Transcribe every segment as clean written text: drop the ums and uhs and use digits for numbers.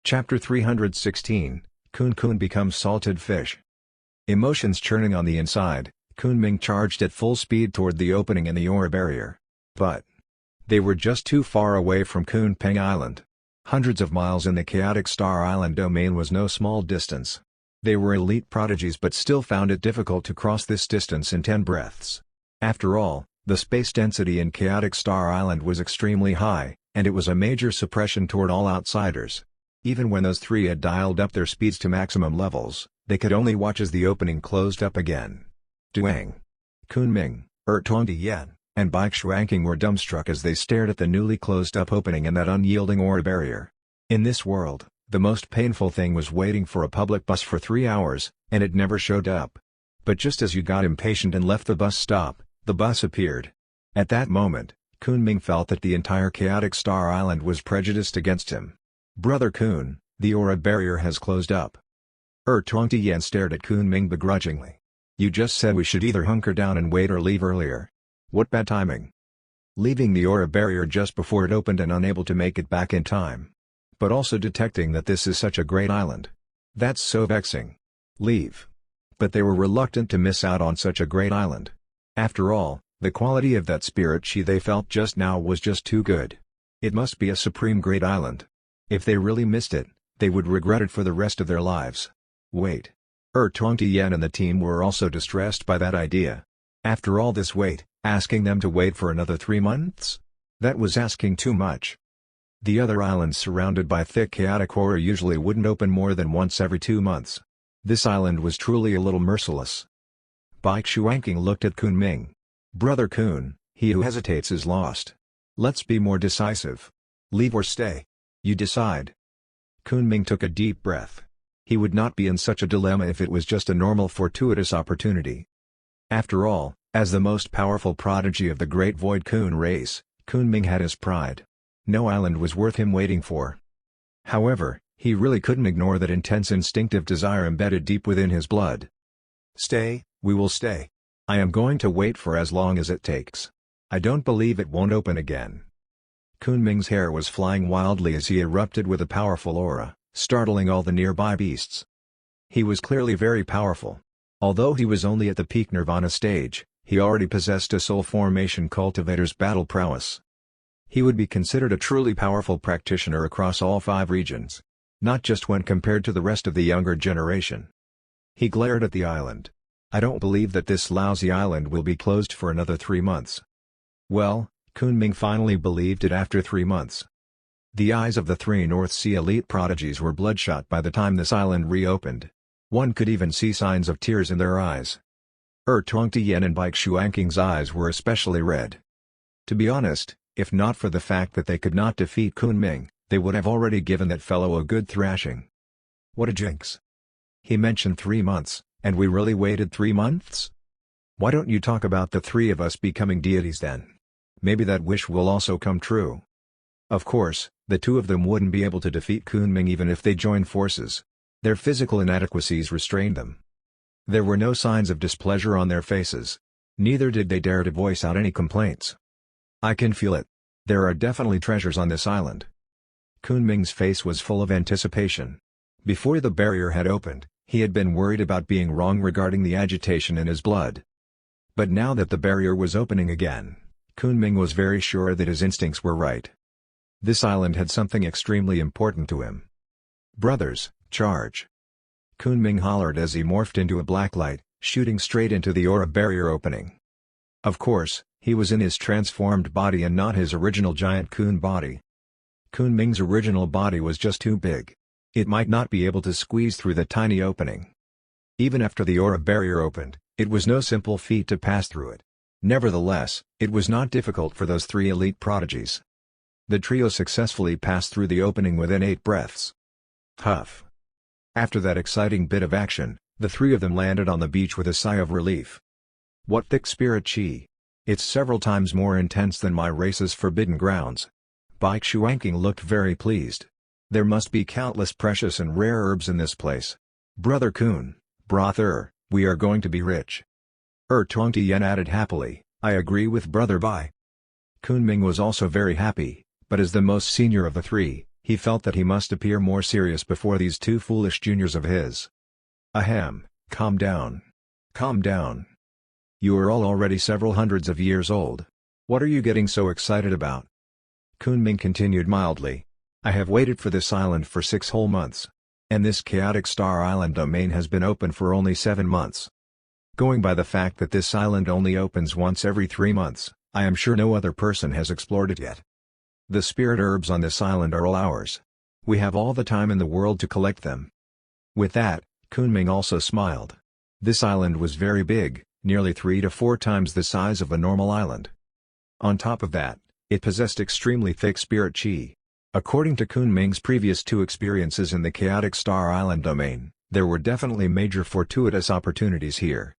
Chapter 316, Kun becomes salted fish. Emotions churning on the inside, Kunpeng charged at full speed toward the opening in the aura barrier. But they were just too far away from Kunpeng Island. Hundreds of miles in the chaotic Star Island domain was no small distance. They were elite prodigies but still found it difficult to cross this distance in 10 breaths. After all, the space density in chaotic Star Island was extremely high, and it was a major suppression toward all outsiders. Even when those three had dialed up their speeds to maximum levels, they could only watch as the opening closed up again. Dueling, Kunpeng, Tian, and Shenxu were dumbstruck as they stared at the newly closed-up opening in that unyielding aura barrier. In this world, the most painful thing was waiting for a public bus for 3 hours, and it never showed up. But just as you got impatient and left the bus stop, the bus appeared. At that moment, Kunpeng felt that the entire chaotic Star Island was prejudiced against him. "Brother Kun, the aura barrier has closed up." Tian stared at Kunpeng begrudgingly. "You just said we should either hunker down and wait or leave earlier. What bad timing. Leaving the aura barrier just before it opened and unable to make it back in time. But also detecting that this is such a great island. That's so vexing. Leave." But they were reluctant to miss out on such a great island. After all, the quality of that spirit chi they felt just now was just too good. It must be a supreme great island. If they really missed it, they would regret it for the rest of their lives. Wait. Tian and the team were also distressed by that idea. After all this wait, asking them to wait for another 3 months? That was asking too much. The other islands surrounded by thick chaotic aura usually wouldn't open more than once every 2 months. This island was truly a little merciless. Shenxu looked at Kunpeng. "Brother Kun, he who hesitates is lost. Let's be more decisive. Leave or stay. You decide." Kunpeng took a deep breath. He would not be in such a dilemma if it was just a normal fortuitous opportunity. After all, as the most powerful prodigy of the Great Void Kun race, Kunpeng had his pride. No island was worth him waiting for. However, he really couldn't ignore that intense instinctive desire embedded deep within his blood. "Stay, we will stay. I am going to wait for as long as it takes. I don't believe it won't open again." Kunpeng's hair was flying wildly as he erupted with a powerful aura, startling all the nearby beasts. He was clearly very powerful. Although he was only at the peak nirvana stage, he already possessed a soul formation cultivator's battle prowess. He would be considered a truly powerful practitioner across all 5 regions. Not just when compared to the rest of the younger generation. He glared at the island. "I don't believe that this lousy island will be closed for another 3 months. Well, Kunpeng finally believed it after 3 months. The eyes of the 3 North Sea elite prodigies were bloodshot by the time this island reopened. One could even see signs of tears in their eyes. Tian and Shenxu's eyes were especially red. To be honest, if not for the fact that they could not defeat Kunpeng, they would have already given that fellow a good thrashing. What a jinx. He mentioned 3 months, and we really waited 3 months? Why don't you talk about the 3 of us becoming deities then? Maybe that wish will also come true. Of course, the 2 of them wouldn't be able to defeat Kunpeng even if they joined forces. Their physical inadequacies restrained them. There were no signs of displeasure on their faces. Neither did they dare to voice out any complaints. "I can feel it. There are definitely treasures on this island." Kunpeng's face was full of anticipation. Before the barrier had opened, he had been worried about being wrong regarding the agitation in his blood. But now that the barrier was opening again, Kunpeng was very sure that his instincts were right. This island had something extremely important to him. "Brothers, charge!" Kunpeng hollered as he morphed into a black light, shooting straight into the aura barrier opening. Of course, he was in his transformed body and not his original giant Kun body. Kunpeng's original body was just too big. It might not be able to squeeze through the tiny opening. Even after the aura barrier opened, it was no simple feat to pass through it. Nevertheless, it was not difficult for those 3 elite prodigies. The trio successfully passed through the opening within 8 breaths. Huff. After that exciting bit of action, the 3 of them landed on the beach with a sigh of relief. "What thick spirit chi. It's several times more intense than my race's forbidden grounds." Shenxu looked very pleased. "There must be countless precious and rare herbs in this place. Brother Kun, brother, we are going to be rich." Tian added happily, "I agree with Brother Bai." Kunpeng was also very happy, but as the most senior of the 3, He felt that he must appear more serious before these two foolish juniors of his. Ahem, calm down. Calm down. You are all already several hundreds of years old. What are you getting so excited about? Kunpeng continued mildly. I have waited for this island for 6 whole months. And this chaotic star island domain has been open for only 7 months. Going by the fact that this island only opens once every 3 months, I am sure no other person has explored it yet. The spirit herbs on this island are all ours. We have all the time in the world to collect them. With that, Kunpeng also smiled. This island was very big, nearly 3 to 4 times the size of a normal island. On top of that, it possessed extremely thick spirit chi. According to Kunpeng's previous 2 experiences in the chaotic star island domain, there were definitely major fortuitous opportunities here.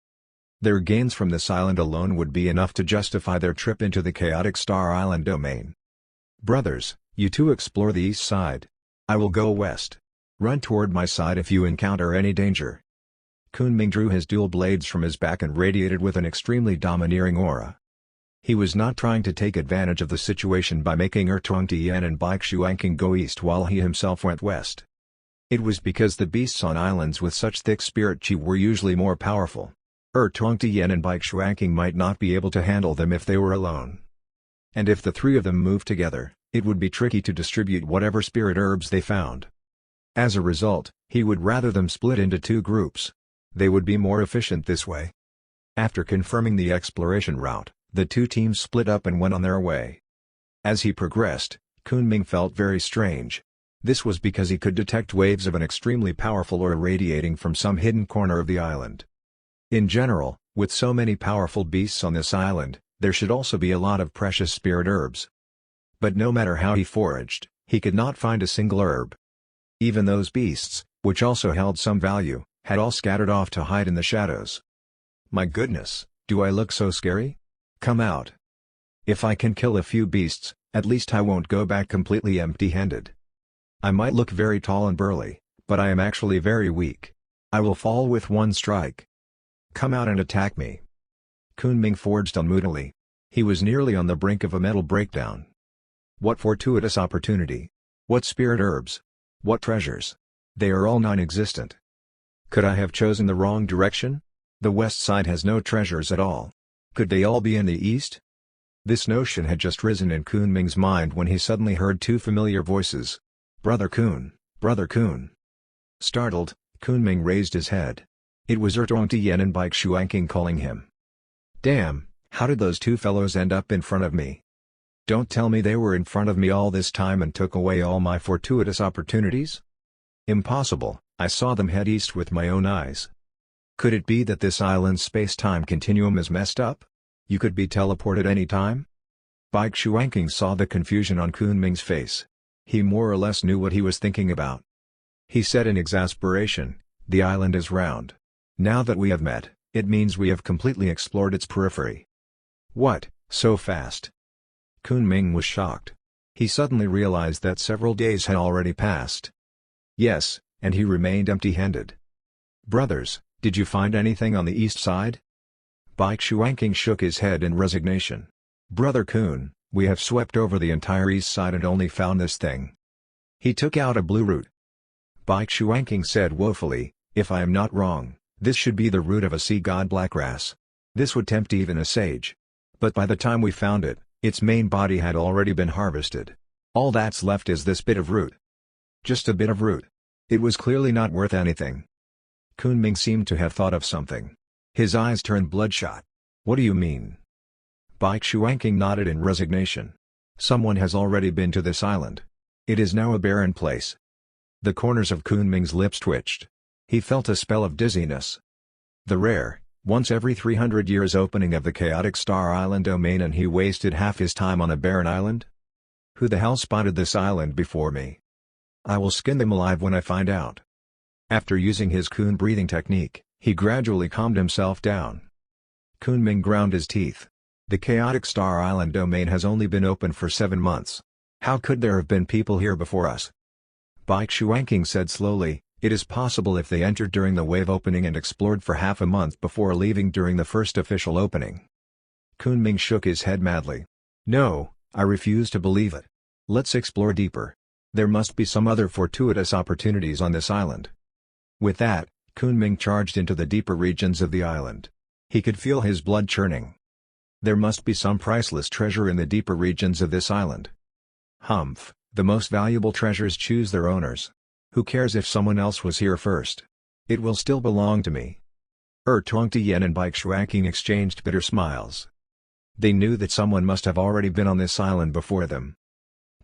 Their gains from this island alone would be enough to justify their trip into the chaotic star island domain. Brothers, you two explore the east side. I will go west. Run toward my side if you encounter any danger. Kunpeng drew his dual blades from his back and radiated with an extremely domineering aura. He was not trying to take advantage of the situation by making Tian and Shuangqing go east while he himself went west. It was because the beasts on islands with such thick spirit chi were usually more powerful. Tian and Shuangqing might not be able to handle them if they were alone. And if the 3 of them moved together, it would be tricky to distribute whatever spirit herbs they found. As a result, he would rather them split into 2 groups. They would be more efficient this way. After confirming the exploration route, the 2 teams split up and went on their way. As he progressed, Kunpeng felt very strange. This was because he could detect waves of an extremely powerful aura radiating from some hidden corner of the island. In general, with so many powerful beasts on this island, there should also be a lot of precious spirit herbs. But no matter how he foraged, he could not find a single herb. Even those beasts, which also held some value, had all scattered off to hide in the shadows. My goodness, do I look so scary? Come out. If I can kill a few beasts, at least I won't go back completely empty-handed. I might look very tall and burly, but I am actually very weak. I will fall with one strike. Come out and attack me. Kunpeng forged on moodily. He was nearly on the brink of a mental breakdown. What fortuitous opportunity! What spirit herbs! What treasures! They are all non-existent. Could I have chosen the wrong direction? The west side has no treasures at all. Could they all be in the east? This notion had just risen in Kunpeng's mind when he suddenly heard 2 familiar voices. Brother Kun, Brother Kun. Startled, Kunpeng raised his head. It was Tian and Shuangqing calling him. Damn, how did those 2 fellows end up in front of me? Don't tell me they were in front of me all this time and took away all my fortuitous opportunities? Impossible, I saw them head east with my own eyes. Could it be that this island's space-time continuum is messed up? You could be teleported any time? Shuangqing saw the confusion on Kunpeng's face. He more or less knew what he was thinking about. He said in exasperation, the island is round. Now that we have met, it means we have completely explored its periphery. What, so fast? Kunpeng was shocked. He suddenly realized that several days had already passed. Yes, and he remained empty-handed. Brothers, did you find anything on the east side? Shuangqing shook his head in resignation. Brother Kun, we have swept over the entire east side and only found this thing. He took out a blue root. Shuangqing said woefully, if I am not wrong, this should be the root of a sea god blackgrass. This would tempt even a sage. But by the time we found it, its main body had already been harvested. All that's left is this bit of root. Just a bit of root. It was clearly not worth anything. Kunpeng seemed to have thought of something. His eyes turned bloodshot. What do you mean? Shuangqing nodded in resignation. Someone has already been to this island. It is now a barren place. The corners of Kunpeng's lips twitched. He felt a spell of dizziness. The rare, once every 300 years opening of the chaotic star island domain, and he wasted half his time on a barren island? Who the hell spotted this island before me? I will skin them alive when I find out. After using his coon breathing technique, he gradually calmed himself down. Kunpeng ground his teeth. The chaotic star island domain has only been open for 7 months. How could there have been people here before us? Shuangqing said slowly, it is possible if they entered during the wave opening and explored for half a month before leaving during the first official opening. Kunpeng shook his head madly. No, I refuse to believe it. Let's explore deeper. There must be some other fortuitous opportunities on this island. With that, Kunpeng charged into the deeper regions of the island. He could feel his blood churning. There must be some priceless treasure in the deeper regions of this island. Humph, the most valuable treasures choose their owners. Who cares if someone else was here first? It will still belong to me. Tian and Bai Shuangqing exchanged bitter smiles. They knew that someone must have already been on this island before them.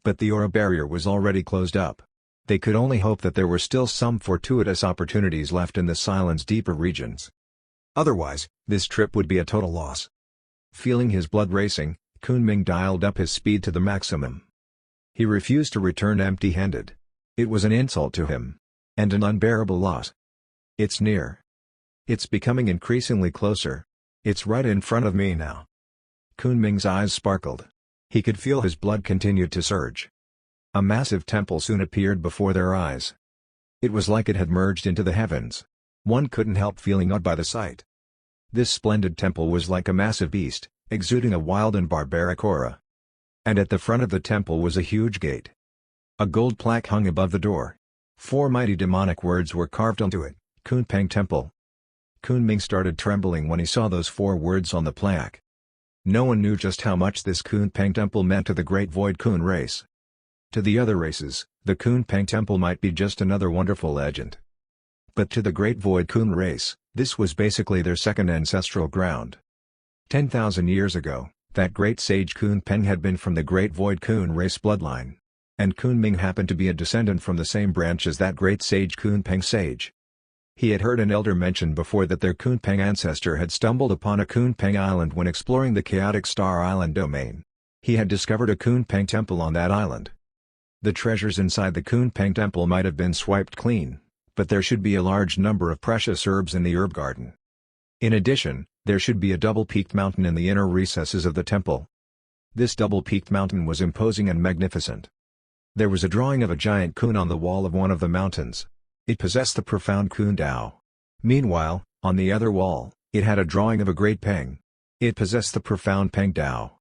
But the aura barrier was already closed up. They could only hope that there were still some fortuitous opportunities left in this island's deeper regions. Otherwise, this trip would be a total loss. Feeling his blood racing, Kunpeng dialed up his speed to the maximum. He refused to return empty-handed. It was an insult to him. And an unbearable loss. It's near. It's becoming increasingly closer. It's right in front of me now. Kunpeng's eyes sparkled. He could feel his blood continued to surge. A massive temple soon appeared before their eyes. It was like it had merged into the heavens. One couldn't help feeling awed by the sight. This splendid temple was like a massive beast, exuding a wild and barbaric aura. And at the front of the temple was a huge gate. A gold plaque hung above the door. 4 mighty demonic words were carved onto it, Kunpeng Temple. Kunpeng started trembling when he saw those 4 words on the plaque. No one knew just how much this Kunpeng Temple meant to the Great Void Coon race. To the other races, the Kunpeng Temple might be just another wonderful legend. But to the Great Void Coon race, this was basically their second ancestral ground. 10,000 years ago, that great sage Kunpeng had been from the Great Void Coon race bloodline. And Kunpeng happened to be a descendant from the same branch as that great sage Kunpeng sage. He had heard an elder mention before that their Kunpeng ancestor had stumbled upon a Kunpeng island when exploring the chaotic Star Island domain. He had discovered a Kunpeng temple on that island. The treasures inside the Kunpeng temple might have been swiped clean, but there should be a large number of precious herbs in the herb garden. In addition, there should be a double-peaked mountain in the inner recesses of the temple. This double-peaked mountain was imposing and magnificent. There was a drawing of a giant coon on the wall of one of the mountains. It possessed the profound Coon Dao. Meanwhile, on the other wall, it had a drawing of a great peng. It possessed the profound Peng Dao.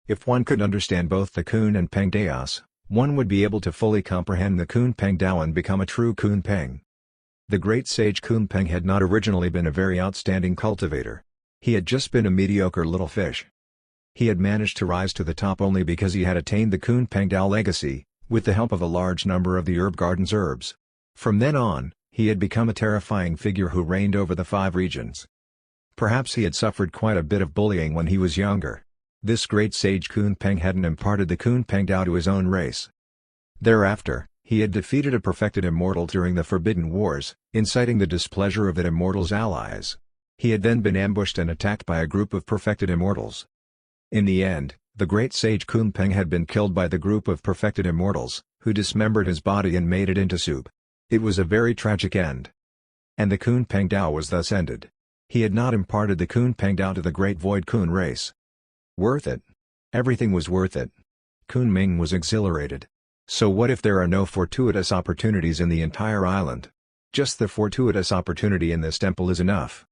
If one could understand both the Coon and Peng Daos, one would be able to fully comprehend the Kunpeng Dao and become a true Kunpeng. The great sage Kunpeng had not originally been a very outstanding cultivator. He had just been a mediocre little fish. He had managed to rise to the top only because he had attained the Kunpeng Dao legacy, with the help of a large number of the herb garden's herbs. From then on, he had become a terrifying figure who reigned over the 5 regions. Perhaps he had suffered quite a bit of bullying when he was younger. This great sage Kunpeng hadn't imparted the Kunpeng Dao to his own race. Thereafter, he had defeated a perfected immortal during the Forbidden Wars, inciting the displeasure of that immortal's allies. He had then been ambushed and attacked by a group of perfected immortals. In the end, the great sage Kunpeng had been killed by the group of perfected immortals, who dismembered his body and made it into soup. It was a very tragic end. And the Kunpeng Dao was thus ended. He had not imparted the Kunpeng Dao to the Great Void Coon race. Worth it. Everything was worth it. Kunpeng was exhilarated. So what if there are no fortuitous opportunities in the entire island? Just the fortuitous opportunity in this temple is enough.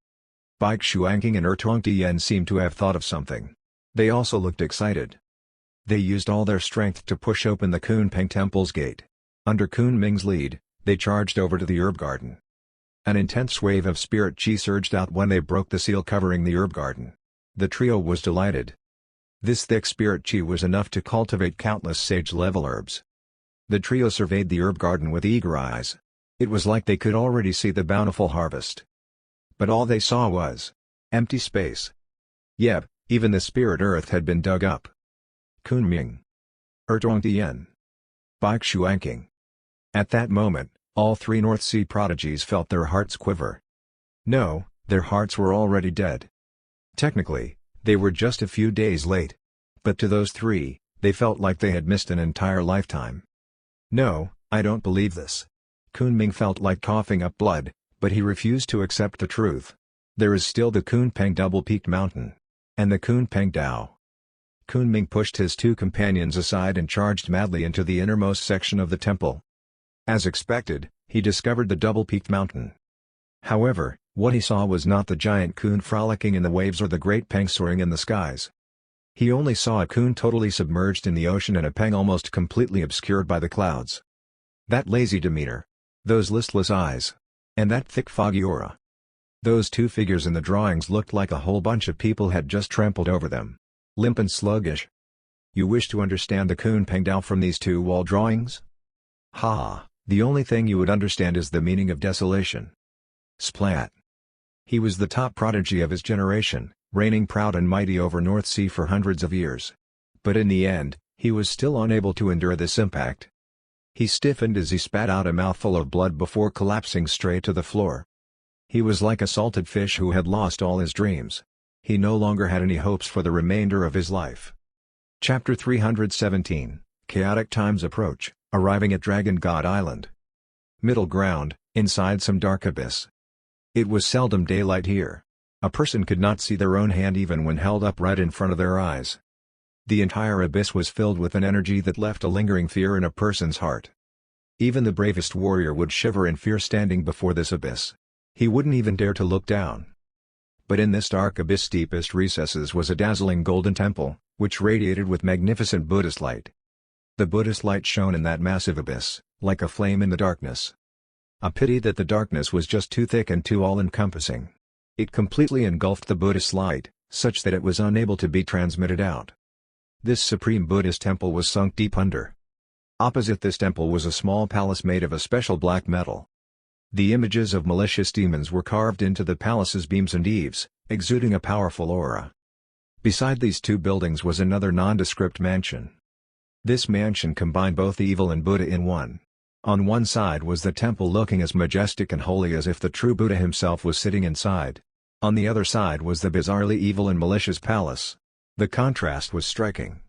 Bai Shuangqing and Tian seemed to have thought of something. They also looked excited. They used all their strength to push open the Kunpeng Temple's gate. Under Kunpeng's lead, they charged over to the herb garden. An intense wave of spirit chi surged out when they broke the seal covering the herb garden. The trio was delighted. This thick spirit chi was enough to cultivate countless sage-level herbs. The trio surveyed the herb garden with eager eyes. It was like they could already see the bountiful harvest. But all they saw was empty space. Yep, even the spirit earth had been dug up. Kunpeng. Tian. Bai Shuangqing. At that moment, all 3 North Sea prodigies felt their hearts quiver. No, their hearts were already dead. Technically, they were just a few days late. But to those 3, they felt like they had missed an entire lifetime. No, I don't believe this. Kunpeng felt like coughing up blood, but he refused to accept the truth. There is still the Kunpeng double-peaked mountain. And the Kunpeng Dao. Kunpeng pushed his 2 companions aside and charged madly into the innermost section of the temple. As expected, he discovered the double-peaked mountain. However, what he saw was not the giant coon frolicking in the waves or the great peng soaring in the skies. He only saw a coon totally submerged in the ocean and a peng almost completely obscured by the clouds. That lazy demeanor. Those listless eyes. And that thick foggy aura. Those two figures in the drawings looked like a whole bunch of people had just trampled over them. Limp and sluggish. You wish to understand the Kunpeng Dao from these two wall drawings? Ha! The only thing you would understand is the meaning of desolation. Splat. He was the top prodigy of his generation, reigning proud and mighty over North Sea for hundreds of years. But in the end, he was still unable to endure this impact. He stiffened as he spat out a mouthful of blood before collapsing straight to the floor. He was like a salted fish who had lost all his dreams. He no longer had any hopes for the remainder of his life. Chapter 317, Chaotic Times Approach, arriving at Dragon God Island. Middle ground, inside some dark abyss. It was seldom daylight here. A person could not see their own hand even when held up right in front of their eyes. The entire abyss was filled with an energy that left a lingering fear in a person's heart. Even the bravest warrior would shiver in fear standing before this abyss. He wouldn't even dare to look down. But in this dark abyss' deepest recesses was a dazzling golden temple, which radiated with magnificent Buddhist light. The Buddhist light shone in that massive abyss, like a flame in the darkness. A pity that the darkness was just too thick and too all-encompassing. It completely engulfed the Buddhist light, such that it was unable to be transmitted out. This supreme Buddhist temple was sunk deep under. Opposite this temple was a small palace made of a special black metal. The images of malicious demons were carved into the palace's beams and eaves, exuding a powerful aura. Beside these two buildings was another nondescript mansion. This mansion combined both evil and Buddha in one. On one side was the temple looking as majestic and holy as if the true Buddha himself was sitting inside. On the other side was the bizarrely evil and malicious palace. The contrast was striking.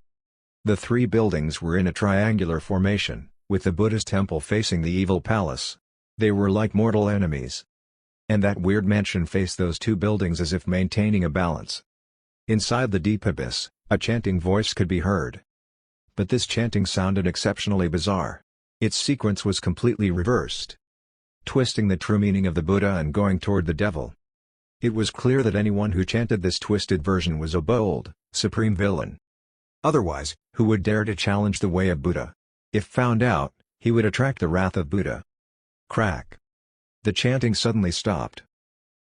The three buildings were in a triangular formation, with the Buddhist temple facing the evil palace. They were like mortal enemies. And that weird mansion faced those two buildings as if maintaining a balance. Inside the deep abyss, a chanting voice could be heard. But this chanting sounded exceptionally bizarre. Its sequence was completely reversed, twisting the true meaning of the Buddha and going toward the devil. It was clear that anyone who chanted this twisted version was a bold, supreme villain. Otherwise, who would dare to challenge the way of Buddha? If found out, he would attract the wrath of Buddha. Crack. The chanting suddenly stopped.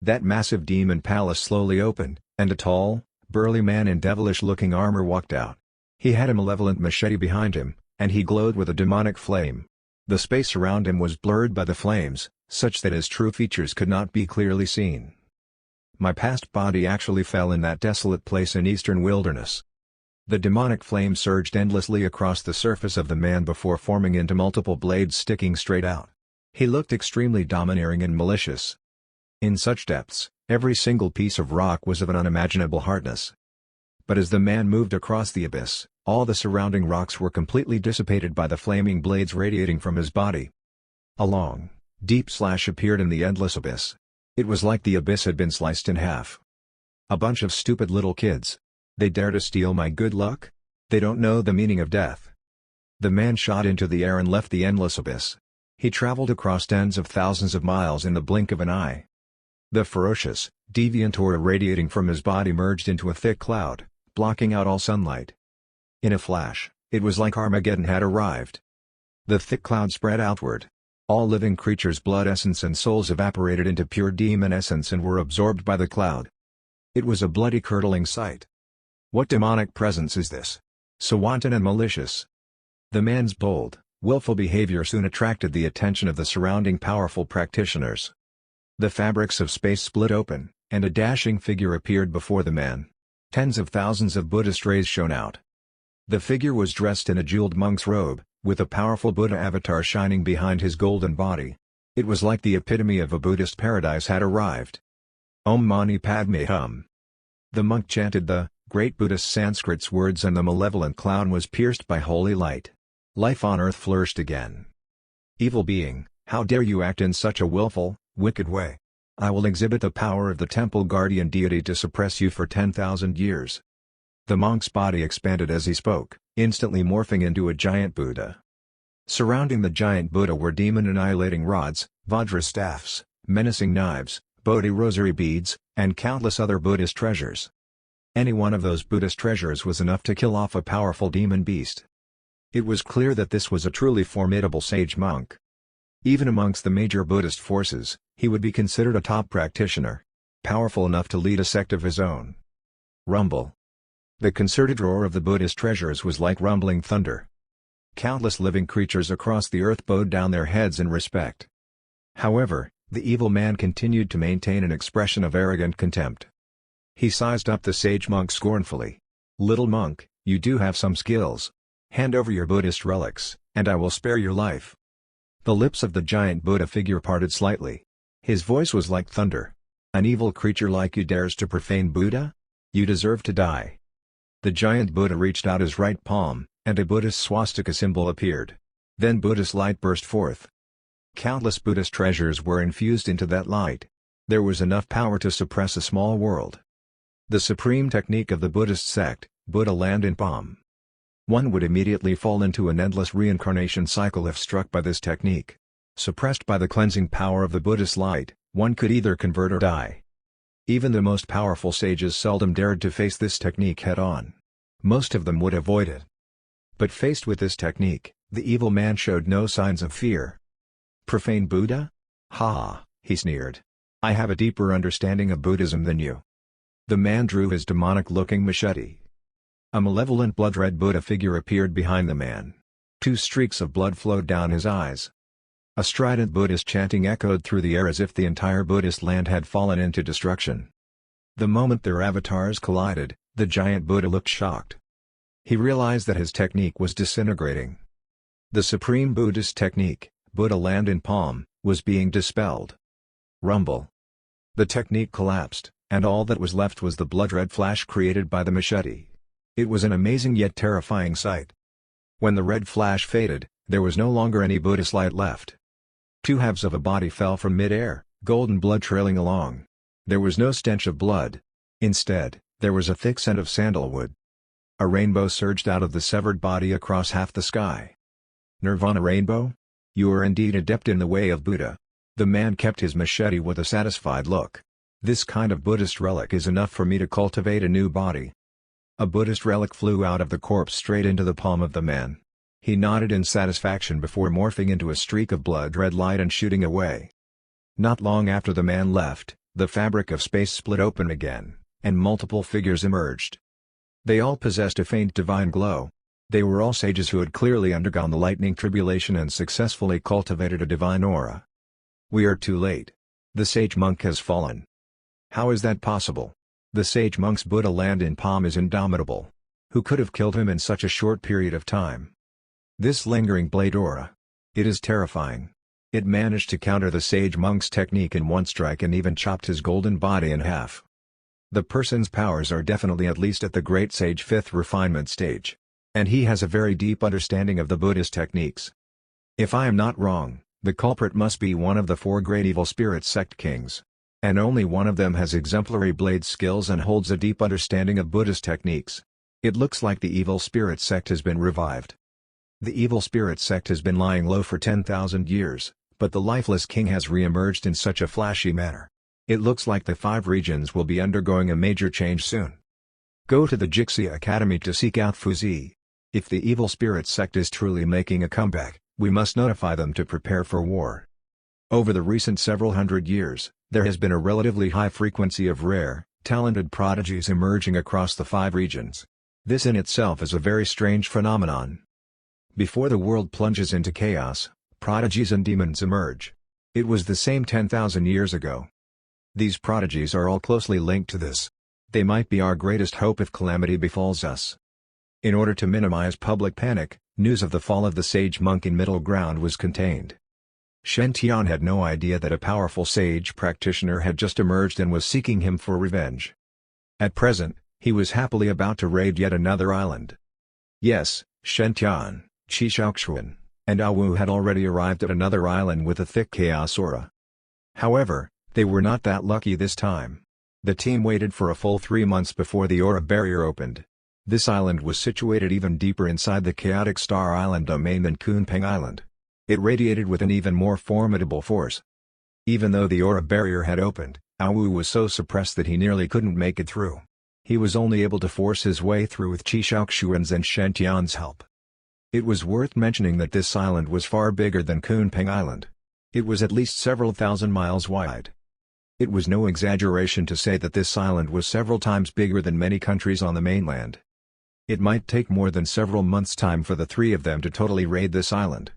That massive demon palace slowly opened, and a tall, burly man in devilish-looking armor walked out. He had a malevolent machete behind him, and he glowed with a demonic flame. The space around him was blurred by the flames, such that his true features could not be clearly seen. My past body actually fell in that desolate place in eastern wilderness. The demonic flame surged endlessly across the surface of the man before forming into multiple blades sticking straight out. He looked extremely domineering and malicious. In such depths, every single piece of rock was of an unimaginable hardness. But as the man moved across the abyss, all the surrounding rocks were completely dissipated by the flaming blades radiating from his body. A long, deep slash appeared in the endless abyss. It was like the abyss had been sliced in half. A bunch of stupid little kids. They dare to steal my good luck? They don't know the meaning of death. The man shot into the air and left the endless abyss. He traveled across tens of thousands of miles in the blink of an eye. The ferocious, deviant aura radiating from his body merged into a thick cloud, blocking out all sunlight. In a flash, it was like Armageddon had arrived. The thick cloud spread outward. All living creatures' blood essence and souls evaporated into pure demon essence and were absorbed by the cloud. It was a bloody curdling sight. What demonic presence is this? So wanton and malicious. The man's bold, willful behavior soon attracted the attention of the surrounding powerful practitioners. The fabrics of space split open, and a dashing figure appeared before the man. Tens of thousands of Buddhist rays shone out. The figure was dressed in a jeweled monk's robe, with a powerful Buddha avatar shining behind his golden body. It was like the epitome of a Buddhist paradise had arrived. Om Mani Padme Hum. The monk chanted the great Buddhist Sanskrit's words and the malevolent cloud was pierced by holy light. Life on earth flourished again. Evil being, how dare you act in such a willful, wicked way? I will exhibit the power of the temple guardian deity to suppress you for 10,000 years. The monk's body expanded as he spoke, instantly morphing into a giant Buddha. Surrounding the giant Buddha were demon-annihilating rods, Vajra staffs, menacing knives, Bodhi rosary beads, and countless other Buddhist treasures. Any one of those Buddhist treasures was enough to kill off a powerful demon beast. It was clear that this was a truly formidable sage monk. Even amongst the major Buddhist forces, he would be considered a top practitioner, powerful enough to lead a sect of his own. Rumble. The concerted roar of the Buddhist treasures was like rumbling thunder. Countless living creatures across the earth bowed down their heads in respect. However, the evil man continued to maintain an expression of arrogant contempt. He sized up the sage monk scornfully. "Little monk, you do have some skills. Hand over your Buddhist relics, and I will spare your life." The lips of the giant Buddha figure parted slightly. His voice was like thunder. "An evil creature like you dares to profane Buddha? You deserve to die." The giant Buddha reached out his right palm, and a Buddhist swastika symbol appeared. Then Buddhist light burst forth. Countless Buddhist treasures were infused into that light. There was enough power to suppress a small world. The supreme technique of the Buddhist sect, Buddha land in palm. One would immediately fall into an endless reincarnation cycle if struck by this technique. Suppressed by the cleansing power of the Buddhist light, one could either convert or die. Even the most powerful sages seldom dared to face this technique head-on. Most of them would avoid it. But faced with this technique, the evil man showed no signs of fear. "Profane Buddha? Ha!" he sneered. "I have a deeper understanding of Buddhism than you." The man drew his demonic-looking machete. A malevolent blood-red Buddha figure appeared behind the man. 2 streaks of blood flowed down his eyes. A strident Buddhist chanting echoed through the air as if the entire Buddhist land had fallen into destruction. The moment their avatars collided, the giant Buddha looked shocked. He realized that his technique was disintegrating. The supreme Buddhist technique, Buddha land in palm, was being dispelled. Rumble. The technique collapsed, and all that was left was the blood-red flash created by the machete. It was an amazing yet terrifying sight. When the red flash faded, there was no longer any Buddhist light left. 2 halves of a body fell from mid-air, golden blood trailing along. There was no stench of blood. Instead, there was a thick scent of sandalwood. A rainbow surged out of the severed body across half the sky. "Nirvana rainbow? You are indeed adept in the way of Buddha." The man kept his machete with a satisfied look. "This kind of Buddhist relic is enough for me to cultivate a new body." A Buddhist relic flew out of the corpse straight into the palm of the man. He nodded in satisfaction before morphing into a streak of blood-red light and shooting away. Not long after the man left, the fabric of space split open again, and multiple figures emerged. They all possessed a faint divine glow. They were all sages who had clearly undergone the lightning tribulation and successfully cultivated a divine aura. "We are too late. The sage monk has fallen." "How is that possible? The sage monk's Buddha land in palm is indomitable. Who could have killed him in such a short period of time?" "This lingering blade aura. It is terrifying. It managed to counter the sage monk's technique in one strike and even chopped his golden body in half. The person's powers are definitely at least at the great sage 5th refinement stage. And he has a very deep understanding of the Buddhist techniques. If I am not wrong, the culprit must be one of the 4 great evil spirit sect kings. And only one of them has exemplary blade skills and holds a deep understanding of Buddhist techniques. It looks like the evil spirit sect has been revived. The evil spirit sect has been lying low for 10,000 years, but the lifeless king has re-emerged in such a flashy manner. It looks like the 5 regions will be undergoing a major change soon. Go to the Jixia Academy to seek out Fuzi. If the evil spirit sect is truly making a comeback, we must notify them to prepare for war. Over the recent several hundred years, there has been a relatively high frequency of rare, talented prodigies emerging across the 5 regions. This in itself is a very strange phenomenon. Before the world plunges into chaos, prodigies and demons emerge. It was the same 10,000 years ago. These prodigies are all closely linked to this. They might be our greatest hope if calamity befalls us. In order to minimize public panic, news of the fall of the sage monk in Middle Ground was contained. Shen Tian had no idea that a powerful sage practitioner had just emerged and was seeking him for revenge. At present, he was happily about to raid yet another island. Yes, Shen Tian, Qi Shaoxuan, and Awu had already arrived at another island with a thick chaos aura. However, they were not that lucky this time. The team waited for a full 3 months before the aura barrier opened. This island was situated even deeper inside the chaotic Star Island domain than Kunpeng Island. It radiated with an even more formidable force. Even though the aura barrier had opened, Awu was so suppressed that he nearly couldn't make it through. He was only able to force his way through with Qi Shaoxuan's and Shen Tian's help. It was worth mentioning that this island was far bigger than Kunpeng Island. It was at least several thousand miles wide. It was no exaggeration to say that this island was several times bigger than many countries on the mainland. It might take more than several months' time for the three of them to totally raid this island.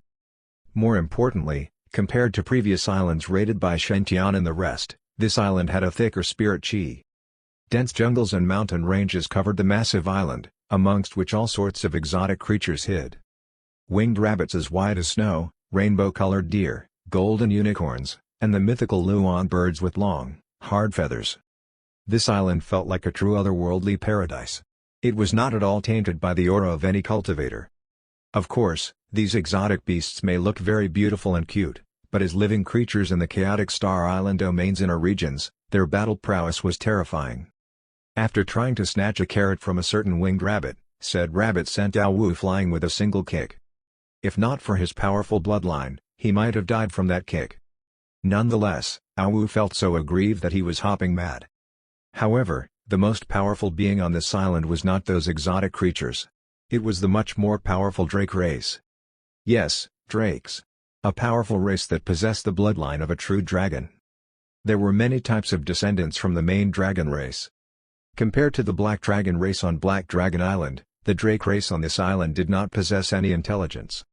More importantly, compared to previous islands raided by Shen Tian and the rest, this island had a thicker spirit chi. Dense jungles and mountain ranges covered the massive island, amongst which all sorts of exotic creatures hid. Winged rabbits as white as snow, rainbow-colored deer, golden unicorns, and the mythical luan birds with long, hard feathers. This island felt like a true otherworldly paradise. It was not at all tainted by the aura of any cultivator. Of course, these exotic beasts may look very beautiful and cute, but as living creatures in the chaotic Star Island domain's inner regions, their battle prowess was terrifying. After trying to snatch a carrot from a certain winged rabbit, said rabbit sent Ao Wu flying with a single kick. If not for his powerful bloodline, he might have died from that kick. Nonetheless, Ao Wu felt so aggrieved that he was hopping mad. However, the most powerful being on this island was not those exotic creatures. It was the much more powerful Drake race. Yes, Drakes. A powerful race that possessed the bloodline of a true dragon. There were many types of descendants from the main dragon race. Compared to the Black Dragon race on Black Dragon Island, the Drake race on this island did not possess any intelligence.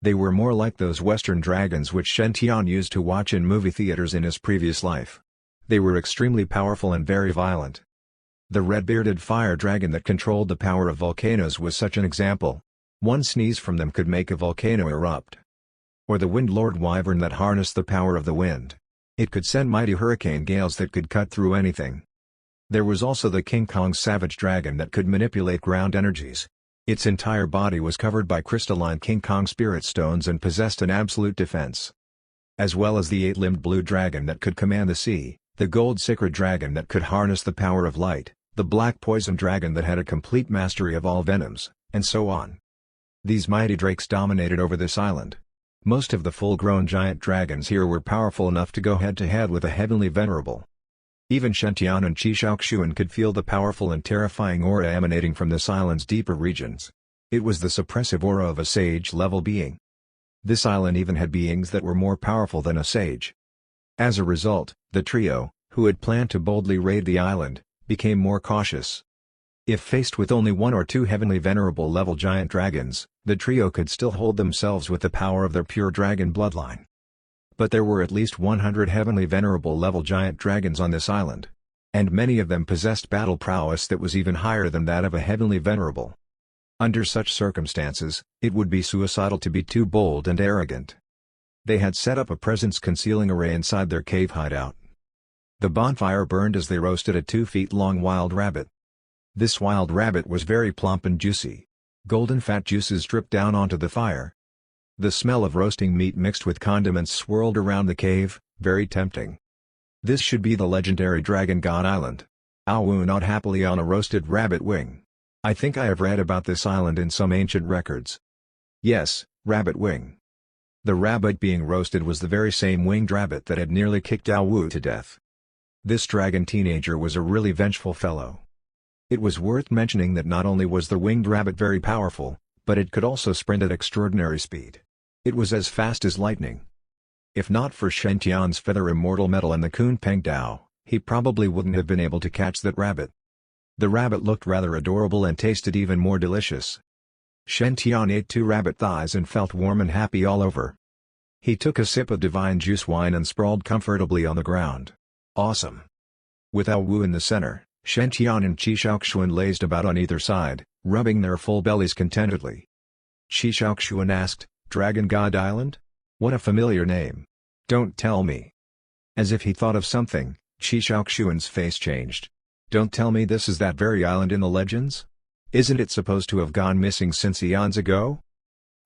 They were more like those Western dragons which Shen Tian used to watch in movie theaters in his previous life. They were extremely powerful and very violent. The red-bearded fire dragon that controlled the power of volcanoes was such an example. One sneeze from them could make a volcano erupt. Or the wind lord wyvern that harnessed the power of the wind. It could send mighty hurricane gales that could cut through anything. There was also the King Kong savage dragon that could manipulate ground energies. Its entire body was covered by crystalline King Kong spirit stones and possessed an absolute defense. As well as the eight-limbed blue dragon that could command the sea, the gold sacred dragon that could harness the power of light, the black poison dragon that had a complete mastery of all venoms, and so on. These mighty drakes dominated over this island. Most of the full-grown giant dragons here were powerful enough to go head-to-head with a heavenly venerable. Even Shen Tian and Qi Shaoxuan could feel the powerful and terrifying aura emanating from this island's deeper regions. It was the suppressive aura of a sage-level being. This island even had beings that were more powerful than a sage. As a result, the trio, who had planned to boldly raid the island, became more cautious. If faced with only one or two heavenly venerable level giant dragons, the trio could still hold themselves with the power of their pure dragon bloodline. But there were at least 100 heavenly venerable level giant dragons on this island. And many of them possessed battle prowess that was even higher than that of a heavenly venerable. Under such circumstances, it would be suicidal to be too bold and arrogant. They had set up a presence-concealing array inside their cave hideout. The bonfire burned as they roasted a 2-feet-long wild rabbit. This wild rabbit was very plump and juicy. Golden fat juices dripped down onto the fire. The smell of roasting meat mixed with condiments swirled around the cave, very tempting. This should be the legendary Dragon God Island. Ao Wu gnawed happily on a roasted rabbit wing. I think I have read about this island in some ancient records. Yes, rabbit wing. The rabbit being roasted was the very same winged rabbit that had nearly kicked Ao Wu to death. This dragon teenager was a really vengeful fellow. It was worth mentioning that not only was the winged rabbit very powerful, but it could also sprint at extraordinary speed. It was as fast as lightning. If not for Shen Tian's feather immortal metal and the Kunpeng Dao, he probably wouldn't have been able to catch that rabbit. The rabbit looked rather adorable and tasted even more delicious. Shen Tian ate 2 rabbit thighs and felt warm and happy all over. He took a sip of divine juice wine and sprawled comfortably on the ground. Awesome. With Ao Wu in the center, Shen Tian and Qi Shaoxuan lazed about on either side, rubbing their full bellies contentedly. Qi Shaoxuan asked, "Dragon God Island? What a familiar name. Don't tell me." As if he thought of something, Qi Shaoxuan's face changed. "Don't tell me this is that very island in the legends? Isn't it supposed to have gone missing since eons ago?"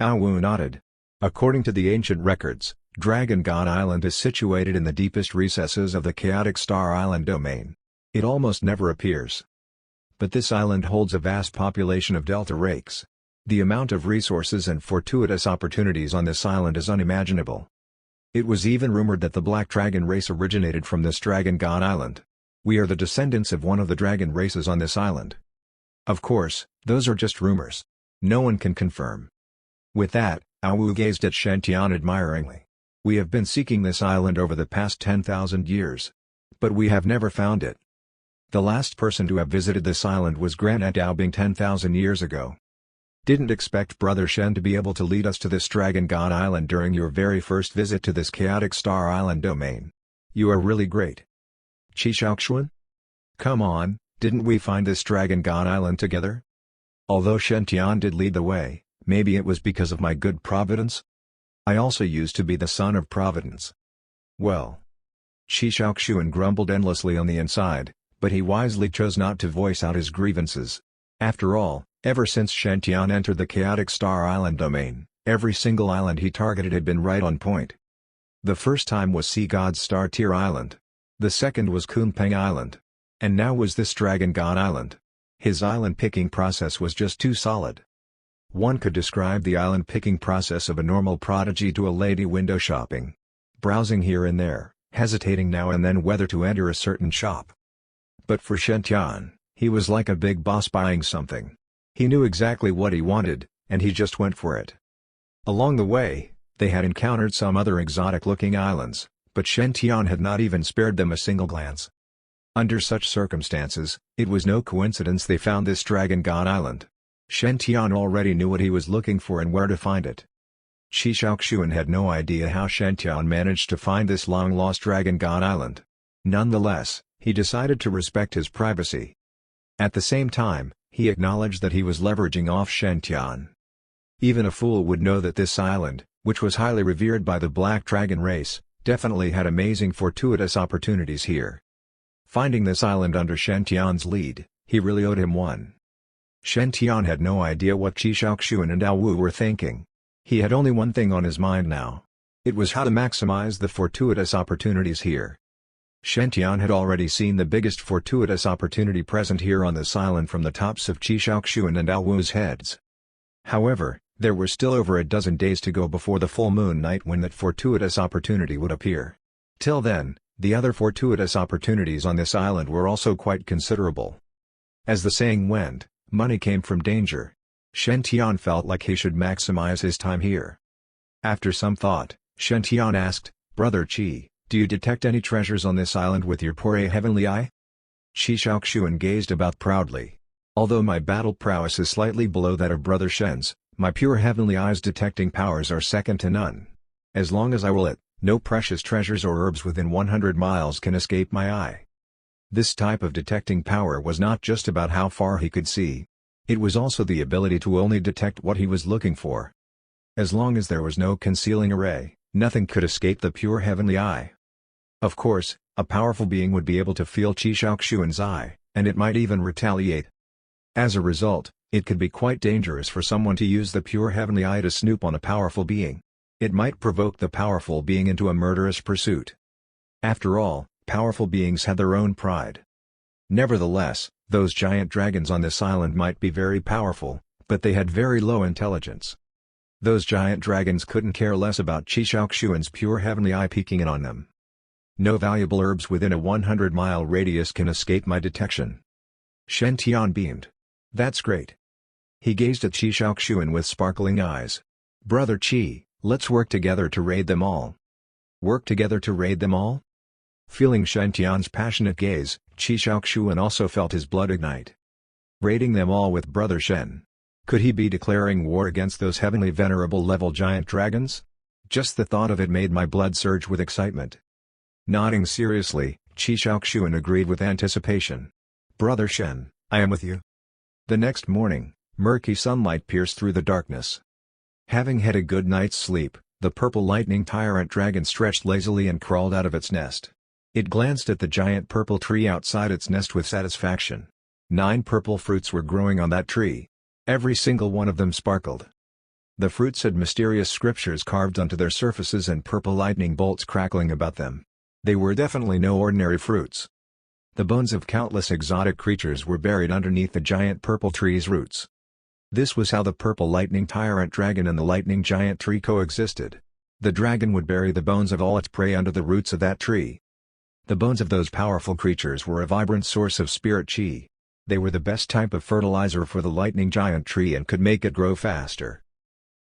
Ao Wu nodded. According to the ancient records, Dragon God Island is situated in the deepest recesses of the chaotic Star Island domain. It almost never appears. But this island holds a vast population of Delta rakes. The amount of resources and fortuitous opportunities on this island is unimaginable. It was even rumored that the Black Dragon race originated from this Dragon God Island. We are the descendants of one of the dragon races on this island. Of course, those are just rumors. No one can confirm. With that, Awu gazed at Shen Tian admiringly. "We have been seeking this island over the past 10,000 years. But we have never found it. The last person to have visited this island was Granite Daobing 10,000 years ago. Didn't expect Brother Shen to be able to lead us to this Dragon God Island during your very first visit to this chaotic Star Island domain. You are really great. Qi Shaoxuan? Come on, didn't we find this Dragon God Island together? Although Shen Tian did lead the way, maybe it was because of my good Providence? I also used to be the son of Providence." Well. Qi Shaoxuan grumbled endlessly on the inside, but he wisely chose not to voice out his grievances. After all, ever since Shen Tian entered the chaotic Star Island domain, every single island he targeted had been right on point. The first time was Sea God's Star Tier Island. The second was Kunpeng Island. And now was this Dragon God Island. His island picking process was just too solid. One could describe the island picking process of a normal prodigy to a lady window shopping. Browsing here and there, hesitating now and then whether to enter a certain shop. But for Shen Tian, he was like a big boss buying something. He knew exactly what he wanted, and he just went for it. Along the way, they had encountered some other exotic-looking islands, but Shen Tian had not even spared them a single glance. Under such circumstances, it was no coincidence they found this Dragon God Island. Shen Tian already knew what he was looking for and where to find it. Qi Shaoxuan had no idea how Shen Tian managed to find this long-lost Dragon God Island. Nonetheless, he decided to respect his privacy. At the same time, he acknowledged that he was leveraging off Shen Tian. Even a fool would know that this island, which was highly revered by the Black Dragon race, definitely had amazing fortuitous opportunities here. Finding this island under Shen Tian's lead, he really owed him one. Shen Tian had no idea what Qi Shaoxuan and Awu were thinking. He had only one thing on his mind now. It was how to maximize the fortuitous opportunities here. Shen Tian had already seen the biggest fortuitous opportunity present here on this island from the tops of Qi Shaoxuan and Awu's heads. However, there were still over a dozen days to go before the full moon night when that fortuitous opportunity would appear. Till then, the other fortuitous opportunities on this island were also quite considerable. As the saying went, money came from danger. Shen Tian felt like he should maximize his time here. After some thought, Shen Tian asked, "Brother Qi, do you detect any treasures on this island with your pure heavenly eye?" Qi Shaoxuan gazed about proudly. "Although my battle prowess is slightly below that of Brother Shen's, my pure heavenly eye's detecting powers are second to none. As long as I will it, no precious treasures or herbs within 100 miles can escape my eye." This type of detecting power was not just about how far he could see. It was also the ability to only detect what he was looking for. As long as there was no concealing array, nothing could escape the pure heavenly eye. Of course, a powerful being would be able to feel Qi Shaoxuan's eye, and it might even retaliate. As a result, it could be quite dangerous for someone to use the pure heavenly eye to snoop on a powerful being. It might provoke the powerful being into a murderous pursuit. After all, powerful beings had their own pride. Nevertheless, those giant dragons on this island might be very powerful, but they had very low intelligence. Those giant dragons couldn't care less about Qi Shaoxuan's pure heavenly eye peeking in on them. No valuable herbs within a 100-mile radius can escape my detection. Shen Tian beamed. That's great. He gazed at Qi Shaoxuan with sparkling eyes. Brother Qi, let's work together to raid them all. Work together to raid them all? Feeling Shen Tian's passionate gaze, Qi Shaoxuan also felt his blood ignite. Raiding them all with Brother Shen. Could he be declaring war against those heavenly venerable level giant dragons? Just the thought of it made my blood surge with excitement. Nodding seriously, Qi Shaoxuan agreed with anticipation. Brother Shen, I am with you. The next morning, murky sunlight pierced through the darkness. Having had a good night's sleep, the purple lightning tyrant dragon stretched lazily and crawled out of its nest. It glanced at the giant purple tree outside its nest with satisfaction. 9 purple fruits were growing on that tree. Every single one of them sparkled. The fruits had mysterious scriptures carved onto their surfaces and purple lightning bolts crackling about them. They were definitely no ordinary fruits. The bones of countless exotic creatures were buried underneath the giant purple tree's roots. This was how the purple lightning tyrant dragon and the lightning giant tree coexisted. The dragon would bury the bones of all its prey under the roots of that tree. The bones of those powerful creatures were a vibrant source of spirit qi. They were the best type of fertilizer for the lightning giant tree and could make it grow faster.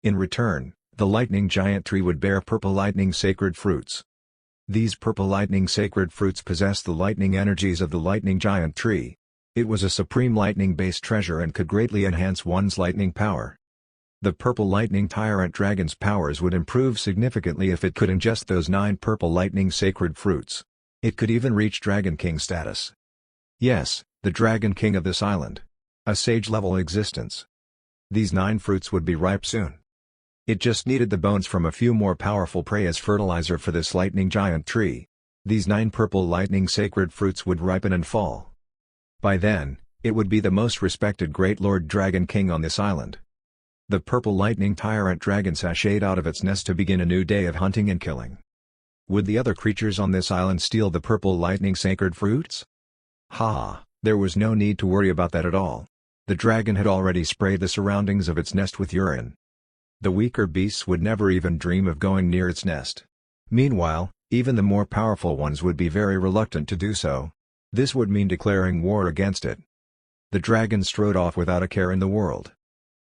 In return, the lightning giant tree would bear purple lightning sacred fruits. These purple lightning sacred fruits possessed the lightning energies of the lightning giant tree. It was a supreme lightning-based treasure and could greatly enhance one's lightning power. The purple lightning tyrant dragon's powers would improve significantly if it could ingest those 9 purple lightning sacred fruits. It could even reach Dragon King status. Yes, the Dragon King of this island. A sage-level existence. These 9 fruits would be ripe soon. It just needed the bones from a few more powerful prey as fertilizer for this lightning giant tree. These 9 purple lightning sacred fruits would ripen and fall. By then, it would be the most respected Great Lord Dragon King on this island. The purple lightning tyrant dragon sashayed out of its nest to begin a new day of hunting and killing. Would the other creatures on this island steal the purple lightning sacred fruits? There was no need to worry about that at all. The dragon had already sprayed the surroundings of its nest with urine. The weaker beasts would never even dream of going near its nest. Meanwhile, even the more powerful ones would be very reluctant to do so. This would mean declaring war against it. The dragon strode off without a care in the world.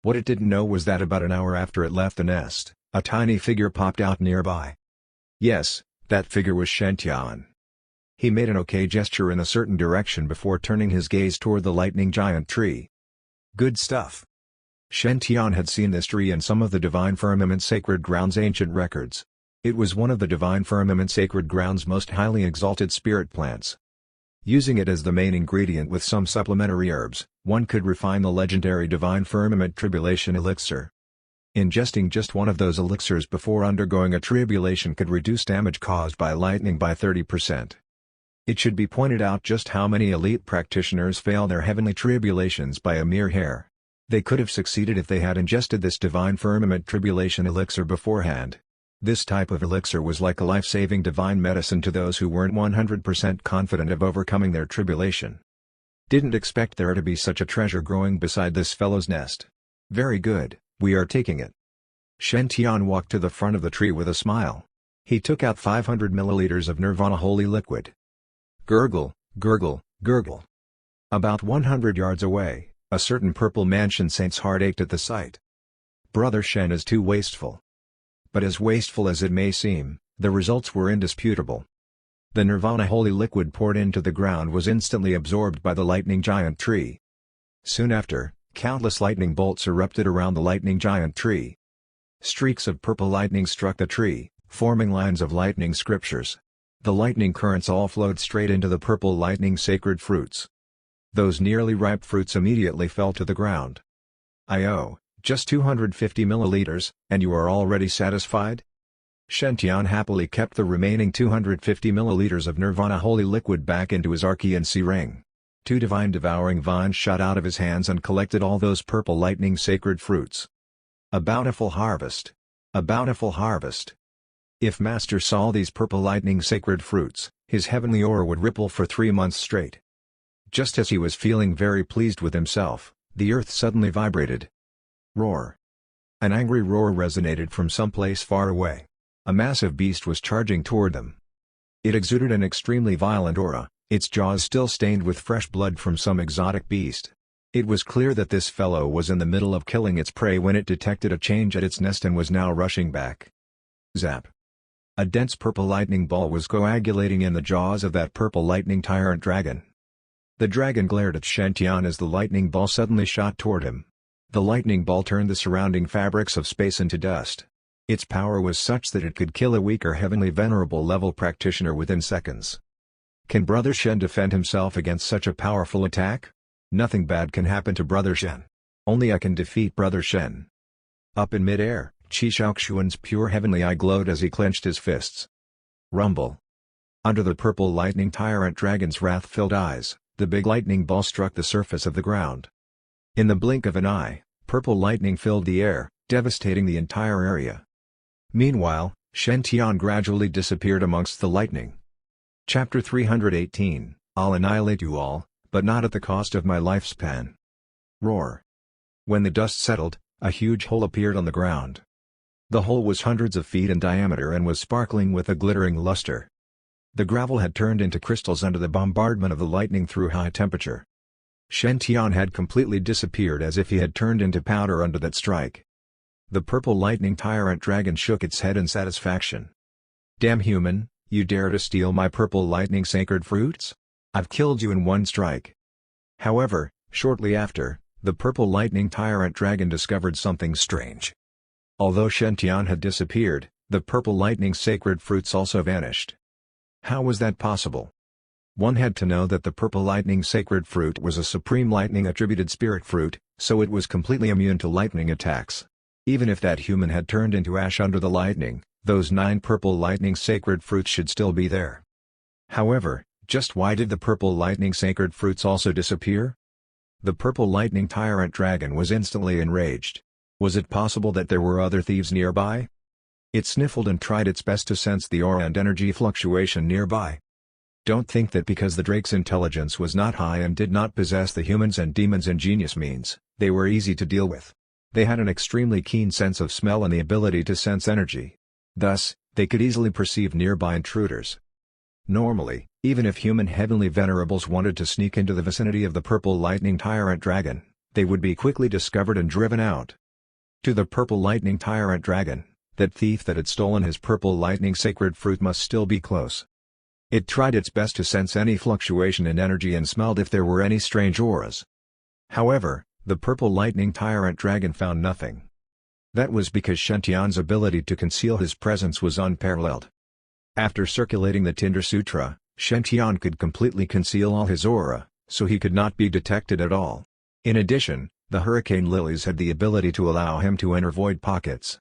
What it didn't know was that about an hour after it left the nest, a tiny figure popped out nearby. Yes, that figure was Shen Tian. He made an okay gesture in a certain direction before turning his gaze toward the lightning giant tree. Good stuff. Shen Tian had seen this tree in some of the Divine Firmament Sacred Ground's ancient records. It was one of the Divine Firmament Sacred Ground's most highly exalted spirit plants. Using it as the main ingredient with some supplementary herbs, one could refine the legendary Divine Firmament Tribulation Elixir. Ingesting just one of those elixirs before undergoing a tribulation could reduce damage caused by lightning by 30%. It should be pointed out just how many elite practitioners fail their heavenly tribulations by a mere hair. They could have succeeded if they had ingested this Divine Firmament Tribulation Elixir beforehand. This type of elixir was like a life-saving divine medicine to those who weren't 100% confident of overcoming their tribulation. Didn't expect there to be such a treasure growing beside this fellow's nest. Very good, we are taking it. Shen Tian walked to the front of the tree with a smile. He took out 500 milliliters of Nirvana holy liquid. Gurgle, gurgle, gurgle. About 100 yards away, a certain purple mansion saint's heart ached at the sight. Brother Shen is too wasteful. But as wasteful as it may seem, the results were indisputable. The Nirvana holy liquid poured into the ground was instantly absorbed by the lightning giant tree. Soon after, countless lightning bolts erupted around the lightning giant tree. Streaks of purple lightning struck the tree, forming lines of lightning scriptures. The lightning currents all flowed straight into the purple lightning sacred fruits. Those nearly ripe fruits immediately fell to the ground. Just 250 milliliters, and you are already satisfied? Shen Tian happily kept the remaining 250 milliliters of Nirvana holy liquid back into his Archean sea ring. 2 divine devouring vines shot out of his hands and collected all those purple lightning sacred fruits. A bountiful harvest. A bountiful harvest. If Master saw these purple lightning sacred fruits, his heavenly aura would ripple for 3 months straight. Just as he was feeling very pleased with himself, the earth suddenly vibrated. Roar. An angry roar resonated from someplace far away. A massive beast was charging toward them. It exuded an extremely violent aura, its jaws still stained with fresh blood from some exotic beast. It was clear that this fellow was in the middle of killing its prey when it detected a change at its nest and was now rushing back. Zap. A dense purple lightning ball was coagulating in the jaws of that purple lightning tyrant dragon. The dragon glared at Shen Tian as the lightning ball suddenly shot toward him. The lightning ball turned the surrounding fabrics of space into dust. Its power was such that it could kill a weaker heavenly venerable level practitioner within seconds. Can Brother Shen defend himself against such a powerful attack? Nothing bad can happen to Brother Shen. Only I can defeat Brother Shen. Up in mid-air, Qi Shaoxuan's pure heavenly eye glowed as he clenched his fists. Rumble. Under the purple lightning tyrant dragon's wrath-filled eyes, the big lightning ball struck the surface of the ground. In the blink of an eye, purple lightning filled the air, devastating the entire area. Meanwhile, Shen Tian gradually disappeared amongst the lightning. Chapter 318, I'll annihilate you all, but not at the cost of my lifespan. Roar. When the dust settled, a huge hole appeared on the ground. The hole was hundreds of feet in diameter and was sparkling with a glittering luster. The gravel had turned into crystals under the bombardment of the lightning through high temperature. Shen Tian had completely disappeared as if he had turned into powder under that strike. The purple lightning tyrant dragon shook its head in satisfaction. "Damn human, you dare to steal my purple lightning sacred fruits? I've killed you in one strike." However, shortly after, the purple lightning tyrant dragon discovered something strange. Although Shen Tian had disappeared, the purple lightning sacred fruits also vanished. How was that possible? One had to know that the purple lightning sacred fruit was a supreme lightning attributed spirit fruit, so it was completely immune to lightning attacks. Even if that human had turned into ash under the lightning, those 9 purple lightning sacred fruits should still be there. However, just why did the purple lightning sacred fruits also disappear? The purple lightning tyrant dragon was instantly enraged. Was it possible that there were other thieves nearby? It sniffled and tried its best to sense the aura and energy fluctuation nearby. Don't think that because the drake's intelligence was not high and did not possess the humans and demons' ingenious means, they were easy to deal with. They had an extremely keen sense of smell and the ability to sense energy. Thus, they could easily perceive nearby intruders. Normally, even if human heavenly venerables wanted to sneak into the vicinity of the purple lightning tyrant dragon, they would be quickly discovered and driven out. To the purple lightning tyrant dragon, that thief that had stolen his purple lightning sacred fruit must still be close. It tried its best to sense any fluctuation in energy and smelled if there were any strange auras. However, the purple lightning tyrant dragon found nothing. That was because Shen Tian's ability to conceal his presence was unparalleled. After circulating the Tinder Sutra, Shen Tian could completely conceal all his aura, so he could not be detected at all. In addition, the hurricane lilies had the ability to allow him to enter void pockets.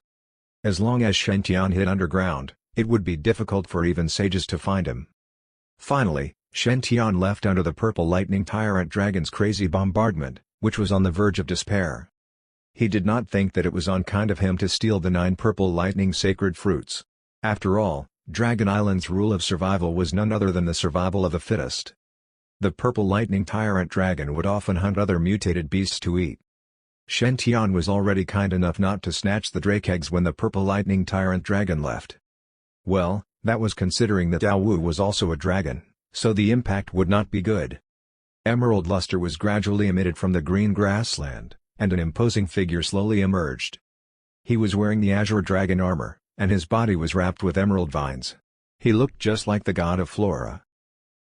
As long as Shen Tian hid underground, it would be difficult for even sages to find him. Finally, Shen Tian left under the purple lightning tyrant dragon's crazy bombardment, which was on the verge of despair. He did not think that it was unkind of him to steal the 9 purple lightning sacred fruits. After all, Dragon Island's rule of survival was none other than the survival of the fittest. The purple lightning tyrant dragon would often hunt other mutated beasts to eat. Shen Tian was already kind enough not to snatch the drake eggs when the purple lightning tyrant dragon left. Well, that was considering that Dao Wu was also a dragon, so the impact would not be good. Emerald luster was gradually emitted from the green grassland, and an imposing figure slowly emerged. He was wearing the azure dragon armor, and his body was wrapped with emerald vines. He looked just like the god of flora.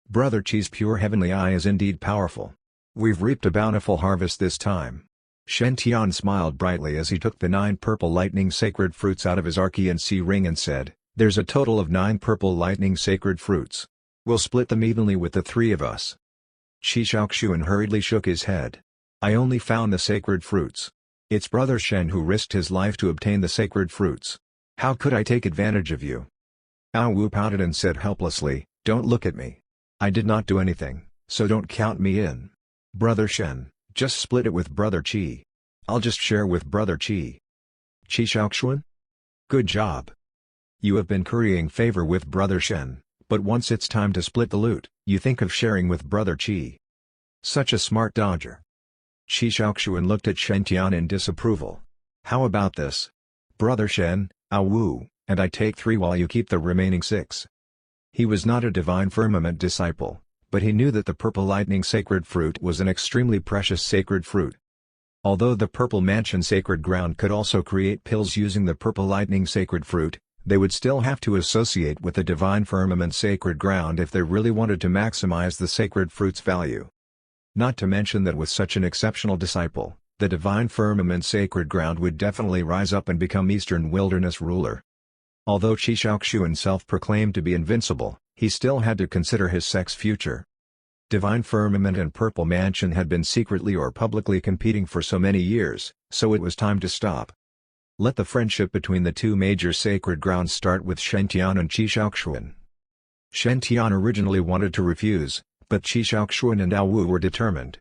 Brother Chi's pure heavenly eye is indeed powerful. We've reaped a bountiful harvest this time. Shen Tian smiled brightly as he took the 9 purple lightning sacred fruits out of his Archean sea ring and said, "There's a total of 9 purple lightning sacred fruits. We'll split them evenly with the 3 of us." Qi Shaoxuan hurriedly shook his head. "I only found the sacred fruits. It's Brother Shen who risked his life to obtain the sacred fruits. How could I take advantage of you?" Ao Wu pouted and said helplessly, "Don't look at me. I did not do anything, so don't count me in. Brother Shen, just split it with Brother Qi. I'll just share with Brother Qi." "Qi Shaoxuan? Good job. You have been currying favor with Brother Shen, but once it's time to split the loot, you think of sharing with Brother Qi. Such a smart dodger." Qi Shaoxuan looked at Shen Tian in disapproval. "How about this? Brother Shen, Ao Wu, and I take 3 while you keep the remaining 6. He was not a divine firmament disciple, but he knew that the purple lightning sacred fruit was an extremely precious sacred fruit. Although the purple mansion sacred ground could also create pills using the purple lightning sacred fruit, they would still have to associate with the divine firmament sacred ground if they really wanted to maximize the sacred fruit's value. Not to mention that with such an exceptional disciple, the divine firmament sacred ground would definitely rise up and become Eastern wilderness ruler. Although Qi Shaoxuan self-proclaimed to be invincible, he still had to consider his sect's future. Divine Firmament and Purple Mansion had been secretly or publicly competing for so many years, so it was time to stop. Let the friendship between the 2 major sacred grounds start with Shen Tian and Qi Shaoxuan. Shen Tian originally wanted to refuse, but Qi Shaoxuan and Ao Wu were determined.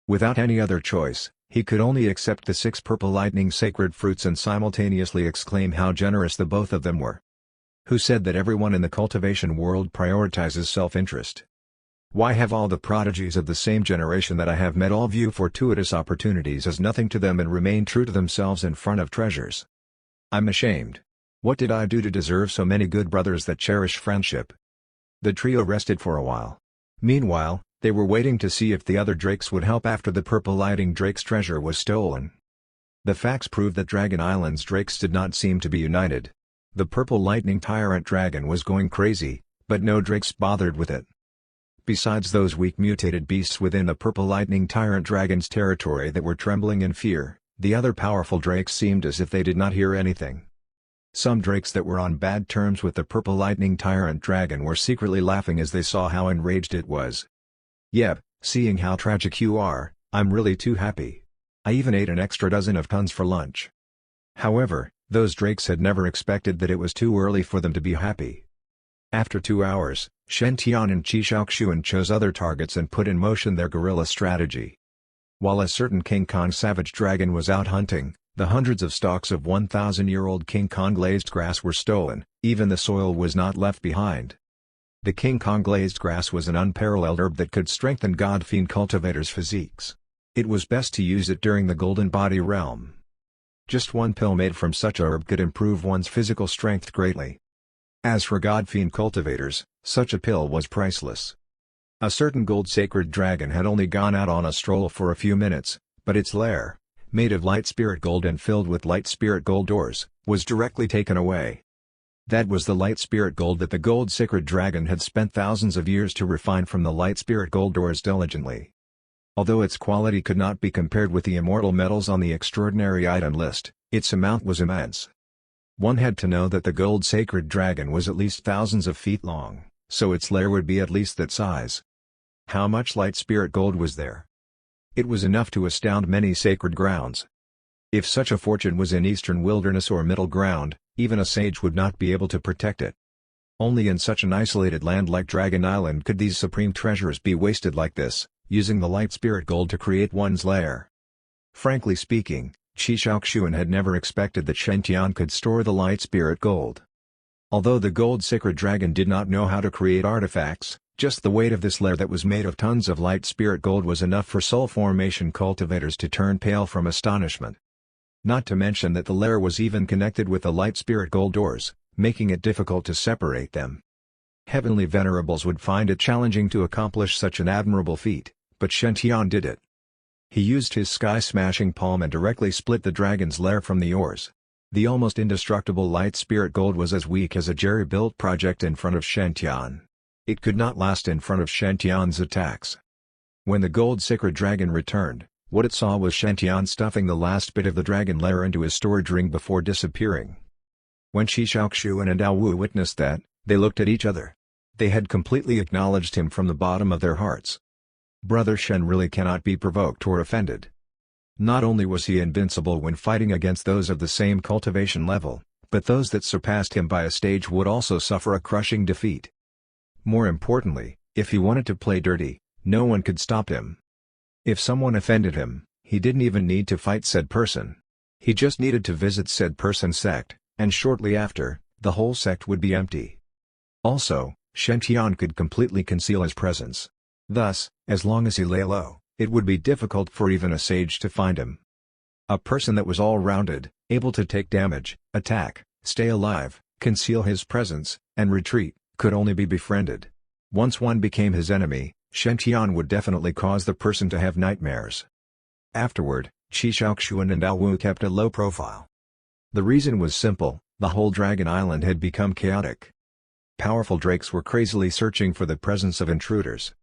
Without any other choice, he could only accept the 6 purple lightning sacred fruits and simultaneously exclaim how generous the both of them were. Who said that everyone in the cultivation world prioritizes self-interest? Why have all the prodigies of the same generation that I have met all view fortuitous opportunities as nothing to them and remain true to themselves in front of treasures? I'm ashamed. What did I do to deserve so many good brothers that cherish friendship? The trio rested for a while. Meanwhile, they were waiting to see if the other drakes would help after the purple lightning drake's treasure was stolen. The facts proved that Dragon Island's drakes did not seem to be united. The purple lightning tyrant dragon was going crazy, but no drakes bothered with it. Besides those weak mutated beasts within the purple lightning tyrant dragon's territory that were trembling in fear, the other powerful drakes seemed as if they did not hear anything. Some drakes that were on bad terms with the purple lightning tyrant dragon were secretly laughing as they saw how enraged it was. "Yep, seeing how tragic you are, I'm really too happy. I even ate an extra dozen of tons for lunch." However, those drakes had never expected that it was too early for them to be happy. After 2 hours, Shen Tian and Qi Shaoxuan chose other targets and put in motion their guerrilla strategy. While a certain King Kong savage dragon was out hunting, the hundreds of stalks of 1,000-year-old King Kong glazed grass were stolen, even the soil was not left behind. The King Kong glazed grass was an unparalleled herb that could strengthen god-fiend cultivators' physiques. It was best to use it during the Golden Body realm. Just one pill made from such a herb could improve one's physical strength greatly. As for god-fiend cultivators, such a pill was priceless. A certain gold sacred dragon had only gone out on a stroll for a few minutes, but its lair, made of light spirit gold and filled with light spirit gold ores, was directly taken away. That was the light spirit gold that the gold sacred dragon had spent thousands of years to refine from the light spirit gold ores diligently. Although its quality could not be compared with the immortal metals on the extraordinary item list, its amount was immense. One had to know that the gold sacred dragon was at least thousands of feet long, so its lair would be at least that size. How much light spirit gold was there? It was enough to astound many sacred grounds. If such a fortune was in eastern wilderness or middle ground, even a sage would not be able to protect it. Only in such an isolated land like Dragon Island could these supreme treasures be wasted like this, using the light spirit gold to create one's lair. Frankly speaking, Qi Shaoxuan had never expected that Shen Tian could store the light spirit gold. Although the gold sacred dragon did not know how to create artifacts, just the weight of this lair that was made of tons of light spirit gold was enough for soul formation cultivators to turn pale from astonishment. Not to mention that the lair was even connected with the light spirit gold doors, making it difficult to separate them. Heavenly venerables would find it challenging to accomplish such an admirable feat, but Shen Tian did it. He used his sky-smashing palm and directly split the dragon's lair from the ores. The almost indestructible light spirit gold was as weak as a jerry-built project in front of Shen Tian. It could not last in front of Shen Tian's attacks. When the gold sacred dragon returned, what it saw was Shen Tian stuffing the last bit of the dragon lair into his storage ring before disappearing. When Qi Shaoxuan and Dao Wu witnessed that, they looked at each other. They had completely acknowledged him from the bottom of their hearts. Brother Shen really cannot be provoked or offended. Not only was he invincible when fighting against those of the same cultivation level, but those that surpassed him by a stage would also suffer a crushing defeat. More importantly, if he wanted to play dirty, no one could stop him. If someone offended him, he didn't even need to fight said person. He just needed to visit said person's sect, and shortly after, the whole sect would be empty. Also, Shen Tian could completely conceal his presence. Thus, as long as he lay low, it would be difficult for even a sage to find him. A person that was all-rounded, able to take damage, attack, stay alive, conceal his presence, and retreat, could only be befriended. Once one became his enemy, Shen Tian would definitely cause the person to have nightmares. Afterward, Qi Shaoxuan and Dao Wu kept a low profile. The reason was simple: the whole Dragon Island had become chaotic. Powerful drakes were crazily searching for the presence of intruders.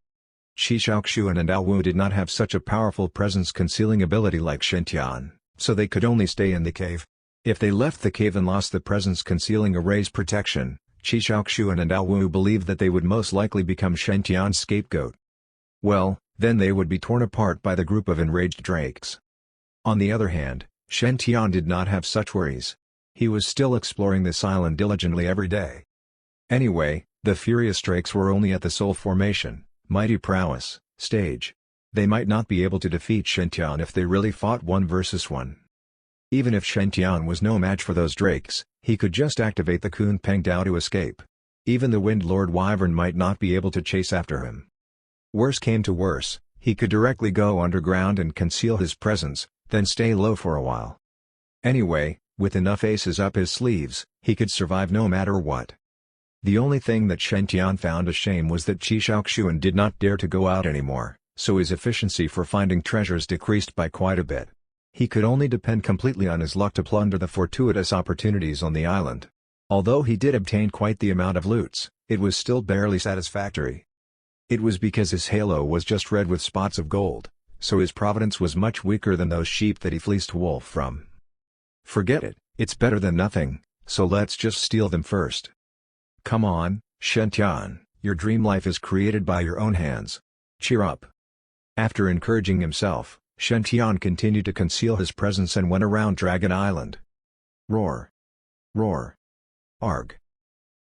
Qi Shaoxuan and Dao Wu did not have such a powerful presence-concealing ability like Shen Tian, so they could only stay in the cave. If they left the cave and lost the presence-concealing array's protection, Qi Shaoxuan and Dao Wu believed that they would most likely become Shen Tian's scapegoat. Well, then they would be torn apart by the group of enraged drakes. On the other hand, Shen Tian did not have such worries. He was still exploring this island diligently every day. Anyway, the furious drakes were only at the soul formation, mighty prowess, stage. They might not be able to defeat Shen Tian if they really fought 1 versus 1. Even if Shen Tian was no match for those drakes, he could just activate the Kunpeng Dao to escape. Even the Wind Lord Wyvern might not be able to chase after him. Worse came to worse, he could directly go underground and conceal his presence, then stay low for a while. Anyway, with enough aces up his sleeves, he could survive no matter what. The only thing that Shen Tian found a shame was that Qi Shaoxuan did not dare to go out anymore, so his efficiency for finding treasures decreased by quite a bit. He could only depend completely on his luck to plunder the fortuitous opportunities on the island. Although he did obtain quite the amount of loots, it was still barely satisfactory. It was because his halo was just red with spots of gold, so his providence was much weaker than those sheep that he fleeced Wolf from. Forget it, it's better than nothing, so let's just steal them first. Come on, Shen Tian, your dream life is created by your own hands. Cheer up. After encouraging himself, Shen Tian continued to conceal his presence and went around Dragon Island. Roar! Roar! Arg!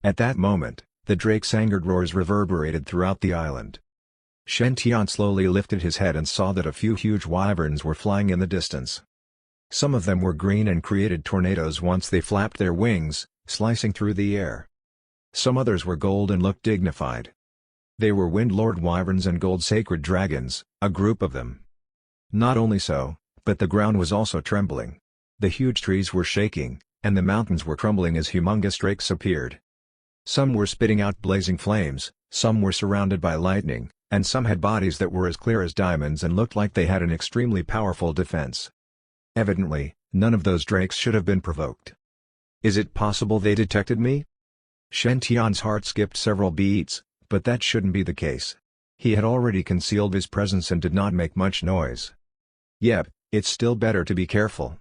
At that moment, the drake's angered roars reverberated throughout the island. Shen Tian slowly lifted his head and saw that a few huge wyverns were flying in the distance. Some of them were green and created tornadoes once they flapped their wings, slicing through the air. Some others were gold and looked dignified. They were Wind Lord wyverns and gold sacred dragons, a group of them. Not only so, but the ground was also trembling. The huge trees were shaking, and the mountains were crumbling as humongous drakes appeared. Some were spitting out blazing flames, some were surrounded by lightning, and some had bodies that were as clear as diamonds and looked like they had an extremely powerful defense. Evidently, none of those drakes should have been provoked. Is it possible they detected me? Shen Tian's heart skipped several beats, but that shouldn't be the case. He had already concealed his presence and did not make much noise. Yep, it's still better to be careful.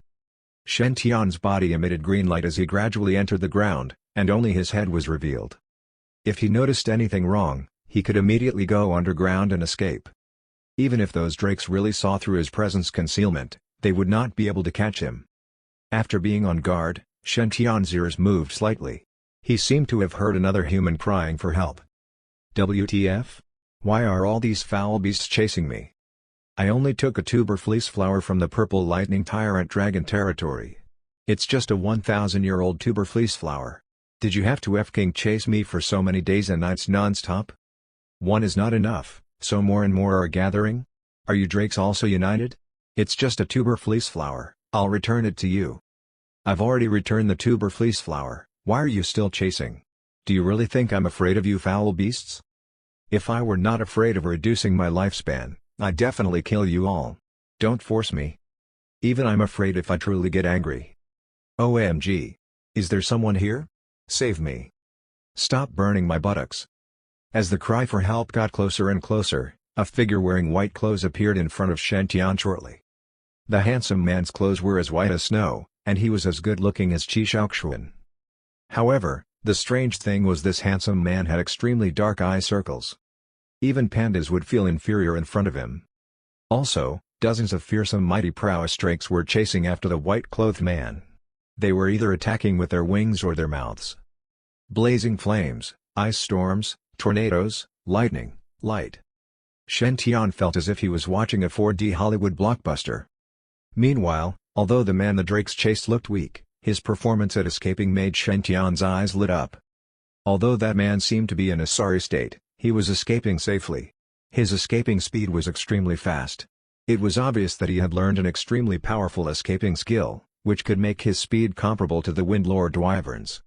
Shen Tian's body emitted green light as he gradually entered the ground, and only his head was revealed. If he noticed anything wrong, he could immediately go underground and escape. Even if those drakes really saw through his presence concealment, they would not be able to catch him. After being on guard, Shen Tian's ears moved slightly. He seemed to have heard another human crying for help. WTF? Why are all these foul beasts chasing me? I only took a tuber fleece flower from the purple lightning tyrant dragon territory. It's just a 1,000-year-old tuber fleece flower. Did you have to f-king chase me for so many days and nights non-stop? One is not enough, so more and more are gathering? Are you drakes also united? It's just a tuber fleece flower, I'll return it to you. I've already returned the tuber fleece flower, why are you still chasing? Do you really think I'm afraid of you foul beasts? If I were not afraid of reducing my lifespan, I'd definitely kill you all. Don't force me. Even I'm afraid if I truly get angry. OMG. Is there someone here? Save me. Stop burning my buttocks. As the cry for help got closer and closer, a figure wearing white clothes appeared in front of Shen Tian shortly. The handsome man's clothes were as white as snow, and he was as good-looking as Qi Shaoxuan. However, the strange thing was this handsome man had extremely dark eye circles. Even pandas would feel inferior in front of him. Also, dozens of fearsome mighty prowess drakes were chasing after the white-clothed man. They were either attacking with their wings or their mouths. Blazing flames, ice storms, tornadoes, lightning, light. Shen Tian felt as if he was watching a 4D Hollywood blockbuster. Meanwhile, although the man the drakes chased looked weak, his performance at escaping made Shen Tian's eyes lit up. Although that man seemed to be in a sorry state, he was escaping safely. His escaping speed was extremely fast. It was obvious that he had learned an extremely powerful escaping skill, which could make his speed comparable to the Wind Lord wyverns.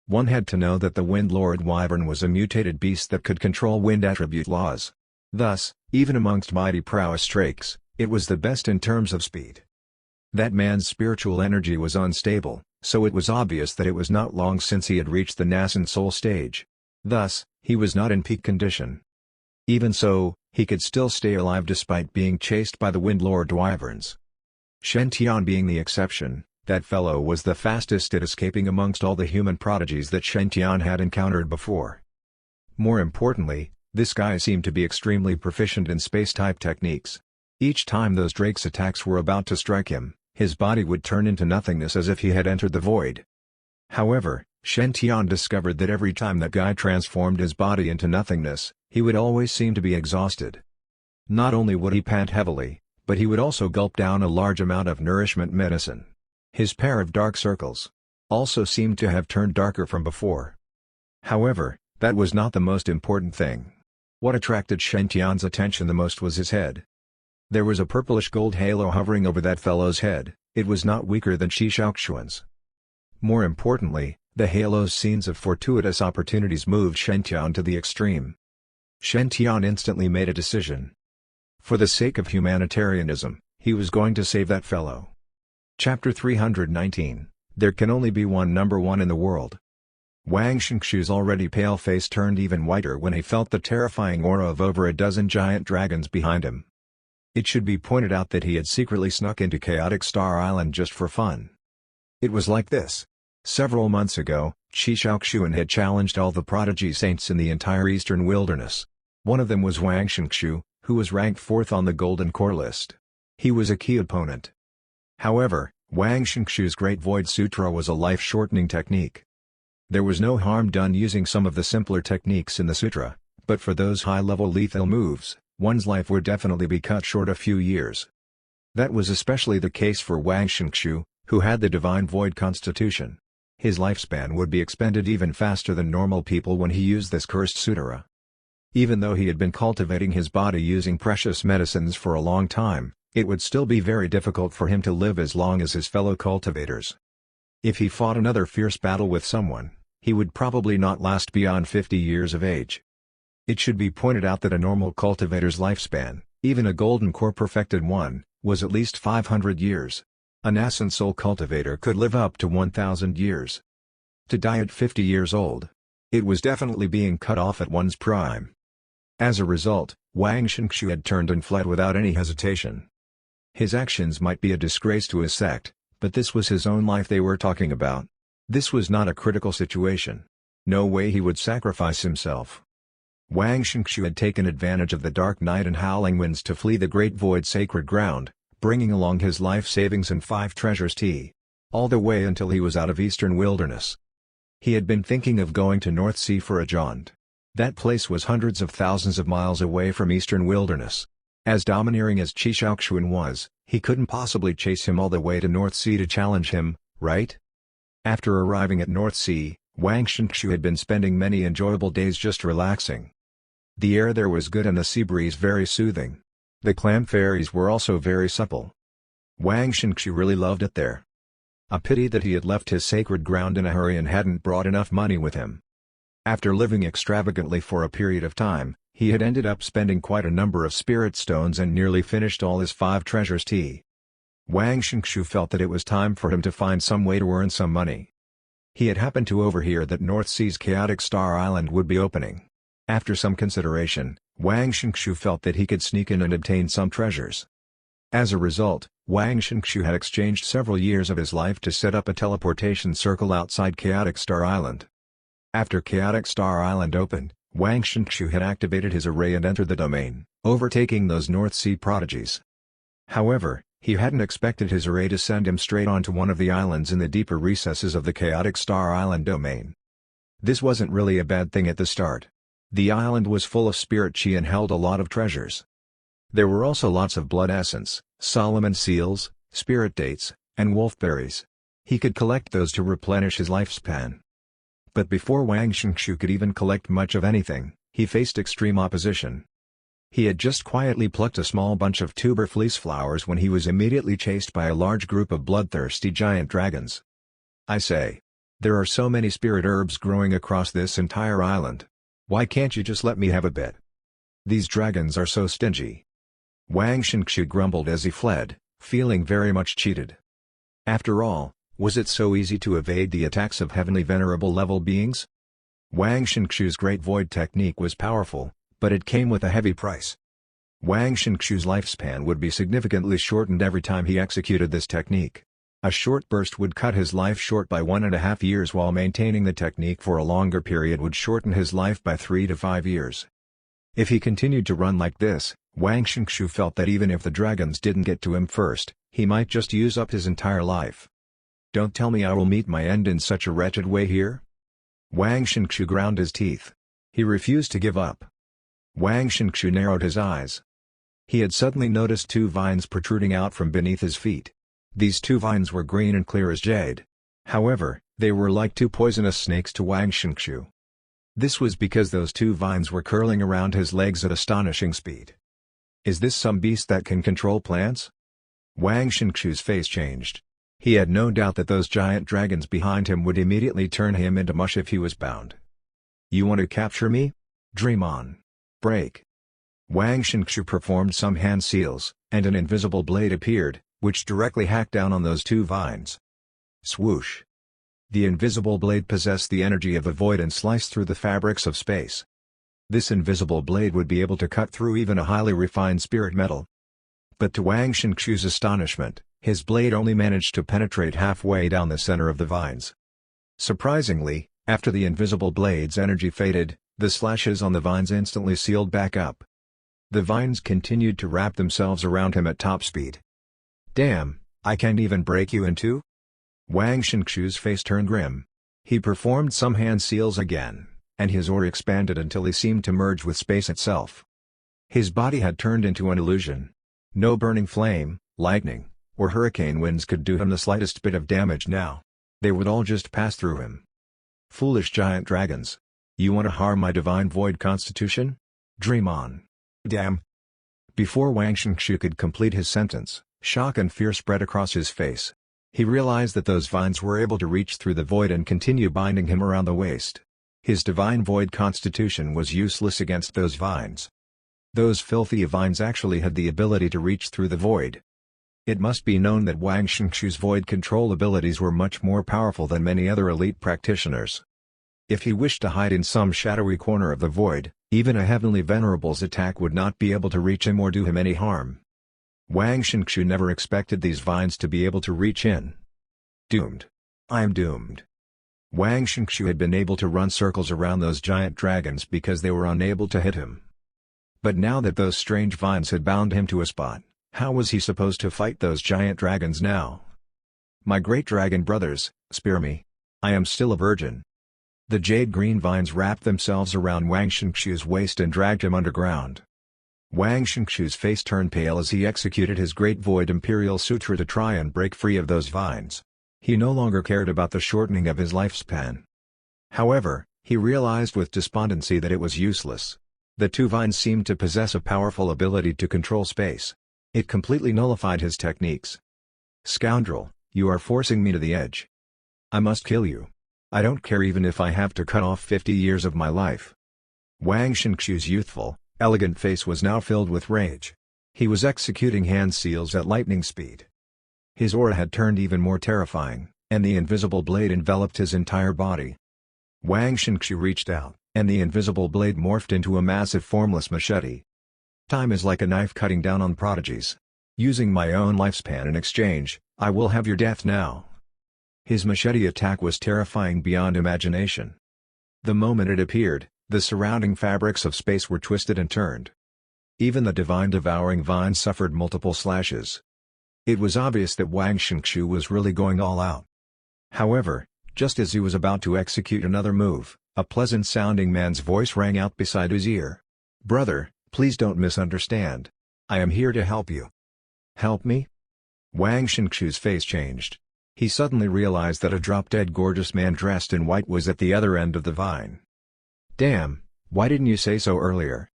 One had to know that the Wind Lord wyvern was a mutated beast that could control wind attribute laws. Thus, even amongst mighty prowess drakes, it was the best in terms of speed. That man's spiritual energy was unstable, so it was obvious that it was not long since he had reached the nascent soul stage. Thus, he was not in peak condition. Even so, he could still stay alive despite being chased by the Wind Lord wyverns. Shen Tian being the exception, that fellow was the fastest at escaping amongst all the human prodigies that Shen Tian had encountered before. More importantly, this guy seemed to be extremely proficient in space-type techniques. Each time those drakes' attacks were about to strike him, his body would turn into nothingness as if he had entered the void. However, Shen Tian discovered that every time that guy transformed his body into nothingness, he would always seem to be exhausted. Not only would he pant heavily, but he would also gulp down a large amount of nourishment medicine. His pair of dark circles also seemed to have turned darker from before. However, that was not the most important thing. What attracted Shen Tian's attention the most was his head. There was a purplish gold halo hovering over that fellow's head. It was not weaker than Qi Shaoxuan's. More importantly, the halo's scenes of fortuitous opportunities moved Shen Tian to the extreme. Shen Tian instantly made a decision. For the sake of humanitarianism, he was going to save that fellow. Chapter 319, There can only be one number one in the world. Wang Shenxu's already pale face turned even whiter when he felt the terrifying aura of over a dozen giant dragons behind him. It should be pointed out that he had secretly snuck into Chaotic Star Island just for fun. It was like this. Several months ago, Qi Shaoxuan had challenged all the prodigy saints in the entire eastern wilderness. One of them was Wang Shenxu, who was ranked 4th on the Golden Core list. He was a key opponent. However, Wang Shenxu's Great Void Sutra was a life-shortening technique. There was no harm done using some of the simpler techniques in the sutra, but for those high-level lethal moves, one's life would definitely be cut short a few years. That was especially the case for Wang Shenxu, who had the Divine Void constitution. His lifespan would be expended even faster than normal people when he used this cursed sutra. Even though he had been cultivating his body using precious medicines for a long time, it would still be very difficult for him to live as long as his fellow cultivators. If he fought another fierce battle with someone, he would probably not last beyond 50 years of age. It should be pointed out that a normal cultivator's lifespan, even a golden core perfected one, was at least 500 years. A nascent soul cultivator could live up to 1,000 years. To die at 50 years old. It was definitely being cut off at one's prime. As a result, Wang Shenxu had turned and fled without any hesitation. His actions might be a disgrace to his sect, but this was his own life they were talking about. This was not a critical situation. No way he would sacrifice himself. Wang Shenxu had taken advantage of the dark night and howling winds to flee the Great Void sacred ground, bringing along his life savings and 5 treasures tea. All the way until he was out of eastern wilderness. He had been thinking of going to North Sea for a jaunt. That place was hundreds of thousands of miles away from eastern wilderness. As domineering as Qi Shaoxuan was, he couldn't possibly chase him all the way to North Sea to challenge him, right? After arriving at North Sea, Wang Shenxu had been spending many enjoyable days just relaxing. The air there was good and the sea breeze very soothing. The clam fairies were also very supple. Wang Shenxu really loved it there. A pity that he had left his sacred ground in a hurry and hadn't brought enough money with him. After living extravagantly for a period of time, he had ended up spending quite a number of spirit stones and nearly finished all his 5 treasures tea. Wang Shenxu felt that it was time for him to find some way to earn some money. He had happened to overhear that North Sea's Chaotic Star Island would be opening. After some consideration, Wang Shenxu felt that he could sneak in and obtain some treasures. As a result, Wang Shenxu had exchanged several years of his life to set up a teleportation circle outside Chaotic Star Island. After Chaotic Star Island opened, Wang Shenxu had activated his array and entered the domain, overtaking those North Sea prodigies. However, he hadn't expected his array to send him straight onto one of the islands in the deeper recesses of the Chaotic Star Island domain. This wasn't really a bad thing at the start. The island was full of spirit chi and held a lot of treasures. There were also lots of blood essence, Solomon seals, spirit dates, and wolfberries. He could collect those to replenish his lifespan. But before Wang Shenxu could even collect much of anything, he faced extreme opposition. He had just quietly plucked a small bunch of tuber fleece flowers when he was immediately chased by a large group of bloodthirsty giant dragons. I say. There are so many spirit herbs growing across this entire island. Why can't you just let me have a bit? These dragons are so stingy. Wang Shenxu grumbled as he fled, feeling very much cheated. After all, was it so easy to evade the attacks of heavenly venerable level beings? Wang Shenxu's Great Void technique was powerful, but it came with a heavy price. Wang Shenxu's lifespan would be significantly shortened every time he executed this technique. A short burst would cut his life short by 1.5 years, while maintaining the technique for a longer period would shorten his life by 3 to 5 years. If he continued to run like this, Wang Shenxu felt that even if the dragons didn't get to him first, he might just use up his entire life. Don't tell me I will meet my end in such a wretched way here? Wang Shenxu ground his teeth. He refused to give up. Wang Shenxu narrowed his eyes. He had suddenly noticed 2 vines protruding out from beneath his feet. These 2 vines were green and clear as jade. However, they were like 2 poisonous snakes to Wang Shenxu. This was because those 2 vines were curling around his legs at astonishing speed. Is this some beast that can control plants? Wang Shenxu's face changed. He had no doubt that those giant dragons behind him would immediately turn him into mush if he was bound. You want to capture me? Dream on. Break. Wang Shenxu performed some hand seals, and an invisible blade appeared, which directly hacked down on those two vines. Swoosh! The invisible blade possessed the energy of a void and sliced through the fabrics of space. This invisible blade would be able to cut through even a highly refined spirit metal. But to Wang Shenxu's astonishment, his blade only managed to penetrate halfway down the center of the vines. Surprisingly, after the invisible blade's energy faded, the slashes on the vines instantly sealed back up. The vines continued to wrap themselves around him at top speed. "Damn, I can't even break you in two?" Wang Shenxu's face turned grim. He performed some hand seals again, and his aura expanded until he seemed to merge with space itself. His body had turned into an illusion. No burning flame, lightning, or hurricane winds could do him the slightest bit of damage now. They would all just pass through him. Foolish giant dragons. You want to harm my divine void constitution? Dream on. Damn. Before Wang Shenxu could complete his sentence, shock and fear spread across his face. He realized that those vines were able to reach through the void and continue binding him around the waist. His divine void constitution was useless against those vines. Those filthy vines actually had the ability to reach through the void. It must be known that Wang Shenxu's void control abilities were much more powerful than many other elite practitioners. If he wished to hide in some shadowy corner of the void, even a heavenly venerable's attack would not be able to reach him or do him any harm. Wang Shenxu never expected these vines to be able to reach in. Doomed. I am doomed. Wang Shenxu had been able to run circles around those giant dragons because they were unable to hit him. But now that those strange vines had bound him to a spot, how was he supposed to fight those giant dragons now? My great dragon brothers, spare me. I am still a virgin. The jade-green vines wrapped themselves around Wang Shenxu's waist and dragged him underground. Wang Shenxu's face turned pale as he executed his Great Void Imperial Sutra to try and break free of those vines. He no longer cared about the shortening of his lifespan. However, he realized with despondency that it was useless. The two vines seemed to possess a powerful ability to control space. It completely nullified his techniques. Scoundrel, you are forcing me to the edge. I must kill you. I don't care even if I have to cut off 50 years of my life. Wang Shenxu's youthful, elegant face was now filled with rage. He was executing hand seals at lightning speed. His aura had turned even more terrifying, and the invisible blade enveloped his entire body. Wang Shenxu reached out, and the invisible blade morphed into a massive formless machete. Time is like a knife cutting down on prodigies. Using my own lifespan in exchange, I will have your death now. His machete attack was terrifying beyond imagination. The moment it appeared, the surrounding fabrics of space were twisted and turned. Even the divine devouring vine suffered multiple slashes. It was obvious that Wang Shenxu was really going all out. However, just as he was about to execute another move, a pleasant-sounding man's voice rang out beside his ear. "Brother, please don't misunderstand. I am here to help you." "Help me?" Wang Shenxu's face changed. He suddenly realized that a drop-dead gorgeous man dressed in white was at the other end of the vine. "Damn, why didn't you say so earlier?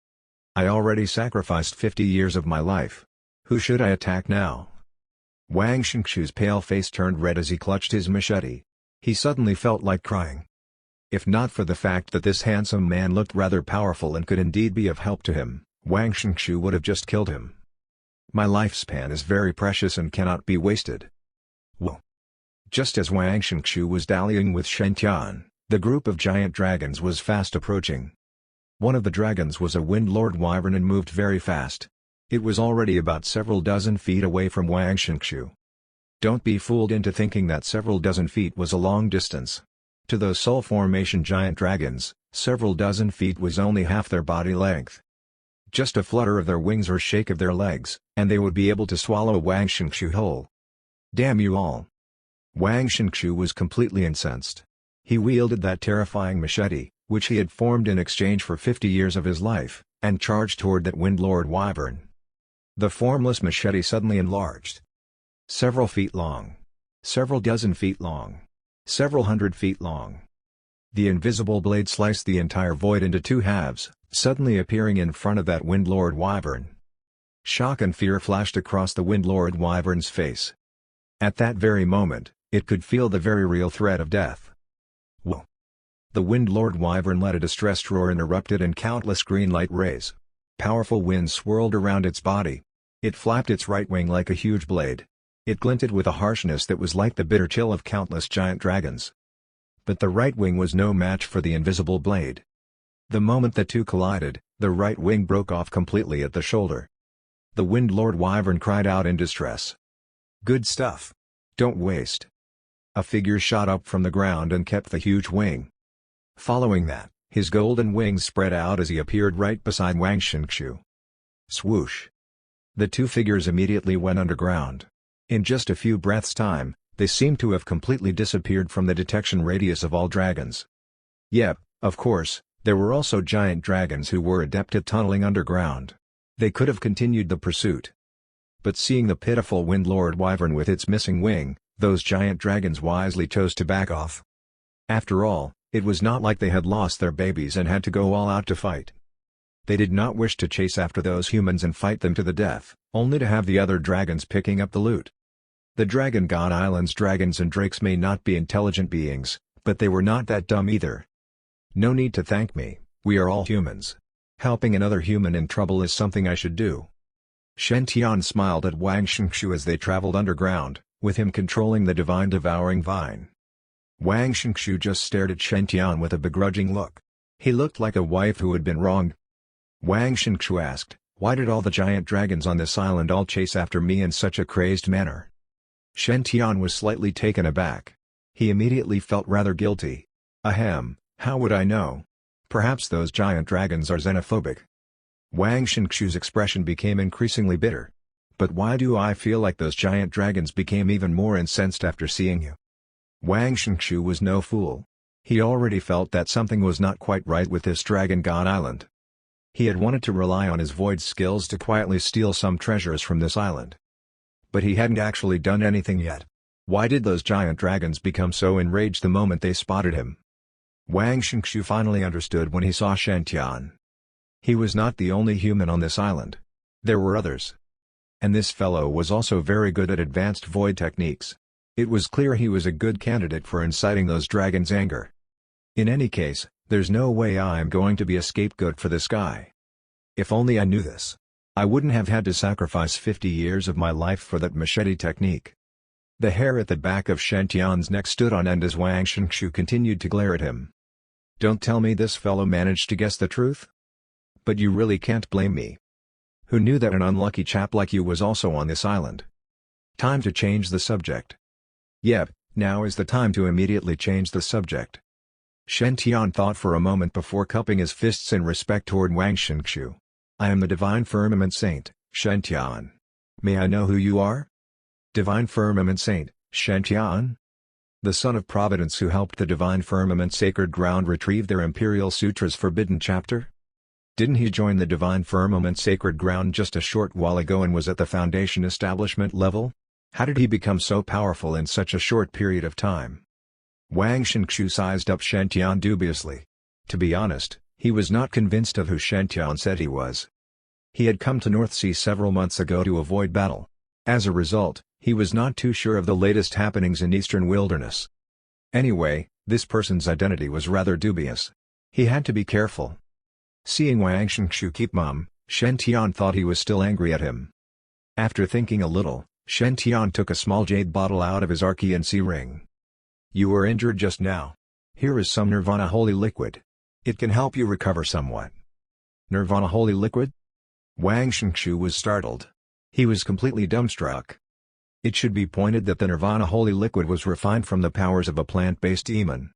I already sacrificed 50 years of my life. Who should I attack now?" Wang Shenxu's pale face turned red as he clutched his machete. He suddenly felt like crying. If not for the fact that this handsome man looked rather powerful and could indeed be of help to him, Wang Shenxu would have just killed him. "My lifespan is very precious and cannot be wasted." Whoa! Just as Wang Shenxu was dallying with Shen Tian, the group of giant dragons was fast approaching. One of the dragons was a Wind Lord Wyvern and moved very fast. It was already about several dozen feet away from Wang Shenxu. Don't be fooled into thinking that several dozen feet was a long distance. To those soul formation giant dragons, several dozen feet was only half their body length. Just a flutter of their wings or shake of their legs, and they would be able to swallow Wang Shenxu whole. Damn you all! Wang Shenxu was completely incensed. He wielded that terrifying machete, which he had formed in exchange for 50 years of his life, and charged toward that Wind Lord Wyvern. The formless machete suddenly enlarged. Several feet long. Several dozen feet long. Several hundred feet long. The invisible blade sliced the entire void into two halves, suddenly appearing in front of that Wind Lord Wyvern. Shock and fear flashed across the Wind Lord Wyvern's face. At that very moment, it could feel the very real threat of death. Whoa! The Wind Lord Wyvern let a distressed roar erupted in countless green light rays. Powerful winds swirled around its body. It flapped its right wing like a huge blade. It glinted with a harshness that was like the bitter chill of countless giant dragons. But the right wing was no match for the invisible blade. The moment the two collided, the right wing broke off completely at the shoulder. The Wind Lord Wyvern cried out in distress. "Good stuff. Don't waste." A figure shot up from the ground and kept the huge wing. Following that, his golden wings spread out as he appeared right beside Wang Shenxu. Swoosh! The two figures immediately went underground. In just a few breaths' time, they seemed to have completely disappeared from the detection radius of all dragons. Yep, of course, there were also giant dragons who were adept at tunneling underground. They could have continued the pursuit. But seeing the pitiful Wind Lord Wyvern with its missing wing, those giant dragons wisely chose to back off. After all, it was not like they had lost their babies and had to go all out to fight. They did not wish to chase after those humans and fight them to the death, only to have the other dragons picking up the loot. The Dragon God Island's dragons and drakes may not be intelligent beings, but they were not that dumb either. No need to thank me, we are all humans. Helping another human in trouble is something I should do. Shen Tian smiled at Wang Shenxu as they traveled underground, with him controlling the divine devouring vine. Wang Shenxu just stared at Shen Tian with a begrudging look. He looked like a wife who had been wronged. Wang Shenxu asked, "Why did all the giant dragons on this island all chase after me in such a crazed manner?" Shen Tian was slightly taken aback. He immediately felt rather guilty. Ahem, how would I know? Perhaps those giant dragons are xenophobic. Wang Shenxu's expression became increasingly bitter. But why do I feel like those giant dragons became even more incensed after seeing you? Wang Shenxu was no fool. He already felt that something was not quite right with this Dragon God Island. He had wanted to rely on his void skills to quietly steal some treasures from this island. But he hadn't actually done anything yet. Why did those giant dragons become so enraged the moment they spotted him? Wang Shenxu finally understood when he saw Shen Tian. He was not the only human on this island. There were others. And this fellow was also very good at advanced void techniques. It was clear he was a good candidate for inciting those dragons' anger. In any case, there's no way I'm going to be a scapegoat for this guy. If only I knew this. I wouldn't have had to sacrifice 50 years of my life for that machete technique. The hair at the back of Shen Tian's neck stood on end as Wang Shenxu continued to glare at him. Don't tell me this fellow managed to guess the truth? But you really can't blame me. Who knew that an unlucky chap like you was also on this island? Time to change the subject. Yep, now is the time to immediately change the subject. Shen Tian thought for a moment before cupping his fists in respect toward Wang Shenxu. I am the Divine Firmament Saint, Shen Tian. May I know who you are? Divine Firmament Saint, Shen Tian? The son of Providence who helped the Divine Firmament Sacred Ground retrieve their Imperial Sutra's forbidden chapter? Didn't he join the Divine Firmament Sacred Ground just a short while ago and was at the Foundation establishment level? How did he become so powerful in such a short period of time? Wang Shenxu sized up Shen Tian dubiously. To be honest, he was not convinced of who Shen Tian said he was. He had come to North Sea several months ago to avoid battle. As a result, he was not too sure of the latest happenings in Eastern Wilderness. Anyway, this person's identity was rather dubious. He had to be careful. Seeing Wang Shenxu keep mum, Shen Tian thought he was still angry at him. After thinking a little, Shen Tian took a small jade bottle out of his Archean ring. You were injured just now. Here is some Nirvana Holy Liquid. It can help you recover somewhat. Nirvana Holy Liquid? Wang Shenxu was startled. He was completely dumbstruck. It should be pointed that the Nirvana Holy Liquid was refined from the powers of a plant-based demon.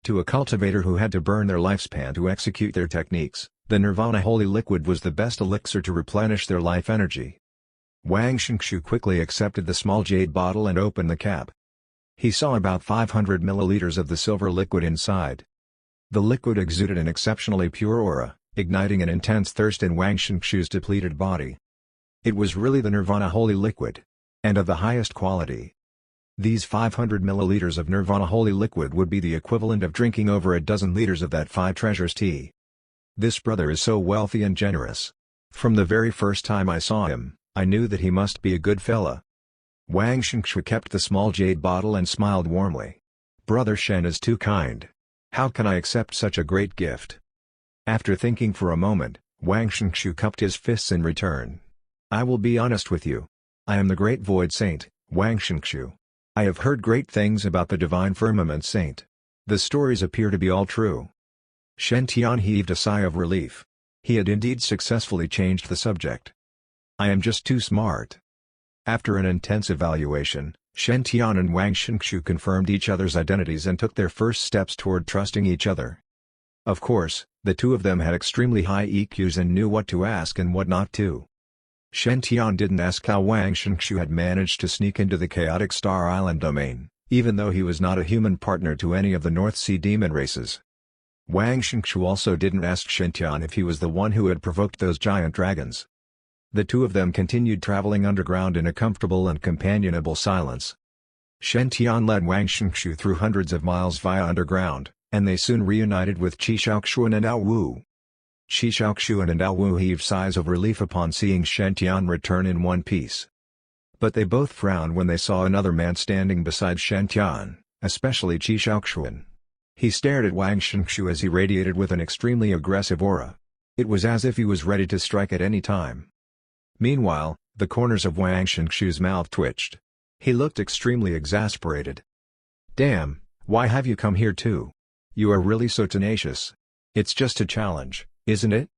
To a cultivator who had to burn their lifespan to execute their techniques, the Nirvana Holy Liquid was the best elixir to replenish their life energy. Wang Shenxu quickly accepted the small jade bottle and opened the cap. He saw about 500 milliliters of the silver liquid inside. The liquid exuded an exceptionally pure aura, igniting an intense thirst in Wang Shenxu's depleted body. It was really the Nirvana Holy Liquid. And of the highest quality. These 500 milliliters of Nirvana Holy Liquid would be the equivalent of drinking over a dozen liters of that Five Treasures tea. This brother is so wealthy and generous. From the very first time I saw him, I knew that he must be a good fella. Wang Shenxu kept the small jade bottle and smiled warmly. Brother Shen is too kind. How can I accept such a great gift? After thinking for a moment, Wang Shenxu cupped his fists in return. I will be honest with you. I am the Great Void Saint, Wang Shenxu. I have heard great things about the divine firmament saint. The stories appear to be all true. Shen Tian heaved a sigh of relief. He had indeed successfully changed the subject. I am just too smart. After an intense evaluation, Shen Tian and Wang Shenxu confirmed each other's identities and took their first steps toward trusting each other. Of course, the two of them had extremely high EQs and knew what to ask and what not to. Shen Tian didn't ask how Wang Shenxu had managed to sneak into the chaotic Star Island domain, even though he was not a human partner to any of the North Sea demon races. Wang Shenxu also didn't ask Shen Tian if he was the one who had provoked those giant dragons. The two of them continued traveling underground in a comfortable and companionable silence. Shen Tian led Wang Shenxu through hundreds of miles via underground, and they soon reunited with Qi Shaoxuan and Ao Wu. Qi Shaoxuan and Ao Wu heaved sighs of relief upon seeing Shen Tian return in one piece. But they both frowned when they saw another man standing beside Shen Tian, especially Qi Shaoxuan. He stared at Wang Shenxu as he radiated with an extremely aggressive aura. It was as if he was ready to strike at any time. Meanwhile, the corners of Wang Shenxu's mouth twitched. He looked extremely exasperated. Damn, why have you come here too? You are really so tenacious. It's just a challenge, isn't it?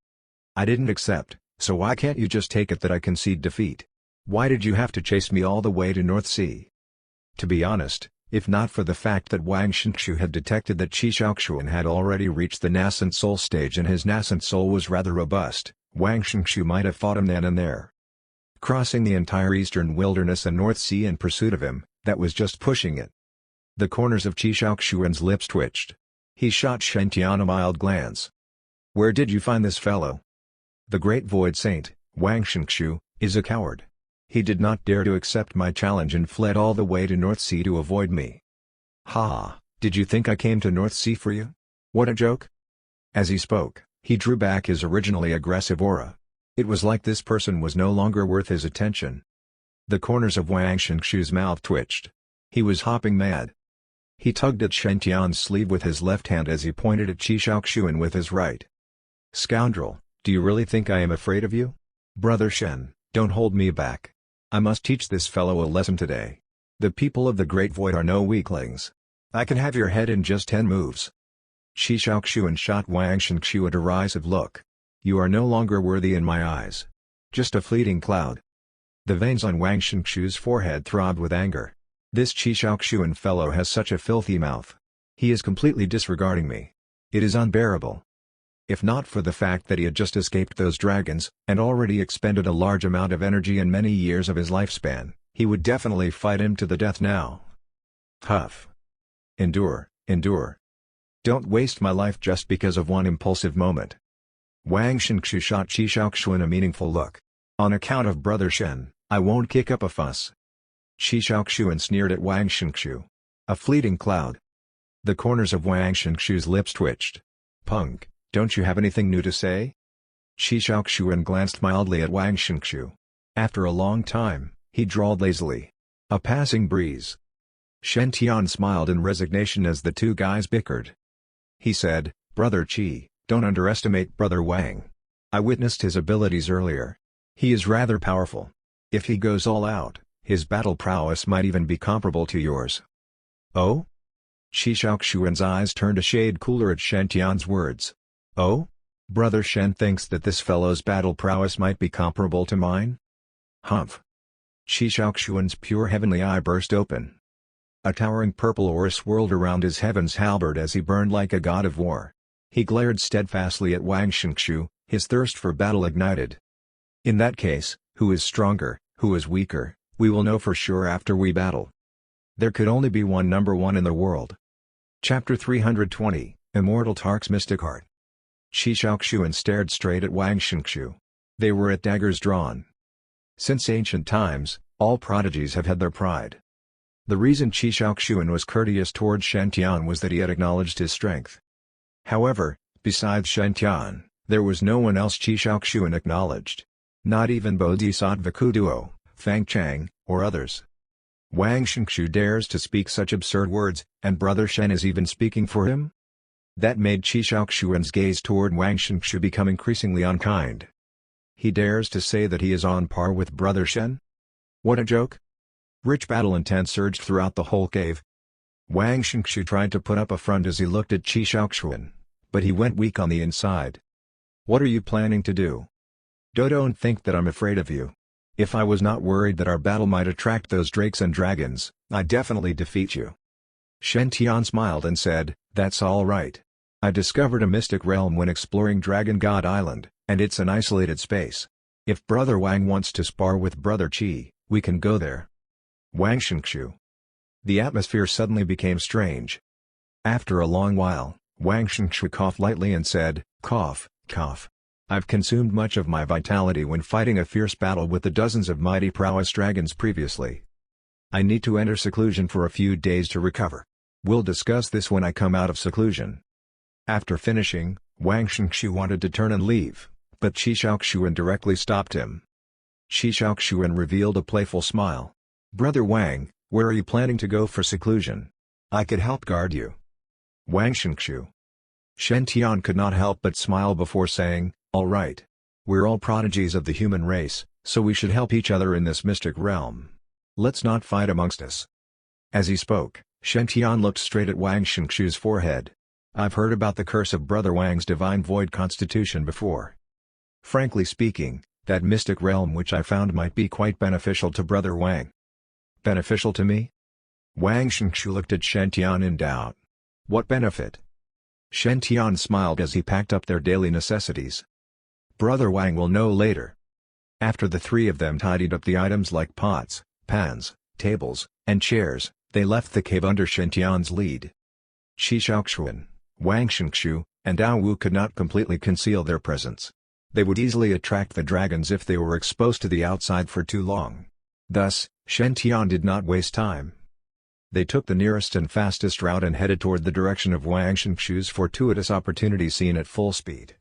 I didn't accept, so why can't you just take it that I concede defeat? Why did you have to chase me all the way to North Sea? To be honest, if not for the fact that Wang Shenxu had detected that Qi Shaoxuan had already reached the nascent soul stage and his nascent soul was rather robust, Wang Shenxu might have fought him then and there. Crossing the entire eastern wilderness and North Sea in pursuit of him, that was just pushing it. The corners of Qi Shaoxuan's lips twitched. He shot Shen Tian a mild glance. Where did you find this fellow? The Great Void Saint, Wang Shenxu, is a coward. He did not dare to accept my challenge and fled all the way to North Sea to avoid me. Ha, did you think I came to North Sea for you? What a joke. As he spoke, he drew back his originally aggressive aura. It was like this person was no longer worth his attention. The corners of Wang Shenxu's mouth twitched. He was hopping mad. He tugged at Shen Tian's sleeve with his left hand as he pointed at Qi Shaoxuan with his right. Scoundrel, do you really think I am afraid of you? Brother Shen, don't hold me back. I must teach this fellow a lesson today. The people of the Great Void are no weaklings. I can have your head in just 10 moves. Qi Shaoxuan shot Wang Shenxu a derisive look. You are no longer worthy in my eyes. Just a fleeting cloud. The veins on Wang Shenxu's forehead throbbed with anger. This Qi Shaoxuan fellow has such a filthy mouth. He is completely disregarding me. It is unbearable. If not for the fact that he had just escaped those dragons, and already expended a large amount of energy and many years of his lifespan, he would definitely fight him to the death now. Huff. Endure, endure. Don't waste my life just because of one impulsive moment. Wang Shenxu shot Qi Shaoxuan a meaningful look. On account of Brother Shen, I won't kick up a fuss. Qi Shaoxuan sneered at Wang Shenxu. A fleeting cloud. The corners of Wang Shenxu's lips twitched. Punk, don't you have anything new to say? Qi Shaoxuan glanced mildly at Wang Shenxu. After a long time, he drawled lazily. A passing breeze. Shen Tian smiled in resignation as the two guys bickered. He said, Brother Qi, don't underestimate Brother Wang. I witnessed his abilities earlier. He is rather powerful. If he goes all out, his battle prowess might even be comparable to yours. Oh? Qi Shaoxuan's eyes turned a shade cooler at Shen Tian's words. Oh? Brother Shen thinks that this fellow's battle prowess might be comparable to mine? Humph. Qi Shaoxuan's pure heavenly eye burst open. A towering purple aura swirled around his heaven's halberd as he burned like a god of war. He glared steadfastly at Wang Shenxu, his thirst for battle ignited. In that case, who is stronger, who is weaker, we will know for sure after we battle. There could only be one number one in the world. Chapter 320, Immortal Tark's Mystic Heart. Qi Shaoxuan stared straight at Wang Shenxu. They were at daggers drawn. Since ancient times, all prodigies have had their pride. The reason Qi Shaoxuan was courteous towards Shen Tian was that he had acknowledged his strength. However, besides Shen Tian, there was no one else Qi Shaoxuan acknowledged. Not even Bodhisattva Kuduo, Fang Chang, or others. Wang Shenxu dares to speak such absurd words, and Brother Shen is even speaking for him? That made Qi Shaoxuan's gaze toward Wang Shenxu become increasingly unkind. He dares to say that he is on par with Brother Shen? What a joke! Rich battle intent surged throughout the whole cave. Wang Shenxu tried to put up a front as he looked at Qi Shaoxuan, but he went weak on the inside. "What are you planning to do? Don't think that I'm afraid of you. If I was not worried that our battle might attract those drakes and dragons, I'd definitely defeat you." Shen Tian smiled and said, "That's all right. I discovered a mystic realm when exploring Dragon God Island, and it's an isolated space. If Brother Wang wants to spar with Brother Qi, we can go there." Wang Shenxu. The atmosphere suddenly became strange. After a long while, Wang Shenxu coughed lightly and said, "Cough, cough. I've consumed much of my vitality when fighting a fierce battle with the dozens of mighty prowess dragons previously. I need to enter seclusion for a few days to recover. We'll discuss this when I come out of seclusion." After finishing, Wang Shenxu wanted to turn and leave, but Qi Shaoxuan directly stopped him. Qi Shaoxuan revealed a playful smile. "Brother Wang, where are you planning to go for seclusion? I could help guard you." Wang Shenxu. Shen Tian could not help but smile before saying, "All right. We're all prodigies of the human race, so we should help each other in this mystic realm. Let's not fight amongst us." As he spoke, Shen Tian looked straight at Wang Shenxu's forehead. "I've heard about the curse of Brother Wang's divine void constitution before. Frankly speaking, that mystic realm which I found might be quite beneficial to Brother Wang." "Beneficial to me?" Wang Shenxu looked at Shen Tian in doubt. "What benefit?" Shen Tian smiled as he packed up their daily necessities. "Brother Wang will know later." After the three of them tidied up the items like pots, pans, tables, and chairs, they left the cave under Shen Tian's lead. Qi Shaoxuan, Wang Shenxu, and Dao Wu could not completely conceal their presence. They would easily attract the dragons if they were exposed to the outside for too long. Thus, Shen Tian did not waste time. They took the nearest and fastest route and headed toward the direction of Wang Shenxu's fortuitous opportunity scene at full speed.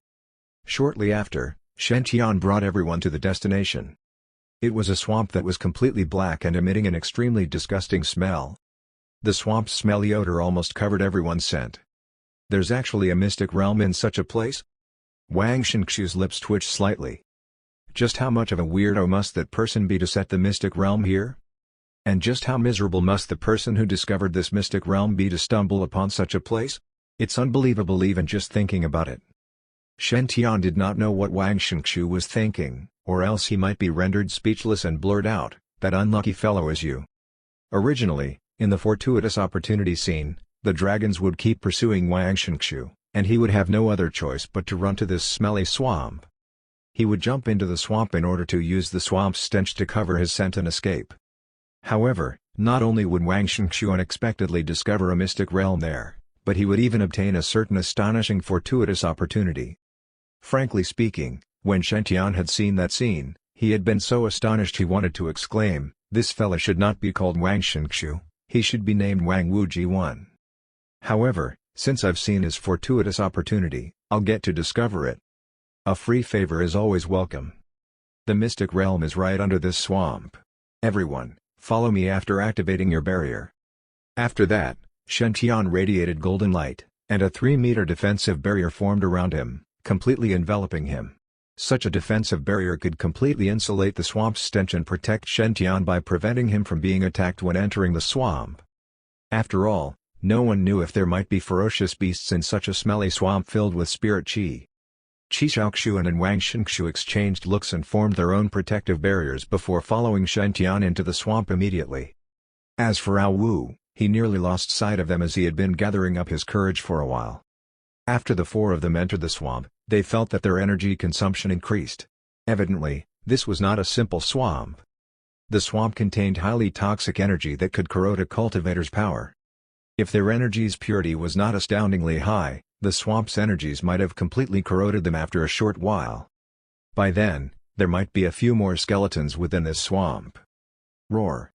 Shortly after, Shen Tian brought everyone to the destination. It was a swamp that was completely black and emitting an extremely disgusting smell. The swamp's smelly odor almost covered everyone's scent. "There's actually a mystic realm in such a place?" Wang Shenxu's lips twitched slightly. Just how much of a weirdo must that person be to set the mystic realm here? And just how miserable must the person who discovered this mystic realm be to stumble upon such a place? It's unbelievable even just thinking about it. Shen Tian did not know what Wang Shenxu was thinking, or else he might be rendered speechless and blurt out, "That unlucky fellow is you." Originally, in the fortuitous opportunity scene, the dragons would keep pursuing Wang Shenxu, and he would have no other choice but to run to this smelly swamp. He would jump into the swamp in order to use the swamp's stench to cover his scent and escape. However, not only would Wang Shenxu unexpectedly discover a mystic realm there, but he would even obtain a certain astonishing fortuitous opportunity. Frankly speaking, when Shen Tian had seen that scene, he had been so astonished he wanted to exclaim, "This fella should not be called Wang Shenxu, he should be named Wang Wuji-1. However, since I've seen his fortuitous opportunity, I'll get to discover it. A free favor is always welcome. The mystic realm is right under this swamp. Everyone, follow me after activating your barrier." After that, Shen Tian radiated golden light, and a 3-meter defensive barrier formed around him, completely enveloping him. Such a defensive barrier could completely insulate the swamp's stench and protect Shen Tian by preventing him from being attacked when entering the swamp. After all, no one knew if there might be ferocious beasts in such a smelly swamp filled with spirit qi. Qi Shaoxuan and Wang Shenxu exchanged looks and formed their own protective barriers before following Shen Tian into the swamp immediately. As for Ao Wu, he nearly lost sight of them as he had been gathering up his courage for a while. After the four of them entered the swamp, they felt that their energy consumption increased. Evidently, this was not a simple swamp. The swamp contained highly toxic energy that could corrode a cultivator's power. If their energy's purity was not astoundingly high, the swamp's energies might have completely corroded them after a short while. By then, there might be a few more skeletons within this swamp. Roar!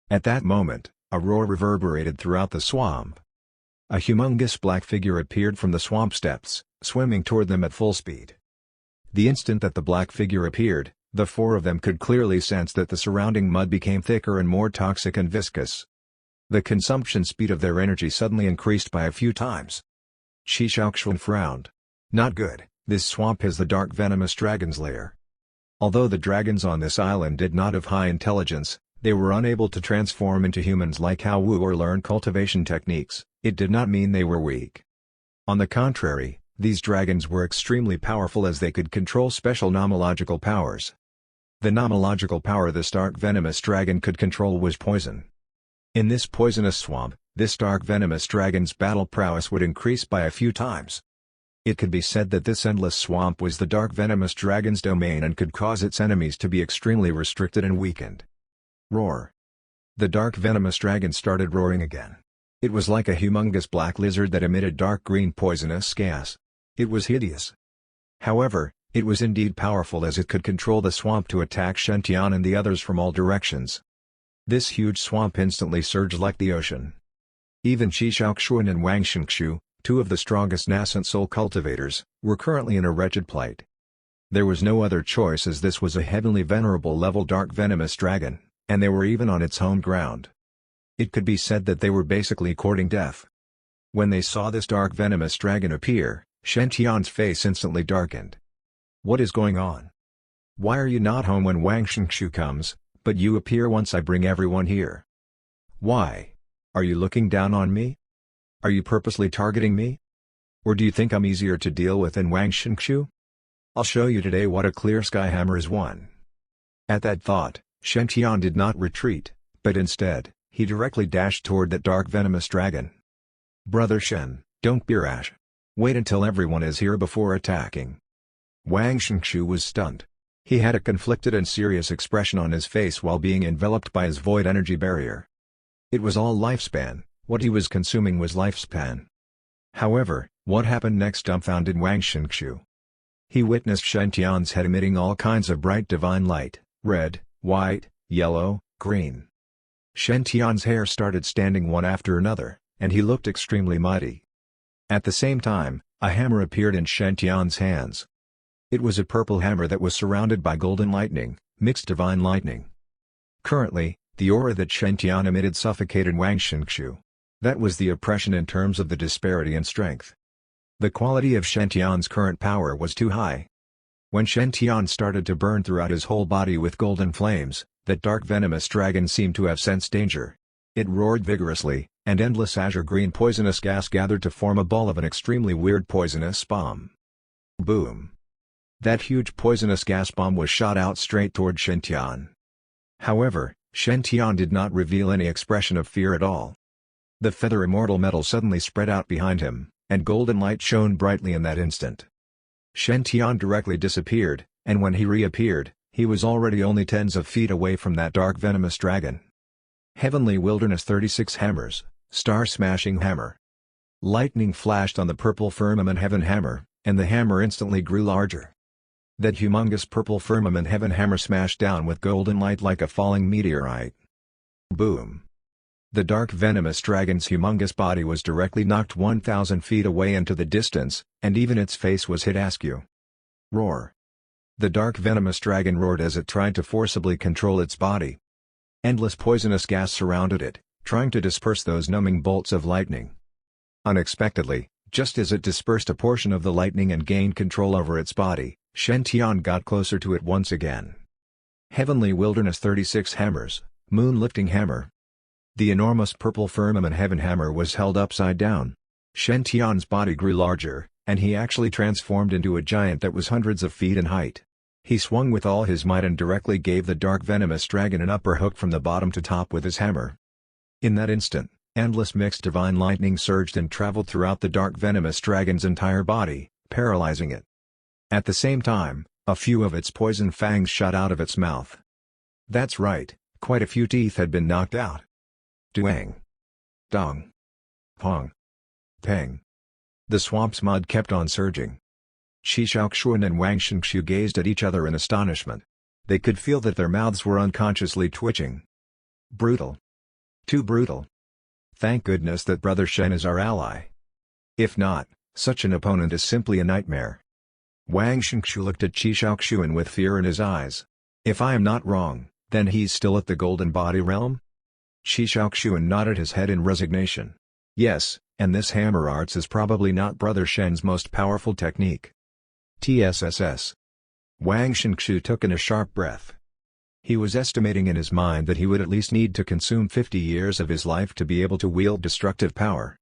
At that moment, a roar reverberated throughout the swamp. A humongous black figure appeared from the swamp steps, swimming toward them at full speed. The instant that the black figure appeared, the four of them could clearly sense that the surrounding mud became thicker and more toxic and viscous. The consumption speed of their energy suddenly increased by a few times. Qi Shaoxuan frowned. Not good, this swamp has the dark venomous dragon's lair. Although the dragons on this island did not have high intelligence, They were unable to transform into humans like Hao Wu or learn cultivation techniques. It did not mean they were weak. On the contrary, these dragons were extremely powerful as they could control special nomological powers. The nomological power this dark venomous dragon could control was poison. In this poisonous swamp, this dark venomous dragon's battle prowess would increase by a few times. It could be said that this endless swamp was the dark venomous dragon's domain and could cause its enemies to be extremely restricted and weakened. Roar. The dark venomous dragon started roaring again. It was like a humongous black lizard that emitted dark green poisonous gas. It was hideous. However, it was indeed powerful as it could control the swamp to attack Shen Tian and the others from all directions. This huge swamp instantly surged like the ocean. Even Qi Shaoxuan and Wang Shenxu, two of the strongest nascent soul cultivators, were currently in a wretched plight. There was no other choice as this was a heavenly venerable level dark venomous dragon, and they were even on its home ground. It could be said that they were basically courting death. When they saw this dark venomous dragon appear, Shen Tian's face instantly darkened. What is going on? Why are you not home when Wang Shenxu comes, but you appear once I bring everyone here? Why? Are you looking down on me? Are you purposely targeting me? Or do you think I'm easier to deal with than Wang Shenxu? I'll show you today what a clear sky hammer is one. At that thought, Shen Tian did not retreat, but instead, he directly dashed toward that dark venomous dragon. Brother Shen, don't be rash. Wait until everyone is here before attacking. Wang Shenxu was stunned. He had a conflicted and serious expression on his face while being enveloped by his void energy barrier. It was all lifespan, what he was consuming was lifespan. However, what happened next dumbfounded Wang Shenxu. He witnessed Shen Tian's head emitting all kinds of bright divine light, red, white, yellow, green. Shen Tian's hair started standing one after another, and he looked extremely mighty. At the same time, a hammer appeared in Shen Tian's hands. It was a purple hammer that was surrounded by golden lightning, mixed divine lightning. Currently, the aura that Shen Tian emitted suffocated Wang Shenxu. That was the oppression in terms of the disparity in strength. The quality of Shen Tian's current power was too high. When Shen Tian started to burn throughout his whole body with golden flames, that dark venomous dragon seemed to have sensed danger. It roared vigorously, and endless azure green poisonous gas gathered to form a ball of an extremely weird poisonous bomb. Boom! That huge poisonous gas bomb was shot out straight toward Shen Tian. However, Shen Tian did not reveal any expression of fear at all. The feather immortal metal suddenly spread out behind him, and golden light shone brightly in that instant. Shen Tian directly disappeared, and when he reappeared, he was already only tens of feet away from that dark venomous dragon. Heavenly Wilderness 36 Hammers, Star-Smashing Hammer. Lightning flashed on the purple firmament heaven hammer, and the hammer instantly grew larger. That humongous purple firmament heaven hammer smashed down with golden light like a falling meteorite. Boom! The dark venomous dragon's humongous body was directly knocked 1,000 feet away into the distance, and even its face was hit askew. Roar! The dark venomous dragon roared as it tried to forcibly control its body. Endless poisonous gas surrounded it, trying to disperse those numbing bolts of lightning. Unexpectedly, just as it dispersed a portion of the lightning and gained control over its body, Shen Tian got closer to it once again. Heavenly Wilderness 36 Hammers, Moon-Lifting Hammer. The enormous purple firmament heaven hammer was held upside down. Shen Tian's body grew larger, and he actually transformed into a giant that was hundreds of feet in height. He swung with all his might and directly gave the dark venomous dragon an upper hook from the bottom to top with his hammer. In that instant, endless mixed divine lightning surged and traveled throughout the dark venomous dragon's entire body, paralyzing it. At the same time, a few of its poison fangs shot out of its mouth. That's right, quite a few teeth had been knocked out. Dueling. Dong. Pong. Peng. The swamp's mud kept on surging. Qi Shaoxuan and Wang Shenxu gazed at each other in astonishment. They could feel that their mouths were unconsciously twitching. Brutal. Too brutal. Thank goodness that Brother Shen is our ally. If not, such an opponent is simply a nightmare. Wang Shenxu looked at Qi Shaoxuan with fear in his eyes. If I am not wrong, then he's still at the Golden Body Realm? Qi Shaoxuan nodded his head in resignation. Yes, and this hammer arts is probably not Brother Shen's most powerful technique. TSSS. Wang Shenxu took in a sharp breath. He was estimating in his mind that he would at least need to consume 50 years of his life to be able to wield destructive power.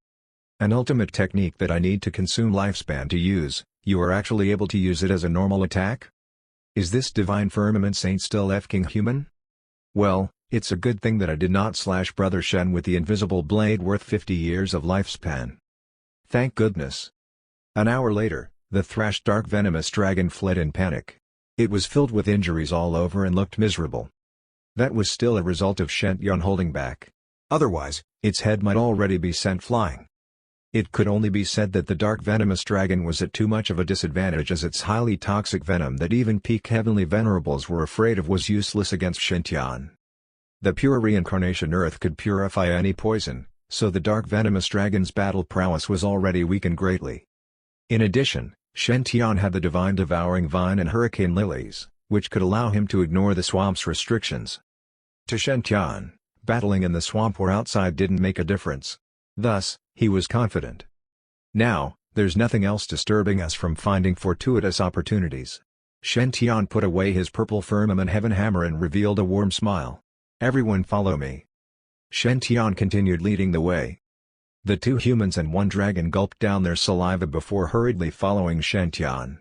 An ultimate technique that I need to consume lifespan to use, you are actually able to use it as a normal attack? Is this divine firmament saint still effing human? Well, it's a good thing that I did not slash Brother Shen with the invisible blade worth 50 years of lifespan. Thank goodness. An hour later, the thrashed dark venomous dragon fled in panic. It was filled with injuries all over and looked miserable. That was still a result of Shen Tian holding back. Otherwise, its head might already be sent flying. It could only be said that the dark venomous dragon was at too much of a disadvantage, as its highly toxic venom that even peak heavenly venerables were afraid of was useless against Shen Tian. The pure reincarnation earth could purify any poison, so the dark venomous dragon's battle prowess was already weakened greatly. In addition, Shen Tian had the divine devouring vine and hurricane lilies, which could allow him to ignore the swamp's restrictions. To Shen Tian, battling in the swamp or outside didn't make a difference. Thus, he was confident. Now, there's nothing else disturbing us from finding fortuitous opportunities. Shen Tian put away his purple firmament heaven hammer and revealed a warm smile. Everyone follow me. Shen Tian continued leading the way. The two humans and one dragon gulped down their saliva before hurriedly following Shen Tian.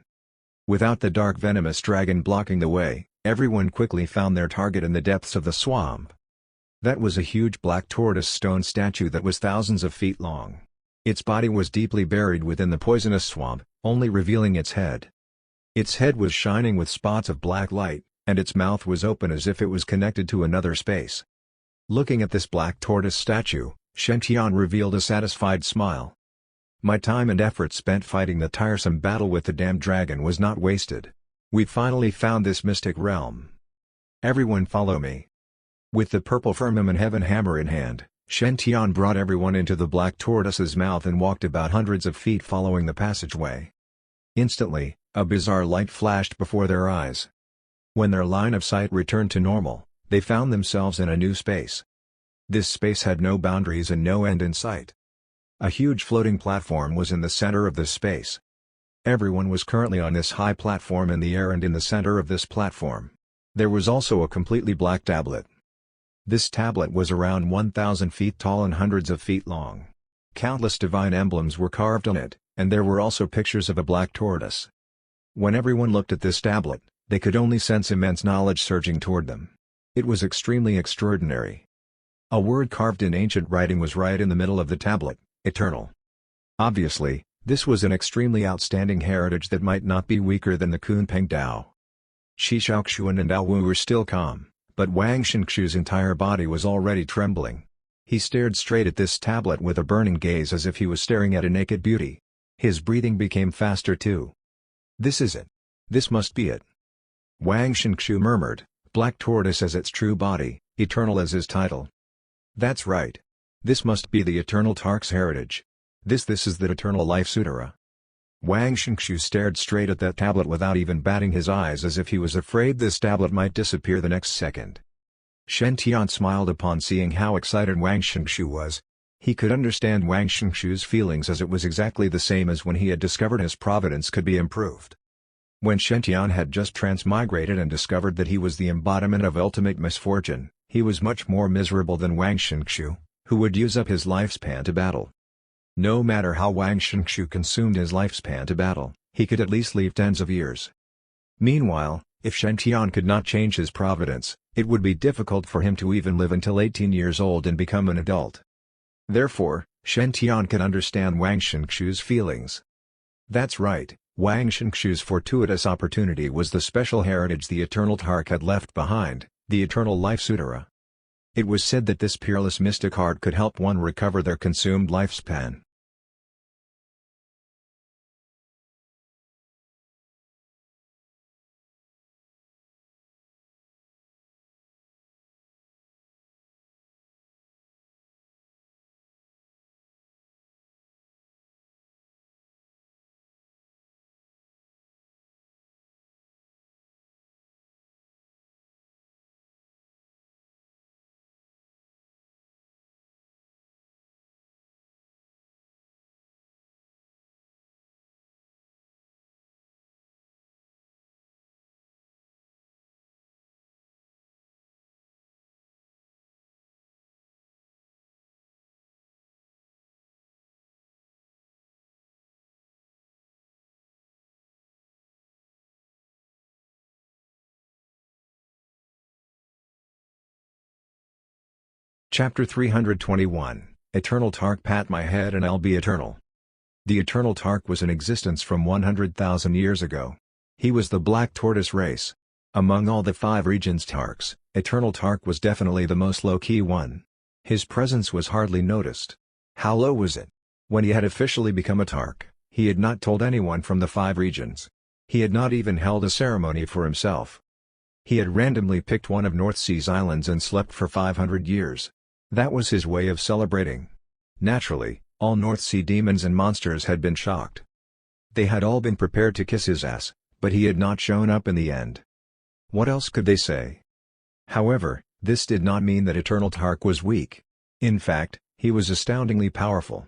Without the dark venomous dragon blocking the way, everyone quickly found their target in the depths of the swamp. That was a huge black tortoise stone statue that was thousands of feet long. Its body was deeply buried within the poisonous swamp, only revealing its head. Its head was shining with spots of black light, and its mouth was open as if it was connected to another space. Looking at this black tortoise statue, Shen Tian revealed a satisfied smile. My time and effort spent fighting the tiresome battle with the damned dragon was not wasted. We finally found this mystic realm. Everyone follow me. With the purple firmament heaven hammer in hand, Shen Tian brought everyone into the black tortoise's mouth and walked about hundreds of feet following the passageway. Instantly, a bizarre light flashed before their eyes. When their line of sight returned to normal, they found themselves in a new space. This space had no boundaries and no end in sight. A huge floating platform was in the center of this space. Everyone was currently on this high platform in the air, and in the center of this platform, there was also a completely black tablet. This tablet was around 1,000 feet tall and hundreds of feet long. Countless divine emblems were carved on it, and there were also pictures of a black tortoise. When everyone looked at this tablet, they could only sense immense knowledge surging toward them. It was extremely extraordinary. A word carved in ancient writing was right in the middle of the tablet: eternal. Obviously, this was an extremely outstanding heritage that might not be weaker than the Kunpeng Dao. Shi Shaoxuan and Dao Wu were still calm, but Wang Shenxu's entire body was already trembling. He stared straight at this tablet with a burning gaze as if he was staring at a naked beauty. His breathing became faster too. This is it. This must be it. Wang Shenxu murmured, black tortoise as its true body, eternal as his title. That's right. This must be the eternal Tark's heritage. This is the eternal life sutra. Wang Shenxu stared straight at that tablet without even batting his eyes, as if he was afraid this tablet might disappear the next second. Shen Tian smiled upon seeing how excited Wang Shenxu was. He could understand Wang Shenxu's feelings, as it was exactly the same as when he had discovered his Providence could be improved. When Shen Tian had just transmigrated and discovered that he was the embodiment of ultimate misfortune, he was much more miserable than Wang Shenxu, who would use up his lifespan to battle. No matter how Wang Shenxu consumed his lifespan to battle, he could at least leave tens of years. Meanwhile, if Shen Tian could not change his providence, it would be difficult for him to even live until 18 years old and become an adult. Therefore, Shen Tian could understand Wang Shenxu's feelings. That's right, Wang Shenxu's fortuitous opportunity was the special heritage the Eternal Tark had left behind, the Eternal Life Sutra. It was said that this peerless mystic art could help one recover their consumed lifespan. Chapter 321, Eternal Tark. Pat my head and I'll be eternal. The Eternal Tark was in existence from 100,000 years ago. He was the Black Tortoise race. Among all the 5 regions Tarks, Eternal Tark was definitely the most low-key one. His presence was hardly noticed. How low was it? When he had officially become a Tark, he had not told anyone from the 5 regions. He had not even held a ceremony for himself. He had randomly picked one of North Sea's islands and slept for 500 years. That was his way of celebrating. Naturally, all North Sea demons and monsters had been shocked. They had all been prepared to kiss his ass, but he had not shown up in the end. What else could they say? However, this did not mean that Eternal Tark was weak. In fact, he was astoundingly powerful.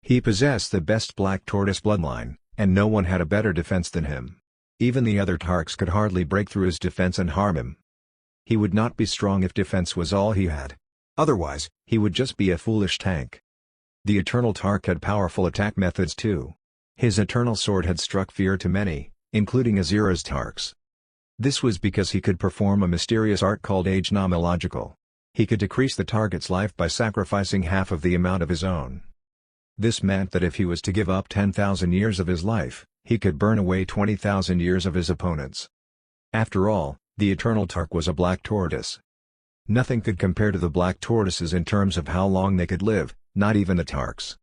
He possessed the best Black Tortoise bloodline, and no one had a better defense than him. Even the other Tarks could hardly break through his defense and harm him. He would not be strong if defense was all he had. Otherwise, he would just be a foolish tank. The Eternal Tark had powerful attack methods too. His Eternal Sword had struck fear to many, including Azura's Tarks. This was because he could perform a mysterious art called age nomological. He could decrease the target's life by sacrificing half of the amount of his own. This meant that if he was to give up 10,000 years of his life, he could burn away 20,000 years of his opponents. After all, the Eternal Tark was a Black Tortoise. Nothing could compare to the Black Tortoises in terms of how long they could live, not even the Tarks.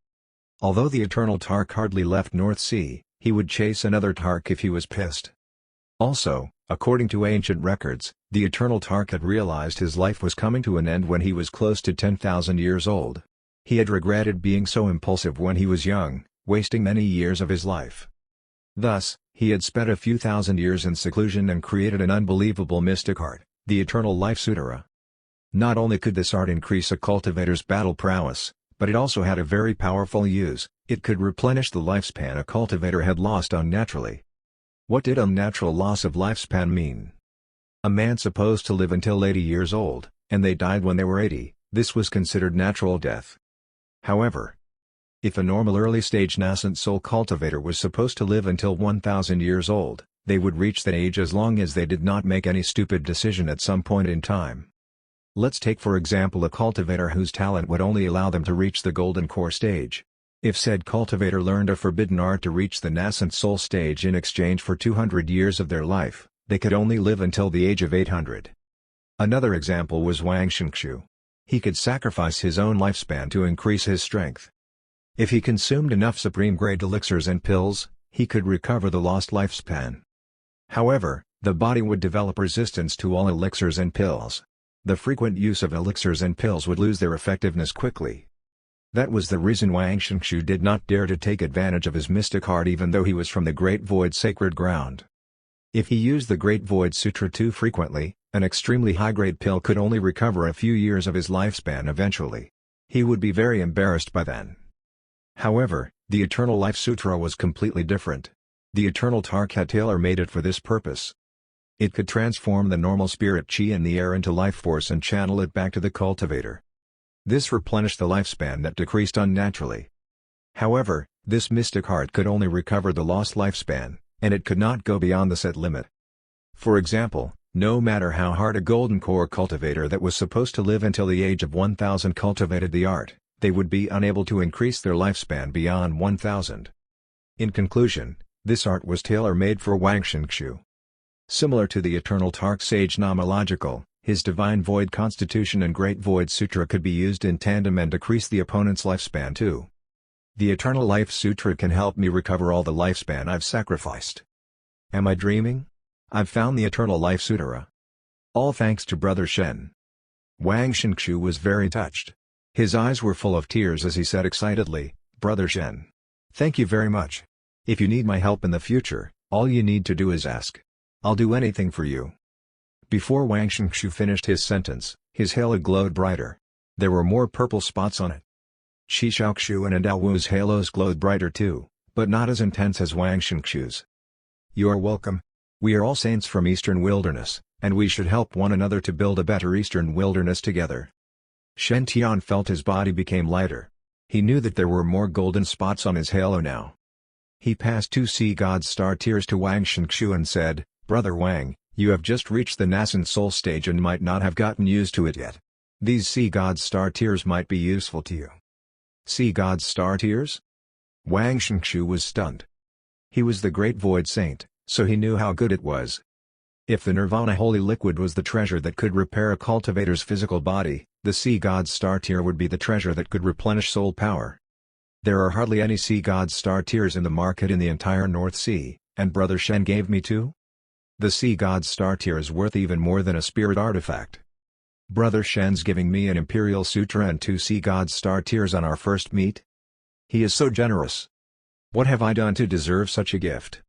Although the Eternal Tark hardly left North Sea, he would chase another Tark if he was pissed. Also, according to ancient records, the Eternal Tark had realized his life was coming to an end when he was close to 10,000 years old. He had regretted being so impulsive when he was young, wasting many years of his life. Thus, he had spent a few thousand years in seclusion and created an unbelievable mystic art, the Eternal Life Sutra. Not only could this art increase a cultivator's battle prowess, but it also had a very powerful use: it could replenish the lifespan a cultivator had lost unnaturally. What did unnatural loss of lifespan mean? A man supposed to live until 80 years old, and they died when they were 80, this was considered natural death. However, if a normal early-stage nascent soul cultivator was supposed to live until 1,000 years old, they would reach that age as long as they did not make any stupid decision at some point in time. Let's take for example a cultivator whose talent would only allow them to reach the golden core stage. If said cultivator learned a forbidden art to reach the nascent soul stage in exchange for 200 years of their life, they could only live until the age of 800. Another example was Wang Shenxu. He could sacrifice his own lifespan to increase his strength. If he consumed enough supreme-grade elixirs and pills, he could recover the lost lifespan. However, the body would develop resistance to all elixirs and pills. The frequent use of elixirs and pills would lose their effectiveness quickly. That was the reason Wang Shenxu did not dare to take advantage of his mystic art even though he was from the Great Void sacred ground. If he used the Great Void Sutra too frequently, an extremely high-grade pill could only recover a few years of his lifespan eventually. He would be very embarrassed by then. However, the Eternal Life Sutra was completely different. The Eternal Tark had tailor-made it for this purpose. It could transform the normal spirit chi in the air into life force and channel it back to the cultivator. This replenished the lifespan that decreased unnaturally. However, this mystic art could only recover the lost lifespan, and it could not go beyond the set limit. For example, no matter how hard a golden core cultivator that was supposed to live until the age of 1000 cultivated the art, they would be unable to increase their lifespan beyond 1000. In conclusion, this art was tailor-made for Wang Shenxu. Similar to the Eternal Tark Sage Nomological, his Divine Void Constitution and Great Void Sutra could be used in tandem and decrease the opponent's lifespan too. The Eternal Life Sutra can help me recover all the lifespan I've sacrificed. Am I dreaming? I've found the Eternal Life Sutra. All thanks to Brother Shen. Wang Shenxu was very touched. His eyes were full of tears as he said excitedly, "Brother Shen. Thank you very much. If you need my help in the future, all you need to do is ask. I'll do anything for you." Before Wang Shenxu finished his sentence, his halo glowed brighter. There were more purple spots on it. Shi Shaoxu and Daowu's halos glowed brighter too, but not as intense as Wang Shenxu's. "You are welcome. We are all saints from Eastern Wilderness, and we should help one another to build a better Eastern Wilderness together." Shen Tian felt his body became lighter. He knew that there were more golden spots on his halo now. He passed 2 sea god's star tears to Wang Shenxu and said, "Brother Wang, you have just reached the nascent soul stage and might not have gotten used to it yet. These sea god's star tears might be useful to you. Sea god's star tears? Wang Shenxu was stunned. He was the great void saint, so he knew how good it was. If the nirvana holy liquid was the treasure that could repair a cultivator's physical body, the sea god's star tear would be the treasure that could replenish soul power. There are hardly any sea god's star tears in the market in the entire North Sea, and Brother Shen gave me 2. The sea god's star tear is worth even more than a spirit artifact. Brother Shen's giving me an imperial sutra and 2 sea god's star tears on our first meet? He is so generous. What have I done to deserve such a gift?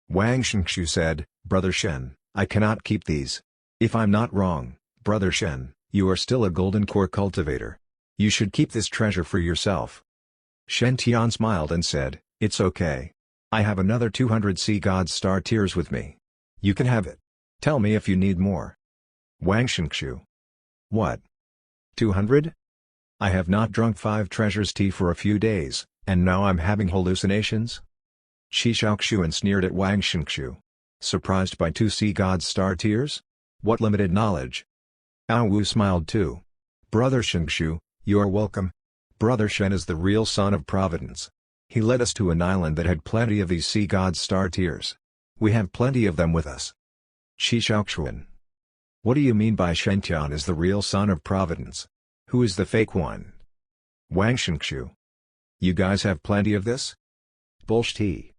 Wang Shenxu said, Brother Shen, I cannot keep these. If I'm not wrong, Brother Shen, you are still a golden core cultivator. You should keep this treasure for yourself. Shen Tian smiled and said, It's okay. I have another 200 sea god's star tears with me. You can have it. Tell me if you need more. Wang Shenxu. What? 200? I have not drunk 5 treasures tea for a few days, and now I'm having hallucinations? Shi Shaoxuan sneered at Wang Shenxu. Surprised by 2 sea god's star tears? What limited knowledge? Ao Wu smiled too. Brother Shenxu, you're welcome. Brother Shen is the real son of Providence. He led us to an island that had plenty of these sea god's star tears. We have plenty of them with us. Shi Shaoxuan. What do you mean by Shen Tian is the real son of Providence? Who is the fake one? Wang Shenxu. You guys have plenty of this? Bullshit.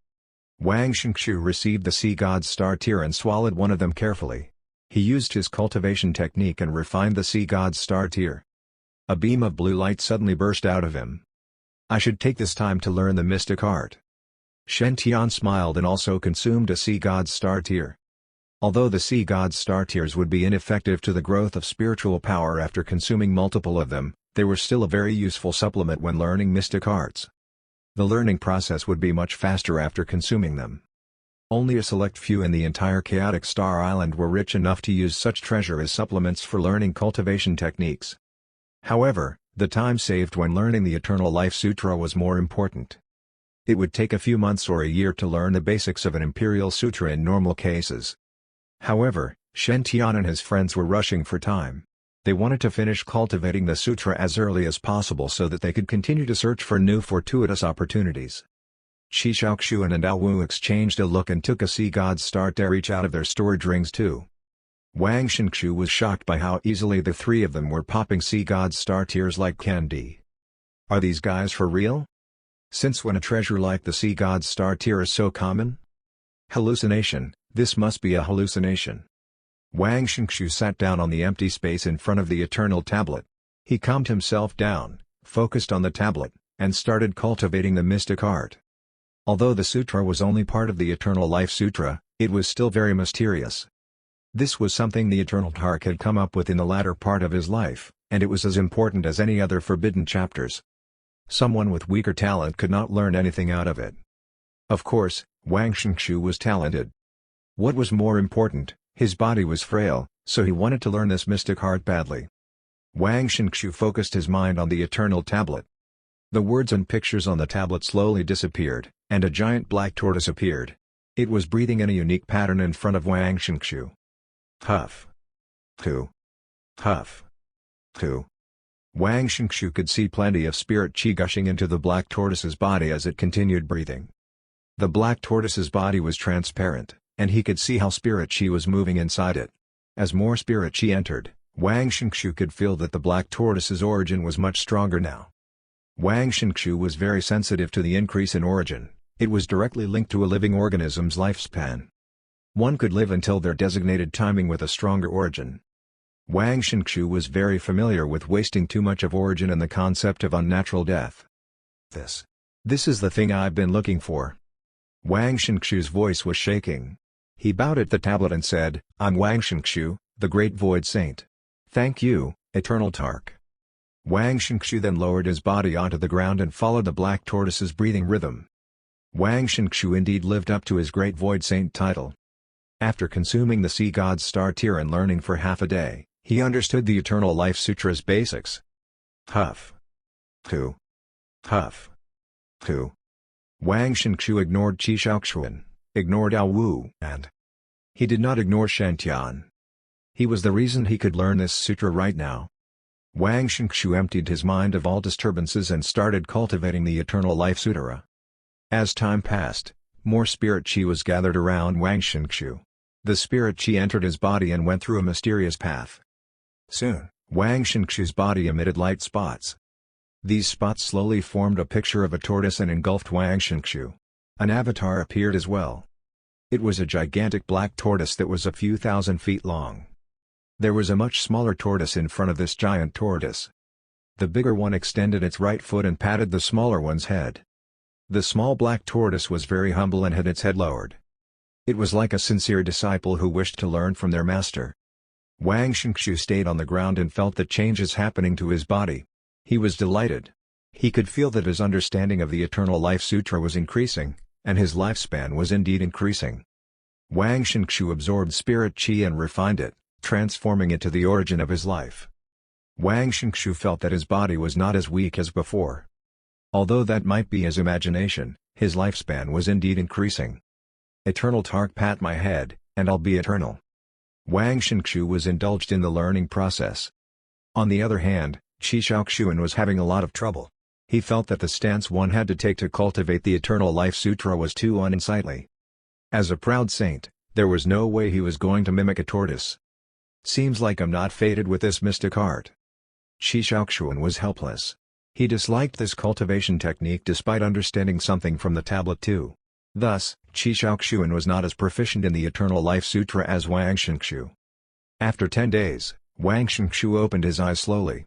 Wang Shenxu received the sea god's star tear and swallowed one of them carefully. He used his cultivation technique and refined the sea god's star tear. A beam of blue light suddenly burst out of him. I should take this time to learn the mystic art. Shen Tian smiled and also consumed a sea god's star tear. Although the sea god's star tears would be ineffective to the growth of spiritual power after consuming multiple of them, they were still a very useful supplement when learning mystic arts. The learning process would be much faster after consuming them. Only a select few in the entire chaotic star island were rich enough to use such treasure as supplements for learning cultivation techniques. However, the time saved when learning the Eternal Life Sutra was more important. It would take a few months or a year to learn the basics of an Imperial Sutra in normal cases. However, Shen Tian and his friends were rushing for time. They wanted to finish cultivating the sutra as early as possible so that they could continue to search for new fortuitous opportunities. Shi Shaoxuan and Ao Wu exchanged a look and took a sea god's star tear each out of their storage rings too. Wang Shenxu was shocked by how easily the 3 of them were popping sea god's star tears like candy. Are these guys for real? Since when a treasure like the sea god's star tear is so common? Hallucination, this must be a hallucination. Wang Shenxu sat down on the empty space in front of the eternal tablet. He calmed himself down, focused on the tablet, and started cultivating the mystic art. Although the sutra was only part of the Eternal Life Sutra, it was still very mysterious. This was something the Eternal Tark had come up with in the latter part of his life, and it was as important as any other forbidden chapters. Someone with weaker talent could not learn anything out of it. Of course, Wang Shenxu was talented. What was more important, his body was frail, so he wanted to learn this mystic art badly. Wang Shenxu focused his mind on the eternal tablet. The words and pictures on the tablet slowly disappeared, and a giant black tortoise appeared. It was breathing in a unique pattern in front of Wang Shenxu. Huff. Hu. Huff. Hu. Wang Shenxu could see plenty of spirit qi gushing into the black tortoise's body as it continued breathing. The black tortoise's body was transparent, and he could see how spirit qi was moving inside it. As more spirit qi entered, Wang Shenxu could feel that the black tortoise's origin was much stronger now. Wang Shenxu was very sensitive to the increase in origin. It was directly linked to a living organism's lifespan. One could live until their designated timing with a stronger origin. Wang Shenxu was very familiar with wasting too much of origin and the concept of unnatural death. This is the thing I've been looking for. Wang Shenxu's voice was shaking. He bowed at the tablet and said, I'm Wang Shenxu, the Great Void Saint. Thank you, Eternal Tark. Wang Shenxu then lowered his body onto the ground and followed the black tortoise's breathing rhythm. Wang Shenxu indeed lived up to his Great Void Saint title. After consuming the Sea God's Star Tear and learning for half a day, he understood the Eternal Life Sutra's basics. Huff. Hu. Huff. Hu. Wang Shenxu ignored Qi Shaoxuan, ignored Ao Wu, and he did not ignore Shen Tian. He was the reason he could learn this sutra right now. Wang Shenxu emptied his mind of all disturbances and started cultivating the Eternal Life Sutra. As time passed, more spirit chi was gathered around Wang Shenxu. The spirit chi entered his body and went through a mysterious path. Soon, Wang Shenxu's body emitted light spots. These spots slowly formed a picture of a tortoise and engulfed Wang Shenxu. An avatar appeared as well. It was a gigantic black tortoise that was a few thousand feet long. There was a much smaller tortoise in front of this giant tortoise. The bigger one extended its right foot and patted the smaller one's head. The small black tortoise was very humble and had its head lowered. It was like a sincere disciple who wished to learn from their master. Wang Shenxu stayed on the ground and felt the changes happening to his body. He was delighted. He could feel that his understanding of the Eternal Life Sutra was increasing, and his lifespan was indeed increasing. Wang Shenxu absorbed spirit chi and refined it, transforming it to the origin of his life. Wang Shenxu felt that his body was not as weak as before. Although that might be his imagination, his lifespan was indeed increasing. Eternal Tark, pat my head, and I'll be eternal. Wang Shenxu was indulged in the learning process. On the other hand, Qi Shaoxuan was having a lot of trouble. He felt that the stance one had to take to cultivate the Eternal Life Sutra was too unsightly. As a proud saint, there was no way he was going to mimic a tortoise. Seems like I'm not fated with this mystic art. Qi Shaoxuan was helpless. He disliked this cultivation technique despite understanding something from the tablet too. Thus, Qi Shaoxuan was not as proficient in the Eternal Life Sutra as Wang Shenxu. After 10 days, Wang Shenxu opened his eyes slowly.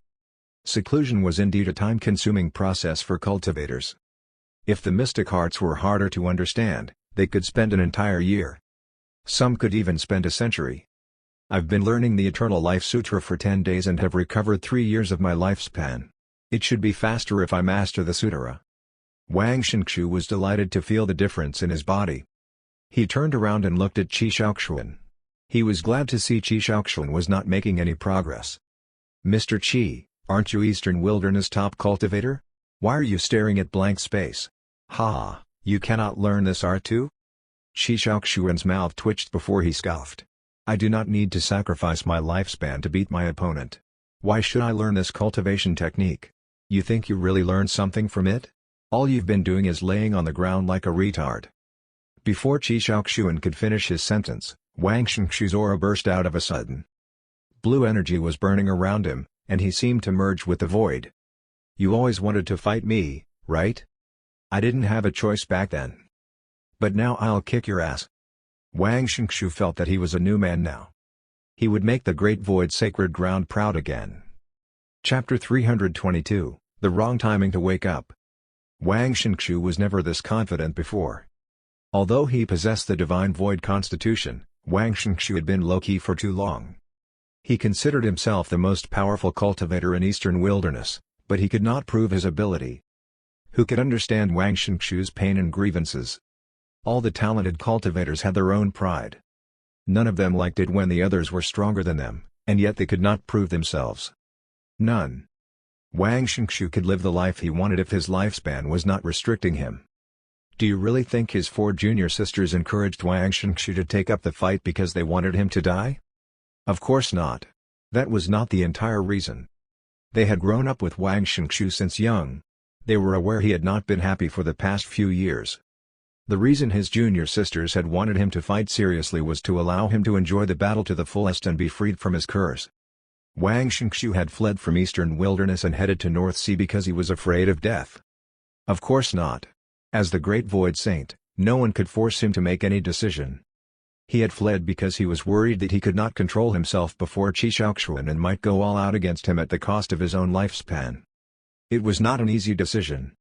Seclusion was indeed a time-consuming process for cultivators. If the mystic arts were harder to understand, they could spend an entire year. Some could even spend a century. I've been learning the Eternal Life Sutra for 10 days and have recovered 3 years of my lifespan. It should be faster if I master the sutra. Wang Shenxu was delighted to feel the difference in his body. He turned around and looked at Qi Shaoxuan. He was glad to see Qi Shaoxuan was not making any progress. Mr. Qi, aren't you Eastern Wilderness top cultivator? Why are you staring at blank space? Ha, you cannot learn this art too? Qi Shaoxuan's mouth twitched before he scoffed. I do not need to sacrifice my lifespan to beat my opponent. Why should I learn this cultivation technique? You think you really learned something from it? All you've been doing is laying on the ground like a retard. Before Qi Shaoxuan could finish his sentence, Wang Shenxu's aura burst out of a sudden. Blue energy was burning around him, and he seemed to merge with the void. You always wanted to fight me, right? I didn't have a choice back then. But now I'll kick your ass. Wang Shenxu felt that he was a new man now. He would make the great void sacred ground proud again. Chapter 322, The Wrong Timing to Wake Up. Wang Shenxu was never this confident before. Although he possessed the divine void constitution, Wang Shenxu had been low-key for too long. He considered himself the most powerful cultivator in Eastern Wilderness, but he could not prove his ability. Who could understand Wang Shenxu's pain and grievances? All the talented cultivators had their own pride. None of them liked it when the others were stronger than them, and yet they could not prove themselves. None. Wang Shenxu could live the life he wanted if his lifespan was not restricting him. Do you really think his 4 junior sisters encouraged Wang Shenxu to take up the fight because they wanted him to die? Of course not. That was not the entire reason. They had grown up with Wang Shenxu since young. They were aware he had not been happy for the past few years. The reason his junior sisters had wanted him to fight seriously was to allow him to enjoy the battle to the fullest and be freed from his curse. Wang Shenxu had fled from Eastern Wilderness and headed to North Sea because he was afraid of death. Of course not. As the Great Void Saint, no one could force him to make any decision. He had fled because he was worried that he could not control himself before Qi Shaoxuan and might go all out against him at the cost of his own lifespan. It was not an easy decision.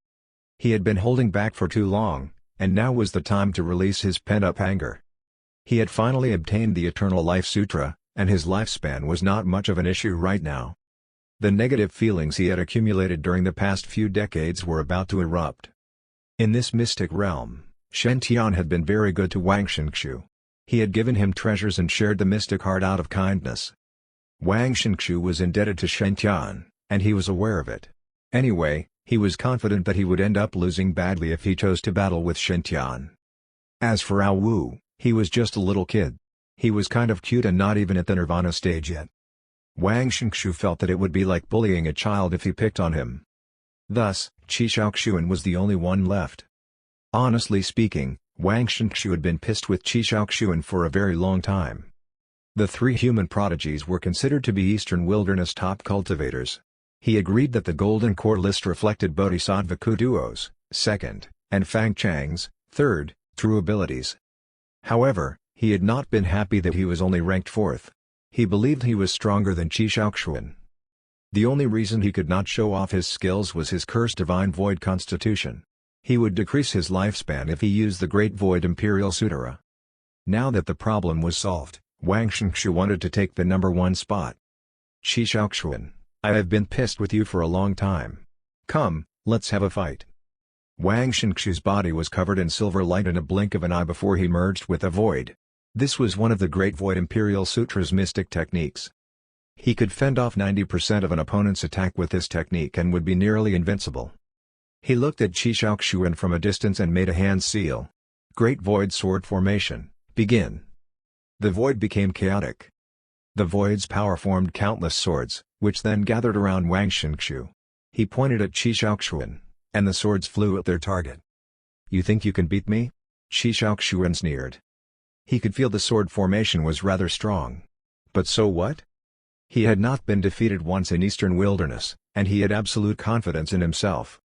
He had been holding back for too long, and now was the time to release his pent-up anger. He had finally obtained the Eternal Life Sutra, and his lifespan was not much of an issue right now. The negative feelings he had accumulated during the past few decades were about to erupt. In this mystic realm, Shen Tian had been very good to Wang Shenxu. He had given him treasures and shared the mystic heart out of kindness. Wang Shenxu was indebted to Shen Tian, and he was aware of it. Anyway, he was confident that he would end up losing badly if he chose to battle with Shen Tian. As for Ao Wu, he was just a little kid. He was kind of cute and not even at the nirvana stage yet. Wang Shenxu felt that it would be like bullying a child if he picked on him. Thus, Qi Shaoxuan was the only one left. Honestly speaking, Wang Shenxu had been pissed with Qi Shaoxuan for a very long time. The three human prodigies were considered to be Eastern Wilderness top cultivators. He agreed that the Golden Core list reflected Bodhisattva Kuduo's, second, and Fang Chang's, third, true abilities. However, he had not been happy that he was only ranked fourth. He believed he was stronger than Qi Shaoxuan. The only reason he could not show off his skills was his cursed Divine Void constitution. He would decrease his lifespan if he used the Great Void Imperial Sutra. Now that the problem was solved, Wang Shenxu wanted to take the number one spot. Qi Shaoxuan, I have been pissed with you for a long time. Come, let's have a fight. Wang Shenxu's body was covered in silver light in a blink of an eye before he merged with the void. This was one of the Great Void Imperial Sutra's mystic techniques. He could fend off 90% of an opponent's attack with this technique and would be nearly invincible. He looked at Qi Shaoxuan from a distance and made a hand seal. Great Void Sword Formation, begin. The void became chaotic. The void's power formed countless swords, which then gathered around Wang Shenxu. He pointed at Qi Shaoxuan, and the swords flew at their target. You think you can beat me? Qi Shaoxuan sneered. He could feel the sword formation was rather strong. But so what? He had not been defeated once in Eastern Wilderness, and he had absolute confidence in himself.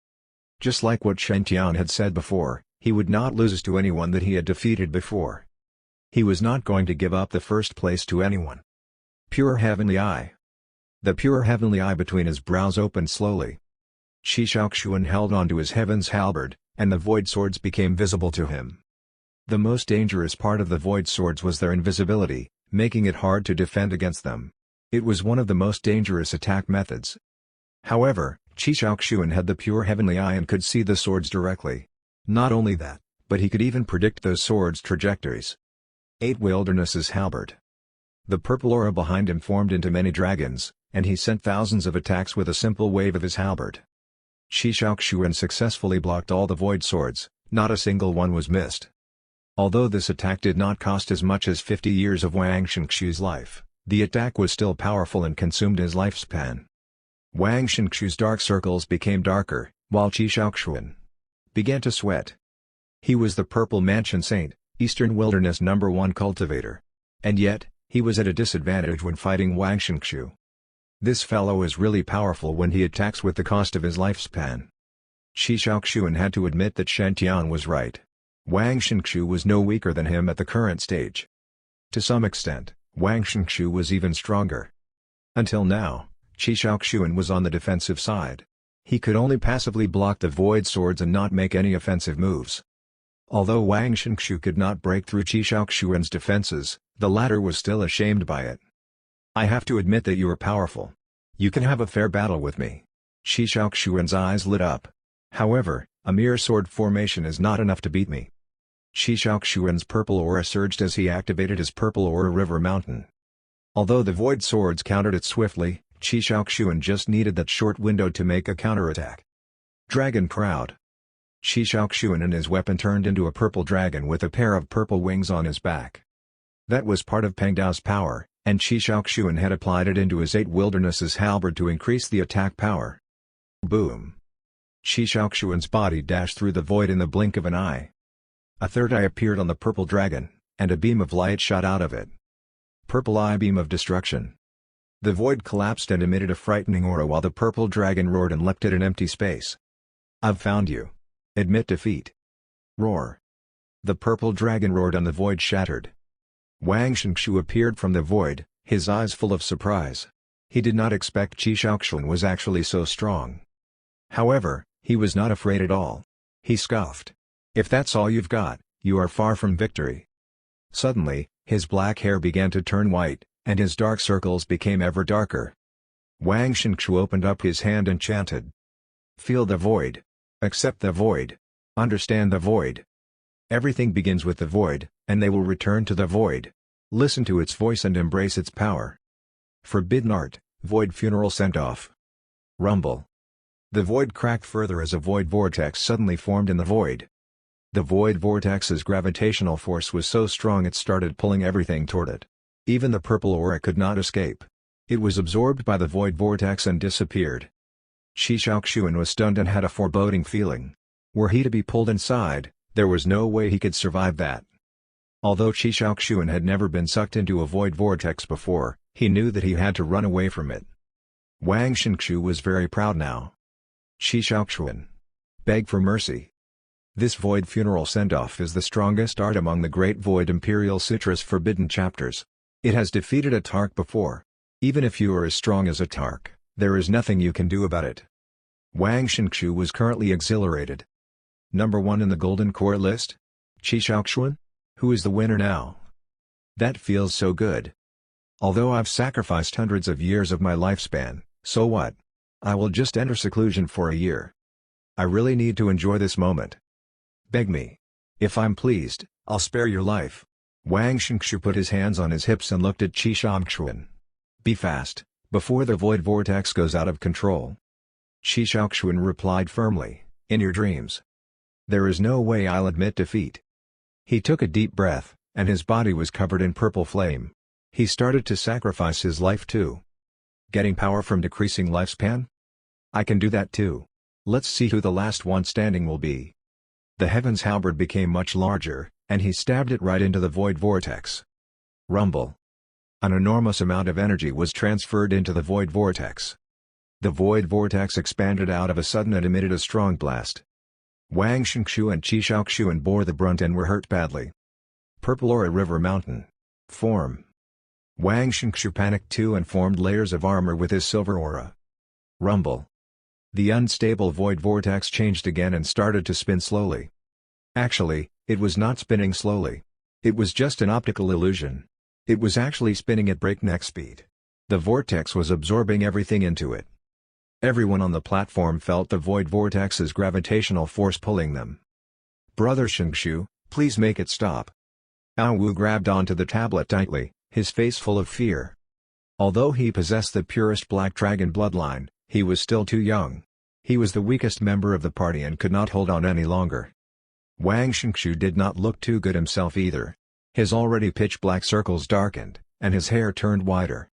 Just like what Shen Tian had said before, he would not lose to anyone that he had defeated before. He was not going to give up the first place to anyone. Pure Heavenly Eye. The pure heavenly eye between his brows opened slowly. Qi Shaoxuan held onto his heaven's halberd, and the void swords became visible to him. The most dangerous part of the void swords was their invisibility, making it hard to defend against them. It was one of the most dangerous attack methods. However, Qi Shaoxuan had the pure heavenly eye and could see the swords directly. Not only that, but he could even predict those swords' trajectories. 8 Wilderness's halberd. The purple aura behind him formed into many dragons, and he sent thousands of attacks with a simple wave of his halberd. Qi Shaoxuan successfully blocked all the void swords, not a single one was missed. Although this attack did not cost as much as 50 years of Wang Shenxu's life, the attack was still powerful and consumed his lifespan. Wang Shenxu's dark circles became darker, while Qi Shaoxuan began to sweat. He was the Purple Mansion Saint, Eastern Wilderness #1 cultivator. And yet, he was at a disadvantage when fighting Wang Shenxu. This fellow is really powerful when he attacks with the cost of his lifespan. Qi Shaoxuan had to admit that Shen Tian was right. Wang Shenxu was no weaker than him at the current stage. To some extent, Wang Shenxu was even stronger. Until now, Qi Shaoxuan was on the defensive side. He could only passively block the void swords and not make any offensive moves. Although Wang Shenxu could not break through Qi Shaoxuan's defenses, the latter was still ashamed by it. I have to admit that you are powerful. You can have a fair battle with me. Qi Shaoxuan's eyes lit up. However, a mere sword formation is not enough to beat me. Qi Shaoxuan's purple aura surged as he activated his purple aura river mountain. Although the void swords countered it swiftly, Qi Shaoxuan just needed that short window to make a counterattack. Dragon Crowd. Qi Shaoxuan and his weapon turned into a purple dragon with a pair of purple wings on his back. That was part of Peng Dao's power, and Qi Shaoxuan had applied it into his 8 Wilderness's halberd to increase the attack power. Boom! Qi Shaoxuan's body dashed through the void in the blink of an eye. A third eye appeared on the purple dragon, and a beam of light shot out of it. Purple Eye Beam of Destruction. The void collapsed and emitted a frightening aura while the purple dragon roared and leapt at an empty space. I've found you. Admit defeat. Roar. The purple dragon roared and the void shattered. Wang Shenxu appeared from the void, his eyes full of surprise. He did not expect Qi Shaoxuan was actually so strong. However, he was not afraid at all. He scoffed. If that's all you've got, you are far from victory. Suddenly, his black hair began to turn white, and his dark circles became ever darker. Wang Shenxu opened up his hand and chanted. Feel the void. Accept the void. Understand the void. Everything begins with the void, and they will return to the void. Listen to its voice and embrace its power. Forbidden Art, Void Funeral Send-Off. Rumble. The void cracked further as a void vortex suddenly formed in the void. The void vortex's gravitational force was so strong it started pulling everything toward it. Even the purple aura could not escape. It was absorbed by the void vortex and disappeared. Qi Shaoxuan was stunned and had a foreboding feeling. Were he to be pulled inside, there was no way he could survive that. Although Qi Shaoxuan had never been sucked into a void vortex before, he knew that he had to run away from it. Wang Shenxu was very proud now. Qi Shaoxuan. Beg for mercy. This void funeral send-off is the strongest art among the Great Void Imperial Sutra's forbidden chapters. It has defeated a Tark before. Even if you are as strong as a Tark, there is nothing you can do about it. Wang Shenxu was currently exhilarated. Number 1 in the Golden Core list? Qi Shaoxuan? Who is the winner now? That feels so good. Although I've sacrificed hundreds of years of my lifespan, so what? I will just enter seclusion for a year. I really need to enjoy this moment. Beg me. If I'm pleased, I'll spare your life. Wang Shenxu put his hands on his hips and looked at Qi Shaoxuan. Be fast, before the void vortex goes out of control. Qi Shaoxuan replied firmly, in your dreams. There is no way I'll admit defeat. He took a deep breath, and his body was covered in purple flame. He started to sacrifice his life too. Getting power from decreasing lifespan? I can do that too. Let's see who the last one standing will be. The heaven's halberd became much larger, and he stabbed it right into the void vortex. Rumble. An enormous amount of energy was transferred into the void vortex. The void vortex expanded out of a sudden and emitted a strong blast. Wang Shenxu and Qi Shaoxuan bore the brunt and were hurt badly. Purple Aura River Mountain. Form. Wang Shenxu panicked too and formed layers of armor with his silver aura. Rumble. The unstable void vortex changed again and started to spin slowly. Actually, it was not spinning slowly. It was just an optical illusion. It was actually spinning at breakneck speed. The vortex was absorbing everything into it. Everyone on the platform felt the void vortex's gravitational force pulling them. Brother Shenxu, please make it stop. Ao Wu grabbed onto the tablet tightly, his face full of fear. Although he possessed the purest Black Dragon bloodline, he was still too young. He was the weakest member of the party and could not hold on any longer. Wang Shenxu did not look too good himself either. His already pitch-black circles darkened, and his hair turned whiter.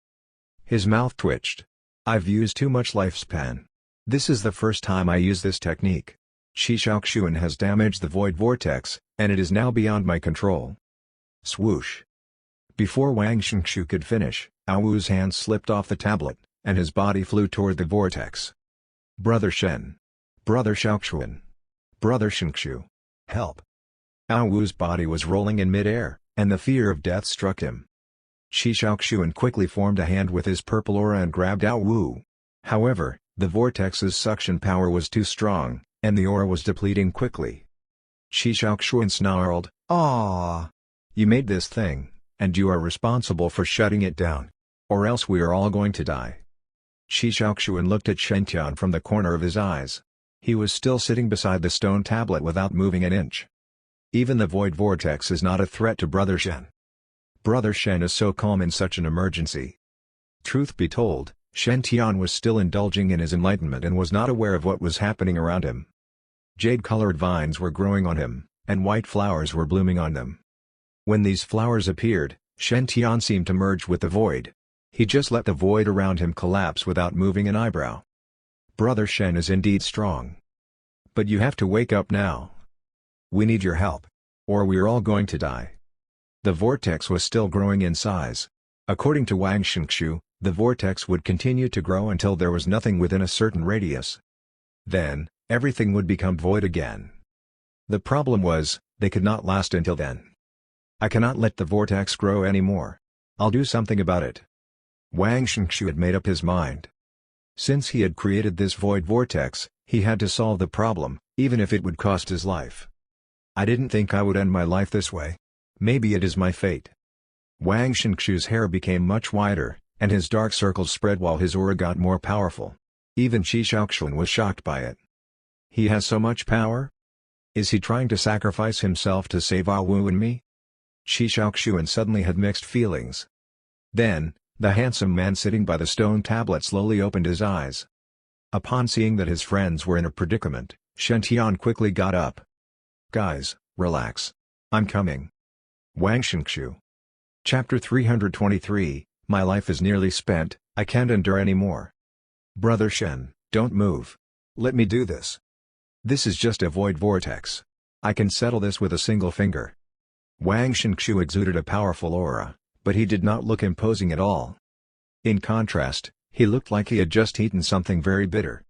His mouth twitched. I've used too much lifespan. This is the first time I use this technique. Qi Shaoxuan has damaged the void vortex, and it is now beyond my control. Swoosh. Before Wang Shenxu could finish, Ao Wu's hand slipped off the tablet, and his body flew toward the vortex. Brother Shen. Brother Shaoxuan. Brother Shenxu. Help. Ao Wu's body was rolling in mid-air, and the fear of death struck him. Qi Shaoxuan quickly formed a hand with his purple aura and grabbed Ao Wu. However, the vortex's suction power was too strong, and the aura was depleting quickly. Qi Shaoxuan snarled, "Ah! You made this thing, and you are responsible for shutting it down. Or else we are all going to die." Qi Shaoxuan looked at Shen Tian from the corner of his eyes. He was still sitting beside the stone tablet without moving an inch. Even the void vortex is not a threat to Brother Shen. Brother Shen is so calm in such an emergency. Truth be told, Shen Tian was still indulging in his enlightenment and was not aware of what was happening around him. Jade-colored vines were growing on him, and white flowers were blooming on them. When these flowers appeared, Shen Tian seemed to merge with the void. He just let the void around him collapse without moving an eyebrow. Brother Shen is indeed strong. But you have to wake up now. We need your help. Or we're all going to die. The vortex was still growing in size. According to Wang Shenxu, the vortex would continue to grow until there was nothing within a certain radius. Then, everything would become void again. The problem was, they could not last until then. I cannot let the vortex grow anymore. I'll do something about it. Wang Shenxu had made up his mind. Since he had created this void vortex, he had to solve the problem, even if it would cost his life. I didn't think I would end my life this way. Maybe it is my fate. Wang Shenxu's hair became much whiter, and his dark circles spread while his aura got more powerful. Even Qi Shaoxuan was shocked by it. He has so much power? Is he trying to sacrifice himself to save Ao Wu and me? Qi Shaoxuan suddenly had mixed feelings. Then, the handsome man sitting by the stone tablet slowly opened his eyes. Upon seeing that his friends were in a predicament, Shen Tian quickly got up. Guys, relax. I'm coming. Wang Shenxu. Chapter 323, My life is nearly spent, I can't endure any more. Brother Shen, don't move. Let me do this. This is just a void vortex. I can settle this with a single finger. Wang Shenxu exuded a powerful aura, but he did not look imposing at all. In contrast, he looked like he had just eaten something very bitter.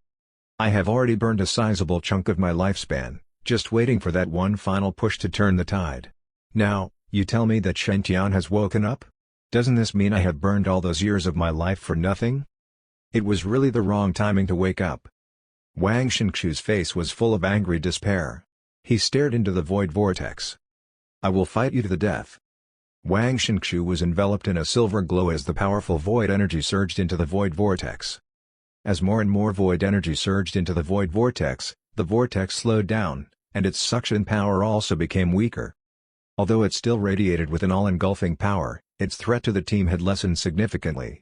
I have already burned a sizable chunk of my lifespan, just waiting for that one final push to turn the tide. Now, you tell me that Shen Tian has woken up? Doesn't this mean I have burned all those years of my life for nothing? It was really the wrong timing to wake up. Wang Shenxu's face was full of angry despair. He stared into the void vortex. I will fight you to the death. Wang Shenxu was enveloped in a silver glow as the powerful void energy surged into the void vortex. As more and more void energy surged into the void vortex, the vortex slowed down, and its suction power also became weaker. Although it still radiated with an all-engulfing power, its threat to the team had lessened significantly.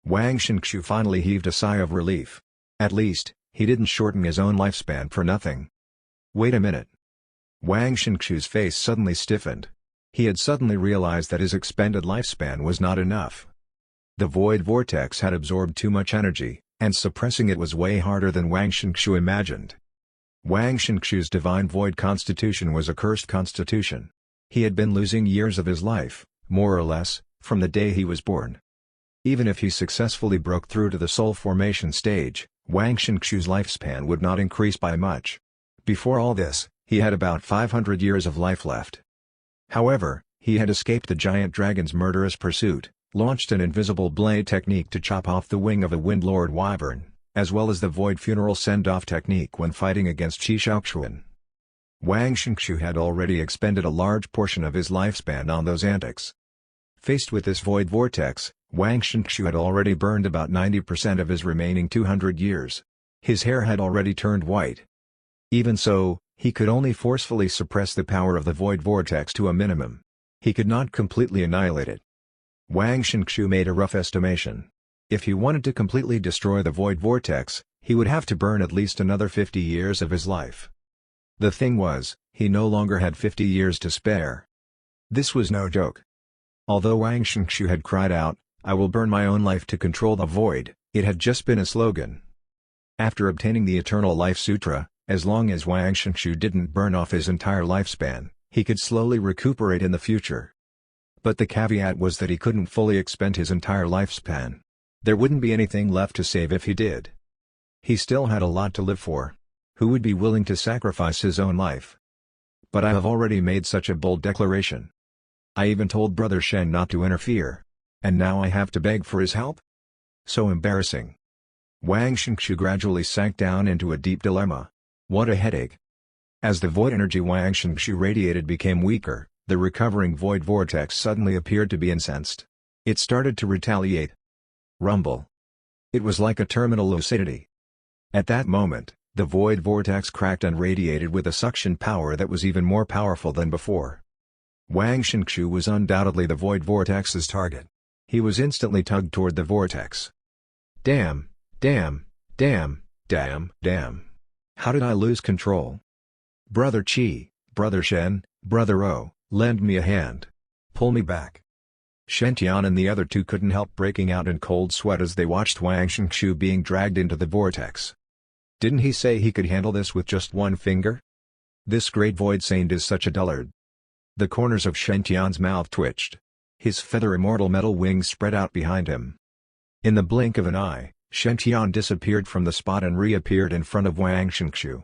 Wang Shenxu finally heaved a sigh of relief. At least, he didn't shorten his own lifespan for nothing. Wait a minute. Wang Shenxu's face suddenly stiffened. He had suddenly realized that his expended lifespan was not enough. The void vortex had absorbed too much energy, and suppressing it was way harder than Wang Shenxu imagined. Wang Shenxu's divine void constitution was a cursed constitution. He had been losing years of his life, more or less, from the day he was born. Even if he successfully broke through to the soul formation stage, Wang Shenxu's lifespan would not increase by much. Before all this, he had about 500 years of life left. However, he had escaped the giant dragon's murderous pursuit, launched an invisible blade technique to chop off the wing of a Windlord Wyvern, as well as the void funeral send-off technique when fighting against Qi Shaoxuan. Wang Shenxu had already expended a large portion of his lifespan on those antics. Faced with this void vortex, Wang Shenxu had already burned about 90% of his remaining 200 years. His hair had already turned white. Even so, he could only forcefully suppress the power of the void vortex to a minimum. He could not completely annihilate it. Wang Shenxu made a rough estimation. If he wanted to completely destroy the void vortex, he would have to burn at least another 50 years of his life. The thing was, he no longer had 50 years to spare. This was no joke. Although Wang Shenxu had cried out, "I will burn my own life to control the void," it had just been a slogan. After obtaining the Eternal Life Sutra, as long as Wang Shenxu didn't burn off his entire lifespan, he could slowly recuperate in the future. But the caveat was that he couldn't fully expend his entire lifespan. There wouldn't be anything left to save if he did. He still had a lot to live for. Who would be willing to sacrifice his own life? But I have already made such a bold declaration. I even told Brother Shen not to interfere. And now I have to beg for his help? So embarrassing. Wang Shenxu gradually sank down into a deep dilemma. What a headache. As the void energy Wang Shenxu radiated became weaker, the recovering void vortex suddenly appeared to be incensed. It started to retaliate. Rumble. It was like a terminal lucidity. At that moment, the void vortex cracked and radiated with a suction power that was even more powerful than before. Wang Shenxu was undoubtedly the void vortex's target. He was instantly tugged toward the vortex. Damn, damn, damn, damn, damn. How did I lose control? Brother Qi, Brother Shen, Brother O, lend me a hand. Pull me back. Shen Tian and the other two couldn't help breaking out in cold sweat as they watched Wang Shenxu being dragged into the vortex. Didn't he say he could handle this with just one finger? This great void saint is such a dullard. The corners of Shen Tian's mouth twitched. His feather immortal metal wings spread out behind him. In the blink of an eye, Shen Tian disappeared from the spot and reappeared in front of Wang Shenxu.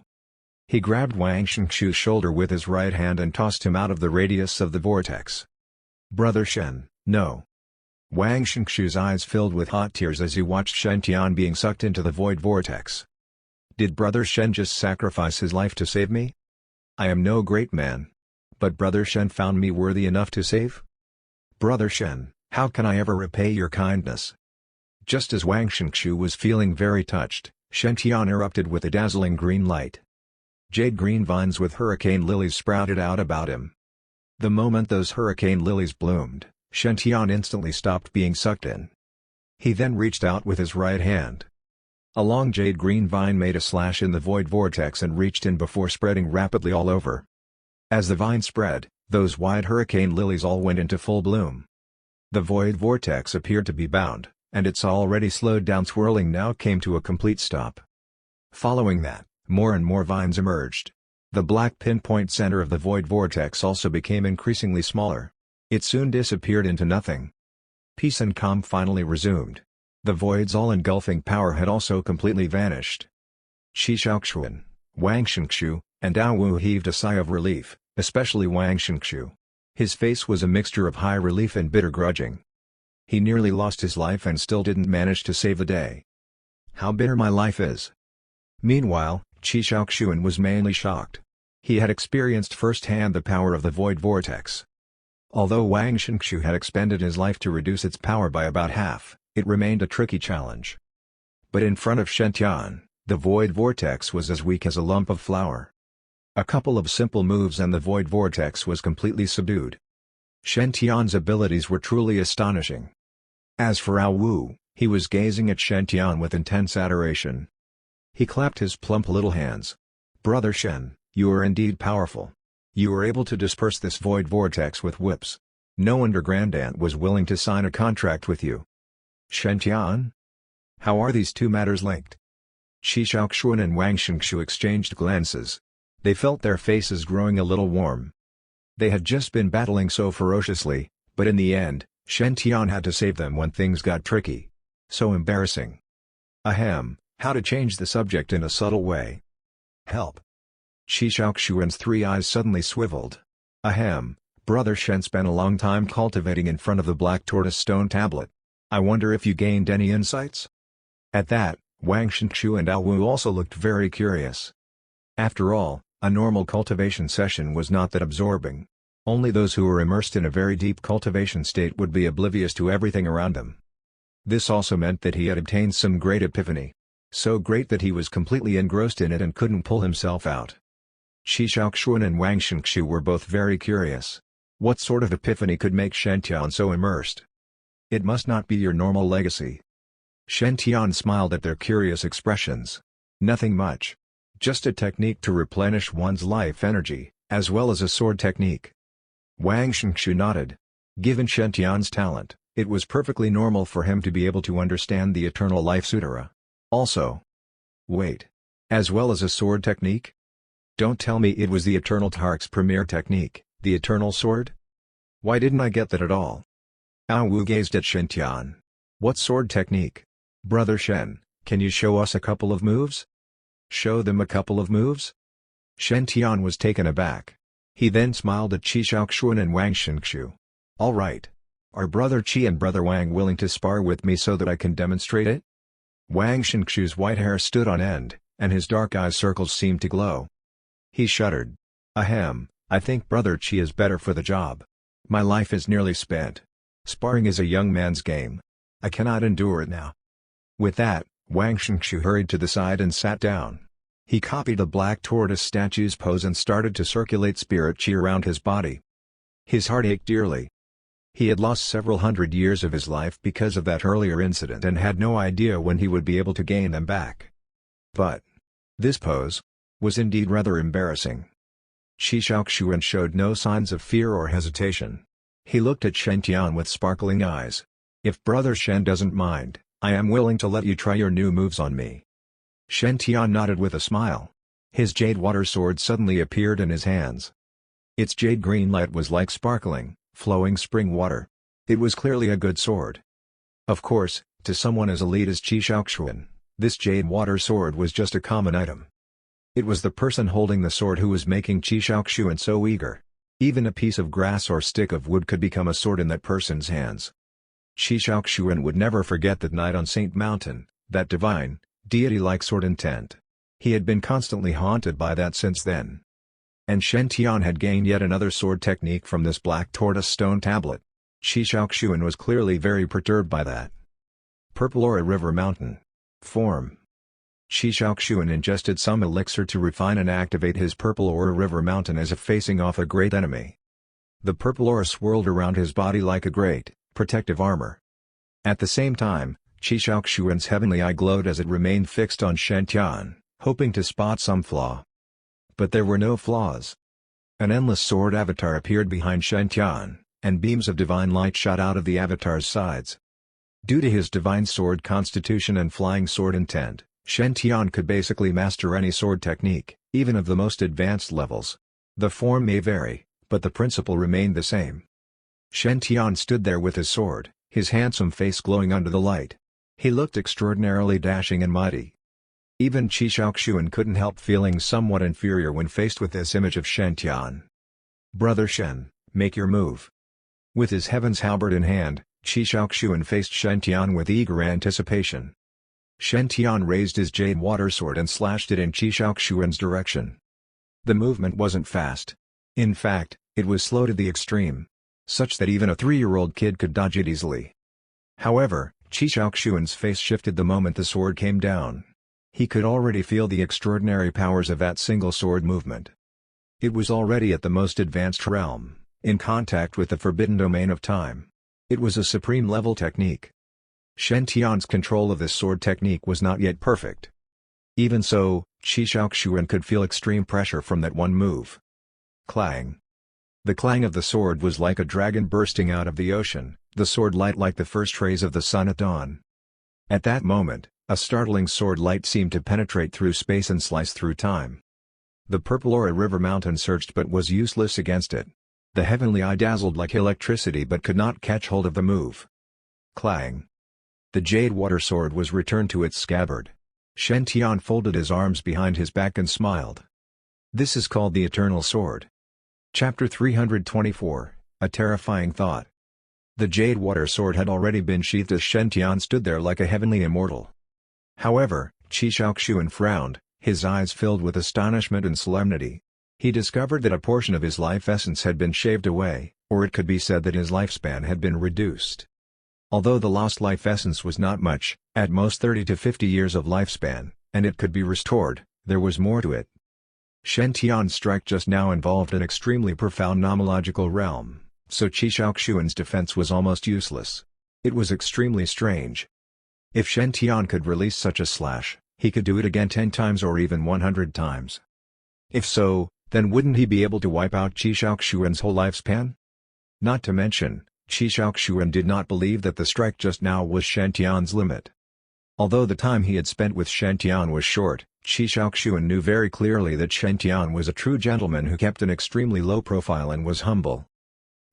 He grabbed Wang Shenxu's shoulder with his right hand and tossed him out of the radius of the vortex. Brother Shen, no. Wang Shenxu's eyes filled with hot tears as he watched Shen Tian being sucked into the void vortex. Did Brother Shen just sacrifice his life to save me? I am no great man. But Brother Shen found me worthy enough to save? Brother Shen, how can I ever repay your kindness? Just as Wang Shenxu was feeling very touched, Shen Tian erupted with a dazzling green light. Jade green vines with hurricane lilies sprouted out about him. The moment those hurricane lilies bloomed, Shen Tian instantly stopped being sucked in. He then reached out with his right hand. A long jade green vine made a slash in the void vortex and reached in before spreading rapidly all over. As the vine spread, those wide hurricane lilies all went into full bloom. The void vortex appeared to be bound, and its already slowed down swirling now came to a complete stop. Following that, more and more vines emerged. The black pinpoint center of the void vortex also became increasingly smaller. It soon disappeared into nothing. Peace and calm finally resumed. The void's all-engulfing power had also completely vanished. Qi Shaoxuan, Wang Shenxu, and Dao Wu heaved a sigh of relief, especially Wang Shenxu. His face was a mixture of high relief and bitter grudging. He nearly lost his life and still didn't manage to save the day. How bitter my life is. Meanwhile, Qi Shaoxuan was mainly shocked. He had experienced firsthand the power of the void vortex. Although Wang Shenxu had expended his life to reduce its power by about half, it remained a tricky challenge. But in front of Shen Tian, the void vortex was as weak as a lump of flour. A couple of simple moves and the void vortex was completely subdued. Shen Tian's abilities were truly astonishing. As for Dao Wu, he was gazing at Shen Tian with intense adoration. He clapped his plump little hands. "Brother Shen, you are indeed powerful. You were able to disperse this void vortex with whips. No wonder Grandaunt was willing to sign a contract with you." "Shen Tian? How are these two matters linked?" Qi Shaoxuan and Wang Shenxu exchanged glances. They felt their faces growing a little warm. They had just been battling so ferociously, but in the end, Shen Tian had to save them when things got tricky. So embarrassing. Ahem, how to change the subject in a subtle way. Help. Qi Shaoxuan's three eyes suddenly swiveled. Ahem, Brother Shen spent a long time cultivating in front of the black tortoise stone tablet. I wonder if you gained any insights? At that, Wang Shenxu and Dao Wu also looked very curious. After all, a normal cultivation session was not that absorbing. Only those who were immersed in a very deep cultivation state would be oblivious to everything around them. This also meant that he had obtained some great epiphany. So great that he was completely engrossed in it and couldn't pull himself out. Qi Shaoxuan and Wang Shenxu were both very curious. What sort of epiphany could make Shen Tian so immersed? It must not be your normal legacy. Shen Tian smiled at their curious expressions. Nothing much. Just a technique to replenish one's life energy, as well as a sword technique. Wang Shenxu nodded. Given Shen Tian's talent, it was perfectly normal for him to be able to understand the Eternal Life Sutra. Also. Wait. As well as a sword technique? Don't tell me it was the Eternal Tark's premier technique, the Eternal Sword? Why didn't I get that at all? Dao Wu gazed at Shen Tian. What sword technique? Brother Shen, can you show us a couple of moves? Show them a couple of moves? Shen Tian was taken aback. He then smiled at Qi Shaoxuan and Wang Shenxu. All right. Are Brother Qi and Brother Wang willing to spar with me so that I can demonstrate it? Wang Shenxu's white hair stood on end, and his dark eye circles seemed to glow. He shuddered. Ahem, I think Brother Qi is better for the job. My life is nearly spent. Sparring is a young man's game. I cannot endure it now. With that, Wang Shenxu hurried to the side and sat down. He copied a black tortoise statue's pose and started to circulate spirit qi around his body. His heart ached dearly. He had lost several hundred years of his life because of that earlier incident and had no idea when he would be able to gain them back. But this pose was indeed rather embarrassing. Qi Shaoxuan showed no signs of fear or hesitation. He looked at Shen Tian with sparkling eyes. If Brother Shen doesn't mind, I am willing to let you try your new moves on me. Shen Tian nodded with a smile. His jade water sword suddenly appeared in his hands. Its jade green light was like sparkling, flowing spring water. It was clearly a good sword. Of course, to someone as elite as Qi Shaoxuan, this jade water sword was just a common item. It was the person holding the sword who was making Qi Shaoxuan so eager. Even a piece of grass or stick of wood could become a sword in that person's hands. Qi Shaoxuan would never forget that night on Saint Mountain, that divine, deity-like sword intent. He had been constantly haunted by that since then. And Shen Tian had gained yet another sword technique from this black tortoise stone tablet. Qi Shaoxuan was clearly very perturbed by that. Purple Aura River Mountain. Form. Qi Shaoxuan ingested some elixir to refine and activate his Purple Aura River Mountain as if facing off a great enemy. The purple aura swirled around his body like a great, protective armor. At the same time, Qi Shaoxuan's heavenly eye glowed as it remained fixed on Shen Tian, hoping to spot some flaw. But there were no flaws. An endless sword avatar appeared behind Shen Tian, and beams of divine light shot out of the avatar's sides. Due to his divine sword constitution and flying sword intent, Shen Tian could basically master any sword technique, even of the most advanced levels. The form may vary, but the principle remained the same. Shen Tian stood there with his sword, his handsome face glowing under the light. He looked extraordinarily dashing and mighty. Even Qi Shaoxuan couldn't help feeling somewhat inferior when faced with this image of Shen Tian. "Brother Shen, make your move." With his heaven's halberd in hand, Qi Shaoxuan faced Shen Tian with eager anticipation. Shen Tian raised his jade water sword and slashed it in Qi Shaoxuan's direction. The movement wasn't fast. In fact, it was slow to the extreme, such that even a 3-year-old kid could dodge it easily. However, Qi Shaoxuan's face shifted the moment the sword came down. He could already feel the extraordinary powers of that single sword movement. It was already at the most advanced realm, in contact with the forbidden domain of time. It was a supreme-level technique. Shen Tian's control of this sword technique was not yet perfect. Even so, Qi Shaoxuan could feel extreme pressure from that one move. Clang. The clang of the sword was like a dragon bursting out of the ocean, the sword light like the first rays of the sun at dawn. At that moment, a startling sword light seemed to penetrate through space and slice through time. The purple aura river mountain surged but was useless against it. The heavenly eye dazzled like electricity but could not catch hold of the move. Clang. The jade water sword was returned to its scabbard. Shen Tian folded his arms behind his back and smiled. This is called the Eternal Sword. Chapter 324, A Terrifying Thought. The jade water sword had already been sheathed as Shen Tian stood there like a heavenly immortal. However, Qi Shaoxuan frowned, his eyes filled with astonishment and solemnity. He discovered that a portion of his life essence had been shaved away, or it could be said that his lifespan had been reduced. Although the lost life essence was not much, at most 30 to 50 years of lifespan, and it could be restored, there was more to it. Shen Tian's strike just now involved an extremely profound nomological realm, so Qi Shaoxuan's defense was almost useless. It was extremely strange. If Shen Tian could release such a slash, he could do it again 10 times or even 100 times. If so, then wouldn't he be able to wipe out Qi Shaoxuan's whole lifespan? Not to mention, Qi Shaoxuan did not believe that the strike just now was Shen Tian's limit. Although the time he had spent with Shen Tian was short, Qi Shaoxuan knew very clearly that Shen Tian was a true gentleman who kept an extremely low profile and was humble.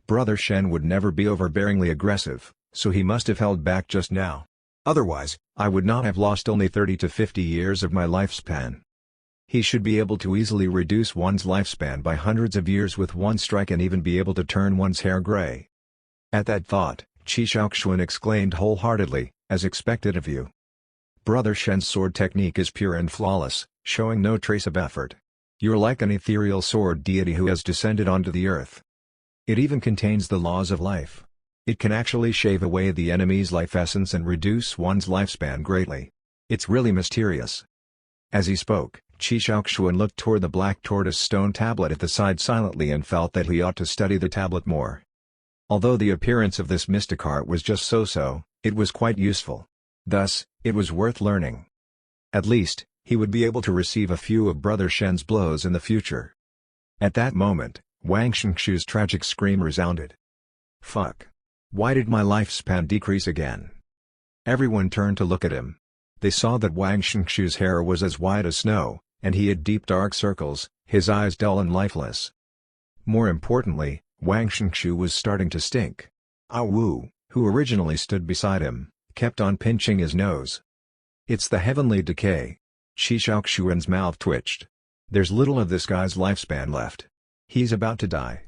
Brother Shen would never be overbearingly aggressive, so he must have held back just now. Otherwise, I would not have lost only 30 to 50 years of my lifespan. He should be able to easily reduce one's lifespan by hundreds of years with one strike and even be able to turn one's hair gray. At that thought, Qi Shaoxuan exclaimed wholeheartedly, "As expected of you. Brother Shen's sword technique is pure and flawless, showing no trace of effort. You're like an ethereal sword deity who has descended onto the earth. It even contains the laws of life. It can actually shave away the enemy's life essence and reduce one's lifespan greatly. It's really mysterious." As he spoke, Qi Shaoxuan looked toward the black tortoise stone tablet at the side silently and felt that he ought to study the tablet more. Although the appearance of this mystic art was just so-so, it was quite useful. Thus, it was worth learning. At least, he would be able to receive a few of Brother Shen's blows in the future. At that moment, Wang Shenxu's tragic scream resounded. "Fuck. Why did my lifespan decrease again?" Everyone turned to look at him. They saw that Wang Shenxu's hair was as white as snow, and he had deep dark circles, his eyes dull and lifeless. More importantly, Wang Shenxu was starting to stink. Ah Wu, who originally stood beside him, kept on pinching his nose. "It's the heavenly decay." Qi Shaoxuan's mouth twitched. "There's little of this guy's lifespan left. He's about to die."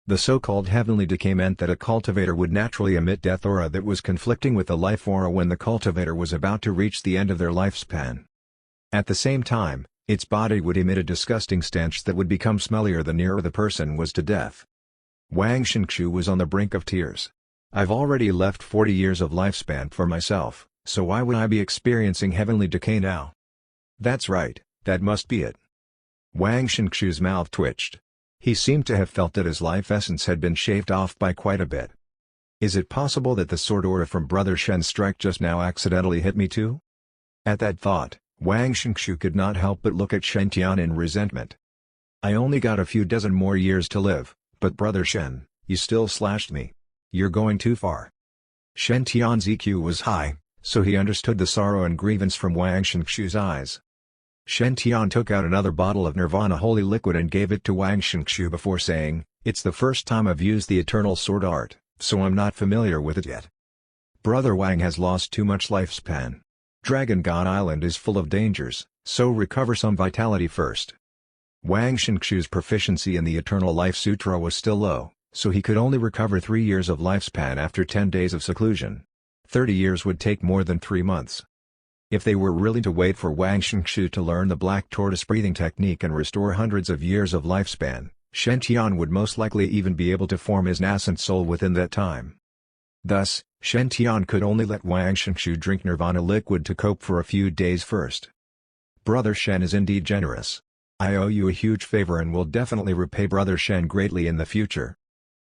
The so-called heavenly decay meant that a cultivator would naturally emit death aura that was conflicting with the life aura when the cultivator was about to reach the end of their lifespan. At the same time, its body would emit a disgusting stench that would become smellier the nearer the person was to death. Wang Shenxu was on the brink of tears. "I've already left 40 years of lifespan for myself, so why would I be experiencing heavenly decay now?" "That's right, that must be it." Wang Shenxu's mouth twitched. He seemed to have felt that his life essence had been shaved off by quite a bit. "Is it possible that the sword aura from Brother Shen's strike just now accidentally hit me too?" At that thought, Wang Shenxu could not help but look at Shen Tian in resentment. "I only got a few dozen more years to live, but Brother Shen, you still slashed me. You're going too far." Shen Tian's EQ was high, so he understood the sorrow and grievance from Wang Shenxu's eyes. Shen Tian took out another bottle of Nirvana holy liquid and gave it to Wang Shenxu before saying, "It's the first time I've used the eternal sword art, so I'm not familiar with it yet. Brother Wang has lost too much lifespan. Dragon God Island is full of dangers, so recover some vitality first." Wang Shenxu's proficiency in the Eternal Life Sutra was still low, so he could only recover 3 years of lifespan after 10 days of seclusion. 30 years would take more than 3 months. If they were really to wait for Wang Shenxu to learn the black tortoise breathing technique and restore hundreds of years of lifespan, Shen Tian would most likely even be able to form his nascent soul within that time. Thus, Shen Tian could only let Wang Shenxu drink Nirvana liquid to cope for a few days first. Brother Shen is indeed generous. I owe you a huge favor and will definitely repay Brother Shen greatly in the future.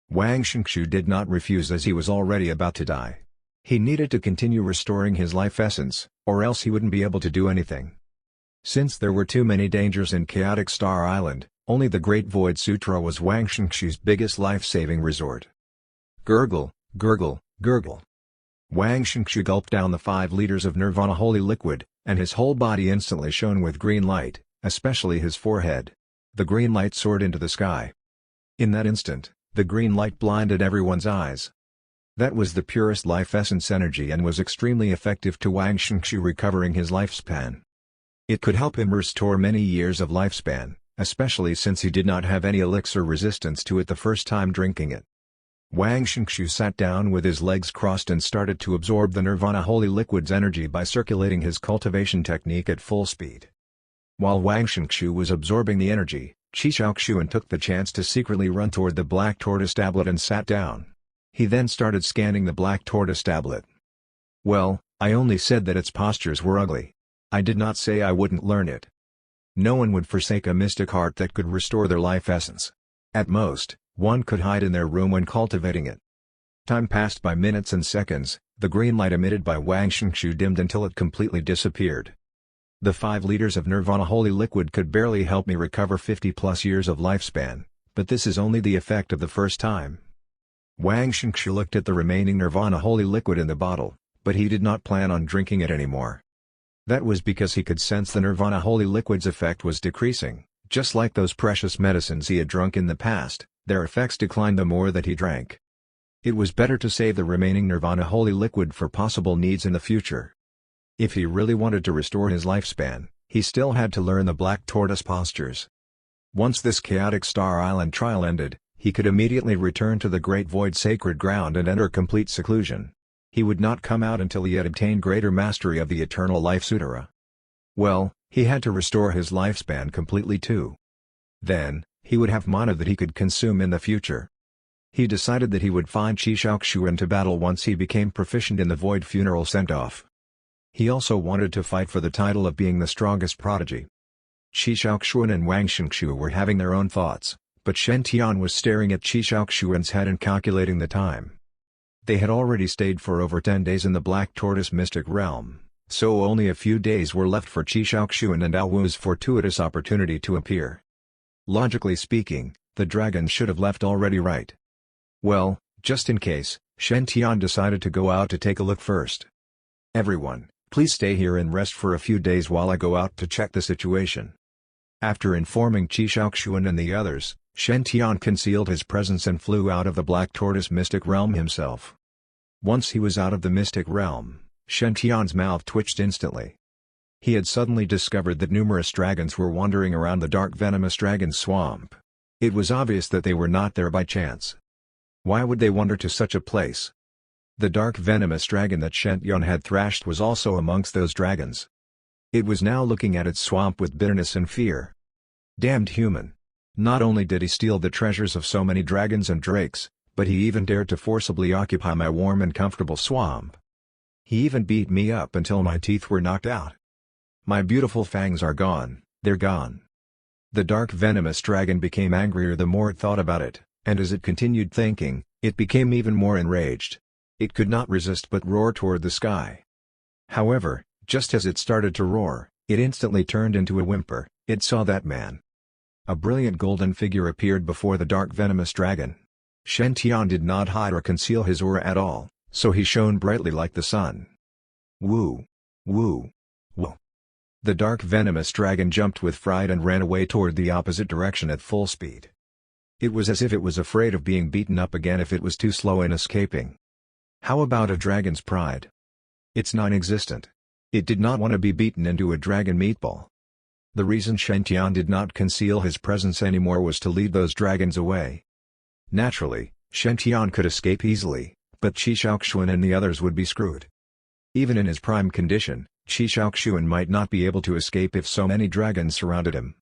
Wang Shenxu did not refuse as he was already about to die. He needed to continue restoring his life essence, or else he wouldn't be able to do anything. Since there were too many dangers in Chaotic Star Island, only the Great Void Sutra was Wang Shenxu's biggest life-saving resort. Gurgle, gurgle, gurgle. Wang Shenxu gulped down the 5 liters of Nirvana holy liquid, and his whole body instantly shone with green light, especially his forehead. The green light soared into the sky. In that instant, the green light blinded everyone's eyes. That was the purest life essence energy and was extremely effective to Wang Shenxu recovering his lifespan. It could help him restore many years of lifespan, especially since he did not have any elixir resistance to it the first time drinking it. Wang Shenxu sat down with his legs crossed and started to absorb the Nirvana holy liquid's energy by circulating his cultivation technique at full speed. While Wang Shenxu was absorbing the energy, Qi Shaoxuan took the chance to secretly run toward the black tortoise tablet and sat down. He then started scanning the black tortoise tablet. "Well, I only said that its postures were ugly. I did not say I wouldn't learn it. No one would forsake a mystic art that could restore their life essence. At most, one could hide in their room when cultivating it." Time passed by minutes and seconds, the green light emitted by Wang Shenxu dimmed until it completely disappeared. "The 5 liters of Nirvana holy liquid could barely help me recover 50+ years of lifespan, but this is only the effect of the first time." Wang Shenxu looked at the remaining Nirvana holy liquid in the bottle, but he did not plan on drinking it anymore. That was because he could sense the Nirvana holy liquid's effect was decreasing, just like those precious medicines he had drunk in the past, their effects declined the more that he drank. It was better to save the remaining Nirvana holy liquid for possible needs in the future. If he really wanted to restore his lifespan, he still had to learn the black tortoise postures. Once this Chaotic Star Island trial ended, he could immediately return to the Great Void Sacred Ground and enter complete seclusion. He would not come out until he had obtained greater mastery of the Eternal Life Sutra. Well, he had to restore his lifespan completely too. Then, he would have mana that he could consume in the future. He decided that he would find Qi Shaoxuan to battle once he became proficient in the Void Funeral Send-Off. He also wanted to fight for the title of being the strongest prodigy. Qi Shaoxuan and Wang Shenxu were having their own thoughts, but Shen Tian was staring at Qi Shaoxuan's head and calculating the time. They had already stayed for over 10 days in the Black Tortoise Mystic Realm, so only a few days were left for Qi Shaoxuan and Ao Wu's fortuitous opportunity to appear. Logically speaking, the dragons should have left already, right? Well, just in case, Shen Tian decided to go out to take a look first. "Everyone, please stay here and rest for a few days while I go out to check the situation." After informing Qi Shaoxuan and the others, Shen Tian concealed his presence and flew out of the Black Tortoise Mystic Realm himself. Once he was out of the Mystic Realm, Shen Tian's mouth twitched instantly. He had suddenly discovered that numerous dragons were wandering around the dark venomous dragon swamp. It was obvious that they were not there by chance. Why would they wander to such a place? The dark venomous dragon that Shen Tian had thrashed was also amongst those dragons. It was now looking at its swamp with bitterness and fear. Damned human! Not only did he steal the treasures of so many dragons and drakes, but he even dared to forcibly occupy my warm and comfortable swamp. He even beat me up until my teeth were knocked out. My beautiful fangs are gone, they're gone. The dark venomous dragon became angrier the more it thought about it, and as it continued thinking, it became even more enraged. It could not resist but roar toward the sky. However, just as it started to roar, it instantly turned into a whimper. It saw that man. A brilliant golden figure appeared before the dark venomous dragon. Shen Tian did not hide or conceal his aura at all, so he shone brightly like the sun. Woo! Woo! Woo! The dark venomous dragon jumped with fright and ran away toward the opposite direction at full speed. It was as if it was afraid of being beaten up again if it was too slow in escaping. How about a dragon's pride? It's non-existent. It did not want to be beaten into a dragon meatball. The reason Shen Tian did not conceal his presence anymore was to lead those dragons away. Naturally, Shen Tian could escape easily, but Qi Shaoxuan and the others would be screwed. Even in his prime condition, Qi Shaoxuan might not be able to escape if so many dragons surrounded him.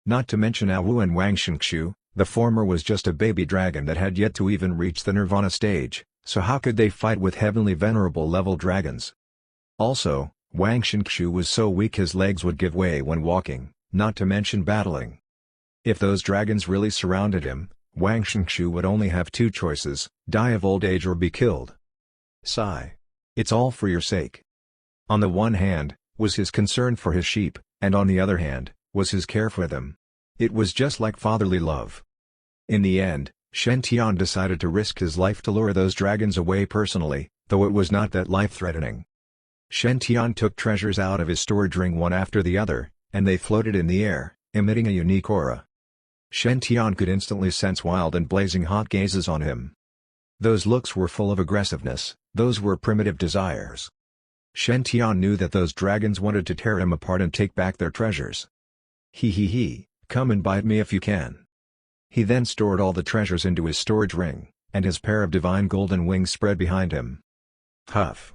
Not to mention Wu and Wang Shenxu, the former was just a baby dragon that had yet to even reach the nirvana stage, so how could they fight with heavenly venerable level dragons? Also, Wang Shenxu was so weak his legs would give way when walking, not to mention battling. If those dragons really surrounded him, Wang Shenxu would only have two choices: die of old age or be killed. Sigh. It's all for your sake. On the one hand, was his concern for his sheep, and on the other hand, was his care for them. It was just like fatherly love. In the end, Shen Tian decided to risk his life to lure those dragons away personally, though it was not that life-threatening. Shen Tian took treasures out of his storage ring one after the other, and they floated in the air, emitting a unique aura. Shen Tian could instantly sense wild and blazing hot gazes on him. Those looks were full of aggressiveness, those were primitive desires. Shen Tian knew that those dragons wanted to tear him apart and take back their treasures. He, come and bite me if you can. He then stored all the treasures into his storage ring, and his pair of divine golden wings spread behind him. Huff!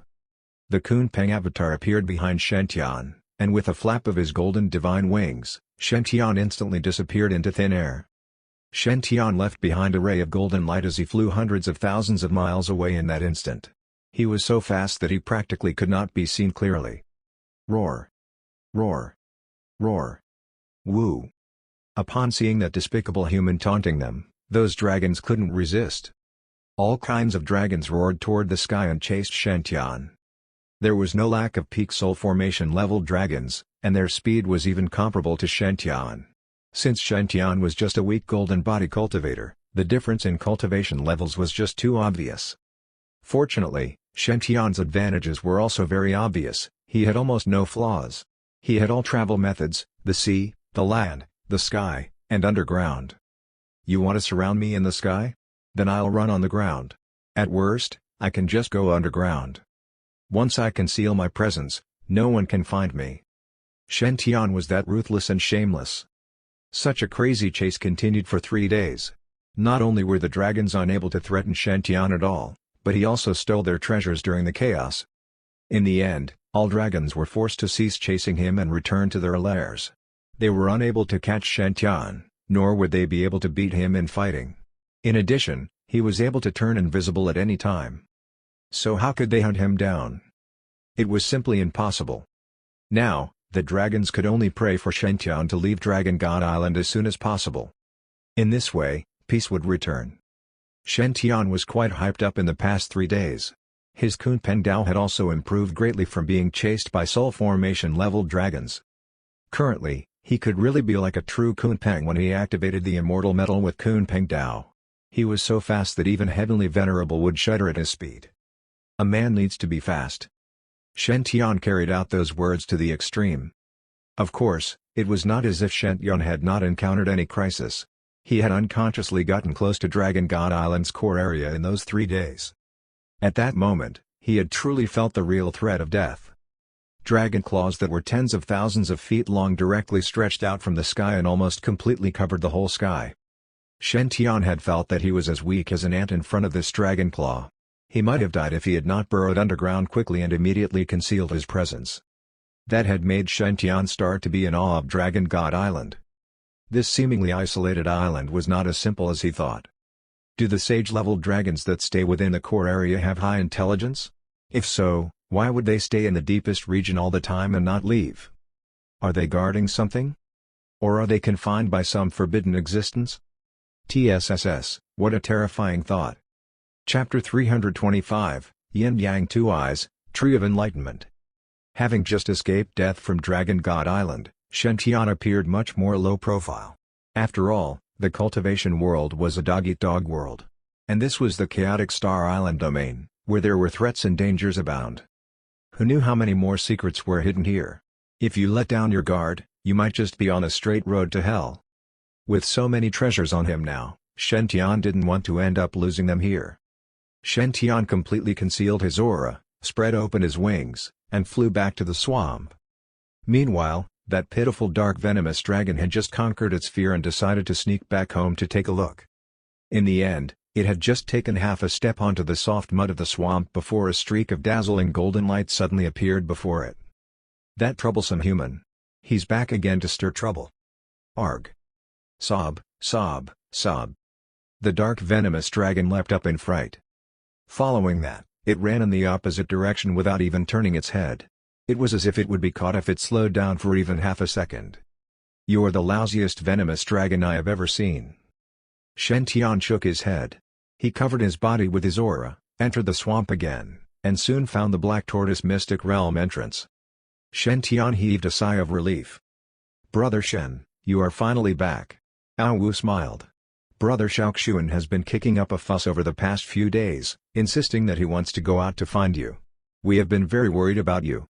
The Kunpeng avatar appeared behind Shen Tian, and with a flap of his golden divine wings, Shen Tian instantly disappeared into thin air. Shen Tian left behind a ray of golden light as he flew hundreds of thousands of miles away in that instant. He was so fast that he practically could not be seen clearly. Roar! Roar! Roar! Woo! Upon seeing that despicable human taunting them, those dragons couldn't resist. All kinds of dragons roared toward the sky and chased Shen Tian. There was no lack of peak soul formation level dragons, and their speed was even comparable to Shen Tian. Since Shen Tian was just a weak golden body cultivator, the difference in cultivation levels was just too obvious. Fortunately, Shen Tian's advantages were also very obvious. He had almost no flaws. He had all travel methods: the sea, the land, the sky, and underground. You want to surround me in the sky? Then I'll run on the ground. At worst, I can just go underground. Once I conceal my presence, no one can find me. Shen Tian was that ruthless and shameless. Such a crazy chase continued for 3 days. Not only were the dragons unable to threaten Shen Tian at all, but he also stole their treasures during the chaos. In the end, all dragons were forced to cease chasing him and return to their lairs. They were unable to catch Shen Tian, nor would they be able to beat him in fighting. In addition, he was able to turn invisible at any time. So how could they hunt him down? It was simply impossible. Now, the dragons could only pray for Shen Tian to leave Dragon God Island as soon as possible. In this way, peace would return. Shen Tian was quite hyped up in the past 3 days. His Kunpeng Dao had also improved greatly from being chased by soul formation level dragons. Currently, he could really be like a true Kunpeng when he activated the immortal metal with Kunpeng Dao. He was so fast that even Heavenly Venerable would shudder at his speed. A man needs to be fast. Shen Tian carried out those words to the extreme. Of course, it was not as if Shen Tian had not encountered any crisis. He had unconsciously gotten close to Dragon God Island's core area in those 3 days. At that moment, he had truly felt the real threat of death. Dragon claws that were tens of thousands of feet long directly stretched out from the sky and almost completely covered the whole sky. Shen Tian had felt that he was as weak as an ant in front of this dragon claw. He might have died if he had not burrowed underground quickly and immediately concealed his presence. That had made Shen Tian start to be in awe of Dragon God Island. This seemingly isolated island was not as simple as he thought. Do the sage-level dragons that stay within the core area have high intelligence? If so, why would they stay in the deepest region all the time and not leave? Are they guarding something? Or are they confined by some forbidden existence? TSSS, what a terrifying thought. Chapter 325, Yin Yang Two Eyes, Tree of Enlightenment. Having just escaped death from Dragon God Island, Shen Tian appeared much more low profile. After all, the cultivation world was a dog-eat-dog world. And this was the chaotic Star Island domain, where there were threats and dangers abound. Who knew how many more secrets were hidden here? If you let down your guard, you might just be on a straight road to hell. With so many treasures on him now, Shen Tian didn't want to end up losing them here. Shen Tian completely concealed his aura, spread open his wings, and flew back to the swamp. Meanwhile, that pitiful dark venomous dragon had just conquered its fear and decided to sneak back home to take a look. In the end, it had just taken half a step onto the soft mud of the swamp before a streak of dazzling golden light suddenly appeared before it. That troublesome human. He's back again to stir trouble. Arg. Sob, sob, sob. The dark venomous dragon leapt up in fright. Following that, it ran in the opposite direction without even turning its head. It was as if it would be caught if it slowed down for even half a second. "You're the lousiest venomous dragon I have ever seen." Shen Tian shook his head. He covered his body with his aura, entered the swamp again, and soon found the Black Tortoise Mystic Realm entrance. Shen Tian heaved a sigh of relief. "Brother Shen, you are finally back." Ao Wu smiled. "Brother Xiaoxuan has been kicking up a fuss over the past few days, insisting that he wants to go out to find you. We have been very worried about you."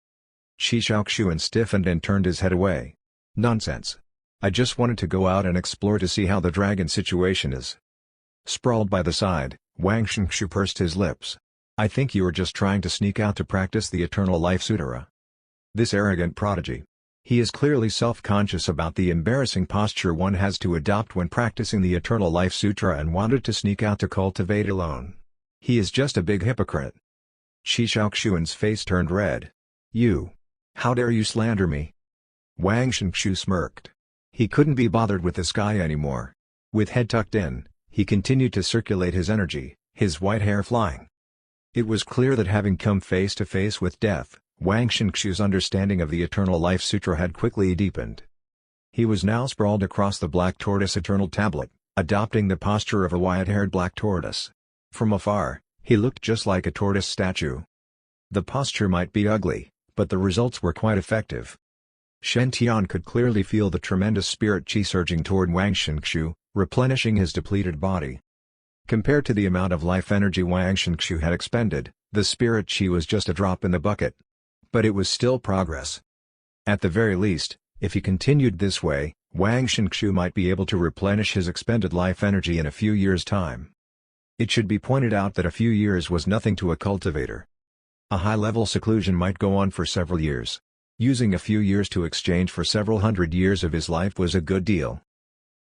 Xiaoxuan stiffened and turned his head away. "Nonsense. I just wanted to go out and explore to see how the dragon situation is." Sprawled by the side, Wang Shenxu pursed his lips. "I think you are just trying to sneak out to practice the Eternal Life Sutra." This arrogant prodigy. He is clearly self-conscious about the embarrassing posture one has to adopt when practicing the Eternal Life Sutra and wanted to sneak out to cultivate alone. He is just a big hypocrite. Xiaoxuan's face turned red. "You! How dare you slander me?" Wang Shenxu smirked. He couldn't be bothered with this guy anymore. With head tucked in, he continued to circulate his energy, his white hair flying. It was clear that having come face to face with death, Wang Shenxu's understanding of the Eternal Life Sutra had quickly deepened. He was now sprawled across the Black Tortoise Eternal Tablet, adopting the posture of a white-haired black tortoise. From afar, he looked just like a tortoise statue. The posture might be ugly, but the results were quite effective. Shen Tian could clearly feel the tremendous spirit chi surging toward Wang Shenxu, replenishing his depleted body. Compared to the amount of life energy Wang Shenxu had expended, the spirit chi was just a drop in the bucket. But it was still progress. At the very least, if he continued this way, Wang Shenxu might be able to replenish his expended life energy in a few years' time. It should be pointed out that a few years was nothing to a cultivator. A high-level seclusion might go on for several years. Using a few years to exchange for several hundred years of his life was a good deal.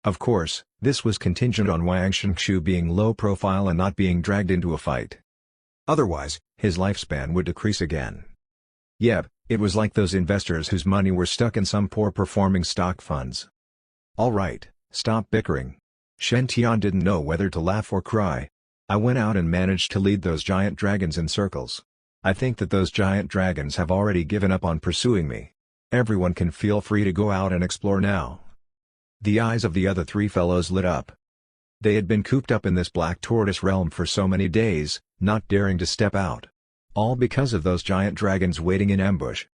Of course, this was contingent on Wang Shenxu being low profile and not being dragged into a fight. Otherwise, his lifespan would decrease again. Yep, it was like those investors whose money were stuck in some poor-performing stock funds. "Alright, stop bickering." Shen Tian didn't know whether to laugh or cry. "I went out and managed to lead those giant dragons in circles. I think that those giant dragons have already given up on pursuing me. Everyone can feel free to go out and explore now." The eyes of the other three fellows lit up. They had been cooped up in this Black Tortoise realm for so many days, not daring to step out. All because of those giant dragons waiting in ambush.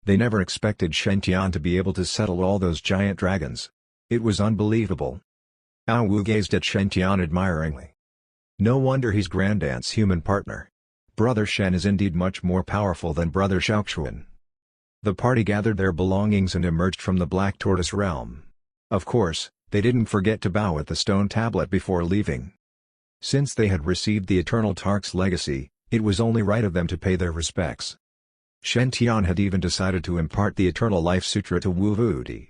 They never expected Shen Tian to be able to settle all those giant dragons. It was unbelievable. Ao Wu gazed at Shen Tian admiringly. No wonder he's Grandaunt's human partner. Brother Shen is indeed much more powerful than Brother Xiaoxuan. The party gathered their belongings and emerged from the Black Tortoise realm. Of course, they didn't forget to bow at the stone tablet before leaving. Since they had received the Eternal Tark's legacy, it was only right of them to pay their respects. Shen Tian had even decided to impart the Eternal Life Sutra to Wu Wuti.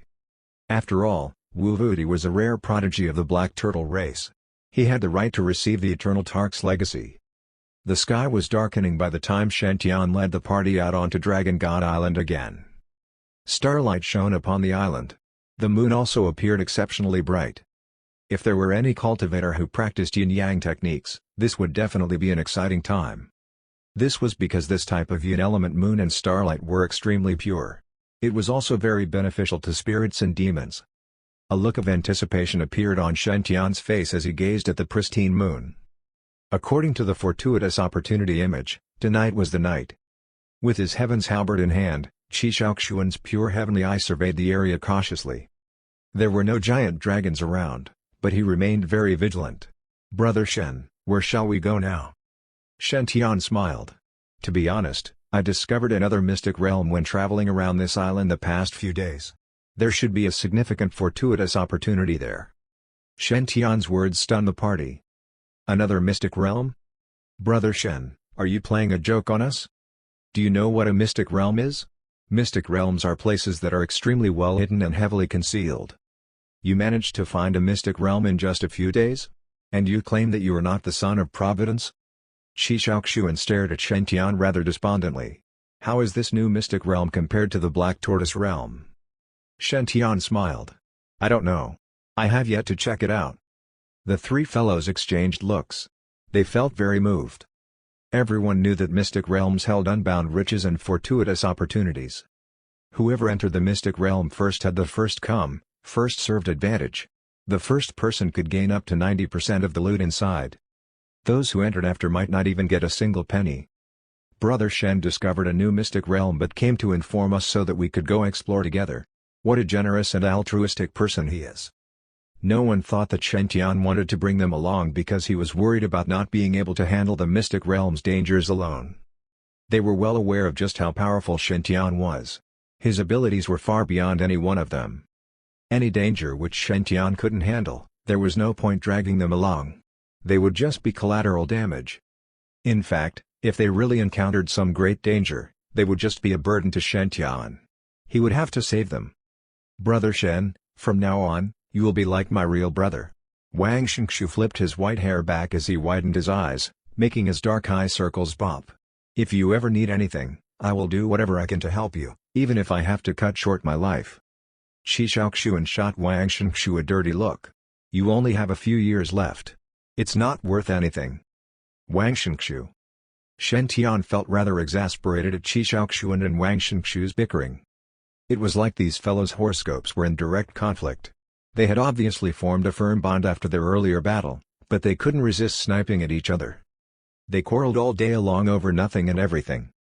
After all, Wu Wuti was a rare prodigy of the Black Turtle race. He had the right to receive the Eternal Tark's legacy. The sky was darkening by the time Shen Tian led the party out onto Dragon God Island again. Starlight shone upon the island. The moon also appeared exceptionally bright. If there were any cultivator who practiced yin-yang techniques, this would definitely be an exciting time. This was because this type of yin-element moon and starlight were extremely pure. It was also very beneficial to spirits and demons. A look of anticipation appeared on Shen Tian's face as he gazed at the pristine moon. According to the fortuitous opportunity image, tonight was the night. With his heaven's halberd in hand, Xiaoxuan's pure heavenly eye surveyed the area cautiously. There were no giant dragons around, but he remained very vigilant. "Brother Shen, where shall we go now?" Shen Tian smiled. To be honest, I discovered another mystic realm when traveling around this island the past few days. There should be a significant fortuitous opportunity there. Shen Tian's words stunned the party. Another mystic realm? Brother Shen, are you playing a joke on us? Do you know what a mystic realm is? Mystic realms are places that are extremely well hidden and heavily concealed. You managed to find a mystic realm in just a few days? And you claim that you are not the son of Providence? Qi Shaoxuan stared at Shen Tian rather despondently. How is this new mystic realm compared to the Black Tortoise realm? Shen Tian smiled. I don't know. I have yet to check it out. The three fellows exchanged looks. They felt very moved. Everyone knew that mystic realms held unbound riches and fortuitous opportunities. Whoever entered the mystic realm first had the first come, first served advantage. The first person could gain up to 90% of the loot inside. Those who entered after might not even get a single penny. Brother Shen discovered a new mystic realm but came to inform us so that we could go explore together. What a generous and altruistic person he is. No one thought that Shen Tian wanted to bring them along because he was worried about not being able to handle the mystic realm's dangers alone. They were well aware of just how powerful Shen Tian was. His abilities were far beyond any one of them. Any danger which Shen Tian couldn't handle, there was no point dragging them along. They would just be collateral damage. In fact, if they really encountered some great danger, they would just be a burden to Shen Tian. He would have to save them. Brother Shen, from now on, you will be like my real brother. Wang Shenxu flipped his white hair back as he widened his eyes, making his dark eye circles pop. If you ever need anything, I will do whatever I can to help you, even if I have to cut short my life. Qi Shaoxuan shot Wang Shenxu a dirty look. You only have a few years left. It's not worth anything. Wang Shenxu. Shen Tian felt rather exasperated at Qi Shaoxuan and Wang Shenxu's bickering. It was like these fellows' horoscopes were in direct conflict. They had obviously formed a firm bond after their earlier battle, but they couldn't resist sniping at each other. They quarreled all day long over nothing and everything.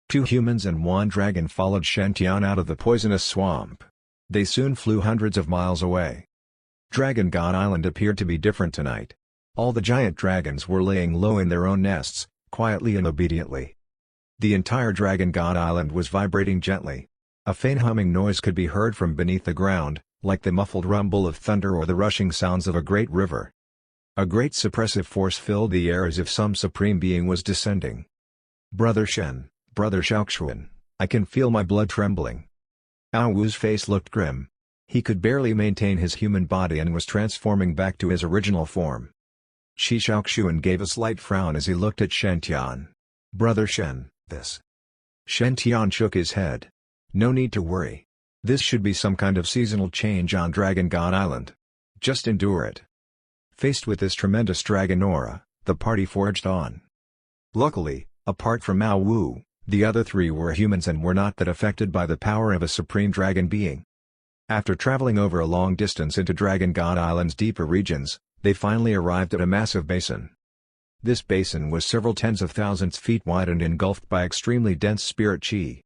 2 humans and 1 dragon followed Shen Tian out of the poisonous swamp. They soon flew hundreds of miles away. Dragon God Island appeared to be different tonight. All the giant dragons were laying low in their own nests, quietly and obediently. The entire Dragon God Island was vibrating gently. A faint humming noise could be heard from beneath the ground, like the muffled rumble of thunder or the rushing sounds of a great river. A great suppressive force filled the air as if some supreme being was descending. Brother Shen, Brother Shaoxuan, I can feel my blood trembling. Ao Wu's face looked grim. He could barely maintain his human body and was transforming back to his original form. Qi Shaoxuan gave a slight frown as he looked at Shen Tian. Brother Shen, this. Shen Tian shook his head. No need to worry. This should be some kind of seasonal change on Dragon God Island. Just endure it. Faced with this tremendous dragon aura, the party forged on. Luckily, apart from Ao Wu, the other 3 were humans and were not that affected by the power of a supreme dragon being. After traveling over a long distance into Dragon God Island's deeper regions, they finally arrived at a massive basin. This basin was several tens of thousands feet wide and engulfed by extremely dense spirit chi.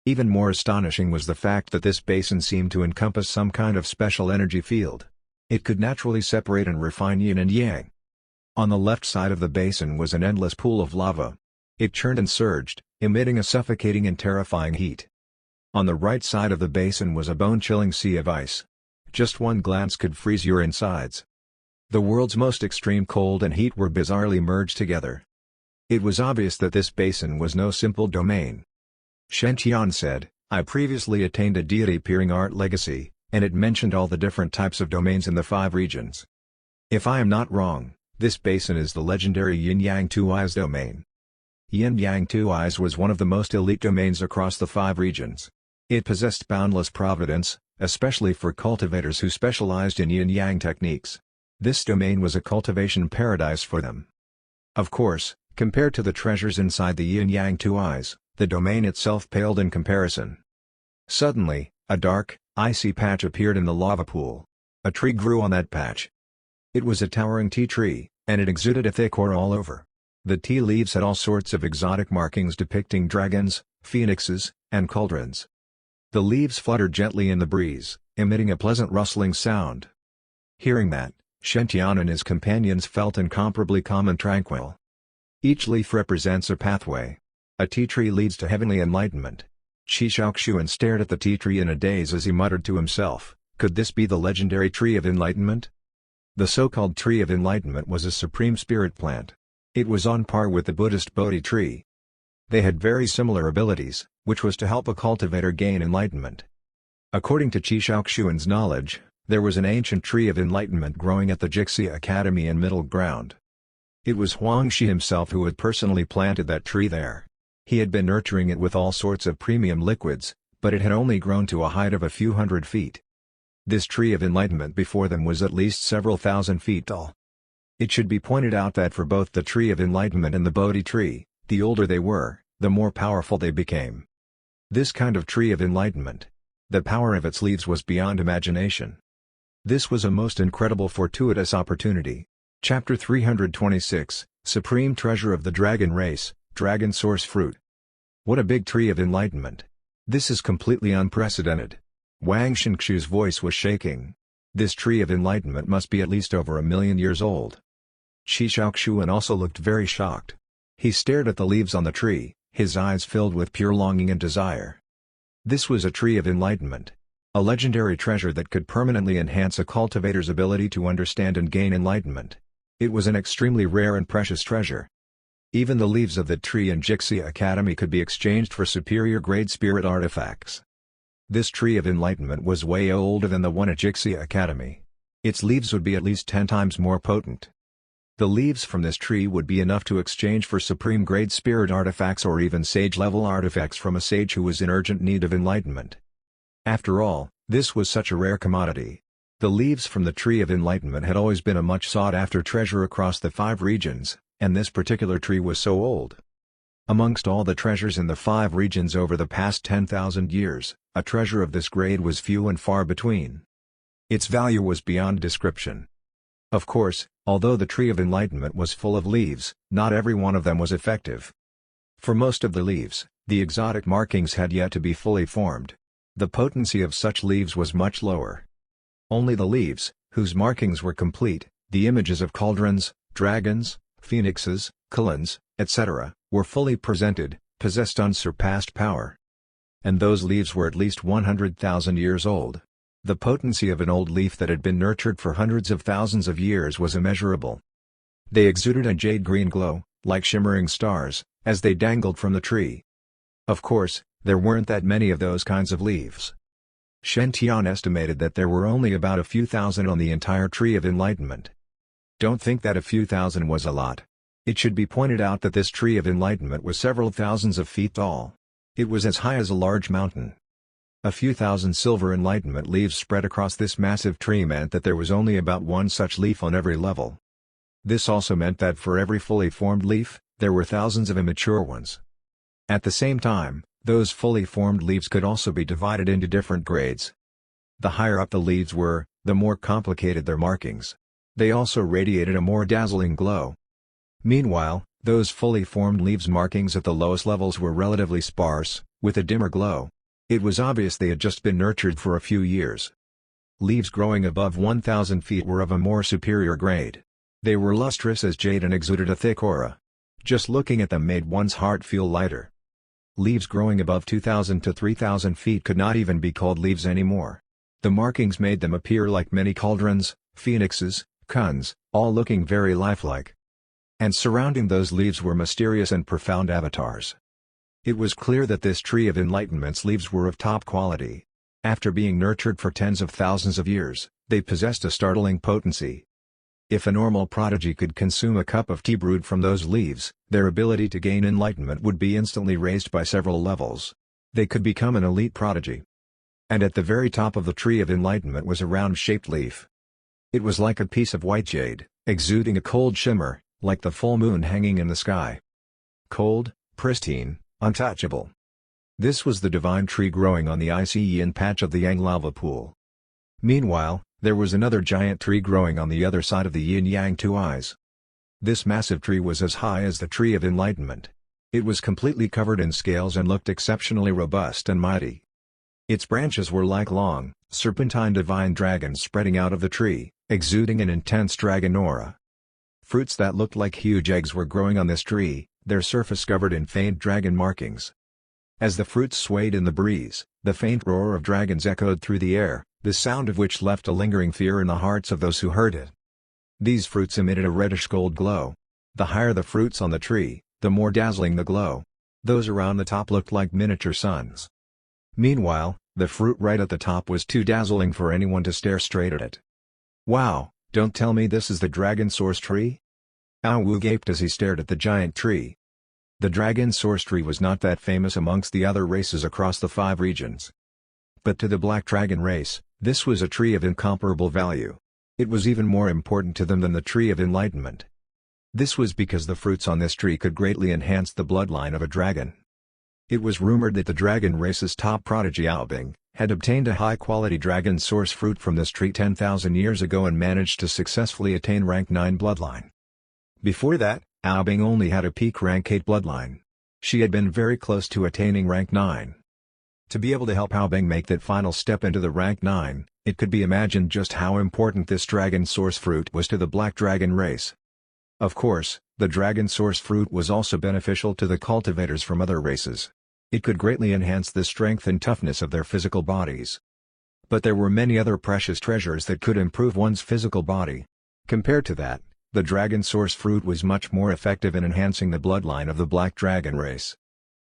Even more astonishing was the fact that this basin seemed to encompass some kind of special energy field. It could naturally separate and refine yin and yang. On the left side of the basin was an endless pool of lava. It churned and surged, emitting a suffocating and terrifying heat. On the right side of the basin was a bone-chilling sea of ice. Just one glance could freeze your insides. The world's most extreme cold and heat were bizarrely merged together. It was obvious that this basin was no simple domain. Shen Tian said, I previously attained a deity-peering art legacy, and it mentioned all the different types of domains in the 5 regions. If I am not wrong, this basin is the legendary Yin-Yang Two Eyes domain. Yin-Yang Two Eyes was one of the most elite domains across the 5 regions. It possessed boundless providence, especially for cultivators who specialized in yin-yang techniques. This domain was a cultivation paradise for them. Of course, compared to the treasures inside the Yin-Yang Two Eyes, the domain itself paled in comparison. Suddenly, a dark, icy patch appeared in the lava pool. A tree grew on that patch. It was a towering tea tree, and it exuded a thick aura all over. The tea leaves had all sorts of exotic markings depicting dragons, phoenixes, and cauldrons. The leaves fluttered gently in the breeze, emitting a pleasant rustling sound. Hearing that, Shen Tian and his companions felt incomparably calm and tranquil. Each leaf represents a pathway. A tea tree leads to heavenly enlightenment. Qi Shaoxuan stared at the tea tree in a daze as he muttered to himself, could this be the legendary Tree of Enlightenment? The so-called Tree of Enlightenment was a supreme spirit plant. It was on par with the Buddhist Bodhi tree. They had very similar abilities, which was to help a cultivator gain enlightenment. According to Qi Shaoxuan's knowledge, there was an ancient Tree of Enlightenment growing at the Jixia Academy in Middle Ground. It was Huangshi himself who had personally planted that tree there. He had been nurturing it with all sorts of premium liquids, but it had only grown to a height of a few hundred feet. This Tree of Enlightenment before them was at least several thousand feet tall. It should be pointed out that for both the Tree of Enlightenment and the Bodhi tree, the older they were, the more powerful they became. This kind of Tree of Enlightenment, the power of its leaves was beyond imagination. This was a most incredible fortuitous opportunity. Chapter 326, Supreme Treasure of the Dragon Race, Dragon Source Fruit. What a big Tree of Enlightenment. This is completely unprecedented. Wang Shenxu's voice was shaking. This Tree of Enlightenment must be at least over 1,000,000 years old. Qi Shaoxuan also looked very shocked. He stared at the leaves on the tree, his eyes filled with pure longing and desire. This was a Tree of Enlightenment. A legendary treasure that could permanently enhance a cultivator's ability to understand and gain enlightenment. It was an extremely rare and precious treasure. Even the leaves of the tree in Jixia Academy could be exchanged for superior grade spirit artifacts. This Tree of Enlightenment was way older than the one at Jixia Academy. Its leaves would be at least 10 times more potent. The leaves from this tree would be enough to exchange for supreme grade spirit artifacts or even sage-level artifacts from a sage who was in urgent need of enlightenment. After all, this was such a rare commodity. The leaves from the Tree of Enlightenment had always been a much sought-after treasure across the 5 regions, and this particular tree was so old. Amongst all the treasures in the 5 regions over the past 10,000 years, a treasure of this grade was few and far between. Its value was beyond description. Of course, although the Tree of Enlightenment was full of leaves, not every one of them was effective. For most of the leaves, the exotic markings had yet to be fully formed. The potency of such leaves was much lower. Only the leaves, whose markings were complete, the images of cauldrons, dragons, phoenixes, kalans, etc., were fully presented, possessed unsurpassed power. And those leaves were at least 100,000 years old. The potency of an old leaf that had been nurtured for hundreds of thousands of years was immeasurable. They exuded a jade-green glow, like shimmering stars, as they dangled from the tree. Of course, there weren't that many of those kinds of leaves. Shen Tian estimated that there were only about a few thousand on the entire Tree of Enlightenment. Don't think that a few thousand was a lot. It should be pointed out that this Tree of Enlightenment was several thousands of feet tall. It was as high as a large mountain. A few thousand silver enlightenment leaves spread across this massive tree meant that there was only about one such leaf on every level. This also meant that for every fully formed leaf, there were thousands of immature ones. At the same time, those fully formed leaves could also be divided into different grades. The higher up the leaves were, the more complicated their markings. They also radiated a more dazzling glow. Meanwhile, those fully formed leaves' markings at the lowest levels were relatively sparse, with a dimmer glow. It was obvious they had just been nurtured for a few years. Leaves growing above 1,000 feet were of a more superior grade. They were lustrous as jade and exuded a thick aura. Just looking at them made one's heart feel lighter. Leaves growing above 2,000 to 3,000 feet could not even be called leaves anymore. The markings made them appear like many cauldrons, phoenixes, kuns, all looking very lifelike. And surrounding those leaves were mysterious and profound avatars. It was clear that this Tree of Enlightenment's leaves were of top quality. After being nurtured for tens of thousands of years, they possessed a startling potency. If a normal prodigy could consume a cup of tea brewed from those leaves, their ability to gain enlightenment would be instantly raised by several levels. They could become an elite prodigy. And at the very top of the Tree of Enlightenment was a round-shaped leaf. It was like a piece of white jade, exuding a cold shimmer, like the full moon hanging in the sky. Cold, pristine, untouchable. This was the divine tree growing on the icy yin patch of the Yang lava pool. Meanwhile, there was another giant tree growing on the other side of the yin-yang two eyes. This massive tree was as high as the Tree of Enlightenment. It was completely covered in scales and looked exceptionally robust and mighty. Its branches were like long, serpentine divine dragons spreading out of the tree, exuding an intense dragon aura. Fruits that looked like huge eggs were growing on this tree, their surface covered in faint dragon markings. As the fruits swayed in the breeze, the faint roar of dragons echoed through the air, the sound of which left a lingering fear in the hearts of those who heard it. These fruits emitted a reddish-gold glow. The higher the fruits on the tree, the more dazzling the glow. Those around the top looked like miniature suns. Meanwhile, the fruit right at the top was too dazzling for anyone to stare straight at it. "Wow, don't tell me this is the dragon source tree?" Ao Wu gaped as he stared at the giant tree. The dragon source tree was not that famous amongst the other races across the 5 regions. But to the black dragon race, this was a tree of incomparable value. It was even more important to them than the tree of enlightenment. This was because the fruits on this tree could greatly enhance the bloodline of a dragon. It was rumored that the dragon race's top prodigy Aobing had obtained a high-quality dragon source fruit from this tree 10,000 years ago and managed to successfully attain rank 9 bloodline. Before that, Aobing only had a peak rank 8 bloodline. She had been very close to attaining rank 9. To be able to help Aobing make that final step into the rank 9, it could be imagined just how important this dragon source fruit was to the black dragon race. Of course, the dragon source fruit was also beneficial to the cultivators from other races. It could greatly enhance the strength and toughness of their physical bodies. But there were many other precious treasures that could improve one's physical body. Compared to that, the dragon source fruit was much more effective in enhancing the bloodline of the black dragon race.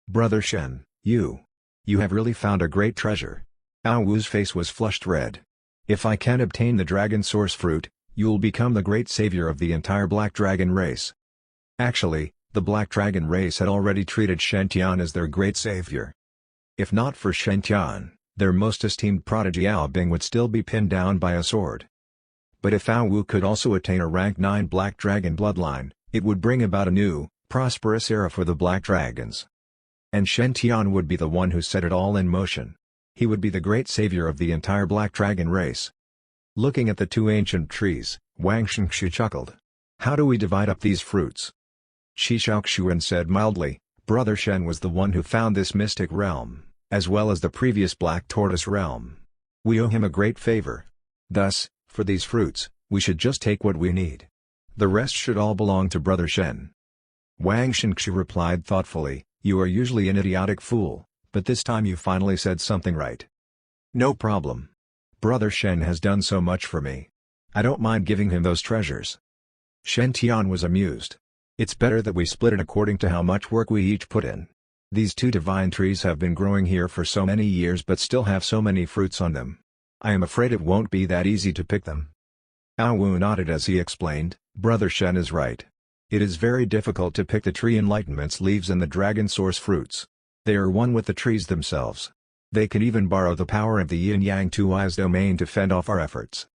"Brother Shen, you have really found a great treasure." Ao Wu's face was flushed red. "If I can obtain the dragon source fruit, you'll become the great savior of the entire black dragon race." Actually, the black dragon race had already treated Shen Tian as their great savior. If not for Shen Tian, their most esteemed prodigy Aobing would still be pinned down by a sword. But if Ao Wu could also attain a rank 9 black dragon bloodline, it would bring about a new, prosperous era for the black dragons. And Shen Tian would be the one who set it all in motion. He would be the great savior of the entire black dragon race. Looking at the 2 ancient trees, Wang Shenxu chuckled. "How do we divide up these fruits?" Shi Shaoxuan said mildly, "Brother Shen was the one who found this mystic realm, as well as the previous black tortoise realm. We owe him a great favor. Thus, for these fruits, we should just take what we need. The rest should all belong to Brother Shen." Wang Shenxu replied thoughtfully, "You are usually an idiotic fool, but this time you finally said something right. No problem. Brother Shen has done so much for me. I don't mind giving him those treasures." Shen Tian was amused. "It's better that we split it according to how much work we each put in. These 2 divine trees have been growing here for so many years but still have so many fruits on them. I am afraid it won't be that easy to pick them." Ao Wu nodded as he explained, "Brother Shen is right. It is very difficult to pick the tree enlightenment's leaves and the dragon source fruits. They are one with the trees themselves. They can even borrow the power of the yin-yang 2 eyes domain to fend off our efforts.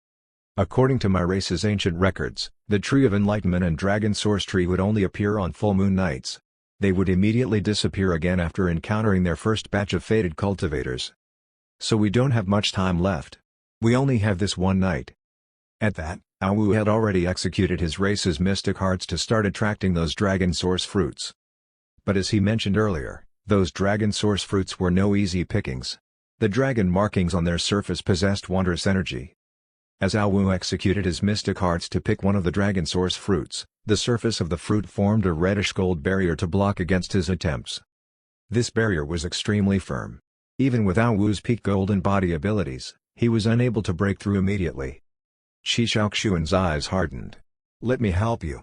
According to my race's ancient records, the tree of enlightenment and dragon source tree would only appear on full moon nights. They would immediately disappear again after encountering their first batch of fated cultivators. So we don't have much time left. We only have this one night." At that, Ao Wu had already executed his race's mystic arts to start attracting those dragon source fruits. But as he mentioned earlier, those dragon source fruits were no easy pickings. The dragon markings on their surface possessed wondrous energy. As Ao Wu executed his mystic arts to pick one of the dragon source fruits, the surface of the fruit formed a reddish-gold barrier to block against his attempts. This barrier was extremely firm. Even with Ao Wu's peak golden body abilities, he was unable to break through immediately. Shi Shaoxuan's eyes hardened. "Let me help you."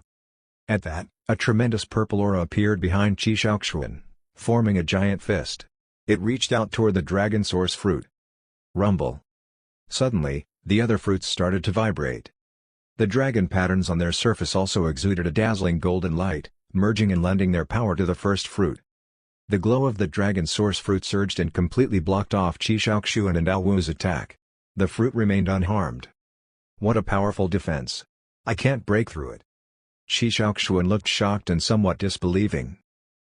At that, a tremendous purple aura appeared behind Shi Shaoxuan, forming a giant fist. It reached out toward the dragon source fruit. Rumble. Suddenly, the other fruits started to vibrate. The dragon patterns on their surface also exuded a dazzling golden light, merging and lending their power to the first fruit. The glow of the dragon source fruit surged and completely blocked off Shi Shaoxuan and Ao Wu's attack. The fruit remained unharmed. What a powerful defense. I can't break through it. Shi Shaoxuan looked shocked and somewhat disbelieving.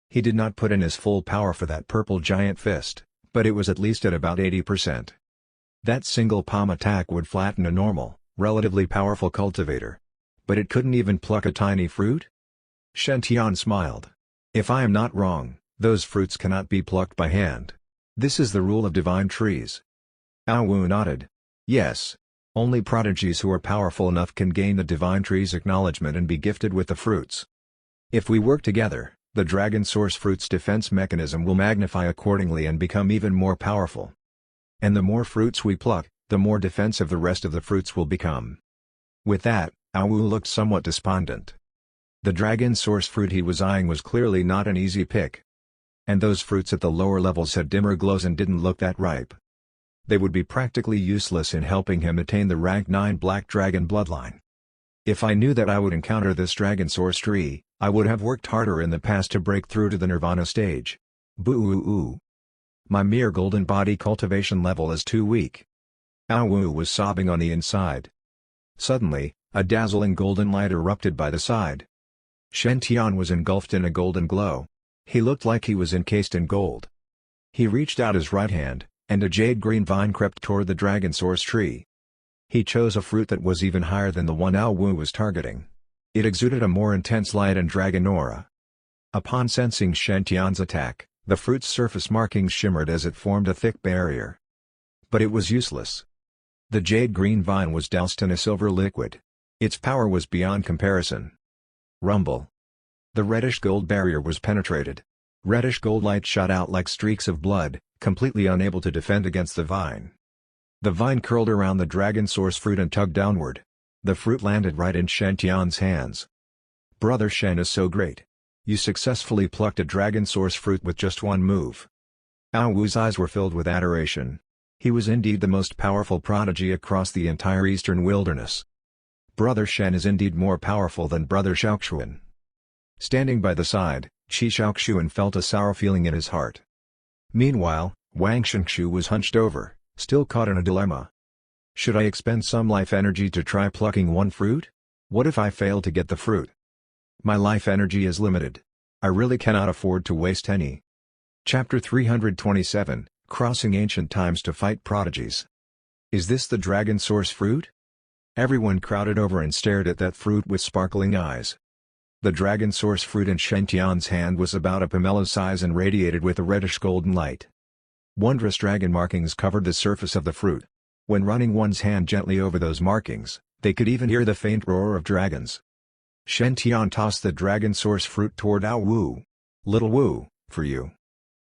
He did not put in his full power for that purple giant fist, but it was at least at about 80%. That single palm attack would flatten a normal, relatively powerful cultivator. But it couldn't even pluck a tiny fruit? Shen Tian smiled. "If I am not wrong, those fruits cannot be plucked by hand. This is the rule of divine trees." Ao Wu nodded. "Yes. Only prodigies who are powerful enough can gain the divine tree's acknowledgement and be gifted with the fruits. If we work together, the dragon source fruit's defense mechanism will magnify accordingly and become even more powerful. And the more fruits we pluck, the more defensive the rest of the fruits will become. With that, Awu looked somewhat despondent. The dragon source fruit he was eyeing was clearly not an easy pick. And those fruits at the lower levels had dimmer glows and didn't look that ripe. They would be practically useless in helping him attain the rank 9 black dragon bloodline. If I knew that I would encounter this dragon source tree, I would have worked harder in the past to break through to the nirvana stage. Boo-oo-oo. My mere golden body cultivation level is too weak. Awu was sobbing on the inside. Suddenly, a dazzling golden light erupted by the side. Shen Tian was engulfed in a golden glow. He looked like he was encased in gold. He reached out his right hand, and a jade-green vine crept toward the dragon source tree. He chose a fruit that was even higher than the one Awu was targeting. It exuded a more intense light and dragon aura. Upon sensing Shen Tian's attack, the fruit's surface markings shimmered as it formed a thick barrier. But it was useless. The jade-green vine was doused in a silver liquid. Its power was beyond comparison. Rumble. The reddish-gold barrier was penetrated. Reddish-gold light shot out like streaks of blood, completely unable to defend against the vine. The vine curled around the dragon source fruit and tugged downward. The fruit landed right in Shen Tian's hands. Brother Shen is so great. You successfully plucked a dragon source fruit with just one move. Awu's eyes were filled with adoration. He was indeed the most powerful prodigy across the entire eastern wilderness. Brother Shen is indeed more powerful than Brother Xiaoxuan. Standing by the side, Qi Xiaoxuan felt a sour feeling in his heart. Meanwhile, Wang Shenxu was hunched over, still caught in a dilemma. Should I expend some life energy to try plucking one fruit? What if I fail to get the fruit? My life energy is limited. I really cannot afford to waste any. Chapter 327, Crossing Ancient Times to Fight Prodigies. Is this the dragon source fruit? Everyone crowded over and stared at that fruit with sparkling eyes. The dragon source fruit in Shen Tian's hand was about a pomelo's size and radiated with a reddish-golden light. Wondrous dragon markings covered the surface of the fruit. When running one's hand gently over those markings, they could even hear the faint roar of dragons. Shen Tian tossed the dragon source fruit toward Awu. Little Wu, for you.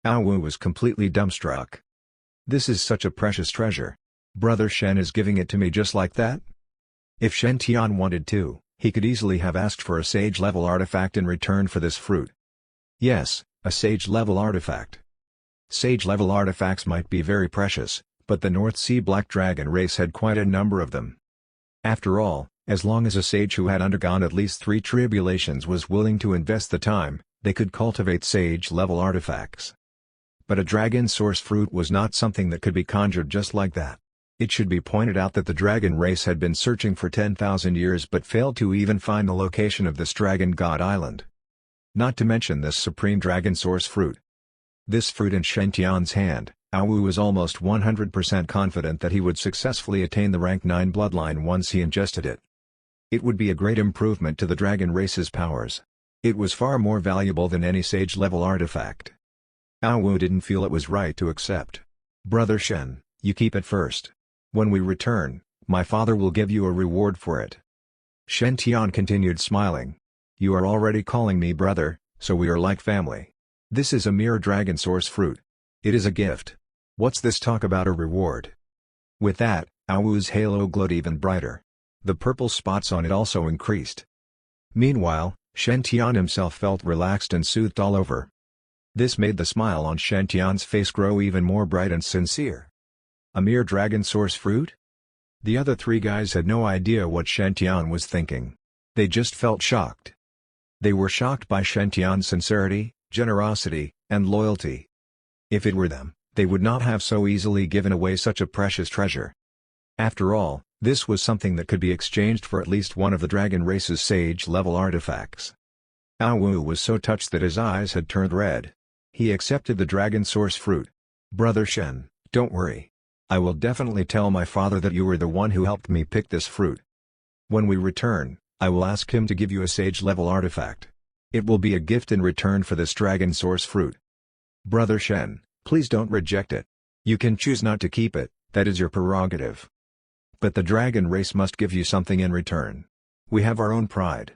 Awu was completely dumbstruck. This is such a precious treasure. Brother Shen is giving it to me just like that? If Shen Tian wanted to, he could easily have asked for a sage-level artifact in return for this fruit. Yes, a sage-level artifact. Sage-level artifacts might be very precious, but the North Sea Black Dragon race had quite a number of them. After all, as long as a sage who had undergone at least 3 tribulations was willing to invest the time, they could cultivate sage-level artifacts. But a dragon source fruit was not something that could be conjured just like that. It should be pointed out that the dragon race had been searching for 10,000 years but failed to even find the location of this dragon god island. Not to mention this supreme dragon source fruit. This fruit in Shen Tian's hand, Awu was almost 100% confident that he would successfully attain the rank 9 bloodline once he ingested it. It would be a great improvement to the dragon race's powers. It was far more valuable than any sage-level artifact. Awu didn't feel it was right to accept. Brother Shen, you keep it first. When we return, my father will give you a reward for it. Shen Tian continued smiling. You are already calling me brother, so we are like family. This is a mere dragon source fruit. It is a gift. What's this talk about a reward? With that, Awu's halo glowed even brighter. The purple spots on it also increased. Meanwhile, Shen Tian himself felt relaxed and soothed all over. This made the smile on Shen Tian's face grow even more bright and sincere. A mere dragon source fruit? The other 3 guys had no idea what Shen Tian was thinking. They just felt shocked. They were shocked by Shen Tian's sincerity, generosity, and loyalty. If it were them, they would not have so easily given away such a precious treasure. After all, this was something that could be exchanged for at least one of the dragon race's sage-level artifacts. Awu was so touched that his eyes had turned red. He accepted the dragon source fruit. Brother Shen, don't worry. I will definitely tell my father that you were the one who helped me pick this fruit. When we return, I will ask him to give you a sage-level artifact. It will be a gift in return for this dragon source fruit. Brother Shen, please don't reject it. You can choose not to keep it, that is your prerogative. But the dragon race must give you something in return. We have our own pride.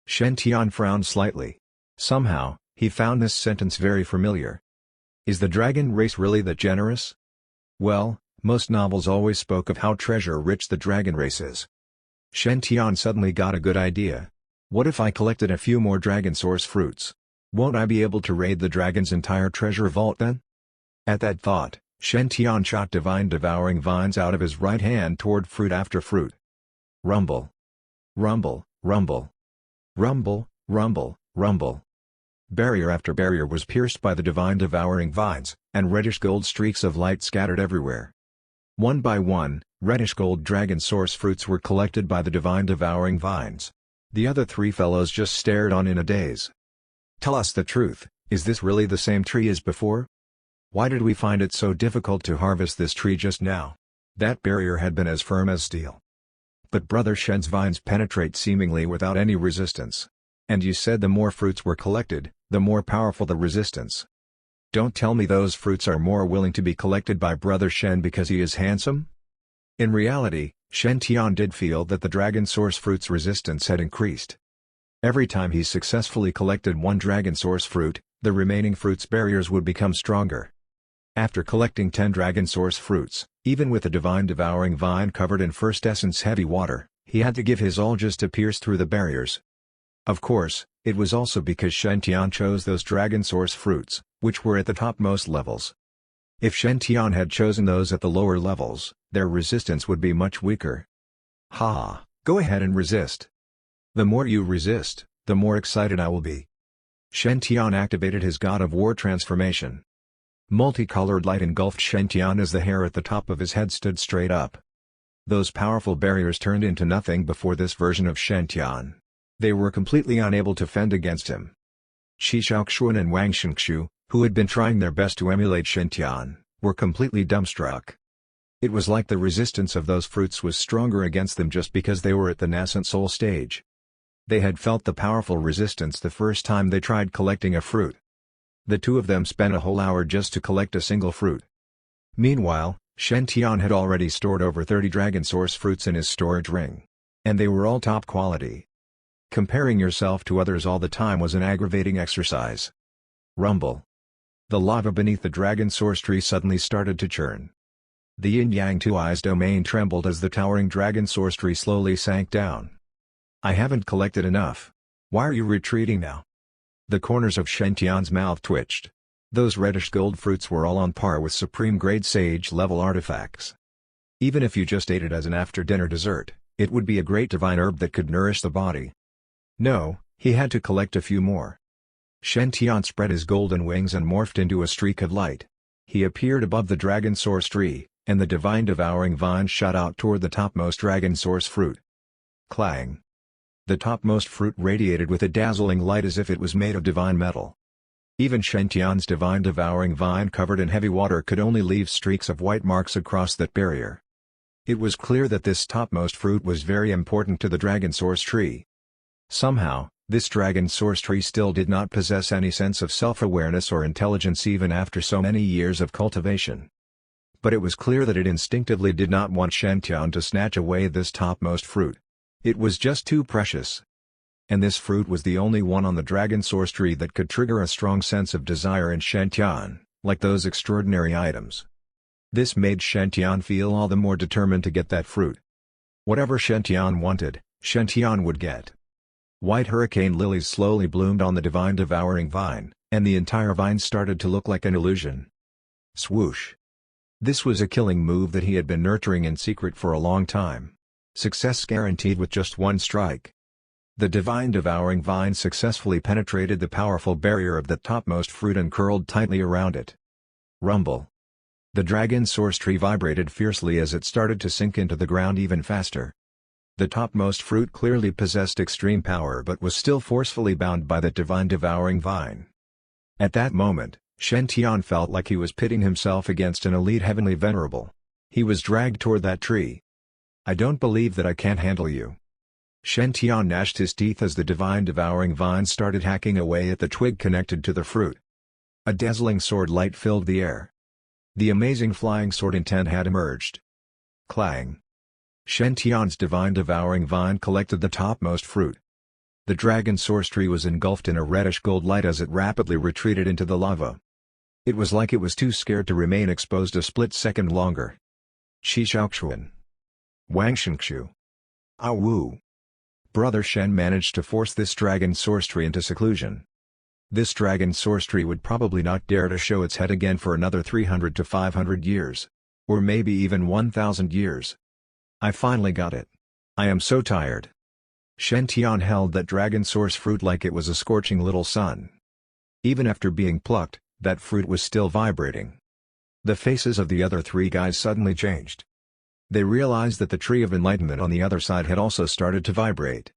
Shen Tian frowned slightly. Somehow, he found this sentence very familiar. Is the dragon race really that generous? Well, most novels always spoke of how treasure-rich the dragon race is. Shen Tian suddenly got a good idea. What if I collected a few more dragon source fruits? Won't I be able to raid the dragon's entire treasure vault then? At that thought, Shen Tian shot divine devouring vines out of his right hand toward fruit after fruit. Rumble. Rumble, rumble. Rumble, rumble, rumble. Barrier after barrier was pierced by the divine devouring vines, and reddish-gold streaks of light scattered everywhere. One by one, reddish-gold dragon source fruits were collected by the divine devouring vines. The other three fellows just stared on in a daze. Tell us the truth, is this really the same tree as before? Why did we find it so difficult to harvest this tree just now? That barrier had been as firm as steel. But Brother Shen's vines penetrate seemingly without any resistance. And you said the more fruits were collected, the more powerful the resistance. Don't tell me those fruits are more willing to be collected by Brother Shen because he is handsome? In reality, Shen Tian did feel that the dragon source fruit's resistance had increased. Every time he successfully collected one dragon source fruit, the remaining fruit's barriers would become stronger. After collecting 10 dragon source fruits, even with a divine devouring vine covered in first essence heavy water, he had to give his all just to pierce through the barriers. Of course, it was also because Shen Tian chose those dragon source fruits, which were at the topmost levels. If Shen Tian had chosen those at the lower levels, their resistance would be much weaker. Ha! Go ahead and resist. The more you resist, the more excited I will be. Shen Tian activated his God of War transformation. Multicolored light engulfed Shen Tian as the hair at the top of his head stood straight up. Those powerful barriers turned into nothing before this version of Shen Tian. They were completely unable to fend against him. Shi Xiaoxuan and Wang Shenxu, who had been trying their best to emulate Shen Tian, were completely dumbstruck. It was like the resistance of those fruits was stronger against them just because they were at the nascent soul stage. They had felt the powerful resistance the first time they tried collecting a fruit. The two of them spent a whole hour just to collect a single fruit. Meanwhile, Shen Tian had already stored over 30 dragon source fruits in his storage ring. And they were all top quality. Comparing yourself to others all the time was an aggravating exercise. Rumble. The lava beneath the dragon source tree suddenly started to churn. The yin-yang two-eyes domain trembled as the towering dragon source tree slowly sank down. I haven't collected enough. Why are you retreating now? The corners of Shen Tian's mouth twitched. Those reddish gold fruits were all on par with supreme grade sage level artifacts. Even if you just ate it as an after-dinner dessert, it would be a great divine herb that could nourish the body. No, he had to collect a few more. Shen Tian spread his golden wings and morphed into a streak of light. He appeared above the dragon source tree, and the divine devouring vine shot out toward the topmost dragon source fruit. Clang! The topmost fruit radiated with a dazzling light as if it was made of divine metal. Even Shen Tian's divine devouring vine covered in heavy water could only leave streaks of white marks across that barrier. It was clear that this topmost fruit was very important to the dragon source tree. Somehow, this dragon source tree still did not possess any sense of self-awareness or intelligence even after so many years of cultivation. But it was clear that it instinctively did not want Shen Tian to snatch away this topmost fruit. It was just too precious. And this fruit was the only one on the dragon source tree that could trigger a strong sense of desire in Shen Tian, like those extraordinary items. This made Shen Tian feel all the more determined to get that fruit. Whatever Shen Tian wanted, Shen Tian would get. White hurricane lilies slowly bloomed on the divine devouring vine, and the entire vine started to look like an illusion. Swoosh! This was a killing move that he had been nurturing in secret for a long time. Success guaranteed with just one strike. The divine devouring vine successfully penetrated the powerful barrier of the topmost fruit and curled tightly around it. Rumble. The dragon source tree vibrated fiercely as it started to sink into the ground even faster. The topmost fruit clearly possessed extreme power but was still forcefully bound by that divine devouring vine. At that moment, Shen Tian felt like he was pitting himself against an elite heavenly venerable. He was dragged toward that tree. I don't believe that I can't handle you. Shen Tian gnashed his teeth as the divine devouring vine started hacking away at the twig connected to the fruit. A dazzling sword light filled the air. The amazing flying sword intent had emerged. Clang. Shen Tian's divine devouring vine collected the topmost fruit. The dragon source tree was engulfed in a reddish-gold light as it rapidly retreated into the lava. It was like it was too scared to remain exposed a split second longer. Qi Xiaoquan. Wang Shenxu. Ah Wu. Brother Shen managed to force this dragon source tree into seclusion. This dragon source tree would probably not dare to show its head again for another 300 to 500 years. Or maybe even 1,000 years. I finally got it. I am so tired. Shen Tian held that dragon source fruit like it was a scorching little sun. Even after being plucked, that fruit was still vibrating. The faces of the other three guys suddenly changed. They realized that the tree of enlightenment on the other side had also started to vibrate.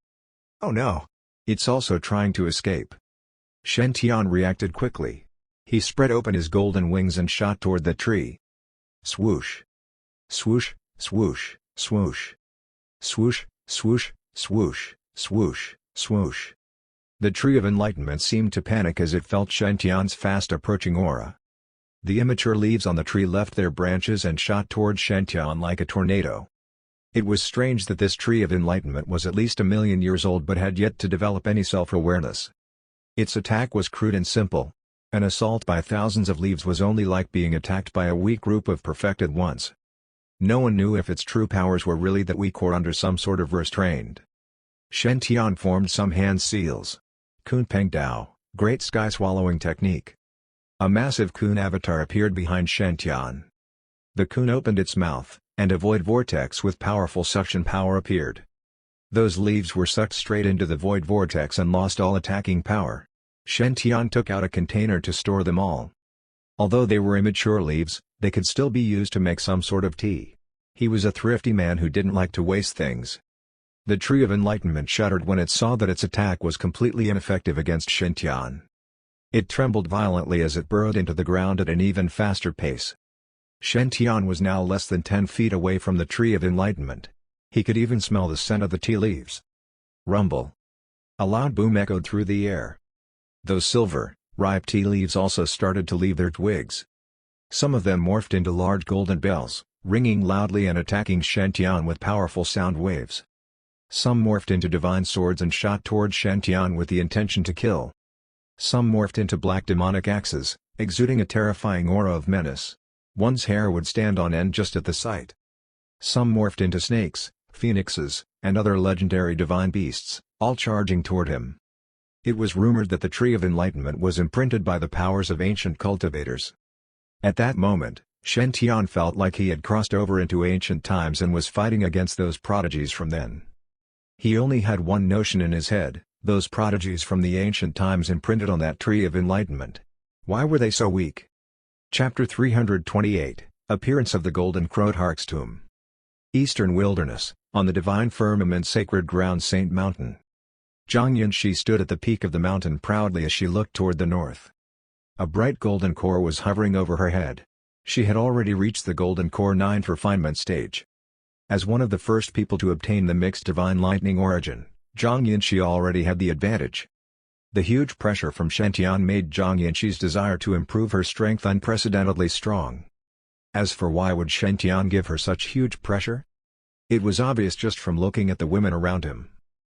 Oh no! It's also trying to escape. Shen Tian reacted quickly. He spread open his golden wings and shot toward the tree. Swoosh! Swoosh, swoosh, swoosh. Swoosh, swoosh, swoosh, swoosh, swoosh. The tree of enlightenment seemed to panic as it felt Shen Tian's fast approaching aura. The immature leaves on the tree left their branches and shot toward Shen Tian like a tornado. It was strange that this tree of enlightenment was at least 1,000,000 years old but had yet to develop any self-awareness. Its attack was crude and simple. An assault by thousands of leaves was only like being attacked by a weak group of perfected ones. No one knew if its true powers were really that weak or under some sort of restraint. Shen Tian formed some hand seals. Kunpeng Dao, Great Sky Swallowing Technique. A massive coon avatar appeared behind Shen Tian. The coon opened its mouth, and a void vortex with powerful suction power appeared. Those leaves were sucked straight into the void vortex and lost all attacking power. Shen Tian took out a container to store them all. Although they were immature leaves, they could still be used to make some sort of tea. He was a thrifty man who didn't like to waste things. The tree of enlightenment shuddered when it saw that its attack was completely ineffective against Shen Tian. It trembled violently as it burrowed into the ground at an even faster pace. Shen Tian was now less than 10 feet away from the tree of enlightenment. He could even smell the scent of the tea leaves. Rumble. A loud boom echoed through the air. Those silver, ripe tea leaves also started to leave their twigs. Some of them morphed into large golden bells, ringing loudly and attacking Shen Tian with powerful sound waves. Some morphed into divine swords and shot toward Shen Tian with the intention to kill. Some morphed into black demonic axes, exuding a terrifying aura of menace. One's hair would stand on end just at the sight. Some morphed into snakes, phoenixes, and other legendary divine beasts, all charging toward him. It was rumored that the Tree of Enlightenment was imprinted by the powers of ancient cultivators. At that moment, Shen Tian felt like he had crossed over into ancient times and was fighting against those prodigies from then. He only had one notion in his head: those prodigies from the ancient times imprinted on that Tree of Enlightenment. Why were they so weak? Chapter 328, Appearance of the Golden Crowdhark's Tomb. Eastern Wilderness, on the divine firmament sacred ground Saint Mountain. Zhang Yanxi stood at the peak of the mountain proudly as she looked toward the north. A bright golden core was hovering over her head. She had already reached the golden core 9th refinement stage. As one of the first people to obtain the mixed divine lightning origin, Zhang Yanxi already had the advantage. The huge pressure from Shen Tian made Zhang Yanxi's desire to improve her strength unprecedentedly strong. As for why would Shen Tian give her such huge pressure? It was obvious just from looking at the women around him.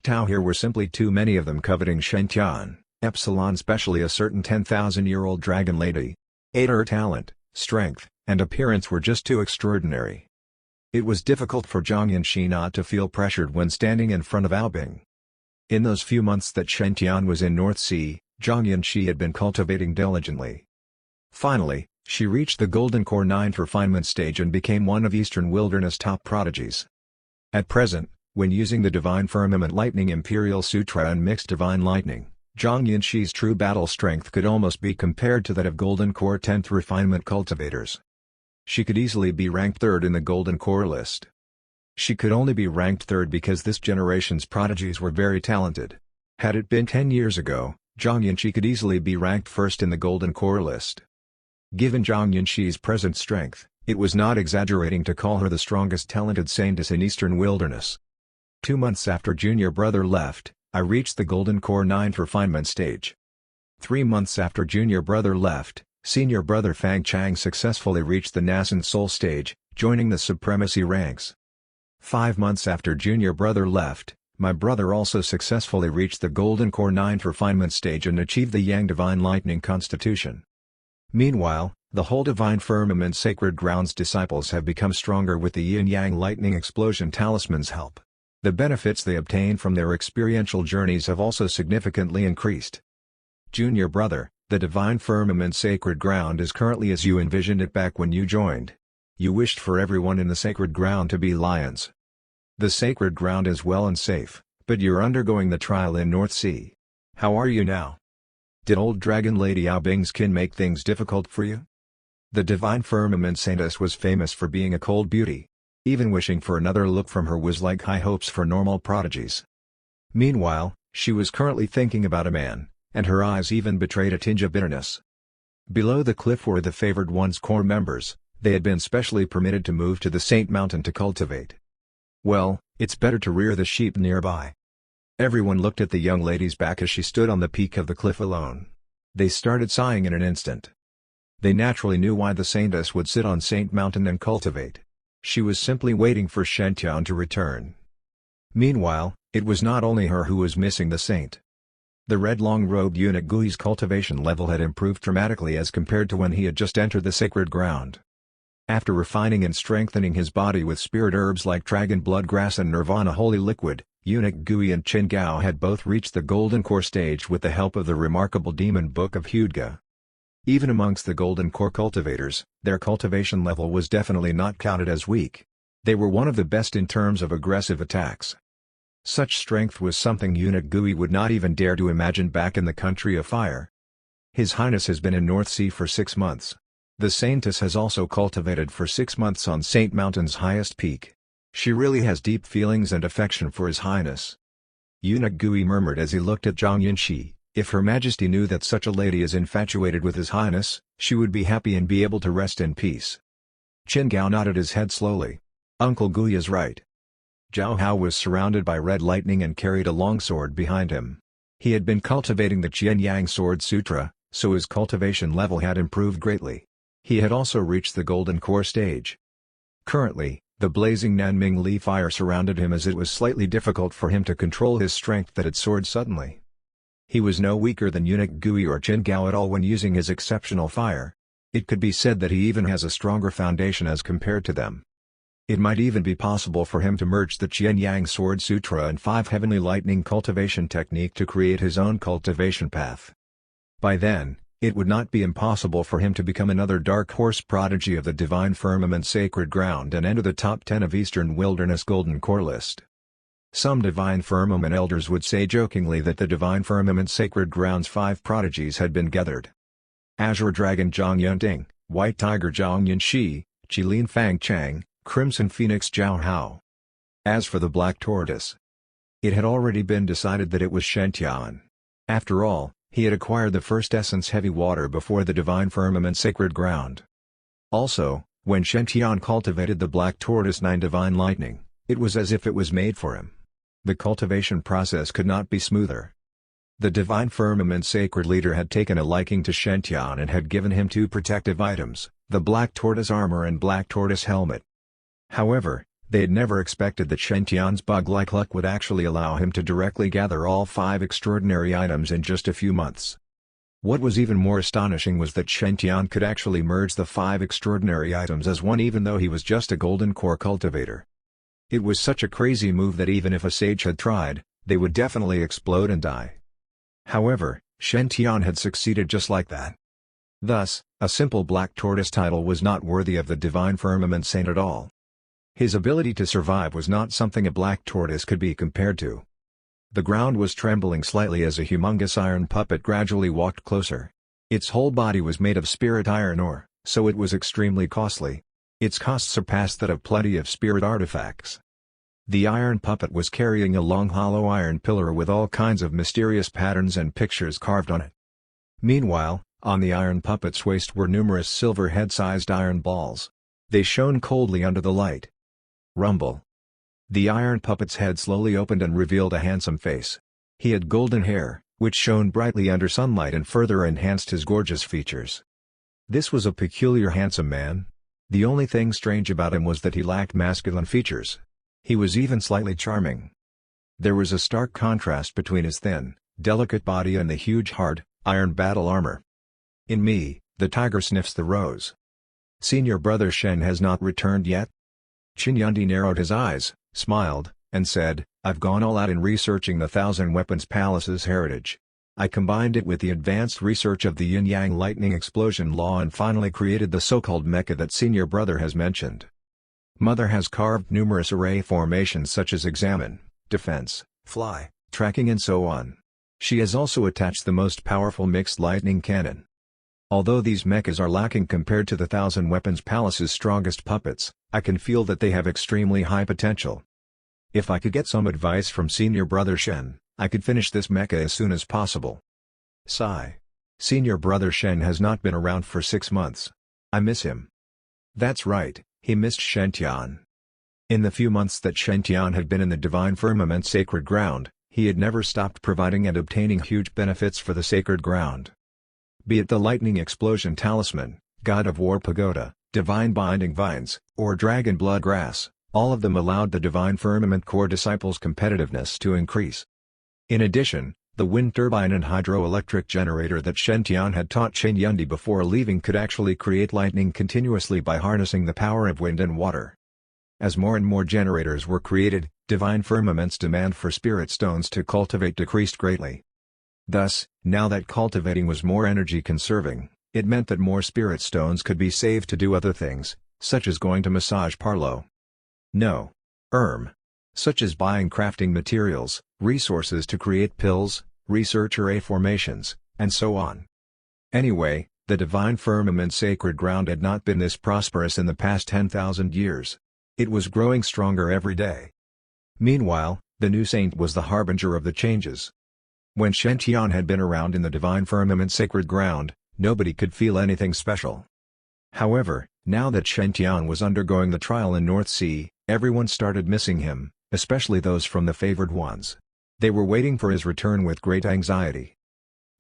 Here were simply too many of them coveting Shen Tian, especially a certain 10,000-year-old dragon lady. Her talent, strength, and appearance were just too extraordinary. It was difficult for Zhang Yanxi not to feel pressured when standing in front of Aobing. In those few months that Shen Tian was in North Sea, Zhang Yanxi had been cultivating diligently. Finally, she reached the Golden Core 9th refinement stage and became one of Eastern Wilderness' top prodigies. At present, when using the Divine Firmament Lightning Imperial Sutra and Mixed Divine Lightning, Zhang Yanxi's true battle strength could almost be compared to that of Golden Core 10th refinement cultivators. She could easily be ranked 3rd in the Golden Core list. She could only be ranked 3rd because this generation's prodigies were very talented. Had it been 10 years ago, Zhang Yanxi could easily be ranked 1st in the Golden Core list. Given Zhang Yanxi's present strength, it was not exaggerating to call her the strongest talented saintess in Eastern Wilderness. 2 months after junior brother left, I reached the Golden Core 9th refinement stage. 3 months after junior brother left, senior brother Fang Chang successfully reached the nascent soul stage, joining the supremacy ranks. 5 months after junior brother left, my brother also successfully reached the Golden Core 9th refinement stage and achieved the Yang Divine Lightning Constitution. Meanwhile, the whole Divine Firmament Sacred Grounds disciples have become stronger with the Yin-Yang Lightning Explosion Talisman's help. The benefits they obtain from their experiential journeys have also significantly increased. Junior brother, the Divine Firmament Sacred Ground is currently as you envisioned it back when you joined. You wished for everyone in the Sacred Ground to be lions. The Sacred Ground is well and safe, but you're undergoing the trial in North Sea. How are you now? Did old Dragon Lady Ao Bing's kin make things difficult for you? The Divine Firmament Saintess was famous for being a cold beauty. Even wishing for another look from her was like high hopes for normal prodigies. Meanwhile, she was currently thinking about a man, and her eyes even betrayed a tinge of bitterness. Below the cliff were the favored one's core members. They had been specially permitted to move to the Saint Mountain to cultivate. Well, it's better to rear the sheep nearby. Everyone looked at the young lady's back as she stood on the peak of the cliff alone. They started sighing in an instant. They naturally knew why the saintess would sit on Saint Mountain and cultivate. She was simply waiting for Shen Tian to return. Meanwhile, it was not only her who was missing the saint. The red long-robed eunuch Gui's cultivation level had improved dramatically as compared to when he had just entered the sacred ground. After refining and strengthening his body with spirit herbs like dragon blood grass and nirvana holy liquid, eunuch Gui and Qin Gao had both reached the golden core stage with the help of the remarkable demon book of Hudga. Even amongst the golden core cultivators, their cultivation level was definitely not counted as weak. They were one of the best in terms of aggressive attacks. Such strength was something eunuch Gui would not even dare to imagine back in the country of fire. His Highness has been in North Sea for 6 months. The Saintess has also cultivated for 6 months on Saint Mountain's highest peak. She really has deep feelings and affection for His Highness. Eunuch Gui murmured as he looked at Zhang Yinshi, if Her Majesty knew that such a lady is infatuated with His Highness, she would be happy and be able to rest in peace. Qin Gao nodded his head slowly. Uncle Gui is right. Zhao Hao was surrounded by red lightning and carried a longsword behind him. He had been cultivating the Qian-Yang Sword Sutra, so his cultivation level had improved greatly. He had also reached the Golden Core stage. Currently, the blazing Nanming Li fire surrounded him as it was slightly difficult for him to control his strength that had soared suddenly. He was no weaker than eunuch Gui or Qin Gao at all when using his exceptional fire. It could be said that he even has a stronger foundation as compared to them. It might even be possible for him to merge the Qian-Yang Sword Sutra and 5 Heavenly Lightning cultivation technique to create his own cultivation path. By then, it would not be impossible for him to become another dark horse prodigy of the Divine Firmament Sacred Ground and enter the top 10 of Eastern Wilderness Golden Core list. Some Divine Firmament elders would say jokingly that the Divine Firmament Sacred Ground's 5 prodigies had been gathered. Azure Dragon Zhang Yunting, White Tiger Zhang Yunxi, Qilin Fang Chang, Crimson Phoenix Zhao Hao. As for the Black Tortoise, it had already been decided that it was Shen Tian. After all, he had acquired the first essence heavy water before the Divine Firmament Sacred Ground. Also, when Shen Tian cultivated the Black Tortoise 9 Divine Lightning, it was as if it was made for him. The cultivation process could not be smoother. The Divine Firmament Sacred Leader had taken a liking to Shen Tian and had given him 2 protective items, the Black Tortoise Armor and Black Tortoise Helmet. However, they had never expected that Shen Tian's bug-like luck would actually allow him to directly gather all 5 extraordinary items in just a few months. What was even more astonishing was that Shen Tian could actually merge the 5 extraordinary items as one even though he was just a Golden Core cultivator. It was such a crazy move that even if a sage had tried, they would definitely explode and die. However, Shen Tian had succeeded just like that. Thus, a simple Black Tortoise title was not worthy of the Divine Firmament Saint at all. His ability to survive was not something a black tortoise could be compared to. The ground was trembling slightly as a humongous iron puppet gradually walked closer. Its whole body was made of spirit iron ore, so it was extremely costly. Its cost surpassed that of plenty of spirit artifacts. The iron puppet was carrying a long hollow iron pillar with all kinds of mysterious patterns and pictures carved on it. Meanwhile, on the iron puppet's waist were numerous silver head-sized iron balls. They shone coldly under the light. Rumble. The iron puppet's head slowly opened and revealed a handsome face. He had golden hair, which shone brightly under sunlight and further enhanced his gorgeous features. This was a peculiar handsome man. The only thing strange about him was that he lacked masculine features. He was even slightly charming. There was a stark contrast between his thin, delicate body and the huge hard, iron battle armor. In me, the tiger sniffs the rose. Senior brother Shen has not returned yet? Qin Yundi narrowed his eyes, smiled, and said, I've gone all out in researching the Thousand Weapons Palace's heritage. I combined it with the advanced research of the yin-yang lightning explosion law and finally created the so-called mecha that senior brother has mentioned. Mother has carved numerous array formations such as examine, defense, fly, tracking and so on. She has also attached the most powerful mixed lightning cannon. Although these mechas are lacking compared to the Thousand Weapons Palace's strongest puppets, I can feel that they have extremely high potential. If I could get some advice from senior brother Shen, I could finish this mecha as soon as possible. Sigh. Senior brother Shen has not been around for 6 months. I miss him. That's right, he missed Shen Tian. In the few months that Shen Tian had been in the Divine Firmament Sacred Ground, he had never stopped providing and obtaining huge benefits for the Sacred Ground. Be it the Lightning Explosion Talisman, God of War Pagoda, Divine Binding Vines, or Dragon Blood Grass, all of them allowed the Divine Firmament Core disciples' competitiveness to increase. In addition, the wind turbine and hydroelectric generator that Shen Tian had taught Qin Yundi before leaving could actually create lightning continuously by harnessing the power of wind and water. As more and more generators were created, Divine Firmament's demand for spirit stones to cultivate decreased greatly. Thus, now that cultivating was more energy conserving, it meant that more spirit stones could be saved to do other things, such as going to massage parlor. No. Such as buying crafting materials, resources to create pills, research array formations, and so on. Anyway, the Divine Firmament Sacred Ground had not been this prosperous in the past 10,000 years. It was growing stronger every day. Meanwhile, the new saint was the harbinger of the changes. When Shen Tian had been around in the Divine Firmament Sacred Ground, nobody could feel anything special. However, now that Shen Tian was undergoing the trial in North Sea, everyone started missing him, especially those from the favored ones. They were waiting for his return with great anxiety.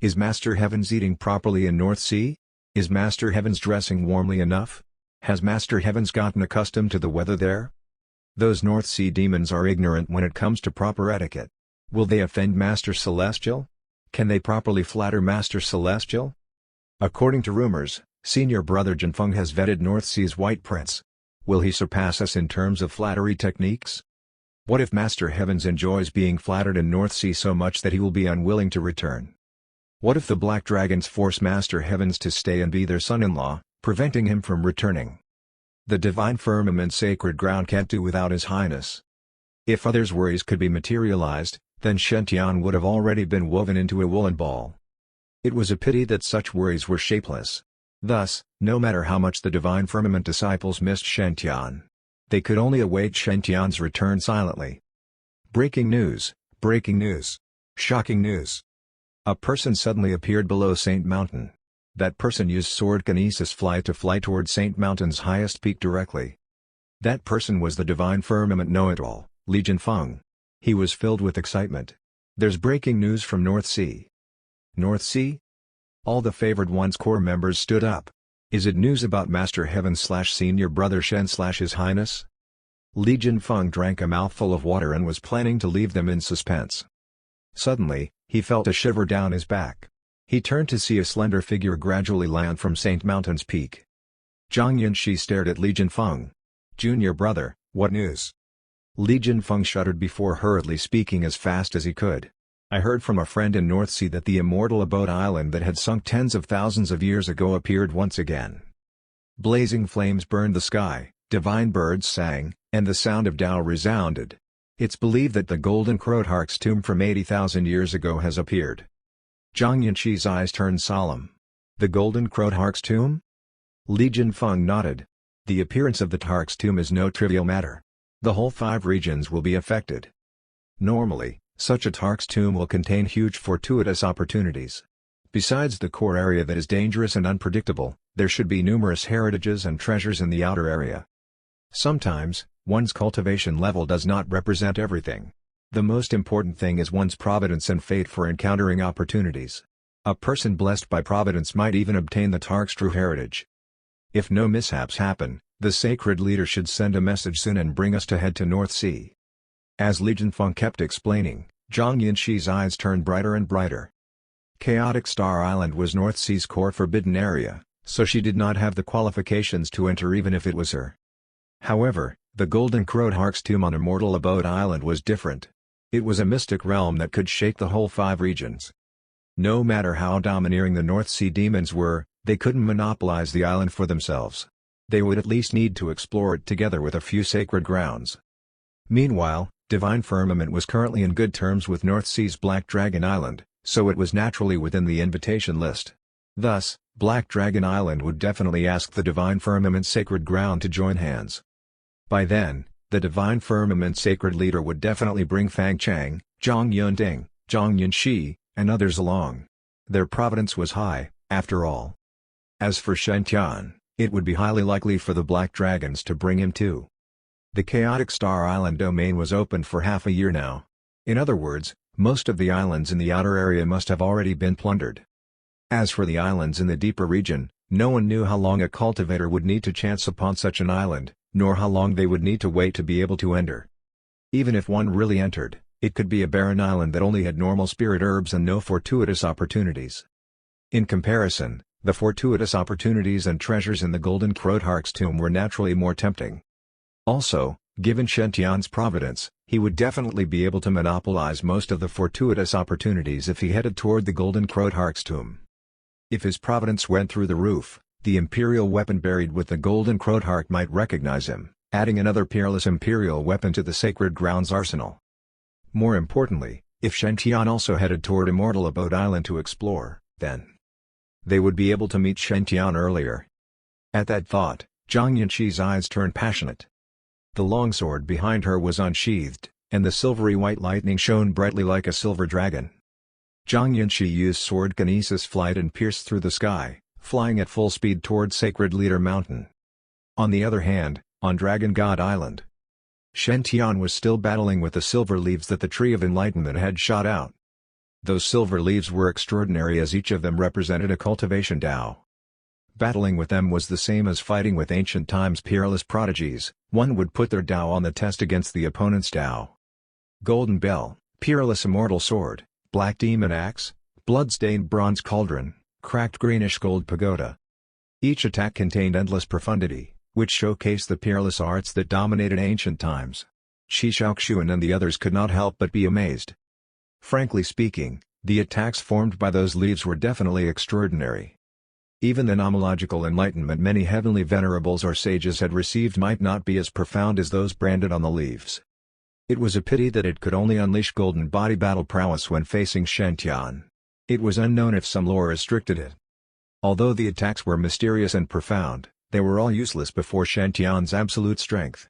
Is Master Heavens eating properly in North Sea? Is Master Heavens dressing warmly enough? Has Master Heavens gotten accustomed to the weather there? Those North Sea demons are ignorant when it comes to proper etiquette. Will they offend Master Celestial? Can they properly flatter Master Celestial? According to rumors, senior brother Jinfeng has vetted North Sea's White Prince. Will he surpass us in terms of flattery techniques? What if Master Heavens enjoys being flattered in North Sea so much that he will be unwilling to return? What if the Black Dragons force Master Heavens to stay and be their son-in-law, preventing him from returning? The Divine Firmament Sacred Ground can't do without His Highness. If others' worries could be materialized, then Shen Tian would have already been woven into a woolen ball. It was a pity that such worries were shapeless. Thus, no matter how much the Divine Firmament disciples missed Shen Tian, they could only await Shen Tian's return silently. Breaking news, breaking news. Shocking news. A person suddenly appeared below Saint Mountain. That person used sword kinesis fly to fly toward Saint Mountain's highest peak directly. That person was the Divine Firmament know-it-all, Li Jinfeng. He was filled with excitement. There's breaking news from North Sea. North Sea? All the favored one's core members stood up. Is it news about Master Heaven/Senior Brother Shen/His Highness? Li Jinfeng drank a mouthful of water and was planning to leave them in suspense. Suddenly, he felt a shiver down his back. He turned to see a slender figure gradually land from Saint Mountain's peak. Zhang Yanxi stared at Li Jinfeng. Junior brother, what news? Li Jinfeng shuddered before hurriedly speaking as fast as he could. I heard from a friend in North Sea that the immortal abode island that had sunk tens of thousands of years ago appeared once again. Blazing flames burned the sky, divine birds sang, and the sound of Tao resounded. It's believed that the golden crowdhark's tomb from 80,000 years ago has appeared. Zhang Yanxi's eyes turned solemn. The golden crowdhark's tomb? Li Jinfeng nodded. The appearance of the Tark's tomb is no trivial matter. The whole 5 regions will be affected. Normally, such a Tark's tomb will contain huge fortuitous opportunities. Besides the core area that is dangerous and unpredictable, there should be numerous heritages and treasures in the outer area. Sometimes, one's cultivation level does not represent everything. The most important thing is one's providence and fate for encountering opportunities. A person blessed by providence might even obtain the Tark's true heritage. If no mishaps happen, the sacred leader should send a message soon and bring us to head to North Sea. As Li Jinfeng kept explaining, Zhang Yunxi's eyes turned brighter and brighter. Chaotic Star Island was North Sea's core forbidden area, so she did not have the qualifications to enter even if it was her. However, the golden crowdhark's tomb on Immortal Abode Island was different. It was a mystic realm that could shake the whole 5 regions. No matter how domineering the North Sea demons were, they couldn't monopolize the island for themselves. They would at least need to explore it together with a few sacred grounds. Meanwhile, Divine Firmament was currently in good terms with North Sea's Black Dragon Island, so it was naturally within the invitation list. Thus, Black Dragon Island would definitely ask the Divine Firmament Sacred Ground to join hands. By then, the Divine Firmament Sacred Leader would definitely bring Fang Chang, Zhang Yunding, Zhang Yunxi, and others along. Their providence was high, after all. As for Shen Tian, it would be highly likely for the Black Dragons to bring him too. The Chaotic Star Island domain was open for half a year now. In other words, most of the islands in the outer area must have already been plundered. As for the islands in the deeper region, no one knew how long a cultivator would need to chance upon such an island, nor how long they would need to wait to be able to enter. Even if one really entered, it could be a barren island that only had normal spirit herbs and no fortuitous opportunities. In comparison, the fortuitous opportunities and treasures in the Golden Crowdhark's tomb were naturally more tempting. Also, given Shen Tian's providence, he would definitely be able to monopolize most of the fortuitous opportunities if he headed toward the Golden Crowdhark's tomb. If his providence went through the roof, the imperial weapon buried with the Golden Crowdhark might recognize him, adding another peerless imperial weapon to the Sacred Grounds arsenal. More importantly, if Shen Tian also headed toward Immortal Abode Island to explore, then they would be able to meet Shen Tian earlier. At that thought, Zhang Yunxi's eyes turned passionate. The longsword behind her was unsheathed, and the silvery white lightning shone brightly like a silver dragon. Zhang Yunxi used sword kinesis flight and pierced through the sky, flying at full speed toward Sacred Leader Mountain. On the other hand, on Dragon God Island, Shen Tian was still battling with the silver leaves that the Tree of Enlightenment had shot out. Those silver leaves were extraordinary as each of them represented a cultivation Tao. Battling with them was the same as fighting with ancient times' peerless prodigies. One would put their Tao on the test against the opponent's Tao. Golden Bell, Peerless Immortal Sword, Black Demon Axe, Blood-stained Bronze Cauldron, Cracked Greenish Gold Pagoda. Each attack contained endless profundity, which showcased the peerless arts that dominated ancient times. Qi Shaoxuan and the others could not help but be amazed. Frankly speaking, the attacks formed by those leaves were definitely extraordinary. Even the nomological enlightenment many heavenly venerables or sages had received might not be as profound as those branded on the leaves. It was a pity that it could only unleash golden body battle prowess when facing Shen Tian. It was unknown if some lore restricted it. Although the attacks were mysterious and profound, they were all useless before Shen Tian's absolute strength.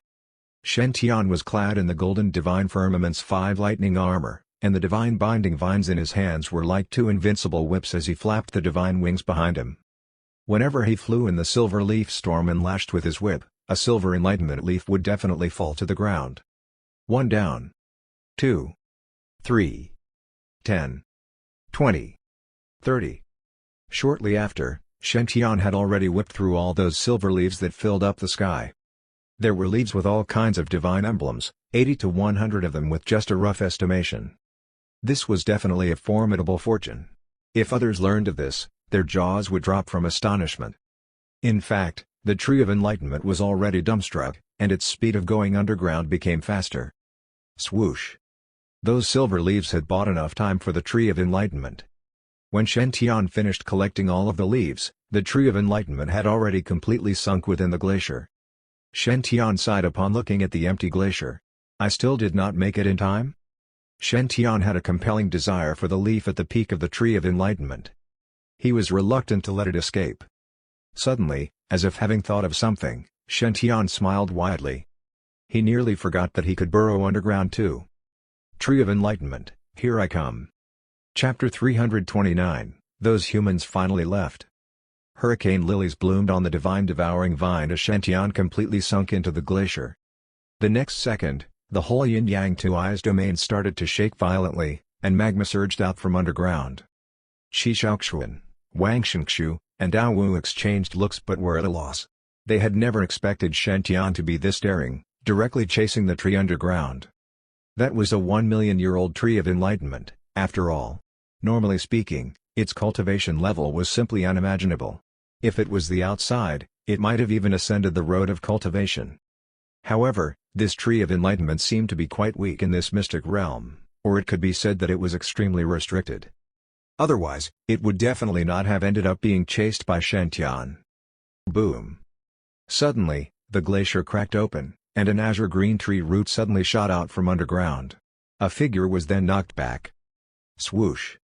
Shen Tian was clad in the golden divine firmament's 5 lightning armor, and the divine binding vines in his hands were like 2 invincible whips as he flapped the divine wings behind him. Whenever he flew in the silver leaf storm and lashed with his whip, a silver enlightenment leaf would definitely fall to the ground. 1 down. 2. 3. 10. 20. 30. Shortly after, Shen Tian had already whipped through all those silver leaves that filled up the sky. There were leaves with all kinds of divine emblems, 80 to 100 of them with just a rough estimation. This was definitely a formidable fortune. If others learned of this, their jaws would drop from astonishment. In fact, the Tree of Enlightenment was already dumbstruck, and its speed of going underground became faster. Swoosh! Those silver leaves had bought enough time for the Tree of Enlightenment. When Shen Tian finished collecting all of the leaves, the Tree of Enlightenment had already completely sunk within the glacier. Shen Tian sighed upon looking at the empty glacier. I still did not make it in time? Shen Tian had a compelling desire for the leaf at the peak of the Tree of Enlightenment. He was reluctant to let it escape. Suddenly, as if having thought of something, Shen Tian smiled widely. He nearly forgot that he could burrow underground too. Tree of Enlightenment, here I come. Chapter 329, Those Humans Finally Left. Hurricane lilies bloomed on the divine devouring vine as Shen Tian completely sunk into the glacier. The next second, the whole yin-yang two eyes domain started to shake violently, and magma surged out from underground. Qi Shaoxuan, Wang Shenxu, and Dao Wu exchanged looks but were at a loss. They had never expected Shen Tian to be this daring, directly chasing the tree underground. That was a 1 million-year-old tree of enlightenment, after all. Normally speaking, its cultivation level was simply unimaginable. If it was the outside, it might have even ascended the road of cultivation. However, this tree of enlightenment seemed to be quite weak in this mystic realm, or it could be said that it was extremely restricted. Otherwise, it would definitely not have ended up being chased by Shen Tian. Boom! Suddenly, the glacier cracked open, and an azure green tree root suddenly shot out from underground. A figure was then knocked back. Swoosh!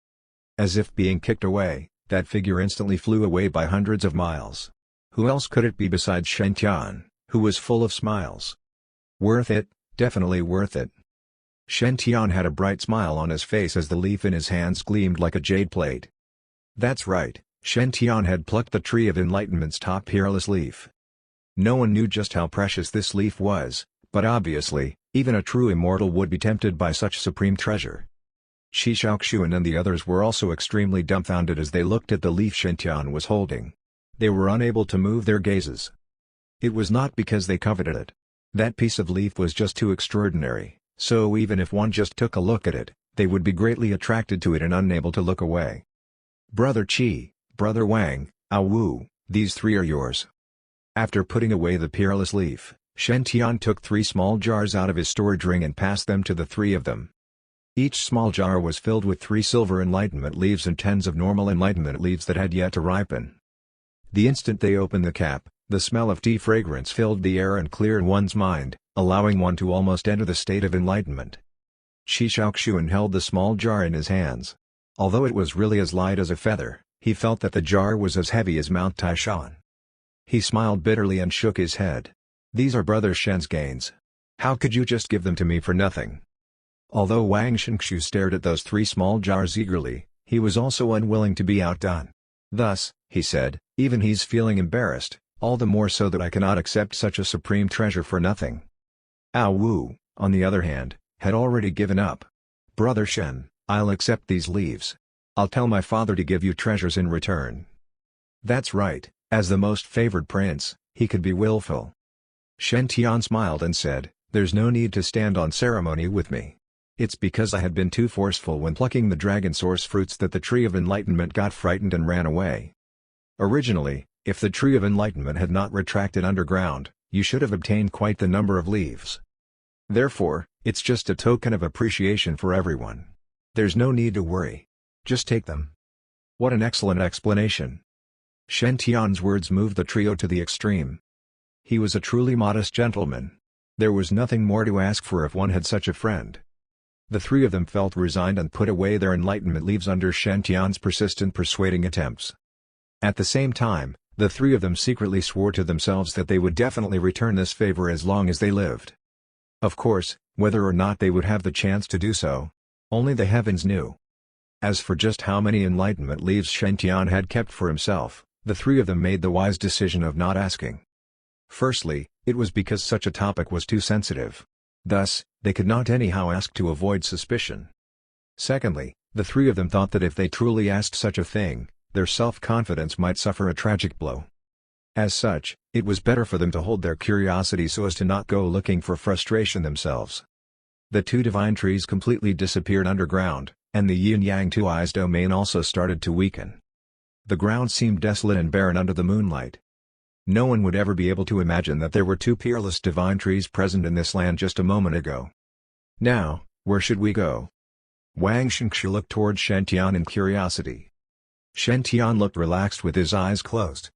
As if being kicked away, that figure instantly flew away by hundreds of miles. Who else could it be besides Shen Tian, who was full of smiles? Worth it, definitely worth it. Shen Tian had a bright smile on his face as the leaf in his hands gleamed like a jade plate. That's right, Shen Tian had plucked the tree of enlightenment's top peerless leaf. No one knew just how precious this leaf was, but obviously, even a true immortal would be tempted by such supreme treasure. Shishaoxuan and the others were also extremely dumbfounded as they looked at the leaf Shen Tian was holding. They were unable to move their gazes. It was not because they coveted it. That piece of leaf was just too extraordinary, so even if one just took a look at it, they would be greatly attracted to it and unable to look away. Brother Qi, Brother Wang, Wu, these three are yours. After putting away the peerless leaf, Shen Tian took 3 small jars out of his storage ring and passed them to the 3 of them. Each small jar was filled with 3 silver enlightenment leaves and 10s of normal enlightenment leaves that had yet to ripen. The instant they opened the cap, the smell of tea fragrance filled the air and cleared one's mind, allowing one to almost enter the state of enlightenment. Shishaoxuan held the small jar in his hands. Although it was really as light as a feather, he felt that the jar was as heavy as Mount Taishan. He smiled bitterly and shook his head. These are Brother Shen's gains. How could you just give them to me for nothing? Although Wang Shenxu stared at those 3 small jars eagerly, he was also unwilling to be outdone. Thus, he said, even he's feeling embarrassed, all the more so that I cannot accept such a supreme treasure for nothing. Wu, on the other hand, had already given up. Brother Shen, I'll accept these leaves. I'll tell my father to give you treasures in return. That's right, as the most favored prince, he could be willful. Shen Tian smiled and said, there's no need to stand on ceremony with me. It's because I had been too forceful when plucking the dragon source fruits that the tree of enlightenment got frightened and ran away. Originally, if the tree of enlightenment had not retracted underground, you should have obtained quite the number of leaves. Therefore, it's just a token of appreciation for everyone. There's no need to worry. Just take them. What an excellent explanation. Shen Tian's words moved the trio to the extreme. He was a truly modest gentleman. There was nothing more to ask for if one had such a friend. The 3 of them felt resigned and put away their enlightenment leaves under Shen Tian's persistent persuading attempts. At the same time, the 3 of them secretly swore to themselves that they would definitely return this favor as long as they lived. Of course, whether or not they would have the chance to do so, only the heavens knew. As for just how many enlightenment leaves Shen Tian had kept for himself, the 3 of them made the wise decision of not asking. Firstly, it was because such a topic was too sensitive. Thus, they could not anyhow ask to avoid suspicion. Secondly, the 3 of them thought that if they truly asked such a thing, their self-confidence might suffer a tragic blow. As such, it was better for them to hold their curiosity so as to not go looking for frustration themselves. The 2 divine trees completely disappeared underground, and the yin-yang 2 eyes domain also started to weaken. The ground seemed desolate and barren under the moonlight. No one would ever be able to imagine that there were 2 peerless divine trees present in this land just a moment ago. Now, where should we go? Wang Shenxu looked toward Shen Tian in curiosity. Shen Tian looked relaxed with his eyes closed.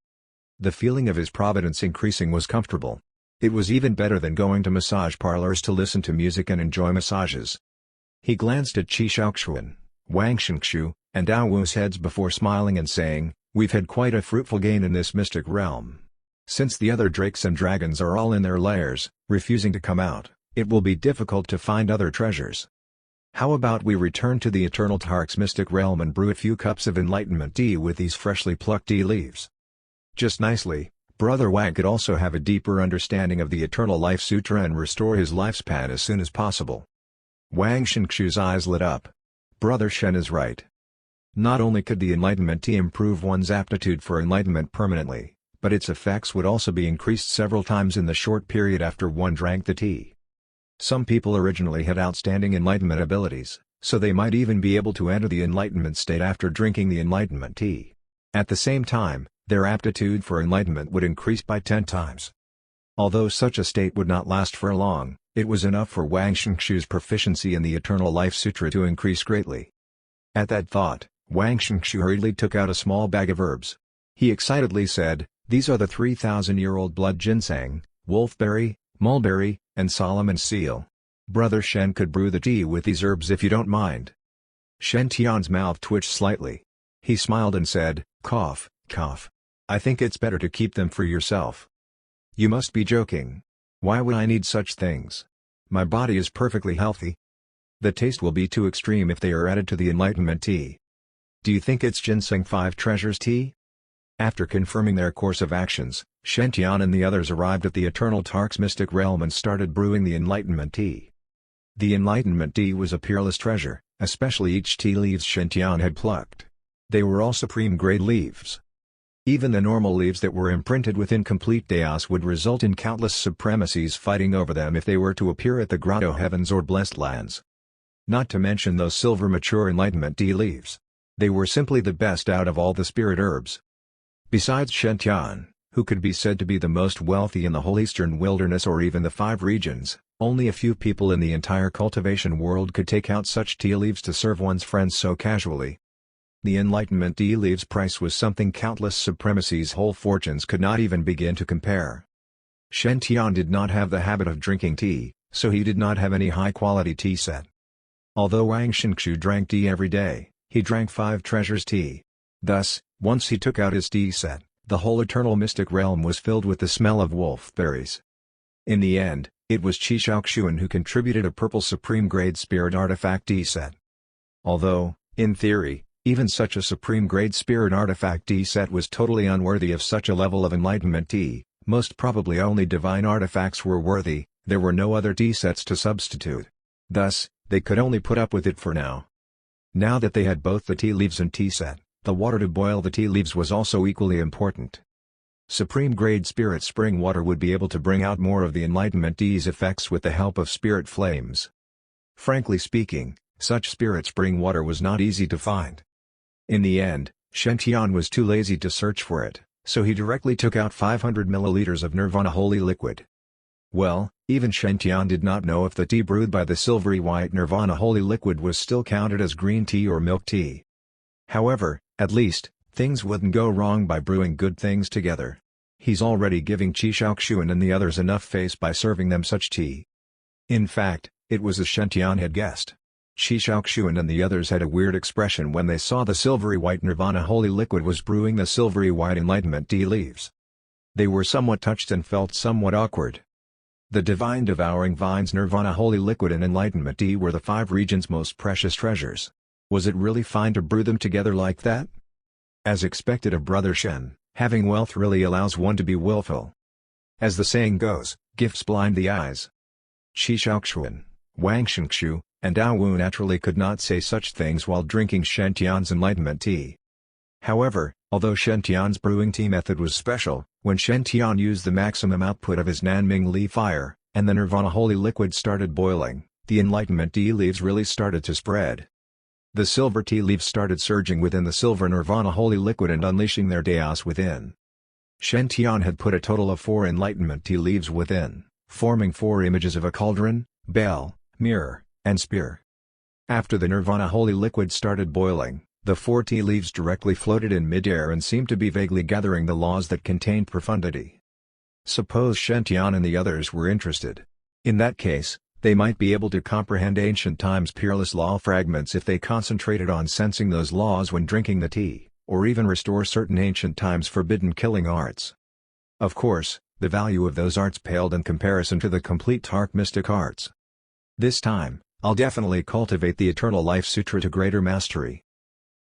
The feeling of his Providence increasing was comfortable. It was even better than going to massage parlors to listen to music and enjoy massages. He glanced at Shishaoxuan, Wang Shenxu, and Wu's heads before smiling and saying, we've had quite a fruitful gain in this mystic realm. Since the other drakes and dragons are all in their lairs, refusing to come out, it will be difficult to find other treasures. How about we return to the eternal Tark's mystic realm and brew a few cups of enlightenment tea with these freshly plucked tea leaves? Just nicely, Brother Wang could also have a deeper understanding of the Eternal Life Sutra and restore his lifespan as soon as possible. Wang Shenxu's eyes lit up. Brother Shen is right. Not only could the enlightenment tea improve one's aptitude for enlightenment permanently, but its effects would also be increased several times in the short period after one drank the tea. Some people originally had outstanding enlightenment abilities, so they might even be able to enter the enlightenment state after drinking the enlightenment tea. At the same time, their aptitude for enlightenment would increase by 10 times. Although such a state would not last for long, it was enough for Wang Shenxu's proficiency in the Eternal Life Sutra to increase greatly. At that thought, Wang Shenxu hurriedly took out a small bag of herbs. He excitedly said, "These are the 3,000-year-old blood ginseng, wolfberry, mulberry, and Solomon's seal. Brother Shen could brew the tea with these herbs if you don't mind." Shen Tian's mouth twitched slightly. He smiled and said, "Cough, cough. I think it's better to keep them for yourself." "You must be joking. Why would I need such things? My body is perfectly healthy." "The taste will be too extreme if they are added to the enlightenment tea. Do you think it's ginseng 5 treasures tea?" After confirming their course of actions, Shen Tian and the others arrived at the Eternal Tark's mystic realm and started brewing the enlightenment tea. The enlightenment tea was a peerless treasure, especially each tea leaves Shen Tian had plucked. They were all supreme-grade leaves. Even the normal leaves that were imprinted with incomplete chaos would result in countless supremacies fighting over them if they were to appear at the grotto heavens or blessed lands. Not to mention those silver mature enlightenment tea leaves. They were simply the best out of all the spirit herbs. Besides Shen Tian, who could be said to be the most wealthy in the whole eastern wilderness or even the 5 regions, only a few people in the entire cultivation world could take out such tea leaves to serve one's friends so casually. The enlightenment tea leaves' price was something countless supremacies' whole fortunes could not even begin to compare. Shen Tian did not have the habit of drinking tea, so he did not have any high-quality tea set. Although Wang Shenxu drank tea every day, he drank 5 treasures tea. Thus, once he took out his tea set, the whole eternal mystic realm was filled with the smell of wolfberries. In the end, it was Qixiaoxuan who contributed a purple supreme-grade spirit artifact tea set. Although, in theory, even such a supreme-grade spirit artifact tea set was totally unworthy of such a level of enlightenment tea, most probably only divine artifacts were worthy, there were no other tea sets to substitute. Thus, they could only put up with it for now. Now that they had both the tea leaves and tea set, the water to boil the tea leaves was also equally important. Supreme-grade spirit spring water would be able to bring out more of the enlightenment tea's effects with the help of spirit flames. Frankly speaking, such spirit spring water was not easy to find. In the end, Shen Tian was too lazy to search for it, so he directly took out 500 milliliters of Nirvana holy liquid. Well, even Shen Tian did not know if the tea brewed by the silvery white Nirvana holy liquid was still counted as green tea or milk tea. However, at least, things wouldn't go wrong by brewing good things together. He's already giving Qixiaoxuan and the others enough face by serving them such tea. In fact, it was as Shen Tian had guessed. Qixiaoxuan and the others had a weird expression when they saw the silvery white Nirvana holy liquid was brewing the silvery white enlightenment tea leaves. They were somewhat touched and felt somewhat awkward. The divine devouring vines Nirvana holy liquid and enlightenment tea were the 5 regions' most precious treasures. Was it really fine to brew them together like that? As expected of Brother Shen, having wealth really allows one to be willful. As the saying goes, gifts blind the eyes. Qixiaoxuan, Wang Shenxu, and Dao Wu naturally could not say such things while drinking Shen Tian's enlightenment tea. However, although Shen Tian's brewing tea method was special, when Shen Tian used the maximum output of his Nanming Li fire, and the Nirvana holy liquid started boiling, the enlightenment tea leaves really started to spread. The silver tea leaves started surging within the silver Nirvana holy liquid and unleashing their chaos within. Shen Tian had put a total of 4 enlightenment tea leaves within, forming 4 images of a cauldron, bell, mirror, and spear. After the Nirvana holy liquid started boiling, the 4 tea leaves directly floated in mid-air and seemed to be vaguely gathering the laws that contained profundity. Suppose Shen Tian and the others were interested. In that case, they might be able to comprehend ancient times' peerless law fragments if they concentrated on sensing those laws when drinking the tea, or even restore certain ancient times' forbidden killing arts. Of course, the value of those arts paled in comparison to the complete Tark mystic arts. This time, I'll definitely cultivate the Eternal Life Sutra to greater mastery.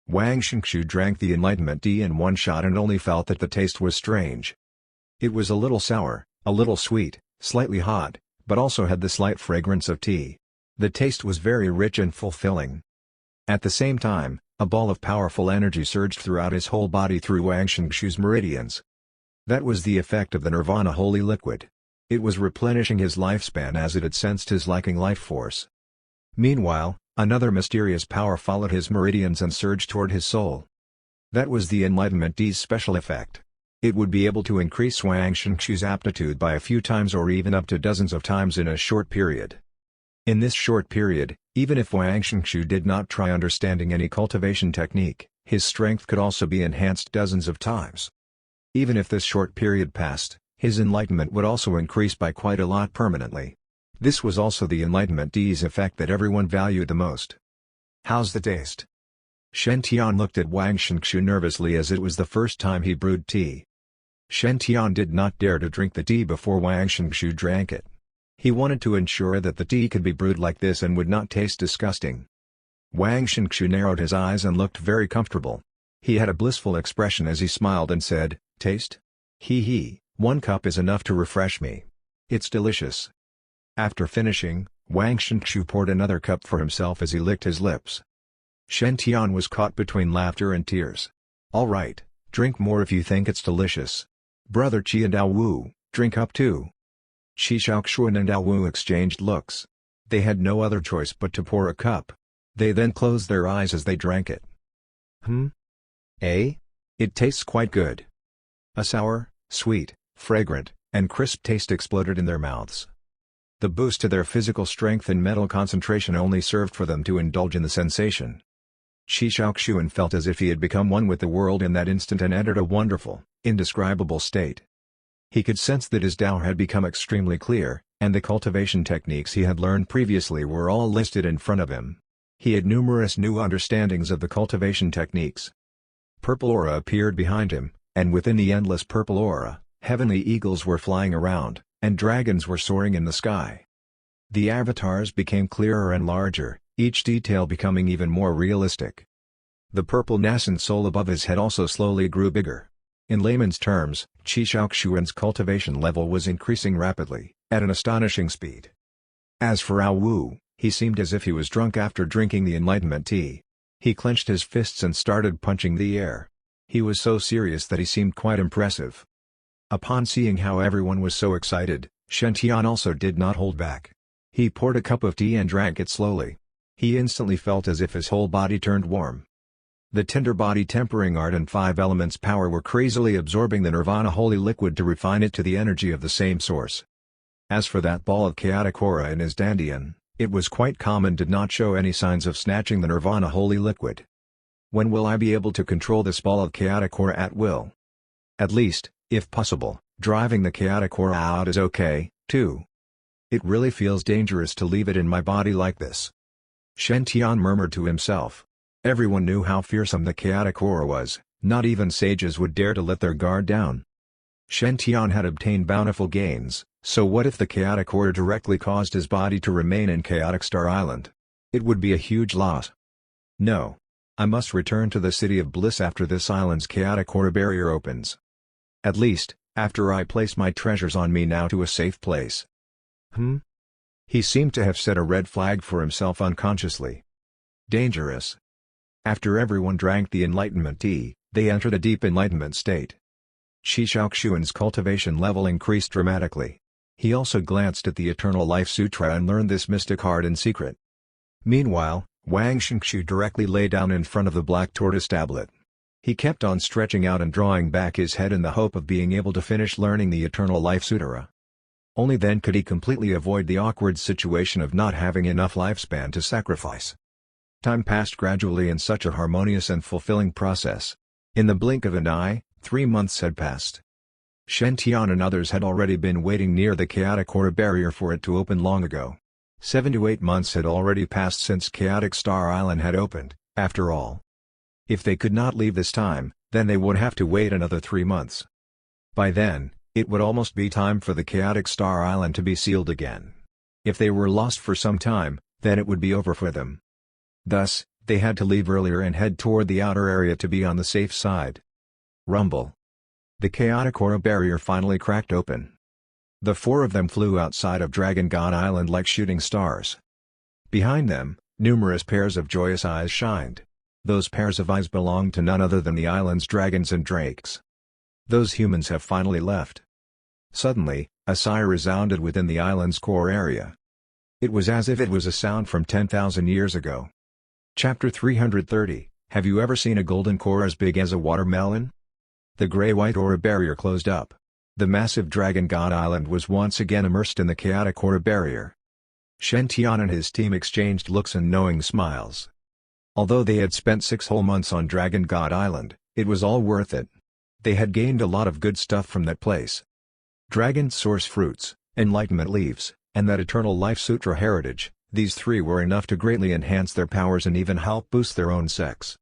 Wang Shenxu drank the enlightenment tea in one shot and only felt that the taste was strange. It was a little sour, a little sweet, slightly hot, but also had the slight fragrance of tea. The taste was very rich and fulfilling. At the same time, a ball of powerful energy surged throughout his whole body through Wang Shenxu's meridians. That was the effect of the Nirvana holy liquid. It was replenishing his lifespan as it had sensed his lacking life force. Meanwhile, another mysterious power followed his meridians and surged toward his soul. That was the Enlightenment D's special effect. It would be able to increase Wang Shenxu's aptitude by a few times or even up to dozens of times in a short period. In this short period, even if Wang Shenxu did not try understanding any cultivation technique, his strength could also be enhanced dozens of times. Even if this short period passed, his enlightenment would also increase by quite a lot permanently. This was also the Enlightenment D's effect that everyone valued the most. "How's the taste?" Shen Tian looked at Wang Shenxu nervously as it was the first time he brewed tea. Shen Tian did not dare to drink the tea before Wang Shenxu drank it. He wanted to ensure that the tea could be brewed like this and would not taste disgusting. Wang Shenxu narrowed his eyes and looked very comfortable. He had a blissful expression as he smiled and said, "Taste? Hee, 1 cup is enough to refresh me. It's delicious." After finishing, Wang Shenxu poured another cup for himself as he licked his lips. Shen Tian was caught between laughter and tears. "All right, drink more if you think it's delicious. Brother Qi and Dao Wu, drink up too." Qi Shaoxuan and Dao Wu exchanged looks. They had no other choice but to pour a cup. They then closed their eyes as they drank it. It tastes quite good." A sour, sweet, fragrant, and crisp taste exploded in their mouths. The boost to their physical strength and mental concentration only served for them to indulge in the sensation. Qi Shaoxuan felt as if he had become one with the world in that instant and entered a wonderful, indescribable state. He could sense that his Tao had become extremely clear, and the cultivation techniques he had learned previously were all listed in front of him. He had numerous new understandings of the cultivation techniques. Purple aura appeared behind him, and within the endless purple aura, heavenly eagles were flying around, and dragons were soaring in the sky. The avatars became clearer and larger, each detail becoming even more realistic. The purple nascent soul above his head also slowly grew bigger. In layman's terms, Qi Shaoxuan's cultivation level was increasing rapidly, at an astonishing speed. As for Ao Wu, he seemed as if he was drunk after drinking the Enlightenment tea. He clenched his fists and started punching the air. He was so serious that he seemed quite impressive. Upon seeing how everyone was so excited, Shen Tian also did not hold back. He poured a cup of tea and drank it slowly. He instantly felt as if his whole body turned warm. The tender body tempering art and 5 elements power were crazily absorbing the Nirvana holy liquid to refine it to the energy of the same source. As for that ball of chaotic aura in his dandian, it was quite calm and did not show any signs of snatching the Nirvana holy liquid. When will I be able to control this ball of chaotic aura at will? At least, if possible, driving the chaotic aura out is okay, too. It really feels dangerous to leave it in my body like this. Shen Tian murmured to himself. Everyone knew how fearsome the chaotic aura was, not even sages would dare to let their guard down. Shen Tian had obtained bountiful gains, so what if the chaotic aura directly caused his body to remain in Chaotic Star Island? It would be a huge loss. No. I must return to the City of Bliss after this island's chaotic aura barrier opens. At least, after I place my treasures on me now to a safe place. He seemed to have set a red flag for himself unconsciously. Dangerous. After everyone drank the Enlightenment tea, they entered a deep enlightenment state. Qi Shaoxuan's cultivation level increased dramatically. He also glanced at the Eternal Life Sutra and learned this mystic art in secret. Meanwhile, Wang Shenxu directly lay down in front of the black tortoise tablet. He kept on stretching out and drawing back his head in the hope of being able to finish learning the Eternal Life Sutra. Only then could he completely avoid the awkward situation of not having enough lifespan to sacrifice. Time passed gradually in such a harmonious and fulfilling process. In the blink of an eye, 3 months had passed. Shen Tian and others had already been waiting near the chaotic aura barrier for it to open long ago. 7 to 8 months had already passed since Chaotic Star Island had opened, after all. If they could not leave this time, then they would have to wait another 3 months. By then, it would almost be time for the Chaotic Star Island to be sealed again. If they were lost for some time, then it would be over for them. Thus, they had to leave earlier and head toward the outer area to be on the safe side. Rumble. The chaotic aura barrier finally cracked open. The 4 of them flew outside of Dragon God Island like shooting stars. Behind them, numerous pairs of joyous eyes shined. Those pairs of eyes belonged to none other than the island's dragons and drakes. Those humans have finally left. Suddenly, a sigh resounded within the island's core area. It was as if it was a sound from 10,000 years ago. Chapter 330, Have you ever seen a golden core as big as a watermelon? The gray-white aura barrier closed up. The massive Dragon God Island was once again immersed in the chaotic aura barrier. Shen Tian and his team exchanged looks and knowing smiles. Although they had spent 6 whole months on Dragon God Island, it was all worth it. They had gained a lot of good stuff from that place. Dragon source fruits, enlightenment leaves, and that eternal life sutra heritage, these 3 were enough to greatly enhance their powers and even help boost their own sex.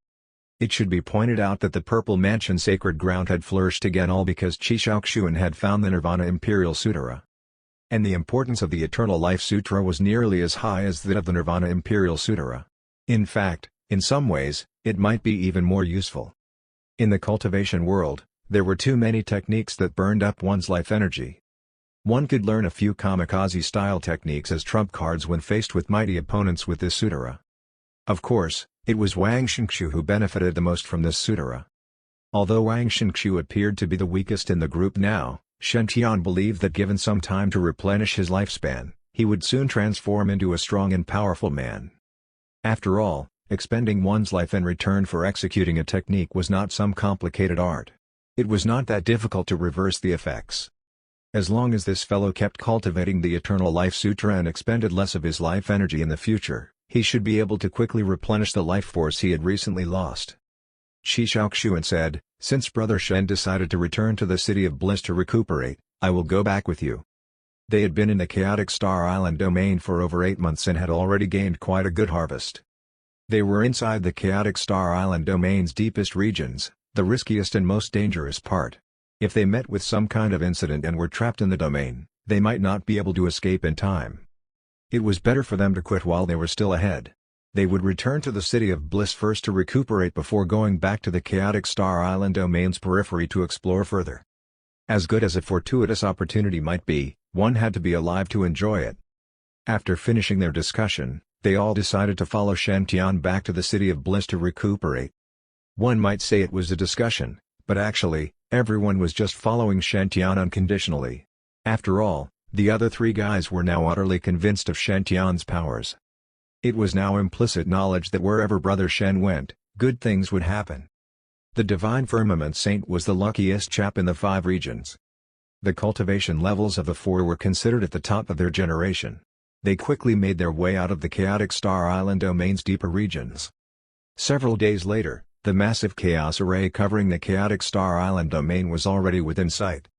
It should be pointed out that the Purple Mansion sacred ground had flourished again all because Shen had found the Nirvana Imperial Sutra. And the importance of the Eternal Life Sutra was nearly as high as that of the Nirvana Imperial Sutra. In fact, in some ways, it might be even more useful. In the cultivation world, there were too many techniques that burned up one's life energy. One could learn a few kamikaze-style techniques as trump cards when faced with mighty opponents with this sutra. Of course, it was Wang Shenxu who benefited the most from this sutra. Although Wang Shenxu appeared to be the weakest in the group now, Shen Tian believed that given some time to replenish his lifespan, he would soon transform into a strong and powerful man. After all, expending one's life in return for executing a technique was not some complicated art. It was not that difficult to reverse the effects. As long as this fellow kept cultivating the Eternal Life Sutra and expended less of his life energy in the future, he should be able to quickly replenish the life force he had recently lost. Shen said, "Since Brother Shen decided to return to the City of Bliss to recuperate, I will go back with you." They had been in the Chaotic Star Island domain for over 8 months and had already gained quite a good harvest. They were inside the Chaotic Star Island domain's deepest regions, the riskiest and most dangerous part. If they met with some kind of incident and were trapped in the domain, they might not be able to escape in time. It was better for them to quit while they were still ahead. They would return to the City of Bliss first to recuperate before going back to the Chaotic Star Island domain's periphery to explore further. As good as a fortuitous opportunity might be, one had to be alive to enjoy it. After finishing their discussion, they all decided to follow Shen Tian back to the City of Bliss to recuperate. One might say it was a discussion, but actually, everyone was just following Shen Tian unconditionally. After all, the other 3 guys were now utterly convinced of Shen Tian's powers. It was now implicit knowledge that wherever Brother Shen went, good things would happen. The Divine Firmament Saint was the luckiest chap in the 5 regions. The cultivation levels of the 4 were considered at the top of their generation. They quickly made their way out of the Chaotic Star Island domain's deeper regions. Several days later, the massive chaos array covering the Chaotic Star Island domain was already within sight.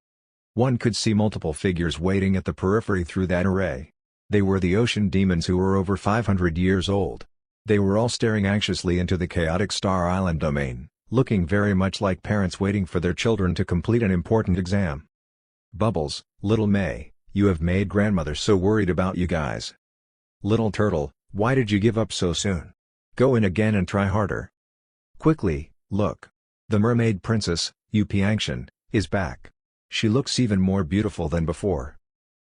One could see multiple figures waiting at the periphery through that array. They were the ocean demons who were over 500 years old. They were all staring anxiously into the Chaotic Star Island domain, looking very much like parents waiting for their children to complete an important exam. "Bubbles, little May, you have made grandmother so worried about you guys. Little turtle, why did you give up so soon? Go in again and try harder. Quickly, look. The mermaid princess, Yu Piangshan, is back. She looks even more beautiful than before.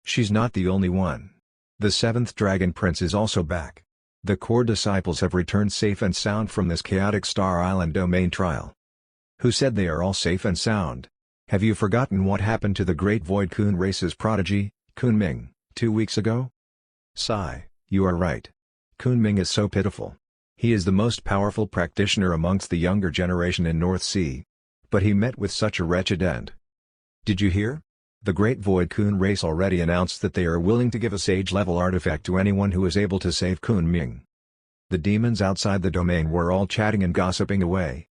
She's not the only one. The 7th Dragon Prince is also back. The core disciples have returned safe and sound from this Chaotic Star Island domain trial." "Who said they are all safe and sound? Have you forgotten what happened to the Great Void Coon race's prodigy, Kunpeng, 2 weeks ago?" "Sigh, you are right. Kunpeng is so pitiful. He is the most powerful practitioner amongst the younger generation in North Sea. But he met with such a wretched end. Did you hear? The Great Void Coon race already announced that they are willing to give a sage-level artifact to anyone who is able to save Kunpeng." The demons outside the domain were all chatting and gossiping away.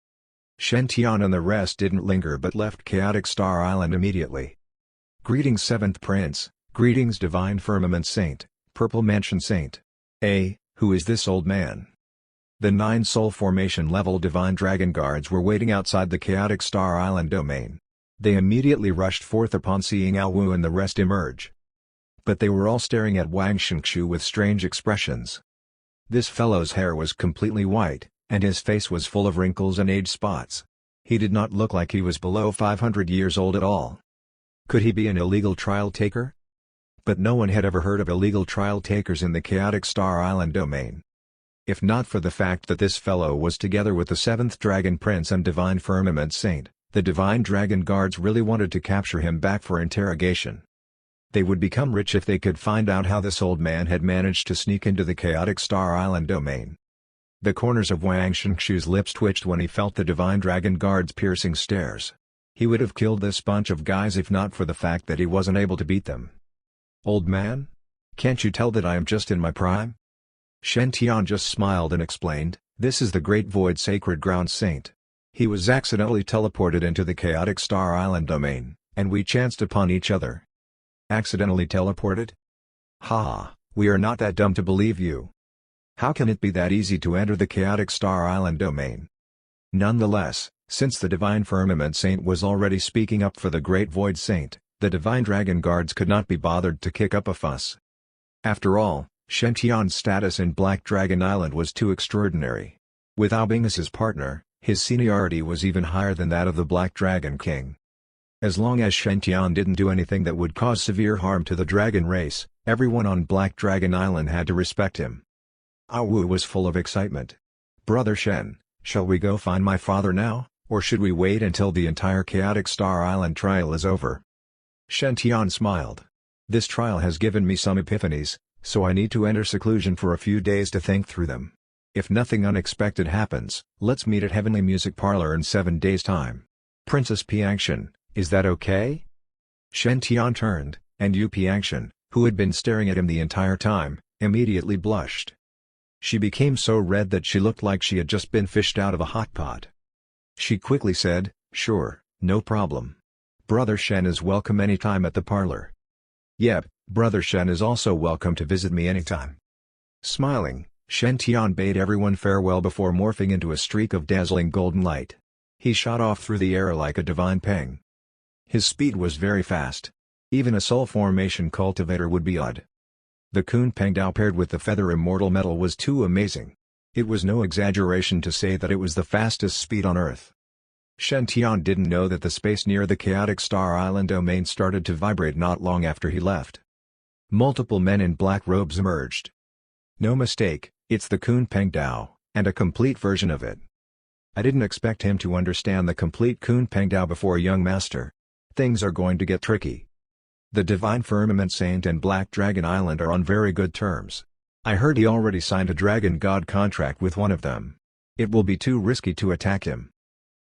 Shen Tian and the rest didn't linger but left Chaotic Star Island immediately. "Greetings 7th Prince, greetings Divine Firmament Saint, Purple Mansion Saint. Who is this old man?" The 9 Soul Formation level Divine Dragon Guards were waiting outside the Chaotic Star Island domain. They immediately rushed forth upon seeing Ao Wu and the rest emerge. But they were all staring at Wang Shenxu with strange expressions. This fellow's hair was completely white, and his face was full of wrinkles and age spots. He did not look like he was below 500 years old at all. Could he be an illegal trial taker? But no one had ever heard of illegal trial takers in the Chaotic Star Island domain. If not for the fact that this fellow was together with the 7th Dragon Prince and Divine Firmament Saint, The Divine Dragon Guards really wanted to capture him back for interrogation. They would become rich if they could find out how this old man had managed to sneak into the chaotic Star Island domain. The corners of Wang Shenxu's lips twitched when he felt the Divine Dragon Guard's piercing stares. He would have killed this bunch of guys if not for the fact that he wasn't able to beat them. "Old man? Can't you tell that I am just in my prime?" Shen Tian just smiled and explained, "This is the Great Void Sacred Ground Saint. He was accidentally teleported into the chaotic Star Island domain, and we chanced upon each other." "Accidentally teleported? Ha, we are not that dumb to believe you. How can it be that easy to enter the chaotic Star Island domain?" Nonetheless, since the Divine Firmament Saint was already speaking up for the Great Void Saint, the Divine Dragon Guards could not be bothered to kick up a fuss. After all, Shen Tian's status in Black Dragon Island was too extraordinary. With Ao Bing as his partner, his seniority was even higher than that of the Black Dragon King. As long as Shen Tian didn't do anything that would cause severe harm to the dragon race, everyone on Black Dragon Island had to respect him. Ao Wu was full of excitement. "Brother Shen, shall we go find my father now, or should we wait until the entire chaotic Star Island trial is over?" Shen Tian smiled. "This trial has given me some epiphanies, so I need to enter seclusion for a few days to think through them. If nothing unexpected happens, let's meet at Heavenly Music Parlor in 7 days' time. Princess Piangshan, is that okay?" Shen Tian turned, and Yu Piangshan, who had been staring at him the entire time, immediately blushed. She became so red that she looked like she had just been fished out of a hot pot. She quickly said, "Sure, no problem. Brother Shen is welcome anytime at the parlor." "Yep, Brother Shen is also welcome to visit me anytime." Smiling, Shen Tian bade everyone farewell before morphing into a streak of dazzling golden light. He shot off through the air like a divine peng. His speed was very fast. Even a soul formation cultivator would be awed. The Kunpeng Dao paired with the feather immortal metal was too amazing. It was no exaggeration to say that it was the fastest speed on Earth. Shen Tian didn't know that the space near the chaotic Star Island domain started to vibrate not long after he left. Multiple men in black robes emerged. "No mistake, it's the Kunpeng Dao, and a complete version of it. I didn't expect him to understand the complete Kunpeng Dao before, young master. Things are going to get tricky. The Divine Firmament Saint and Black Dragon Island are on very good terms. I heard he already signed a Dragon God contract with one of them. It will be too risky to attack him.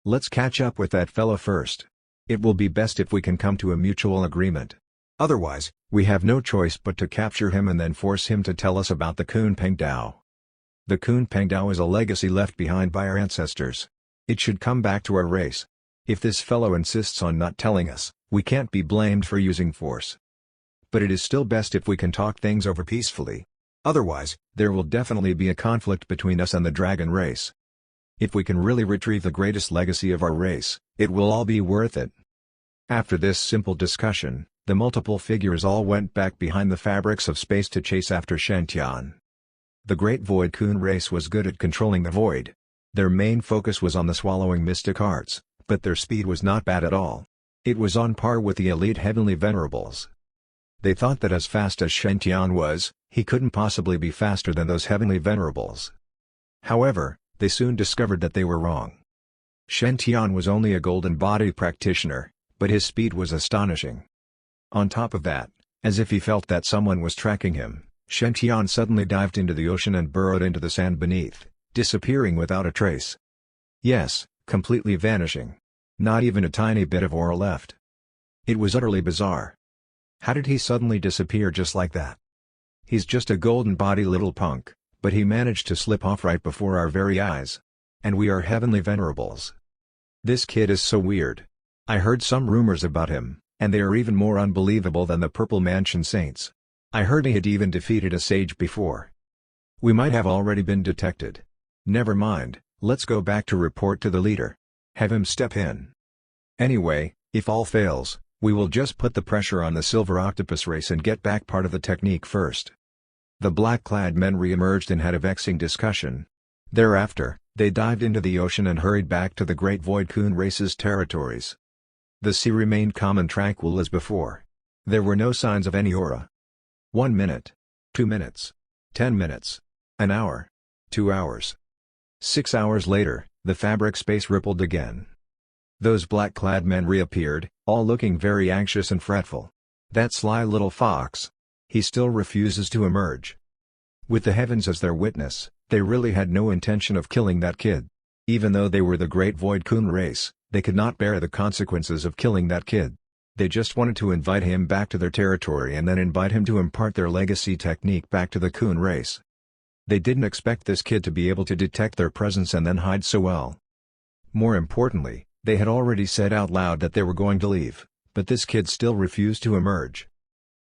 Let's catch up with that fellow first. It will be best if we can come to a mutual agreement. Otherwise, we have no choice but to capture him and then force him to tell us about the Kunpeng Dao. The Kunpeng Dao is a legacy left behind by our ancestors. It should come back to our race. If this fellow insists on not telling us, we can't be blamed for using force. But it is still best if we can talk things over peacefully. Otherwise, there will definitely be a conflict between us and the dragon race. If we can really retrieve the greatest legacy of our race, it will all be worth it." After this simple discussion, the multiple figures all went back behind the fabrics of space to chase after Shen Tian. The Great Void Coon race was good at controlling the void. Their main focus was on the swallowing mystic arts, but their speed was not bad at all. It was on par with the elite heavenly venerables. They thought that as fast as Shen Tian was, he couldn't possibly be faster than those heavenly venerables. However, they soon discovered that they were wrong. Shen Tian was only a golden body practitioner, but his speed was astonishing. On top of that, as if he felt that someone was tracking him, Shen Tian suddenly dived into the ocean and burrowed into the sand beneath, disappearing without a trace. Yes, completely vanishing. Not even a tiny bit of aura left. It was utterly bizarre. How did he suddenly disappear just like that? He's just a golden body little punk, but he managed to slip off right before our very eyes. And we are heavenly venerables. This kid is so weird. I heard some rumors about him, and they are even more unbelievable than the Purple Mansion Saints. I heard he had even defeated a sage before. We might have already been detected. Never mind, let's go back to report to the leader. Have him step in. Anyway, if all fails, we will just put the pressure on the Silver Octopus race and get back part of the technique first." The black-clad men re-emerged and had a vexing discussion. Thereafter, they dived into the ocean and hurried back to the Great Void Coon race's territories. The sea remained calm and tranquil as before. There were no signs of any aura. 1 minute. 2 minutes. 10 minutes. An hour. 2 hours. 6 hours later, the fabric space rippled again. Those black-clad men reappeared, all looking very anxious and fretful. That sly little fox. He still refuses to emerge. With the heavens as their witness, they really had no intention of killing that kid. Even though they were the great Void Coon race, they could not bear the consequences of killing that kid. They just wanted to invite him back to their territory and then invite him to impart their legacy technique back to the Coon race. They didn't expect this kid to be able to detect their presence and then hide so well. More importantly, they had already said out loud that they were going to leave, but this kid still refused to emerge.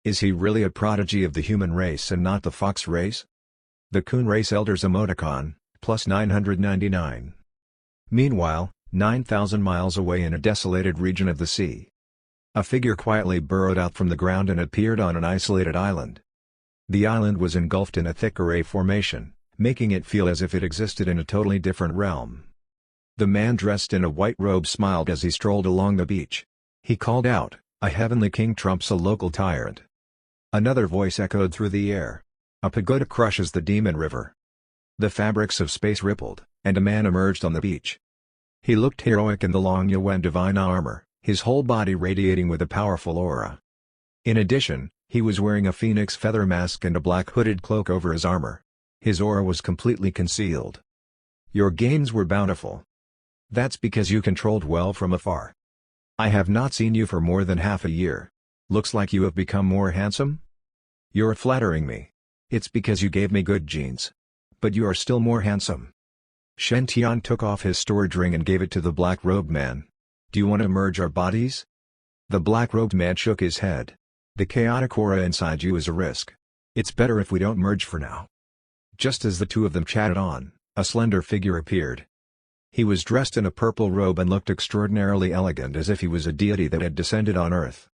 Is he really a prodigy of the human race and not the fox race? The Coon race elders emoticon, plus 999. Meanwhile, 9,000 miles away in a desolated region of the sea, a figure quietly burrowed out from the ground and appeared on an isolated island. The island was engulfed in a thick array formation, making it feel as if it existed in a totally different realm. The man dressed in a white robe smiled as he strolled along the beach. He called out, "A heavenly king trumps a local tyrant." Another voice echoed through the air. "A pagoda crushes the demon river." The fabrics of space rippled, and a man emerged on the beach. He looked heroic in the long Yuan divine armor, his whole body radiating with a powerful aura. In addition, he was wearing a phoenix feather mask and a black hooded cloak over his armor. His aura was completely concealed. "Your gains were bountiful. That's because you controlled well from afar. I have not seen you for more than half a year. Looks like you have become more handsome? You're flattering me. It's because you gave me good genes. But you are still more handsome." Shen Tian took off his storage ring and gave it to the black-robed man. "Do you want to merge our bodies?" The black-robed man shook his head. "The chaotic aura inside you is a risk. It's better if we don't merge for now." Just as the two of them chatted on, a slender figure appeared. He was dressed in a purple robe and looked extraordinarily elegant, as if he was a deity that had descended on earth.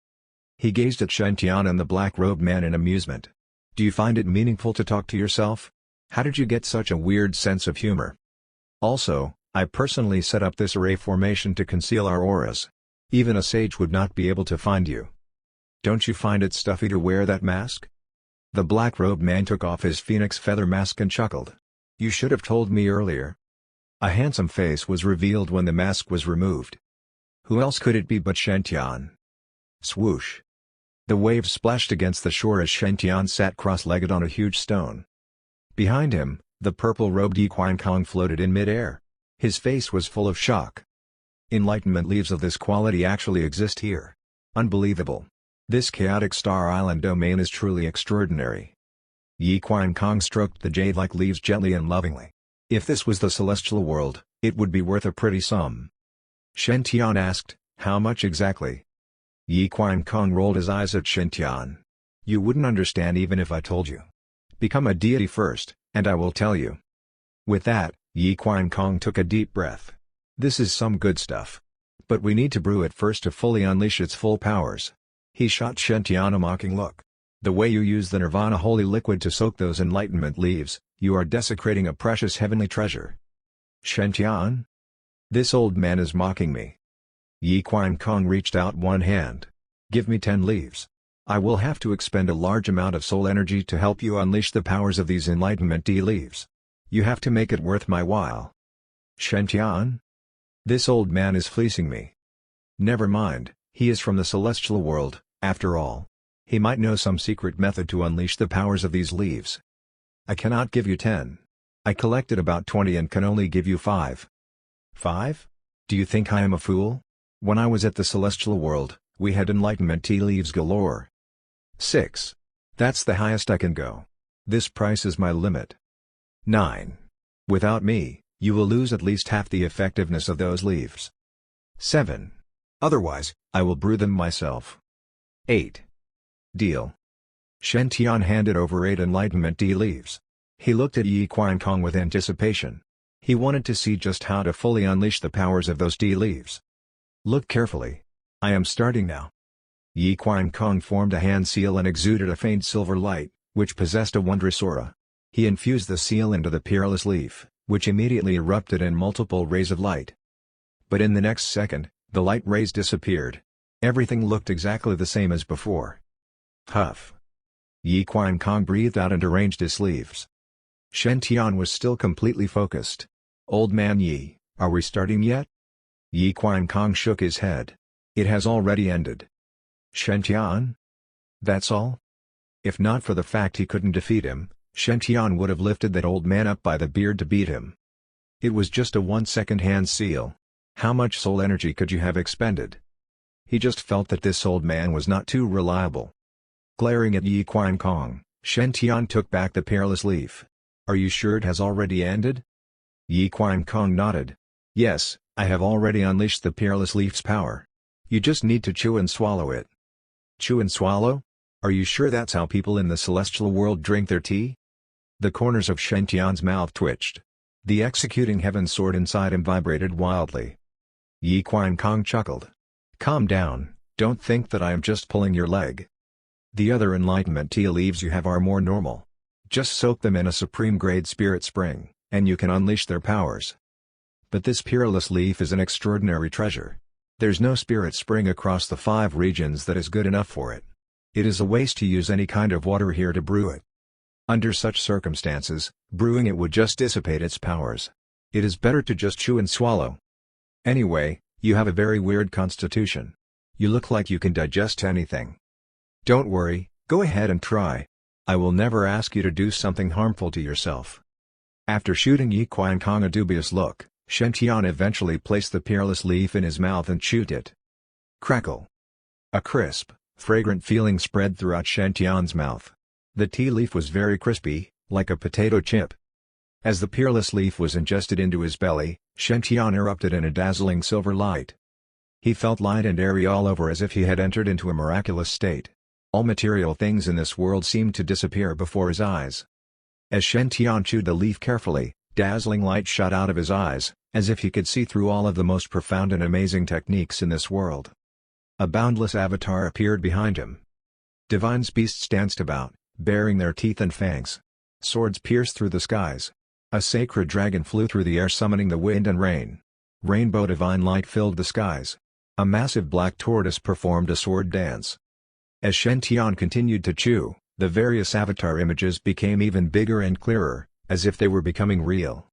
He gazed at Shen Tian and the black-robed man in amusement. "Do you find it meaningful to talk to yourself? How did you get such a weird sense of humor? Also, I personally set up this array formation to conceal our auras. Even a sage would not be able to find you. Don't you find it stuffy to wear that mask?" The black-robed man took off his phoenix feather mask and chuckled. "You should have told me earlier." A handsome face was revealed when the mask was removed. Who else could it be but Shen Tian? Swoosh! The waves splashed against the shore as Shen Tian sat cross-legged on a huge stone. Behind him, the purple-robed Kunpeng floated in mid-air. His face was full of shock. Enlightenment leaves of this quality actually exist here. Unbelievable. This chaotic star island domain is truly extraordinary. Kunpeng stroked the jade-like leaves gently and lovingly. If this was the celestial world, it would be worth a pretty sum. Shen Tian asked, "How much exactly?" Kunpeng rolled his eyes at Shen Tian. "You wouldn't understand even if I told you. Become a deity first, and I will tell you." With that, Kunpeng took a deep breath. "This is some good stuff. But we need to brew it first to fully unleash its full powers." He shot Shen Tian a mocking look. "The way you use the Nirvana holy liquid to soak those enlightenment leaves, you are desecrating a precious heavenly treasure." "Shen Tian? This old man is mocking me." Kunpeng reached out one hand. "Give me 10 leaves. I will have to expend a large amount of soul energy to help you unleash the powers of these enlightenment D leaves. You have to make it worth my while." "Shen Tian? This old man is fleecing me." "Never mind, he is from the celestial world, after all. He might know some secret method to unleash the powers of these leaves." "I cannot give you 10. I collected about 20 and can only give you 5. 5? Do you think I am a fool? When I was at the celestial world, we had enlightenment tea leaves galore. 6. That's the highest I can go. This price is my limit. 9. Without me, you will lose at least half the effectiveness of those leaves. 7. Otherwise, I will brew them myself. 8. Deal." Shen Tian handed over 8 enlightenment tea leaves. He looked at Kunpeng with anticipation. He wanted to see just how to fully unleash the powers of those tea leaves. "Look carefully. I am starting now." Kunpeng formed a hand seal and exuded a faint silver light, which possessed a wondrous aura. He infused the seal into the peerless leaf, which immediately erupted in multiple rays of light. But in the next second, the light rays disappeared. Everything looked exactly the same as before. Huff. Kunpeng breathed out and arranged his sleeves. Shen Tian was still completely focused. "Old man Yi, are we starting yet?" Yi Qiankong shook his head. It has already ended. Shen Tian? That's all? If not for the fact he couldn't defeat him, Shen Tian would have lifted that old man up by the beard to beat him. It was just a 1-second hand seal. How much soul energy could you have expended? He just felt that this old man was not too reliable. Glaring at Yi Qiankong, Shen Tian took back the peerless leaf. Are you sure it has already ended? Yi Qiankong nodded. Yes, I have already unleashed the peerless leaf's power. You just need to chew and swallow it. Chew and swallow? Are you sure that's how people in the celestial world drink their tea? The corners of Shen Tian's mouth twitched. The executing heaven sword inside him vibrated wildly. Yi Qiankong chuckled. Calm down, don't think that I am just pulling your leg. The other enlightenment tea leaves you have are more normal. Just soak them in a supreme-grade spirit spring, and you can unleash their powers. But this peerless leaf is an extraordinary treasure. There's no spirit spring across the 5 regions that is good enough for it. It is a waste to use any kind of water here to brew it. Under such circumstances, brewing it would just dissipate its powers. It is better to just chew and swallow. Anyway, you have a very weird constitution. You look like you can digest anything. Don't worry, go ahead and try. I will never ask you to do something harmful to yourself. After shooting Yi Qiankong a dubious look, Shen Tian eventually placed the peerless leaf in his mouth and chewed it. Crackle! A crisp, fragrant feeling spread throughout Shen Tian's mouth. The tea leaf was very crispy, like a potato chip. As the peerless leaf was ingested into his belly, Shen Tian erupted in a dazzling silver light. He felt light and airy all over as if he had entered into a miraculous state. All material things in this world seemed to disappear before his eyes. As Shen Tian chewed the leaf carefully, dazzling light shot out of his eyes, as if he could see through all of the most profound and amazing techniques in this world. A boundless avatar appeared behind him. Divine beasts danced about, baring their teeth and fangs. Swords pierced through the skies. A sacred dragon flew through the air summoning the wind and rain. Rainbow divine light filled the skies. A massive black tortoise performed a sword dance. As Shen Tian continued to chew, the various avatar images became even bigger and clearer, as if they were becoming real.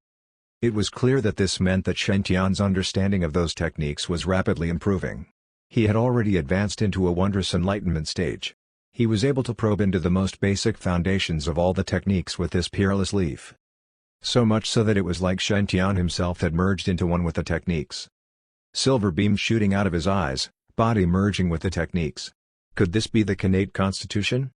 It was clear that this meant that Shen Tian's understanding of those techniques was rapidly improving. He had already advanced into a wondrous enlightenment stage. He was able to probe into the most basic foundations of all the techniques with this peerless leaf. So much so that it was like Shen Tian himself had merged into one with the techniques. Silver beams shooting out of his eyes, body merging with the techniques. Could this be the Kannate constitution?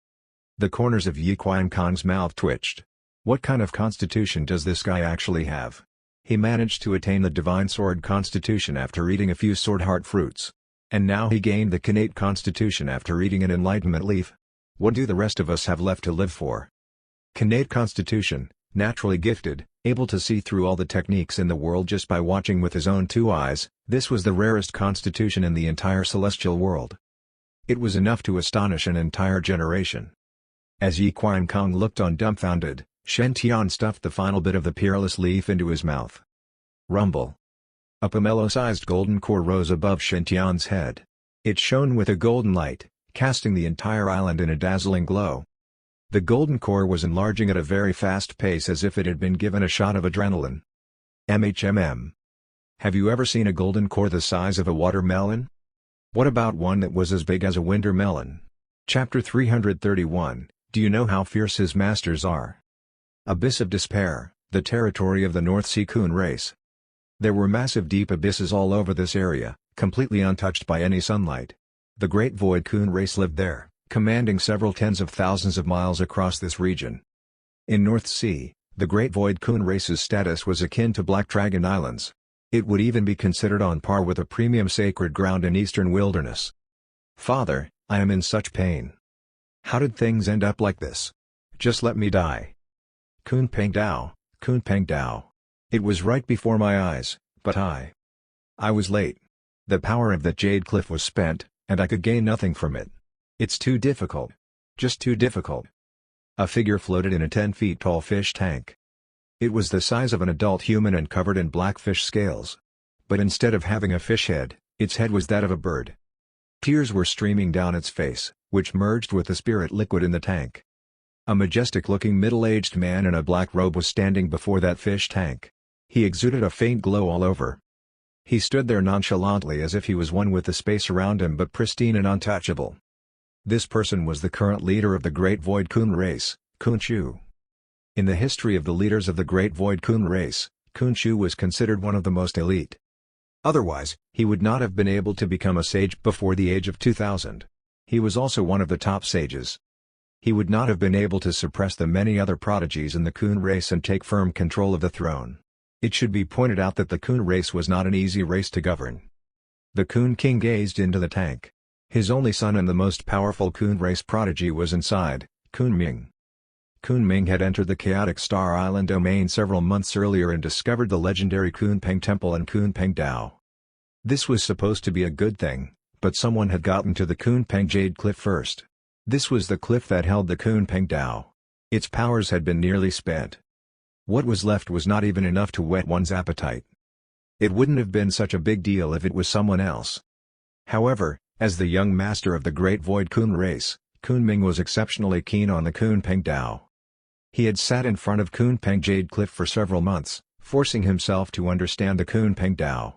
The corners of Yi Qiankong's mouth twitched. What kind of constitution does this guy actually have? He managed to attain the Divine Sword constitution after eating a few sword heart fruits. And now he gained the Kannate constitution after eating an enlightenment leaf. What do the rest of us have left to live for? Kannate constitution, naturally gifted, able to see through all the techniques in the world just by watching with his own 2 eyes, this was the rarest constitution in the entire celestial world. It was enough to astonish an entire generation. As Yi Qiankong looked on dumbfounded, Shen Tian stuffed the final bit of the peerless leaf into his mouth. Rumble. A pomelo-sized golden core rose above Shen Tian's head. It shone with a golden light, casting the entire island in a dazzling glow. The golden core was enlarging at a very fast pace as if it had been given a shot of adrenaline. MHMM. Have you ever seen a golden core the size of a watermelon? What about one that was as big as a winter melon? Chapter 331, Do you know how fierce his masters are? Abyss of Despair, the territory of the North Sea coon race. There were massive deep abysses all over this area, completely untouched by any sunlight. The Great Void coon race lived there, commanding several tens of thousands of miles across this region. In North Sea, the Great Void coon race's status was akin to Black Dragon Islands. It would even be considered on par with a premium sacred ground in eastern wilderness. Father, I am in such pain. How did things end up like this? Just let me die. Kunpeng Dao, Kunpeng Dao. It was right before my eyes, but I was late. The power of that jade cliff was spent, and I could gain nothing from it. It's too difficult. Just too difficult. A figure floated in a 10 feet tall fish tank. It was the size of an adult human and covered in black fish scales. But instead of having a fish head, its head was that of a bird. Tears were streaming down its face, which merged with the spirit liquid in the tank. A majestic-looking middle-aged man in a black robe was standing before that fish tank. He exuded a faint glow all over. He stood there nonchalantly as if he was one with the space around him but pristine and untouchable. This person was the current leader of the Great Void Coon race, Shenxu. In the history of the leaders of the Great Void Coon race, Shenxu was considered one of the most elite. Otherwise, he would not have been able to become a sage before the age of 2000. He was also one of the top sages. He would not have been able to suppress the many other prodigies in the Coon race and take firm control of the throne. It should be pointed out that the Coon race was not an easy race to govern. The Coon King gazed into the tank. His only son and the most powerful Coon race prodigy was inside, Kunpeng. Kunpeng had entered the chaotic Star Island domain several months earlier and discovered the legendary Kunpeng Temple and Kunpeng Dao. This was supposed to be a good thing, but someone had gotten to the Kunpeng Jade Cliff first. This was the cliff that held the Kunpeng Dao. Its powers had been nearly spent. What was left was not even enough to whet one's appetite. It wouldn't have been such a big deal if it was someone else. However, as the young master of the Great Void Coon race, Kunpeng was exceptionally keen on the Kunpeng Dao. He had sat in front of Kunpeng Jade Cliff for several months, forcing himself to understand the Kunpeng Dao.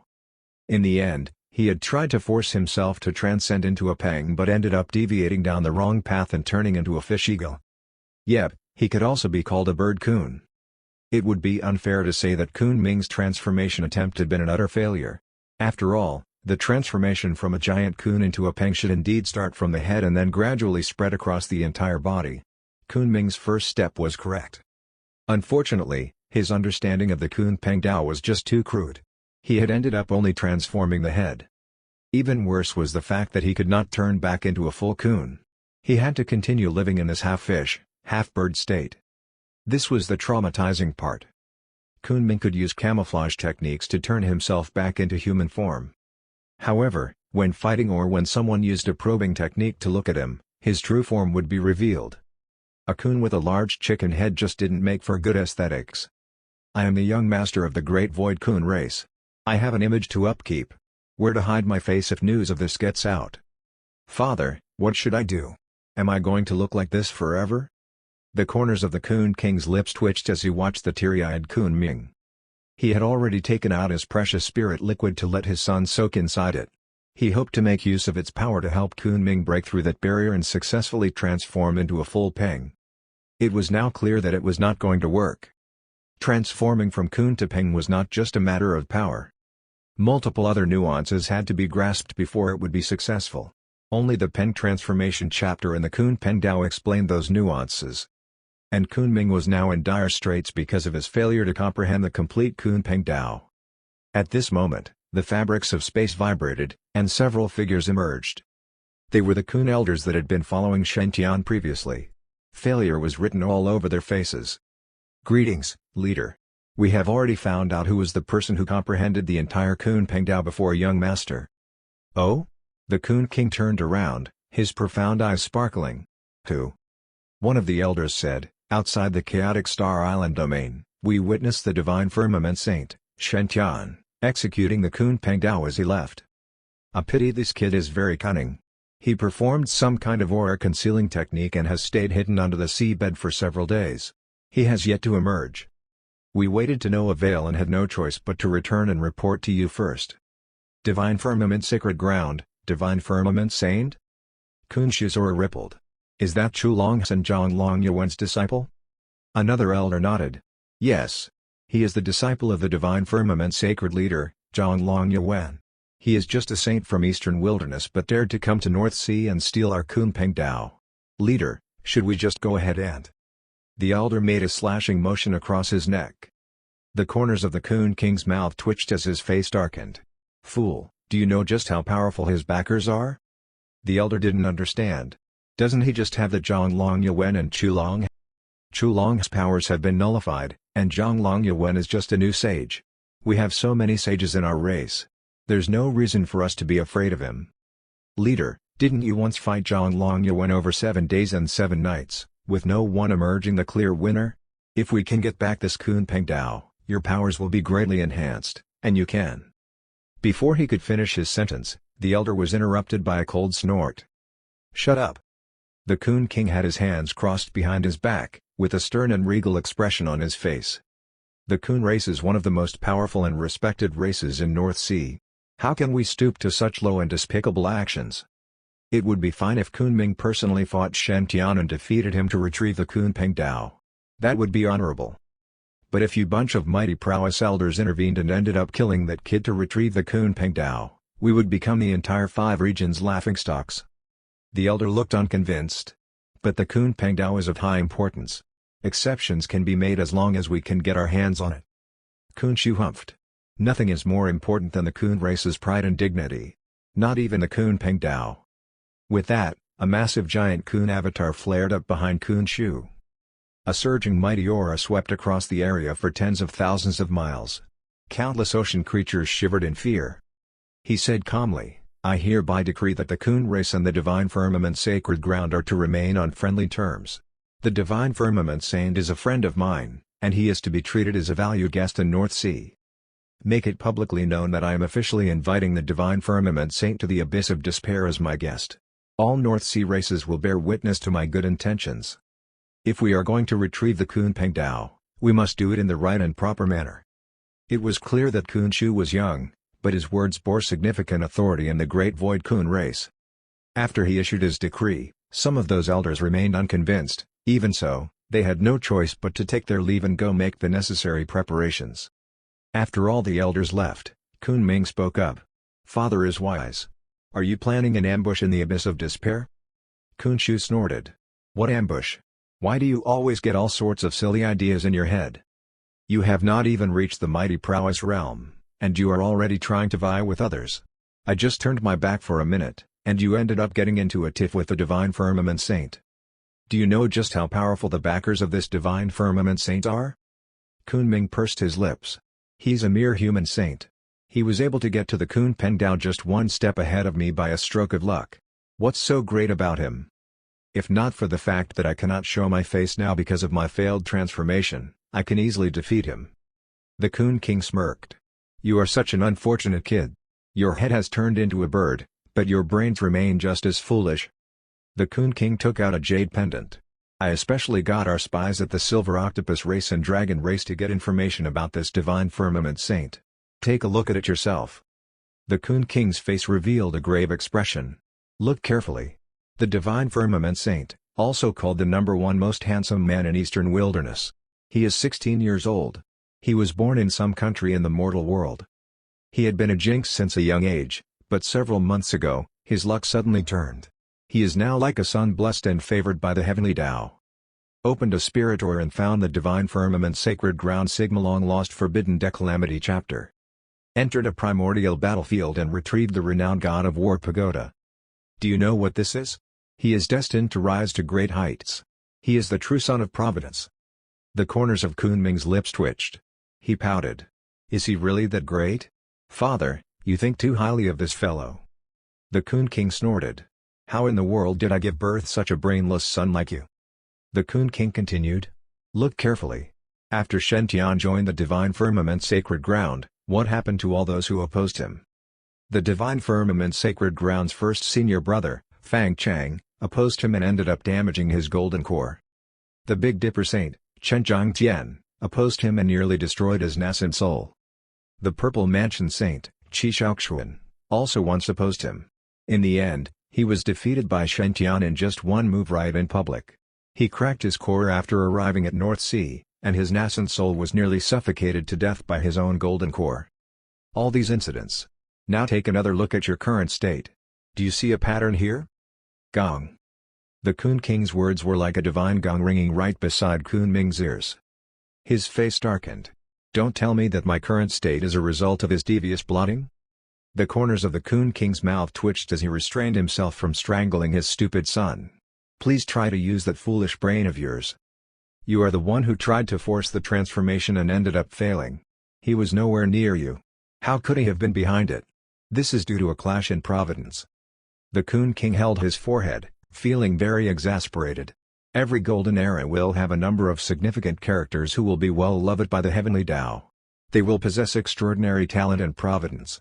In the end, he had tried to force himself to transcend into a peng but ended up deviating down the wrong path and turning into a fish eagle. Yep, he could also be called a bird coon. It would be unfair to say that Kunpeng's transformation attempt had been an utter failure. After all, the transformation from a giant coon into a peng should indeed start from the head and then gradually spread across the entire body. Kunpeng's first step was correct. Unfortunately, his understanding of the Kunpeng Dao was just too crude. He had ended up only transforming the head. Even worse was the fact that he could not turn back into a full coon. He had to continue living in this half-fish, half-bird state. This was the traumatizing part. Kunpeng could use camouflage techniques to turn himself back into human form. However, when fighting or when someone used a probing technique to look at him, his true form would be revealed. A coon with a large chicken head just didn't make for good aesthetics. I am the young master of the Great Void Coon race. I have an image to upkeep. Where to hide my face if news of this gets out? Father, what should I do? Am I going to look like this forever? The corners of the Coon King's lips twitched as he watched the teary-eyed Kunpeng. He had already taken out his precious spirit liquid to let his son soak inside it. He hoped to make use of its power to help Kunpeng break through that barrier and successfully transform into a full peng. It was now clear that it was not going to work. Transforming from coon to peng was not just a matter of power. Multiple other nuances had to be grasped before it would be successful. Only the peng transformation chapter in the Kunpeng Dao explained those nuances. And Kunpeng was now in dire straits because of his failure to comprehend the complete Kunpeng Dao. At this moment, the fabrics of space vibrated, and several figures emerged. They were the Kun elders that had been following Shen Tian previously. Failure was written all over their faces. "Greetings, leader. We have already found out who was the person who comprehended the entire Kunpeng Dao before young master." "Oh?" The Coon King turned around, his profound eyes sparkling. "Who?" One of the elders said, "Outside the chaotic Star Island domain, we witnessed the divine firmament saint, Shen Tian, executing the Kunpeng Dao as he left. A pity this kid is very cunning. He performed some kind of aura concealing technique and has stayed hidden under the seabed for several days. He has yet to emerge. We waited to no avail and had no choice but to return and report to you first." Divine firmament sacred ground, divine firmament saint? Shenxu's aura rippled. "Is that Chulong's and Zhonglong Yuan's disciple?" Another elder nodded. "Yes. He is the disciple of the divine firmament sacred leader, Zhonglong Yuan. He is just a saint from eastern wilderness but dared to come to North Sea and steal our Kunpeng Dao. Leader, should we just go ahead and—" The elder made a slashing motion across his neck. The corners of the Coon King's mouth twitched as his face darkened. "Fool, do you know just how powerful his backers are?" The elder didn't understand. "Doesn't he just have the Zhonglong Yuan and Chulong?" "Chulong's powers have been nullified, and Zhonglong Yuan is just a new sage. We have so many sages in our race. There's no reason for us to be afraid of him." "Leader, didn't you once fight Zhonglong Yuan over 7 days and 7 nights, with no one emerging the clear winner? If we can get back this Kunpeng Dao, your powers will be greatly enhanced, and you can—" Before he could finish his sentence, the elder was interrupted by a cold snort. "Shut up." The Coon King had his hands crossed behind his back, with a stern and regal expression on his face. The coon race is one of the most powerful and respected races in North Sea. How can we stoop to such low and despicable actions? It would be fine if Kunming personally fought Shen Tian and defeated him to retrieve the Kunpeng Dao. That would be honorable. But if you bunch of mighty prowess elders intervened and ended up killing that kid to retrieve the Kunpeng Dao, we would become the entire 5 regions' laughingstocks. The elder looked unconvinced. But the Kunpeng Dao is of high importance. Exceptions can be made as long as we can get our hands on it. Shu humphed. Nothing is more important than the coon race's pride and dignity. Not even the Kunpeng Dao. With that, a massive giant coon avatar flared up behind Shu. A surging mighty aura swept across the area for tens of thousands of miles. Countless ocean creatures shivered in fear. He said calmly, I hereby decree that the coon race and the Divine Firmament Sacred Ground are to remain on friendly terms. The Divine Firmament Saint is a friend of mine, and he is to be treated as a valued guest in North Sea. Make it publicly known that I am officially inviting the Divine Firmament Saint to the Abyss of Despair as my guest. All North Sea races will bear witness to my good intentions. If we are going to retrieve the Kunpeng Dao, we must do it in the right and proper manner. It was clear that Shu was young, but his words bore significant authority in the Great Void Coon race. After he issued his decree, some of those elders remained unconvinced. Even so, they had no choice but to take their leave and go make the necessary preparations. After all the elders left, Kunming spoke up. Father is wise. Are you planning an ambush in the Abyss of Despair? Shu snorted. What ambush? Why do you always get all sorts of silly ideas in your head? You have not even reached the mighty prowess realm, and you are already trying to vie with others. I just turned my back for a minute, and you ended up getting into a tiff with the Divine Firmament Saint. Do you know just how powerful the backers of this Divine Firmament Saint are? Kunming pursed his lips. He's a mere human saint. He was able to get to the Kunpeng Dao just one step ahead of me by a stroke of luck. What's so great about him? If not for the fact that I cannot show my face now because of my failed transformation, I can easily defeat him. The Kun King smirked. You are such an unfortunate kid. Your head has turned into a bird, but your brains remain just as foolish. The Kun King took out a jade pendant. I especially got our spies at the Silver Octopus race and Dragon race to get information about this Divine Firmament Saint. Take a look at it yourself. The Kun King's face revealed a grave expression. Look carefully. The Divine Firmament Saint, also called the #1 most handsome man in Eastern Wilderness. He is 16 years old. He was born in some country in the mortal world. He had been a jinx since a young age, but several months ago, his luck suddenly turned. He is now like a son blessed and favored by the heavenly Tao. Opened a spirit door and found the Divine Firmament Sacred Ground Sigma Long Lost Forbidden Declamity chapter. Entered a primordial battlefield and retrieved the renowned God of War Pagoda. Do you know what this is? He is destined to rise to great heights. He is the true son of Providence. The corners of Kunming's lips twitched. He pouted. Is he really that great? Father, you think too highly of this fellow. The Kun King snorted. How in the world did I give birth such a brainless son like you? The Kun King continued. Look carefully. After Shen Tian joined the Divine Firmament Sacred Ground, what happened to all those who opposed him? The Divine Firmament Sacred Ground's first senior brother, Fang Chang, opposed him and ended up damaging his golden core. The Big Dipper Saint, Chen Tian, opposed him and nearly destroyed his nascent soul. The Purple Mansion Saint, Qi Shaoxuan, also once opposed him. In the end, he was defeated by Shen Tian in just one move right in public. He cracked his core after arriving at North Sea, and his nascent soul was nearly suffocated to death by his own golden core. All these incidents. Now take another look at your current state. Do you see a pattern here? Gong. The Kun King's words were like a divine gong ringing right beside Kunming's ears. His face darkened. Don't tell me that my current state is a result of his devious plotting? The corners of the Kun King's mouth twitched as he restrained himself from strangling his stupid son. Please try to use that foolish brain of yours. You are the one who tried to force the transformation and ended up failing. He was nowhere near you. How could he have been behind it? This is due to a clash in Providence. The Kun King held his forehead, feeling very exasperated. Every golden era will have a number of significant characters who will be well loved by the heavenly Tao. They will possess extraordinary talent and providence.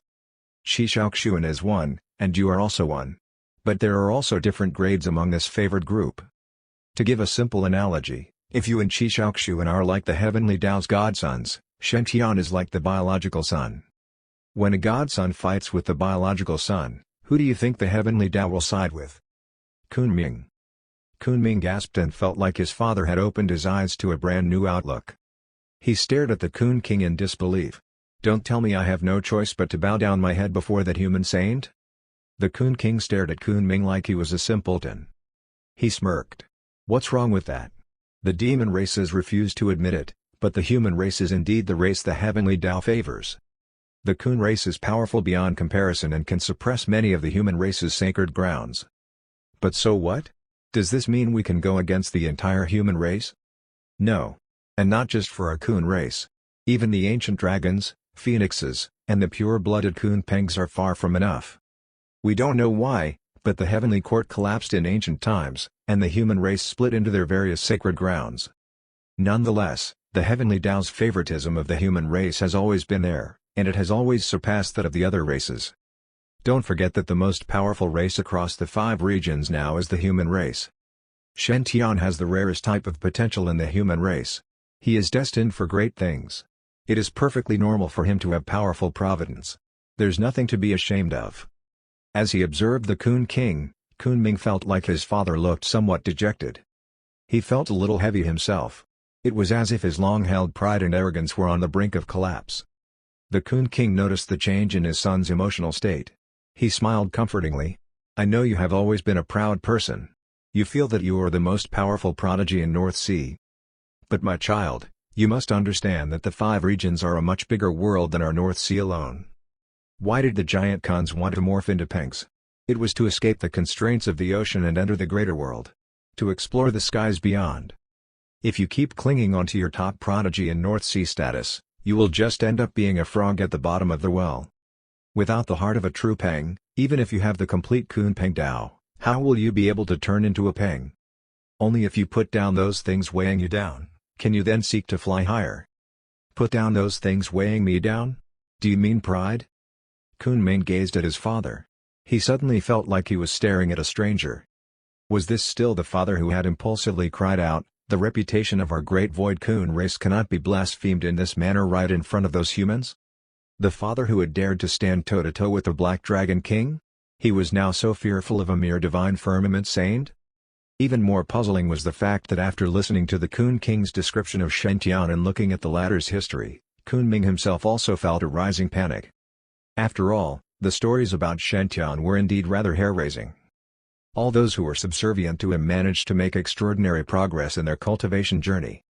Qi Shaoxuan is one, and you are also one. But there are also different grades among this favored group. To give a simple analogy, if you and Qi Shaoxuan are like the heavenly Tao's godsons, Shen Tian is like the biological sun. When a godson fights with the biological sun, who do you think the heavenly Tao will side with? Kunpeng. Kunpeng gasped and felt like his father had opened his eyes to a brand new outlook. He stared at the Coon King in disbelief. Don't tell me I have no choice but to bow down my head before that human saint? The Coon King stared at Kunpeng like he was a simpleton. He smirked. What's wrong with that? The demon races refuse to admit it, but the human race is indeed the race the heavenly Tao favors. The Coon race is powerful beyond comparison and can suppress many of the human race's sacred grounds. But so what? Does this mean we can go against the entire human race? No. And not just for our Coon race. Even the ancient dragons, phoenixes, and the pure-blooded Kunpengs are far from enough. We don't know why, but the heavenly court collapsed in ancient times, and the human race split into their various sacred grounds. Nonetheless, the heavenly Tao's favoritism of the human race has always been there, and it has always surpassed that of the other races. Don't forget that the most powerful race across the 5 regions now is the human race. Shen Tian has the rarest type of potential in the human race. He is destined for great things. It is perfectly normal for him to have powerful providence. There's nothing to be ashamed of. As he observed the Coon King, Kunpeng felt like his father looked somewhat dejected. He felt a little heavy himself. It was as if his long-held pride and arrogance were on the brink of collapse. The Coon King noticed the change in his son's emotional state. He smiled comfortingly. I know you have always been a proud person. You feel that you are the most powerful prodigy in North Sea. But my child, you must understand that the 5 regions are a much bigger world than our North Sea alone. Why did the giant Khans want to morph into pengs? It was to escape the constraints of the ocean and enter the greater world. To explore the skies beyond. If you keep clinging onto your top prodigy and North Sea status, you will just end up being a frog at the bottom of the well. Without the heart of a true peng, even if you have the complete Kunpeng Tao, how will you be able to turn into a peng? Only if you put down those things weighing you down, can you then seek to fly higher. Put down those things weighing me down? Do you mean pride? Kunpeng gazed at his father. He suddenly felt like he was staring at a stranger. Was this still the father who had impulsively cried out, "The reputation of our great Void Coon race cannot be blasphemed in this manner right in front of those humans?" The father who had dared to stand toe-to-toe with the Black Dragon King? He was now so fearful of a mere divine firmament saint? Even more puzzling was the fact that after listening to the Coon King's description of Shen Tian and looking at the latter's history, Kunpeng himself also felt a rising panic. After all, the stories about Shen Tian were indeed rather hair-raising. All those who were subservient to him managed to make extraordinary progress in their cultivation journey.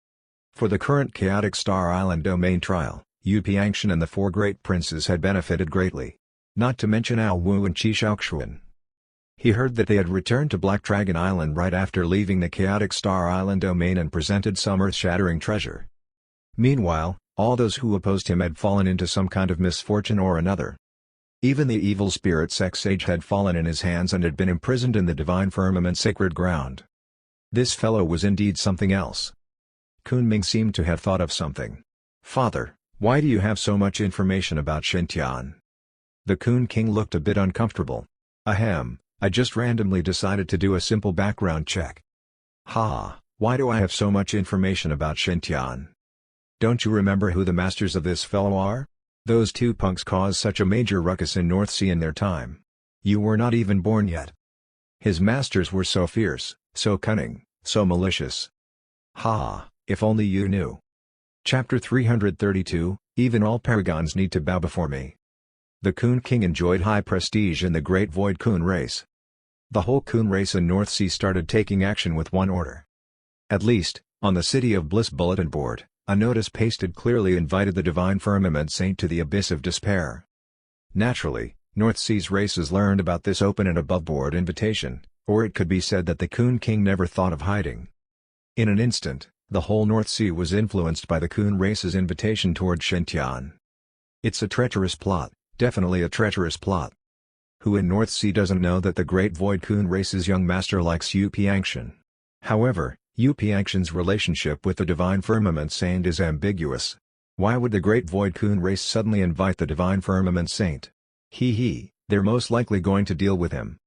For the current chaotic Star Island domain trial, Yu Piangshan and the 4 great princes had benefited greatly. Not to mention Ao Wu and Qi Shaoxuan. He heard that they had returned to Black Dragon Island right after leaving the chaotic Star Island domain and presented some earth-shattering treasure. Meanwhile, all those who opposed him had fallen into some kind of misfortune or another. Even the evil spirit sex sage had fallen in his hands and had been imprisoned in the divine firmament sacred ground. This fellow was indeed something else. Kunpeng seemed to have thought of something. "Father, why do you have so much information about Shen Tian?" The Coon King looked a bit uncomfortable. "Ahem, I just randomly decided to do a simple background check." "Ha, why do I have so much information about Shen Tian? Don't you remember who the masters of this fellow are? Those 2 punks caused such a major ruckus in North Sea in their time. You were not even born yet. His masters were so fierce, so cunning, so malicious. Ha, if only you knew." Chapter 332, Even all paragons need to bow before me. The Coon King enjoyed high prestige in the great Void Coon race. The whole Coon race in North Sea started taking action with one order. At least, on the City of Bliss bulletin board, a notice pasted clearly invited the Divine Firmament Saint to the Abyss of Despair. Naturally, North Sea's races learned about this open and above-board invitation, or it could be said that the Coon King never thought of hiding. In an instant, the whole North Sea was influenced by the Coon race's invitation toward Shen Tian. It's a treacherous plot, definitely a treacherous plot. Who in North Sea doesn't know that the great Void Coon race's young master likes Yu Piangshan? However, Yu Piangshan's relationship with the Divine Firmament Saint is ambiguous. Why would the great Void Coon race suddenly invite the Divine Firmament Saint? They're most likely going to deal with him.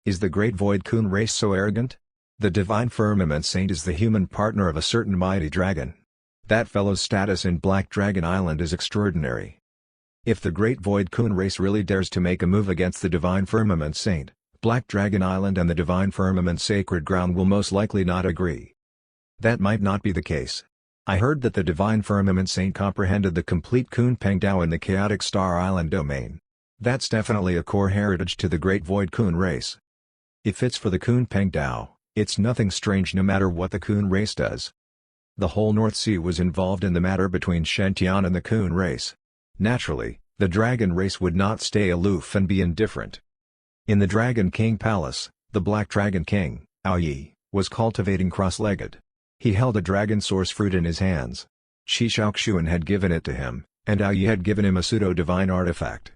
Is the great Void Coon race so arrogant? The Divine Firmament Saint is the human partner of a certain mighty dragon. That fellow's status in Black Dragon Island is extraordinary. If the Great Void Coon race really dares to make a move against the Divine Firmament Saint, Black Dragon Island and the Divine Firmament Sacred Ground will most likely not agree. That might not be the case. I heard that the Divine Firmament Saint comprehended the complete Kunpeng Dao in the Chaotic Star Island domain. That's definitely a core heritage to the Great Void Coon race. If it's for the Kunpeng Dao, it's nothing strange no matter what the Coon race does. The whole North Sea was involved in the matter between Shen Tian and the Coon race. Naturally, the Dragon race would not stay aloof and be indifferent. In the Dragon King Palace, the Black Dragon King, Ao Yi, was cultivating cross-legged. He held a dragon source fruit in his hands. Shi Shaoxuan had given it to him, and Ao Yi had given him a pseudo-divine artifact.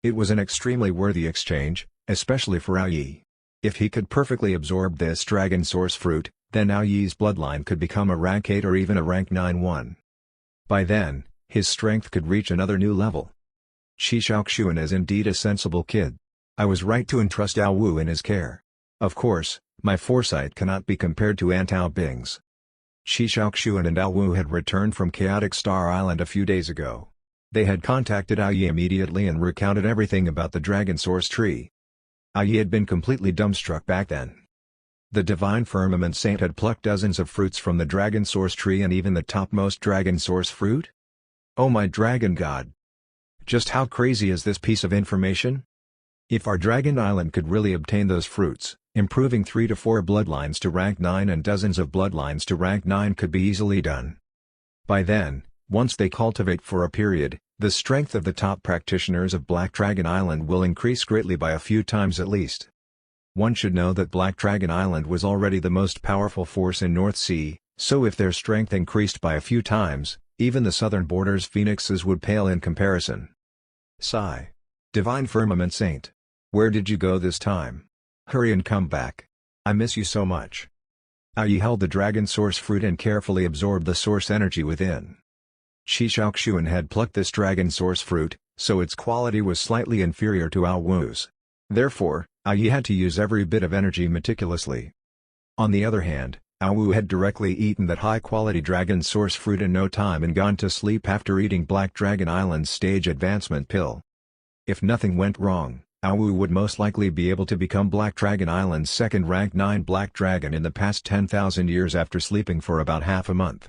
It was an extremely worthy exchange, especially for Ao Yi. If he could perfectly absorb this dragon source fruit, then Ao Yi's bloodline could become a rank 8 or even a rank 9-1. By then, his strength could reach another new level. Shi Shaoxuan is indeed a sensible kid. I was right to entrust Ao Wu in his care. Of course, my foresight cannot be compared to Aunt Ao Bing's. Shi Shaoxuan and Ao Wu had returned from Chaotic Star Island a few days ago. They had contacted Ao Yi immediately and recounted everything about the Dragon Source Tree. Ao Yi had been completely dumbstruck back then. The Divine Firmament Saint had plucked dozens of fruits from the Dragon Source Tree and even the topmost Dragon Source fruit? Oh my Dragon God! Just how crazy is this piece of information? If our Dragon Island could really obtain those fruits, improving 3 to 4 bloodlines to rank 9 and dozens of bloodlines to rank 9 could be easily done. By then, once they cultivate for a period, the strength of the top practitioners of Black Dragon Island will increase greatly by a few times at least. One should know that Black Dragon Island was already the most powerful force in North Sea, so if their strength increased by a few times, even the southern border's phoenixes would pale in comparison. Sigh. Divine Firmament Saint. Where did you go this time? Hurry and come back. I miss you so much. Ao Yi held the Dragon Source fruit and carefully absorbed the source energy within. Shi Shaoxuan had plucked this Dragon Source fruit, so its quality was slightly inferior to Ao Wu's. Therefore, Ao Yi had to use every bit of energy meticulously. On the other hand, Ao Wu had directly eaten that high-quality Dragon Source fruit in no time and gone to sleep after eating Black Dragon Island's stage advancement pill. If nothing went wrong, Ao Wu would most likely be able to become Black Dragon Island's second rank 9 Black Dragon in the past 10,000 years after sleeping for about half a month.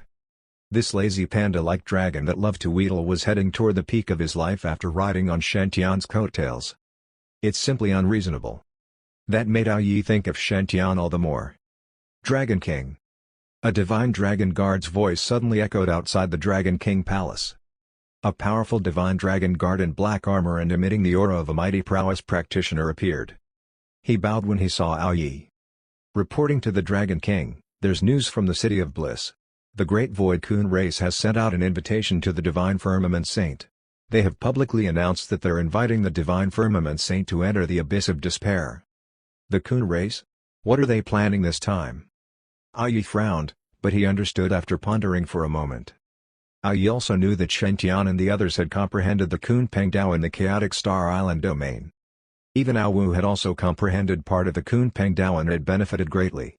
This lazy panda-like dragon that loved to wheedle was heading toward the peak of his life after riding on Shen Tian's coattails. It's simply unreasonable. That made Ao Yi think of Shen Tian all the more. Dragon King. A divine dragon guard's voice suddenly echoed outside the Dragon King Palace. A powerful divine dragon guard in black armor and emitting the aura of a mighty prowess practitioner appeared. He bowed when he saw Ao Yi. Reporting to the Dragon King, there's news from the City of Bliss. The Great Void Coon race has sent out an invitation to the Divine Firmament Saint. They have publicly announced that they're inviting the Divine Firmament Saint to enter the Abyss of Despair. The Coon race? What are they planning this time? Ao Yi frowned, but he understood after pondering for a moment. Ao Yi also knew that Shen Tian and the others had comprehended the Kunpeng Dao in the Chaotic Star Island domain. Even Ao Wu had also comprehended part of the Kunpeng Dao and had benefited greatly.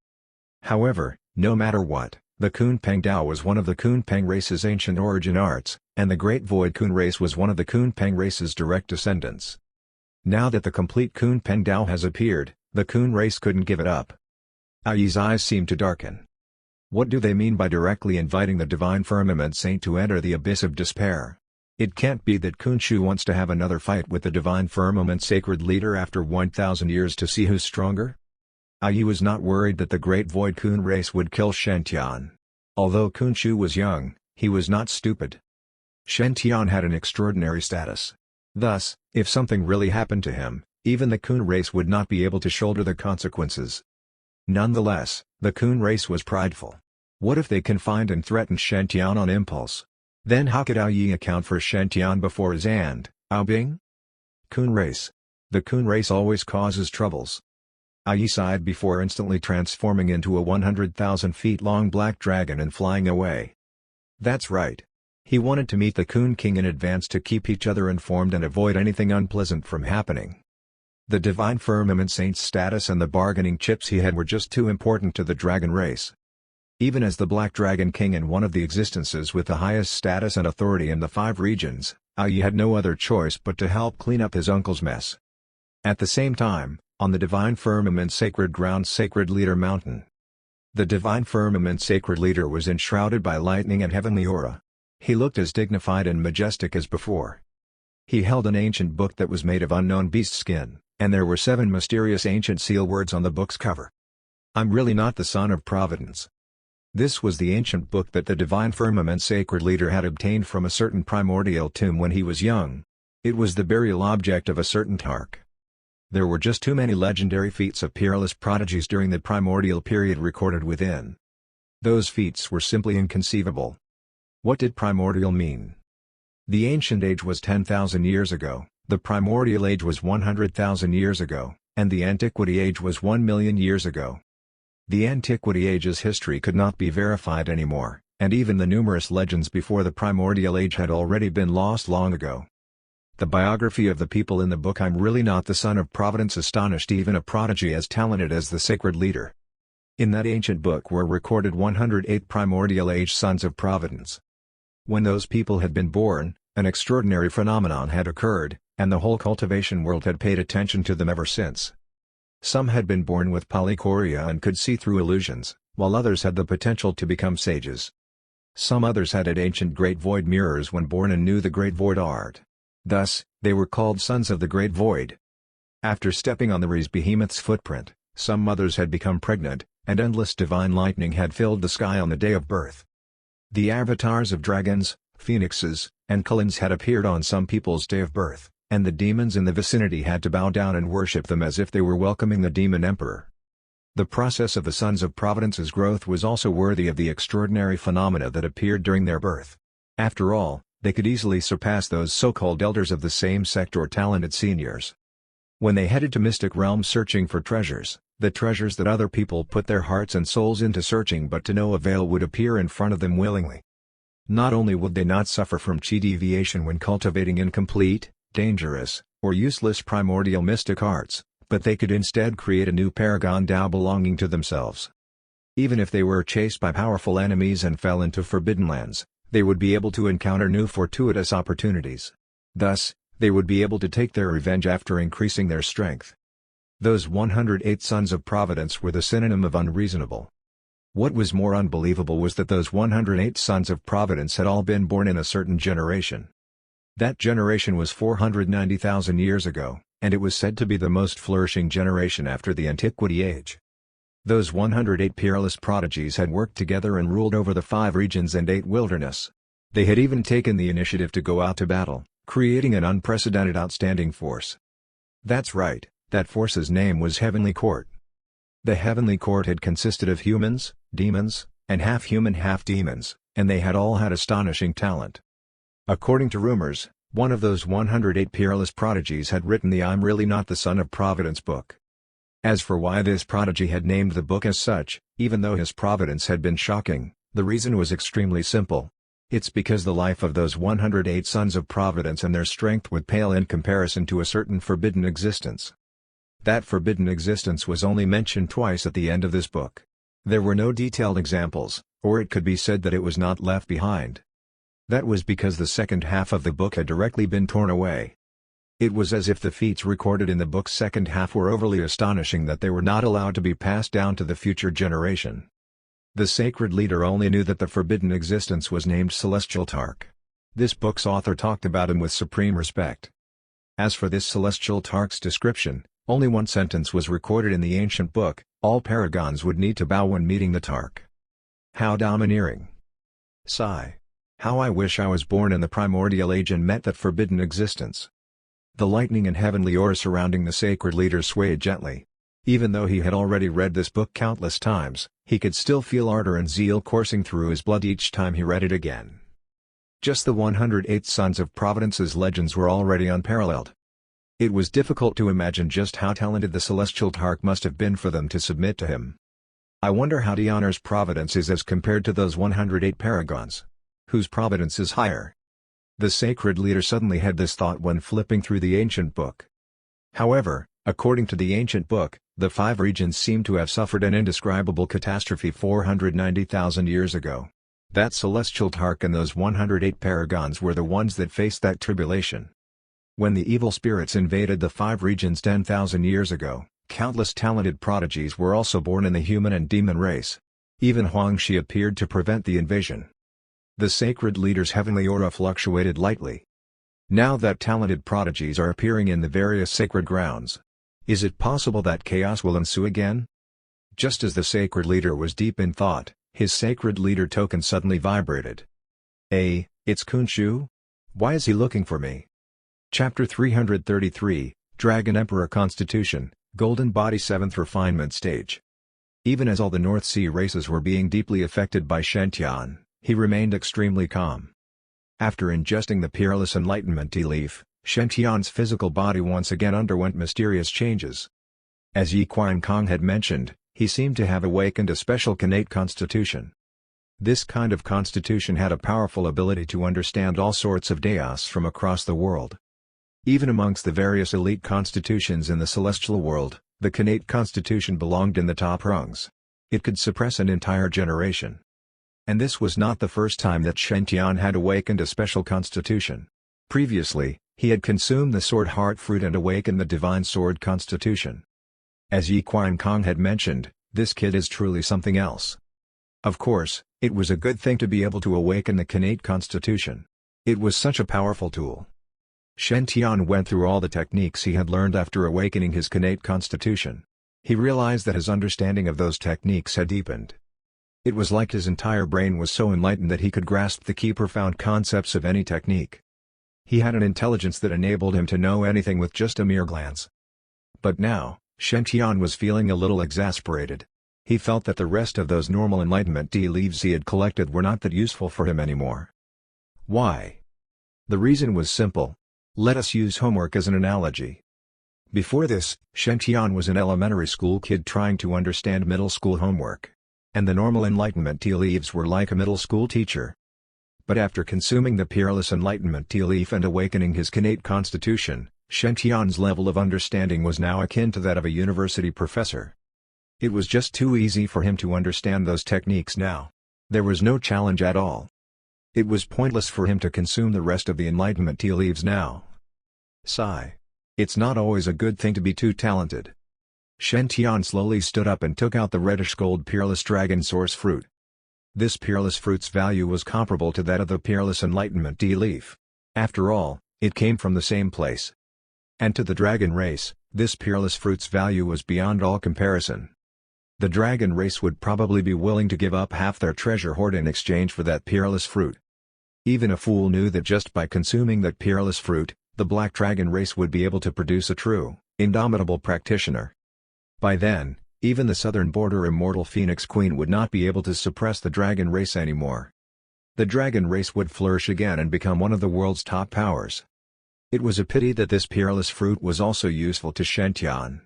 However, no matter what, the Kunpeng Dao was one of the Kunpeng race's ancient origin arts, and the Great Void Coon race was one of the Kunpeng race's direct descendants. Now that the complete Kunpeng Dao has appeared, the Coon race couldn't give it up. Ao Yi's eyes seemed to darken. What do they mean by directly inviting the Divine Firmament Saint to enter the Abyss of Despair? It can't be that Khonshu wants to have another fight with the Divine Firmament Sacred Leader after 1,000 years to see who's stronger? Ao Yi was not worried that the Great Void Coon race would kill Shen Tian. Although Khonshu was young, he was not stupid. Shen Tian had an extraordinary status. Thus, if something really happened to him, even the Coon race would not be able to shoulder the consequences. Nonetheless, the Coon race was prideful. What if they confined and threatened Shen Tian on impulse? Then how could Ao Yi account for Shen Tian before his aunt, Ao Bing? Coon race. The Coon race always causes troubles. Ao Yi sighed before instantly transforming into a 100,000 feet long black dragon and flying away. That's right. He wanted to meet the Coon King in advance to keep each other informed and avoid anything unpleasant from happening. The Divine Firmament Saint's status and the bargaining chips he had were just too important to the dragon race. Even as the Black Dragon King and one of the existences with the highest status and authority in the 5 regions, Yi had no other choice but to help clean up his uncle's mess. At the same time, on the Divine Firmament Sacred Ground Sacred Leader Mountain. The Divine Firmament Sacred Leader was enshrouded by lightning and heavenly aura. He looked as dignified and majestic as before. He held an ancient book that was made of unknown beast skin, and there were 7 mysterious ancient seal words on the book's cover. "I'm really not the son of Providence." This was the ancient book that the Divine Firmament Sacred Leader had obtained from a certain primordial tomb when he was young. It was the burial object of a certain Tark. There were just too many legendary feats of peerless prodigies during the primordial period recorded within. Those feats were simply inconceivable. What did primordial mean? The ancient age was 10,000 years ago, the primordial age was 100,000 years ago, and the antiquity age was 1,000,000 years ago. The antiquity age's history could not be verified anymore, and even the numerous legends before the primordial age had already been lost long ago. The biography of the people in the book "I'm Really Not the Son of Providence" astonished even a prodigy as talented as the Sacred Leader. In that ancient book were recorded 108 primordial age sons of Providence. When those people had been born, an extraordinary phenomenon had occurred, and the whole cultivation world had paid attention to them ever since. Some had been born with polychoria and could see through illusions, while others had the potential to become sages. Some others had ancient Great Void mirrors when born and knew the Great Void art. Thus, they were called Sons of the Great Void. After stepping on the Re's behemoth's footprint, some mothers had become pregnant, and endless divine lightning had filled the sky on the day of birth. The avatars of dragons, phoenixes, and Kullens had appeared on some people's day of birth, and the demons in the vicinity had to bow down and worship them as if they were welcoming the demon emperor. The process of the Sons of Providence's growth was also worthy of the extraordinary phenomena that appeared during their birth. After all, they could easily surpass those so-called elders of the same sect or talented seniors. When they headed to mystic realms searching for treasures, the treasures that other people put their hearts and souls into searching but to no avail would appear in front of them willingly. Not only would they not suffer from chi deviation when cultivating incomplete, dangerous, or useless primordial mystic arts, but they could instead create a new paragon Tao belonging to themselves. Even if they were chased by powerful enemies and fell into forbidden lands, they would be able to encounter new fortuitous opportunities. Thus, they would be able to take their revenge after increasing their strength. Those 108 Sons of Providence were the synonym of unreasonable. What was more unbelievable was that those 108 Sons of Providence had all been born in a certain generation. That generation was 490,000 years ago, and it was said to be the most flourishing generation after the Antiquity Age. Those 108 peerless prodigies had worked together and ruled over the 5 regions and 8 wilderness. They had even taken the initiative to go out to battle, creating an unprecedented outstanding force. That's right, that force's name was Heavenly Court. The Heavenly Court had consisted of humans, demons, and half-human half-demons, and they had all had astonishing talent. According to rumors, one of those 108 peerless prodigies had written the "I'm Really Not the Son of Providence" book. As for why this prodigy had named the book as such, even though his providence had been shocking, the reason was extremely simple. It's because the life of those 108 Sons of Providence and their strength would pale in comparison to a certain forbidden existence. That forbidden existence was only mentioned twice at the end of this book. There were no detailed examples, or it could be said that it was not left behind. That was because the second half of the book had directly been torn away. It was as if the feats recorded in the book's second half were overly astonishing that they were not allowed to be passed down to the future generation. The Sacred Leader only knew that the forbidden existence was named Celestial Tark. This book's author talked about him with supreme respect. As for this Celestial Tark's description, only one sentence was recorded in the ancient book: all paragons would need to bow when meeting the Tark. How domineering! Sigh. How I wish I was born in the primordial age and met that forbidden existence. The lightning and heavenly aura surrounding the Sacred Leader swayed gently. Even though he had already read this book countless times, he could still feel ardor and zeal coursing through his blood each time he read it again. Just the 108 Sons of Providence's legends were already unparalleled. It was difficult to imagine just how talented the Celestial Tark must have been for them to submit to him. I wonder how Diana's providence is as compared to those 108 paragons. Whose providence is higher? The Sacred Leader suddenly had this thought when flipping through the ancient book. However, according to the ancient book, The five regions seem to have suffered an indescribable catastrophe 490,000 years ago. That celestial Tark and those 108 paragons were the ones that faced that tribulation. When the evil spirits invaded the five regions 10,000 years ago, countless talented prodigies were also born in the human and demon race. Even Huang Shi appeared to prevent the invasion. The sacred leader's heavenly aura fluctuated lightly. Now that talented prodigies are appearing in the various sacred grounds, is it possible that chaos will ensue again? Just as the sacred leader was deep in thought, his sacred leader token suddenly vibrated. It's Khonshu? Why is he looking for me? Chapter 333, Dragon Emperor Constitution, Golden Body 7th Refinement Stage. Even as all the North Sea races were being deeply affected by Shen Tian, he remained extremely calm. After ingesting the Peerless Enlightenment tea leaf, Shen Tian's physical body once again underwent mysterious changes. As Yi Qiankong had mentioned, he seemed to have awakened a special connate constitution. This kind of constitution had a powerful ability to understand all sorts of chaos from across the world. Even amongst the various elite constitutions in the celestial world, the connate constitution belonged in the top rungs. It could suppress an entire generation. And this was not the first time that Shen Tian had awakened a special constitution. Previously, he had consumed the sword heart fruit and awakened the divine sword constitution. As Yi Qiankong had mentioned, this kid is truly something else. Of course, it was a good thing to be able to awaken the connate constitution. It was such a powerful tool. Shen Tian went through all the techniques he had learned after awakening his connate constitution. He realized that his understanding of those techniques had deepened. It was like his entire brain was so enlightened that he could grasp the key profound concepts of any technique. He had an intelligence that enabled him to know anything with just a mere glance. But now, Shen Tian was feeling a little exasperated. He felt that the rest of those normal enlightenment tea leaves he had collected were not that useful for him anymore. Why? The reason was simple. Let us use homework as an analogy. Before this, Shen Tian was an elementary school kid trying to understand middle school homework. And the normal enlightenment tea leaves were like a middle school teacher. But after consuming the Peerless Enlightenment tea leaf and awakening his connate constitution, Shen Tian's level of understanding was now akin to that of a university professor. It was just too easy for him to understand those techniques now. There was no challenge at all. It was pointless for him to consume the rest of the Enlightenment tea leaves now. Sigh. It's not always a good thing to be too talented. Shen Tian slowly stood up and took out the reddish-gold Peerless Dragon Source Fruit. This Peerless Fruit's value was comparable to that of the Peerless Enlightenment tea leaf. After all, it came from the same place. And to the dragon race, this Peerless Fruit's value was beyond all comparison. The dragon race would probably be willing to give up half their treasure hoard in exchange for that Peerless Fruit. Even a fool knew that just by consuming that Peerless Fruit, the Black Dragon race would be able to produce a true, indomitable practitioner. By then, even the southern border immortal Phoenix Queen would not be able to suppress the dragon race anymore. The dragon race would flourish again and become one of the world's top powers. It was a pity that this Peerless Fruit was also useful to Shen Tian.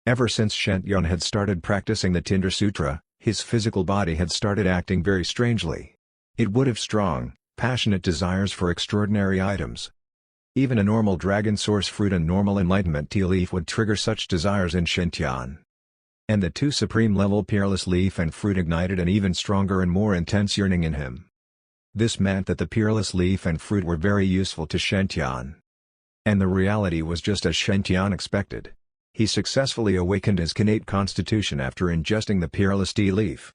Ever since Shen Tian had started practicing the Tinder Sutra, his physical body had started acting very strangely. It would have strong, passionate desires for extraordinary items. Even a normal dragon source fruit and normal enlightenment tea leaf would trigger such desires in Shen Tian. And the two supreme level Peerless leaf and fruit ignited an even stronger and more intense yearning in him. This meant that the Peerless leaf and fruit were very useful to Shen Tian. And the reality was just as Shen Tian expected. He successfully awakened his connate constitution after ingesting the Peerless tea leaf.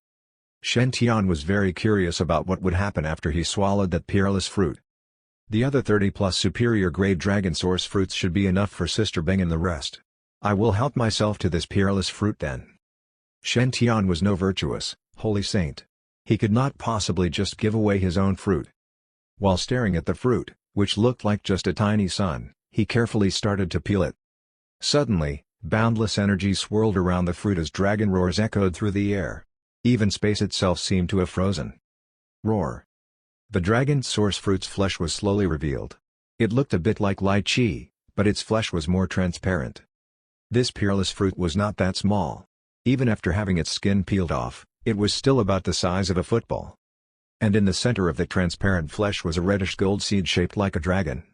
Shen Tian was very curious about what would happen after he swallowed that Peerless fruit. The other 30+ superior grade dragon source fruits should be enough for Sister Beng and the rest. I will help myself to this Peerless fruit then. Shen Tian was no virtuous, holy saint. He could not possibly just give away his own fruit. While staring at the fruit, which looked like just a tiny sun, he carefully started to peel it. Suddenly, boundless energy swirled around the fruit as dragon roars echoed through the air. Even space itself seemed to have frozen. Roar. The dragon source fruit's flesh was slowly revealed. It looked a bit like lychee, but its flesh was more transparent. This Peerless fruit was not that small. Even after having its skin peeled off, it was still about the size of a football. And in the center of the transparent flesh was a reddish gold seed shaped like a dragon.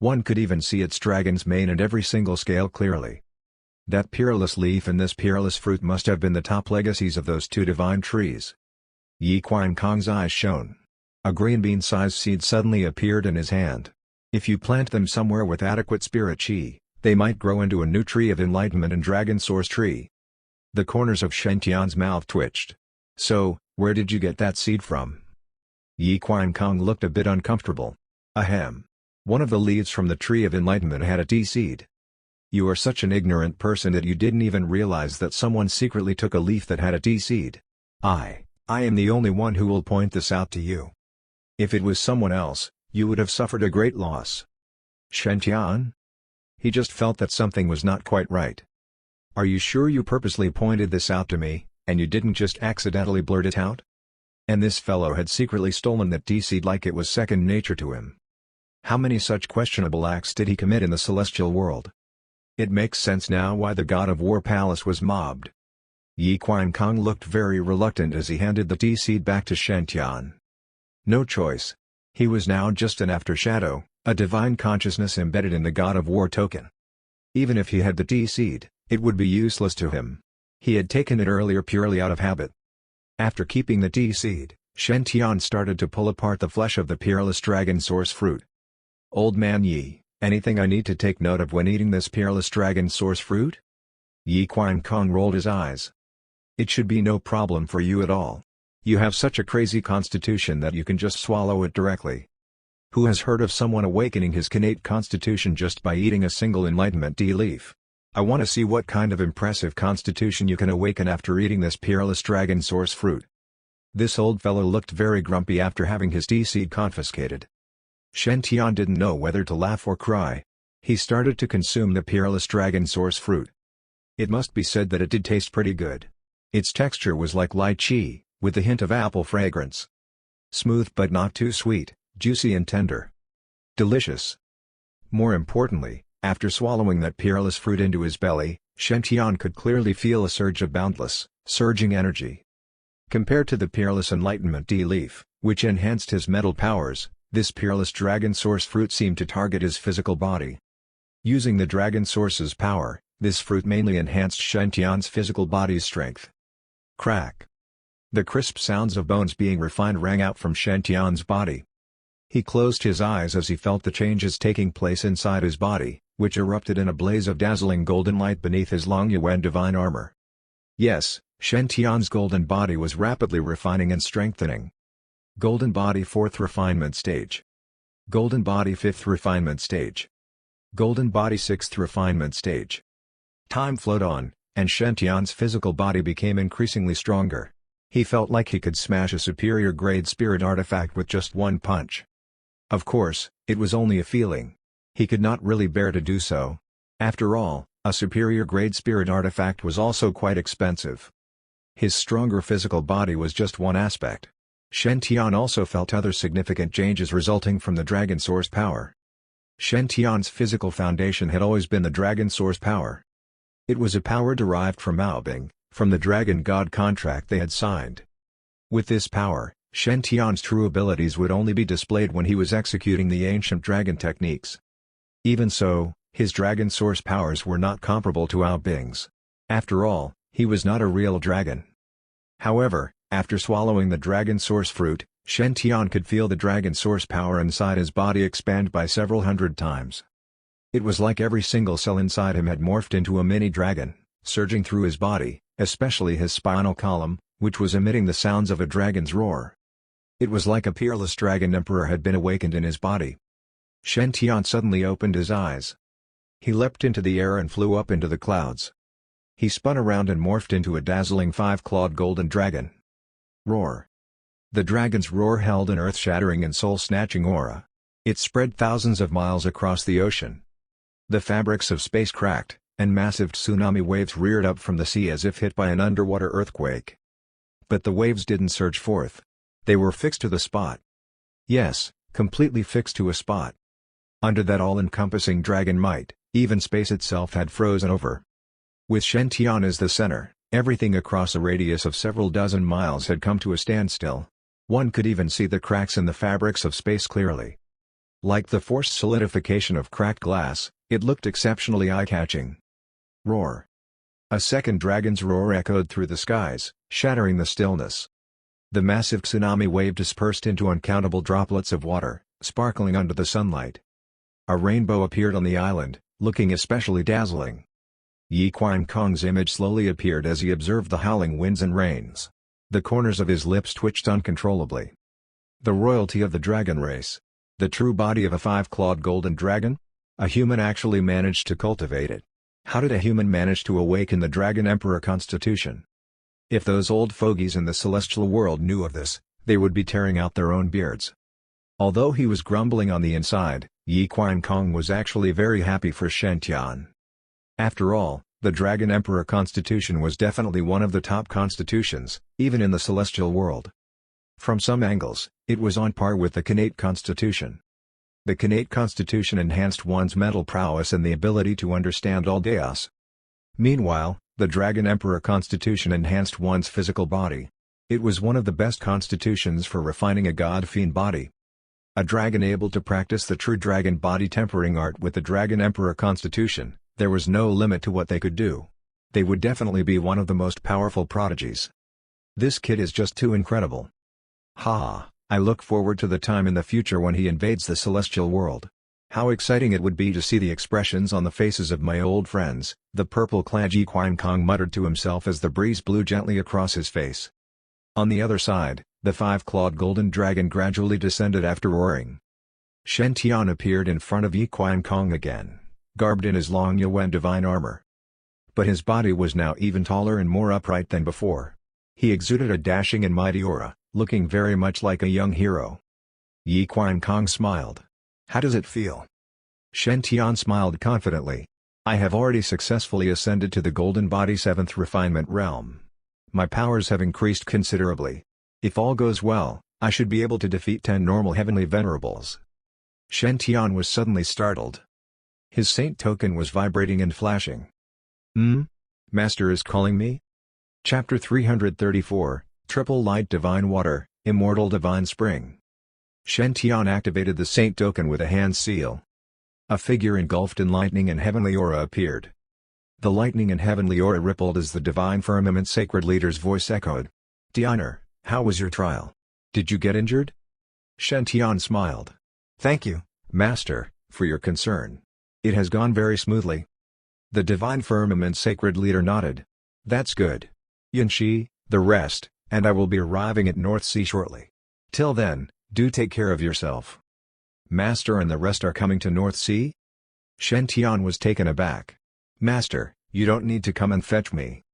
One could even see its dragon's mane and every single scale clearly. That peerless leaf and this peerless fruit must have been the top legacies of those two divine trees. Yi Qiankong's eyes shone. A green bean-sized seed suddenly appeared in his hand. If you plant them somewhere with adequate spirit qi, they might grow into a new tree of enlightenment and dragon source tree. The corners of Shen Tian's mouth twitched. So, where did you get that seed from? Yi Qiankong looked a bit uncomfortable. Ahem. One of the leaves from the tree of enlightenment had a tea seed. You are such an ignorant person that you didn't even realize that someone secretly took a leaf that had a tea seed. I am the only one who will point this out to you. If it was someone else, you would have suffered a great loss. Shen Tian? He just felt that something was not quite right. Are you sure you purposely pointed this out to me, and you didn't just accidentally blurt it out? And this fellow had secretly stolen that tea seed like it was second nature to him. How many such questionable acts did he commit in the celestial world? It makes sense now why the God of War Palace was mobbed. Yi Qiankong looked very reluctant as he handed the tea seed back to Shen Tian. No choice. He was now just an aftershadow, a divine consciousness embedded in the God of War token. Even if he had the tea seed, it would be useless to him. He had taken it earlier purely out of habit. After keeping the tea seed, Shen Tian started to pull apart the flesh of the peerless dragon source fruit. Old man Yi, anything I need to take note of when eating this peerless dragon source fruit? Yi Qiankong rolled his eyes. It should be no problem for you at all. You have such a crazy constitution that you can just swallow it directly. Who has heard of someone awakening his innate constitution just by eating a single enlightenment tea leaf? I want to see what kind of impressive constitution you can awaken after eating this peerless dragon source fruit. This old fellow looked very grumpy after having his tea seed confiscated. Shen Tian didn't know whether to laugh or cry. He started to consume the peerless dragon source fruit. It must be said that it did taste pretty good. Its texture was like lychee, with a hint of apple fragrance. Smooth but not too sweet, juicy and tender. Delicious. More importantly, after swallowing that peerless fruit into his belly, Shen Tian could clearly feel a surge of boundless, surging energy. Compared to the peerless enlightenment tea leaf, which enhanced his mental powers, this peerless dragon source fruit seemed to target his physical body. Using the dragon source's power, this fruit mainly enhanced Shen Tian's physical body's strength. Crack. The crisp sounds of bones being refined rang out from Shen Tian's body. He closed his eyes as he felt the changes taking place inside his body, which erupted in a blaze of dazzling golden light beneath his Long Yuan divine armor. Yes, Shen Tian's golden body was rapidly refining and strengthening. Golden body 4th refinement stage. Golden body 5th refinement stage. Golden body 6th refinement stage. Time flowed on, and Shen Tian's physical body became increasingly stronger. He felt like he could smash a superior-grade spirit artifact with just one punch. Of course, it was only a feeling. He could not really bear to do so. After all, a superior-grade spirit artifact was also quite expensive. His stronger physical body was just one aspect. Shen Tian also felt other significant changes resulting from the dragon source power. Shen Tian's physical foundation had always been the dragon source power. It was a power derived from Maobing, from the dragon god contract they had signed. With this power, Shen Tian's true abilities would only be displayed when he was executing the ancient dragon techniques. Even so, his dragon source powers were not comparable to Maobing's. After all, he was not a real dragon. However, after swallowing the dragon source fruit, Shen Tian could feel the dragon source power inside his body expand by several hundred times. It was like every single cell inside him had morphed into a mini dragon, surging through his body, especially his spinal column, which was emitting the sounds of a dragon's roar. It was like a peerless dragon emperor had been awakened in his body. Shen Tian suddenly opened his eyes. He leapt into the air and flew up into the clouds. He spun around and morphed into a dazzling 5-clawed golden dragon. Roar. The dragon's roar held an earth-shattering and soul-snatching aura. It spread thousands of miles across the ocean. The fabrics of space cracked, and massive tsunami waves reared up from the sea as if hit by an underwater earthquake. But the waves didn't surge forth. They were fixed to the spot. Yes, completely fixed to a spot. Under that all-encompassing dragon might, even space itself had frozen over. With Shen Tian as the center, everything across a radius of several dozen miles had come to a standstill. One could even see the cracks in the fabrics of space clearly. Like the forced solidification of cracked glass, it looked exceptionally eye-catching. Roar. A second dragon's roar echoed through the skies, shattering the stillness. The massive tsunami wave dispersed into uncountable droplets of water, sparkling under the sunlight. A rainbow appeared on the island, looking especially dazzling. Yi Qiankong's image slowly appeared as he observed the howling winds and rains. The corners of his lips twitched uncontrollably. The royalty of the dragon race. The true body of a five-clawed golden dragon? A human actually managed to cultivate it. How did a human manage to awaken the Dragon Emperor constitution? If those old fogies in the celestial world knew of this, they would be tearing out their own beards. Although he was grumbling on the inside, Yi Qiankong was actually very happy for Shen Tian. After all, the Dragon Emperor constitution was definitely one of the top constitutions, even in the celestial world. From some angles, it was on par with the Khanate constitution. The Khanate constitution enhanced one's mental prowess and the ability to understand all chaos. Meanwhile, the Dragon Emperor constitution enhanced one's physical body. It was one of the best constitutions for refining a god-fiend body. A dragon able to practice the true dragon body tempering art with the Dragon Emperor constitution, there was no limit to what they could do. They would definitely be one of the most powerful prodigies. This kid is just too incredible. Ha! I look forward to the time in the future when he invades the celestial world. How exciting it would be to see the expressions on the faces of my old friends, the purple-clad Yi Qiankong muttered to himself as the breeze blew gently across his face. On the other side, the five-clawed golden dragon gradually descended after roaring. Shen Tian appeared in front of Yi Qiankong again, garbed in his long Yuan divine armor. But his body was now even taller and more upright than before. He exuded a dashing and mighty aura, looking very much like a young hero. Yi Qiankong smiled. How does it feel? Shen Tian smiled confidently. I have already successfully ascended to the golden body 7th refinement realm. My powers have increased considerably. If all goes well, I should be able to defeat 10 normal heavenly venerables. Shen Tian was suddenly startled. His saint token was vibrating and flashing. Master is calling me? Chapter 334, Triple Light Divine Water, Immortal Divine Spring. Shen Tian activated the saint token with a hand seal. A figure engulfed in lightning and heavenly aura appeared. The lightning and heavenly aura rippled as the divine firmament sacred leader's voice echoed. Tianer, how was your trial? Did you get injured? Shen Tian smiled. Thank you, Master, for your concern. It has gone very smoothly. The divine firmament sacred leader nodded. That's good. Yanxi, the rest, and I will be arriving at North Sea shortly. Till then, do take care of yourself. Master and the rest are coming to North Sea? Shen Tian was taken aback. Master, you don't need to come and fetch me.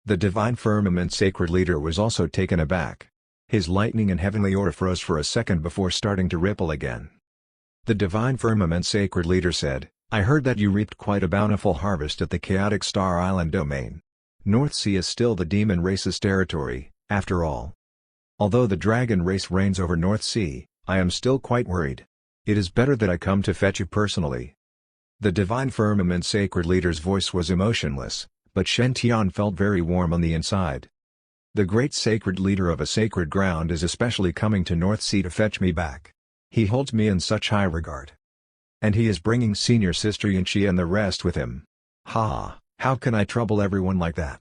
The divine firmament sacred leader was also taken aback. His lightning and heavenly aura froze for a second before starting to ripple again. The divine firmament sacred leader said, I heard that you reaped quite a bountiful harvest at the chaotic Star Island domain. North Sea is still the demon race's territory, after all. Although the dragon race reigns over North Sea, I am still quite worried. It is better that I come to fetch you personally. The divine firmament sacred leader's voice was emotionless, but Shen Tian felt very warm on the inside. The great sacred leader of a sacred ground is especially coming to North Sea to fetch me back. He holds me in such high regard. And he is bringing senior sister Yanxi and the rest with him. Ha! How can I trouble everyone like that?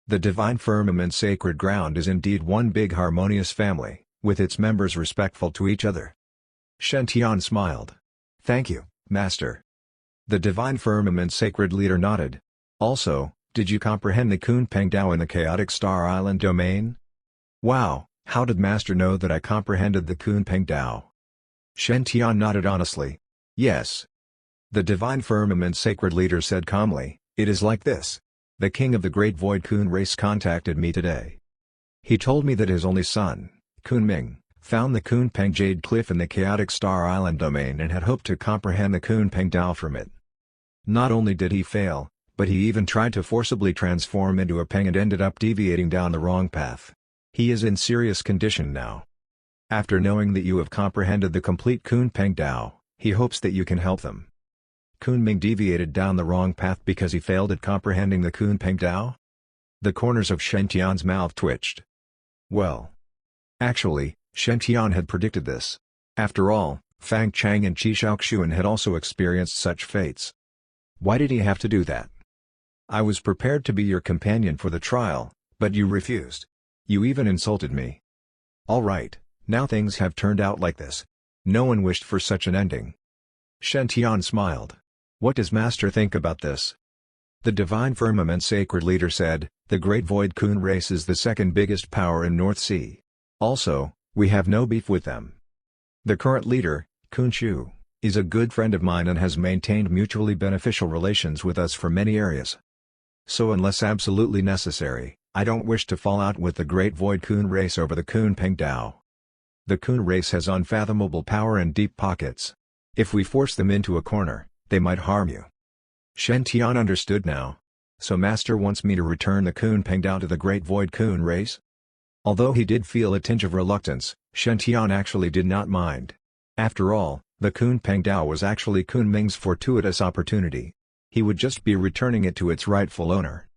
The divine firmament sacred ground is indeed one big harmonious family, with its members respectful to each other. Shen Tian smiled. Thank you, Master. The divine firmament sacred leader nodded. Also, did you comprehend the Kunpeng Dao in the chaotic Star Island domain? Wow, how did Master know that I comprehended the Kunpeng Dao? Shen Tian nodded honestly. Yes. The divine firmament sacred leader said calmly, it is like this. The king of the great void Coon race contacted me today. He told me that his only son, Kunpeng, found the Kunpeng Jade Cliff in the chaotic Star Island domain and had hoped to comprehend the Kunpeng Dao from it. Not only did he fail, but he even tried to forcibly transform into a peng and ended up deviating down the wrong path. He is in serious condition now. After knowing that you have comprehended the complete Kunpeng Dao, he hopes that you can help them. Kunpeng deviated down the wrong path because he failed at comprehending the Kunpeng Dao? The corners of Shen Tian's mouth twitched. Well. Actually, Shen Tian had predicted this. After all, Fang Chang and Qi Shaoxuan had also experienced such fates. Why did he have to do that? I was prepared to be your companion for the trial, but you refused. You even insulted me. All right, now things have turned out like this. No one wished for such an ending. Shen Tian smiled. What does Master think about this? The Divine Firmament Sacred Leader said, the Great Void Coon race is the second biggest power in North Sea. Also, we have no beef with them. The current leader, Shu, is a good friend of mine and has maintained mutually beneficial relations with us for many areas. So unless absolutely necessary, I don't wish to fall out with the Great Void Coon race over the Kunpeng Dao. The Coon race has unfathomable power and deep pockets. If we force them into a corner, they might harm you. Shen Tian understood now. So Master wants me to return the Kunpeng Dao to the Great Void Coon race? Although he did feel a tinge of reluctance, Shen Tian actually did not mind. After all, the Kunpeng Dao was actually Kunming's fortuitous opportunity. He would just be returning it to its rightful owner.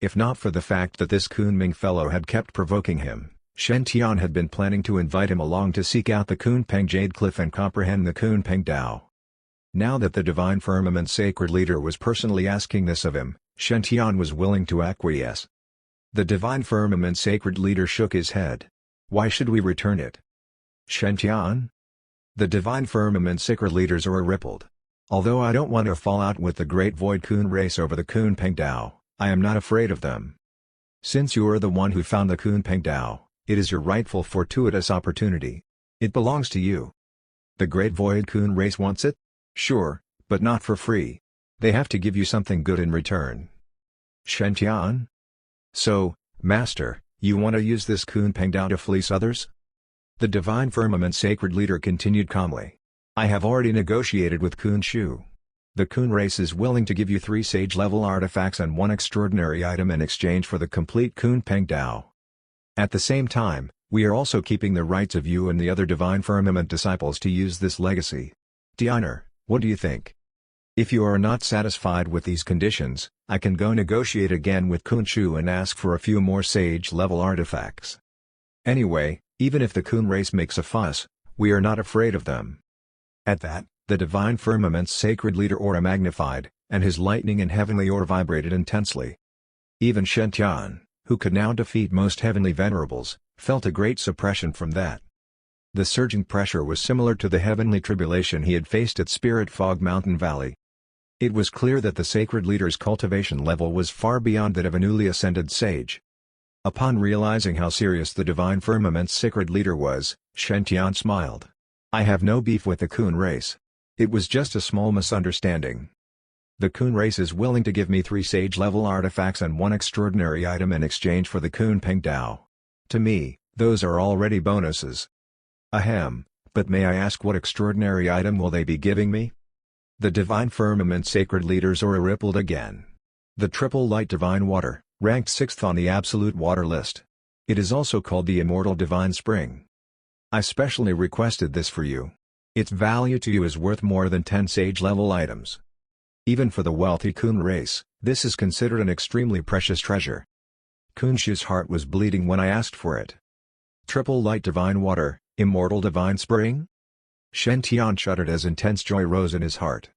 If not for the fact that this Kunming fellow had kept provoking him, Shen Tian had been planning to invite him along to seek out the Kunpeng Jade Cliff and comprehend the Kunpeng Dao. Now that the Divine Firmament Sacred Leader was personally asking this of him, Shen Tian was willing to acquiesce. The Divine Firmament Sacred Leader shook his head. Why should we return it? Shen Tian? The Divine Firmament Sacred Leaders are rippled. Although I don't want to fall out with the Great Void Coon race over the Kunpeng Dao, I am not afraid of them. Since you are the one who found the Kunpeng Dao, it is your rightful fortuitous opportunity. It belongs to you. The Great Void Coon race wants it? Sure, but not for free. They have to give you something good in return. Shen Tian? So, Master, you want to use this Kunpeng Dao to fleece others? The Divine Firmament Sacred Leader continued calmly. I have already negotiated with Shu. The Coon race is willing to give you 3 sage-level artifacts and 1 extraordinary item in exchange for the complete Kunpeng Dao. At the same time, we are also keeping the rights of you and the other Divine Firmament disciples to use this legacy. Diner, what do you think? If you are not satisfied with these conditions, I can go negotiate again with Shu and ask for a few more sage-level artifacts. Anyway, even if the Coon race makes a fuss, we are not afraid of them. At that, the Divine Firmament's Sacred Leader aura magnified, and his lightning and heavenly aura vibrated intensely. Even Shen Tian, who could now defeat most heavenly venerables, felt a great suppression from that. The surging pressure was similar to the heavenly tribulation he had faced at Spirit Fog Mountain Valley. It was clear that the Sacred Leader's cultivation level was far beyond that of a newly ascended sage. Upon realizing how serious the Divine Firmament's Sacred Leader was, Shen Tian smiled. I have no beef with the Coon race. It was just a small misunderstanding. The Coon race is willing to give me 3 sage-level artifacts and 1 extraordinary item in exchange for the Kunpeng Dao. To me, those are already bonuses. Ahem, but may I ask what extraordinary item will they be giving me? The Divine Firmament Sacred Leader's aura rippled again. The Triple Light Divine Water, ranked 6th on the Absolute Water list. It is also called the Immortal Divine Spring. I specially requested this for you. Its value to you is worth more than 10 sage-level items. Even for the wealthy Coon race, this is considered an extremely precious treasure. Shu's heart was bleeding when I asked for it. Triple Light Divine Water, Immortal Divine Spring? Shen Tian shuddered as intense joy rose in his heart.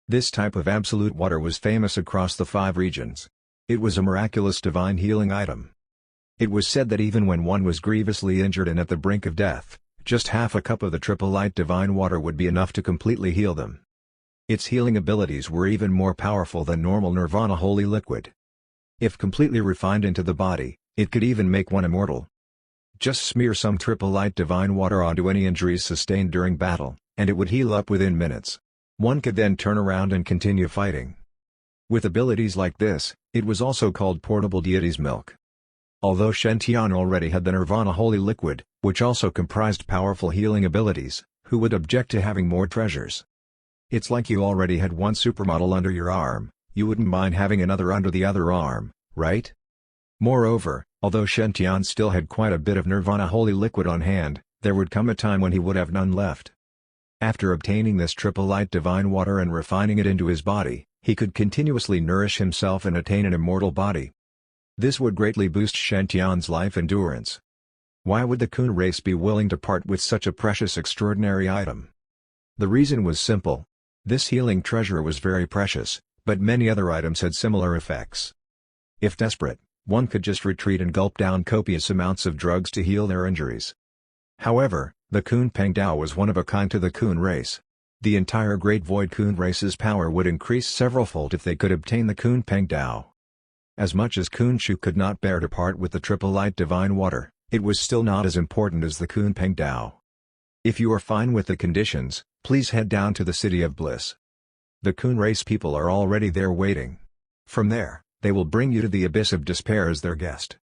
This type of absolute water was famous across the 5 regions. It was a miraculous divine healing item. It was said that even when one was grievously injured and at the brink of death, just half a cup of the Triple Light Divine Water would be enough to completely heal them. Its healing abilities were even more powerful than normal Nirvana Holy Liquid. If completely refined into the body, it could even make one immortal. Just smear some Triple Light Divine Water onto any injuries sustained during battle, and it would heal up within minutes. One could then turn around and continue fighting. With abilities like this, it was also called Portable Deity's Milk. Although Shen Tian already had the Nirvana Holy Liquid, which also comprised powerful healing abilities, who would object to having more treasures? It's like you already had one supermodel under your arm, you wouldn't mind having another under the other arm, right? Moreover, although Shen Tian still had quite a bit of Nirvana Holy Liquid on hand, there would come a time when he would have none left. After obtaining this Triple Light Divine Water and refining it into his body, he could continuously nourish himself and attain an immortal body. This would greatly boost Shen Tian's life endurance. Why would the Coon race be willing to part with such a precious extraordinary item? The reason was simple. This healing treasure was very precious, but many other items had similar effects. If desperate, one could just retreat and gulp down copious amounts of drugs to heal their injuries. However, the Kunpeng Dao was one of a kind to the Coon race. The entire Great Void Coon race's power would increase severalfold if they could obtain the Kunpeng Dao. As much as Shenxu could not bear to part with the triple light divine water, it was still not as important as the Kunpeng Dao. If you are fine with the conditions, please head down to the City of Bliss. The Coon race people are already there waiting. From there, they will bring you to the Abyss of Despair as their guest.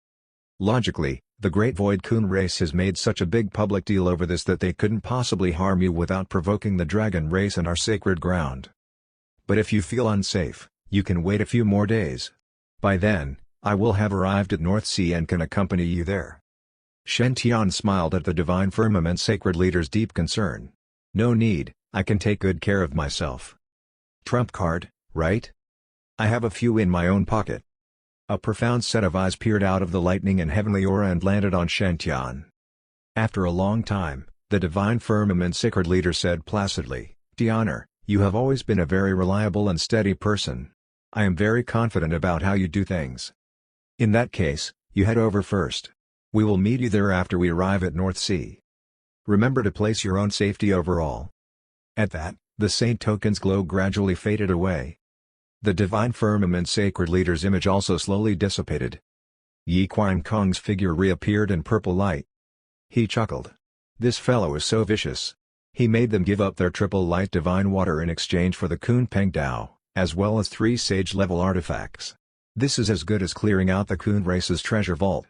Logically, the Great Void Coon race has made such a big public deal over this that they couldn't possibly harm you without provoking the Dragon race and our sacred ground. But if you feel unsafe, you can wait a few more days. By then, I will have arrived at North Sea and can accompany you there. Shen Tian smiled at the Divine Firmament Sacred Leader's deep concern. No need, I can take good care of myself. Trump card, right? I have a few in my own pocket. A profound set of eyes peered out of the lightning and heavenly aura and landed on Shen Tian. After a long time, the Divine Firmament Sacred Leader said placidly, "Tianer, you have always been a very reliable and steady person. I am very confident about how you do things. In that case, you head over first. We will meet you there after we arrive at North Sea. Remember to place your own safety over all." At that, the saint token's glow gradually faded away. The Divine Firmament Sacred Leader's image also slowly dissipated. Yi Qiankong's figure reappeared in purple light. He chuckled. This fellow is so vicious. He made them give up their triple light divine water in exchange for the Kunpeng Dao, as well as 3 sage-level artifacts. This is as good as clearing out the Coon race's treasure vault.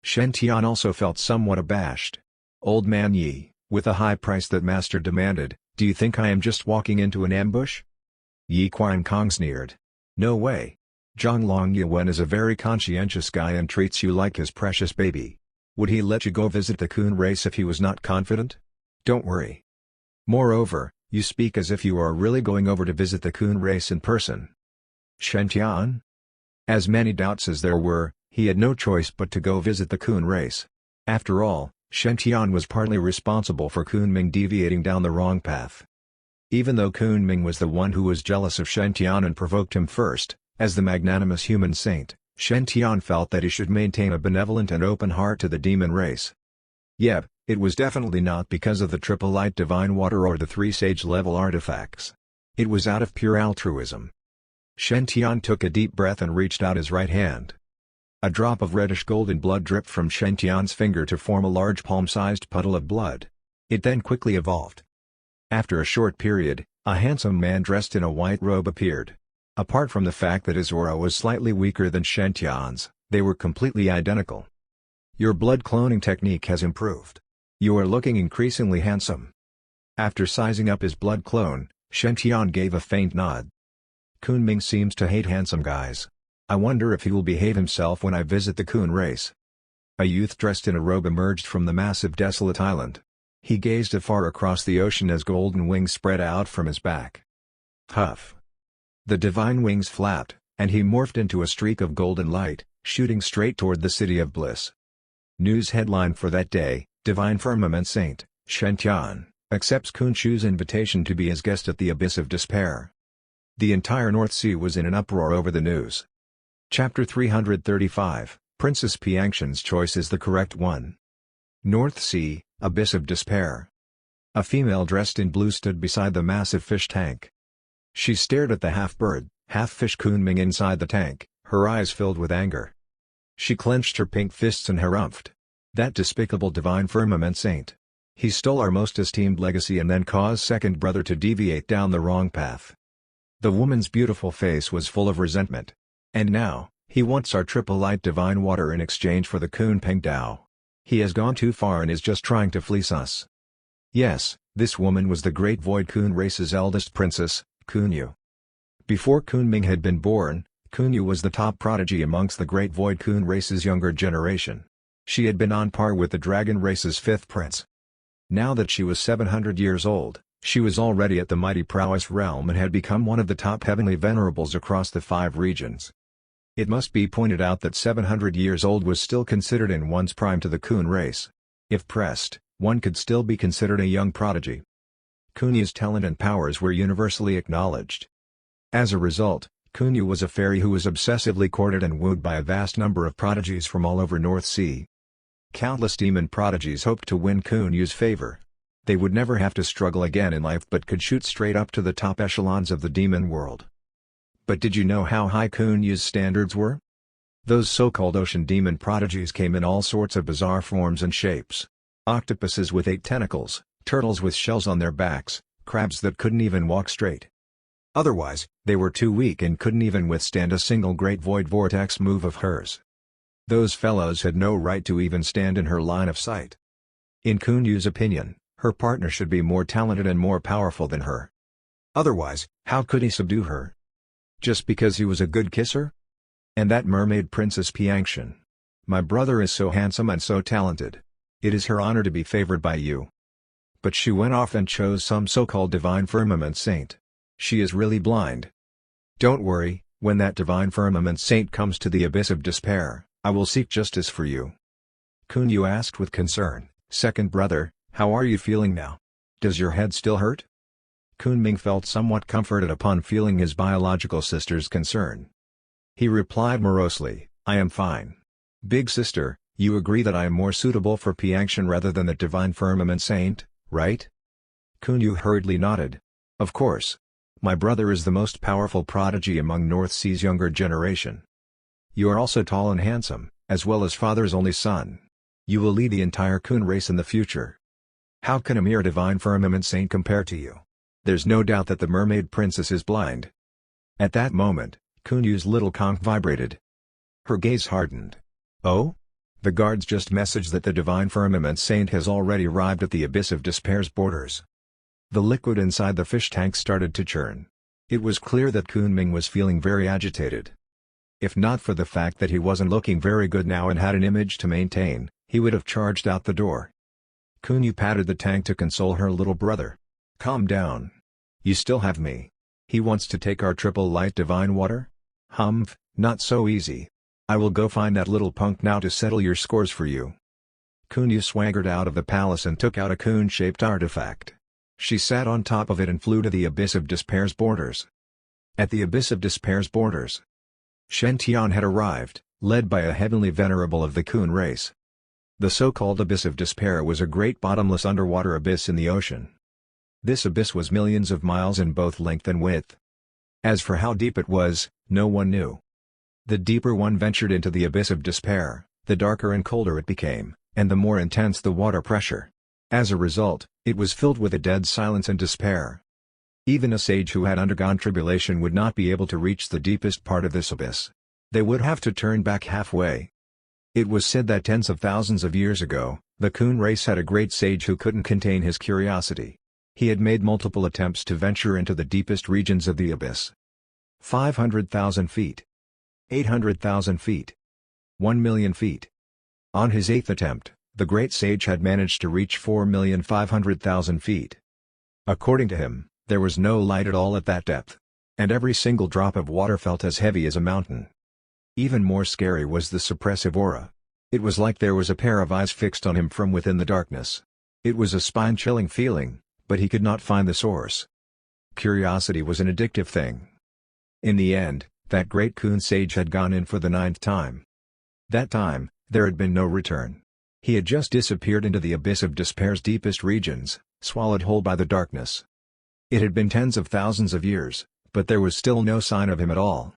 Shen Tian also felt somewhat abashed. Old man Yi, with the high price that master demanded, do you think I am just walking into an ambush? Yi Qiankong sneered. No way. Zhonglong Yuan is a very conscientious guy and treats you like his precious baby. Would he let you go visit the Coon race if he was not confident? Don't worry. Moreover, you speak as if you are really going over to visit the Coon race in person. Shen Tian? As many doubts as there were, he had no choice but to go visit the Coon race. After all, Shen Tian was partly responsible for Kunming deviating down the wrong path. Even though Kunming was the one who was jealous of Shen Tian and provoked him first, as the magnanimous human saint, Shen Tian felt that he should maintain a benevolent and open heart to the demon race. Yep, it was definitely not because of the triple light divine water or the 3 sage-level artifacts. It was out of pure altruism. Shen Tian took a deep breath and reached out his right hand. A drop of reddish-golden blood dripped from Shen Tian's finger to form a large palm-sized puddle of blood. It then quickly evolved. After a short period, a handsome man dressed in a white robe appeared. Apart from the fact that his aura was slightly weaker than Shen Tian's, they were completely identical. Your blood cloning technique has improved. You are looking increasingly handsome. After sizing up his blood clone, Shen Tian gave a faint nod. Kunming seems to hate handsome guys. I wonder if he will behave himself when I visit the Coon race. A youth dressed in a robe emerged from the massive desolate island. He gazed afar across the ocean as golden wings spread out from his back. Huff! The divine wings flapped, and he morphed into a streak of golden light, shooting straight toward the City of Bliss. News headline for that day: Divine Firmament Saint, Shen Tian, accepts Shenxu's invitation to be his guest at the Abyss of Despair. The entire North Sea was in an uproar over the news. Chapter 335, Princess Piangxin's choice is the correct one. North Sea, Abyss of Despair. A female dressed in blue stood beside the massive fish tank. She stared at the half-bird, half-fish Kunming inside the tank, her eyes filled with anger. She clenched her pink fists and harumphed. That despicable Divine Firmament Saint. He stole our most esteemed legacy and then caused second brother to deviate down the wrong path. The woman's beautiful face was full of resentment. And now, he wants our triple light divine water in exchange for the Kunpeng Dao. He has gone too far and is just trying to fleece us. Yes, this woman was the Great Void Coon race's eldest princess, Kunu. Before Kunming had been born, Kunu was the top prodigy amongst the Great Void Coon race's younger generation. She had been on par with the Dragon race's 5th prince. Now that she was 700 years old, she was already at the mighty prowess realm and had become one of the top heavenly venerables across the 5 regions. It must be pointed out that 700 years old was still considered in one's prime to the Coon race. If pressed, one could still be considered a young prodigy. Kunu's talent and powers were universally acknowledged. As a result, Kunu was a fairy who was obsessively courted and wooed by a vast number of prodigies from all over North Sea. Countless demon prodigies hoped to win Kunu's favor. They would never have to struggle again in life but could shoot straight up to the top echelons of the demon world. But did you know how high Kunu's standards were? Those so-called ocean demon prodigies came in all sorts of bizarre forms and shapes. Octopuses with 8 tentacles, turtles with shells on their backs, crabs that couldn't even walk straight. Otherwise, they were too weak and couldn't even withstand a single great void vortex move of hers. Those fellows had no right to even stand in her line of sight. In Kunu's opinion, her partner should be more talented and more powerful than her. Otherwise, how could he subdue her? Just because he was a good kisser? And that mermaid princess Piangshan. My brother is so handsome and so talented. It is her honor to be favored by you. But she went off and chose some so-called divine firmament saint. She is really blind. Don't worry, when that divine firmament saint comes to the abyss of despair, I will seek justice for you. Kunu asked with concern, second brother, how are you feeling now? Does your head still hurt? Kunpeng felt somewhat comforted upon feeling his biological sister's concern. He replied morosely, I am fine. Big sister, you agree that I am more suitable for Piangshan rather than the divine firmament saint, right? Kunu hurriedly nodded. Of course. My brother is the most powerful prodigy among North Sea's younger generation. You are also tall and handsome, as well as father's only son. You will lead the entire coon race in the future. How can a mere divine firmament saint compare to you? There's no doubt that the mermaid princess is blind. At that moment, Kunu's little conch vibrated. Her gaze hardened. Oh? The guards just messaged that the divine firmament saint has already arrived at the abyss of despair's borders. The liquid inside the fish tank started to churn. It was clear that Kunpeng was feeling very agitated. If not for the fact that he wasn't looking very good now and had an image to maintain, he would have charged out the door. Kunu patted the tank to console her little brother. Calm down. You still have me. He wants to take our triple light divine water? Humph, not so easy. I will go find that little punk now to settle your scores for you. Kunu swaggered out of the palace and took out a coon-shaped artifact. She sat on top of it and flew to the abyss of despair's borders. At the abyss of despair's borders, Shen Tian had arrived, led by a heavenly venerable of the coon race. The so-called abyss of despair was a great bottomless underwater abyss in the ocean. This abyss was millions of miles in both length and width. As for how deep it was, no one knew. The deeper one ventured into the abyss of despair, the darker and colder it became, and the more intense the water pressure. As a result, it was filled with a dead silence and despair. Even a sage who had undergone tribulation would not be able to reach the deepest part of this abyss. They would have to turn back halfway. It was said that tens of thousands of years ago, the coon race had a great sage who couldn't contain his curiosity. He had made multiple attempts to venture into the deepest regions of the abyss. 500,000 feet. 800,000 feet. 1,000,000 feet. On his 8th attempt, the great sage had managed to reach 4,500,000 feet. According to him, there was no light at all at that depth. And every single drop of water felt as heavy as a mountain. Even more scary was the suppressive aura. It was like there was a pair of eyes fixed on him from within the darkness. It was a spine-chilling feeling, but he could not find the source. Curiosity was an addictive thing. In the end, that great coon sage had gone in for the 9th time. That time, there had been no return. He had just disappeared into the abyss of despair's deepest regions, swallowed whole by the darkness. It had been tens of thousands of years, but there was still no sign of him at all.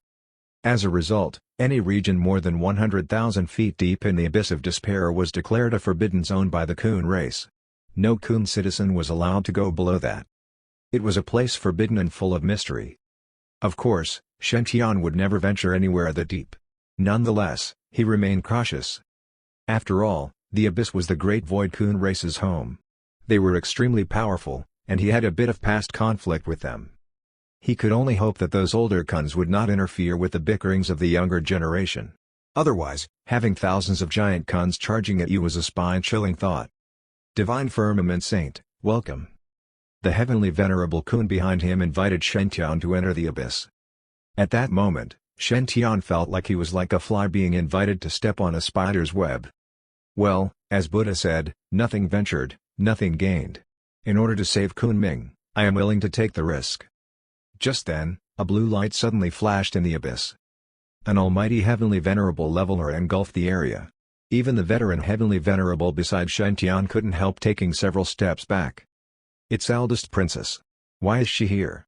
As a result, any region more than 100,000 feet deep in the abyss of despair was declared a forbidden zone by the coon race. No coon citizen was allowed to go below that. It was a place forbidden and full of mystery. Of course, Shen Tian would never venture anywhere that deep. Nonetheless, he remained cautious. After all, the abyss was the great void coon race's home. They were extremely powerful, and he had a bit of past conflict with them. He could only hope that those older coons would not interfere with the bickerings of the younger generation. Otherwise, having thousands of giant coons charging at you was a spine-chilling thought. Divine Firmament Saint, welcome. The heavenly venerable coon behind him invited Shen Tian to enter the abyss. At that moment, Shen Tian felt like he was like a fly being invited to step on a spider's web. Well, as Buddha said, nothing ventured, nothing gained. In order to save Kunpeng, I am willing to take the risk. Just then, A blue light suddenly flashed in the abyss. An almighty heavenly venerable leveler engulfed the area. Even the veteran heavenly venerable beside Shen Tian couldn't help taking several steps back. Its eldest princess. Why is she here?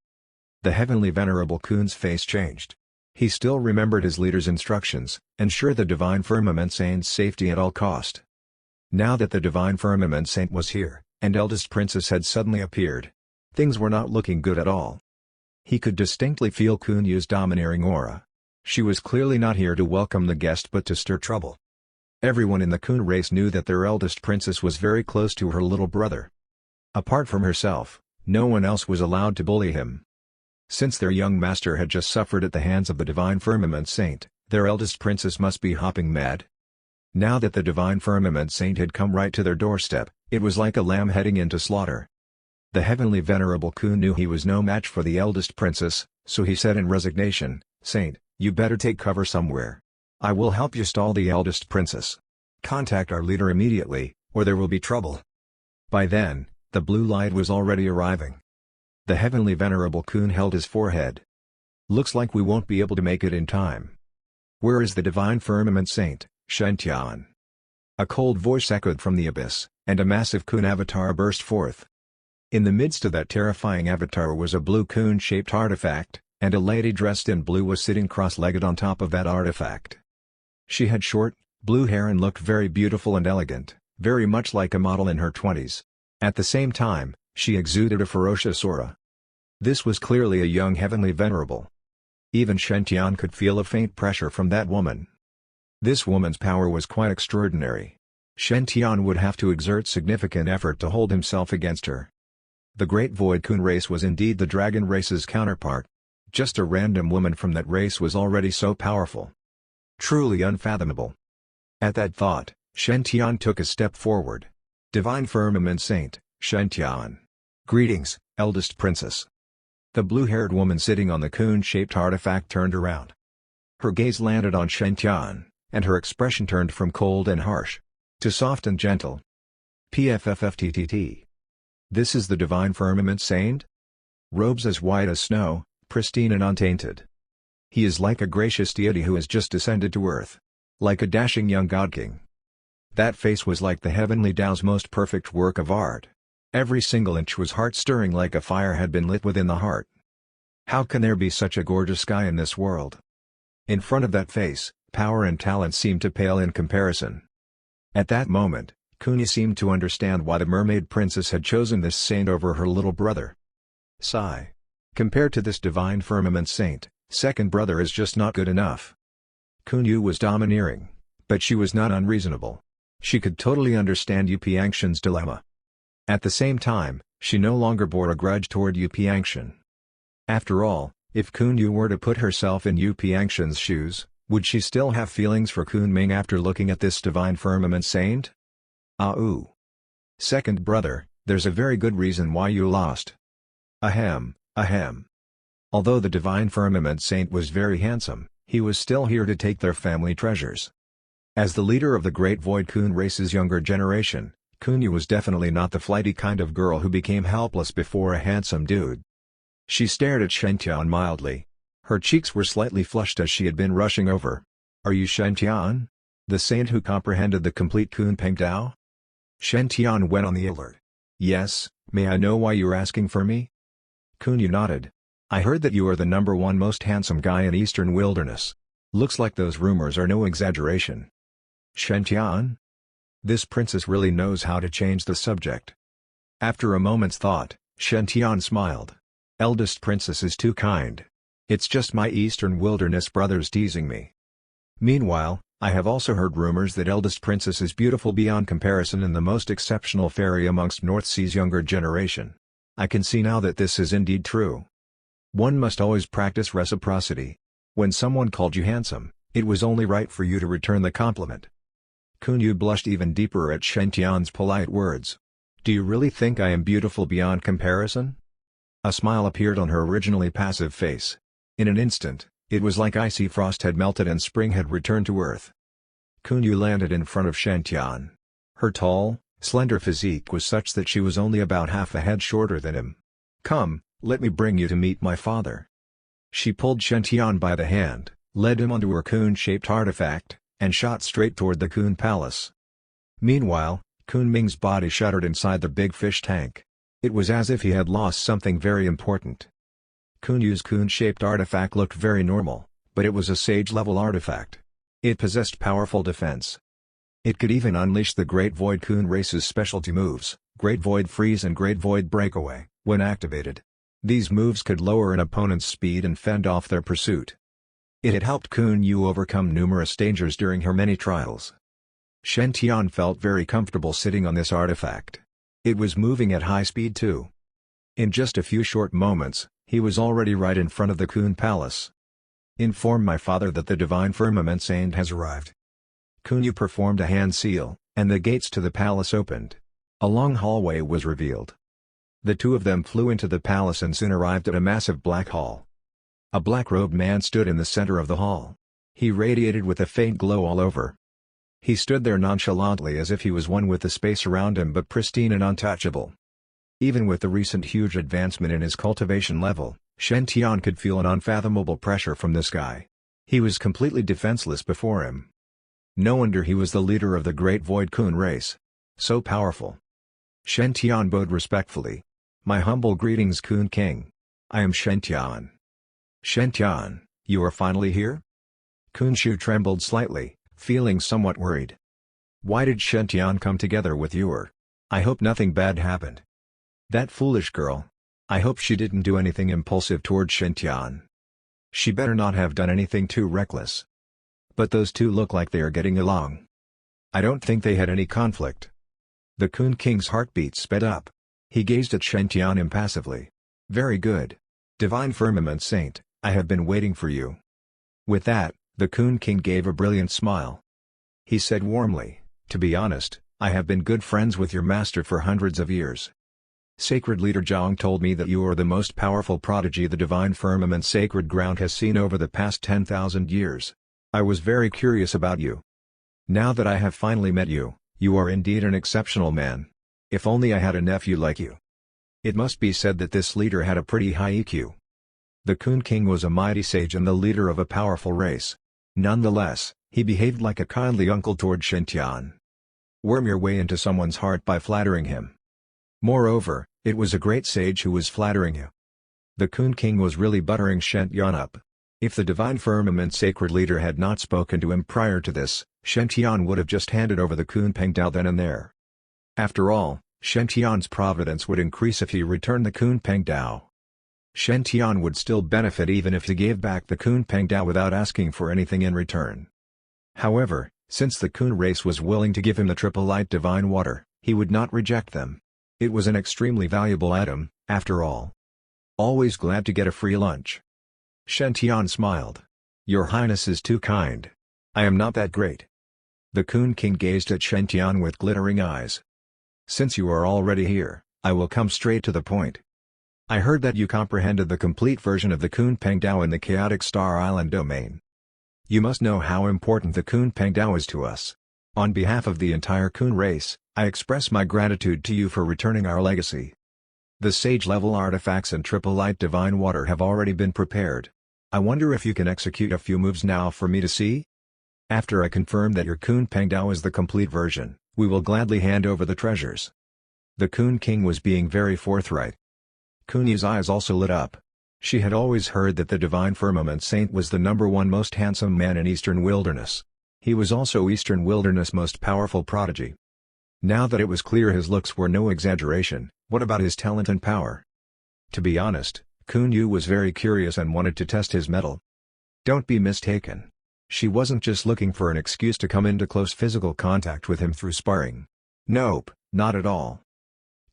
The heavenly venerable Kun's face changed. He still remembered his leader's instructions, ensure the divine firmament saint's safety at all cost. Now that the divine firmament saint was here, and eldest princess had suddenly appeared, things were not looking good at all. He could distinctly feel Kunyu's domineering aura. She was clearly not here to welcome the guest but to stir trouble. Everyone in the Kun race knew that their eldest princess was very close to her little brother. Apart from herself, no one else was allowed to bully him. Since their young master had just suffered at the hands of the divine firmament saint, their eldest princess must be hopping mad. Now that the divine firmament saint had come right to their doorstep, it was like a lamb heading into slaughter. The heavenly venerable Kun knew he was no match for the eldest princess, so he said in resignation, "Saint, you better take cover somewhere. I will help you stall the eldest princess. Contact our leader immediately, or there will be trouble." By then, the blue light was already arriving. The heavenly venerable Kun held his forehead. "Looks like we won't be able to make it in time. Where is the divine firmament saint, Shen Tian?" A cold voice echoed from the abyss, and a massive Kun avatar burst forth. In the midst of that terrifying avatar was a blue Kun-shaped artifact, and a lady dressed in blue was sitting cross-legged on top of that artifact. She had short, blue hair and looked very beautiful and elegant, very much like a model in her 20s. At the same time, she exuded a ferocious aura. This was clearly a young heavenly venerable. Even Shen Tian could feel a faint pressure from that woman. This woman's power was quite extraordinary. Shen Tian would have to exert significant effort to hold himself against her. The Great Void Kun race was indeed the dragon race's counterpart. Just a random woman from that race was already so powerful. Truly unfathomable. At that thought, Shen Tian took a step forward. "Divine Firmament Saint, Shen Tian. Greetings, eldest princess." The blue-haired woman sitting on the Kun-shaped artifact turned around. Her gaze landed on Shen Tian, and her expression turned from cold and harsh to soft and gentle. "PFFFTTT. This is the Divine Firmament Saint? Robes as white as snow, pristine and untainted. He is like a gracious deity who has just descended to earth. Like a dashing young god-king." That face was like the heavenly Tao's most perfect work of art. Every single inch was heart-stirring, like a fire had been lit within the heart. How can there be such a gorgeous guy in this world? In front of that face, power and talent seemed to pale in comparison. At that moment, Kuni seemed to understand why the mermaid princess had chosen this saint over her little brother. Sigh. Compared to this divine firmament saint, second brother is just not good enough. Kunu was domineering, but she was not unreasonable. She could totally understand Yu Piangshan's dilemma. At the same time, she no longer bore a grudge toward Yu Piangshan. After all, if Kunu were to put herself in Yu Piangshan's shoes, would she still have feelings for Kunpeng after looking at this divine firmament saint? "Ah-ooh. Second brother, there's a very good reason why you lost. Ahem, ahem." Although the divine firmament saint was very handsome, he was still here to take their family treasures. As the leader of the Great Void Kun race's younger generation, Kunu was definitely not the flighty kind of girl who became helpless before a handsome dude. She stared at Shen Tian mildly. Her cheeks were slightly flushed as she had been rushing over. "Are you Shen Tian? The saint who comprehended the complete Kunpeng Tao?" Shen Tian went on the alert. "Yes, may I know why you're asking for me?" Kunu nodded. "I heard that you are the #1 most handsome guy in Eastern Wilderness. Looks like those rumors are no exaggeration." "Shen Tian?" This princess really knows how to change the subject. After a moment's thought, Shen Tian smiled. "Eldest princess is too kind. It's just my Eastern Wilderness brothers teasing me. Meanwhile, I have also heard rumors that eldest princess is beautiful beyond comparison and the most exceptional fairy amongst North Sea's younger generation. I can see now that this is indeed true. One must always practice reciprocity. When someone called you handsome, it was only right for you to return the compliment." Kunu blushed even deeper at Shen Tian's polite words. "Do you really think I am beautiful beyond comparison?" A smile appeared on her originally passive face. In an instant, it was like icy frost had melted and spring had returned to earth. Kunu landed in front of Shen Tian. Her tall, slender physique was such that she was only about half a head shorter than him. "Come, let me bring you to meet my father." She pulled Shen Tian by the hand, led him onto her coon-shaped artifact, and shot straight toward the Coon Palace. Meanwhile, Kunpeng's body shuddered inside the big fish tank. It was as if he had lost something very important. Kunu's coon-shaped artifact looked very normal, but it was a sage-level artifact. It possessed powerful defense. It could even unleash the Great Void Coon race's specialty moves, Great Void Freeze and Great Void Breakaway, when activated. These moves could lower an opponent's speed and fend off their pursuit. It had helped Kunu overcome numerous dangers during her many trials. Shen Tian felt very comfortable sitting on this artifact. It was moving at high speed too. In just a few short moments, he was already right in front of the Coon Palace. "Inform my father that the Divine Firmament Saint has arrived." Kunu performed a hand seal, and the gates to the palace opened. A long hallway was revealed. The two of them flew into the palace and soon arrived at a massive black hall. A black-robed man stood in the center of the hall. He radiated with a faint glow all over. He stood there nonchalantly as if he was one with the space around him but pristine and untouchable. Even with the recent huge advancement in his cultivation level, Shen Tian could feel an unfathomable pressure from this guy. He was completely defenseless before him. No wonder he was the leader of the Great Void Coon race. So powerful. Shen Tian bowed respectfully. "My humble greetings, Coon King. I am Shen Tian." "Shen Tian, you are finally here?" Shu trembled slightly, feeling somewhat worried. "Why did Shen Tian come together with you? I hope nothing bad happened." "That foolish girl. I hope she didn't do anything impulsive toward Shen Tian. She better not have done anything too reckless. But those two look like they are getting along. I don't think they had any conflict." The Coon King's heartbeat sped up. He gazed at Shen Tian impassively. "Very good. Divine Firmament Saint, I have been waiting for you." With that, the Coon King gave a brilliant smile. He said warmly, "To be honest, I have been good friends with your master for hundreds of years. Sacred Leader Zhang told me that you are the most powerful prodigy the Divine Firmament Sacred Ground has seen over the past 10,000 years. I was very curious about you. Now that I have finally met you, you are indeed an exceptional man. If only I had a nephew like you." It must be said that this leader had a pretty high EQ. The Coon King was a mighty sage and the leader of a powerful race. Nonetheless, he behaved like a kindly uncle toward Shen Tian. Worm your way into someone's heart by flattering him. Moreover, it was a great sage who was flattering you. The Coon King was really buttering Shen Tian up. If the Divine Firmament Sacred Leader had not spoken to him prior to this, Shen Tian would have just handed over the Kunpeng Dao then and there. After all, Shen Tian's providence would increase if he returned the Kunpeng Dao. Shen Tian would still benefit even if he gave back the Kunpeng Dao without asking for anything in return. However, since the Kun race was willing to give him the Triple Light Divine Water, he would not reject them. It was an extremely valuable item, after all. "Always glad to get a free lunch." Shen Tian smiled. "Your Highness is too kind. I am not that great." The Coon King gazed at Shen Tian with glittering eyes. "Since you are already here, I will come straight to the point. I heard that you comprehended the complete version of the Kunpeng Dao in the Chaotic Star Island domain. You must know how important the Kunpeng Dao is to us. On behalf of the entire Kun race, I express my gratitude to you for returning our legacy. The sage-level artifacts and Triple Light Divine Water have already been prepared. I wonder if you can execute a few moves now for me to see? After I confirm that your Kunpeng Dao is the complete version, we will gladly hand over the treasures." The Coon King was being very forthright. Kunu's eyes also lit up. She had always heard that the Divine Firmament Saint was the #1 most handsome man in Eastern Wilderness. He was also Eastern Wilderness' most powerful prodigy. Now that it was clear his looks were no exaggeration, what about his talent and power? To be honest, Kunu was very curious and wanted to test his mettle. Don't be mistaken. She wasn't just looking for an excuse to come into close physical contact with him through sparring. Nope, not at all.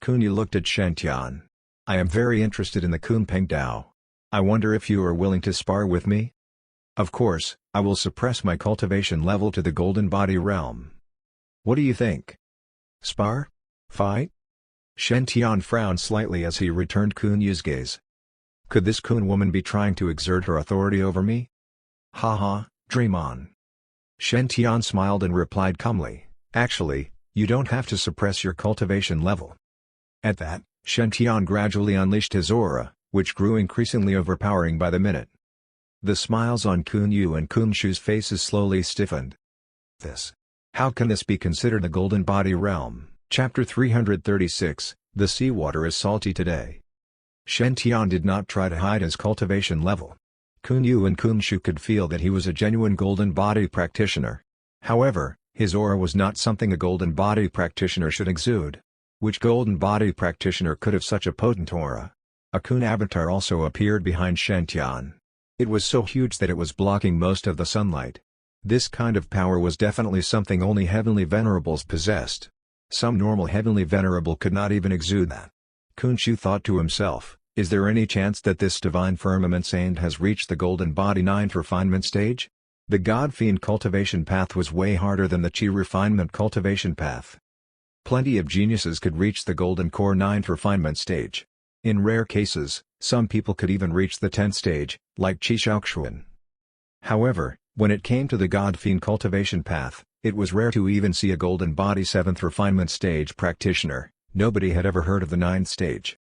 Kunu looked at Shen Tian. "I am very interested in the Kunpeng Dao. I wonder if you are willing to spar with me? Of course, I will suppress my cultivation level to the Golden Body realm. What do you think? Spar? Fight?" Shen Tian frowned slightly as he returned Kunu's gaze. Could this Kun woman be trying to exert her authority over me? Haha, dream on. Shen Tian smiled and replied calmly, "Actually, you don't have to suppress your cultivation level." At that, Shen Tian gradually unleashed his aura, which grew increasingly overpowering by the minute. The smiles on Kunu and Shenxu's faces slowly stiffened. How can this be considered the golden body realm? Chapter 336, The seawater is salty today. Shen Tian did not try to hide his cultivation level. Kunu and Shenxu could feel that he was a genuine golden body practitioner. However, his aura was not something a golden body practitioner should exude. Which golden body practitioner could have such a potent aura? A coon avatar also appeared behind Shen Tian. It was so huge that it was blocking most of the sunlight. This kind of power was definitely something only heavenly venerables possessed. Some normal heavenly venerable could not even exude that. Shenxu thought to himself, is there any chance that this divine firmament saint has reached the golden body 9th refinement stage? The God-Fiend cultivation path was way harder than the Chi refinement cultivation path. Plenty of geniuses could reach the golden core 9th refinement stage. In rare cases, some people could even reach the 10th stage, like Chi Shaoxuan. However, when it came to the God-Fiend cultivation path, it was rare to even see a golden body 7th refinement stage practitioner. Nobody had ever heard of the 9th stage.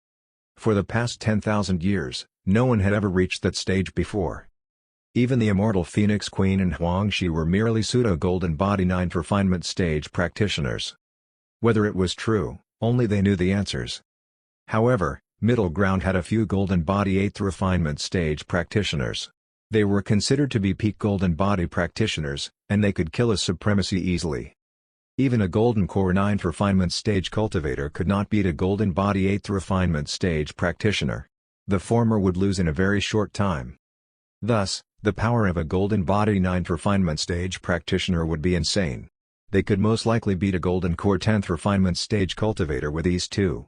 For the past 10,000 years, no one had ever reached that stage before. Even the immortal Phoenix Queen and Wang Shenxu were merely pseudo-golden body 9th refinement stage practitioners. Whether it was true, only they knew the answers. However, middle ground had a few golden body 8th refinement stage practitioners. They were considered to be peak golden body practitioners, and they could kill a supremacy easily. Even a golden core 9th refinement stage cultivator could not beat a golden body 8th refinement stage practitioner. The former would lose in a very short time. Thus, the power of a golden body 9th refinement stage practitioner would be insane. They could most likely beat a golden core 10th refinement stage cultivator with ease too.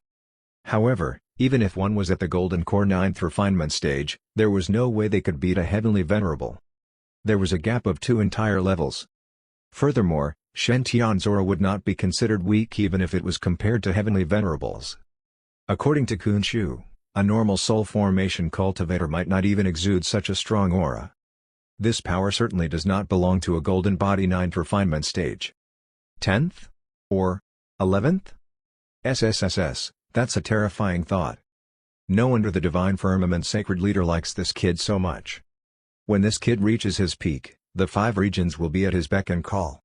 However, even if one was at the golden core 9th refinement stage, there was no way they could beat a heavenly venerable. There was a gap of 2 entire levels. Furthermore, Shen Tian's aura would not be considered weak even if it was compared to heavenly venerables. According to Shenxu, a normal soul formation cultivator might not even exude such a strong aura. This power certainly does not belong to a golden body 9th refinement stage. 10th? Or 11th? SSSS, that's a terrifying thought. No wonder the divine firmament sacred leader likes this kid so much. When this kid reaches his peak, the 5 regions will be at his beck and call.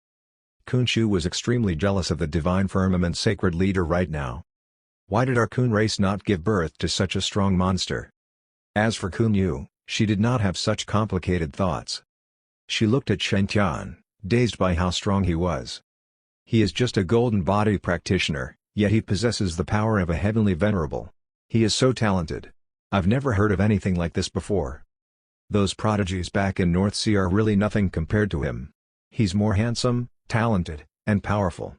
Shenxu was extremely jealous of the divine firmament sacred leader right now. Why did our Kun race not give birth to such a strong monster? As for Kunu, she did not have such complicated thoughts. She looked at Shen Tian, dazed by how strong he was. He is just a golden body practitioner, yet he possesses the power of a heavenly venerable. He is so talented. I've never heard of anything like this before. Those prodigies back in North Sea are really nothing compared to him. He's more handsome, talented, and powerful.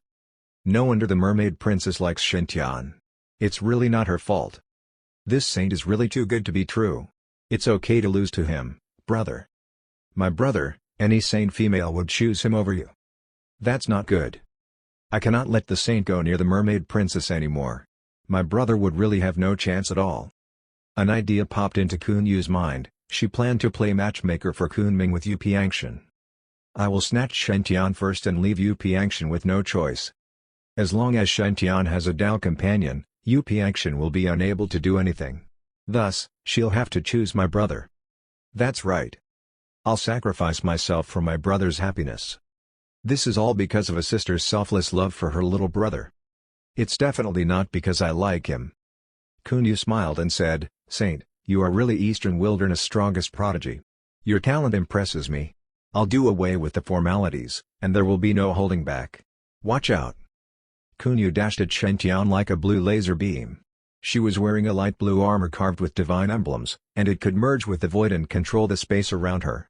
No wonder the mermaid princess likes Shen Tian. It's really not her fault. This saint is really too good to be true. It's okay to lose to him, brother. My brother, any sane female would choose him over you. That's not good. I cannot let the saint go near the mermaid princess anymore. My brother would really have no chance at all. An idea popped into Kunu's mind. She planned to play matchmaker for Kunpeng with Yu Piangshan. I will snatch Shen Tian first and leave Yu Piangshan with no choice. As long as Shen Tian has a Dao companion, Yu Piangshan will be unable to do anything. Thus, she'll have to choose my brother. That's right. I'll sacrifice myself for my brother's happiness. This is all because of a sister's selfless love for her little brother. It's definitely not because I like him. Kunu smiled and said, Saint, you are really Eastern Wilderness' strongest prodigy. Your talent impresses me. I'll do away with the formalities, and there will be no holding back. Watch out. Kunu dashed at Shen Tian like a blue laser beam. She was wearing a light blue armor carved with divine emblems, and it could merge with the void and control the space around her.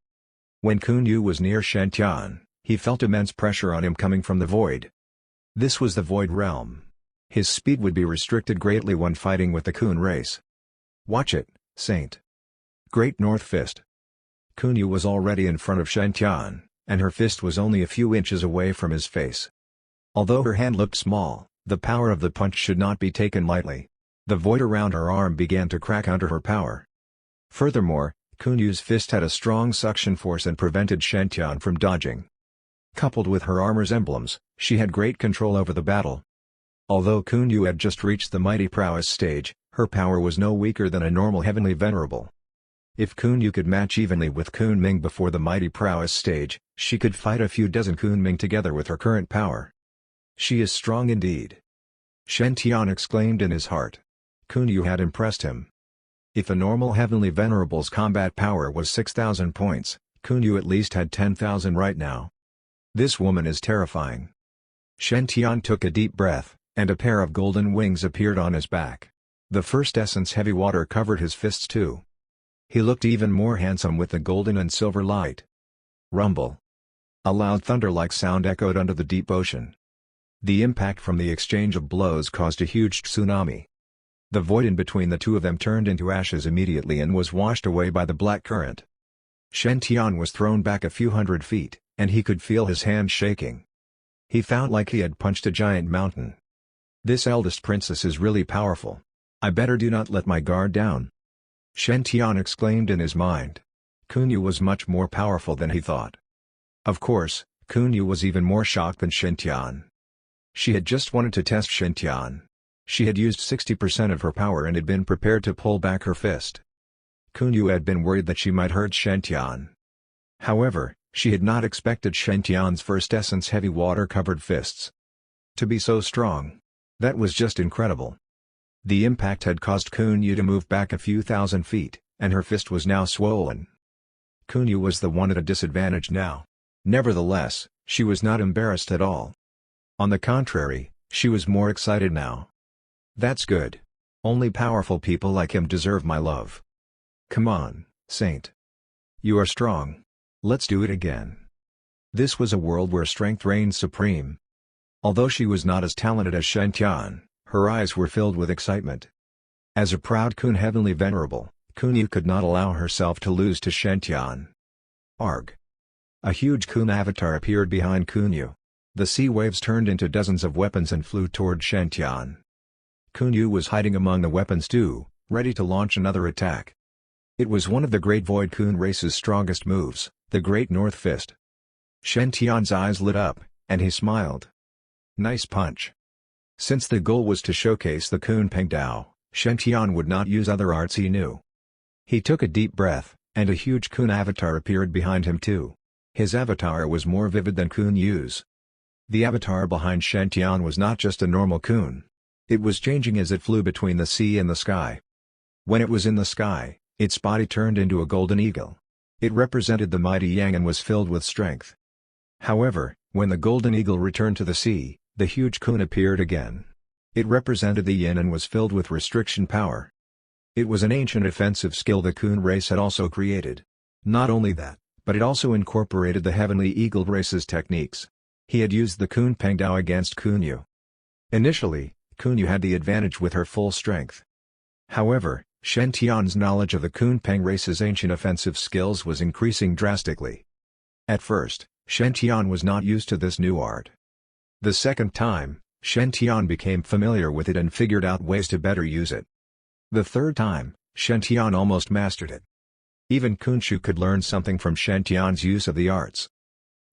When Kunu was near Shen Tian, he felt immense pressure on him coming from the void. This was the void realm. His speed would be restricted greatly when fighting with the Kun race. Watch it, Saint. Great North Fist. Kunu was already in front of Shen Tian, and her fist was only a few inches away from his face. Although her hand looked small, the power of the punch should not be taken lightly. The void around her arm began to crack under her power. Furthermore, Kunu's fist had a strong suction force and prevented Shen Tian from dodging. Coupled with her armor's emblems, she had great control over the battle. Although Kunu had just reached the mighty prowess stage, her power was no weaker than a normal heavenly venerable. If Kunu could match evenly with Kunpeng before the mighty prowess stage, she could fight a few dozen Kunpeng together with her current power. She is strong indeed. Shen Tian exclaimed in his heart. Kunu had impressed him. If a normal heavenly venerable's combat power was 6,000 points, Kunu at least had 10,000 right now. This woman is terrifying. Shen Tian took a deep breath, and a pair of golden wings appeared on his back. The first essence heavy water covered his fists too. He looked even more handsome with the golden and silver light. Rumble. A loud thunder-like sound echoed under the deep ocean. The impact from the exchange of blows caused a huge tsunami. The void in between the two of them turned into ashes immediately and was washed away by the black current. Shen Tian was thrown back a few hundred feet, and he could feel his hands shaking. He felt like he had punched a giant mountain. This eldest princess is really powerful. I better do not let my guard down. Shen Tian exclaimed in his mind. Kunu was much more powerful than he thought. Of course, Kunu was even more shocked than Shen Tian. She had just wanted to test Shen Tian. She had used 60% of her power and had been prepared to pull back her fist. Kunu had been worried that she might hurt Shen Tian. However, she had not expected Shen Tian's first essence heavy water-covered fists to be so strong. That was just incredible. The impact had caused Kunu to move back a few thousand feet, and her fist was now swollen. Kunu was the one at a disadvantage now. Nevertheless, she was not embarrassed at all. On the contrary, she was more excited now. That's good. Only powerful people like him deserve my love. Come on, Saint. You are strong. Let's do it again. This was a world where strength reigned supreme. Although she was not as talented as Shen Tian, her eyes were filled with excitement. As a proud Kun heavenly venerable, Kunu could not allow herself to lose to Shen Tian. Arg! A huge Kun avatar appeared behind Kunu. The sea waves turned into dozens of weapons and flew toward Shen Tian. Kunu was hiding among the weapons too, ready to launch another attack. It was one of the Great Void Kun race's strongest moves, the Great North Fist. Shen Tian's eyes lit up, and he smiled. Nice punch. Since the goal was to showcase the Kunpeng Dao, Shen Tian would not use other arts he knew. He took a deep breath, and a huge Kun avatar appeared behind him too. His avatar was more vivid than Kunu's. The avatar behind Shen Tian was not just a normal Kun. It was changing as it flew between the sea and the sky. When it was in the sky, its body turned into a golden eagle. It represented the mighty Yang and was filled with strength. However, when the golden eagle returned to the sea, the huge Kun appeared again. It represented the yin and was filled with restriction power. It was an ancient offensive skill the Kun race had also created. Not only that, but it also incorporated the heavenly eagle race's techniques. He had used the Kunpeng Dao against Kunu. Initially, Kunu had the advantage with her full strength. However, Shen Tian's knowledge of the Kunpeng race's ancient offensive skills was increasing drastically. At first, Shen Tian was not used to this new art. The second time, Shen Tian became familiar with it and figured out ways to better use it. The third time, Shen Tian almost mastered it. Even Kunshu could learn something from Shen Tian's use of the arts.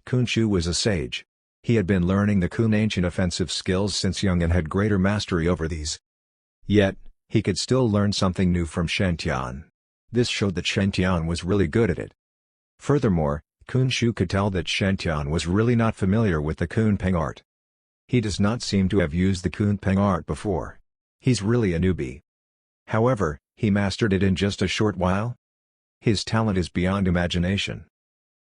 Kunshu was a sage. He had been learning the Kun ancient offensive skills since young and had greater mastery over these. Yet, he could still learn something new from Shen Tian. This showed that Shen Tian was really good at it. Furthermore, Kunshu could tell that Shen Tian was really not familiar with the Kunpeng art. He does not seem to have used the Kunpeng art before. He's really a newbie. However, he mastered it in just a short while. His talent is beyond imagination.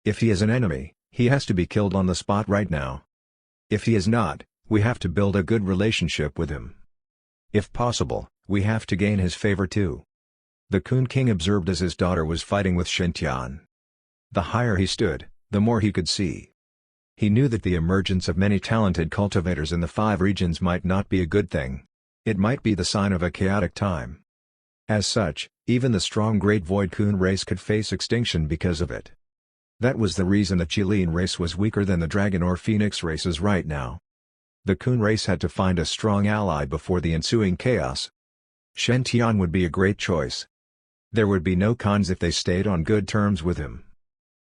If he is an enemy, he has to be killed on the spot right now. If he is not, we have to build a good relationship with him. If possible, we have to gain his favor too. The Kun King observed as his daughter was fighting with Shen Tian. The higher he stood, the more he could see. He knew that the emergence of many talented cultivators in the 5 regions might not be a good thing. It might be the sign of a chaotic time. As such, even the strong Great Void Kun race could face extinction because of it. That was the reason the Qilin race was weaker than the Dragon or Phoenix races right now. The Kun race had to find a strong ally before the ensuing chaos. Shen Tian would be a great choice. There would be no cons if they stayed on good terms with him.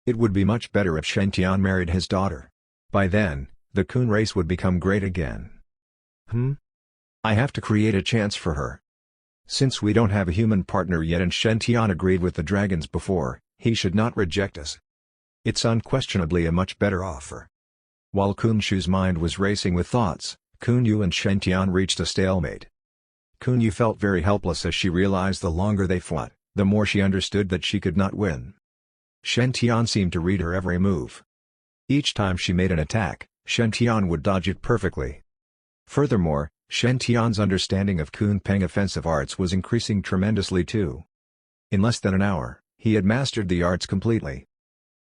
It would be much better if Shen Tian married his daughter. By then, the Kun race would become great again. I have to create a chance for her. Since we don't have a human partner yet and Shen Tian agreed with the dragons before, he should not reject us. It's unquestionably a much better offer. While Khonshu's mind was racing with thoughts, Kunu and Shen Tian reached a stalemate. Kunu felt very helpless as she realized the longer they fought, the more she understood that she could not win. Shen Tian seemed to read her every move. Each time she made an attack, Shen Tian would dodge it perfectly. Furthermore, Shen Tian's understanding of Kunpeng offensive arts was increasing tremendously too. In less than an hour, he had mastered the arts completely.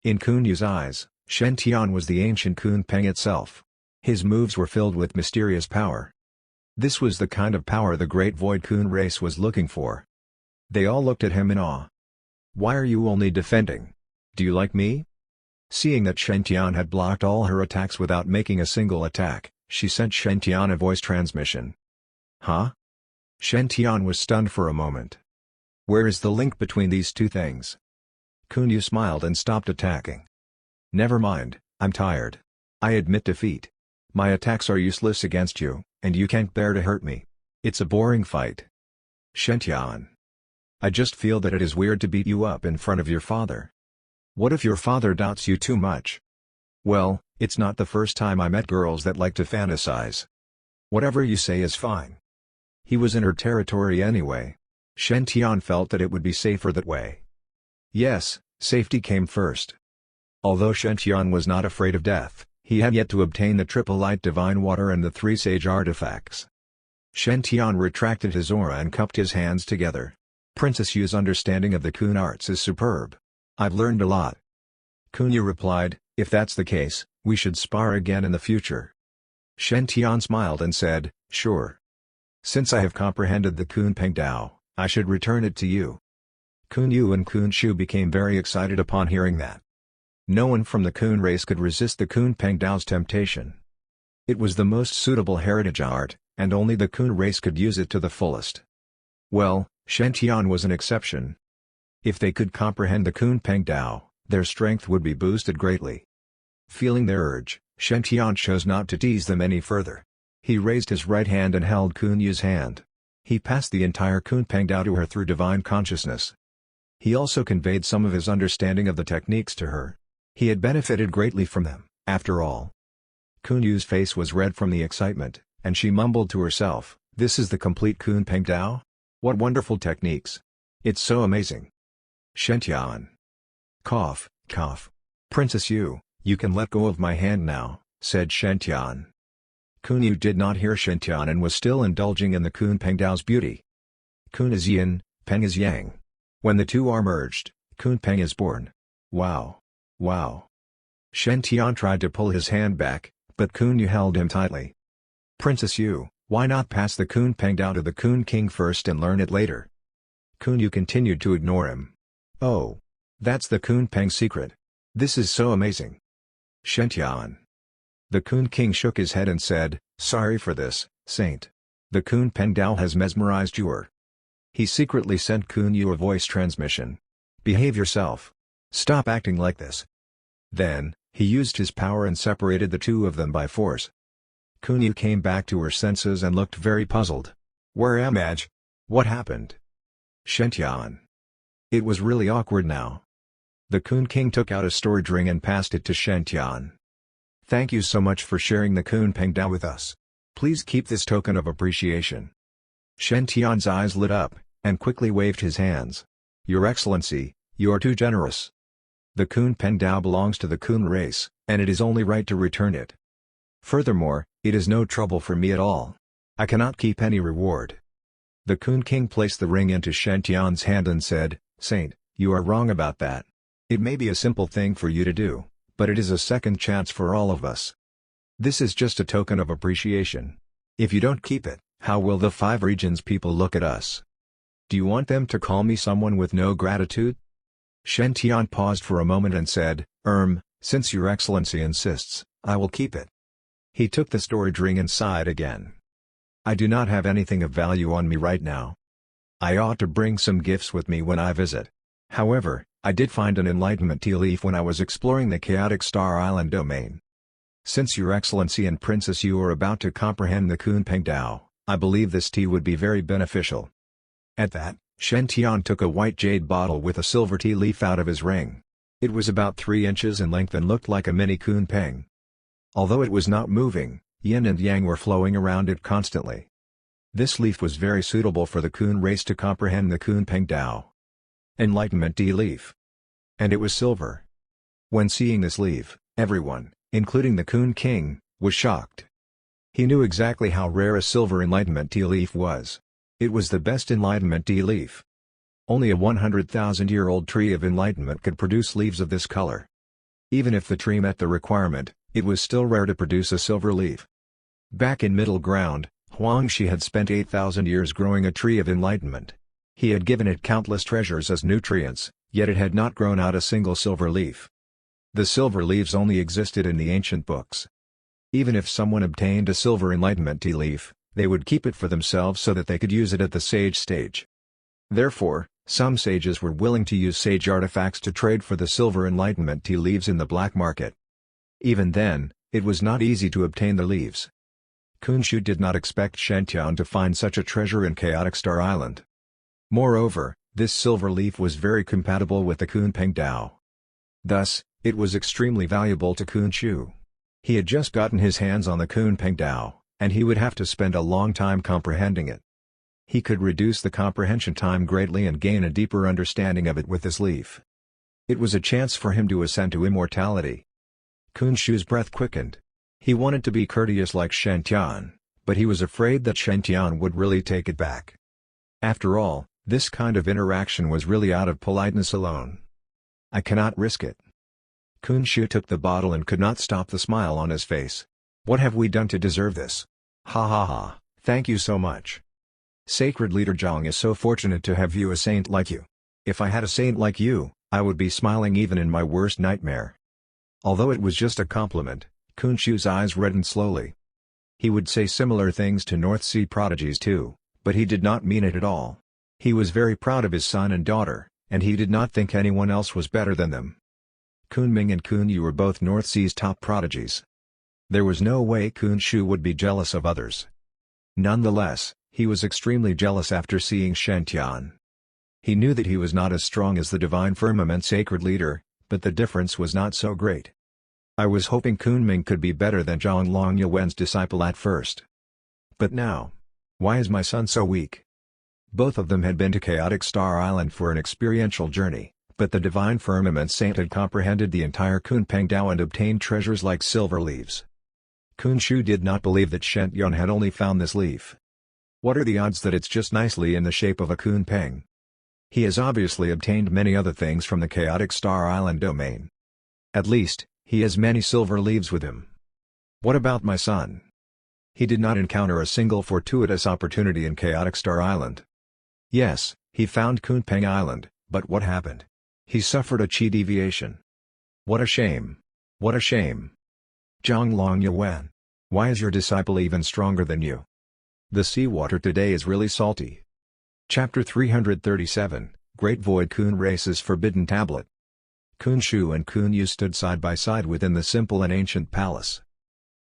In Kunu's eyes, Shen Tian was the ancient Kunpeng itself. His moves were filled with mysterious power. This was the kind of power the Great Void Kun race was looking for. They all looked at him in awe. "Why are you only defending? Do you like me?" Seeing that Shen Tian had blocked all her attacks without making a single attack, she sent Shen Tian a voice transmission. "Huh?" Shen Tian was stunned for a moment. Where is the link between these two things? Kunu smiled and stopped attacking. "Never mind, I'm tired. I admit defeat. My attacks are useless against you, and you can't bear to hurt me. It's a boring fight." "Shen Tian. I just feel that it is weird to beat you up in front of your father. What if your father doubts you too much?" "Well, it's not the first time I met girls that like to fantasize. Whatever you say is fine." He was in her territory anyway. Shen Tian felt that it would be safer that way. Yes, safety came first. Although Shen Tian was not afraid of death, he had yet to obtain the triple light divine water and the three sage artifacts. Shen Tian retracted his aura and cupped his hands together. "Princess Yu's understanding of the Kun arts is superb. I've learned a lot." Kunu replied, "If that's the case, we should spar again in the future." Shen Tian smiled and said, "Sure. Since I have comprehended the Kunpeng Dao, I should return it to you." Kunu and Khonshu became very excited upon hearing that. No one from the Kun race could resist the Kunpeng Dao's temptation. It was the most suitable heritage art, and only the Kun race could use it to the fullest. Well, Shen Tian was an exception. If they could comprehend the Kunpeng Dao, their strength would be boosted greatly. Feeling their urge, Shen Tian chose not to tease them any further. He raised his right hand and held Kunu's hand. He passed the entire Kunpeng Dao to her through divine consciousness. He also conveyed some of his understanding of the techniques to her. He had benefited greatly from them, after all. Kunu's face was red from the excitement, and she mumbled to herself, "This is the complete Kunpeng Dao? What wonderful techniques! It's so amazing." Shen Tian. "Cough, cough. Princess Yu, you can let go of my hand now," said Shen Tian. Kunu did not hear Shen Tian and was still indulging in the Kunpeng Dao's beauty. Kun is yin, Peng is yang. When the two are merged, Kunpeng is born. Wow! Wow! Shen Tian tried to pull his hand back, but Kunu held him tightly. "Princess Yu, why not pass the Kunpeng Dao to the Kun King first and learn it later?" Kunu continued to ignore him. "Oh! That's the Kunpeng secret. This is so amazing." Shen Tian. The Kun King shook his head and said, "Sorry for this, Saint. The Kunpeng Dao has mesmerized you." He secretly sent Kunu a voice transmission. "Behave yourself. Stop acting like this." Then, he used his power and separated the two of them by force. Kunu came back to her senses and looked very puzzled. "Where am I? What happened?" Shen Tian. It was really awkward now. The Kun King took out a storage ring and passed it to Shen Tian. "Thank you so much for sharing the Kunpeng Dao with us. Please keep this token of appreciation." Shen Tian's eyes lit up, and quickly waved his hands. "Your Excellency, you're too generous. The Kunpeng Dao belongs to the Kun race, and it is only right to return it. Furthermore, it is no trouble for me at all. I cannot keep any reward." The Kun King placed the ring into Shen Tian's hand and said, "Saint, you are wrong about that. It may be a simple thing for you to do, but it is a second chance for all of us. This is just a token of appreciation. If you don't keep it, how will the 5 regions people look at us? Do you want them to call me someone with no gratitude?" Shen Tian paused for a moment and said, Since your Excellency insists, I will keep it." He took the storage ring and sighed again. "I do not have anything of value on me right now. I ought to bring some gifts with me when I visit. However, I did find an enlightenment tea leaf when I was exploring the chaotic Star Island domain. Since your Excellency and Princess Yu are about to comprehend the Kunpeng Dao, I believe this tea would be very beneficial." At that, Shen Tian took a white jade bottle with a silver tea leaf out of his ring. It was about 3 inches in length and looked like a mini Kunpeng. Although it was not moving, yin and yang were flowing around it constantly. This leaf was very suitable for the Kun race to comprehend the Kunpeng Tao. Enlightenment tea leaf. And it was silver. When seeing this leaf, everyone, including the Kun king, was shocked. He knew exactly how rare a silver enlightenment tea leaf was. It was the best enlightenment tea leaf. Only a 100,000-year-old tree of enlightenment could produce leaves of this color. Even if the tree met the requirement, it was still rare to produce a silver leaf. Back in Middle Ground, Wang Shi had spent 8,000 years growing a tree of enlightenment. He had given it countless treasures as nutrients, yet it had not grown out a single silver leaf. The silver leaves only existed in the ancient books. Even if someone obtained a silver enlightenment tea leaf, they would keep it for themselves so that they could use it at the sage stage. Therefore, some sages were willing to use sage artifacts to trade for the silver enlightenment tea leaves in the black market. Even then, it was not easy to obtain the leaves. Kunpeng did not expect Shen Tian to find such a treasure in Chaotic Star Island. Moreover, this silver leaf was very compatible with the Kunpeng Tao. Thus, it was extremely valuable to Kunpeng. He had just gotten his hands on the Kunpeng Tao, and he would have to spend a long time comprehending it. He could reduce the comprehension time greatly and gain a deeper understanding of it with this leaf. It was a chance for him to ascend to immortality. Kunpeng's breath quickened. He wanted to be courteous like Shen Tian, but he was afraid that Shen Tian would really take it back. After all, this kind of interaction was really out of politeness alone. I cannot risk it. Kunpeng took the bottle and could not stop the smile on his face. What have we done to deserve this? Ha ha ha, thank you so much. Sacred Leader Zhang is so fortunate to have you, a saint like you. If I had a saint like you, I would be smiling even in my worst nightmare. Although it was just a compliment, Kunpeng's eyes reddened slowly. He would say similar things to North Sea prodigies too, but he did not mean it at all. He was very proud of his son and daughter, and he did not think anyone else was better than them. Kunpeng and Kunu were both North Sea's top prodigies. There was no way Kunpeng would be jealous of others. Nonetheless, he was extremely jealous after seeing Shen Tian. He knew that he was not as strong as the Divine Firmament Sacred Leader, but the difference was not so great. I was hoping Kunpeng could be better than Zhang Longyuan's disciple at first. But now, why is my son so weak? Both of them had been to Chaotic Star Island for an experiential journey, but the Divine Firmament Saint had comprehended the entire Kunpeng Tao and obtained treasures like silver leaves. Kunpeng did not believe that Shen Tian had only found this leaf. What are the odds that it's just nicely in the shape of a Kunpeng? He has obviously obtained many other things from the Chaotic Star Island domain. At least, he has many silver leaves with him. What about my son? He did not encounter a single fortuitous opportunity in Chaotic Star Island. Yes, he found Kunpeng Island, but what happened? He suffered a chi deviation. What a shame! What a shame! Zhang Longyuan, why is your disciple even stronger than you? The seawater today is really salty. Chapter 337, Great Void Kun Race's Forbidden Tablet. Kunpeng and Kunu stood side by side within the simple and ancient palace.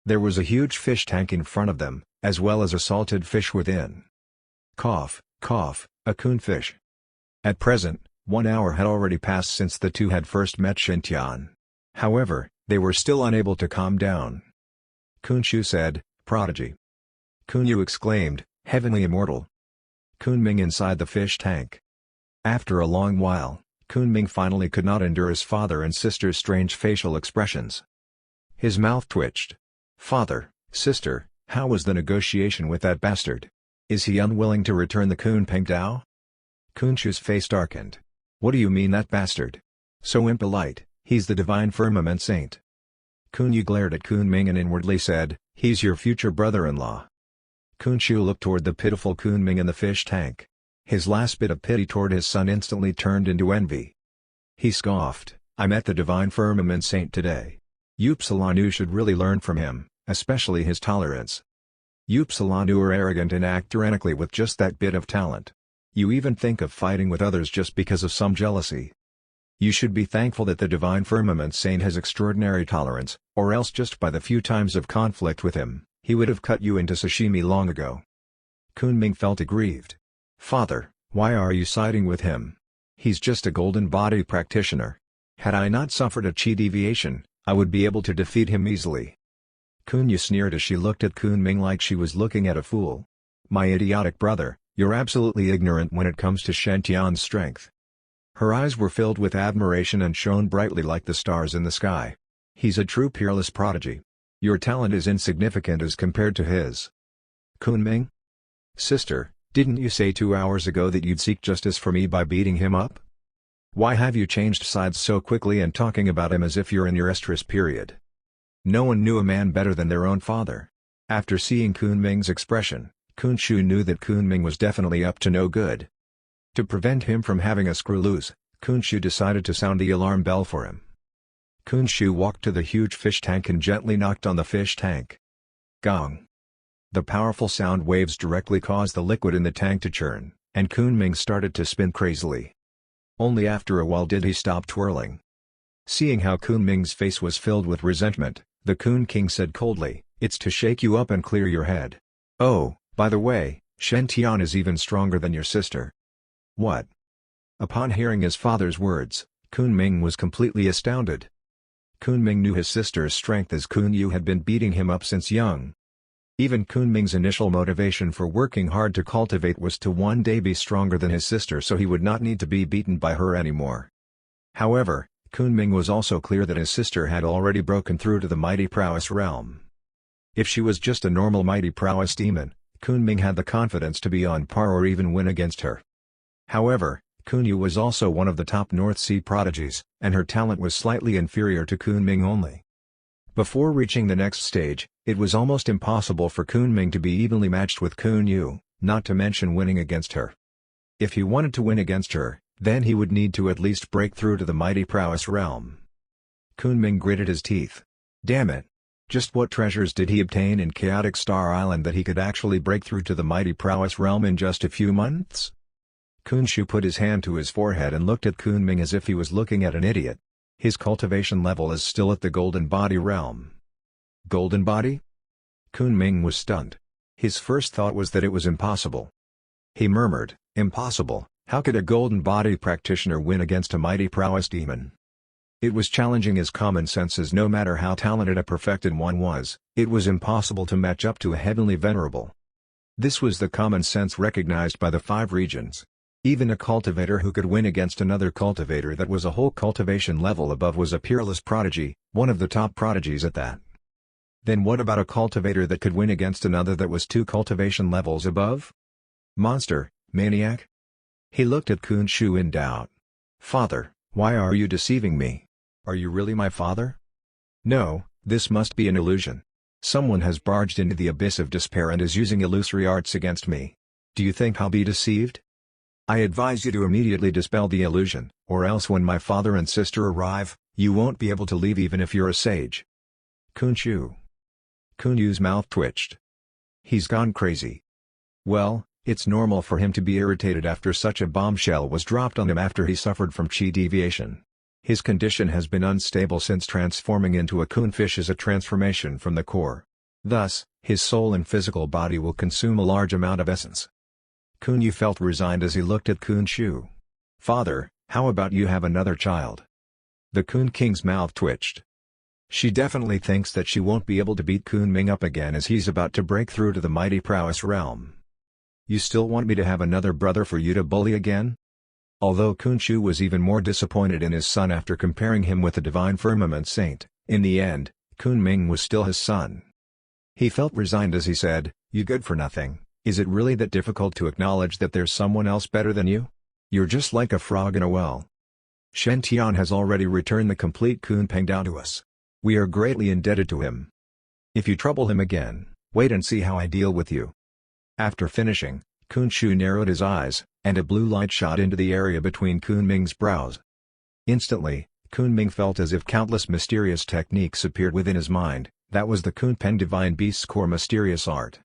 There was a huge fish tank in front of them, as well as a salted fish within. Cough, cough, a coon fish. At present, 1 hour had already passed since the two had first met Shen Tian. However, they were still unable to calm down. Kunpeng said, "Prodigy." Kunu exclaimed, "Heavenly Immortal." Kunpeng inside the fish tank. After a long while, Kunpeng finally could not endure his father and sister's strange facial expressions. His mouth twitched. "Father, sister, how was the negotiation with that bastard? Is he unwilling to return the Kunpeng Tao?" Kunpeng's face darkened. "What do you mean, that bastard? So impolite, he's the Divine Firmament Saint." Kunu glared at Kunpeng and inwardly said, "He's your future brother-in-law." Kunpeng looked toward the pitiful Kunpeng in the fish tank. His last bit of pity toward his son instantly turned into envy. He scoffed, "I met the Divine Firmament Saint today. Upsilonu should really learn from him, especially his tolerance. Upsilonu are arrogant and act tyrannically with just that bit of talent. You even think of fighting with others just because of some jealousy. You should be thankful that the Divine Firmament Saint has extraordinary tolerance, or else just by the few times of conflict with him, he would have cut you into sashimi long ago." Kunpeng felt aggrieved. "Father, Why are you siding with him? He's just a golden body practitioner. Had I not suffered a chi deviation, I would be able to defeat him easily." Kunu sneered as she looked at Kunpeng like she was looking at a fool. "My idiotic brother, you're absolutely ignorant when it comes to Shen Tian's strength." Her eyes were filled with admiration and shone brightly like the stars in the sky. "He's a true peerless prodigy. Your talent is insignificant as compared to his." "Kunpeng? Sister, didn't you say 2 hours ago that you'd seek justice for me by beating him up? Why have you changed sides so quickly and talking about him as if you're in your estrus period?" No one knew a man better than their own father. After seeing Kunpeng's expression, Shenxu knew that Kunpeng was definitely up to no good. To prevent him from having a screw loose, Shenxu decided to sound the alarm bell for him. Shenxu walked to the huge fish tank and gently knocked on the fish tank. Gong! The powerful sound waves directly caused the liquid in the tank to churn, and Kunpeng started to spin crazily. Only after a while did he stop twirling. Seeing how Kunpeng's face was filled with resentment, the Coon King said coldly, "It's to shake you up and clear your head. Oh, by the way, Shen Tian is even stronger than your sister." "What?" Upon hearing his father's words, Kunpeng was completely astounded. Kunpeng knew his sister's strength as Kunu had been beating him up since young. Even Kunpeng's initial motivation for working hard to cultivate was to one day be stronger than his sister so he would not need to be beaten by her anymore. However, Kunpeng was also clear that his sister had already broken through to the mighty prowess realm. If she was just a normal mighty prowess demon, Kunpeng had the confidence to be on par or even win against her. However, Kunu was also one of the top North Sea prodigies, and her talent was slightly inferior to Kunpeng only. Before reaching the next stage, it was almost impossible for Kunpeng to be evenly matched with Kunu, not to mention winning against her. If he wanted to win against her, then he would need to at least break through to the mighty prowess realm. Kunpeng gritted his teeth. Damn it! Just what treasures did he obtain in Chaotic Star Island that he could actually break through to the mighty prowess realm in just a few months? Shenxu put his hand to his forehead and looked at Kunpeng as if he was looking at an idiot. His cultivation level is still at the golden body realm. Golden body? Kunpeng was stunned. His first thought was that it was impossible. He murmured, "Impossible, how could a golden body practitioner win against a mighty prowess demon?" It was challenging his common sense as no matter how talented a perfected one was, it was impossible to match up to a heavenly venerable. This was the common sense recognized by the 5 regions. Even a cultivator who could win against another cultivator that was a whole cultivation level above was a peerless prodigy, one of the top prodigies at that. Then what about a cultivator that could win against another that was 2 cultivation levels above? Monster, maniac? He looked at Shenxu in doubt. "Father, why are you deceiving me? Are you really my father? No, this must be an illusion. Someone has barged into the abyss of despair and is using illusory arts against me. Do you think I'll be deceived? I advise you to immediately dispel the illusion, or else when my father and sister arrive, you won't be able to leave even if you're a sage." Shenxu. Kunu's mouth twitched. He's gone crazy. Well, it's normal for him to be irritated after such a bombshell was dropped on him after he suffered from chi deviation. His condition has been unstable since transforming into a coonfish is a transformation from the core. Thus, his soul and physical body will consume a large amount of essence. Kunu felt resigned as he looked at Shenxu. "Father, how about you have another child?" The Coon King's mouth twitched. She definitely thinks that she won't be able to beat Kunpeng up again as he's about to break through to the mighty prowess realm. "You still want me to have another brother for you to bully again?" Although Shenxu was even more disappointed in his son after comparing him with the divine firmament saint, in the end, Kunpeng was still his son. He felt resigned as he said, "You good for nothing. Is it really that difficult to acknowledge that there's someone else better than you? You're just like a frog in a well. Shen Tian has already returned the complete Kunpeng down to us. We are greatly indebted to him. If you trouble him again, wait and see how I deal with you." After finishing, Shenxu narrowed his eyes, and a blue light shot into the area between Kunpeng's brows. Instantly, Kunpeng felt as if countless mysterious techniques appeared within his mind. That was the Kunpeng Divine Beast's core mysterious art.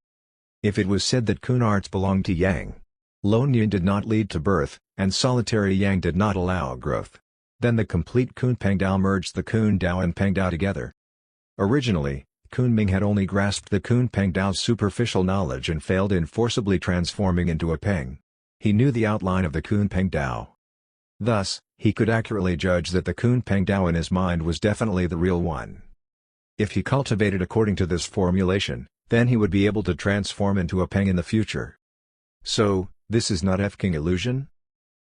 If it was said that Kun arts belonged to Yang, Lone Yin did not lead to birth, and solitary Yang did not allow growth, then the complete Kunpeng Dao merged the Kun Dao and Peng Dao together. Originally, Kunpeng had only grasped the Kunpeng Dao's superficial knowledge and failed in forcibly transforming into a Peng. He knew the outline of the Kunpeng Dao. Thus, he could accurately judge that the Kunpeng Dao in his mind was definitely the real one. If he cultivated according to this formulation, then he would be able to transform into a peng in the future. So, this is not F-King illusion?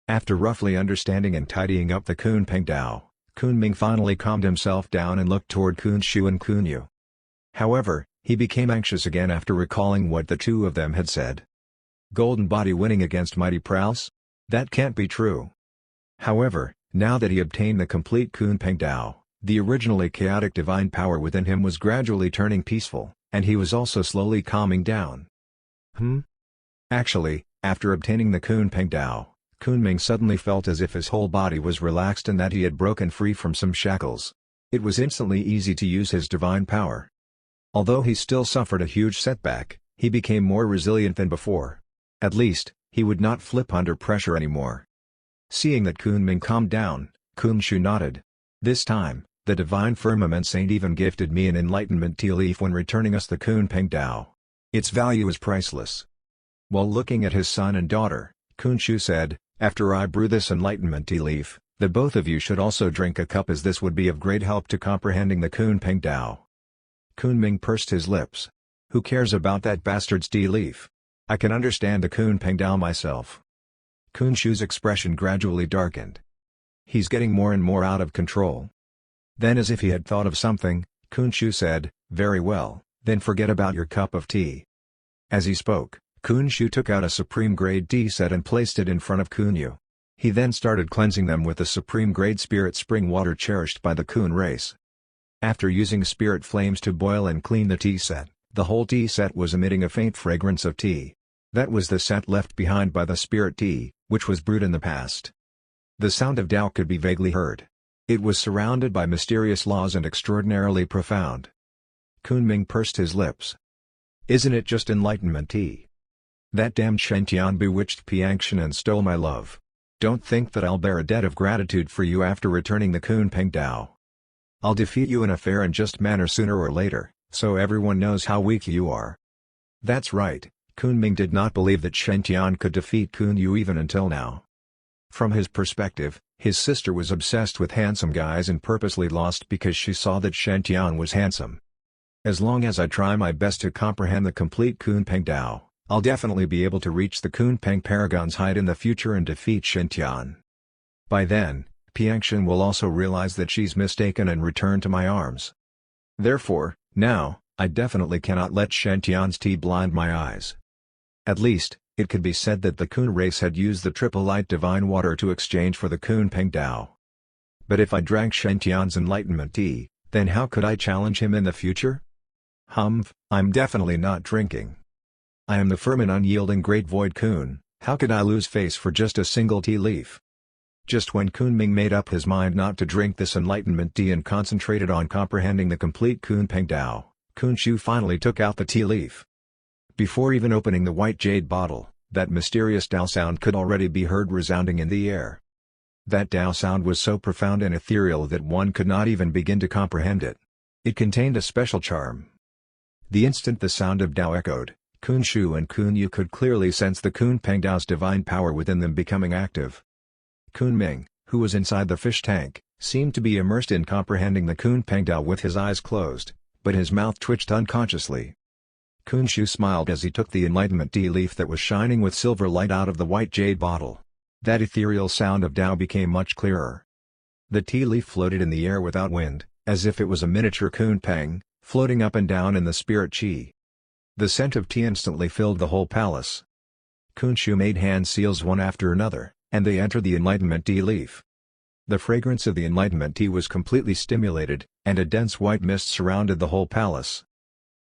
After roughly understanding and tidying up the Kunpeng Dao, Kunming finally calmed himself down and looked toward Kunu and Kunu. However, he became anxious again after recalling what the two of them had said. Golden body winning against mighty prowess? That can't be true. However, now that he obtained the complete Kunpeng Dao, the originally chaotic divine power within him was gradually turning peaceful, and he was also slowly calming down. Actually, after obtaining the Kunpeng Dao, Kunming suddenly felt as if his whole body was relaxed and that he had broken free from some shackles. It was instantly easy to use his divine power. Although he still suffered a huge setback, he became more resilient than before. At least, he would not flip under pressure anymore. Seeing that Kunming calmed down, Shenxu nodded. This time, the Divine Firmament Saint even gifted me an enlightenment tea leaf when returning us the Kunpeng Dao. Its value is priceless. While looking at his son and daughter, Shenxu said, "After I brew this enlightenment tea leaf, the both of you should also drink a cup as this would be of great help to comprehending the Kunpeng Dao." Kunming pursed his lips. Who cares about that bastard's tea leaf? I can understand the Kunpeng Dao myself. Shenxu's expression gradually darkened. He's getting more and more out of control. Then as if he had thought of something, Shenxu said, "Very well, then forget about your cup of tea." As he spoke, Shenxu took out a supreme grade tea set and placed it in front of Kunu. He then started cleansing them with the supreme grade spirit spring water cherished by the Kun race. After using spirit flames to boil and clean the tea set, the whole tea set was emitting a faint fragrance of tea. That was the scent left behind by the spirit tea, which was brewed in the past. The sound of Tao could be vaguely heard. It was surrounded by mysterious laws and extraordinarily profound. Kunming pursed his lips. Isn't it just enlightenment tea? That damned Shen Tian bewitched Piangshan and stole my love. Don't think that I'll bear a debt of gratitude for you after returning the Kunpeng Dao. I'll defeat you in a fair and just manner sooner or later, so everyone knows how weak you are. That's right. Kunming did not believe that Shen Tian could defeat Kunu even until now. From his perspective, his sister was obsessed with handsome guys and purposely lost because she saw that Shen Tian was handsome. As long as I try my best to comprehend the complete Kunpeng Dao, I'll definitely be able to reach the Kunpeng Paragon's height in the future and defeat Shen Tian. By then, Piangshan will also realize that she's mistaken and return to my arms. Therefore, now, I definitely cannot let Shen Tian's tea blind my eyes. At least, it could be said that the Kun race had used the triple light divine water to exchange for the Kunpeng Dao. But if I drank Shen Tian's enlightenment tea, then how could I challenge him in the future? I'm definitely not drinking. I am the firm and unyielding great void Kun, how could I lose face for just a single tea leaf? Just when Kunming made up his mind not to drink this enlightenment tea and concentrated on comprehending the complete Kunpeng Dao, Shenxu finally took out the tea leaf. Before even opening the white jade bottle, that mysterious Dao sound could already be heard resounding in the air. That Dao sound was so profound and ethereal that one could not even begin to comprehend it. It contained a special charm. The instant the sound of Dao echoed, Shenxu and Kunu could clearly sense the Kunpeng Dao's divine power within them becoming active. Kunming, who was inside the fish tank, seemed to be immersed in comprehending the Kunpeng Dao with his eyes closed, but his mouth twitched unconsciously. Shenxu smiled as he took the enlightenment tea leaf that was shining with silver light out of the white jade bottle. That ethereal sound of Dao became much clearer. The tea leaf floated in the air without wind, as if it was a miniature Kunpeng, floating up and down in the spirit qi. The scent of tea instantly filled the whole palace. Shenxu made hand seals one after another, and they entered the enlightenment tea leaf. The fragrance of the enlightenment tea was completely stimulated, and a dense white mist surrounded the whole palace.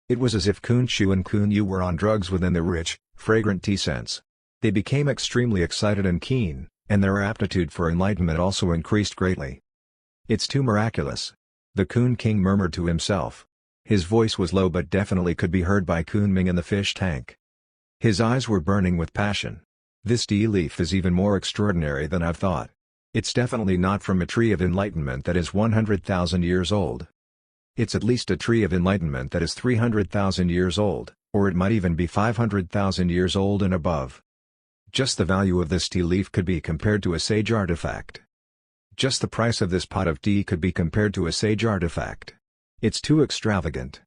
It was as if Shenxu and Kunu were on drugs within the rich, fragrant tea scents. They became extremely excited and keen, and their aptitude for enlightenment also increased greatly. It's too miraculous. The Kun King murmured to himself. His voice was low but definitely could be heard by Kunming in the fish tank. His eyes were burning with passion. This tea leaf is even more extraordinary than I've thought. It's definitely not from a tree of enlightenment that is 100,000 years old. It's at least a tree of enlightenment that is 300,000 years old, or it might even be 500,000 years old and above. Just the value of this tea leaf could be compared to a sage artifact. Just the price of this pot of tea could be compared to a sage artifact. It's too extravagant.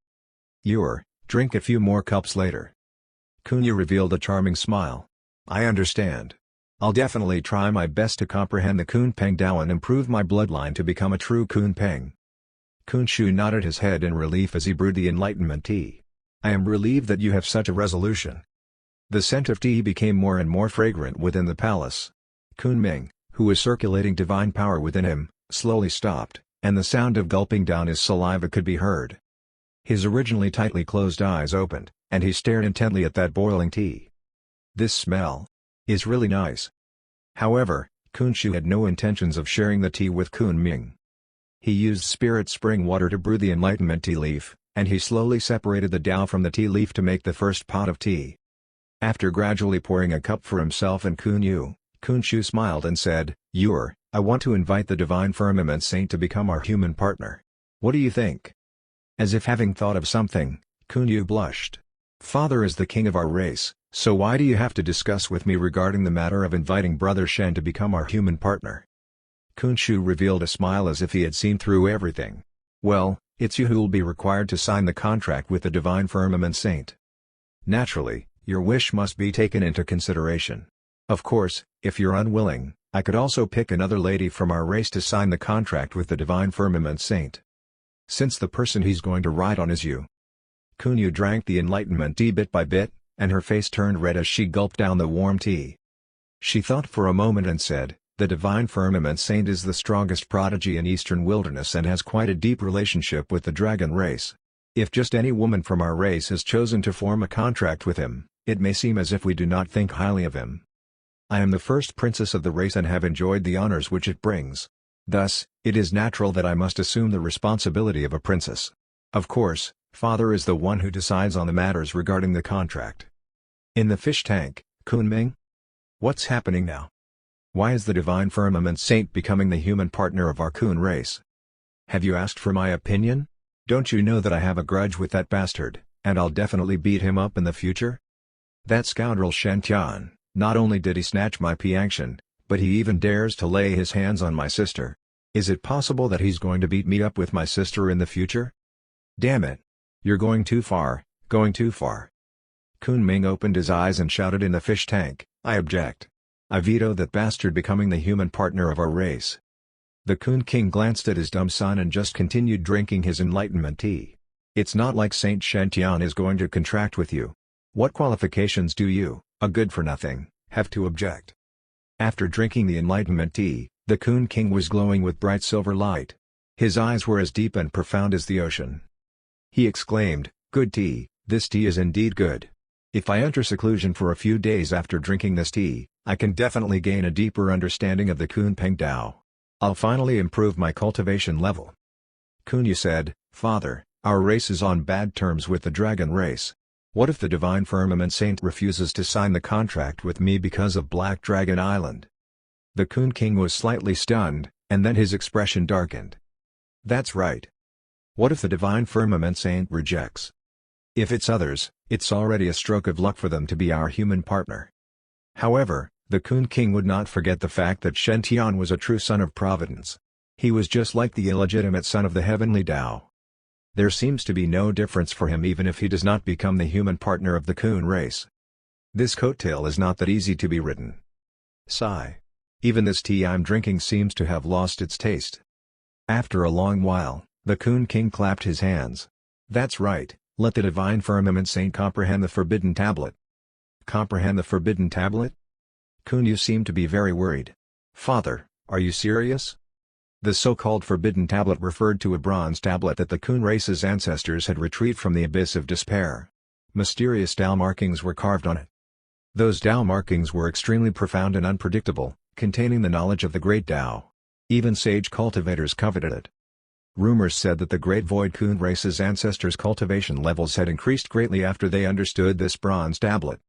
Drink a few more cups later. Kunu revealed a charming smile. I understand. I'll definitely try my best to comprehend the Kunpeng Dao and improve my bloodline to become a true Kunpeng. Shenxu nodded his head in relief as he brewed the enlightenment tea. I am relieved that you have such a resolution. The scent of tea became more and more fragrant within the palace. Kunpeng, who was circulating divine power within him, slowly stopped, and the sound of gulping down his saliva could be heard. His originally tightly closed eyes opened, and he stared intently at that boiling tea. This smell is really nice. However, Shenxu had no intentions of sharing the tea with Kunpeng. He used spirit spring water to brew the enlightenment tea leaf, and he slowly separated the Tao from the tea leaf to make the first pot of tea. After gradually pouring a cup for himself and Shenxu smiled and said, I want to invite the Divine Firmament Saint to become our human partner. What do you think? As if having thought of something, Kunu blushed. Father is the king of our race, so why do you have to discuss with me regarding the matter of inviting Brother Shen to become our human partner? Shenxu revealed a smile as if he had seen through everything. Well, it's you who will be required to sign the contract with the Divine Firmament Saint. Naturally, your wish must be taken into consideration. Of course, if you're unwilling, I could also pick another lady from our race to sign the contract with the Divine Firmament Saint. Since the person he's going to ride on is you. Kunu drank the enlightenment tea bit by bit, and her face turned red as she gulped down the warm tea. She thought for a moment and said, the Divine Firmament Saint is the strongest prodigy in Eastern Wilderness and has quite a deep relationship with the dragon race. If just any woman from our race has chosen to form a contract with him, it may seem as if we do not think highly of him. I am the first princess of the race and have enjoyed the honors which it brings. Thus, it is natural that I must assume the responsibility of a princess. Of course, father is the one who decides on the matters regarding the contract. In the fish tank, Kunpeng? What's happening now? Why is the Divine Firmament Saint becoming the human partner of our Kun race? Have you asked for my opinion? Don't you know that I have a grudge with that bastard, and I'll definitely beat him up in the future? That scoundrel Shen Tian, not only did he snatch my Piangshan, but he even dares to lay his hands on my sister. Is it possible that he's going to beat me up with my sister in the future? Damn it! You're going too far, going too far. Kunpeng opened his eyes and shouted in the fish tank, I object. I veto that bastard becoming the human partner of our race. The Kun King glanced at his dumb son and just continued drinking his enlightenment tea. It's not like Saint Shen Tian is going to contract with you. What qualifications do you, a good-for-nothing, have to object? After drinking the enlightenment tea, the Kun King was glowing with bright silver light. His eyes were as deep and profound as the ocean. He exclaimed, good tea, this tea is indeed good. If I enter seclusion for a few days after drinking this tea, I can definitely gain a deeper understanding of the Kunpeng Dao. I'll finally improve my cultivation level. Kunu said, Father, our race is on bad terms with the dragon race. What if the Divine Firmament Saint refuses to sign the contract with me because of Black Dragon Island? The Kun King was slightly stunned, and then his expression darkened. That's right. What if the Divine Firmament Saint rejects? If it's others, it's already a stroke of luck for them to be our human partner. However, the Kun King would not forget the fact that Shen Tian was a true son of Providence. He was just like the illegitimate son of the heavenly Tao. There seems to be no difference for him even if he does not become the human partner of the Kun race. This coattail is not that easy to be ridden. Sigh. Even this tea I'm drinking seems to have lost its taste. After a long while, the Kun King clapped his hands. That's right, let the Divine Firmament Saint comprehend the Forbidden Tablet. Comprehend the Forbidden Tablet? Kunu seemed to be very worried. Father, are you serious? The so-called Forbidden Tablet referred to a bronze tablet that the Kun race's ancestors had retrieved from the Abyss of Despair. Mysterious Tao markings were carved on it. Those Tao markings were extremely profound and unpredictable, containing the knowledge of the Great Tao. Even sage cultivators coveted it. Rumors said that the Great Void Kun race's ancestors' cultivation levels had increased greatly after they understood this bronze tablet.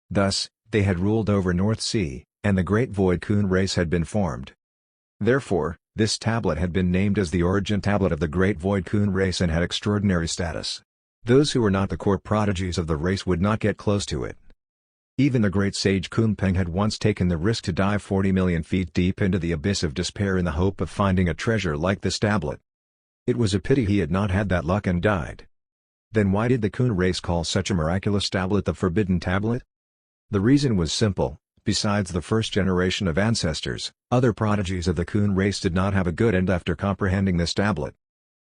Thus, they had ruled over North Sea, and the Great Void Kun race had been formed. Therefore, this tablet had been named as the origin tablet of the Great Void Kun race and had extraordinary status. Those who were not the core prodigies of the race would not get close to it. Even the great sage Kunpeng had once taken the risk to dive 40 million feet deep into the abyss of despair in the hope of finding a treasure like this tablet. It was a pity he had not had that luck and died. Then why did the Kun race call such a miraculous tablet the Forbidden Tablet? The reason was simple: besides the first generation of ancestors, other prodigies of the Kun race did not have a good end after comprehending this tablet.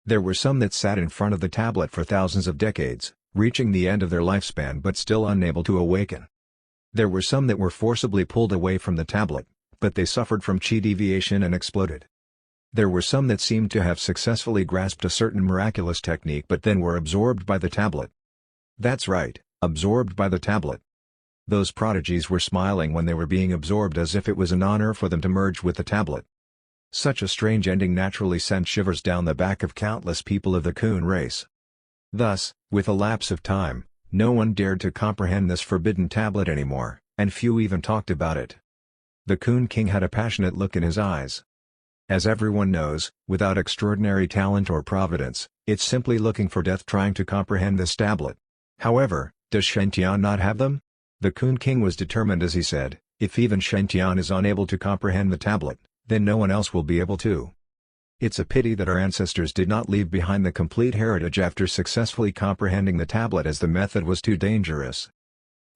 There were some that sat in front of the tablet for thousands of decades, reaching the end of their lifespan but still unable to awaken. There were some that were forcibly pulled away from the tablet, but they suffered from chi deviation and exploded. There were some that seemed to have successfully grasped a certain miraculous technique but then were absorbed by the tablet. That's right, absorbed by the tablet. Those prodigies were smiling when they were being absorbed as if it was an honor for them to merge with the tablet. Such a strange ending naturally sent shivers down the back of countless people of the Kun race. Thus, with a lapse of time, no one dared to comprehend this forbidden tablet anymore, and few even talked about it. The Kun King had a passionate look in his eyes. As everyone knows, without extraordinary talent or providence, it's simply looking for death trying to comprehend this tablet. However, does Shen Tian not have them? The Kun King was determined as he said, if even Shen Tian is unable to comprehend the tablet, then no one else will be able to. It's a pity that our ancestors did not leave behind the complete heritage after successfully comprehending the tablet, as the method was too dangerous.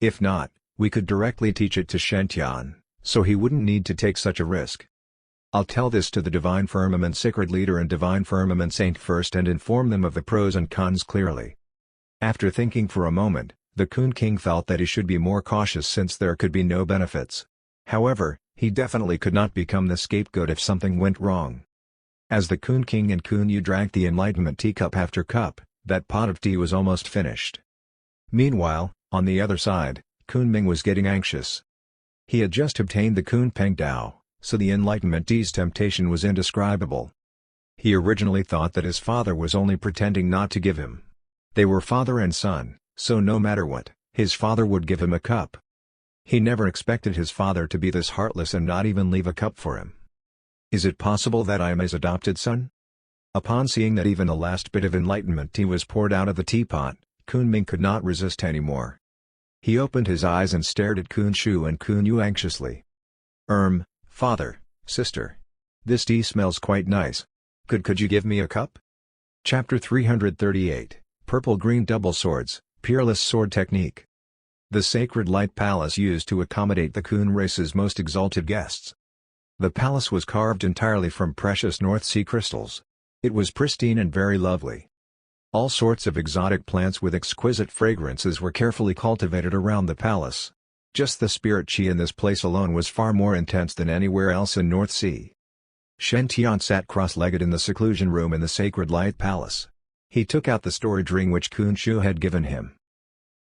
If not, we could directly teach it to Shen Tian, so he wouldn't need to take such a risk. I'll tell this to the Divine Firmament Sacred Leader and Divine Firmament Saint first and inform them of the pros and cons clearly. After thinking for a moment, the Kun King felt that he should be more cautious since there could be no benefits. However, he definitely could not become the scapegoat if something went wrong. As the Kun King and Kunu drank the enlightenment teacup after cup, that pot of tea was almost finished. Meanwhile, on the other side, Kunming was getting anxious. He had just obtained the Kunpeng Dao, so the enlightenment tea's temptation was indescribable. He originally thought that his father was only pretending not to give him. They were father and son, so no matter what, his father would give him a cup. He never expected his father to be this heartless and not even leave a cup for him. Is it possible that I am his adopted son? Upon seeing that even the last bit of enlightenment tea was poured out of the teapot, Kunming could not resist anymore. He opened his eyes and stared at Kunshu and Kunu anxiously. Father, sister. This tea smells quite nice. Could you give me a cup? Chapter 338, Purple-Green Double Swords, Peerless Sword Technique. The Sacred Light Palace used to accommodate the Kun race's most exalted guests. The palace was carved entirely from precious North Sea crystals. It was pristine and very lovely. All sorts of exotic plants with exquisite fragrances were carefully cultivated around the palace. Just the spirit chi in this place alone was far more intense than anywhere else in North Sea. Shen Tian sat cross-legged in the seclusion room in the Sacred Light Palace. He took out the storage ring which Kunshu had given him.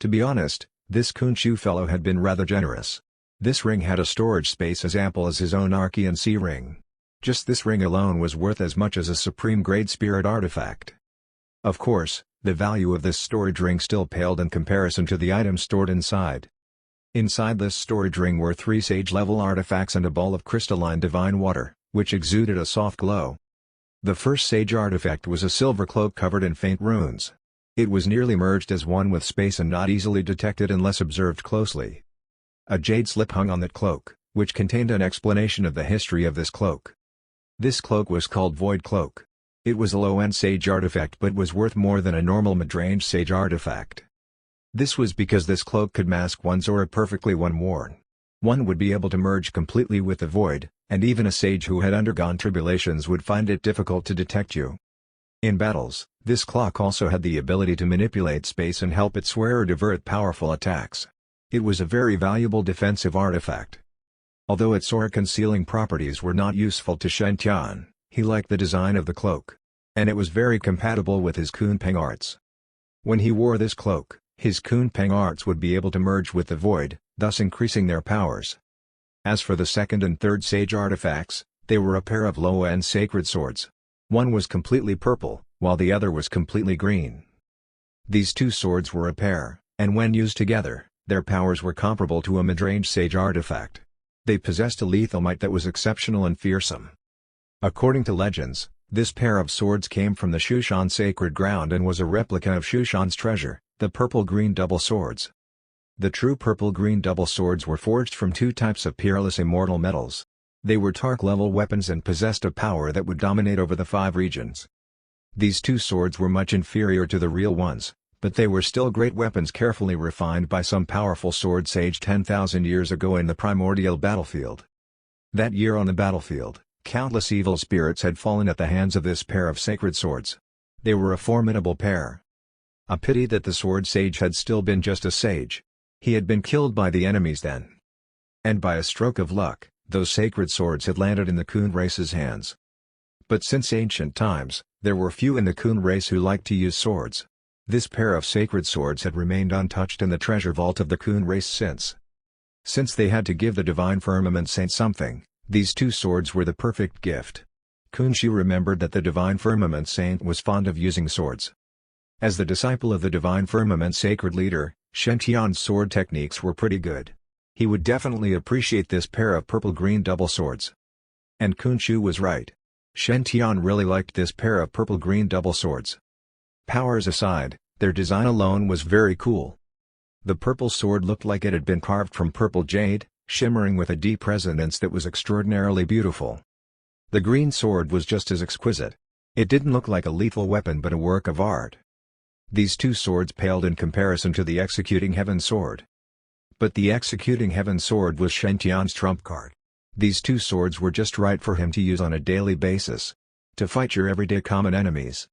To be honest, this Kunshu fellow had been rather generous. This ring had a storage space as ample as his own Archean sea ring. Just this ring alone was worth as much as a supreme-grade spirit artifact. Of course, the value of this storage ring still paled in comparison to the items stored inside. Inside this storage ring were 3 sage-level artifacts and a ball of crystalline divine water, which exuded a soft glow. The first sage artifact was a silver cloak covered in faint runes. It was nearly merged as one with space and not easily detected unless observed closely. A jade slip hung on that cloak, which contained an explanation of the history of this cloak. This cloak was called Void Cloak. It was a low-end sage artifact but was worth more than a normal mid-range sage artifact. This was because this cloak could mask one's aura perfectly when worn. One would be able to merge completely with the void, and even a sage who had undergone tribulations would find it difficult to detect you. In battles, this cloak also had the ability to manipulate space and help its wearer divert powerful attacks. It was a very valuable defensive artifact. Although its aura-concealing properties were not useful to Shen Tian, he liked the design of the cloak. And it was very compatible with his Kunpeng arts. When he wore this cloak, his Kunpeng arts would be able to merge with the void, thus increasing their powers. As for the second and third sage artifacts, they were a pair of low-end sacred swords. One was completely purple, while the other was completely green. These two swords were a pair, and when used together, their powers were comparable to a mid-range sage artifact. They possessed a lethal might that was exceptional and fearsome. According to legends, this pair of swords came from the Shushan sacred ground and was a replica of Shushan's treasure, the purple-green double swords. The true purple-green double swords were forged from two types of peerless immortal metals. They were Tark-level weapons and possessed a power that would dominate over the 5 regions. These two swords were much inferior to the real ones, but they were still great weapons carefully refined by some powerful sword sage 10,000 years ago in the primordial battlefield. That year on the battlefield, countless evil spirits had fallen at the hands of this pair of sacred swords. They were a formidable pair. A pity that the sword sage had still been just a sage. He had been killed by the enemies then. And by a stroke of luck, those sacred swords had landed in the coon race's hands. But since ancient times, there were few in the coon race who liked to use swords. This pair of sacred swords had remained untouched in the treasure vault of the coon race since. Since they had to give the divine firmament saint something, these two swords were the perfect gift. Shenxu remembered that the divine firmament saint was fond of using swords. As the disciple of the divine firmament sacred leader, Shen Tian's sword techniques were pretty good. He would definitely appreciate this pair of purple-green double swords. And Shenxu was right. Shen Tian really liked this pair of purple-green double swords. Powers aside, their design alone was very cool. The purple sword looked like it had been carved from purple jade, shimmering with a deep resonance that was extraordinarily beautiful. The green sword was just as exquisite. It didn't look like a lethal weapon but a work of art. These two swords paled in comparison to the Executing Heaven sword. But the Executing Heaven sword was Shen Tian's trump card. These two swords were just right for him to use on a daily basis. To fight your everyday common enemies.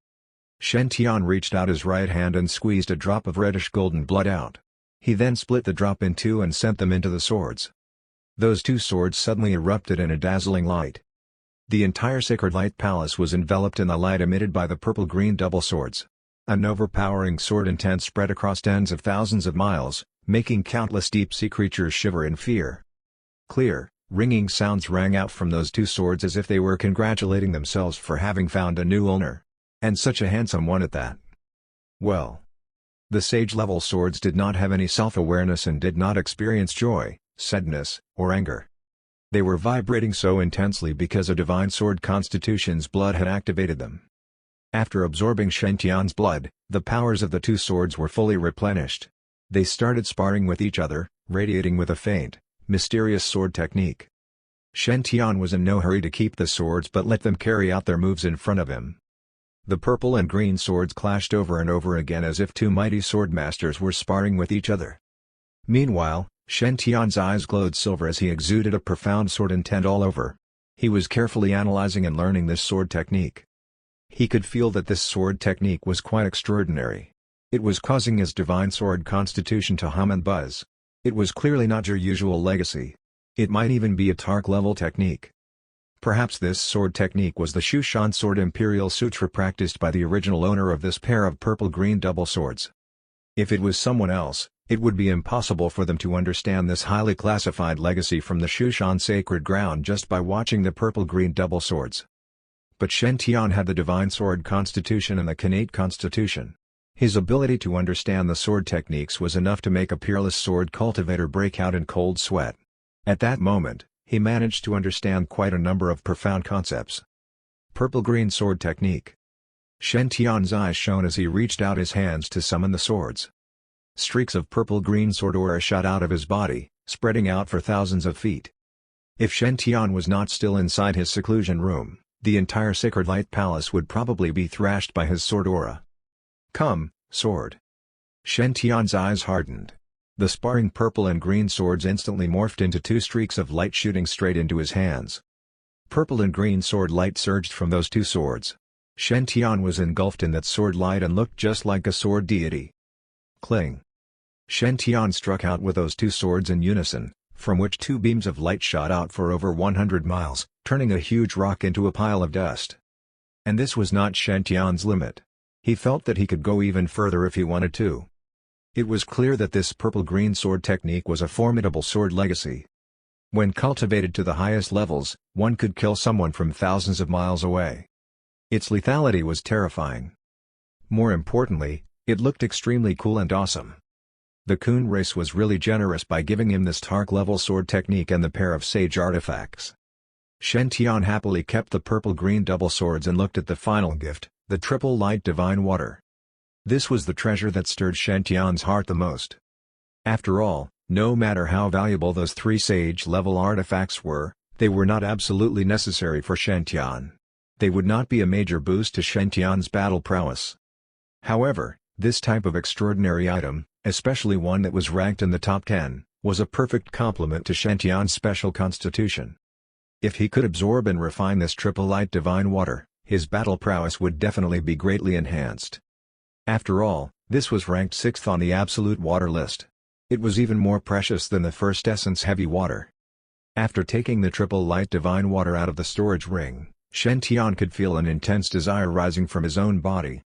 Shen Tian reached out his right hand and squeezed a drop of reddish-golden blood out. He then split the drop in two and sent them into the swords. Those two swords suddenly erupted in a dazzling light. The entire sacred light palace was enveloped in the light emitted by the purple-green double swords. An overpowering sword intent spread across tens of thousands of miles, making countless deep-sea creatures shiver in fear. Clear, ringing sounds rang out from those two swords as if they were congratulating themselves for having found a new owner. And such a handsome one at that. Well. The sage-level swords did not have any self-awareness and did not experience joy, sadness, or anger. They were vibrating so intensely because a divine sword constitution's blood had activated them. After absorbing Shen Tian's blood, the powers of the two swords were fully replenished. They started sparring with each other, radiating with a faint, mysterious sword technique. Shen Tian was in no hurry to keep the swords but let them carry out their moves in front of him. The purple and green swords clashed over and over again as if two mighty swordmasters were sparring with each other. Meanwhile, Shen Tian's eyes glowed silver as he exuded a profound sword intent all over. He was carefully analyzing and learning this sword technique. He could feel that this sword technique was quite extraordinary. It was causing his divine sword constitution to hum and buzz. It was clearly not your usual legacy. It might even be a Tark-level technique. Perhaps this sword technique was the Shushan sword imperial sutra practiced by the original owner of this pair of purple-green double swords. If it was someone else, it would be impossible for them to understand this highly classified legacy from the Shushan sacred ground just by watching the purple-green double swords. But Shen Tian had the divine sword constitution and the Khanate constitution. His ability to understand the sword techniques was enough to make a peerless sword cultivator break out in cold sweat. At that moment, he managed to understand quite a number of profound concepts. Purple-green sword technique. Shen Tian's eyes shone as he reached out his hands to summon the swords. Streaks of purple-green sword aura shot out of his body, spreading out for thousands of feet. If Shen Tian was not still inside his seclusion room, the entire sacred light palace would probably be thrashed by his sword aura. Come, sword. Shen Tian's eyes hardened. The sparring purple and green swords instantly morphed into two streaks of light shooting straight into his hands. Purple and green sword light surged from those two swords. Shen Tian was engulfed in that sword light and looked just like a sword deity. Cling. Shen Tian struck out with those two swords in unison, from which two beams of light shot out for over 100 miles, turning a huge rock into a pile of dust. And this was not Shen Tian's limit. He felt that he could go even further if he wanted to. It was clear that this purple-green sword technique was a formidable sword legacy. When cultivated to the highest levels, one could kill someone from thousands of miles away. Its lethality was terrifying. More importantly, it looked extremely cool and awesome. The Coon race was really generous by giving him this Tark-level sword technique and the pair of sage artifacts. Shen Tian happily kept the purple-green double swords and looked at the final gift, the triple light divine water. This was the treasure that stirred Shen Tian's heart the most. After all, no matter how valuable those 3 sage-level artifacts were, they were not absolutely necessary for Shen Tian. They would not be a major boost to Shen Tian's battle prowess. However, this type of extraordinary item, especially one that was ranked in the top 10, was a perfect complement to Shen Tian's special constitution. If he could absorb and refine this triple light divine water, his battle prowess would definitely be greatly enhanced. After all, this was ranked 6th on the absolute water list. It was even more precious than the first essence heavy water. After taking the triple light divine water out of the storage ring, Shen Tian could feel an intense desire rising from his own body.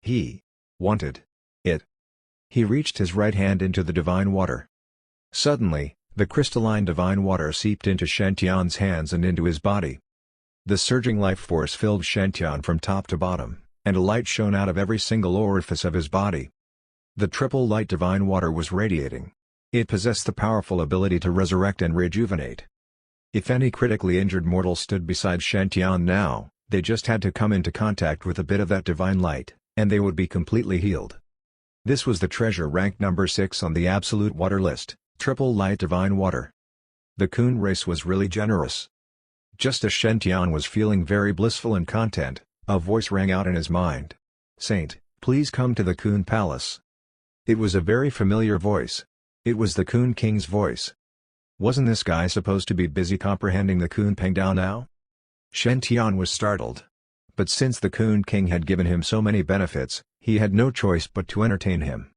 He wanted it. He reached his right hand into the divine water. Suddenly, the crystalline divine water seeped into Shen Tian's hands and into his body. The surging life force filled Shen Tian from top to bottom, and a light shone out of every single orifice of his body. The triple light divine water was radiating. It possessed the powerful ability to resurrect and rejuvenate. If any critically injured mortal stood beside Shen Tian now, they just had to come into contact with a bit of that divine light, and they would be completely healed. This was the treasure ranked number 6 on the absolute water list, triple light divine water. The Coon race was really generous. Just as Shen Tian was feeling very blissful and content, a voice rang out in his mind. "Saint, please come to the Coon Palace." It was a very familiar voice. It was the Coon King's voice. Wasn't this guy supposed to be busy comprehending the Kunpeng Dao now? Shen Tian was startled. But since the Coon King had given him so many benefits, he had no choice but to entertain him.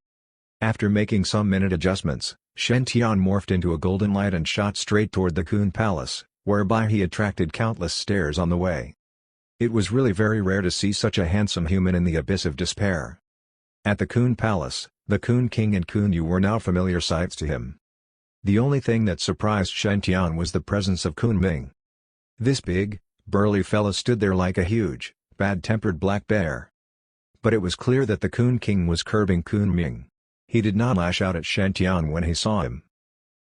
After making some minute adjustments, Shen Tian morphed into a golden light and shot straight toward the Coon Palace, whereby he attracted countless stares on the way. It was really very rare to see such a handsome human in the abyss of despair. At the Coon Palace, the Coon King and Kunu were now familiar sights to him. The only thing that surprised Shen Tian was the presence of Kunpeng. This big, burly fella stood there like a huge, bad-tempered black bear. But it was clear that the Coon King was curbing Kunpeng. He did not lash out at Shen Tian when he saw him.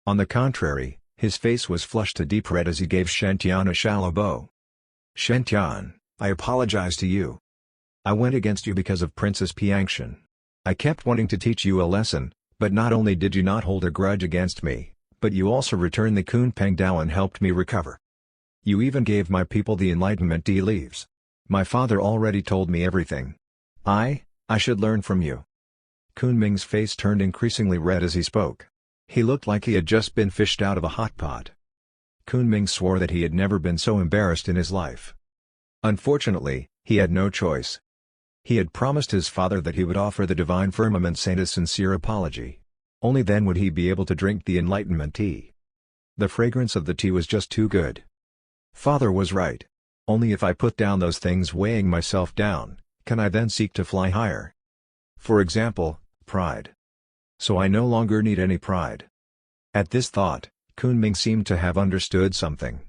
On the contrary, his face was flushed to deep red as he gave Shen Tian a shallow bow. "Shen Tian, I apologize to you. I went against you because of Princess Piangshan. I kept wanting to teach you a lesson, but not only did you not hold a grudge against me, but you also returned the Kunpeng Dao and helped me recover. You even gave my people the enlightenment tea leaves. My father already told me everything. I should learn from you." Kunpeng's face turned increasingly red as he spoke. He looked like he had just been fished out of a hot pot. Kunpeng swore that he had never been so embarrassed in his life. Unfortunately, he had no choice. He had promised his father that he would offer the Divine Firmament Saint a sincere apology. Only then would he be able to drink the enlightenment tea. The fragrance of the tea was just too good. Father was right. Only if I put down those things weighing myself down, can I then seek to fly higher. For example, pride. So I no longer need any pride. At this thought, Kunpeng seemed to have understood something.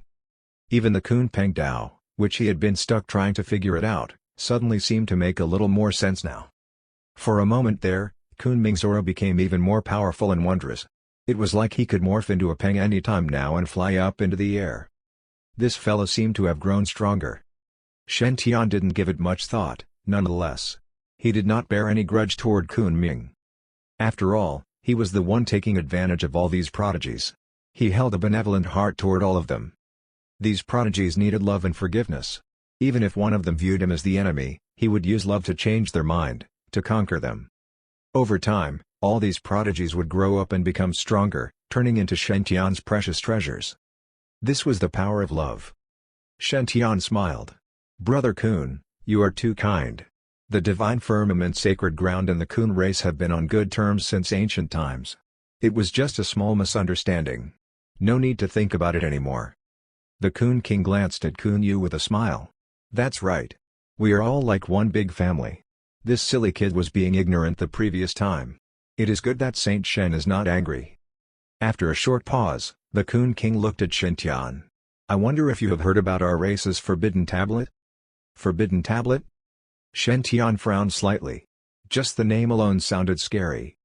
Even the Kunpeng Dao, which he had been stuck trying to figure it out, suddenly seemed to make a little more sense now. For a moment there, Kunpeng's aura became even more powerful and wondrous. It was like he could morph into a peng any time now and fly up into the air. This fella seemed to have grown stronger. Shen Tian didn't give it much thought, nonetheless. He did not bear any grudge toward Kunpeng. After all, he was the one taking advantage of all these prodigies. He held a benevolent heart toward all of them. These prodigies needed love and forgiveness. Even if one of them viewed him as the enemy, he would use love to change their mind, to conquer them. Over time, all these prodigies would grow up and become stronger, turning into Shen Tian's precious treasures. This was the power of love. Shen Tian smiled. "Brother Kun, you are too kind. The Divine Firmament Sacred Ground and the Kun race have been on good terms since ancient times. It was just a small misunderstanding. No need to think about it anymore." The Kun King glanced at Kunu with a smile. "That's right. We are all like one big family. This silly kid was being ignorant the previous time. It is good that Saint Shen is not angry." After a short pause, the Kun King looked at Shen Tian. "I wonder if you have heard about our race's Forbidden Tablet?" "Forbidden Tablet?" Shen Tian frowned slightly. Just the name alone sounded scary.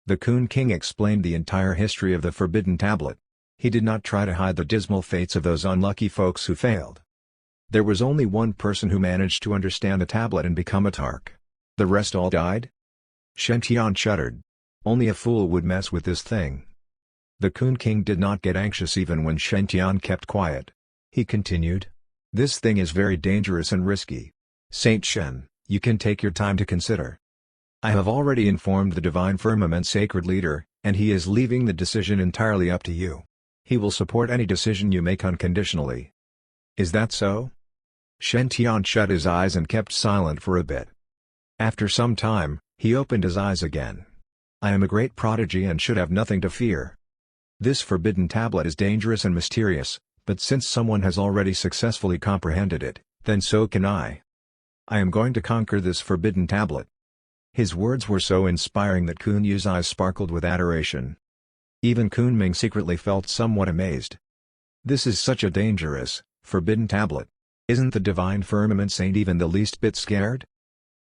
The Kun King explained the entire history of the Forbidden Tablet. He did not try to hide the dismal fates of those unlucky folks who failed. There was only one person who managed to understand the tablet and become a Tark. The rest all died? Shen Tian shuddered. Only a fool would mess with this thing. The Coon King did not get anxious even when Shen Tian kept quiet. He continued. This thing is very dangerous and risky. Saint Shen, you can take your time to consider. I have already informed the Divine Firmament Sacred Leader, and he is leaving the decision entirely up to you. He will support any decision you make unconditionally. Is that so? Shen Tian shut his eyes and kept silent for a bit. After some time, he opened his eyes again. I am a great prodigy and should have nothing to fear. This forbidden tablet is dangerous and mysterious, but since someone has already successfully comprehended it, then so can I. I am going to conquer this forbidden tablet. His words were so inspiring that Kunu's eyes sparkled with adoration. Even Kunpeng secretly felt somewhat amazed. This is such a dangerous, forbidden tablet. Isn't the Divine Firmament Saint even the least bit scared?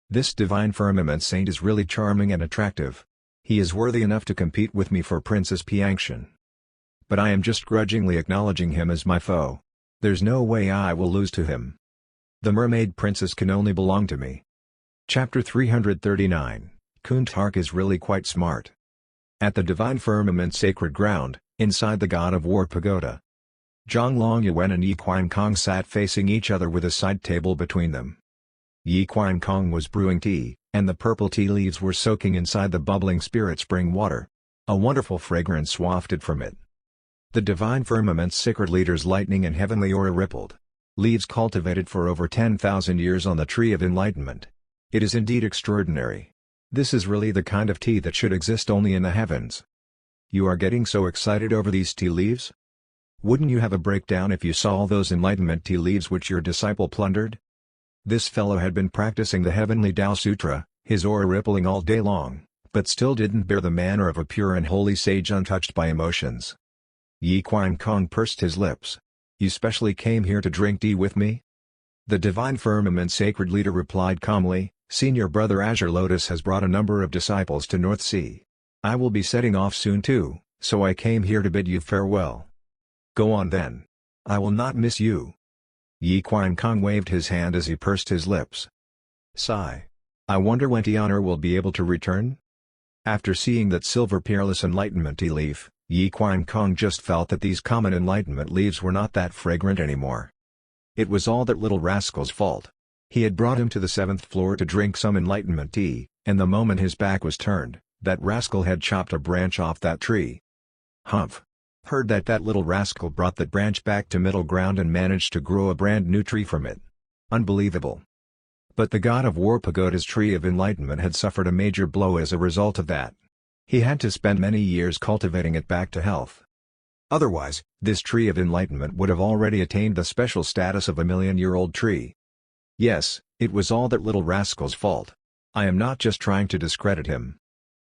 This Divine Firmament Saint is really charming and attractive. He is worthy enough to compete with me for Princess Piangshan. But I am just grudgingly acknowledging him as my foe. There's no way I will lose to him. The mermaid princess can only belong to me. Chapter 339, Crowdhark is really quite smart. At the Divine Firmament Sacred Ground, inside the God of War Pagoda, Zhang Longyuan and Yi Qiankong sat facing each other with a side table between them. Yi Qiankong was brewing tea, and the purple tea leaves were soaking inside the bubbling spirit spring water. A wonderful fragrance wafted from it. The Divine Firmament's Sacred Leader's lightning and heavenly aura rippled. Leaves cultivated for over 10,000 years on the Tree of Enlightenment. It is indeed extraordinary. This is really the kind of tea that should exist only in the heavens. You are getting so excited over these tea leaves? Wouldn't you have a breakdown if you saw all those enlightenment tea leaves which your disciple plundered? This fellow had been practicing the heavenly Tao Sutra, his aura rippling all day long, but still didn't bear the manner of a pure and holy sage untouched by emotions. Yi Qiankong pursed his lips. You specially came here to drink tea with me? The Divine Firmament Sacred Leader replied calmly, Senior Brother Azure Lotus has brought a number of disciples to North Sea. I will be setting off soon too, so I came here to bid you farewell. Go on then. I will not miss you. Yi Qiankong waved his hand as he pursed his lips. Sigh. I wonder when Tian'er will be able to return? After seeing that silver peerless enlightenment tea leaf, Yi Qiankong just felt that these common enlightenment leaves were not that fragrant anymore. It was all that little rascal's fault. He had brought him to the 7th floor to drink some enlightenment tea, and the moment his back was turned, that rascal had chopped a branch off that tree. Humph. Heard that little rascal brought that branch back to middle ground and managed to grow a brand new tree from it. Unbelievable. But the God of War Pagoda's Tree of Enlightenment had suffered a major blow as a result of that. He had to spend many years cultivating it back to health. Otherwise, this Tree of Enlightenment would have already attained the special status of a million-year-old tree. Yes, it was all that little rascal's fault. I am not just trying to discredit him.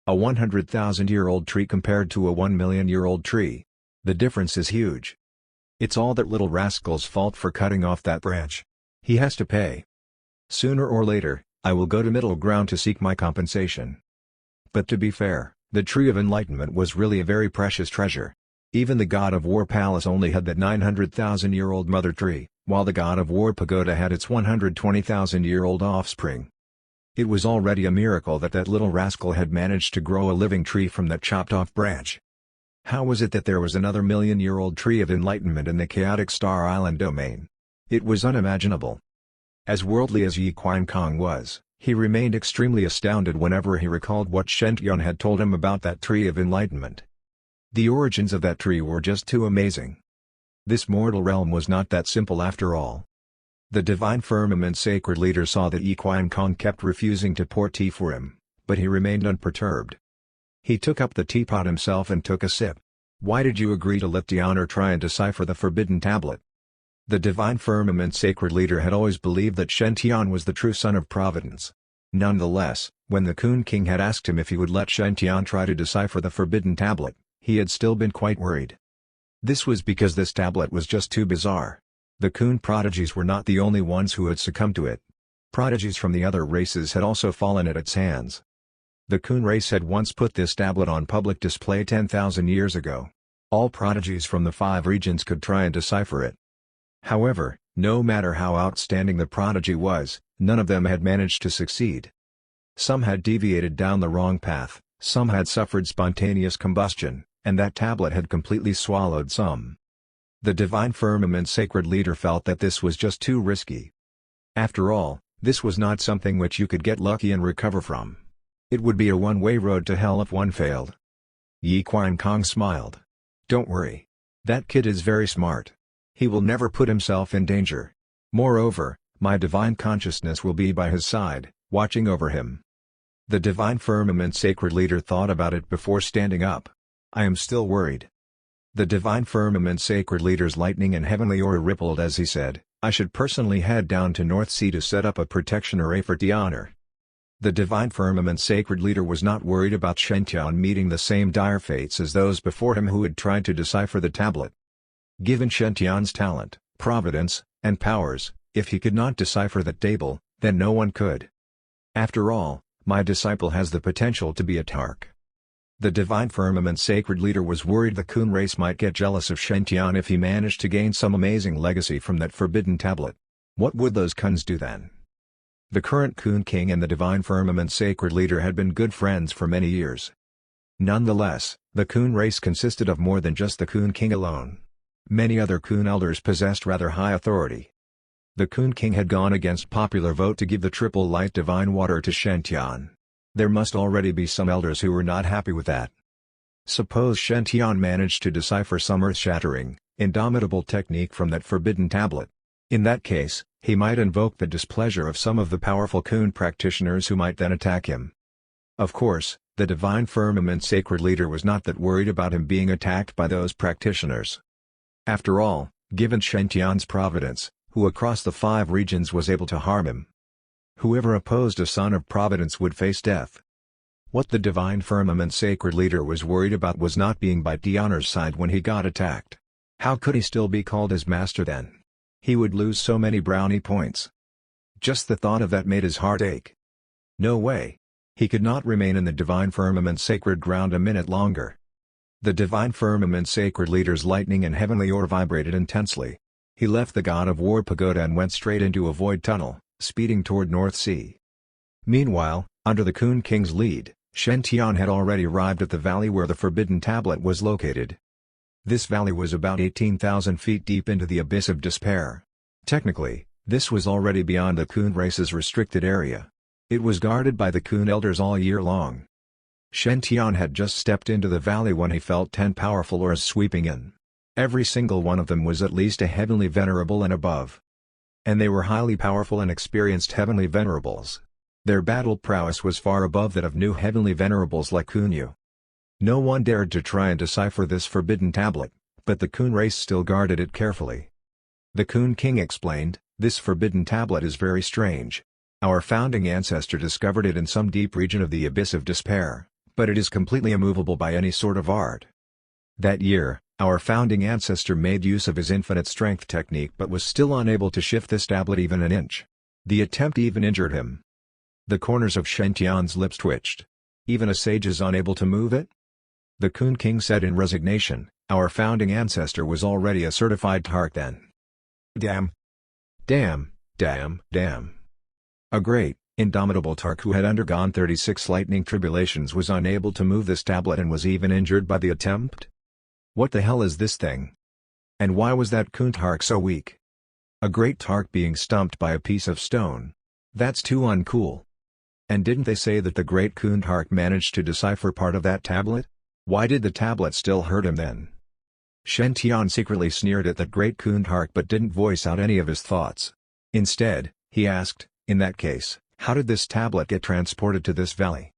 A 100,000-year-old tree compared to a 1 million-year-old tree. The difference is huge. It's all that little rascal's fault for cutting off that branch. He has to pay. Sooner or later, I will go to middle ground to seek my compensation. But to be fair, the Tree of Enlightenment was really a very precious treasure. Even the God of War Palace only had that 900,000-year-old mother tree, while the God of War Pagoda had its 120,000-year-old offspring. It was already a miracle that little rascal had managed to grow a living tree from that chopped-off branch. How was it that there was another million-year-old Tree of Enlightenment in the chaotic Star Island domain? It was unimaginable. As worldly as Yi Qiankong was, he remained extremely astounded whenever he recalled what Shen Tian had told him about that Tree of Enlightenment. The origins of that tree were just too amazing. This mortal realm was not that simple after all. The Divine Firmament Sacred Leader saw that Yi Qiankong kept refusing to pour tea for him, but he remained unperturbed. He took up the teapot himself and took a sip. Why did you agree to let Tian'er try and decipher the forbidden tablet? The Divine Firmament Sacred Leader had always believed that Shen Tian was the true son of Providence. Nonetheless, when the Coon King had asked him if he would let Shen Tian try to decipher the forbidden tablet, he had still been quite worried. This was because this tablet was just too bizarre. The Coon prodigies were not the only ones who had succumbed to it. Prodigies from the other races had also fallen at its hands. The Coon race had once put this tablet on public display 10,000 years ago. All prodigies from the 5 regions could try and decipher it. However, no matter how outstanding the prodigy was, none of them had managed to succeed. Some had deviated down the wrong path, Some had suffered spontaneous combustion, and that tablet had completely swallowed some. The Divine Firmament's sacred leader felt that this was just too risky. After all, this was not something which you could get lucky and recover from. It would be a one-way road to hell if one failed. Yi Qiankong smiled. "Don't worry. That kid is very smart. He will never put himself in danger. Moreover, my divine consciousness will be by his side, watching over him." The Divine Firmament's sacred leader thought about it before standing up. "I am still worried." The Divine Firmament's sacred leader's lightning and heavenly aura rippled as he said, "I should personally head down to North Sea to set up a protection array for Tianer." The Divine Firmament's sacred leader was not worried about Shen Tian meeting the same dire fates as those before him who had tried to decipher the tablet. Given Shen Tian's talent, providence, and powers, if he could not decipher that table, then no one could. "After all, my disciple has the potential to be a Tark." The Divine Firmament's sacred leader was worried the Coon race might get jealous of Shen Tian if he managed to gain some amazing legacy from that forbidden tablet. What would those Kuns do then? The current Coon King and the Divine Firmament's sacred leader had been good friends for many years. Nonetheless, the Coon race consisted of more than just the Coon King alone. Many other Coon elders possessed rather high authority. The Coon King had gone against popular vote to give the triple light divine water to Shen Tian. There must already be some elders who were not happy with that. Suppose Shen Tian managed to decipher some earth-shattering, indomitable technique from that forbidden tablet. In that case, he might invoke the displeasure of some of the powerful Coon practitioners who might then attack him. Of course, the Divine Firmament's sacred leader was not that worried about him being attacked by those practitioners. After all, given Shen Tian's providence, who across the 5 regions was able to harm him? Whoever opposed a son of Providence would face death. What the Divine Firmament's sacred leader was worried about was not being by Tianer's side when he got attacked. How could he still be called his master then? He would lose so many brownie points. Just the thought of that made his heart ache. No way. He could not remain in the Divine Firmament's sacred ground a minute longer. The Divine Firmament's sacred leader's lightning and heavenly aura vibrated intensely. He left the God of War pagoda and went straight into a void tunnel, speeding toward North Sea. Meanwhile, under the Coon King's lead, Shen Tian had already arrived at the valley where the forbidden tablet was located. This valley was about 18,000 feet deep into the abyss of despair. Technically, this was already beyond the Coon race's restricted area. It was guarded by the Coon elders all year long. Shen Tian had just stepped into the valley when he felt 10 powerful auras sweeping in. Every single one of them was at least a heavenly venerable and above. And they were highly powerful and experienced heavenly venerables. Their battle prowess was far above that of new heavenly venerables like Kunu. No one dared to try and decipher this forbidden tablet, but the Coon race still guarded it carefully. The Coon King explained, "This forbidden tablet is very strange. Our founding ancestor discovered it in some deep region of the abyss of despair, but it is completely immovable by any sort of art. That year, our founding ancestor made use of his infinite strength technique but was still unable to shift this tablet even an inch. The attempt even injured him." The corners of Shen Tian's lips twitched. "Even a sage is unable to move it?" The Coon King said in resignation, "Our founding ancestor was already a certified Tark then." Damn. Damn, damn, damn. A great, indomitable Tark who had undergone 36 lightning tribulations was unable to move this tablet and was even injured by the attempt? What the hell is this thing? And why was that Coon Tark so weak? A great Tark being stumped by a piece of stone. That's too uncool. And didn't they say that the great Coon Tark managed to decipher part of that tablet? Why did the tablet still hurt him then? Shen Tian secretly sneered at that great Coon Tark but didn't voice out any of his thoughts. Instead, he asked, "In that case, how did this tablet get transported to this valley?"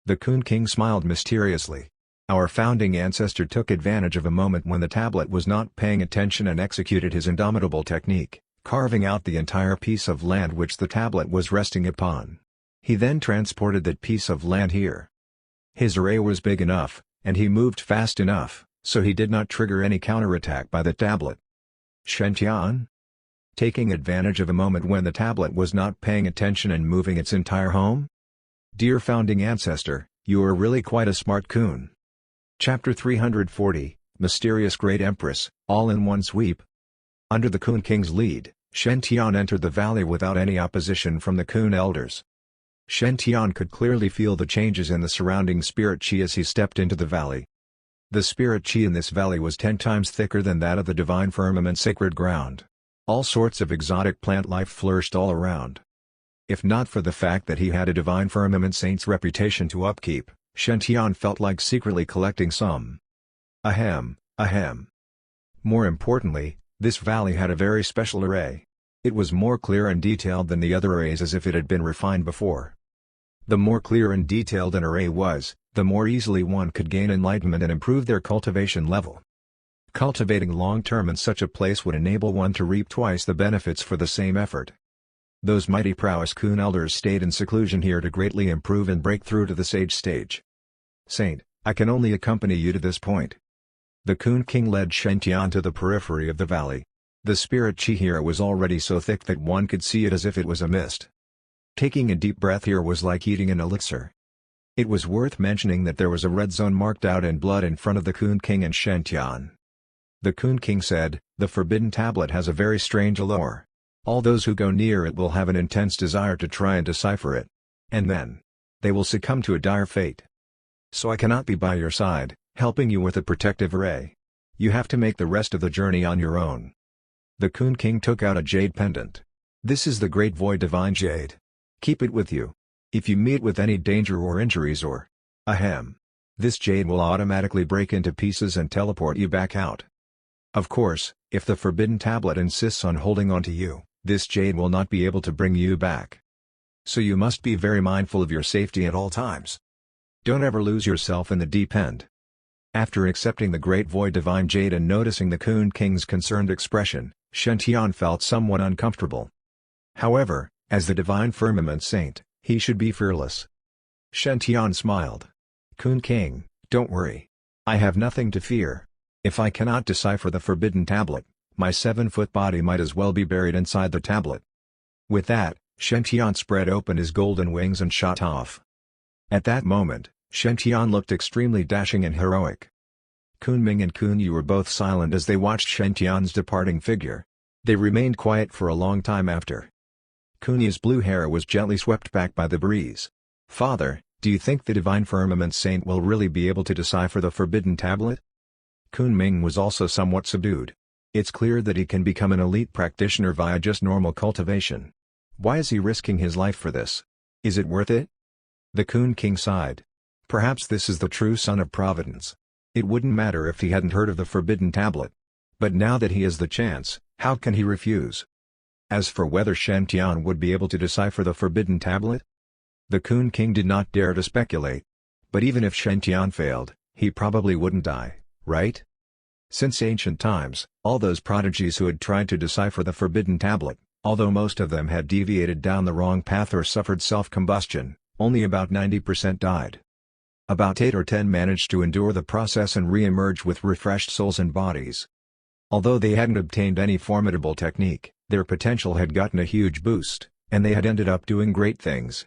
The Coon King smiled mysteriously. "Our founding ancestor took advantage of a moment when the tablet was not paying attention and executed his indomitable technique, carving out the entire piece of land which the tablet was resting upon. He then transported that piece of land here. His array was big enough, and he moved fast enough, so he did not trigger any counterattack by the tablet." Shen Tian? Taking advantage of a moment when the tablet was not paying attention and moving its entire home? Dear founding ancestor, you are really quite a smart coon. Chapter 340, Mysterious Great Empress, all in one sweep. Under the Coon King's lead, Shen Tian entered the valley without any opposition from the Coon elders. Shen Tian could clearly feel the changes in the surrounding spirit chi as he stepped into the valley. The spirit chi in this valley was 10 times thicker than that of the divine firmament sacred ground. All sorts of exotic plant life flourished all around. If not for the fact that he had a divine firmament saint's reputation to upkeep, Shen Tian felt like secretly collecting some. Ahem. More importantly, this valley had a very special array. It was more clear and detailed than the other arrays, as if it had been refined before. The more clear and detailed an array was, the more easily one could gain enlightenment and improve their cultivation level. Cultivating long-term in such a place would enable one to reap twice the benefits for the same effort. Those mighty prowess Coon elders stayed in seclusion here to greatly improve and break through to the sage stage. Saint, I can only accompany you to this point. The Coon King led Shen Tian to the periphery of the valley. The spirit chi here was already so thick that one could see it as if it was a mist. Taking a deep breath here was like eating an elixir. It was worth mentioning that there was a red zone marked out in blood in front of the Coon King and Shen Tian. The Coon King said, "The Forbidden Tablet has a very strange allure. All those who go near it will have an intense desire to try and decipher it. And then, they will succumb to a dire fate. So I cannot be by your side, helping you with a protective array. You have to make the rest of the journey on your own." The Coon King took out a jade pendant. "This is the Great Void Divine Jade. Keep it with you. If you meet with any danger or injuries or this jade will automatically break into pieces and teleport you back out. Of course, if the Forbidden Tablet insists on holding on to you, this jade will not be able to bring you back. So you must be very mindful of your safety at all times. Don't ever lose yourself in the deep end." After accepting the Great Void Divine Jade and noticing the Coon King's concerned expression, Shen Tian felt somewhat uncomfortable. However, as the Divine Firmament Saint, he should be fearless. Shen Tian smiled. "Coon King, don't worry. I have nothing to fear. If I cannot decipher the Forbidden Tablet, my 7-foot body might as well be buried inside the tablet." With that, Shen Tian spread open his golden wings and shot off. At that moment, Shen Tian looked extremely dashing and heroic. Kunpeng and Kunu were both silent as they watched Shen Tian's departing figure. They remained quiet for a long time after. Kunu's blue hair was gently swept back by the breeze. "Father, do you think the Divine Firmament Saint will really be able to decipher the Forbidden Tablet?" Kunpeng was also somewhat subdued. It's clear that he can become an elite practitioner via just normal cultivation. Why is he risking his life for this? Is it worth it? The Coon King sighed. Perhaps this is the true son of Providence. It wouldn't matter if he hadn't heard of the Forbidden Tablet. But now that he has the chance, how can he refuse? As for whether Shen Tian would be able to decipher the Forbidden Tablet, the Coon King did not dare to speculate. But even if Shen Tian failed, he probably wouldn't die, right? Since ancient times, all those prodigies who had tried to decipher the Forbidden Tablet, although most of them had deviated down the wrong path or suffered self-combustion, only about 90% died. About 8 or 10 managed to endure the process and re-emerge with refreshed souls and bodies. Although they hadn't obtained any formidable technique, their potential had gotten a huge boost, and they had ended up doing great things.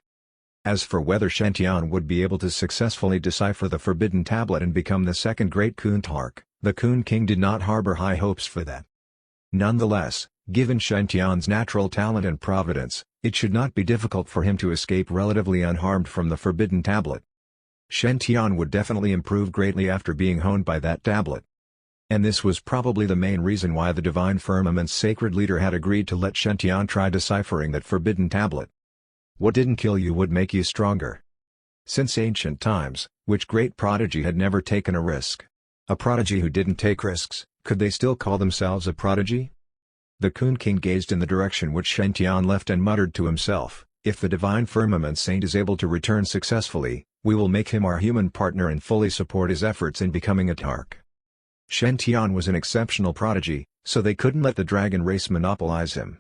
As for whether Shen Tian would be able to successfully decipher the Forbidden Tablet and become the second great Coontark, the Coon King did not harbor high hopes for that. Nonetheless, given Shen Tian's natural talent and providence, it should not be difficult for him to escape relatively unharmed from the Forbidden Tablet. Shen Tian would definitely improve greatly after being honed by that tablet. And this was probably the main reason why the Divine Firmament's sacred leader had agreed to let Shen Tian try deciphering that Forbidden Tablet. What didn't kill you would make you stronger. Since ancient times, which great prodigy had never taken a risk? A prodigy who didn't take risks, could they still call themselves a prodigy? The Coon King gazed in the direction which Shen Tian left and muttered to himself, "If the Divine Firmament Saint is able to return successfully, we will make him our human partner and fully support his efforts in becoming a Tark." Shen Tian was an exceptional prodigy, so they couldn't let the dragon race monopolize him.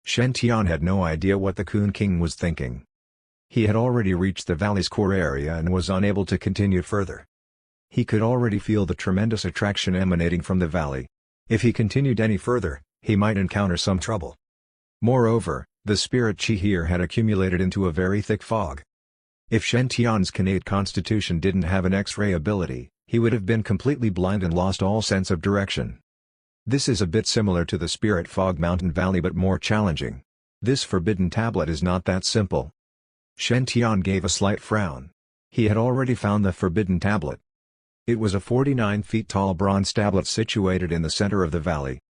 Shen Tian had no idea what the Coon King was thinking. He had already reached the valley's core area and was unable to continue further. He could already feel the tremendous attraction emanating from the valley. If he continued any further, he might encounter some trouble. Moreover, the spirit chi here had accumulated into a very thick fog. If Shen Tian's innate constitution didn't have an X-ray ability, he would have been completely blind and lost all sense of direction. This is a bit similar to the Spirit Fog Mountain Valley but more challenging. This Forbidden Tablet is not that simple. Shen Tian gave a slight frown. He had already found the forbidden tablet. It was a 49 feet tall bronze tablet situated in the center of the valley.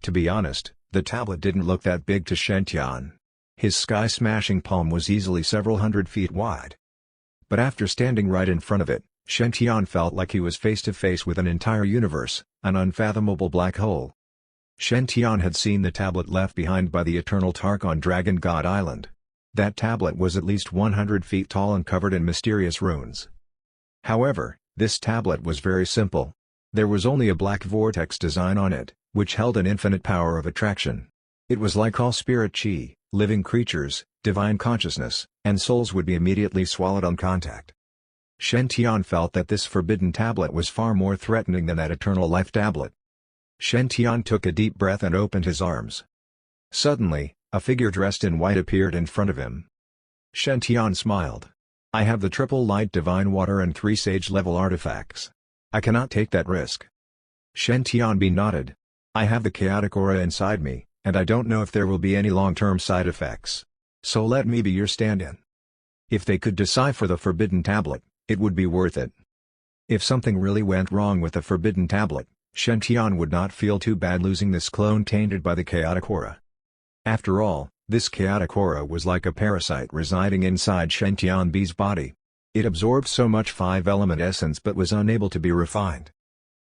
To be honest, the tablet didn't look that big to Shen Tian. His sky-smashing palm was easily several hundred feet wide. But after standing right in front of it, Shen Tian felt like he was face to face with an entire universe, an unfathomable black hole. Shen Tian had seen the tablet left behind by the Eternal Tark on Dragon God Island. That tablet was at least 100 feet tall and covered in mysterious runes. However, this tablet was very simple. There was only a black vortex design on it, which held an infinite power of attraction. It was like all spirit chi, living creatures, divine consciousness, and souls would be immediately swallowed on contact. Shen Tian felt that this forbidden tablet was far more threatening than that eternal life tablet. Shen Tian took a deep breath and opened his arms. Suddenly, a figure dressed in white appeared in front of him. Shen Tian smiled. I have the triple light divine water and 3 sage-level artifacts. I cannot take that risk. Shen Tianbi nodded. I have the chaotic aura inside me, and I don't know if there will be any long-term side effects. So let me be your stand-in. If they could decipher the forbidden tablet, it would be worth it. If something really went wrong with the forbidden tablet, Shen Tian would not feel too bad losing this clone tainted by the chaotic aura. After all, this chaotic aura was like a parasite residing inside Shen Tianbi's body. It absorbed so much 5-element essence but was unable to be refined.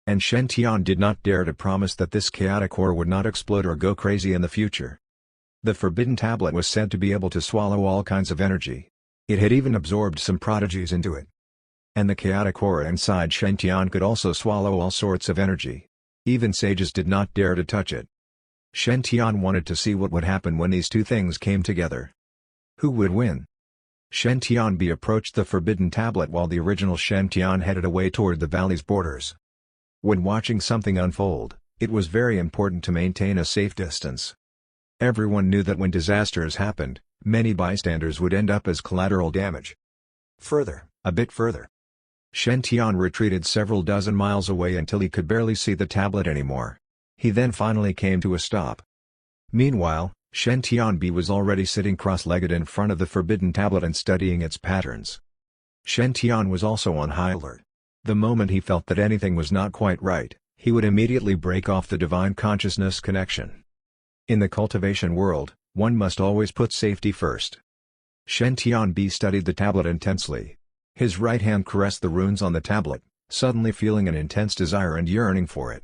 And Shen Tian did not dare to promise that this chaotic aura would not explode or go crazy in the future. The forbidden tablet was said to be able to swallow all kinds of energy. It had even absorbed some prodigies into it. And the chaotic aura inside Shen Tian could also swallow all sorts of energy. Even sages did not dare to touch it. Shen Tian wanted to see what would happen when these two things came together. Who would win? Shen Tianbi approached the forbidden tablet while the original Shen Tian headed away toward the valley's borders. When watching something unfold, it was very important to maintain a safe distance. Everyone knew that when disasters happened, many bystanders would end up as collateral damage. A bit further. Shen Tian retreated several dozen miles away until he could barely see the tablet anymore. He then finally came to a stop. Meanwhile, Shen Tianbi was already sitting cross-legged in front of the forbidden tablet and studying its patterns. Shen Tian was also on high alert. The moment he felt that anything was not quite right, he would immediately break off the divine consciousness connection. In the cultivation world, one must always put safety first. Shen Tianbi studied the tablet intensely. His right hand caressed the runes on the tablet, suddenly feeling an intense desire and yearning for it.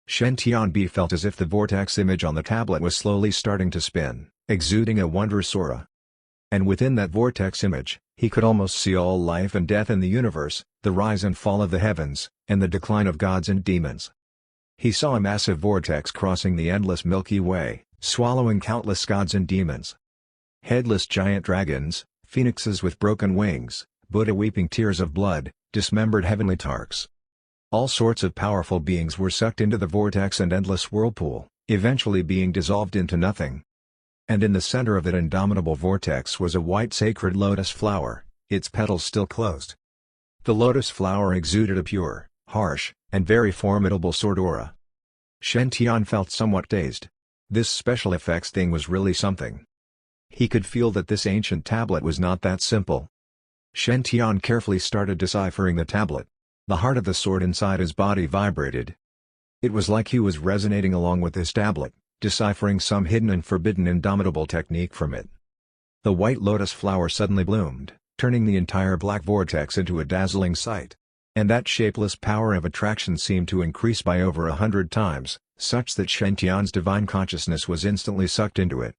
Shen Tianbi felt as if the vortex image on the tablet was slowly starting to spin, exuding a wondrous aura. And within that vortex image, he could almost see all life and death in the universe, the rise and fall of the heavens, and the decline of gods and demons. He saw a massive vortex crossing the endless Milky Way, swallowing countless gods and demons. Headless giant dragons, phoenixes with broken wings, Buddha weeping tears of blood, dismembered heavenly Tarks. All sorts of powerful beings were sucked into the vortex and endless whirlpool, eventually being dissolved into nothing. And in the center of that indomitable vortex was a white sacred lotus flower, its petals still closed. The lotus flower exuded a pure, harsh, and very formidable sword aura. Shen Tian felt somewhat dazed. This special effects thing was really something. He could feel that this ancient tablet was not that simple. Shen Tian carefully started deciphering the tablet. The heart of the sword inside his body vibrated. It was like he was resonating along with this tablet, deciphering some hidden and forbidden indomitable technique from it. The white lotus flower suddenly bloomed, turning the entire black vortex into a dazzling sight. And that shapeless power of attraction seemed to increase by over 100 times, such that Shen Tian's divine consciousness was instantly sucked into it.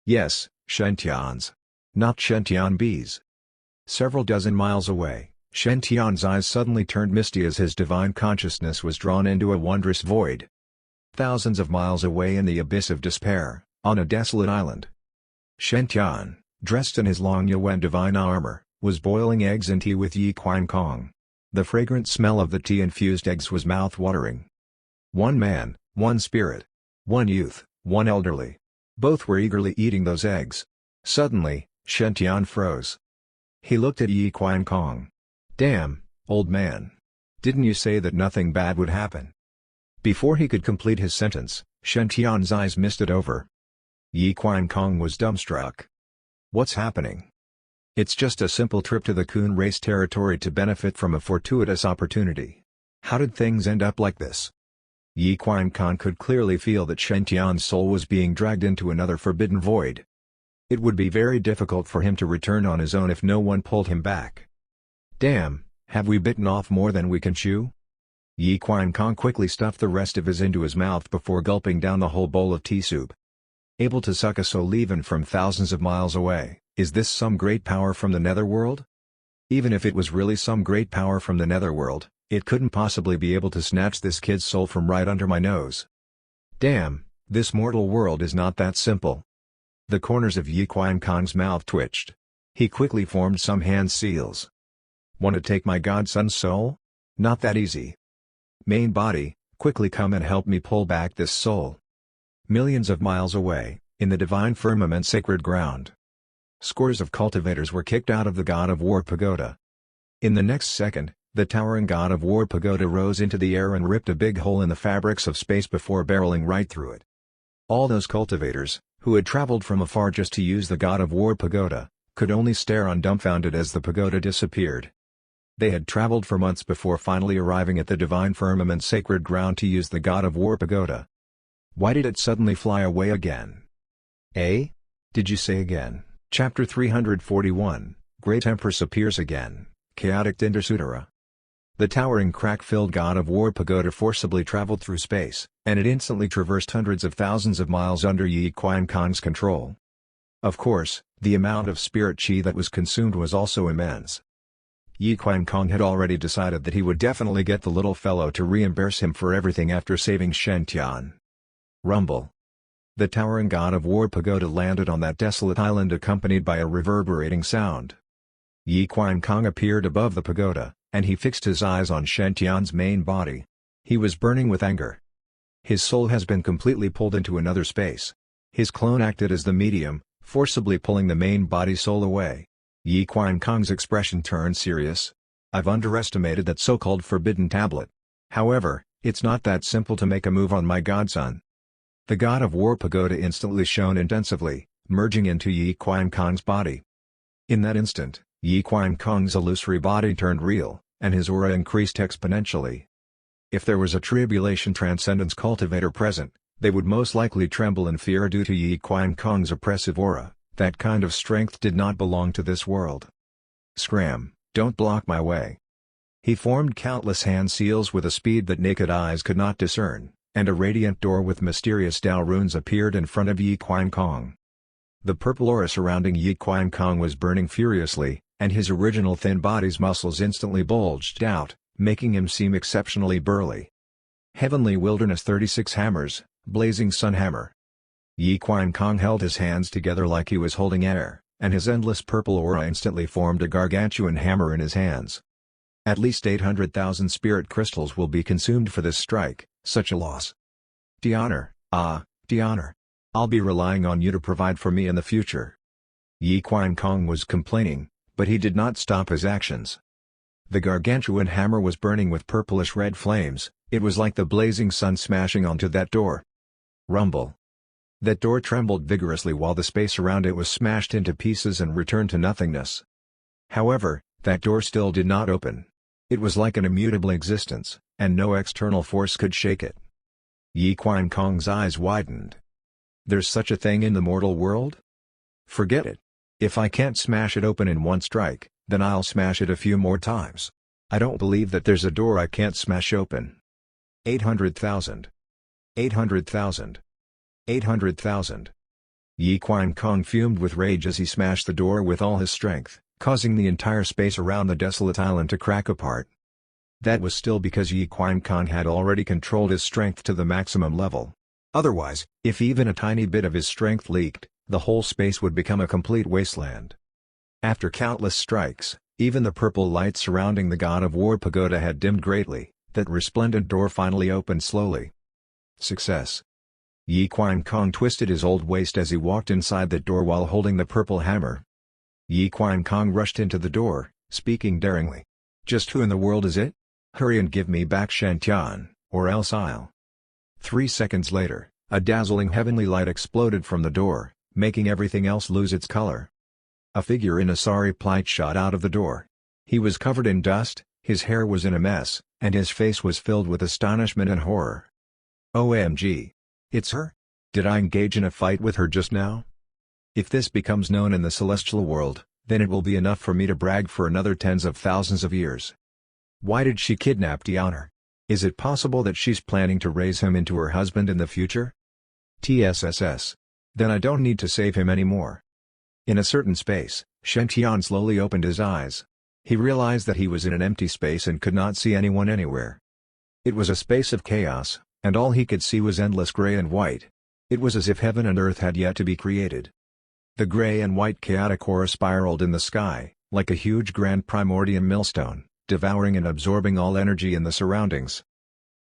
Yes, Shen Tian's. Not Shen Tianbi's. Several dozen miles away, Shen Tian's eyes suddenly turned misty as his divine consciousness was drawn into a wondrous void. Thousands of miles away in the abyss of despair, on a desolate island, Shen Tian, dressed in his long Yuan divine armor, was boiling eggs and tea with Yi Quan Kong. The fragrant smell of the tea-infused eggs was mouth-watering. One man, one spirit. One youth, one elderly. Both were eagerly eating those eggs. Suddenly, Shen Tian froze. He looked at Yi Quan Kong. "Damn, old man. Didn't you say that nothing bad would happen?" Before he could complete his sentence, Shen Tian's eyes misted over. Yi Quan Kong was dumbstruck. "What's happening?" It's just a simple trip to the coon race territory to benefit from a fortuitous opportunity. How did things end up like this? Yi Qiankong could clearly feel that Shen Tian's soul was being dragged into another forbidden void. It would be very difficult for him to return on his own if no one pulled him back. Damn, have we bitten off more than we can chew? Yi Qiankong quickly stuffed the rest of his into his mouth before gulping down the whole bowl of tea soup. Able to suck a soul even from thousands of miles away, is this some great power from the netherworld? Even if it was really some great power from the netherworld, it couldn't possibly be able to snatch this kid's soul from right under my nose. Damn, this mortal world is not that simple. The corners of Yi Qiankong's mouth twitched. He quickly formed some hand seals. Want to take my godson's soul? Not that easy. Main body, quickly come and help me pull back this soul. Millions of miles away, in the divine firmament sacred ground, scores of cultivators were kicked out of the God of War pagoda. In the next second, the towering God of War pagoda rose into the air and ripped a big hole in the fabrics of space before barreling right through it. All those cultivators, who had traveled from afar just to use the God of War pagoda, could only stare on dumbfounded as the pagoda disappeared. They had traveled for months before finally arriving at the divine firmament sacred ground to use the God of War pagoda. Why did it suddenly fly away again? Eh? Did you say again? Chapter 341, Great Empress appears again, Chaotic Dinder Sutra. The towering crack-filled God of War pagoda forcibly traveled through space, and it instantly traversed hundreds of thousands of miles under Yi Qiankong's control. Of course, the amount of spirit chi that was consumed was also immense. Yi Qiankong had already decided that he would definitely get the little fellow to reimburse him for everything after saving Shen Tian. Rumble. The towering God of War pagoda landed on that desolate island accompanied by a reverberating sound. Yi Qiankong appeared above the pagoda, and he fixed his eyes on Shen Tian's main body. He was burning with anger. His soul has been completely pulled into another space. His clone acted as the medium, forcibly pulling the main body soul away. Yi Qiankong's expression turned serious. I've underestimated that so-called forbidden tablet. However, it's not that simple to make a move on my godson. The God of War pagoda instantly shone intensively, merging into Yi Qiankong's body. In that instant, Yi Qiankong's illusory body turned real, and his aura increased exponentially. If there was a tribulation transcendence cultivator present, they would most likely tremble in fear due to Yi Qiankong's oppressive aura. That kind of strength did not belong to this world. Scram, don't block my way. He formed countless hand seals with a speed that naked eyes could not discern, and a radiant door with mysterious Dao runes appeared in front of Yi Qiankong. The purple aura surrounding Yi Qiankong was burning furiously, and his original thin body's muscles instantly bulged out, making him seem exceptionally burly. Heavenly Wilderness 36 Hammers, Blazing Sun Hammer. Yi Qiankong held his hands together like he was holding air, and his endless purple aura instantly formed a gargantuan hammer in his hands. At least 800,000 spirit crystals will be consumed for this strike, such a loss. D'honor, d'honor. I'll be relying on you to provide for me in the future. Yi Qiankong was complaining, but he did not stop his actions. The gargantuan hammer was burning with purplish red flames. It was like the blazing sun smashing onto that door. Rumble. That door trembled vigorously while the space around it was smashed into pieces and returned to nothingness. However, that door still did not open. It was like an immutable existence, and no external force could shake it. Yi Qiankong's eyes widened. There's such a thing in the mortal world? Forget it. If I can't smash it open in one strike, then I'll smash it a few more times. I don't believe that there's a door I can't smash open. 800,000. 800,000. 800,000. Yi Qiankong fumed with rage as he smashed the door with all his strength, causing the entire space around the desolate island to crack apart. That was still because Yi Qiankong had already controlled his strength to the maximum level. Otherwise, if even a tiny bit of his strength leaked, the whole space would become a complete wasteland. After countless strikes, even the purple light surrounding the God of War pagoda had dimmed greatly. That resplendent door finally opened slowly. Success. Yi Qiankong twisted his old waist as he walked inside that door while holding the purple hammer. Yi Qiankong rushed into the door, speaking daringly. Just who in the world is it? Hurry and give me back Shen Tian, or else I'll... 3 seconds later, a dazzling heavenly light exploded from the door, making everything else lose its color. A figure in a sari plight shot out of the door. He was covered in dust, his hair was in a mess, and his face was filled with astonishment and horror. OMG! It's her? Did I engage in a fight with her just now? If this becomes known in the celestial world, then it will be enough for me to brag for another tens of thousands of years. Why did she kidnap Tian? Is it possible that she's planning to raise him into her husband in the future? TSSS. Then I don't need to save him anymore. In a certain space, Shen Tian slowly opened his eyes. He realized that he was in an empty space and could not see anyone anywhere. It was a space of chaos, and all he could see was endless gray and white. It was as if heaven and earth had yet to be created. The gray and white chaotic aura spiraled in the sky, like a huge grand primordial millstone, devouring and absorbing all energy in the surroundings.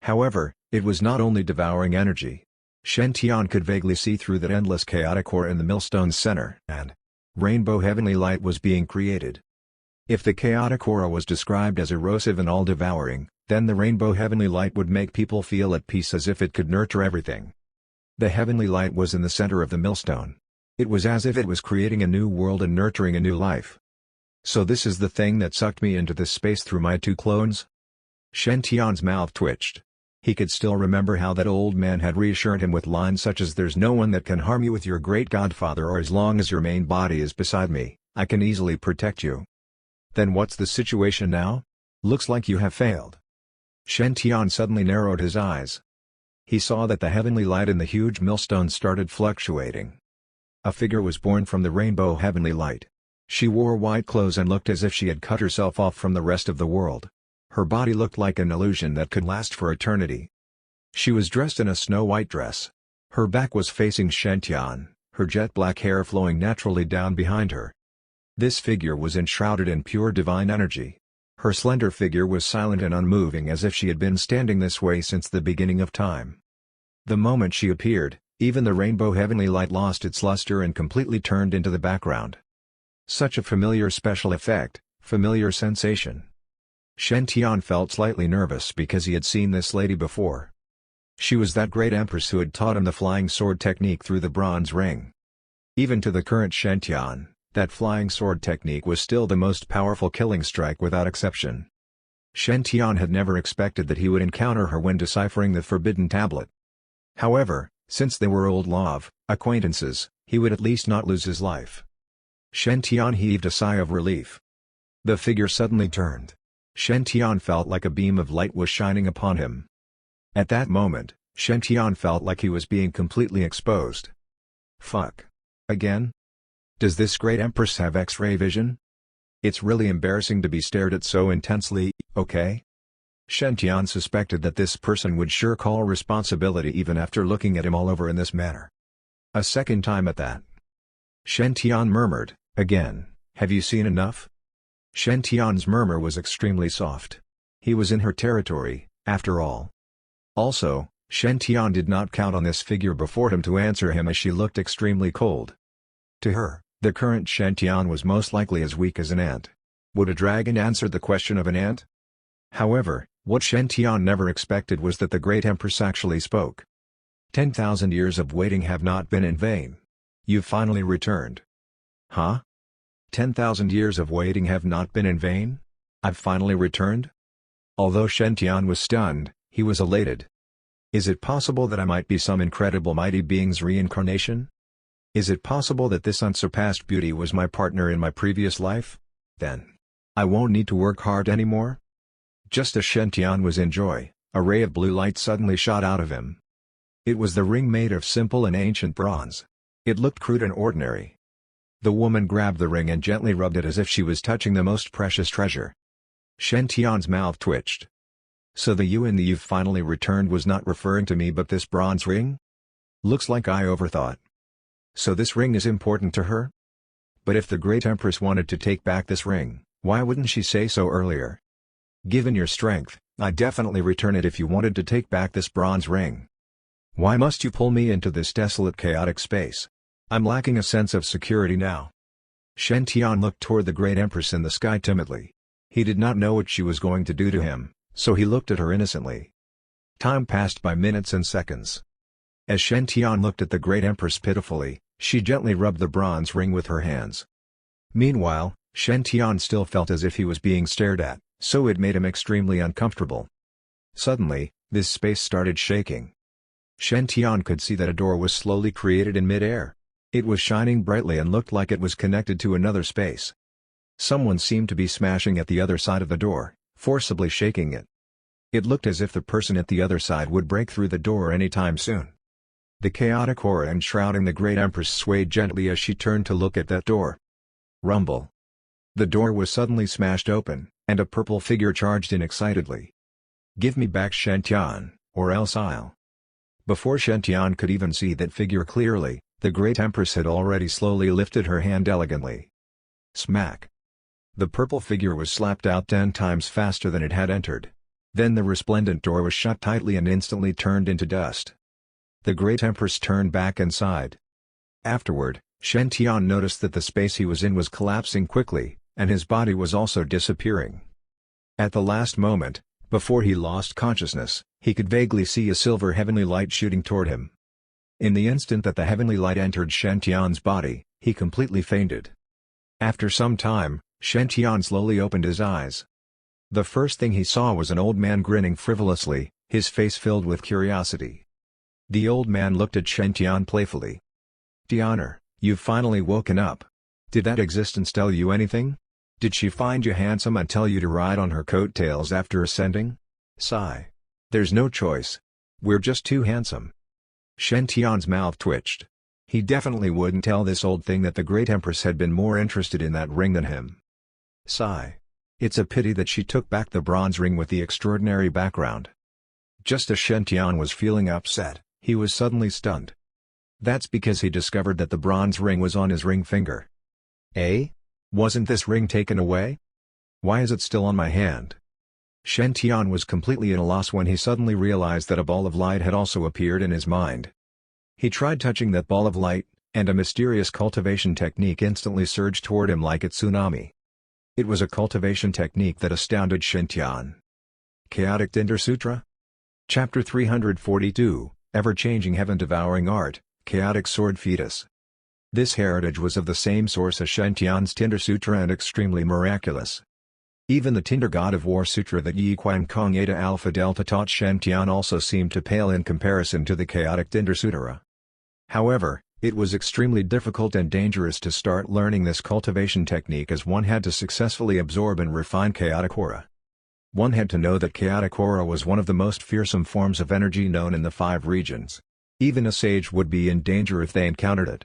However, it was not only devouring energy. Shen Tian could vaguely see through that endless chaotic aura in the millstone's center, and rainbow heavenly light was being created. If the chaotic aura was described as erosive and all-devouring, then the rainbow heavenly light would make people feel at peace as if it could nurture everything. The heavenly light was in the center of the millstone. It was as if it was creating a new world and nurturing a new life. So this is the thing that sucked me into this space through my two clones? Shen Tian's mouth twitched. He could still remember how that old man had reassured him with lines such as "There's no one that can harm you with your great godfather, or as long as your main body is beside me, I can easily protect you." Then what's the situation now? Looks like you have failed. Shen Tian suddenly narrowed his eyes. He saw that the heavenly light in the huge millstone started fluctuating. A figure was born from the rainbow heavenly light. She wore white clothes and looked as if she had cut herself off from the rest of the world. Her body looked like an illusion that could last for eternity. She was dressed in a snow-white dress. Her back was facing Shen Tian, her jet-black hair flowing naturally down behind her. This figure was enshrouded in pure divine energy. Her slender figure was silent and unmoving as if she had been standing this way since the beginning of time. The moment she appeared, even the rainbow heavenly light lost its luster and completely turned into the background. Such a familiar special effect, familiar sensation. Shen Tian felt slightly nervous because he had seen this lady before. She was that great empress who had taught him the flying sword technique through the bronze ring. Even to the current Shen Tian, that flying sword technique was still the most powerful killing strike without exception. Shen Tian had never expected that he would encounter her when deciphering the forbidden tablet. However, since they were old love acquaintances, he would at least not lose his life. Shen Tian heaved a sigh of relief. The figure suddenly turned. Shen Tian felt like a beam of light was shining upon him. At that moment, Shen Tian felt like he was being completely exposed. Fuck. Again? Does this great empress have X-ray vision? It's really embarrassing to be stared at so intensely, okay? Shen Tian suspected that this person would sure call responsibility even after looking at him all over in this manner. A second time at that. Shen Tian murmured, "Again, have you seen enough?" Shen Tian's murmur was extremely soft. He was in her territory, after all. Also, Shen Tian did not count on this figure before him to answer him as she looked extremely cold. To her, the current Shen Tian was most likely as weak as an ant. Would a dragon answer the question of an ant? However, what Shen Tian never expected was that the great empress actually spoke. 10,000 years of waiting have not been in vain. You've finally returned. Huh? 10,000 years of waiting have not been in vain? I've finally returned? Although Shen Tian was stunned, he was elated. Is it possible that I might be some incredible mighty being's reincarnation? Is it possible that this unsurpassed beauty was my partner in my previous life? Then I won't need to work hard anymore? Just as Shen Tian was in joy, a ray of blue light suddenly shot out of him. It was the ring made of simple and ancient bronze. It looked crude and ordinary. The woman grabbed the ring and gently rubbed it as if she was touching the most precious treasure. Shen Tian's mouth twitched. So the you in the "you've finally returned" was not referring to me but this bronze ring? Looks like I overthought. So this ring is important to her? But if the great empress wanted to take back this ring, why wouldn't she say so earlier? Given your strength, I'd definitely return it if you wanted to take back this bronze ring. Why must you pull me into this desolate chaotic space? I'm lacking a sense of security now. Shen Tian looked toward the great empress in the sky timidly. He did not know what she was going to do to him, so he looked at her innocently. Time passed by minutes and seconds. As Shen Tian looked at the great empress pitifully, she gently rubbed the bronze ring with her hands. Meanwhile, Shen Tian still felt as if he was being stared at, so it made him extremely uncomfortable. Suddenly, this space started shaking. Shen Tian could see that a door was slowly created in mid-air. It was shining brightly and looked like it was connected to another space. Someone seemed to be smashing at the other side of the door, forcibly shaking it. It looked as if the person at the other side would break through the door anytime soon. The chaotic aura enshrouding the Great Empress swayed gently as she turned to look at that door. Rumble. The door was suddenly smashed open, and a purple figure charged in excitedly. "Give me back Shen Tian, or else I'll..." Before Shen Tian could even see that figure clearly, the Great Empress had already slowly lifted her hand elegantly. Smack. The purple figure was slapped out 10 times faster than it had entered. Then the resplendent door was shut tightly and instantly turned into dust. The Great Empress turned back and sighed. Afterward, Shen Tian noticed that the space he was in was collapsing quickly, and his body was also disappearing. At the last moment, before he lost consciousness, he could vaguely see a silver heavenly light shooting toward him. In the instant that the heavenly light entered Shen Tian's body, he completely fainted. After some time, Shen Tian slowly opened his eyes. The first thing he saw was an old man grinning frivolously, his face filled with curiosity. The old man looked at Shen Tian playfully. "Tianer, you've finally woken up. Did that existence tell you anything? Did she find you handsome and tell you to ride on her coattails after ascending?" Sigh. "There's no choice. We're just too handsome." Shen Tian's mouth twitched. He definitely wouldn't tell this old thing that the Great Empress had been more interested in that ring than him. Sigh. It's a pity that she took back the bronze ring with the extraordinary background. Just as Shen Tian was feeling upset, he was suddenly stunned. That's because he discovered that the bronze ring was on his ring finger. Eh? Wasn't this ring taken away? Why is it still on my hand? Shen Tian was completely at a loss when he suddenly realized that a ball of light had also appeared in his mind. He tried touching that ball of light, and a mysterious cultivation technique instantly surged toward him like a tsunami. It was a cultivation technique that astounded Shen Tian. Chaotic Tinder Sutra? Chapter 342, Ever-Changing Heaven-Devouring Art, Chaotic Sword Fetus. This heritage was of the same source as Shen Tian's Tinder Sutra and extremely miraculous. Even the Tinder God of War Sutra that Yi Kuang Kong Eta Alpha Delta taught Shen Tian also seemed to pale in comparison to the Chaotic Tinder Sutra. However, it was extremely difficult and dangerous to start learning this cultivation technique as one had to successfully absorb and refine chaotic aura. One had to know that chaotic aura was one of the most fearsome forms of energy known in the 5 regions. Even a sage would be in danger if they encountered it.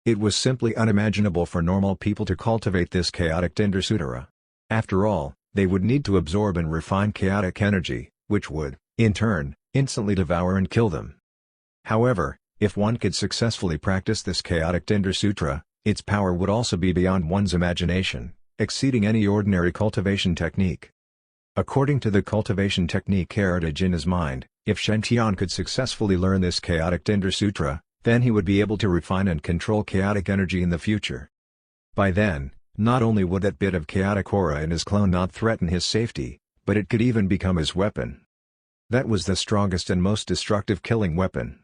It was simply unimaginable for normal people to cultivate this chaotic Tinder Sutra. After all, they would need to absorb and refine chaotic energy, which would, in turn, instantly devour and kill them. However, if one could successfully practice this chaotic Tinder Sutra, its power would also be beyond one's imagination, exceeding any ordinary cultivation technique. According to the cultivation technique heritage in his mind, if Shen Tian could successfully learn this chaotic Tinder Sutra, then he would be able to refine and control chaotic energy in the future. By then, not only would that bit of chaotic aura in his clone not threaten his safety, but it could even become his weapon. That was the strongest and most destructive killing weapon.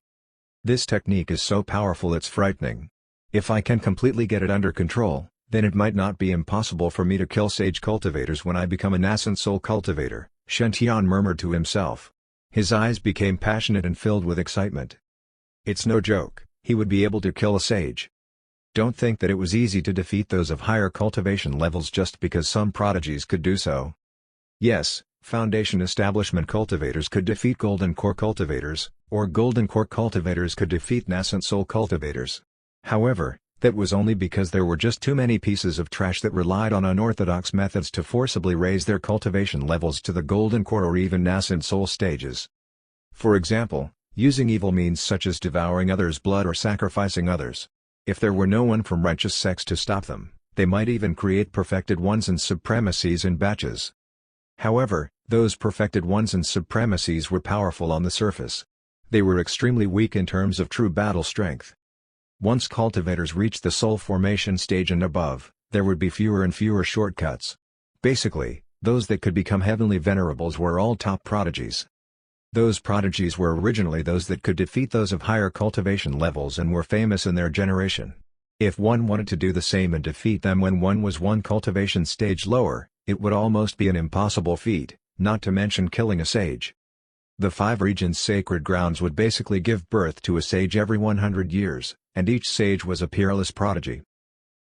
This technique is so powerful it's frightening. If I can completely get it under control, then it might not be impossible for me to kill sage cultivators when I become a nascent soul cultivator, Shen Tian murmured to himself. His eyes became passionate and filled with excitement. It's no joke, he would be able to kill a sage. Don't think that it was easy to defeat those of higher cultivation levels just because some prodigies could do so. Yes, Foundation Establishment cultivators could defeat Golden Core cultivators, or Golden Core cultivators could defeat Nascent Soul cultivators. However, that was only because there were just too many pieces of trash that relied on unorthodox methods to forcibly raise their cultivation levels to the Golden Core or even Nascent Soul stages. For example, using evil means such as devouring others' blood or sacrificing others. If there were no one from righteous sects to stop them, they might even create perfected ones and supremacies in batches. However, those perfected ones and supremacies were powerful on the surface. They were extremely weak in terms of true battle strength. Once cultivators reached the soul formation stage and above, there would be fewer and fewer shortcuts. Basically, those that could become heavenly venerables were all top prodigies. Those prodigies were originally those that could defeat those of higher cultivation levels and were famous in their generation. If one wanted to do the same and defeat them when one was one cultivation stage lower, it would almost be an impossible feat, not to mention killing a sage. The 5 regions' sacred grounds would basically give birth to a sage every 100 years, and each sage was a peerless prodigy.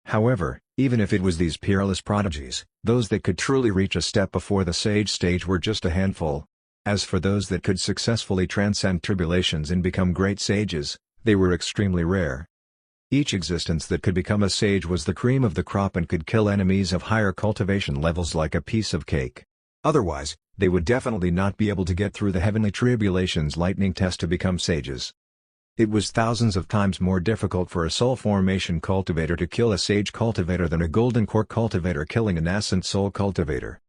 However, even if it was these peerless prodigies, those that could truly reach a step before the sage stage were just a handful. As for those that could successfully transcend tribulations and become great sages, they were extremely rare. Each existence that could become a sage was the cream of the crop and could kill enemies of higher cultivation levels like a piece of cake. Otherwise, they would definitely not be able to get through the heavenly tribulations lightning test to become sages. It was thousands of times more difficult for a soul formation cultivator to kill a sage cultivator than a golden core cultivator killing a nascent soul cultivator.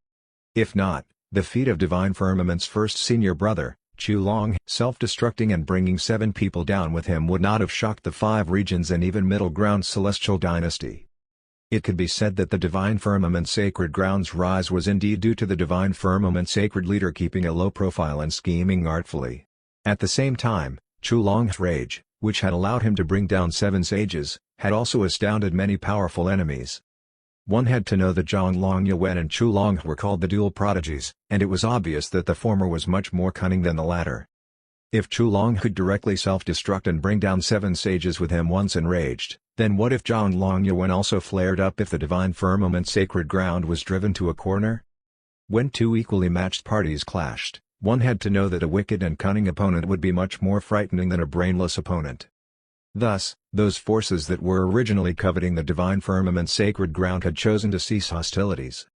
If not, the feat of Divine Firmament's first senior brother, Chulong, self-destructing and bringing 7 people down with him would not have shocked the 5 regions and even middle ground celestial dynasty. It could be said that the Divine Firmament Sacred Ground's rise was indeed due to the Divine Firmament Sacred Leader keeping a low profile and scheming artfully. At the same time, Chulong's rage, which had allowed him to bring down 7 sages, had also astounded many powerful enemies. One had to know that Zhonglong Yuan and Chulong were called the dual prodigies, and it was obvious that the former was much more cunning than the latter. If Chulong could directly self-destruct and bring down 7 sages with him once enraged, then what if Zhonglong Yuan also flared up if the Divine Firmament Sacred Ground was driven to a corner? When 2 equally matched parties clashed, one had to know that a wicked and cunning opponent would be much more frightening than a brainless opponent. Thus, those forces that were originally coveting the Divine Firmament Sacred Ground had chosen to cease hostilities.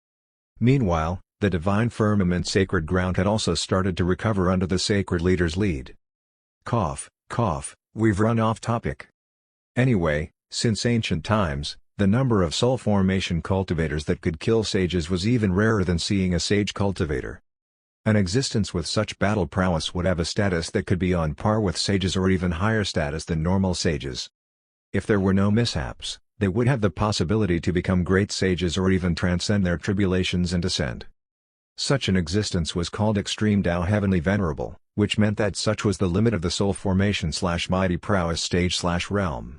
Meanwhile, the Divine Firmament Sacred Ground had also started to recover under the Sacred Leader's lead. Cough, we've run off topic. Anyway, since ancient times, the number of soul formation cultivators that could kill sages was even rarer than seeing a sage cultivator. An existence with such battle prowess would have a status that could be on par with sages or even higher status than normal sages. If there were no mishaps, they would have the possibility to become great sages or even transcend their tribulations and ascend. Such an existence was called Extreme Tao Heavenly Venerable, which meant that such was the limit of the soul formation/mighty prowess stage/realm.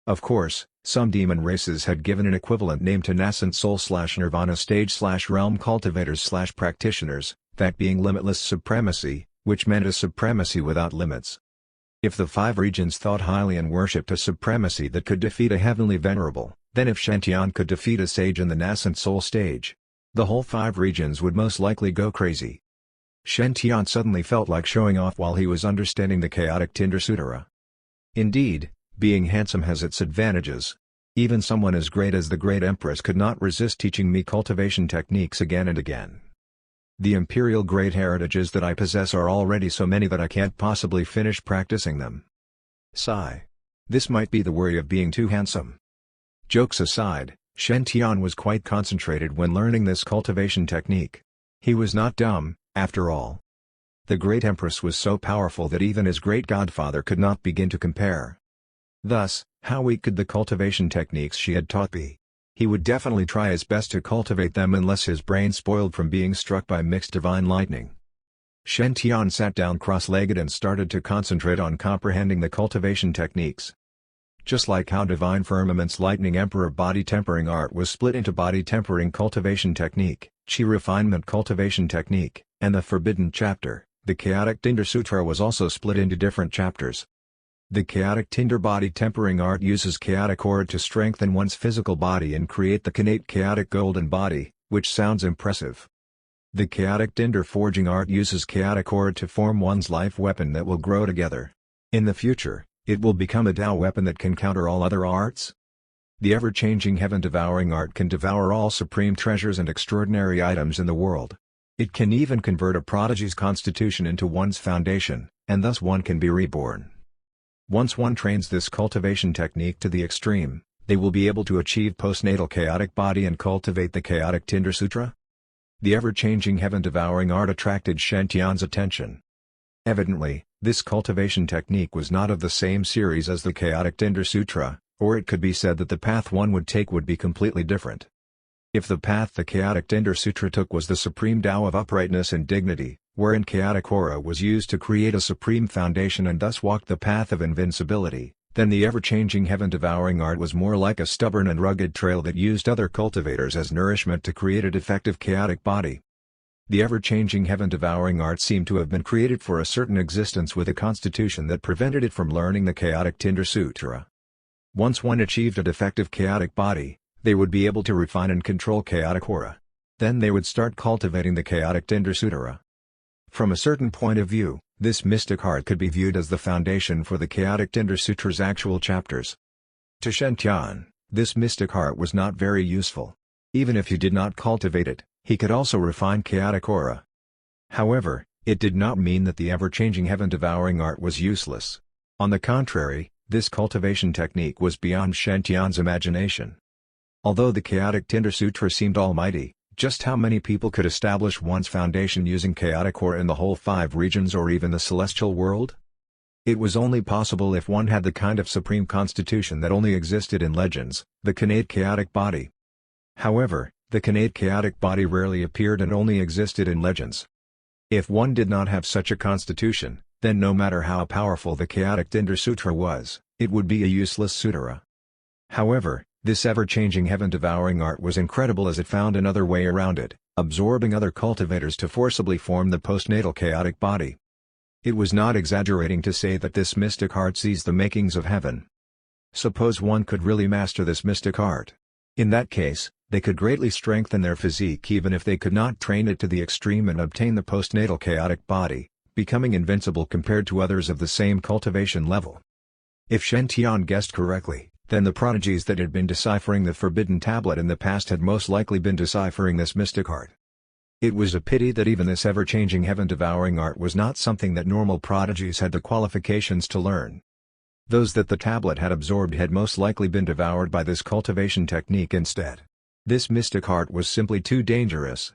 Of course, some demon races had given an equivalent name to nascent soul/nirvana stage/realm cultivators/practitioners, that being limitless supremacy, which meant a supremacy without limits. If the 5 regions thought highly and worshipped a supremacy that could defeat a heavenly venerable, then if Shen Tian could defeat a sage in the nascent soul stage, the whole 5 regions would most likely go crazy. Shen Tian suddenly felt like showing off while he was understanding the chaotic Tinder Sutra. Indeed, being handsome has its advantages. Even someone as great as the great empress could not resist teaching me cultivation techniques again and again. The imperial great heritages that I possess are already so many that I can't possibly finish practicing them. Sigh. This might be the worry of being too handsome. Jokes aside, Shen Tian was quite concentrated when learning this cultivation technique. He was not dumb, after all. The great empress was so powerful that even his great godfather could not begin to compare. Thus, how weak could the cultivation techniques she had taught be? He would definitely try his best to cultivate them unless his brain spoiled from being struck by mixed divine lightning. Shen Tian sat down cross-legged and started to concentrate on comprehending the cultivation techniques. Just like how Divine Firmament's Lightning Emperor body tempering art was split into body tempering cultivation technique, chi refinement cultivation technique, and the Forbidden Chapter, the Chaotic Tinder Sutra was also split into different chapters. The Chaotic Tinder body tempering art uses chaotic aura to strengthen one's physical body and create the connate chaotic golden body, which sounds impressive. The Chaotic Tinder forging art uses chaotic aura to form one's life weapon that will grow together. In the future, it will become a Tao weapon that can counter all other arts. The ever-changing heaven-devouring art can devour all supreme treasures and extraordinary items in the world. It can even convert a prodigy's constitution into one's foundation, and thus one can be reborn. Once one trains this cultivation technique to the extreme, they will be able to achieve postnatal chaotic body and cultivate the Chaotic Tinder Sutra. The ever-changing heaven-devouring art attracted Shen Tian's attention. Evidently, this cultivation technique was not of the same series as the Chaotic Tinder Sutra, or it could be said that the path one would take would be completely different. If the path the Chaotic Tinder Sutra took was the supreme Tao of uprightness and dignity, wherein chaotic aura was used to create a supreme foundation and thus walked the path of invincibility, then the ever-changing heaven-devouring art was more like a stubborn and rugged trail that used other cultivators as nourishment to create a defective chaotic body. The ever-changing heaven-devouring art seemed to have been created for a certain existence with a constitution that prevented it from learning the chaotic Tinder Sutra. Once one achieved a defective chaotic body, they would be able to refine and control chaotic aura. Then they would start cultivating the chaotic Tinder Sutra. From a certain point of view, this mystic art could be viewed as the foundation for the chaotic Tinder Sutra's actual chapters. To Shen Tian, this mystic art was not very useful. Even if he did not cultivate it, he could also refine chaotic aura. However, it did not mean that the ever-changing heaven-devouring art was useless. On the contrary, this cultivation technique was beyond Shen Tian's imagination. Although the chaotic Tinder Sutra seemed almighty, just how many people could establish one's foundation using chaotic aura in the whole 5 regions or even the celestial world? It was only possible if one had the kind of supreme constitution that only existed in legends, the Kunade chaotic body. However, the Kunade chaotic body rarely appeared and only existed in legends. If one did not have such a constitution, then no matter how powerful the chaotic Tinder Sutra was, it would be a useless sutra. However, this ever-changing heaven-devouring art was incredible as it found another way around it, absorbing other cultivators to forcibly form the postnatal chaotic body. It was not exaggerating to say that this mystic art sees the makings of heaven. Suppose one could really master this mystic art. In that case, they could greatly strengthen their physique even if they could not train it to the extreme and obtain the postnatal chaotic body, becoming invincible compared to others of the same cultivation level. If Shen Tian guessed correctly, then the prodigies that had been deciphering the forbidden tablet in the past had most likely been deciphering this mystic art. It was a pity that even this ever-changing heaven-devouring art was not something that normal prodigies had the qualifications to learn. Those that the tablet had absorbed had most likely been devoured by this cultivation technique instead. This mystic art was simply too dangerous.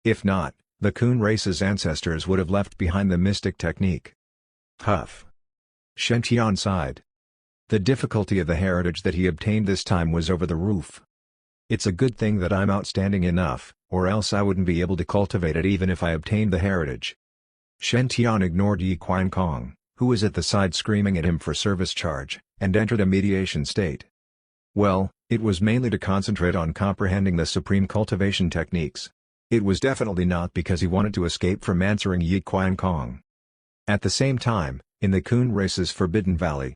If not, the Coon race's ancestors would have left behind the mystic technique. Huff. Shen Tian sighed. The difficulty of the heritage that he obtained this time was over the roof. It's a good thing that I'm outstanding enough, or else I wouldn't be able to cultivate it even if I obtained the heritage. Shen Tian ignored Yi Qiankong, who was at the side screaming at him for service charge, and entered a mediation state. Well, it was mainly to concentrate on comprehending the supreme cultivation techniques. It was definitely not because he wanted to escape from answering Yi Qiankong. At the same time, in the Coon race's Forbidden Valley,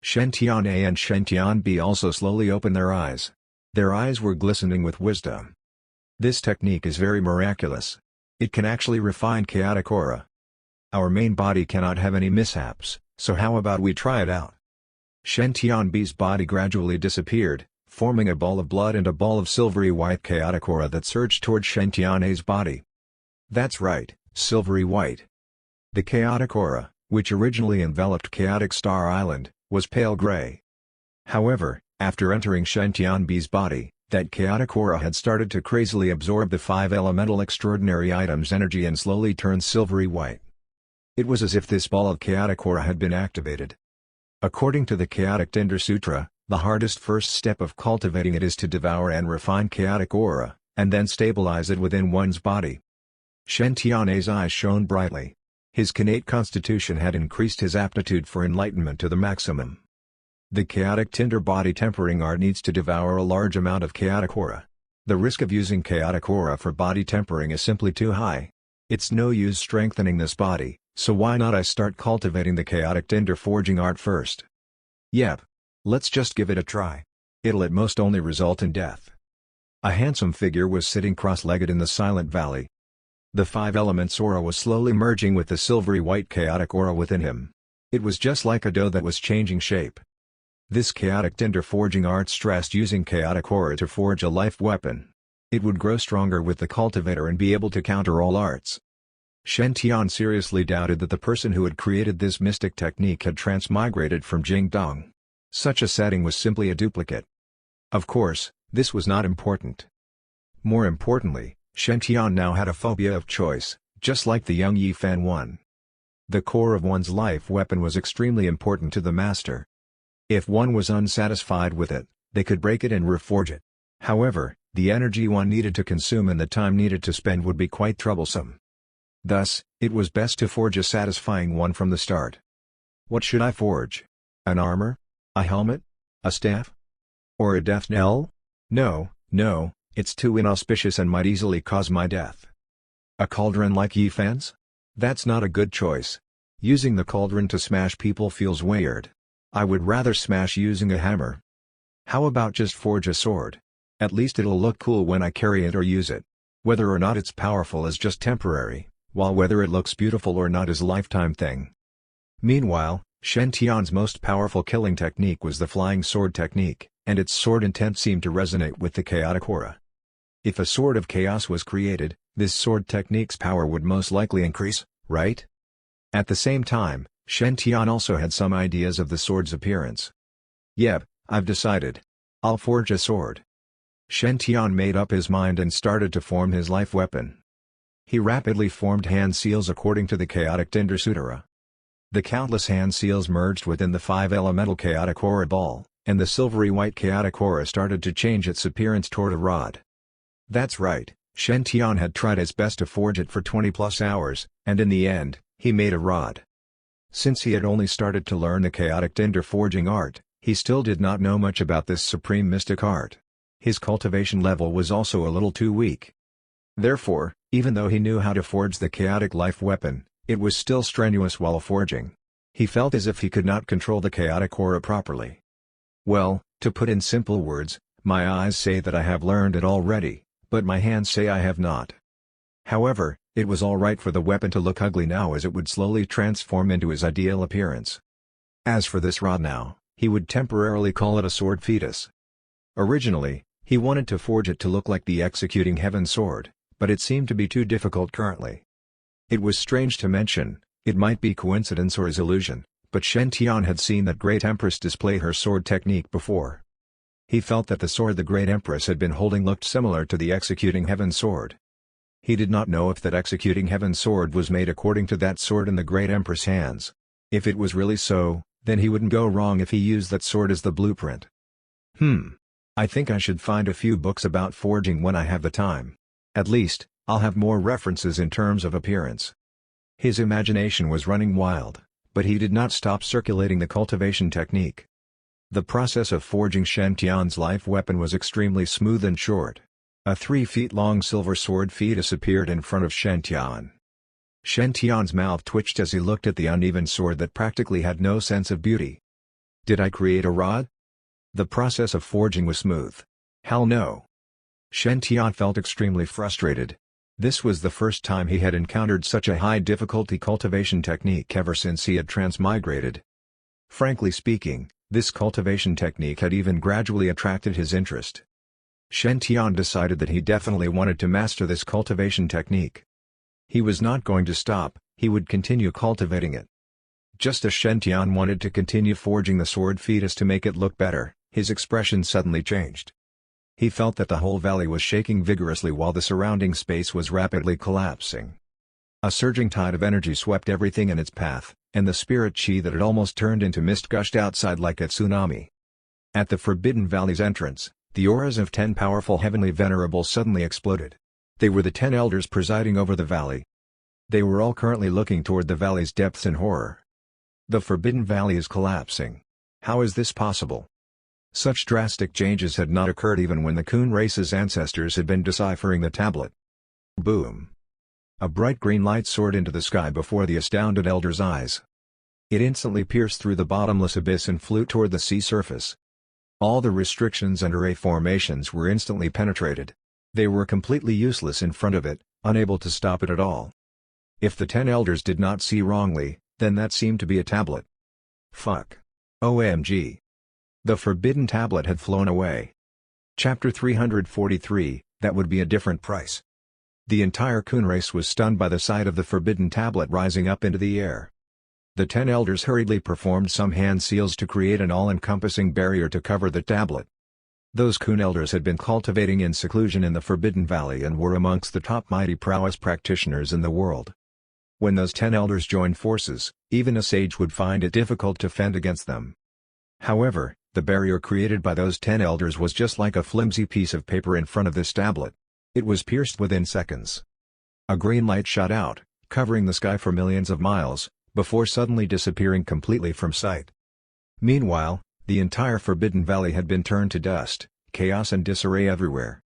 Shen Tian A and Shen Tian B also slowly opened their eyes. Their eyes were glistening with wisdom. This technique is very miraculous. It can actually refine chaotic aura. Our main body cannot have any mishaps, so how about we try it out? Shen Tian B's body gradually disappeared, forming a ball of blood and a ball of silvery white chaotic aura that surged towards Shen Tian A's body. That's right, silvery white. The chaotic aura, which originally enveloped Chaotic Star Island, was pale gray. However, after entering Shen Tian B's body, that chaotic aura had started to crazily absorb the 5 elemental extraordinary items' energy and slowly turned silvery white. It was as if this ball of chaotic aura had been activated. According to the chaotic Tinder Sutra, the hardest first step of cultivating it is to devour and refine chaotic aura, and then stabilize it within one's body. Shen Tian's eyes shone brightly. His innate constitution had increased his aptitude for enlightenment to the maximum. The chaotic Tinder body tempering art needs to devour a large amount of chaotic aura. The risk of using chaotic aura for body tempering is simply too high. It's no use strengthening this body, so why not I start cultivating the chaotic Tinder forging art first? Yep. Let's just give it a try. It'll at most only result in death. A handsome figure was sitting cross-legged in the silent valley. The 5 elements aura was slowly merging with the silvery white chaotic aura within him. It was just like a dough that was changing shape. This chaotic Tinder forging art stressed using chaotic aura to forge a life weapon. It would grow stronger with the cultivator and be able to counter all arts. Shen Tian seriously doubted that the person who had created this mystic technique had transmigrated from Jingdong. Such a setting was simply a duplicate. Of course, this was not important. More importantly, Shen Tian now had a phobia of choice, just like the young Yi Fan one. The core of one's life weapon was extremely important to the master. If one was unsatisfied with it, they could break it and reforge it. However, the energy one needed to consume and the time needed to spend would be quite troublesome. Thus, it was best to forge a satisfying one from the start. What should I forge? An armor? A helmet? A staff? Or a death knell? No, no, it's too inauspicious and might easily cause my death. A cauldron like Yi Fan's? That's not a good choice. Using the cauldron to smash people feels weird. I would rather smash using a hammer. How about just forge a sword? At least it'll look cool when I carry it or use it. Whether or not it's powerful is just temporary, while whether it looks beautiful or not is a lifetime thing. Meanwhile, Shen Tian's most powerful killing technique was the flying sword technique, and its sword intent seemed to resonate with the chaotic aura. If a sword of chaos was created, this sword technique's power would most likely increase, right? At the same time, Shen Tian also had some ideas of the sword's appearance. Yep, I've decided. I'll forge a sword. Shen Tian made up his mind and started to form his life weapon. He rapidly formed hand seals according to the chaotic Tinder Sutra. The countless hand seals merged within the five-elemental chaotic aura ball, and the silvery white chaotic aura started to change its appearance toward a rod. That's right, Shen Tian had tried his best to forge it for 20+ hours, and in the end, he made a rod. Since he had only started to learn the chaotic Tinder forging art, he still did not know much about this supreme mystic art. His cultivation level was also a little too weak. Therefore, even though he knew how to forge the chaotic life weapon, it was still strenuous while forging. He felt as if he could not control the chaotic aura properly. Well, to put in simple words, my eyes say that I have learned it already, but my hands say I have not. However, it was alright for the weapon to look ugly now as it would slowly transform into his ideal appearance. As for this rod now, he would temporarily call it a sword fetus. Originally, he wanted to forge it to look like the executing heaven sword, but it seemed to be too difficult currently. It was strange to mention, it might be coincidence or his illusion, but Shen Tian had seen that Great Empress display her sword technique before. He felt that the sword the Great Empress had been holding looked similar to the executing heaven sword. He did not know if that executing heaven sword was made according to that sword in the Great Empress hands. If it was really so, then he wouldn't go wrong if he used that sword as the blueprint. I think I should find a few books about forging when I have the time. At least, I'll have more references in terms of appearance. His imagination was running wild, but he did not stop circulating the cultivation technique. The process of forging Shen Tian's life weapon was extremely smooth and short. A 3-feet-long silver sword fetus appeared in front of Shen Tian. Shen Tian's mouth twitched as he looked at the uneven sword that practically had no sense of beauty. Did I create a rod? The process of forging was smooth. Hell no. Shen Tian felt extremely frustrated. This was the first time he had encountered such a high-difficulty cultivation technique ever since he had transmigrated. Frankly speaking, this cultivation technique had even gradually attracted his interest. Shen Tian decided that he definitely wanted to master this cultivation technique. He was not going to stop, he would continue cultivating it. Just as Shen Tian wanted to continue forging the sword fetus to make it look better, his expression suddenly changed. He felt that the whole valley was shaking vigorously while the surrounding space was rapidly collapsing. A surging tide of energy swept everything in its path, and the spirit chi that had almost turned into mist gushed outside like a tsunami. At the Forbidden Valley's entrance, the auras of 10 powerful heavenly venerables suddenly exploded. They were the 10 elders presiding over the valley. They were all currently looking toward the valley's depths in horror. The Forbidden Valley is collapsing. How is this possible? Such drastic changes had not occurred even when the Coon race's ancestors had been deciphering the tablet. Boom! A bright green light soared into the sky before the astounded elders' eyes. It instantly pierced through the bottomless abyss and flew toward the sea surface. All the restrictions and array formations were instantly penetrated. They were completely useless in front of it, unable to stop it at all. If the 10 elders did not see wrongly, then that seemed to be a tablet. Fuck. OMG. The forbidden tablet had flown away. Chapter 343, that would be a different price. The entire Coon race was stunned by the sight of the forbidden tablet rising up into the air. The 10 elders hurriedly performed some hand seals to create an all-encompassing barrier to cover the tablet. Those Coon elders had been cultivating in seclusion in the Forbidden Valley and were amongst the top mighty prowess practitioners in the world. When those 10 elders joined forces, even a sage would find it difficult to fend against them. However, the barrier created by those 10 elders was just like a flimsy piece of paper in front of this tablet. It was pierced within seconds. A green light shot out, covering the sky for millions of miles, before suddenly disappearing completely from sight. Meanwhile, The entire Forbidden Valley had been turned to dust, chaos and disarray everywhere.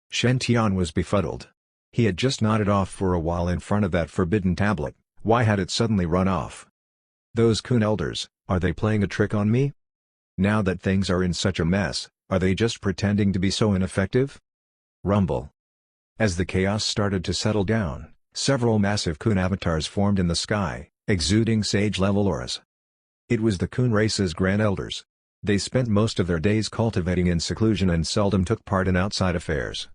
Shen Tian was befuddled. He had just nodded off for a while in front of that forbidden tablet. Why had it suddenly run off? Those Kun elders, are they playing a trick on me? Now that things are in such a mess, are they just pretending to be so ineffective? Rumble. As the chaos started to settle down, several massive Kun avatars formed in the sky, exuding sage-level auras. It was the Kun race's Grand Elders. They spent most of their days cultivating in seclusion and seldom took part in outside affairs.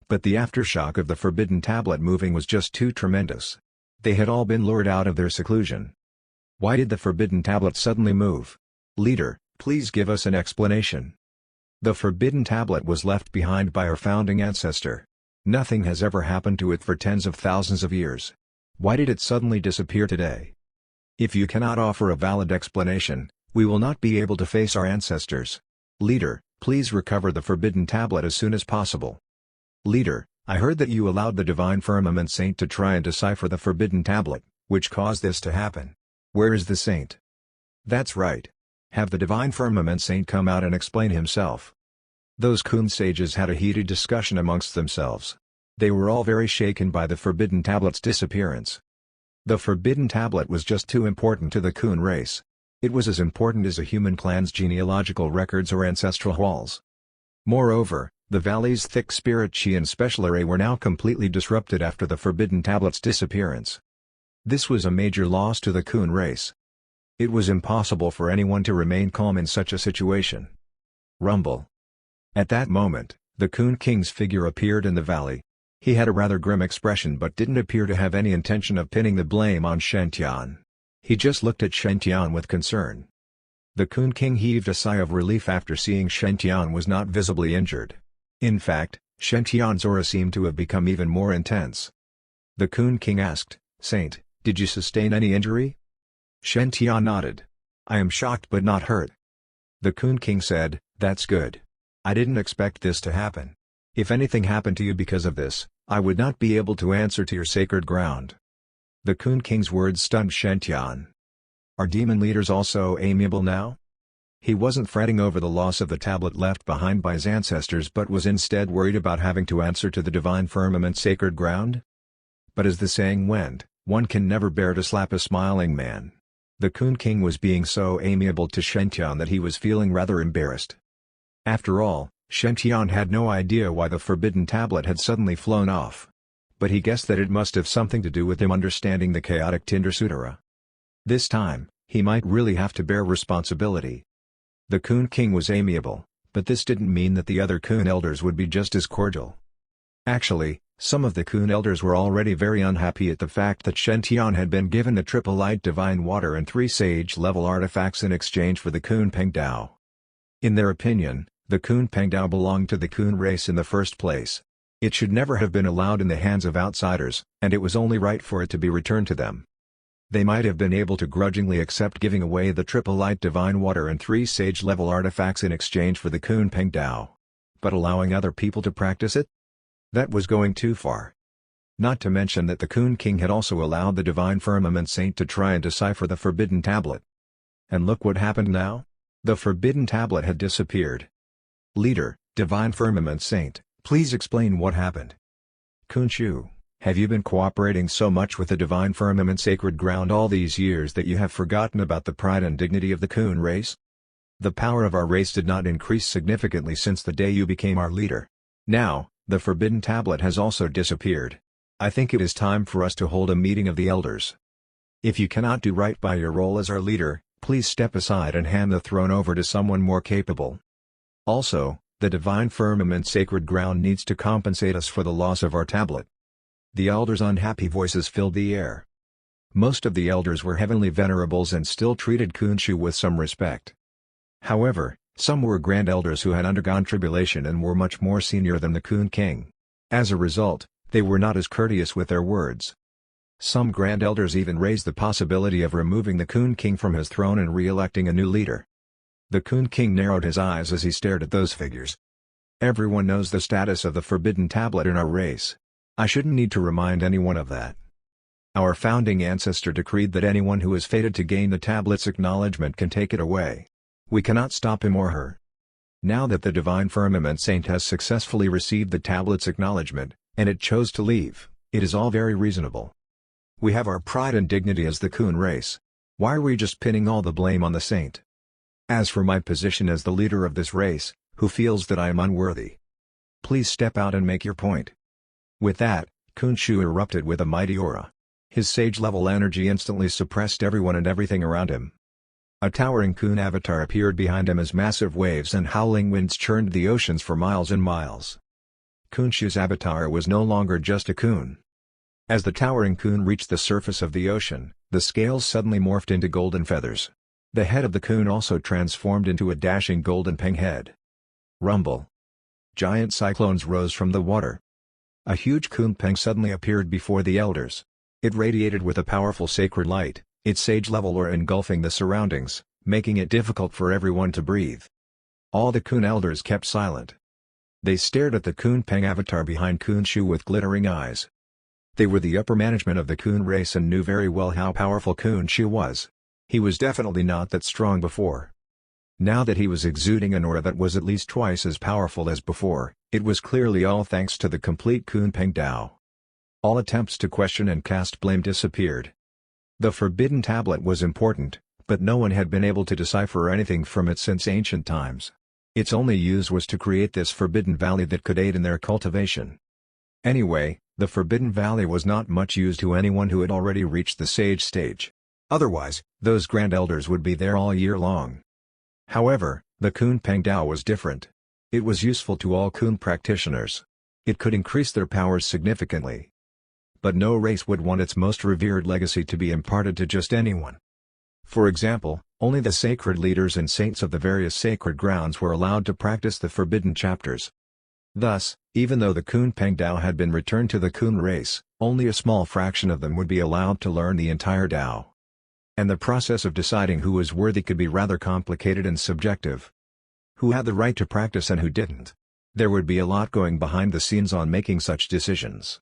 But the aftershock of the Forbidden Tablet moving was just too tremendous. They had all been lured out of their seclusion. Why did the Forbidden Tablet suddenly move? Leader, please give us an explanation. The Forbidden Tablet was left behind by our founding ancestor. Nothing has ever happened to it for tens of thousands of years. Why did it suddenly disappear today? If you cannot offer a valid explanation, we will not be able to face our ancestors. Leader, please recover the Forbidden Tablet as soon as possible. Leader, I heard that you allowed the Divine Firmament Saint to try and decipher the Forbidden Tablet, which caused this to happen. Where is the saint? That's right. Have the Divine Firmament Saint come out and explain himself. Those Kun sages had a heated discussion amongst themselves. They were all very shaken by the Forbidden Tablet's disappearance. The Forbidden Tablet was just too important to the Kun race. It was as important as a human clan's genealogical records or ancestral halls. Moreover, the valley's thick spirit chi and special array were now completely disrupted after the Forbidden Tablet's disappearance. This was a major loss to the Kun race. It was impossible for anyone to remain calm in such a situation. Rumble. At that moment, the Kun King's figure appeared in the valley. He had a rather grim expression but didn't appear to have any intention of pinning the blame on Shen Tian. He just looked at Shen Tian with concern. The Kun King heaved a sigh of relief after seeing Shen Tian was not visibly injured. In fact, Shen Tian's aura seemed to have become even more intense. The Kun King asked, "Saint, did you sustain any injury?" Shen Tian nodded. "I am shocked but not hurt." The Kun King said, "That's good. I didn't expect this to happen. If anything happened to you because of this, I would not be able to answer to your sacred ground." The Kun King's words stunned Shen Tian. Are demon leaders also amiable now? He wasn't fretting over the loss of the tablet left behind by his ancestors but was instead worried about having to answer to the Divine Firmament's sacred ground. But as the saying went, one can never bear to slap a smiling man. The Kun King was being so amiable to Shen Tian that he was feeling rather embarrassed. After all, Shen Tian had no idea why the Forbidden Tablet had suddenly flown off. But he guessed that it must have something to do with him understanding the chaotic Tinder Sutra. This time, he might really have to bear responsibility. The Kun King was amiable, but this didn't mean that the other Kun elders would be just as cordial. Actually, some of the Kun elders were already very unhappy at the fact that Shen Tian had been given the triple light divine water and 3 sage-level artifacts in exchange for the Kunpeng Dao. In their opinion, the Kunpeng Dao belonged to the Kun race in the first place. It should never have been allowed in the hands of outsiders, and it was only right for it to be returned to them. They might have been able to grudgingly accept giving away the triple light divine water and 3 sage-level artifacts in exchange for the Kunpeng Dao. But allowing other people to practice it? That was going too far. Not to mention that the Kun King had also allowed the Divine Firmament Saint to try and decipher the Forbidden Tablet. And look what happened now? The Forbidden Tablet had disappeared. Leader, Divine Firmament Saint, please explain what happened. Shu, have you been cooperating so much with the Divine Firmament Sacred Ground all these years that you have forgotten about the pride and dignity of the Kun race? The power of our race did not increase significantly since the day you became our leader. Now, the Forbidden Tablet has also disappeared. I think it is time for us to hold a meeting of the elders. If you cannot do right by your role as our leader, please step aside and hand the throne over to someone more capable. Also, the Divine Firmament Sacred Ground needs to compensate us for the loss of our tablet. The elders' unhappy voices filled the air. Most of the elders were heavenly venerables and still treated Shu with some respect. However, some were grand elders who had undergone tribulation and were much more senior than the Kun King. As a result, they were not as courteous with their words. Some grand elders even raised the possibility of removing the Kun King from his throne and re-electing a new leader. The Kun King narrowed his eyes as he stared at those figures. Everyone knows the status of the Forbidden Tablet in our race. I shouldn't need to remind anyone of that. Our founding ancestor decreed that anyone who is fated to gain the tablet's acknowledgement can take it away. We cannot stop him or her. Now that the Divine Firmament Saint has successfully received the tablet's acknowledgement, and it chose to leave, it is all very reasonable. We have our pride and dignity as the Coon race. Why are we just pinning all the blame on the saint? As for my position as the leader of this race, who feels that I am unworthy? Please step out and make your point. With that, Shenxu erupted with a mighty aura. His sage-level energy instantly suppressed everyone and everything around him. A towering Coon avatar appeared behind him as massive waves and howling winds churned the oceans for miles and miles. Shenxu's avatar was no longer just a Coon. As the towering Coon reached the surface of the ocean, the scales suddenly morphed into golden feathers. The head of the Coon also transformed into a dashing golden peng head. Rumble. Giant cyclones rose from the water. A huge Kunpeng suddenly appeared before the elders. It radiated with a powerful sacred light, its sage-level aura engulfing the surroundings, making it difficult for everyone to breathe. All the Kun elders kept silent. They stared at the Kunpeng avatar behind Shenxu with glittering eyes. They were the upper management of the Kun race and knew very well how powerful Shenxu was. He was definitely not that strong before. Now that he was exuding an aura that was at least twice as powerful as before, it was clearly all thanks to the complete Kunpeng Dao. All attempts to question and cast blame disappeared. The Forbidden Tablet was important, but no one had been able to decipher anything from it since ancient times. Its only use was to create this Forbidden Valley that could aid in their cultivation. Anyway, the Forbidden Valley was not much use to anyone who had already reached the sage stage. Otherwise, those Grand Elders would be there all year long. However, the Kunpeng Dao was different. It was useful to all Kun practitioners. It could increase their powers significantly. But no race would want its most revered legacy to be imparted to just anyone. For example, only the sacred leaders and saints of the various sacred grounds were allowed to practice the forbidden chapters. Thus, even though the Kunpeng Dao had been returned to the Kun race, only a small fraction of them would be allowed to learn the entire Dao. And the process of deciding who was worthy could be rather complicated and subjective. Who had the right to practice and who didn't? There would be a lot going behind the scenes on making such decisions.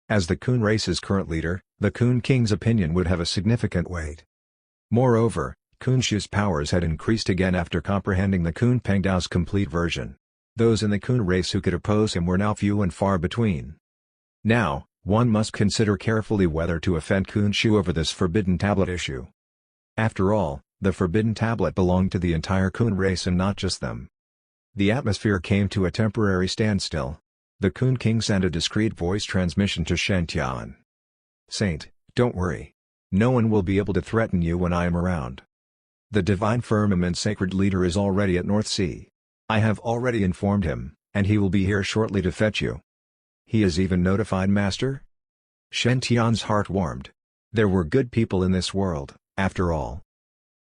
As the Kun race's current leader, the Kun King's opinion would have a significant weight. Moreover, Shenxu's powers had increased again after comprehending the Kunpeng Dao's complete version. Those in the Kun race who could oppose him were now few and far between. Now, one must consider carefully whether to offend Shenxu over this Forbidden Tablet issue. After all, the Forbidden Tablet belonged to the entire Kun race and not just them. The atmosphere came to a temporary standstill. The Kun King sent a discreet voice transmission to Shen Tian. "Saint, don't worry. No one will be able to threaten you when I am around. The Divine Firmament Sacred Leader is already at North Sea. I have already informed him, and he will be here shortly to fetch you." "He has even notified Master?" Shen Tian's heart warmed. There were good people in this world, after all.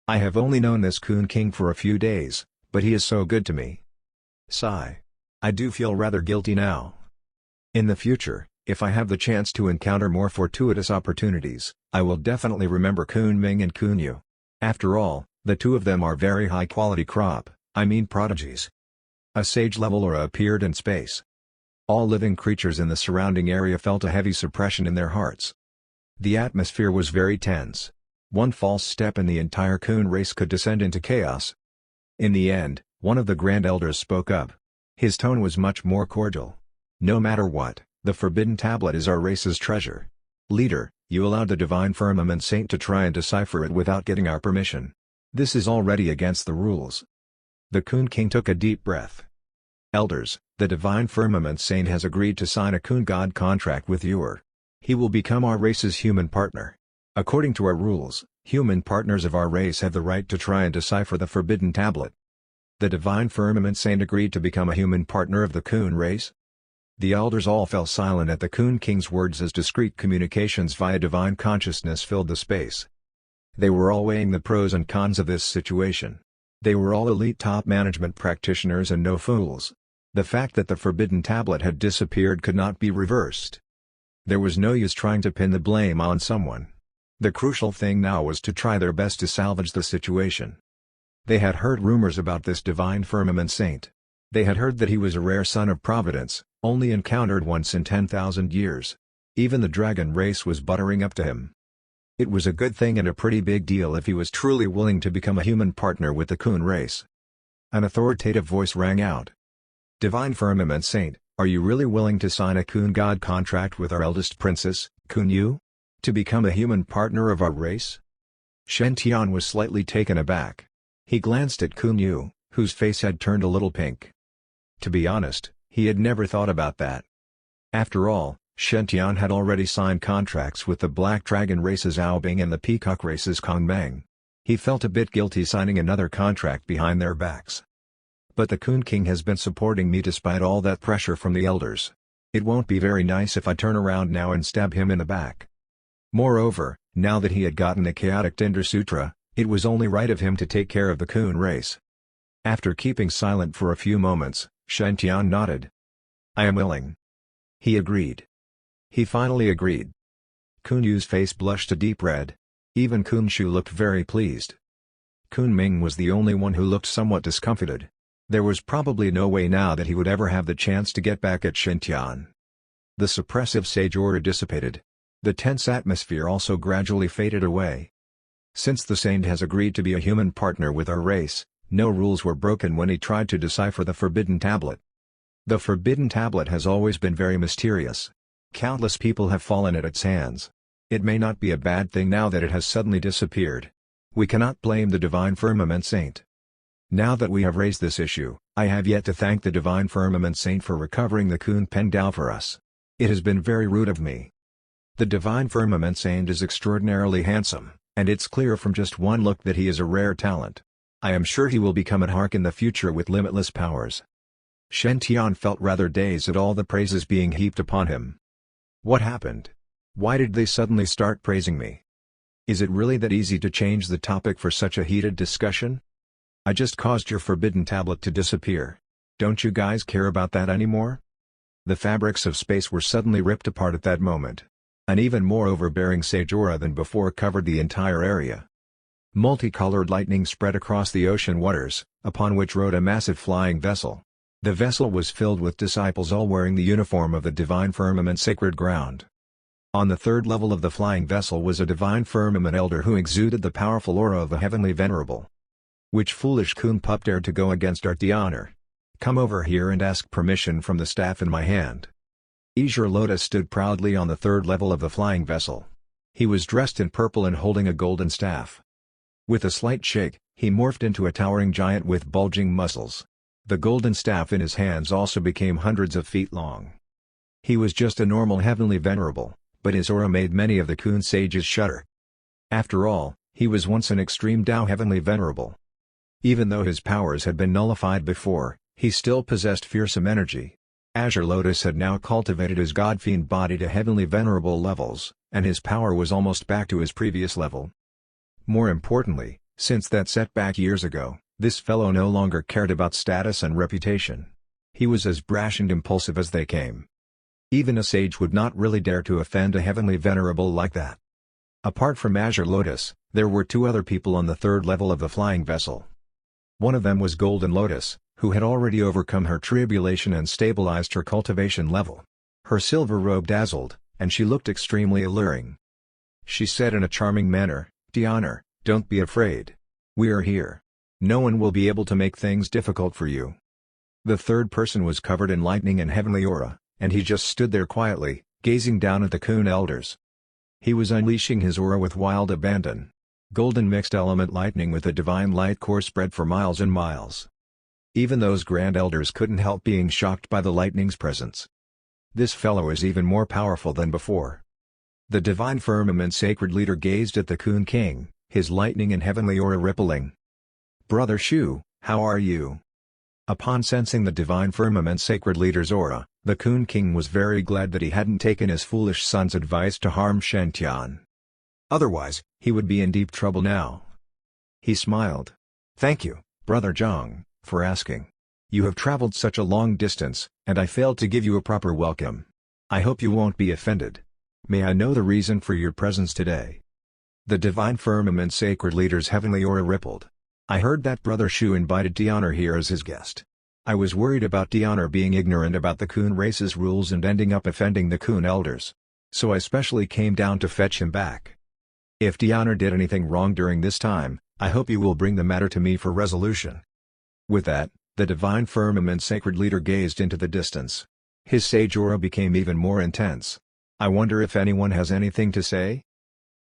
I have only known this Kun King for a few days, but he is so good to me. Sigh. I do feel rather guilty now. In the future, if I have the chance to encounter more fortuitous opportunities, I will definitely remember Kunming and Kunu. After all, the two of them are very high-quality prodigies. A sage-level aura appeared in space. All living creatures in the surrounding area felt a heavy suppression in their hearts. The atmosphere was very tense. One false step and the entire Kun race could descend into chaos. In the end, one of the Grand Elders spoke up. His tone was much more cordial. "No matter what, the Forbidden Tablet is our race's treasure. Leader, you allowed the Divine Firmament Saint to try and decipher it without getting our permission. This is already against the rules." The Kun King took a deep breath. "Elders, the Divine Firmament Saint has agreed to sign a Kun God contract with you. He will become our race's human partner. According to our rules, human partners of our race have the right to try and decipher the Forbidden Tablet." The Divine Firmament Saint agreed to become a human partner of the Kun race? The elders all fell silent at the Kun King's words as discreet communications via divine consciousness filled the space. They were all weighing the pros and cons of this situation. They were all elite top management practitioners and no fools. The fact that the Forbidden Tablet had disappeared could not be reversed. There was no use trying to pin the blame on someone. The crucial thing now was to try their best to salvage the situation. They had heard rumors about this Divine Firmament Saint. They had heard that he was a rare son of Providence, only encountered once in 10,000 years. Even the dragon race was buttering up to him. It was a good thing and a pretty big deal if he was truly willing to become a human partner with the Coon race. An authoritative voice rang out. "Divine Firmament Saint, are you really willing to sign a Coon god contract with our eldest princess, Kunu? To become a human partner of our race?" Shen Tian was slightly taken aback. He glanced at Kunu, whose face had turned a little pink. To be honest, he had never thought about that. After all, Shen Tian had already signed contracts with the Black Dragon race's Aobing and the Peacock race's Confronting. He felt a bit guilty signing another contract behind their backs. "But the Coon King has been supporting me despite all that pressure from the elders. It won't be very nice if I turn around now and stab him in the back." Moreover, now that he had gotten the chaotic Tinder Sutra, it was only right of him to take care of the Coon race. After keeping silent for a few moments, Shen Tian nodded. "I am willing." He agreed. He finally agreed. Kunu's face blushed a deep red. Even Shenxu looked very pleased. Kunpeng was the only one who looked somewhat discomfited. There was probably no way now that he would ever have the chance to get back at Shen Tian. The suppressive sage aura dissipated. The tense atmosphere also gradually faded away. Since the saint has agreed to be a human partner with our race, no rules were broken when he tried to decipher the Forbidden Tablet. The Forbidden Tablet has always been very mysterious. Countless people have fallen at its hands. It may not be a bad thing now that it has suddenly disappeared. We cannot blame the Divine Firmament Saint. Now that we have raised this issue, I have yet to thank the Divine Firmament Saint for recovering the Kunpeng Dao for us. It has been very rude of me. The Divine Firmament Saint is extraordinarily handsome, and it's clear from just one look that he is a rare talent. I am sure he will become a Hark in the future with limitless powers." Shen Tian felt rather dazed at all the praises being heaped upon him. What happened? Why did they suddenly start praising me? Is it really that easy to change the topic for such a heated discussion? I just caused your Forbidden Tablet to disappear. Don't you guys care about that anymore? The fabrics of space were suddenly ripped apart at that moment. An even more overbearing sage aura than before covered the entire area. Multicolored lightning spread across the ocean waters, upon which rode a massive flying vessel. The vessel was filled with disciples all wearing the uniform of the Divine Firmament Sacred Ground. On the third level of the flying vessel was a Divine Firmament Elder who exuded the powerful aura of a Heavenly Venerable. Which foolish coon pup dared to go against our honor? Come over here and ask permission from the staff in my hand. Azure Lotus stood proudly on the third level of the flying vessel. He was dressed in purple and holding a golden staff. With a slight shake, he morphed into a towering giant with bulging muscles. The golden staff in his hands also became hundreds of feet long. He was just a normal Heavenly Venerable, but his aura made many of the Coon sages shudder. After all, he was once an extreme Tao Heavenly Venerable. Even though his powers had been nullified before, he still possessed fearsome energy. Azure Lotus had now cultivated his God-fiend body to Heavenly Venerable levels, and his power was almost back to his previous level. More importantly, since that setback years ago, this fellow no longer cared about status and reputation. He was as brash and impulsive as they came. Even a sage would not really dare to offend a Heavenly Venerable like that. Apart from Azure Lotus, there were two other people on the third level of the flying vessel. One of them was Golden Lotus, who had already overcome her tribulation and stabilized her cultivation level. Her silver robe dazzled, and she looked extremely alluring. She said in a charming manner, "Honor, don't be afraid. We are here. No one will be able to make things difficult for you." The third person was covered in lightning and heavenly aura, and he just stood there quietly, gazing down at the Coon elders. He was unleashing his aura with wild abandon. Golden mixed element lightning with a divine light core spread for miles and miles. Even those grand elders couldn't help being shocked by the lightning's presence. This fellow is even more powerful than before. The Divine Firmament Sacred Leader gazed at the Coon King, his lightning and heavenly aura rippling. "Brother Shu, how are you?" Upon sensing the Divine Firmament Sacred Leader's aura, the Coon King was very glad that he hadn't taken his foolish son's advice to harm Shen Tian. Otherwise, he would be in deep trouble now. He smiled. "Thank you, Brother Zhang, for asking. You have traveled such a long distance, and I failed to give you a proper welcome. I hope you won't be offended. May I know the reason for your presence today?" The Divine Firmament Sacred Leader's heavenly aura rippled. "I heard that Brother Shu invited Honor here as his guest. I was worried about Honor being ignorant about the Coon race's rules and ending up offending the Coon elders. So I specially came down to fetch him back." If Tian did anything wrong during this time, I hope you will bring the matter to me for resolution." With that, the Divine Firmament Sacred Leader gazed into the distance. His sage aura became even more intense. "I wonder if anyone has anything to say?"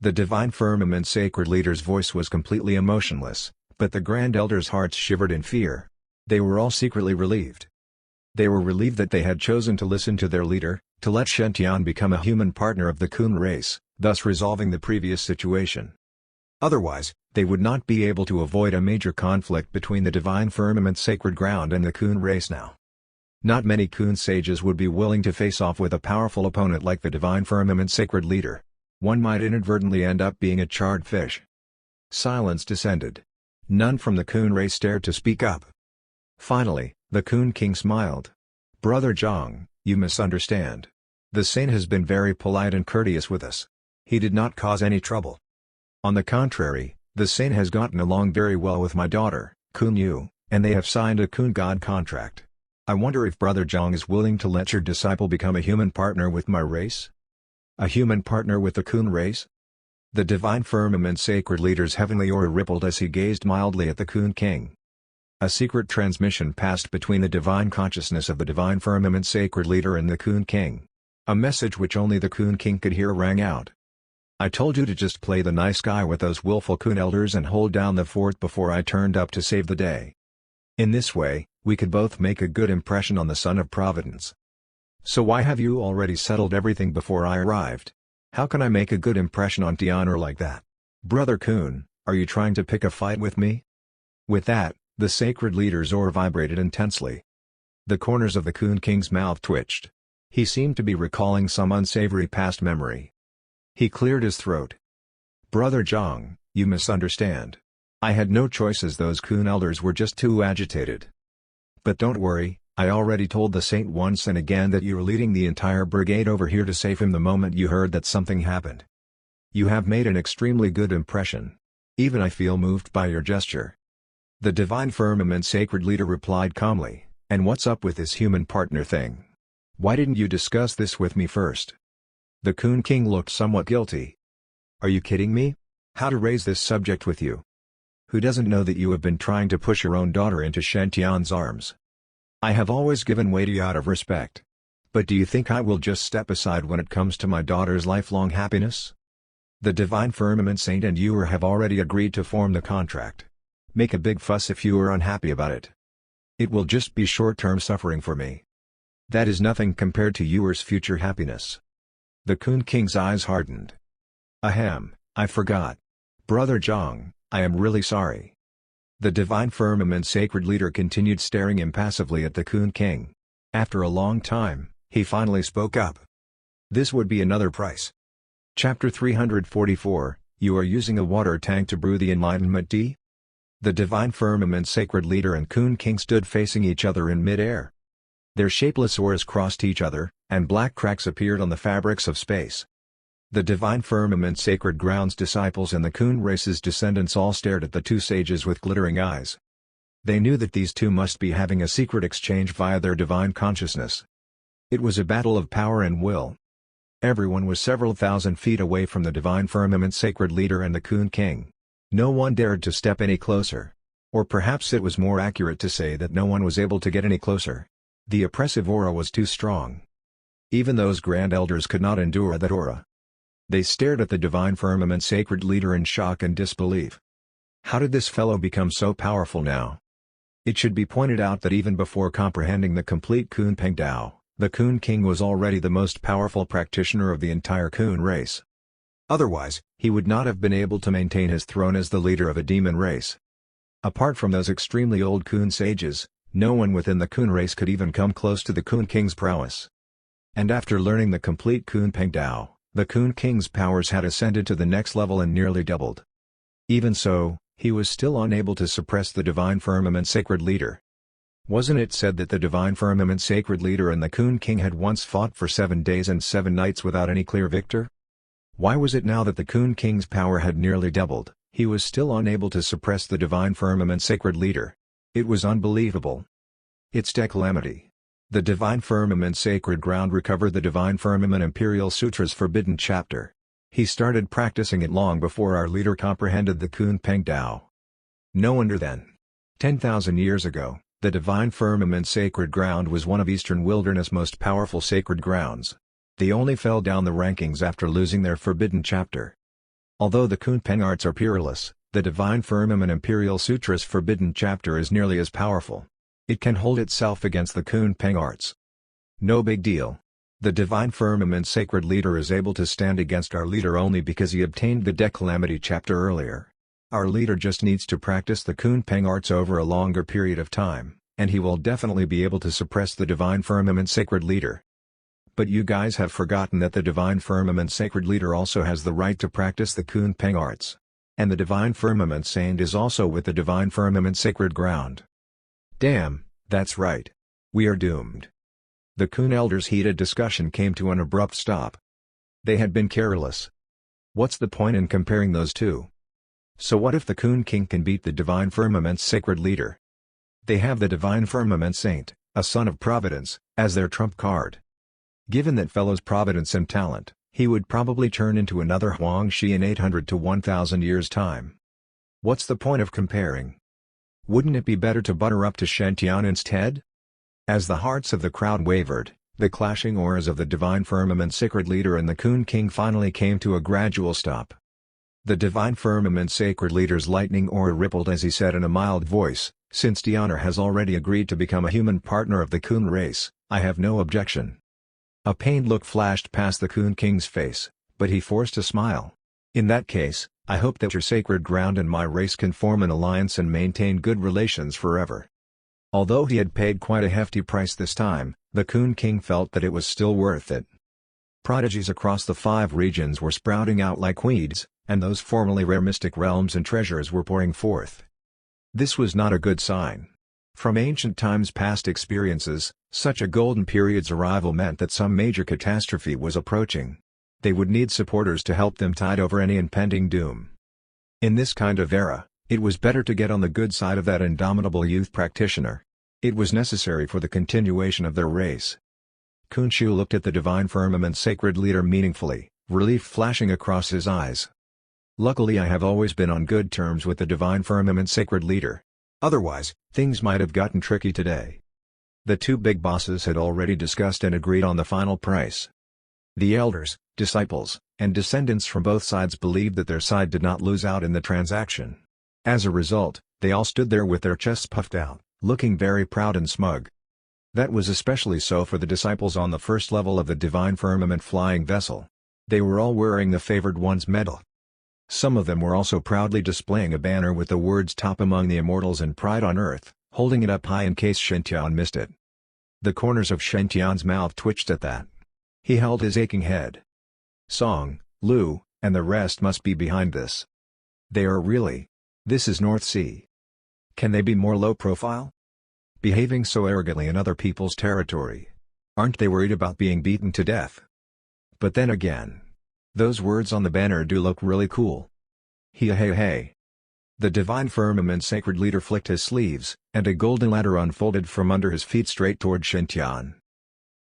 The Divine Firmament Sacred Leader's voice was completely emotionless, but the Grand Elders' hearts shivered in fear. They were all secretly relieved. They were relieved that they had chosen to listen to their leader, to let Shen Tian become a human partner of the Coon race, thus resolving the previous situation. Otherwise, they would not be able to avoid a major conflict between the Divine Firmament Sacred Ground and the Coon race now. Not many Coon sages would be willing to face off with a powerful opponent like the Divine Firmament Sacred Leader. One might inadvertently end up being a charred fish. Silence descended. None from the Coon race dared to speak up. Finally, the Coon King smiled. "Brother Zhang, you misunderstand. The saint has been very polite and courteous with us. He did not cause any trouble. On the contrary, the saint has gotten along very well with my daughter, Kunu, and they have signed a Coon God contract. I wonder if Brother Zhang is willing to let your disciple become a human partner with my race?" "A human partner with the Coon race?" The Divine Firmament Sacred Leader's heavenly aura rippled as he gazed mildly at the Coon King. A secret transmission passed between the divine consciousness of the Divine Firmament Sacred Leader and the Coon King. A message which only the Coon King could hear rang out. "I told you to just play the nice guy with those willful Coon elders and hold down the fort before I turned up to save the day. In this way, we could both make a good impression on the son of Providence. So why have you already settled everything before I arrived? How can I make a good impression on Tian like that? Brother Coon, are you trying to pick a fight with me?" With that, the Sacred Leader's aura vibrated intensely. The corners of the Coon King's mouth twitched. He seemed to be recalling some unsavory past memory. He cleared his throat. "Brother Zhang, you misunderstand. I had no choice as those Coon elders were just too agitated. But don't worry, I already told the saint once and again that you were leading the entire brigade over here to save him the moment you heard that something happened. You have made an extremely good impression. Even I feel moved by your gesture." The Divine Firmament Sacred Leader replied calmly, "And what's up with this human partner thing? Why didn't you discuss this with me first?" The Coon King looked somewhat guilty. "Are you kidding me? How to raise this subject with you? Who doesn't know that you have been trying to push your own daughter into Shen Tian's arms? I have always given way to you out of respect. But do you think I will just step aside when it comes to my daughter's lifelong happiness? The Divine Firmament Saint and you have already agreed to form the contract. Make a big fuss if you are unhappy about it. It will just be short-term suffering for me. That is nothing compared to yours future happiness." The Coon King's eyes hardened. "Ahem, I forgot. Brother Zhang, I am really sorry." The Divine Firmament Sacred Leader continued staring impassively at the Coon King. After a long time, he finally spoke up. "This would be another price." Chapter 344, You are using a water tank to brew the enlightenment tea? The Divine Firmament Sacred Leader and Coon King stood facing each other in mid-air. Their shapeless auras crossed each other, and black cracks appeared on the fabrics of space. The Divine Firmament Sacred Ground's disciples and the Coon race's descendants all stared at the two sages with glittering eyes. They knew that these two must be having a secret exchange via their divine consciousness. It was a battle of power and will. Everyone was several thousand feet away from the Divine Firmament Sacred Leader and the Coon King. No one dared to step any closer. Or perhaps it was more accurate to say that no one was able to get any closer. The oppressive aura was too strong. Even those Grand Elders could not endure that aura. They stared at the Divine Firmament Sacred Leader in shock and disbelief. How did this fellow become so powerful now? It should be pointed out that even before comprehending the complete Kunpeng Tao, the Coon King was already the most powerful practitioner of the entire Coon race. Otherwise, he would not have been able to maintain his throne as the leader of a demon race. Apart from those extremely old Coon sages, no one within the Coon race could even come close to the Coon King's prowess. And after learning the complete Kunpeng Tao, the Coon King's powers had ascended to the next level and nearly doubled. Even so, he was still unable to suppress the Divine Firmament Sacred Leader. Wasn't it said that the Divine Firmament Sacred Leader and the Coon King had once fought for 7 days and 7 nights without any clear victor? Why was it now that the Coon King's power had nearly doubled, he was still unable to suppress the Divine Firmament Sacred Leader? It was unbelievable. It's calamity. The Divine Firmament Sacred Ground recovered the Divine Firmament Imperial Sutra's forbidden chapter. He started practicing it long before our leader comprehended the Kunpeng Tao. No wonder then. 10,000 years ago, the divine firmament sacred ground was one of Eastern Wilderness' most powerful sacred grounds. They only fell down the rankings after losing their forbidden chapter. Although the Kunpeng arts are peerless, the divine firmament imperial sutra's forbidden chapter is nearly as powerful. It can hold itself against the Kunpeng arts. No big deal. The divine firmament sacred leader is able to stand against our leader only because he obtained the decalamity chapter earlier. Our leader just needs to practice the Kunpeng arts over a longer period of time, and he will definitely be able to suppress the divine firmament sacred leader. But you guys have forgotten that the divine firmament sacred leader also has the right to practice the Kunpeng arts. And the divine firmament saint is also with the divine firmament sacred ground. Damn, that's right. We are doomed. The Kun elders' heated discussion came to an abrupt stop. They had been careless. What's the point in comparing those two? So what if the Kun king can beat the divine firmament's sacred leader? They have the divine firmament saint, a son of Providence, as their trump card. Given that fellow's providence and talent, he would probably turn into another Huang Shi in 800 to 1000 years' time. What's the point of comparing? Wouldn't it be better to butter up to Shen Tian instead? As the hearts of the crowd wavered, the clashing auras of the divine firmament sacred leader and the Kun king finally came to a gradual stop. The divine firmament sacred leader's lightning aura rippled as he said in a mild voice, "Since Tiana has already agreed to become a human partner of the Kun race, I have no objection." A pained look flashed past the Kun king's face, but he forced a smile. "In that case, I hope that your sacred ground and my race can form an alliance and maintain good relations forever." Although he had paid quite a hefty price this time, the Kun king felt that it was still worth it. Prodigies across the 5 regions were sprouting out like weeds, and those formerly rare mystic realms and treasures were pouring forth. This was not a good sign. From ancient times' past experiences, such a golden period's arrival meant that some major catastrophe was approaching. They would need supporters to help them tide over any impending doom. In this kind of era, it was better to get on the good side of that indomitable youth practitioner. It was necessary for the continuation of their race. Shenxu looked at the divine firmament sacred leader meaningfully, relief flashing across his eyes. "Luckily I have always been on good terms with the divine firmament sacred leader. Otherwise, things might have gotten tricky today." The two big bosses had already discussed and agreed on the final price. The elders, disciples, and descendants from both sides believed that their side did not lose out in the transaction. As a result, they all stood there with their chests puffed out, looking very proud and smug. That was especially so for the disciples on the first level of the divine firmament flying vessel. They were all wearing the favored one's medal. Some of them were also proudly displaying a banner with the words "Top among the immortals and pride on earth," holding it up high in case Shen Tian missed it. The corners of Shen Tian's mouth twitched at that. He held his aching head. Song, Lu, and the rest must be behind this. They are really. This is North Sea. Can they be more low profile? Behaving so arrogantly in other people's territory. Aren't they worried about being beaten to death? But then again, those words on the banner do look really cool. Hey. The divine firmament sacred leader flicked his sleeves, and a golden ladder unfolded from under his feet straight toward Shen Tian.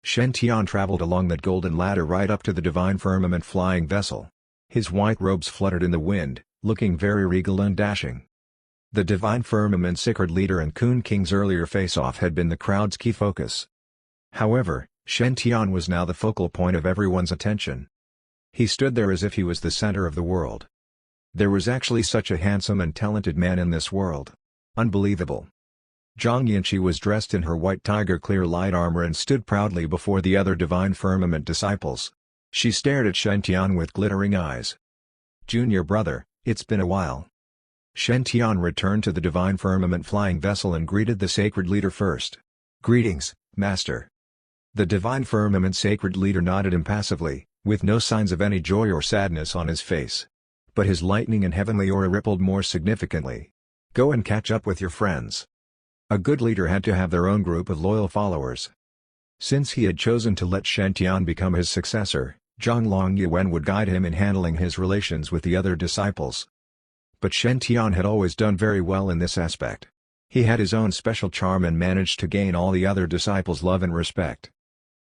Shen Tian traveled along that golden ladder right up to the divine firmament flying vessel. His white robes fluttered in the wind, looking very regal and dashing. The divine firmament sacred leader and Kun King's earlier face-off had been the crowd's key focus. However, Shen Tian was now the focal point of everyone's attention. He stood there as if he was the center of the world. There was actually such a handsome and talented man in this world. Unbelievable. Zhang Yinchi was dressed in her white tiger clear light armor and stood proudly before the other divine firmament disciples. She stared at Shen Tian with glittering eyes. "Junior brother, it's been a while." Shen Tian returned to the divine firmament flying vessel and greeted the sacred leader first. "Greetings, master." The divine firmament sacred leader nodded impassively, with no signs of any joy or sadness on his face. But his lightning and heavenly aura rippled more significantly. "Go and catch up with your friends." A good leader had to have their own group of loyal followers. Since he had chosen to let Shen Tian become his successor, Zhang Longyuan would guide him in handling his relations with the other disciples. But Shen Tian had always done very well in this aspect. He had his own special charm and managed to gain all the other disciples' love and respect.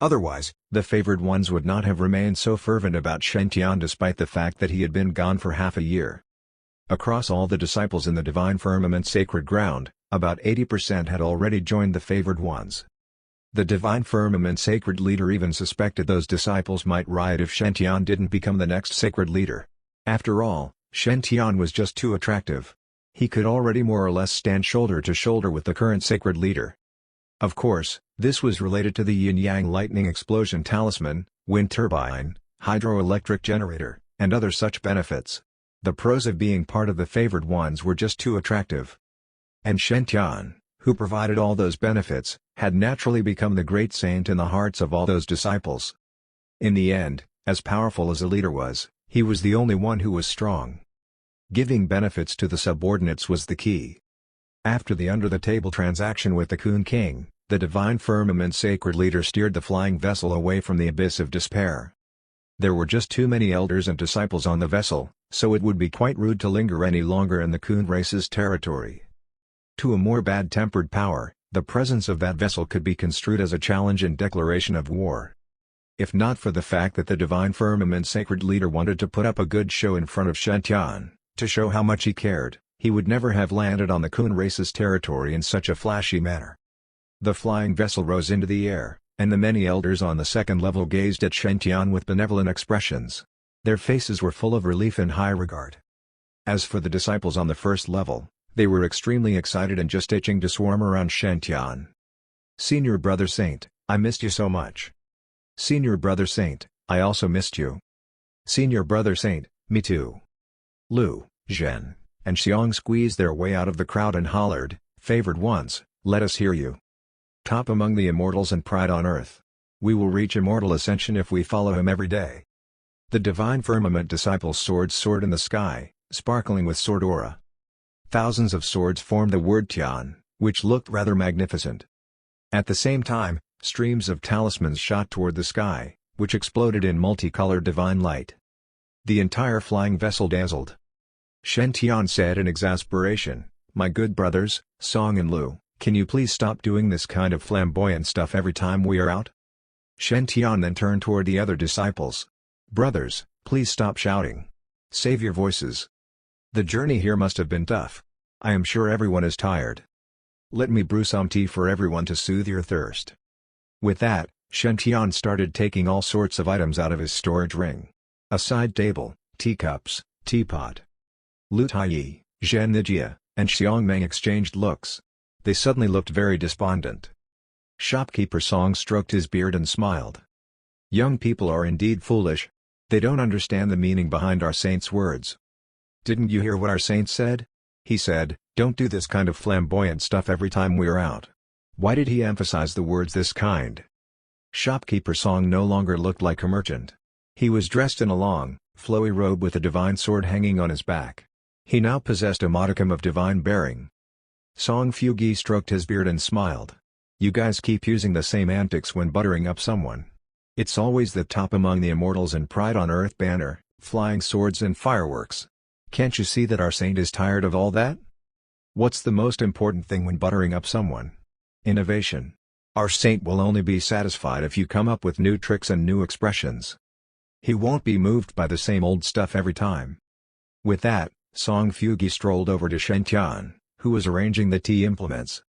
Otherwise, the favored ones would not have remained so fervent about Shen Tian despite the fact that he had been gone for half a year. Across all the disciples in the Divine Firmament Sacred Ground, about 80% had already joined the favored ones. The Divine Firmament Sacred Leader even suspected those disciples might riot if Shen Tian didn't become the next sacred leader. After all, Shen Tian was just too attractive. He could already more or less stand shoulder to shoulder with the current sacred leader. Of course, this was related to the yin-yang lightning explosion talisman, wind turbine, hydroelectric generator, and other such benefits. The pros of being part of the favored ones were just too attractive. And Shen Tian, who provided all those benefits, had naturally become the great saint in the hearts of all those disciples. In the end, as powerful as a leader was, he was the only one who was strong. Giving benefits to the subordinates was the key. After the under-the-table transaction with the Coon King, the Divine Firmament Sacred Leader steered the flying vessel away from the abyss of despair. There were just too many elders and disciples on the vessel, so it would be quite rude to linger any longer in the Coon race's territory. To a more bad-tempered power, the presence of that vessel could be construed as a challenge and declaration of war. If not for the fact that the Divine Firmament Sacred Leader wanted to put up a good show in front of Shen Tian, to show how much he cared, he would never have landed on the Coon race's territory in such a flashy manner. The flying vessel rose into the air, and the many elders on the second level gazed at Shen Tian with benevolent expressions. Their faces were full of relief and high regard. As for the disciples on the first level, they were extremely excited and just itching to swarm around Shen Tian. "Senior Brother Saint, I missed you so much." "Senior Brother Saint, I also missed you." "Senior Brother Saint, me too." Lu, Zhen, and Xiong squeezed their way out of the crowd and hollered, "Favored ones, let us hear you. Top among the immortals and pride on earth. We will reach immortal ascension if we follow him every day." The Divine Firmament disciples' swords soared in the sky, sparkling with sword aura. Thousands of swords formed the word Tian, which looked rather magnificent. At the same time, streams of talismans shot toward the sky, which exploded in multicolored divine light. The entire flying vessel dazzled. Shen Tian said in exasperation, "My good brothers, Song and Lu, can you please stop doing this kind of flamboyant stuff every time we are out?" Shen Tian then turned toward the other disciples. "Brothers, please stop shouting. Save your voices. The journey here must have been tough. I am sure everyone is tired. Let me brew some tea for everyone to soothe your thirst." With that, Shen Tian started taking all sorts of items out of his storage ring. A side table, teacups, teapot. Lu Taiyi, Zhen Nijia, and Xiongmeng exchanged looks. They suddenly looked very despondent. Shopkeeper Song stroked his beard and smiled. "Young people are indeed foolish. They don't understand the meaning behind our saint's words. Didn't you hear what our saint said? He said, don't do this kind of flamboyant stuff every time we're out. Why did he emphasize the words this kind?" Shopkeeper Song no longer looked like a merchant. He was dressed in a long, flowy robe with a divine sword hanging on his back. He now possessed a modicum of divine bearing. Song Fugi stroked his beard and smiled. "You guys keep using the same antics when buttering up someone. It's always the top among the immortals and pride on earth banner, flying swords and fireworks. Can't you see that our saint is tired of all that? What's the most important thing when buttering up someone? Innovation. Our saint will only be satisfied if you come up with new tricks and new expressions. He won't be moved by the same old stuff every time." With that, Song Fugi strolled over to Shen Tian, who was arranging the tea implements.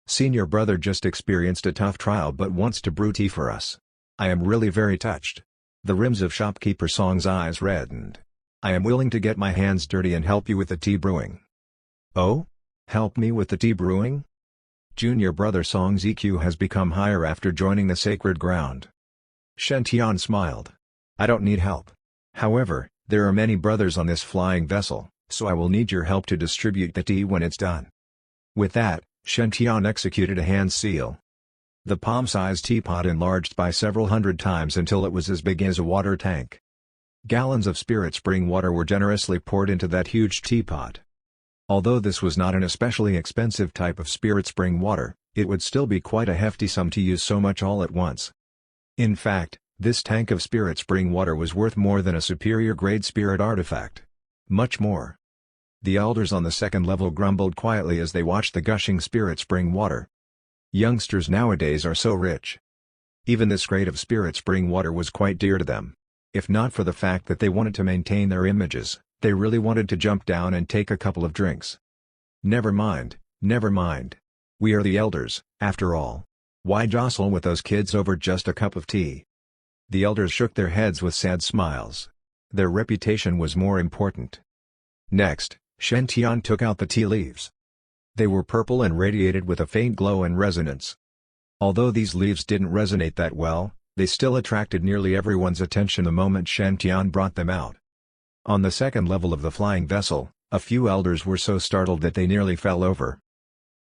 "Senior brother just experienced a tough trial but wants to brew tea for us. I am really very touched." The rims of Shopkeeper Song's eyes reddened. "I am willing to get my hands dirty and help you with the tea brewing." "Oh? Help me with the tea brewing?" Junior brother Song's EQ has become higher after joining the sacred ground. Shen Tian smiled. "I don't need help. However, there are many brothers on this flying vessel, so I will need your help to distribute the tea when it's done." With that, Shen Tian executed a hand seal. The palm-sized teapot enlarged by several hundred times until it was as big as a water tank. Gallons of spirit spring water were generously poured into that huge teapot. Although this was not an especially expensive type of spirit spring water, it would still be quite a hefty sum to use so much all at once. In fact, this tank of spirit spring water was worth more than a superior grade spirit artifact. Much more. The elders on the second level grumbled quietly as they watched the gushing spirit spring water. Youngsters nowadays are so rich. Even this grate of spirit spring water was quite dear to them. If not for the fact that they wanted to maintain their images, they really wanted to jump down and take a couple of drinks. Never mind, never mind. We are the elders, after all. Why jostle with those kids over just a cup of tea? The elders shook their heads with sad smiles. Their reputation was more important. Next, Shen Tian took out the tea leaves. They were purple and radiated with a faint glow and resonance. Although these leaves didn't resonate that well, they still attracted nearly everyone's attention the moment Shen Tian brought them out. On the second level of the flying vessel, a few elders were so startled that they nearly fell over.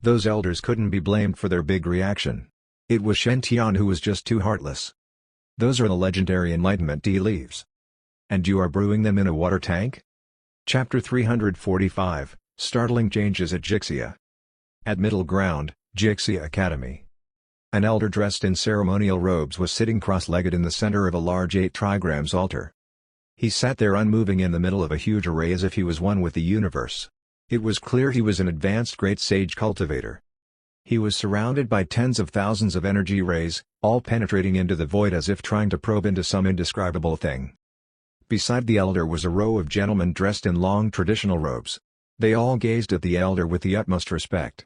Those elders couldn't be blamed for their big reaction. It was Shen Tian who was just too heartless. Those are the legendary Enlightenment tea leaves. And you are brewing them in a water tank? Chapter 345, Startling Changes at Jixia. At Middle Ground, Jixia Academy. An elder dressed in ceremonial robes was sitting cross-legged in the center of a large 8 trigrams altar. He sat there unmoving in the middle of a huge array as if he was one with the universe. It was clear he was an advanced great sage cultivator. He was surrounded by tens of thousands of energy rays, all penetrating into the void as if trying to probe into some indescribable thing. Beside the elder was a row of gentlemen dressed in long traditional robes. They all gazed at the elder with the utmost respect.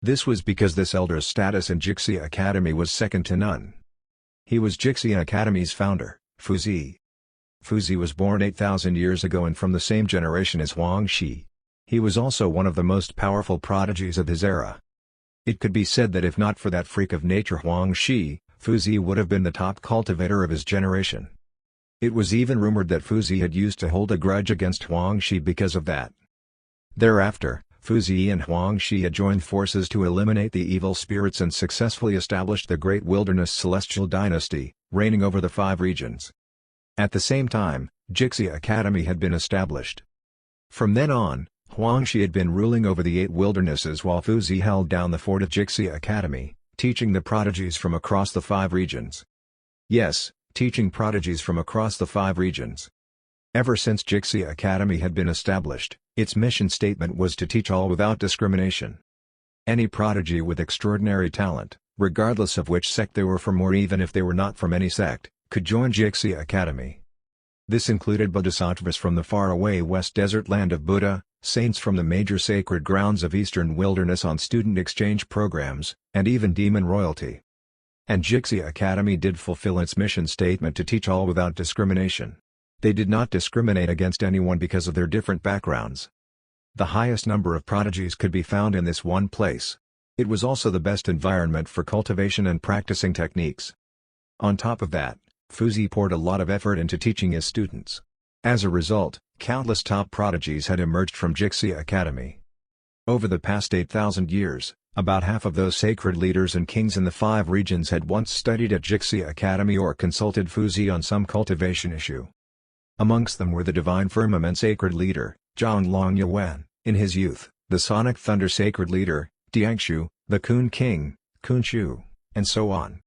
This was because this elder's status in Jixia Academy was second to none. He was Jixia Academy's founder, Fuzi. Fuzi was born 8,000 years ago and from the same generation as Wang Shenxu. He was also one of the most powerful prodigies of his era. It could be said that if not for that freak of nature Wang Shenxu, Fuzi would have been the top cultivator of his generation. It was even rumored that Fuzi had used to hold a grudge against Wang Shenxu because of that. Thereafter, Fuzi and Wang Shenxu had joined forces to eliminate the evil spirits and successfully established the Great Wilderness Celestial Dynasty, reigning over the 5 regions. At the same time, Jixia Academy had been established. From then on, Wang Shenxu had been ruling over the 8 wildernesses while Fuzi held down the fort at Jixia Academy, teaching the prodigies from across the 5 regions. Yes, teaching prodigies from across the 5 regions. Ever since Jixia Academy had been established, its mission statement was to teach all without discrimination. Any prodigy with extraordinary talent, regardless of which sect they were from or even if they were not from any sect, could join Jixia Academy. This included bodhisattvas from the faraway West Desert land of Buddha, saints from the major sacred grounds of Eastern Wilderness on student exchange programs, and even demon royalty. And Jixia Academy did fulfill its mission statement to teach all without discrimination. They did not discriminate against anyone because of their different backgrounds. The highest number of prodigies could be found in this one place. It was also the best environment for cultivation and practicing techniques. On top of that, Fuzi poured a lot of effort into teaching his students. As a result, countless top prodigies had emerged from Jixia Academy. Over the past 8,000 years, about half of those sacred leaders and kings in the 5 regions had once studied at Jixia Academy or consulted Fuzi on some cultivation issue. Amongst them were the Divine Firmament Sacred Leader, Zhonglong Yuan, in his youth, the Sonic Thunder Sacred Leader, Diangshu, the Coon King, Kunshu, and so on.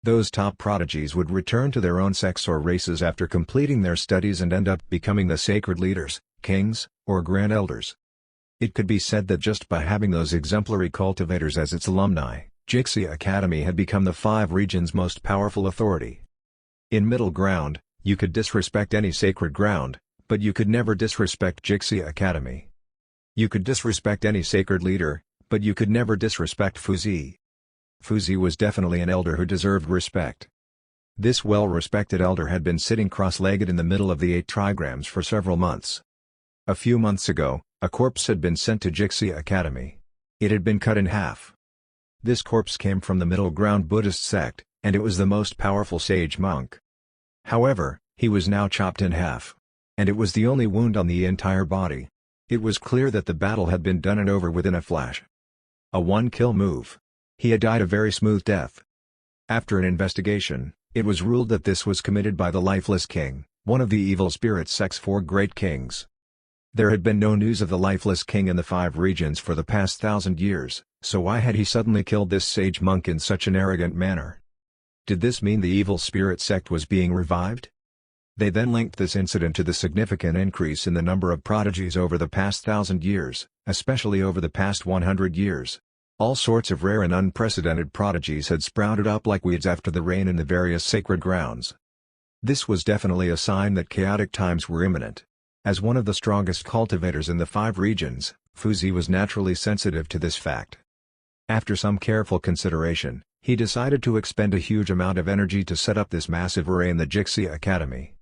Those top prodigies would return to their own sects or races after completing their studies and end up becoming the sacred leaders, kings, or grand elders. It could be said that just by having those exemplary cultivators as its alumni, Jixia Academy had become the 5 regions' most powerful authority. In Middle Ground, you could disrespect any sacred ground, but you could never disrespect Jixia Academy. You could disrespect any sacred leader, but you could never disrespect Fuzi. Fuzi was definitely an elder who deserved respect. This well-respected elder had been sitting cross-legged in the middle of the 8 trigrams for several months. A few months ago, a corpse had been sent to Jixia Academy. It had been cut in half. This corpse came from the Middle Ground Buddhist sect, and it was the most powerful sage monk. However, he was now chopped in half. And it was the only wound on the entire body. It was clear that the battle had been done and over within a flash. A one-kill move. He had died a very smooth death. After an investigation, it was ruled that this was committed by the Lifeless King, one of the evil spirit sect's 4 great kings. There had been no news of the Lifeless King in the 5 regions for the past 1,000 years, so why had he suddenly killed this sage monk in such an arrogant manner? Did this mean the evil spirit sect was being revived? They then linked this incident to the significant increase in the number of prodigies over the past 1,000 years, especially over the past 100 years. All sorts of rare and unprecedented prodigies had sprouted up like weeds after the rain in the various sacred grounds. This was definitely a sign that chaotic times were imminent. As one of the strongest cultivators in the 5 regions, Fuzi was naturally sensitive to this fact. After some careful consideration, he decided to expend a huge amount of energy to set up this massive array in the Jixia Academy.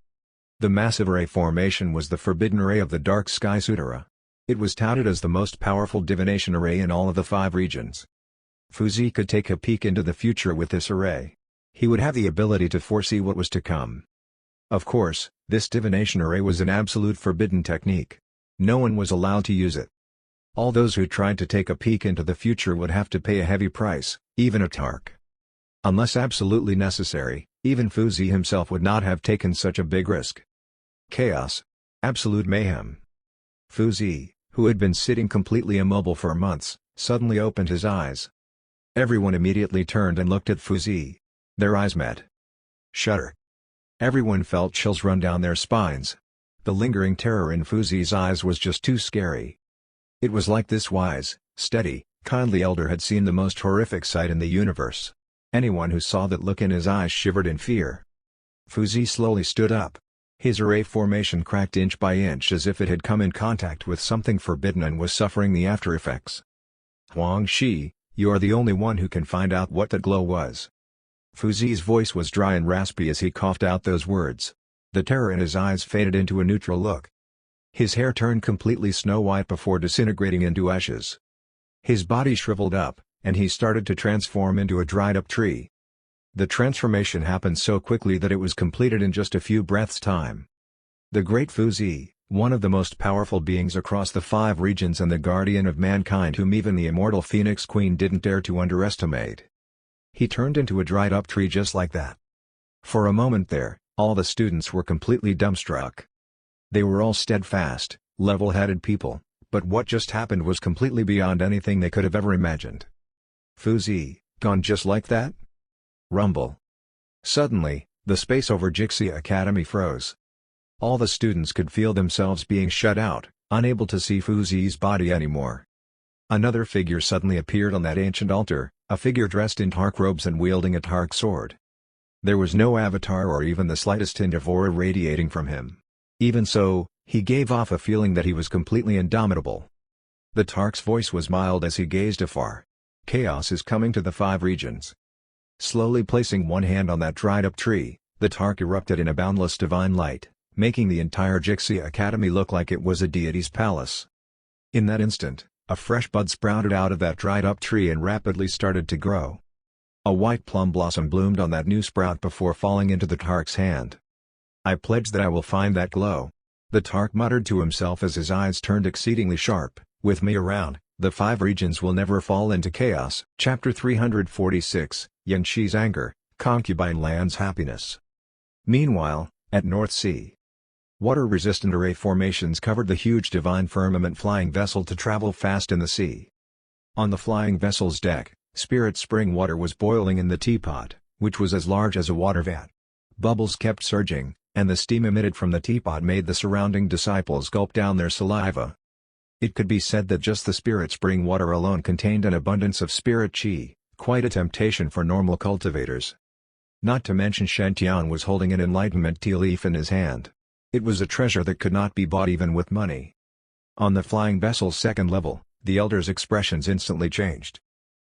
The massive array formation was the forbidden array of the Dark Sky Sutra. It was touted as the most powerful divination array in all of the 5 regions. Fuzi could take a peek into the future with this array. He would have the ability to foresee what was to come. Of course, this divination array was an absolute forbidden technique. No one was allowed to use it. All those who tried to take a peek into the future would have to pay a heavy price, even a Tark. Unless absolutely necessary, even Fuzi himself would not have taken such a big risk. Chaos. Absolute mayhem. Fuzi, who had been sitting completely immobile for months, suddenly opened his eyes. Everyone immediately turned and looked at Fuzi. Their eyes met. Shudder. Everyone felt chills run down their spines. The lingering terror in Fuzi's eyes was just too scary. It was like this wise, steady, kindly elder had seen the most horrific sight in the universe. Anyone who saw that look in his eyes shivered in fear. Fuzi slowly stood up. His array formation cracked inch by inch as if it had come in contact with something forbidden and was suffering the after-effects. Huang Shi, you are the only one who can find out what that glow was. Fuzi's voice was dry and raspy as he coughed out those words. The terror in his eyes faded into a neutral look. His hair turned completely snow-white before disintegrating into ashes. His body shriveled up, and he started to transform into a dried-up tree. The transformation happened so quickly that it was completed in just a few breaths' time. The great Fuzi, one of the most powerful beings across the 5 regions and the guardian of mankind whom even the immortal Phoenix Queen didn't dare to underestimate. He turned into a dried-up tree just like that. For a moment there, all the students were completely dumbstruck. They were all steadfast, level-headed people, but what just happened was completely beyond anything they could have ever imagined. Fuzi, gone just like that? Rumble. Suddenly, the space over Jixia Academy froze. All the students could feel themselves being shut out, unable to see Fuzi's body anymore. Another figure suddenly appeared on that ancient altar, a figure dressed in Tark robes and wielding a Tark sword. There was no avatar or even the slightest hint of aura radiating from him. Even so, he gave off a feeling that he was completely indomitable. The Tark's voice was mild as he gazed afar. Chaos is coming to the 5 regions. Slowly placing one hand on that dried-up tree, the Tark erupted in a boundless divine light, making the entire Jixia Academy look like it was a deity's palace. In that instant, a fresh bud sprouted out of that dried-up tree and rapidly started to grow. A white plum blossom bloomed on that new sprout before falling into the Tark's hand. I pledge that I will find that glow. The Tark muttered to himself as his eyes turned exceedingly sharp. With me around, the 5 regions will never fall into chaos. Chapter 346, Yang Shi's Anger, Concubine Land's Happiness. Meanwhile, at North Sea. Water-resistant array formations covered the huge divine firmament flying vessel to travel fast in the sea. On the flying vessel's deck, spirit spring water was boiling in the teapot, which was as large as a water vat. Bubbles kept surging, and the steam emitted from the teapot made the surrounding disciples gulp down their saliva. It could be said that just the spirit spring water alone contained an abundance of spirit chi, quite a temptation for normal cultivators. Not to mention Shen Tian was holding an enlightenment tea leaf in his hand. It was a treasure that could not be bought even with money. On the flying vessel's second level, the elders' expressions instantly changed.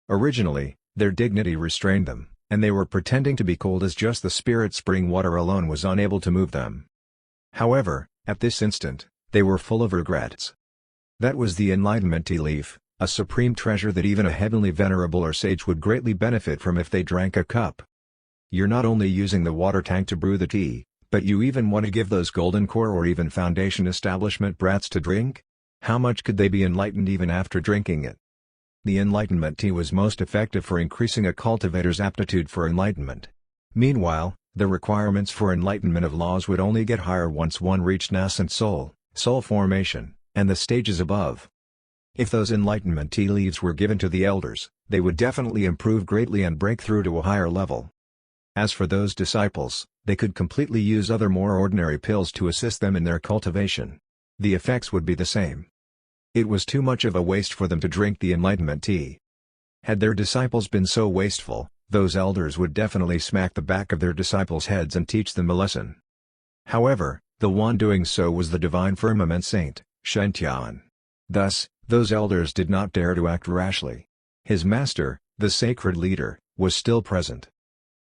Originally, their dignity restrained them, and they were pretending to be cold as just the spirit spring water alone was unable to move them. However, at this instant, they were full of regrets. That was the enlightenment tea leaf, a supreme treasure that even a heavenly venerable or sage would greatly benefit from if they drank a cup. You're not only using the water tank to brew the tea, but you even want to give those golden core or even foundation establishment brats to drink? How much could they be enlightened even after drinking it? The enlightenment tea was most effective for increasing a cultivator's aptitude for enlightenment. Meanwhile, the requirements for enlightenment of laws would only get higher once one reached nascent soul formation, and the stages above. If those enlightenment tea leaves were given to the elders, they would definitely improve greatly and break through to a higher level. As for those disciples, they could completely use other more ordinary pills to assist them in their cultivation. The effects would be the same. It was too much of a waste for them to drink the enlightenment tea. Had their disciples been so wasteful, those elders would definitely smack the back of their disciples' heads and teach them a lesson. However, the one doing so was the divine firmament saint, Shen Tian. Thus, those elders did not dare to act rashly. His master, the sacred leader, was still present.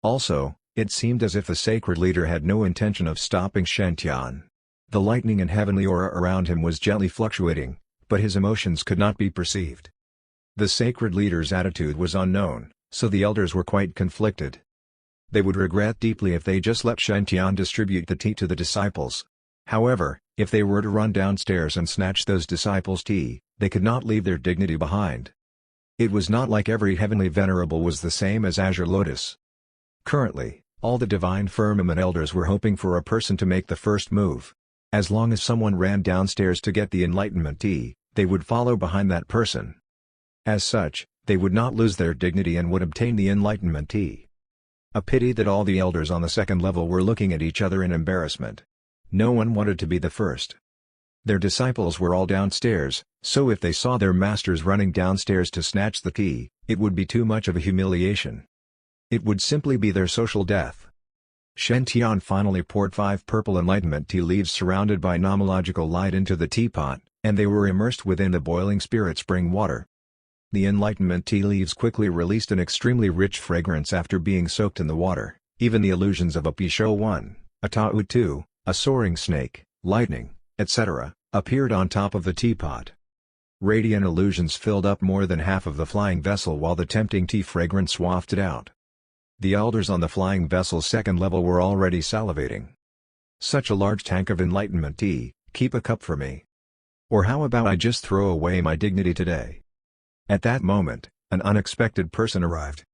Also, it seemed as if the sacred leader had no intention of stopping Shen Tian. The lightning and heavenly aura around him was gently fluctuating, but his emotions could not be perceived. The sacred leader's attitude was unknown, so the elders were quite conflicted. They would regret deeply if they just let Shen Tian distribute the tea to the disciples. However, if they were to run downstairs and snatch those disciples' tea, they could not leave their dignity behind. It was not like every heavenly venerable was the same as Azure Lotus. Currently, all the divine firmament elders were hoping for a person to make the first move. As long as someone ran downstairs to get the enlightenment tea, they would follow behind that person. As such, they would not lose their dignity and would obtain the enlightenment tea. A pity that all the elders on the second level were looking at each other in embarrassment. No one wanted to be the first. Their disciples were all downstairs, so if they saw their masters running downstairs to snatch the tea, it would be too much of a humiliation. It would simply be their social death. Shen Tian finally poured 5 purple enlightenment tea leaves surrounded by nomological light into the teapot, and they were immersed within the boiling spirit spring water. The enlightenment tea leaves quickly released an extremely rich fragrance after being soaked in the water. Even the illusions of a Pisho 1, a Tao 2, a soaring snake, lightning, etc., appeared on top of the teapot. Radiant illusions filled up more than half of the flying vessel while the tempting tea fragrance wafted out. The elders on the flying vessel's second level were already salivating. Such a large tank of enlightenment tea, keep a cup for me. Or how about I just throw away my dignity today? At that moment, an unexpected person arrived.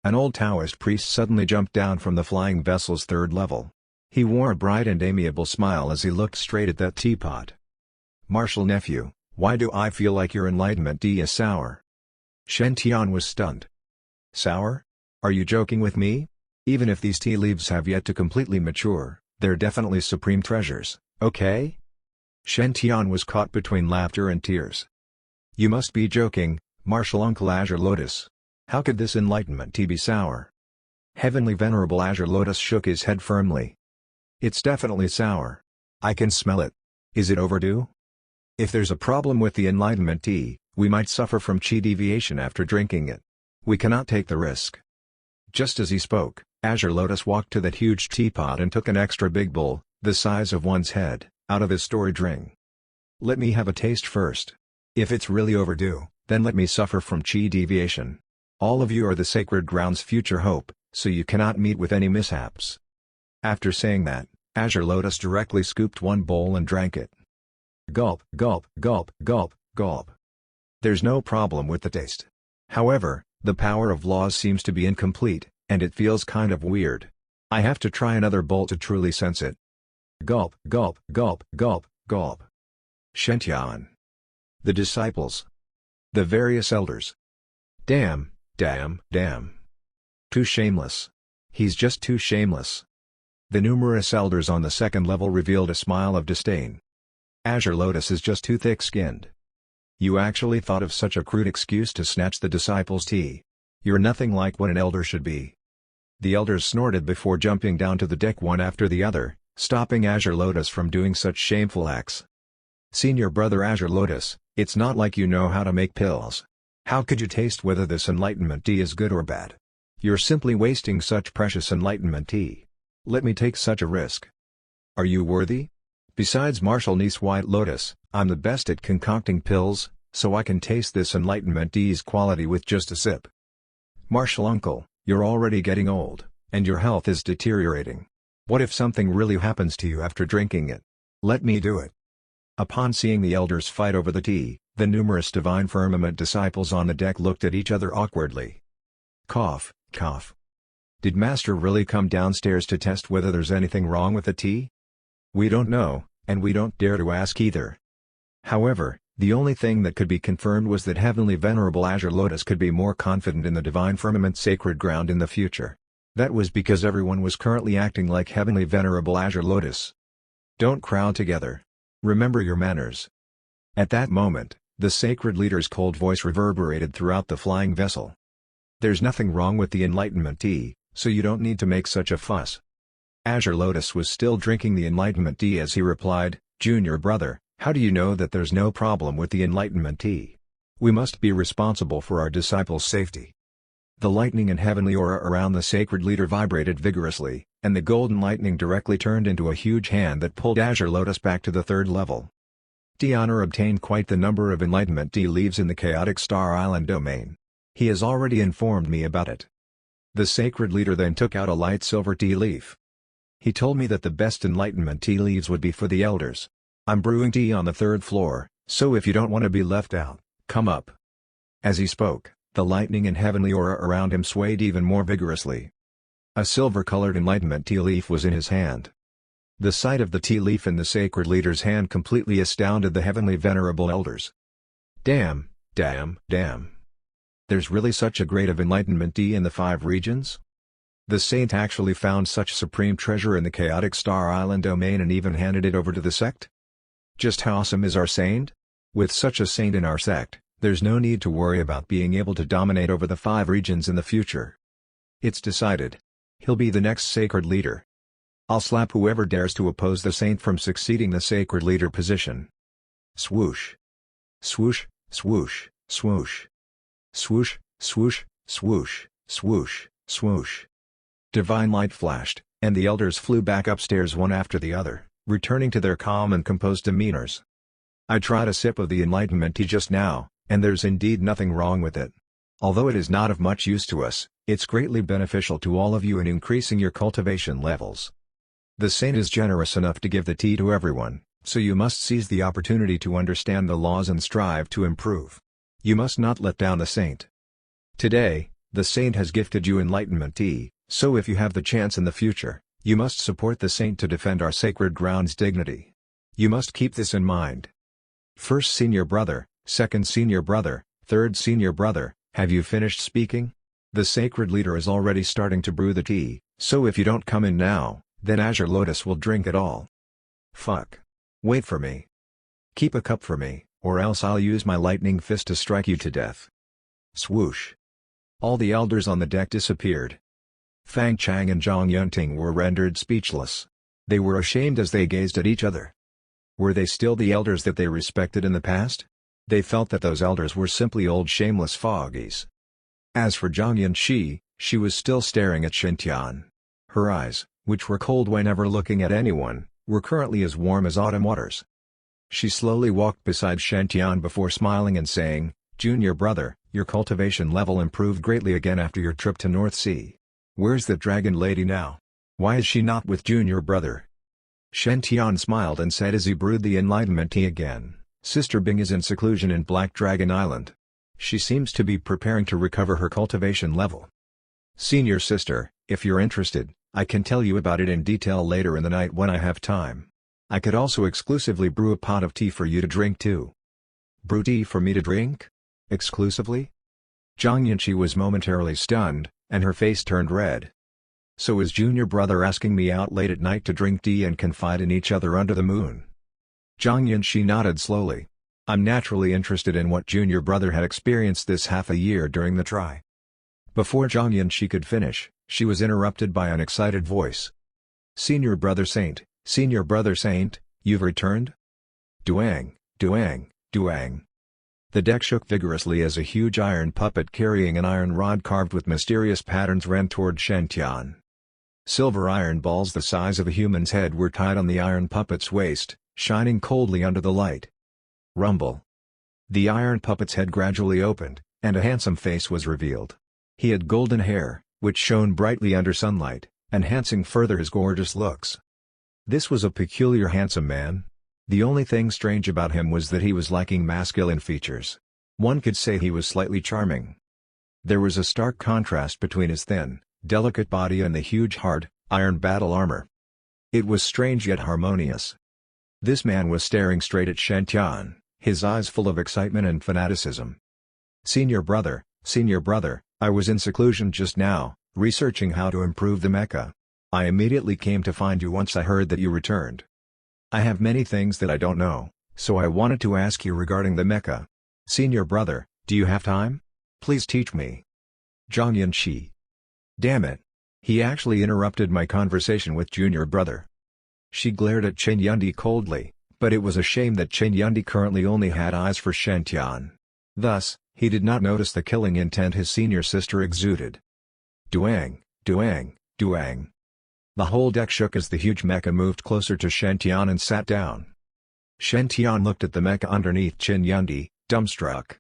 An old Taoist priest suddenly jumped down from the flying vessel's third level. He wore a bright and amiable smile as he looked straight at that teapot. "Martial nephew, why do I feel like your enlightenment tea is sour?" Shen Tian was stunned. "Sour? Are you joking with me? Even if these tea leaves have yet to completely mature, they're definitely supreme treasures, okay?" Shen Tian was caught between laughter and tears. "You must be joking, Martial Uncle Azure Lotus. How could this enlightenment tea be sour?" Heavenly Venerable Azure Lotus shook his head firmly. "It's definitely sour. I can smell it. Is it overdue? If there's a problem with the enlightenment tea, we might suffer from chi deviation after drinking it. We cannot take the risk." Just as he spoke, Azure Lotus walked to that huge teapot and took an extra big bowl, the size of one's head, out of his storage ring. "Let me have a taste first. If it's really overdue, then let me suffer from chi deviation. All of you are the sacred ground's future hope, so you cannot meet with any mishaps." After saying that, Azure Lotus directly scooped one bowl and drank it. Gulp, gulp, gulp, gulp, gulp. There's no problem with the taste. However, the power of laws seems to be incomplete, and it feels kind of weird. I have to try another bowl to truly sense it. Gulp, gulp, gulp, gulp, gulp. Shen Tian. The disciples. The various elders. Damn, damn, damn. Too shameless. He's just too shameless. The numerous elders on the second level revealed a smile of disdain. Azure Lotus is just too thick-skinned. You actually thought of such a crude excuse to snatch the disciples' tea. You're nothing like what an elder should be. The elders snorted before jumping down to the deck one after the other, stopping Azure Lotus from doing such shameful acts. "Senior brother Azure Lotus, it's not like you know how to make pills. How could you taste whether this enlightenment tea is good or bad? You're simply wasting such precious enlightenment tea. Let me take such a risk. Are you worthy? Besides Martial Niece White Lotus, I'm the best at concocting pills, so I can taste this enlightenment tea's quality with just a sip. Martial Uncle, you're already getting old, and your health is deteriorating. What if something really happens to you after drinking it? Let me do it." Upon seeing the elders fight over the tea, the numerous divine firmament disciples on the deck looked at each other awkwardly. Cough, cough. Did Master really come downstairs to test whether there's anything wrong with the tea? We don't know, and we don't dare to ask either. However, the only thing that could be confirmed was that Heavenly Venerable Azure Lotus could be more confident in the divine firmament sacred ground in the future. That was because everyone was currently acting like Heavenly Venerable Azure Lotus. Don't crowd together. Remember your manners. At that moment, The sacred leader's cold voice reverberated throughout the flying vessel. "There's nothing wrong with the enlightenment tea, so you don't need to make such a fuss." Azure Lotus was still drinking the enlightenment tea as he replied, "Junior brother, how do you know that there's no problem with the enlightenment tea? We must be responsible for our disciples' safety." The lightning and heavenly aura around the sacred leader vibrated vigorously, and the golden lightning directly turned into a huge hand that pulled Azure Lotus back to the third level. Tian'er obtained quite the number of enlightenment tea leaves in the chaotic Star Island domain. He has already informed me about it. The sacred leader then took out a light silver tea leaf. He told me that the best enlightenment tea leaves would be for the elders. "I'm brewing tea on the third floor, so if you don't want to be left out, come up." As he spoke, the lightning and heavenly aura around him swayed even more vigorously. A silver-colored enlightenment tea leaf was in his hand. The sight of the tea leaf in the sacred leader's hand completely astounded the heavenly venerable elders. Damn, damn, damn. There's really such a grade of enlightenment tea in the 5 regions? The saint actually found such supreme treasure in the chaotic Star Island domain and even handed it over to the sect? Just how awesome is our saint? With such a saint in our sect, there's no need to worry about being able to dominate over the 5 regions in the future. It's decided. He'll be the next sacred leader. I'll slap whoever dares to oppose the saint from succeeding the sacred leader position. Swoosh. Swoosh, swoosh, swoosh. Swoosh, swoosh, swoosh, swoosh, swoosh. Divine light flashed, and the elders flew back upstairs one after the other, returning to their calm and composed demeanors. I tried a sip of the enlightenment tea just now, and there's indeed nothing wrong with it. Although it is not of much use to us, it's greatly beneficial to all of you in increasing your cultivation levels. The saint is generous enough to give the tea to everyone, so you must seize the opportunity to understand the laws and strive to improve. You must not let down the saint. Today, the saint has gifted you enlightenment tea, so if you have the chance in the future, you must support the saint to defend our sacred ground's dignity. You must keep this in mind. First senior brother, second senior brother, third senior brother, have you finished speaking? The sacred leader is already starting to brew the tea, so if you don't come in now, then Azure Lotus will drink it all. Fuck. Wait for me. Keep a cup for me, or else I'll use my lightning fist to strike you to death. Swoosh. All the elders on the deck disappeared. Fang Chang and Zhang Yunting were rendered speechless. They were ashamed as they gazed at each other. Were they still the elders that they respected in the past? They felt that those elders were simply old shameless foggies. As for Zhang Yunxi, she was still staring at Shen Tian. Her eyes, which were cold whenever looking at anyone, were currently as warm as autumn waters. She slowly walked beside Shen Tian before smiling and saying, "Junior brother, your cultivation level improved greatly again after your trip to North Sea. Where's the dragon lady now? Why is she not with junior brother?" Shen Tian smiled and said as he brewed the enlightenment tea again, "Sister Bing is in seclusion in Black Dragon Island. She seems to be preparing to recover her cultivation level. Senior sister, if you're interested, I can tell you about it in detail later in the night when I have time. I could also exclusively brew a pot of tea for you to drink too." Brew tea for me to drink? Exclusively? Zhang Yunxi was momentarily stunned, and her face turned red. So is junior brother asking me out late at night to drink tea and confide in each other under the moon? Zhang Yunxi nodded slowly. I'm naturally interested in what junior brother had experienced this half a year during the try. Before Zhang Yunxi could finish, she was interrupted by an excited voice. Senior brother saint, you've returned? Duang, Duang, Duang. The deck shook vigorously as a huge iron puppet carrying an iron rod carved with mysterious patterns ran toward Shen Tian. Silver iron balls the size of a human's head were tied on the iron puppet's waist, shining coldly under the light. Rumble. The iron puppet's head gradually opened, and a handsome face was revealed. He had golden hair, which shone brightly under sunlight, enhancing further his gorgeous looks. This was a peculiar handsome man. The only thing strange about him was that he was lacking masculine features. One could say he was slightly charming. There was a stark contrast between his thin, delicate body and the huge hard, iron battle armor. It was strange yet harmonious. This man was staring straight at Shen Tian, his eyes full of excitement and fanaticism. Senior brother, I was in seclusion just now, researching how to improve the mecha. I immediately came to find you once I heard that you returned. I have many things that I don't know, so I wanted to ask you regarding the mecha. Senior brother, do you have time? Please teach me. Zhang Yanqi. Damn it. He actually interrupted my conversation with junior brother. She glared at Chen Yundi coldly, but it was a shame that Chen Yundi currently only had eyes for Shen Tian. Thus, he did not notice the killing intent his senior sister exuded. Duang, Duang, Duang. The whole deck shook as the huge mecha moved closer to Shen Tian and sat down. Shen Tian looked at the mecha underneath Chen Yundi, dumbstruck.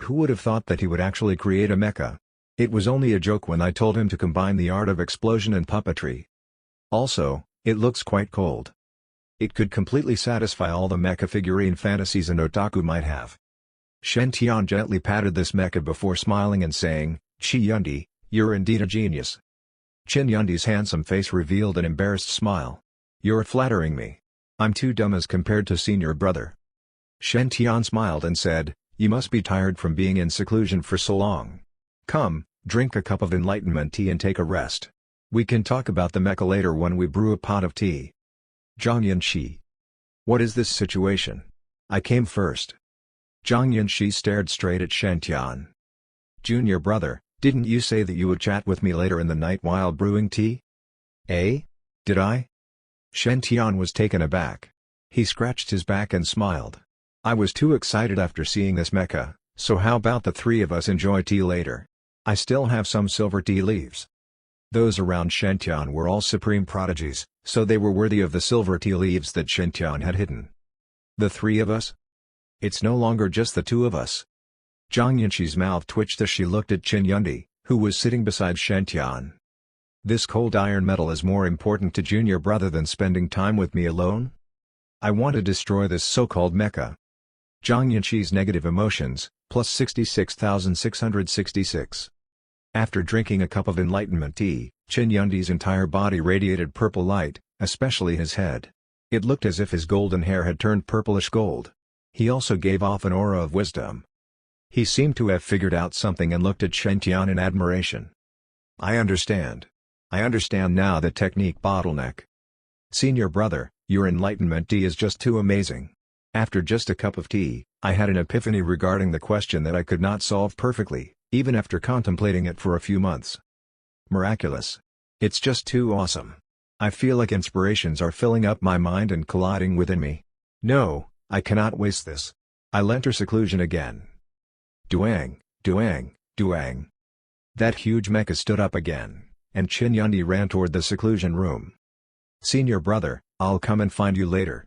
Who would have thought that he would actually create a mecha? It was only a joke when I told him to combine the art of explosion and puppetry. Also, it looks quite cold. It could completely satisfy all the mecha figurine fantasies an otaku might have. Shen Tian gently patted this mecha before smiling and saying, "Chi Yundi, you're indeed a genius." Chen Yundi's handsome face revealed an embarrassed smile. "You're flattering me. I'm too dumb as compared to senior brother." Shen Tian smiled and said, "You must be tired from being in seclusion for so long. Come, drink a cup of enlightenment tea and take a rest. We can talk about the mecha later when we brew a pot of tea." Zhang Yanqi. What is this situation? I came first. Zhang Yanqi stared straight at Shen Tian. Junior brother, didn't you say that you would chat with me later in the night while brewing tea? Eh? Did I? Shen Tian was taken aback. He scratched his back and smiled. I was too excited after seeing this mecha, so how about the three of us enjoy tea later? I still have some silver tea leaves. Those around Shen Tian were all supreme prodigies, so they were worthy of the silver tea leaves that Shen Tian had hidden. The three of us? It's no longer just the two of us. Zhang Yanqi's mouth twitched as she looked at Chen Yundi, who was sitting beside Shen Tian. This cold iron metal is more important to junior brother than spending time with me alone? I want to destroy this so-called mecha. Zhang Yanqi's negative emotions, plus 66,666. After drinking a cup of enlightenment tea, Chen Yundi's entire body radiated purple light, especially his head. It looked as if his golden hair had turned purplish gold. He also gave off an aura of wisdom. He seemed to have figured out something and looked at Shen Tian in admiration. I understand. I understand now the technique bottleneck. Senior brother, your enlightenment tea is just too amazing. After just a cup of tea, I had an epiphany regarding the question that I could not solve perfectly, even after contemplating it for a few months. Miraculous. It's just too awesome. I feel like inspirations are filling up my mind and colliding within me. No, I cannot waste this. I'll enter seclusion again. Duang, Duang, Duang. That huge mecha stood up again, and Chen Yundi ran toward the seclusion room. Senior brother, I'll come and find you later.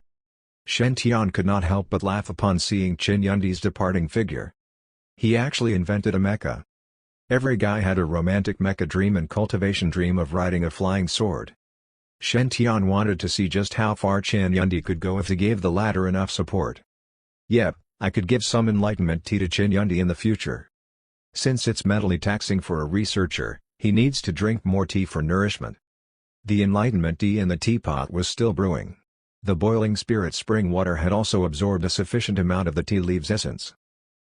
Shen Tian could not help but laugh upon seeing Chen Yundi's departing figure. He actually invented a mecha. Every guy had a romantic mecha dream and cultivation dream of riding a flying sword. Shen Tian wanted to see just how far Chen Yundi could go if he gave the latter enough support. Yep, I could give some enlightenment tea to Chen Yundi in the future. Since it's mentally taxing for a researcher, he needs to drink more tea for nourishment. The enlightenment tea in the teapot was still brewing. The boiling spirit spring water had also absorbed a sufficient amount of the tea leaves' essence.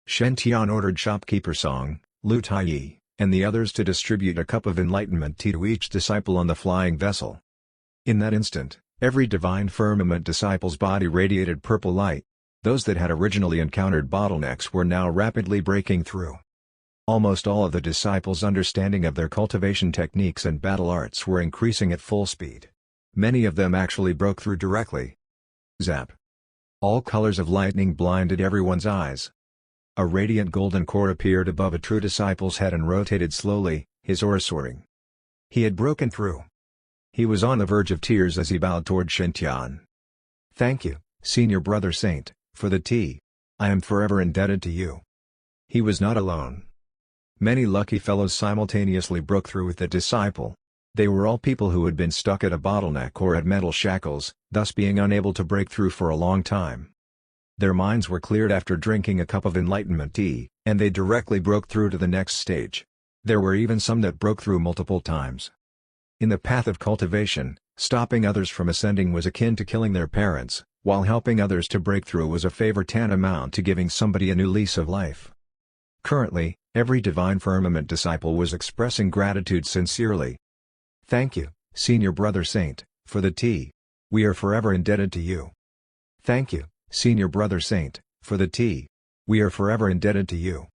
Shen Tian ordered shopkeeper Song, Lu Taiyi, and the others to distribute a cup of enlightenment tea to each disciple on the flying vessel. In that instant, every divine firmament disciple's body radiated purple light. Those that had originally encountered bottlenecks were now rapidly breaking through. Almost all of the disciples' understanding of their cultivation techniques and battle arts were increasing at full speed. Many of them actually broke through directly. Zap! All colors of lightning blinded everyone's eyes. A radiant golden core appeared above a true disciple's head and rotated slowly, his aura soaring. He had broken through. He was on the verge of tears as he bowed toward Shen Tian. Thank you, senior brother saint, for the tea. I am forever indebted to you. He was not alone. Many lucky fellows simultaneously broke through with the disciple. They were all people who had been stuck at a bottleneck or at mental shackles, thus being unable to break through for a long time. Their minds were cleared after drinking a cup of enlightenment tea, and they directly broke through to the next stage. There were even some that broke through multiple times. In the path of cultivation, stopping others from ascending was akin to killing their parents, while helping others to break through was a favor tantamount to giving somebody a new lease of life. Currently, every divine firmament disciple was expressing gratitude sincerely. Thank you, senior brother saint, for the tea. We are forever indebted to you. Thank you, senior brother saint, for the tea. We are forever indebted to you.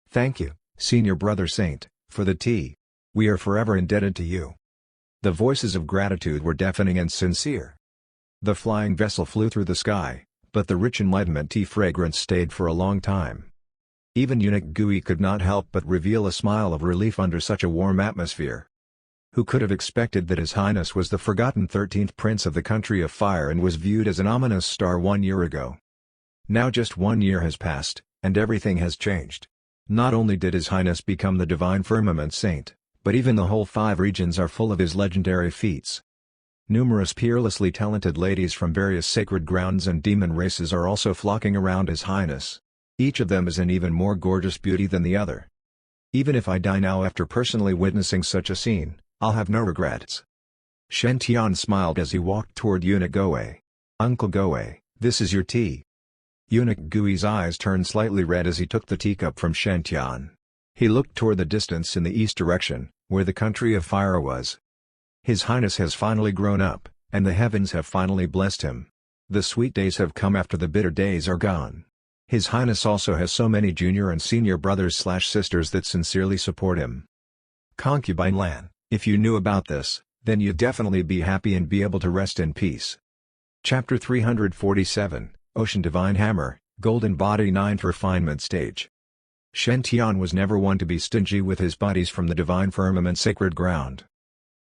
Thank you, senior brother saint, for the tea. We are forever indebted to you. The voices of gratitude were deafening and sincere. The flying vessel flew through the sky, but the rich enlightenment tea fragrance stayed for a long time. Even eunuch Gui could not help but reveal a smile of relief under such a warm atmosphere. Who could have expected that His Highness was the forgotten 13th Prince of the Country of Fire and was viewed as an ominous star 1 year ago? Now just 1 year has passed, and everything has changed. Not only did His Highness become the Divine Firmament Saint, but even the whole 5 regions are full of his legendary feats. Numerous peerlessly talented ladies from various sacred grounds and demon races are also flocking around His Highness. Each of them is an even more gorgeous beauty than the other. Even if I die now after personally witnessing such a scene, I'll have no regrets. Shen Tian smiled as he walked toward Eunuch Gui. Uncle Gui, this is your tea. Eunuch Gui's eyes turned slightly red as he took the teacup from Shen Tian. He looked toward the distance in the east direction, where the country of fire was. His Highness has finally grown up, and the heavens have finally blessed him. The sweet days have come after the bitter days are gone. His Highness also has so many junior and senior brothers/sisters that sincerely support him. Concubine Lan, if you knew about this, then you'd definitely be happy and be able to rest in peace. Chapter 347, Ocean Divine Hammer, Golden Body 9th Refinement Stage. Shen Tian was never one to be stingy with his bodies from the Divine Firmament Sacred Ground.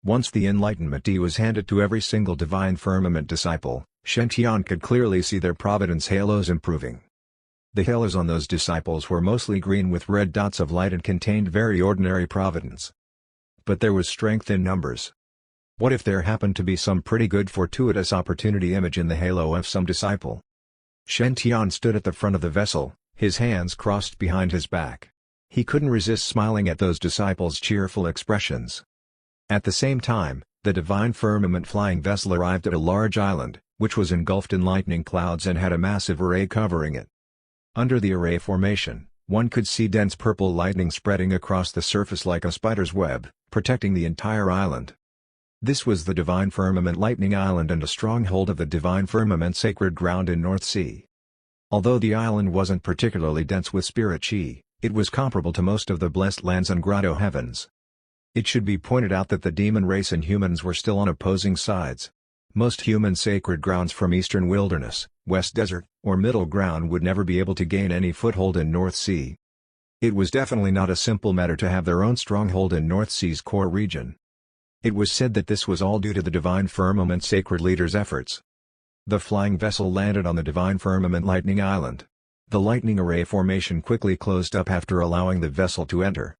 Once the Enlightenment tea was handed to every single Divine Firmament disciple, Shen Tian could clearly see their Providence halos improving. The halos on those disciples were mostly green with red dots of light and contained very ordinary Providence. But there was strength in numbers. What if there happened to be some pretty good fortuitous opportunity image in the halo of some disciple? Shen Tian stood at the front of the vessel, his hands crossed behind his back. He couldn't resist smiling at those disciples' cheerful expressions. At the same time, the Divine Firmament flying vessel arrived at a large island, which was engulfed in lightning clouds and had a massive array covering it. Under the array formation, one could see dense purple lightning spreading across the surface like a spider's web, protecting the entire island. This was the Divine Firmament Lightning Island and a stronghold of the Divine Firmament Sacred Ground in North Sea. Although the island wasn't particularly dense with spirit chi, it was comparable to most of the blessed lands and grotto heavens. It should be pointed out that the demon race and humans were still on opposing sides. Most human sacred grounds from Eastern Wilderness, West Desert, or Middle Ground would never be able to gain any foothold in North Sea. It was definitely not a simple matter to have their own stronghold in North Sea's core region. It was said that this was all due to the Divine Firmament Sacred Leader's efforts. The flying vessel landed on the Divine Firmament Lightning Island. The lightning array formation quickly closed up after allowing the vessel to enter.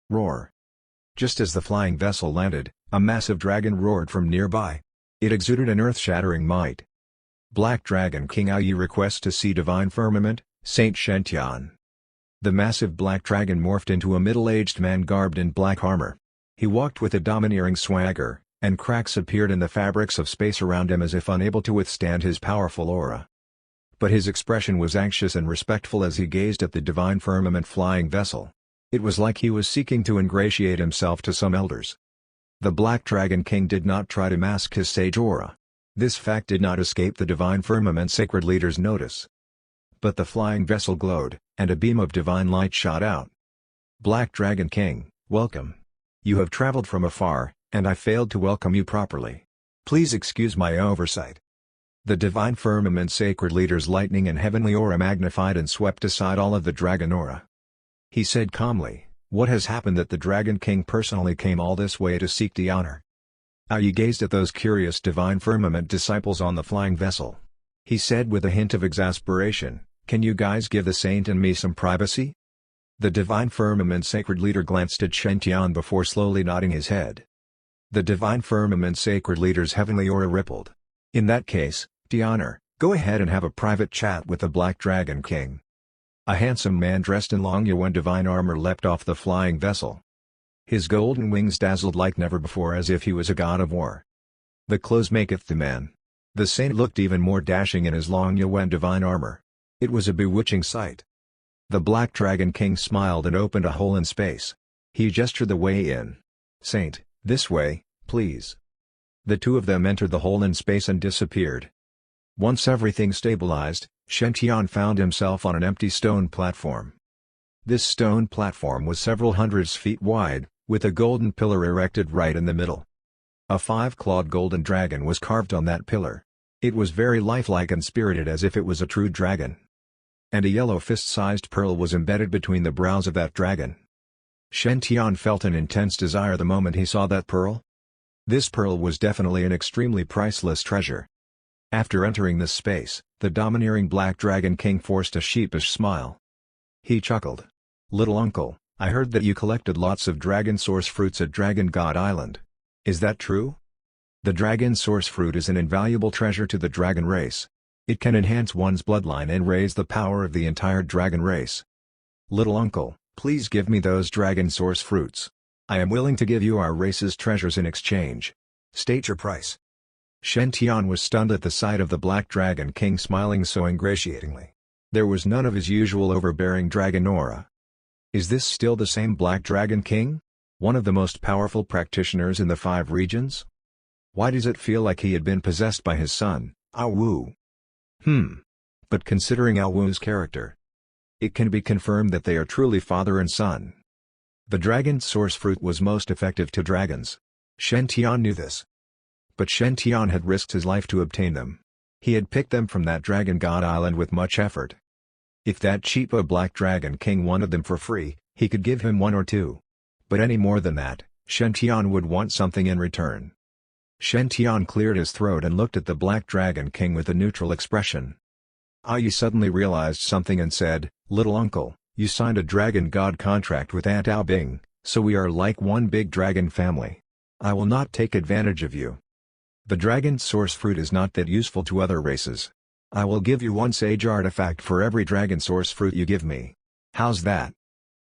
Roar! Just as the flying vessel landed, a massive dragon roared from nearby. It exuded an earth-shattering might. Black Dragon King Yi requests to see Divine Firmament, Saint Shen Tian. The massive black dragon morphed into a middle-aged man garbed in black armor. He walked with a domineering swagger, and cracks appeared in the fabrics of space around him as if unable to withstand his powerful aura. But his expression was anxious and respectful as he gazed at the Divine Firmament flying vessel. It was like he was seeking to ingratiate himself to some elders. The Black Dragon King did not try to mask his sage aura. This fact did not escape the Divine Firmament Sacred Leader's notice. But the flying vessel glowed, and a beam of divine light shot out. Black Dragon King, welcome. You have traveled from afar, and I failed to welcome you properly. Please excuse my oversight. The Divine Firmament Sacred Leader's lightning and heavenly aura magnified and swept aside all of the dragon aura. He said calmly, "What has happened that the Dragon King personally came all this way to seek the honor?" Yi gazed at those curious Divine Firmament disciples on the flying vessel. He said with a hint of exasperation, "Can you guys give the saint and me some privacy?" The Divine Firmament Sacred Leader glanced at Shen Tian before slowly nodding his head. The Divine Firmament Sacred Leader's heavenly aura rippled. "In that case, Tianer, go ahead and have a private chat with the Black Dragon King." A handsome man dressed in long Yuan divine armor leapt off the flying vessel. His golden wings dazzled like never before as if he was a god of war. "The clothes maketh the man." The saint looked even more dashing in his long Yuan divine armor. It was a bewitching sight. The Black Dragon King smiled and opened a hole in space. He gestured the way in. "Saint, this way, please." The two of them entered the hole in space and disappeared. Once everything stabilized, Shen Tian found himself on an empty stone platform. This stone platform was several hundreds feet wide, with a golden pillar erected right in the middle. A 5-clawed golden dragon was carved on that pillar. It was very lifelike and spirited as if it was a true dragon. And a yellow fist-sized pearl was embedded between the brows of that dragon. Shen Tian felt an intense desire the moment he saw that pearl. This pearl was definitely an extremely priceless treasure. After entering this space, the domineering Black Dragon King forced a sheepish smile. He chuckled. "Little uncle, I heard that you collected lots of dragon source fruits at Dragon God Island. Is that true?" The dragon source fruit is an invaluable treasure to the dragon race. It can enhance one's bloodline and raise the power of the entire dragon race. "Little uncle, please give me those dragon source fruits. I am willing to give you our race's treasures in exchange. State your price." Shen Tian was stunned at the sight of the Black Dragon King smiling so ingratiatingly. There was none of his usual overbearing dragon aura. Is this still the same Black Dragon King? One of the most powerful practitioners in the 5 regions? Why does it feel like he had been possessed by his son, Ao Wu? But considering Ao Wu's character, it can be confirmed that they are truly father and son. The dragon source fruit was most effective to dragons. Shen Tian knew this. But Shen Tian had risked his life to obtain them. He had picked them from that Dragon God Island with much effort. If that cheapo Black Dragon King wanted them for free, he could give him 1 or 2. But any more than that, Shen Tian would want something in return. Shen Tian cleared his throat and looked at the Black Dragon King with a neutral expression. Yi suddenly realized something and said, "Little uncle, you signed a Dragon God contract with Aunt Ao Bing, so we are like one big dragon family. I will not take advantage of you. The dragon source fruit is not that useful to other races. I will give you 1 sage artifact for every dragon source fruit you give me. How's that?"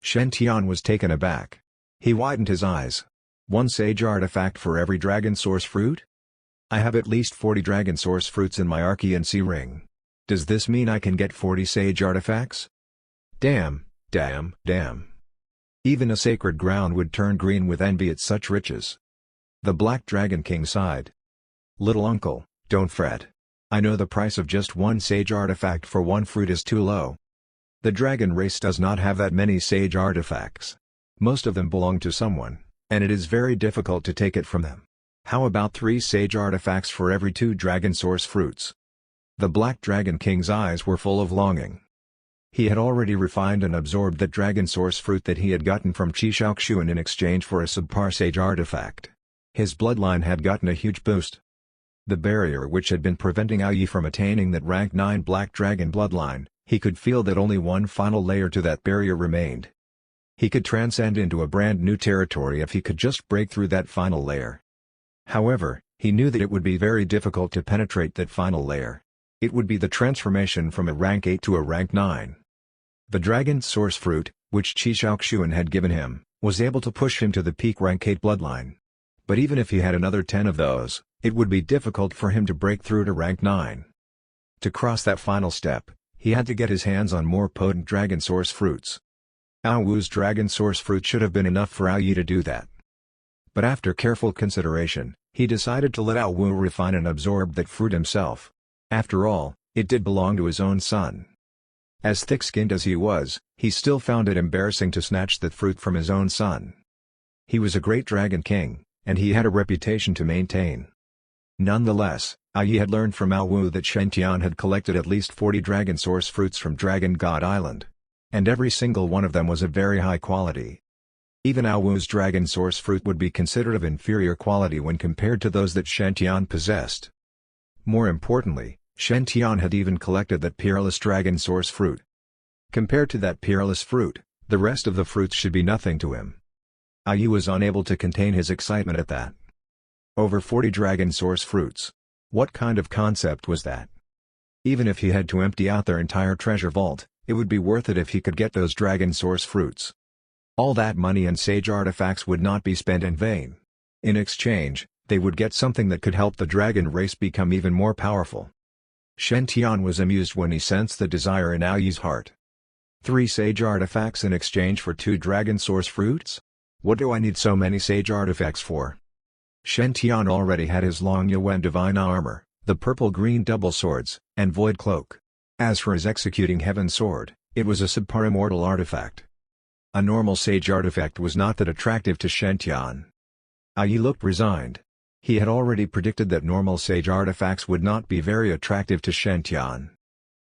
Shen Tian was taken aback. He widened his eyes. 1 sage artifact for every dragon source fruit? I have at least 40 dragon source fruits in my Archean Sea Ring. Does this mean I can get 40 sage artifacts? Damn. Even a sacred ground would turn green with envy at such riches. The Black Dragon King sighed. "Little uncle, don't fret. I know the price of just 1 sage artifact for 1 fruit is too low. The dragon race does not have that many sage artifacts. Most of them belong to someone, and it is very difficult to take it from them. How about 3 sage artifacts for every 2 dragon source fruits?" The Black Dragon King's eyes were full of longing. He had already refined and absorbed that dragon source fruit that he had gotten from Qishaoxuan in exchange for a subpar sage artifact. His bloodline had gotten a huge boost. The barrier which had been preventing Yi from attaining that rank 9 Black Dragon bloodline, he could feel that only one final layer to that barrier remained. He could transcend into a brand new territory if he could just break through that final layer. However, he knew that it would be very difficult to penetrate that final layer. It would be the transformation from a rank 8 to a rank 9. The dragon source fruit, which Qishaoxuan had given him, was able to push him to the peak rank 8 bloodline. But even if he had another 10 of those, it would be difficult for him to break through to rank 9. To cross that final step, he had to get his hands on more potent dragon source fruits. Ao Wu's dragon source fruit should have been enough for Yi to do that. But after careful consideration, he decided to let Ao Wu refine and absorb that fruit himself. After all, it did belong to his own son. As thick-skinned as he was, he still found it embarrassing to snatch that fruit from his own son. He was a great dragon king, and he had a reputation to maintain. Nonetheless, Yi had learned from Ao Wu that Shen Tian had collected at least 40 dragon source fruits from Dragon God Island. And every single one of them was of very high quality. Even Ao Wu's dragon source fruit would be considered of inferior quality when compared to those that Shen Tian possessed. More importantly, Shen Tian had even collected that peerless dragon source fruit. Compared to that peerless fruit, the rest of the fruits should be nothing to him. Yi was unable to contain his excitement at that. Over 40 dragon source fruits. What kind of concept was that? Even if he had to empty out their entire treasure vault, it would be worth it if he could get those dragon source fruits. All that money and sage artifacts would not be spent in vain. In exchange, they would get something that could help the dragon race become even more powerful. Shen Tian was amused when he sensed the desire in Yi's heart. 3 sage artifacts in exchange for 2 dragon source fruits? What do I need so many sage artifacts for? Shen Tian already had his long Yuan divine armor, the purple-green double swords, and void cloak. As for his executing heaven sword, it was a subpar immortal artifact. A normal sage artifact was not that attractive to Shen Tian. Yi looked resigned. He had already predicted that normal sage artifacts would not be very attractive to Shen Tian.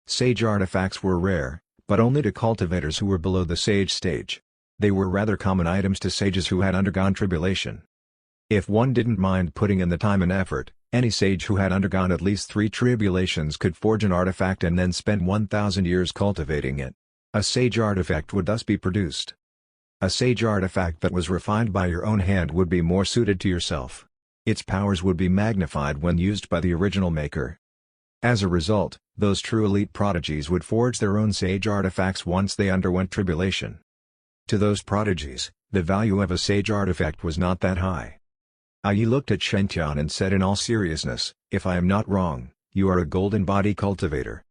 Sage artifacts were rare, but only to cultivators who were below the sage stage. They were rather common items to sages who had undergone tribulation. If one didn't mind putting in the time and effort, any sage who had undergone at least 3 tribulations could forge an artifact and then spend 1,000 years cultivating it. A sage artifact would thus be produced. A sage artifact that was refined by your own hand would be more suited to yourself. Its powers would be magnified when used by the original maker. As a result, those true elite prodigies would forge their own sage artifacts once they underwent tribulation. To those prodigies, the value of a sage artifact was not that high. Yi looked at Shen Tian and said in all seriousness, "If I am not wrong, you are a golden body cultivator.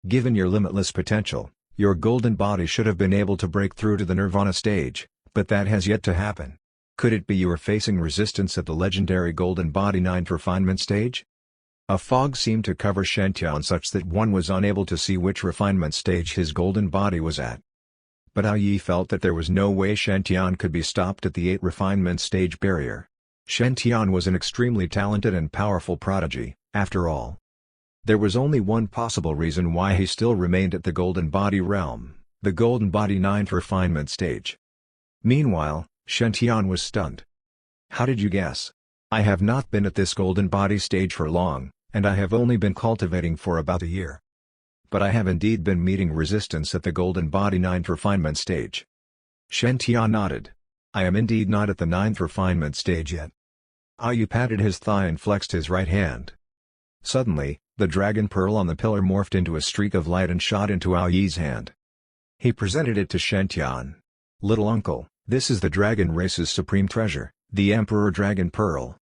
Given your limitless potential, your golden body should have been able to break through to the nirvana stage, but that has yet to happen. Could it be you are facing resistance at the legendary golden body 9th refinement stage?" A fog seemed to cover Shen Tian such that one was unable to see which refinement stage his golden body was at. But Yi felt that there was no way Shen Tian could be stopped at the 8th refinement stage barrier. Shen Tian was an extremely talented and powerful prodigy, after all. There was only one possible reason why he still remained at the golden body realm, the golden body 9th refinement stage. Meanwhile, Shen Tian was stunned. "How did you guess? I have not been at this golden body stage for long, and I have only been cultivating for about a year. But I have indeed been meeting resistance at the golden body 9th refinement stage." Shen Tian nodded. "I am indeed not at the 9th refinement stage yet." Yi patted his thigh and flexed his right hand. Suddenly, the dragon pearl on the pillar morphed into a streak of light and shot into Yi's hand. He presented it to Shen Tian. "Little uncle, this is the dragon race's supreme treasure, the Emperor Dragon Pearl.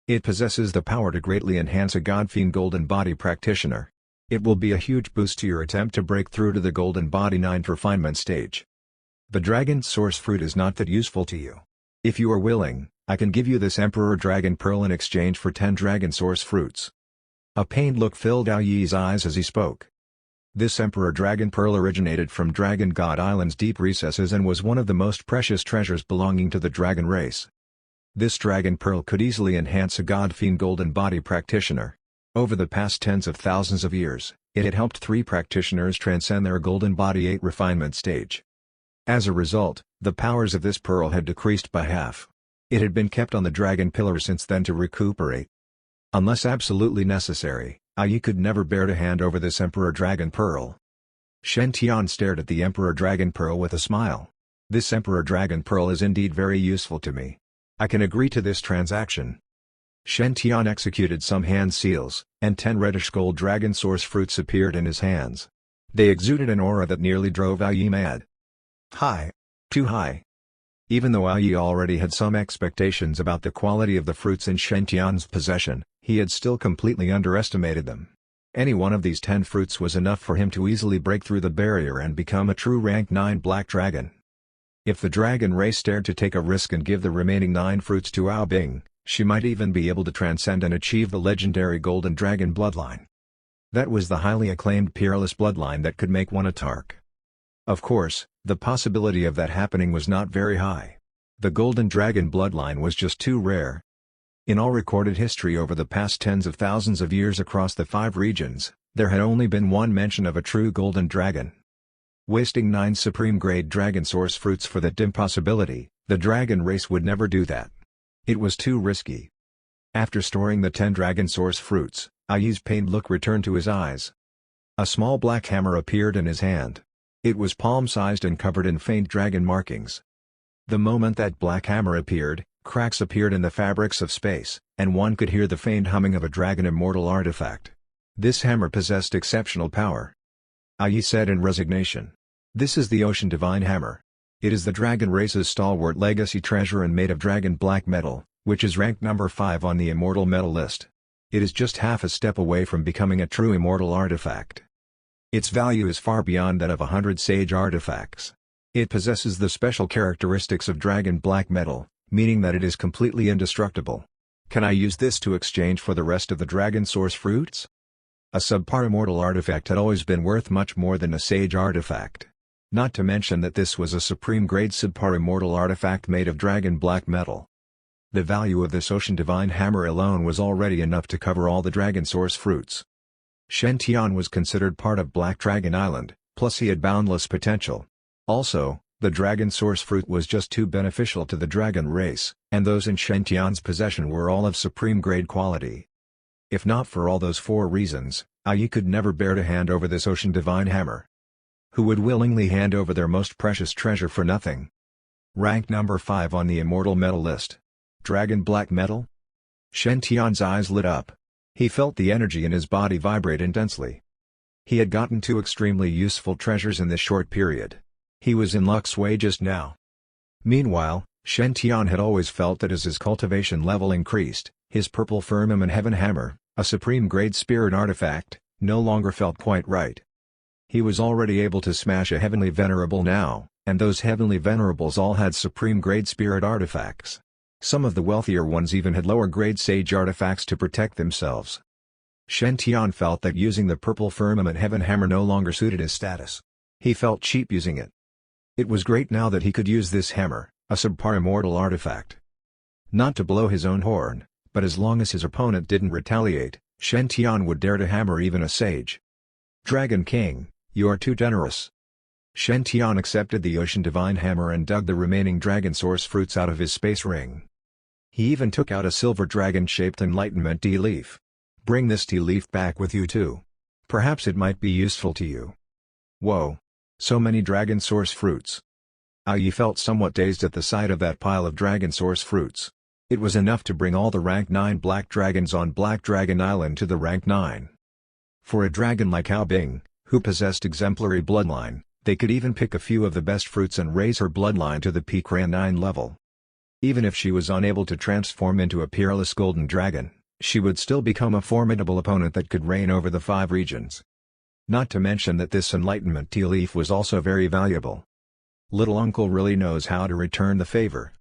It possesses the power to greatly enhance a God-fiend golden body practitioner. It will be a huge boost to your attempt to break through to the golden body 9th refinement stage. The dragon source fruit is not that useful to you. If you are willing, I can give you this Emperor Dragon Pearl in exchange for 10 dragon source fruits." A pained look filled Yi's eyes as he spoke. This Emperor Dragon Pearl originated from Dragon God Island's deep recesses and was one of the most precious treasures belonging to the dragon race. This dragon pearl could easily enhance a God-fiend golden body practitioner. Over the past tens of thousands of years, it had helped 3 practitioners transcend their golden body 8 refinement stage. As a result, the powers of this pearl had decreased by half. It had been kept on the dragon pillar since then to recuperate. Unless absolutely necessary, Yi could never bear to hand over this Emperor Dragon Pearl. Shen Tian stared at the Emperor Dragon Pearl with a smile. "This Emperor Dragon Pearl is indeed very useful to me. I can agree to this transaction." Shen Tian executed some hand seals, and 10 reddish gold dragon source fruits appeared in his hands. They exuded an aura that nearly drove Yi mad. High. Too high. Even though Yi already had some expectations about the quality of the fruits in Shen Tian's possession, he had still completely underestimated them. Any one of these 10 fruits was enough for him to easily break through the barrier and become a true rank 9 black dragon. If the dragon race dared to take a risk and give the remaining 9 fruits to Ao Bing, she might even be able to transcend and achieve the legendary golden dragon bloodline. That was the highly acclaimed peerless bloodline that could make one a Tark. Of course, the possibility of that happening was not very high. The golden dragon bloodline was just too rare. In all recorded history over the past tens of thousands of years across the 5 regions, there had only been one mention of a true golden dragon. Wasting 9 supreme-grade dragon source fruits for that dim possibility, the dragon race would never do that. It was too risky. After storing the 10 dragon source fruits, Yi's pained look returned to his eyes. A small black hammer appeared in his hand. It was palm-sized and covered in faint dragon markings. The moment that black hammer appeared, cracks appeared in the fabrics of space, and one could hear the faint humming of a dragon immortal artifact. This hammer possessed exceptional power. Yi said in resignation. "This is the Ocean Divine Hammer. It is the dragon race's stalwart legacy treasure and made of dragon black metal, which is ranked number 5 on the immortal metal list. It is just half a step away from becoming a true immortal artifact. Its value is far beyond that of 100 sage artifacts. It possesses the special characteristics of dragon black metal, meaning that it is completely indestructible. Can I use this to exchange for the rest of the dragon source fruits?" A subpar immortal artifact had always been worth much more than a sage artifact. Not to mention that this was a supreme grade subpar immortal artifact made of dragon black metal. The value of this Ocean Divine Hammer alone was already enough to cover all the dragon source fruits. Shen Tian was considered part of Black Dragon Island, plus he had boundless potential. Also, the dragon source fruit was just too beneficial to the dragon race, and those in Shen Tian's possession were all of supreme grade quality. If not for all those 4 reasons, Yi could never bear to hand over this Ocean Divine Hammer. Who would willingly hand over their most precious treasure for nothing? Ranked number 5 on the immortal metal list. Dragon black metal? Shen Tian's eyes lit up. He felt the energy in his body vibrate intensely. He had gotten 2 extremely useful treasures in this short period. He was in luck's way just now. Meanwhile, Shen Tian had always felt that as his cultivation level increased, his purple firmament heaven hammer, a supreme grade spirit artifact, no longer felt quite right. He was already able to smash a heavenly venerable now, and those heavenly venerables all had supreme grade spirit artifacts. Some of the wealthier ones even had lower grade sage artifacts to protect themselves. Shen Tian felt that using the purple firmament heaven hammer no longer suited his status. He felt cheap using it. It was great now that he could use this hammer, a subpar immortal artifact. Not to blow his own horn, but as long as his opponent didn't retaliate, Shen Tian would dare to hammer even a sage. Dragon King, you are too generous. Shen Tian accepted the Ocean Divine Hammer and dug the remaining dragon source fruits out of his space ring. He even took out a silver dragon-shaped enlightenment tea leaf. Bring this tea leaf back with you too. Perhaps it might be useful to you. Whoa! So many dragon source fruits. Yi felt somewhat dazed at the sight of that pile of dragon source fruits. It was enough to bring all the rank 9 black dragons on Black Dragon Island to the rank 9. For a dragon like Hao Bing, who possessed exemplary bloodline, they could even pick a few of the best fruits and raise her bloodline to the peak rank 9 level. Even if she was unable to transform into a peerless golden dragon, she would still become a formidable opponent that could reign over the 5 regions. Not to mention that this enlightenment tea leaf was also very valuable. Little uncle really knows how to return the favor.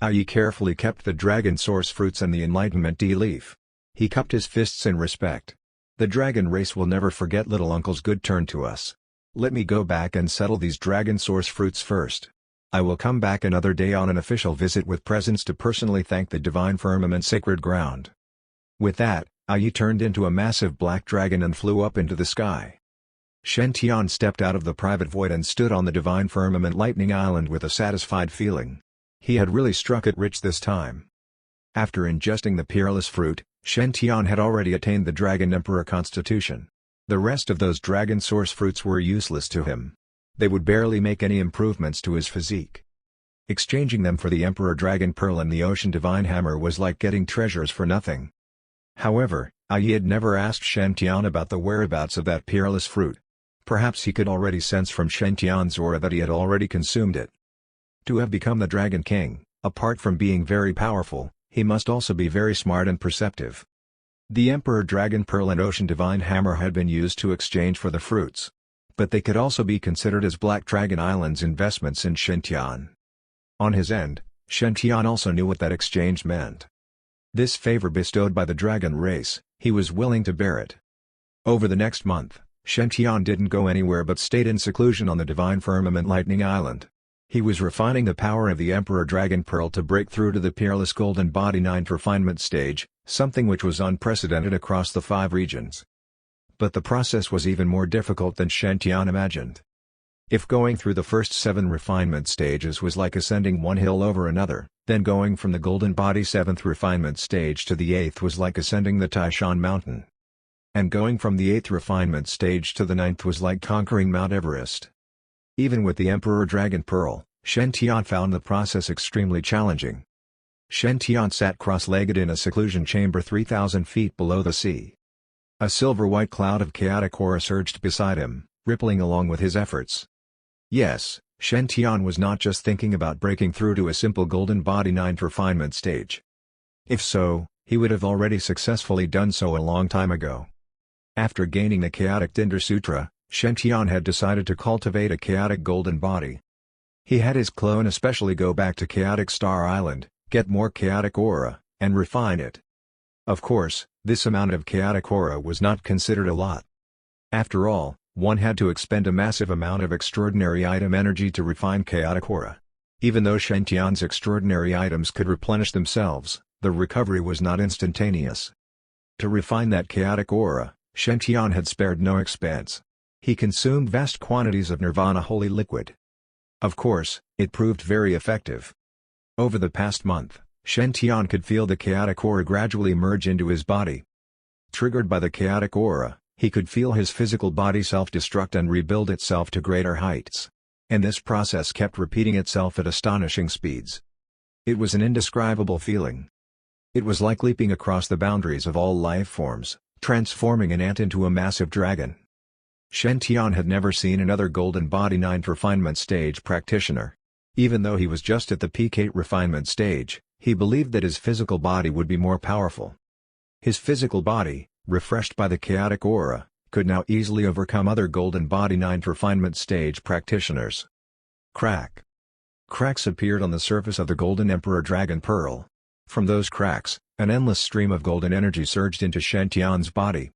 Yi carefully kept the dragon source fruits and the enlightenment tea leaf. He cupped his fists in respect. The dragon race will never forget little uncle's good turn to us. Let me go back and settle these dragon source fruits first. I will come back another day on an official visit with presents to personally thank the divine firmament sacred ground. With that, Yi turned into a massive black dragon and flew up into the sky. Shen Tian stepped out of the private void and stood on the divine firmament lightning island with a satisfied feeling. He had really struck it rich this time. After ingesting the peerless fruit, Shen Tian had already attained the Dragon Emperor constitution. The rest of those dragon source fruits were useless to him. They would barely make any improvements to his physique. Exchanging them for the Emperor Dragon Pearl and the Ocean Divine Hammer was like getting treasures for nothing. However, Yi had never asked Shen Tian about the whereabouts of that peerless fruit. Perhaps he could already sense from Shen Tian's aura that he had already consumed it. To have become the Dragon King, apart from being very powerful, he must also be very smart and perceptive. The Emperor Dragon Pearl and Ocean Divine Hammer had been used to exchange for the fruits. But they could also be considered as Black Dragon Island's investments in Shen Tian. On his end, Shen Tian also knew what that exchange meant. This favor bestowed by the dragon race, he was willing to bear it. Over the next month, Shen Tian didn't go anywhere but stayed in seclusion on the Divine Firmament Lightning Island. He was refining the power of the Emperor Dragon Pearl to break through to the Peerless Golden Body 9th refinement stage, something which was unprecedented across the 5 regions. But the process was even more difficult than Shen Tian imagined. If going through the first 7 refinement stages was like ascending one hill over another, then going from the Golden Body 7th refinement stage to the 8th was like ascending the Taishan Mountain. And going from the 8th refinement stage to the 9th was like conquering Mount Everest. Even with the Emperor Dragon Pearl, Shen Tian found the process extremely challenging. Shen Tian sat cross-legged in a seclusion chamber 3,000 feet below the sea. A silver-white cloud of chaotic aura surged beside him, rippling along with his efforts. Yes, Shen Tian was not just thinking about breaking through to a simple Golden Body 9th refinement stage. If so, he would have already successfully done so a long time ago. After gaining the Chaotic Tinder Sutra, Shen Tian had decided to cultivate a chaotic golden body. He had his clone especially go back to Chaotic Star Island, get more chaotic aura, and refine it. Of course, This amount of chaotic aura was not considered a lot. After all, one had to expend a massive amount of extraordinary item energy to refine chaotic aura. Even though Shen Tian's extraordinary items could replenish themselves, the recovery was not instantaneous. To refine that chaotic aura, Shen Tian had spared no expense. He consumed vast quantities of nirvana holy liquid. Of course, it proved very effective. Over the past month, Shen Tian could feel the chaotic aura gradually merge into his body. Triggered by the chaotic aura, he could feel his physical body self-destruct and rebuild itself to greater heights. And this process kept repeating itself at astonishing speeds. It was an indescribable feeling. It was like leaping across the boundaries of all life forms, transforming an ant into a massive dragon. Shen Tian had never seen another golden body 9th refinement stage practitioner. Even though he was just at the peak 8 refinement stage, he believed that his physical body would be more powerful. His physical body, refreshed by the chaotic aura, could now easily overcome other golden body 9th refinement stage practitioners. Crack. Cracks appeared on the surface of the golden emperor dragon pearl. From those cracks, an endless stream of golden energy surged into Shen Tian's body.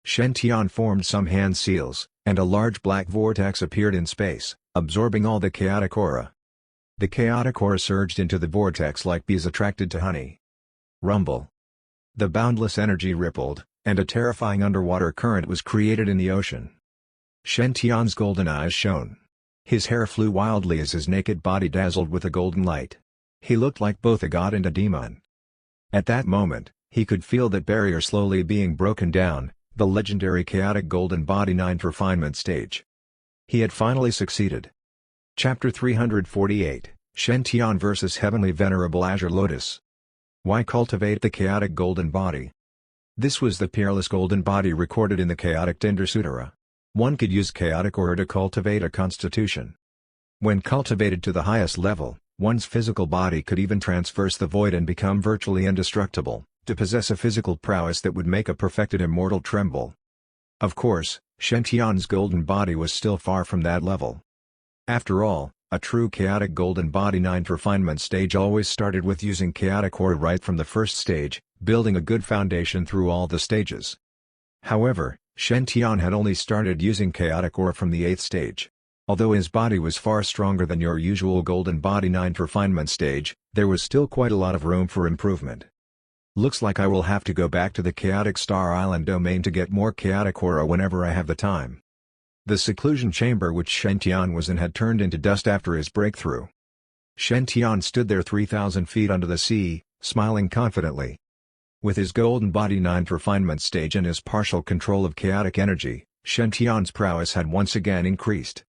Shen Tian formed some hand seals, and a large black vortex appeared in space, absorbing all the chaotic aura. The chaotic aura surged into the vortex like bees attracted to honey. Rumble. The boundless energy rippled, and a terrifying underwater current was created in the ocean. Shen Tian's golden eyes shone. His hair flew wildly as his naked body dazzled with a golden light. He looked like both a god and a demon. At that moment, he could feel that barrier slowly being broken down, the legendary chaotic golden body 9th refinement stage. He had finally succeeded. Chapter 348, Shen Tian vs. Heavenly Venerable Azure Lotus. Why cultivate the chaotic golden body? This was the peerless golden body recorded in the Chaotic Tinder Sutra. One could use chaotic aura to cultivate a constitution. When cultivated to the highest level, one's physical body could even traverse the void and become virtually indestructible, to possess a physical prowess that would make a perfected immortal tremble. Of course, Shen Tian's golden body was still far from that level. After all, a true chaotic golden body 9th refinement stage always started with using chaotic aura right from the first stage, building a good foundation through all the stages. However, Shen Tian had only started using chaotic aura from the 8th stage. Although his body was far stronger than your usual golden body 9th refinement stage, there was still quite a lot of room for improvement. Looks like I will have to go back to the chaotic Star Island domain to get more chaotic aura whenever I have the time. The seclusion chamber which Shen Tian was in had turned into dust after his breakthrough. Shen Tian stood there 3,000 feet under the sea, smiling confidently. With his golden body 9th refinement stage and his partial control of chaotic energy, Shen Tian's prowess had once again increased.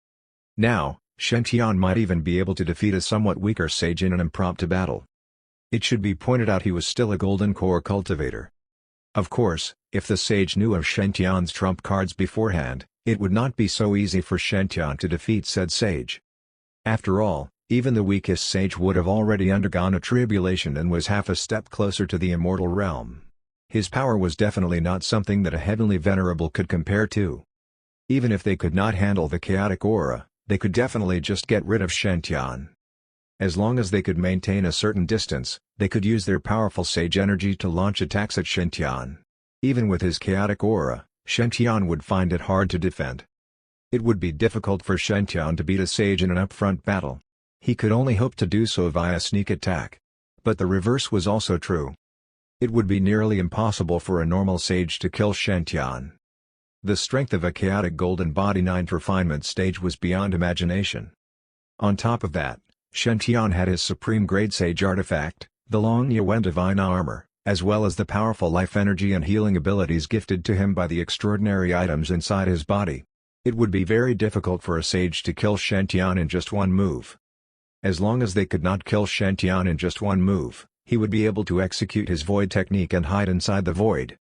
Now, Shen Tian might even be able to defeat a somewhat weaker sage in an impromptu battle. It should be pointed out he was still a golden core cultivator. Of course, if the sage knew of Shen Tian's trump cards beforehand, it would not be so easy for Shen Tian to defeat said sage. After all, even the weakest sage would have already undergone a tribulation and was half a step closer to the immortal realm. His power was definitely not something that a heavenly venerable could compare to. Even if they could not handle the chaotic aura, they could definitely just get rid of Shen Tian. As long as they could maintain a certain distance, they could use their powerful sage energy to launch attacks at Shen Tian. Even with his chaotic aura, Shen Tian would find it hard to defend. It would be difficult for Shen Tian to beat a sage in an upfront battle. He could only hope to do so via sneak attack. But the reverse was also true. It would be nearly impossible for a normal sage to kill Shen Tian. The strength of a chaotic golden body 9th refinement stage was beyond imagination. On top of that, Shen Tian had his supreme grade sage artifact, the Long Yuan divine armor, as well as the powerful life energy and healing abilities gifted to him by the extraordinary items inside his body. It would be very difficult for a sage to kill Shen Tian in just one move. As long as they could not kill Shen Tian in just one move, he would be able to execute his void technique and hide inside the void.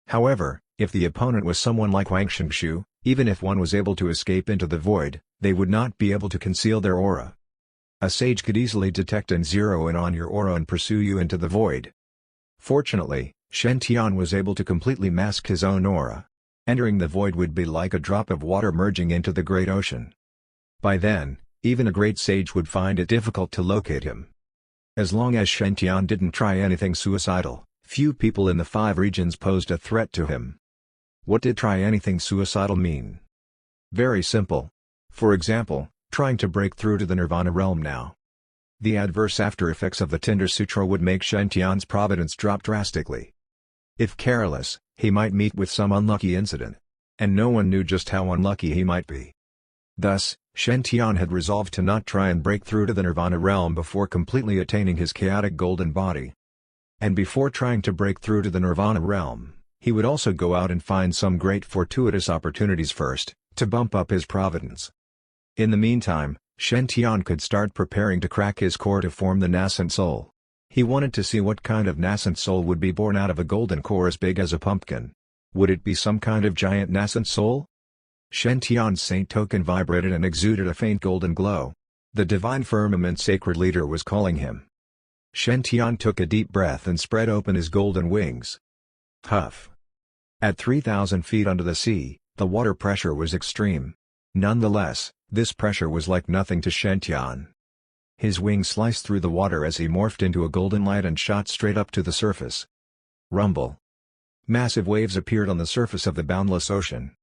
However, if the opponent was someone like Wang Shenxu, even if one was able to escape into the void, they would not be able to conceal their aura. A sage could easily detect and zero in on your aura and pursue you into the void. Fortunately, Shen Tian was able to completely mask his own aura. Entering the void would be like a drop of water merging into the great ocean. By then, even a great sage would find it difficult to locate him. As long as Shen Tian didn't try anything suicidal, Few people in the 5 regions posed a threat to him. What did try anything suicidal mean? Very simple. For example, trying to break through to the Nirvana realm now. The adverse after effects of the Tinder Sutra would make Shen Tian's Providence drop drastically. If careless, he might meet with some unlucky incident. And no one knew just how unlucky he might be. Thus, Shen Tian had resolved to not try and break through to the Nirvana realm before completely attaining his chaotic golden body. And before trying to break through to the Nirvana realm, he would also go out and find some great fortuitous opportunities first, to bump up his providence. In the meantime, Shen Tian could start preparing to crack his core to form the nascent soul. He wanted to see what kind of nascent soul would be born out of a golden core as big as a pumpkin. Would it be some kind of giant nascent soul? Shen Tian's saint token vibrated and exuded a faint golden glow. The divine firmament sacred leader was calling him. Shen Tian took a deep breath and spread open his golden wings. Huff! At 3,000 feet under the sea, the water pressure was extreme. Nonetheless, this pressure was like nothing to Shen Tian. His wings sliced through the water as he morphed into a golden light and shot straight up to the surface. Rumble! Massive waves appeared on the surface of the boundless ocean.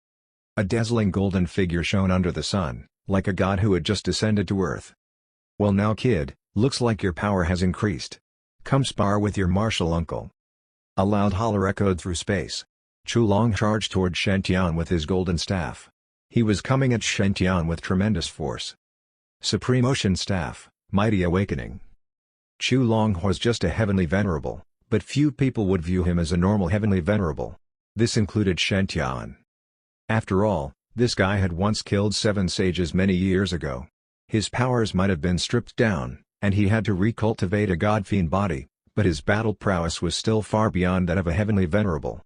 A dazzling golden figure shone under the sun, like a god who had just descended to earth. "Well now kid, looks like your power has increased. Come spar with your martial uncle." A loud holler echoed through space. Chu Long charged toward Shen Tian with his golden staff. He was coming at Shen Tian with tremendous force. Supreme Ocean Staff, Mighty Awakening. Chu Long was just a heavenly venerable, but few people would view him as a normal heavenly venerable. This included Shen Tian. After all, this guy had once killed 7 sages many years ago. His powers might have been stripped down, and he had to recultivate a god-fiend body, but his battle prowess was still far beyond that of a heavenly venerable.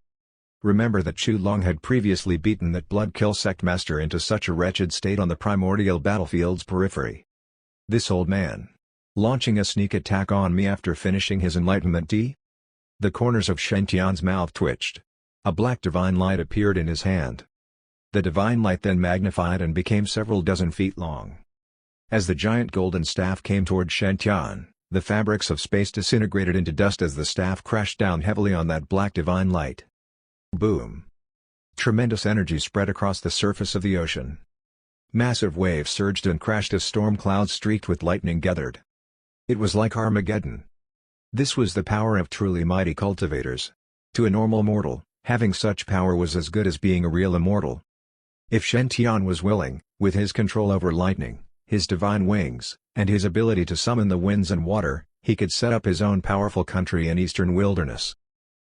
Remember that Chu Long had previously beaten that blood-kill sect master into such a wretched state on the primordial battlefield's periphery. This old man. Launching a sneak attack on me after finishing his enlightenment tea? The corners of Shen Tian's mouth twitched. A black divine light appeared in his hand. The divine light then magnified and became several dozen feet long. As the giant golden staff came toward Shen Tian, the fabrics of space disintegrated into dust as the staff crashed down heavily on that black divine light. Boom! Tremendous energy spread across the surface of the ocean. Massive waves surged and crashed as storm clouds streaked with lightning gathered. It was like Armageddon. This was the power of truly mighty cultivators. To a normal mortal, having such power was as good as being a real immortal. If Shen Tian was willing, with his control over lightning, his divine wings, and his ability to summon the winds and water, he could set up his own powerful country in eastern wilderness.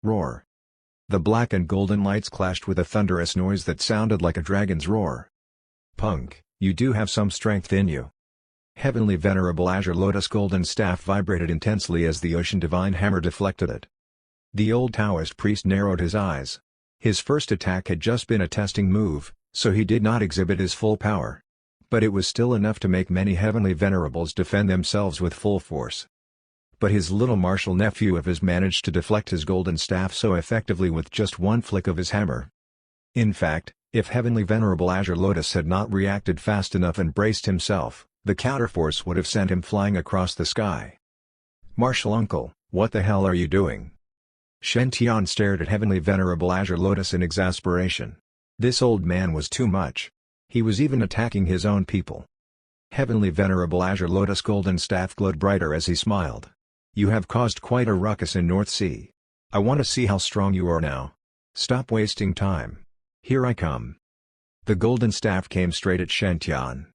Roar! The black and golden lights clashed with a thunderous noise that sounded like a dragon's roar. "Punk, you do have some strength in you." Heavenly Venerable Azure Lotus Golden Staff vibrated intensely as the Ocean Divine Hammer deflected it. The old Taoist priest narrowed his eyes. His first attack had just been a testing move, so he did not exhibit his full power. But it was still enough to make many Heavenly Venerables defend themselves with full force. But his little martial nephew of his managed to deflect his golden staff so effectively with just one flick of his hammer. In fact, if Heavenly Venerable Azure Lotus had not reacted fast enough and braced himself, the counterforce would have sent him flying across the sky. "Martial uncle, what the hell are you doing?" Shen Tian stared at Heavenly Venerable Azure Lotus in exasperation. This old man was too much. He was even attacking his own people. Heavenly Venerable Azure Lotus Golden Staff glowed brighter as he smiled. "You have caused quite a ruckus in North Sea. I want to see how strong you are now. Stop wasting time. Here I come." The golden staff came straight at Shen Tian.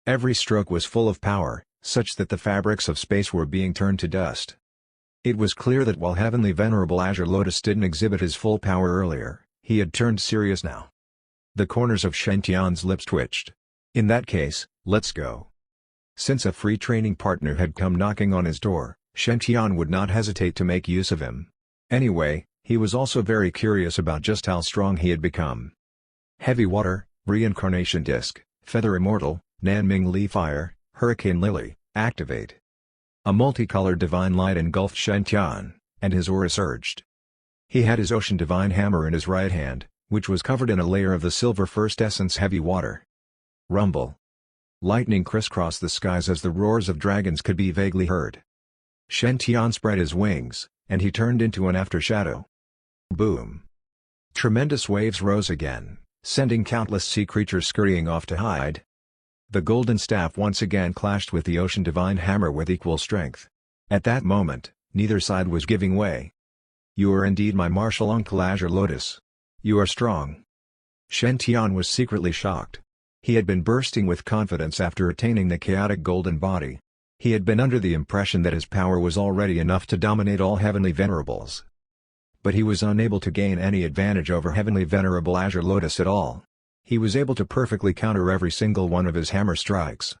Every stroke was full of power, such that the fabrics of space were being turned to dust. It was clear that while Heavenly Venerable Azure Lotus didn't exhibit his full power earlier, he had turned serious now. The corners of Shen Tian's lips twitched. In that case, let's go. Since a free training partner had come knocking on his door, Shen Tian would not hesitate to make use of him. Anyway, he was also very curious about just how strong he had become. Heavy Water, Reincarnation Disc, Feather Immortal, Nanming Li Fire, Hurricane Lily, activate. A multicolored divine light engulfed Shen Tian, and his aura surged. He had his Ocean Divine Hammer in his right hand, which was covered in a layer of the Silver First Essence Heavy Water. Rumble. Lightning crisscrossed the skies as the roars of dragons could be vaguely heard. Shen Tian spread his wings, and he turned into an aftershadow. Boom! Tremendous waves rose again, sending countless sea creatures scurrying off to hide. The golden staff once again clashed with the ocean divine hammer with equal strength. At that moment, neither side was giving way. "You are indeed my martial uncle Azure Lotus. You are strong." Shen Tian was secretly shocked. He had been bursting with confidence after attaining the chaotic golden body. He had been under the impression that his power was already enough to dominate all heavenly venerables. But he was unable to gain any advantage over heavenly venerable Azure Lotus at all. He was able to perfectly counter every single one of his hammer strikes.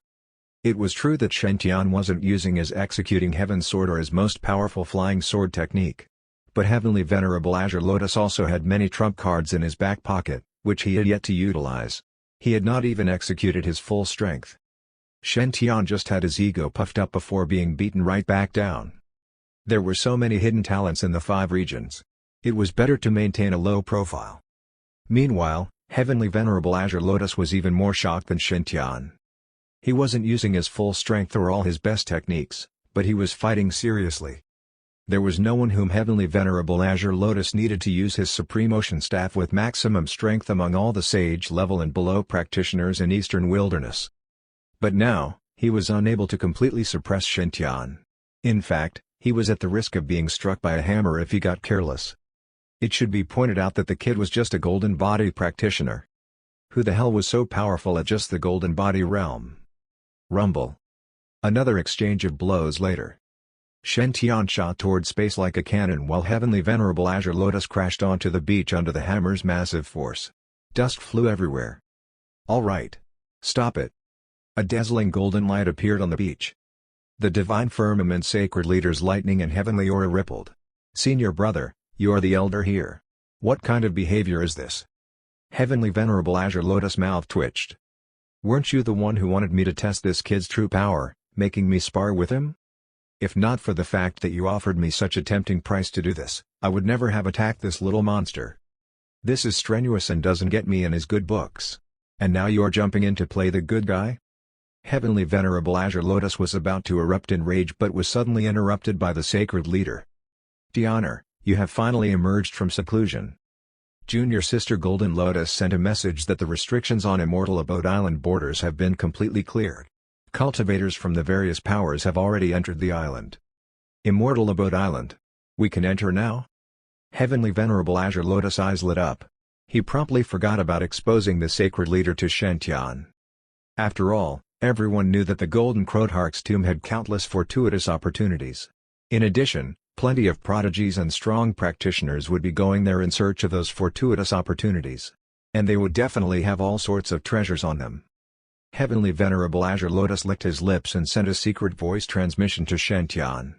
It was true that Shen Tian wasn't using his executing heaven sword or his most powerful flying sword technique. But heavenly venerable Azure Lotus also had many trump cards in his back pocket, which he had yet to utilize. He had not even executed his full strength. Shen Tian just had his ego puffed up before being beaten right back down. There were so many hidden talents in the 5 regions. It was better to maintain a low profile. Meanwhile, heavenly venerable Azure Lotus was even more shocked than Shen Tian. He wasn't using his full strength or all his best techniques, but he was fighting seriously. There was no one whom heavenly venerable Azure Lotus needed to use his supreme ocean staff with maximum strength among all the sage level and below practitioners in Eastern Wilderness. But now, he was unable to completely suppress Shen Tian. In fact, he was at the risk of being struck by a hammer if he got careless. It should be pointed out that the kid was just a golden body practitioner. Who the hell was so powerful at just the golden body realm? Rumble. Another exchange of blows later. Shen Tian shot toward space like a cannon while heavenly venerable Azure Lotus crashed onto the beach under the hammer's massive force. Dust flew everywhere. "All right. Stop it." A dazzling golden light appeared on the beach. The divine firmament sacred leader's lightning and heavenly aura rippled. "Senior brother, you are the elder here. What kind of behavior is this?" Heavenly venerable Azure Lotus' mouth twitched. "Weren't you the one who wanted me to test this kid's true power, making me spar with him? If not for the fact that you offered me such a tempting price to do this, I would never have attacked this little monster. This is strenuous and doesn't get me in his good books. And now you're jumping in to play the good guy?" Heavenly venerable Azure Lotus was about to erupt in rage but was suddenly interrupted by the sacred leader. "Dionor, you have finally emerged from seclusion." Junior sister Golden Lotus sent a message that the restrictions on Immortal Abode Island borders have been completely cleared. Cultivators from the various powers have already entered the island. Immortal Abode Island. We can enter now? Heavenly venerable Azure Lotus' eyes lit up. He promptly forgot about exposing the sacred leader to Shen Tian. After all, everyone knew that the golden crowdhark's tomb had countless fortuitous opportunities. In addition, plenty of prodigies and strong practitioners would be going there in search of those fortuitous opportunities. And they would definitely have all sorts of treasures on them. Heavenly venerable Azure Lotus licked his lips and sent a secret voice transmission to Shen Tian.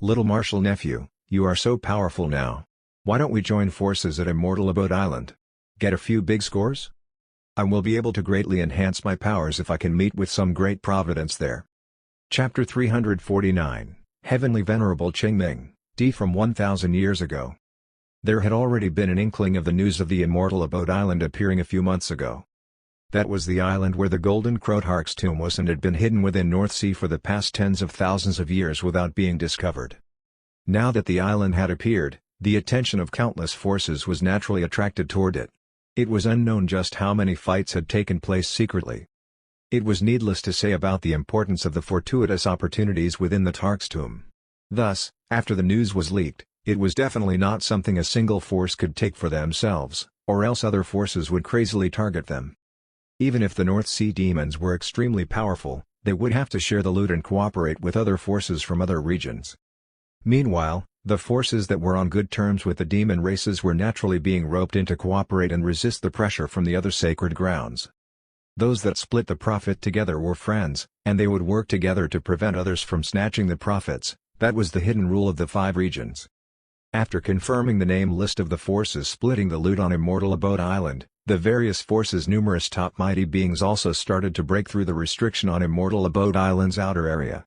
"Little martial nephew, you are so powerful now. Why don't we join forces at Immortal Abode Island? Get a few big scores? I will be able to greatly enhance my powers if I can meet with some great providence there." Chapter 349, Heavenly Venerable Qingming, D. From 1,000 years ago. There had already been an inkling of the news of the Immortal Abode Island appearing a few months ago. That was the island where the golden crowdhark's tomb was and had been hidden within North Sea for the past tens of thousands of years without being discovered. Now that the island had appeared, the attention of countless forces was naturally attracted toward it. It was unknown just how many fights had taken place secretly. It was needless to say about the importance of the fortuitous opportunities within the Tark's tomb. Thus, after the news was leaked, it was definitely not something a single force could take for themselves, or else other forces would crazily target them. Even if the North Sea demons were extremely powerful, they would have to share the loot and cooperate with other forces from other regions. Meanwhile, the forces that were on good terms with the demon races were naturally being roped in to cooperate and resist the pressure from the other sacred grounds. Those that split the profit together were friends, and they would work together to prevent others from snatching the profits. That was the hidden rule of the 5 regions. After confirming the name list of the forces splitting the loot on Immortal Abode Island, the various forces' numerous top mighty beings also started to break through the restriction on Immortal Abode Island's outer area.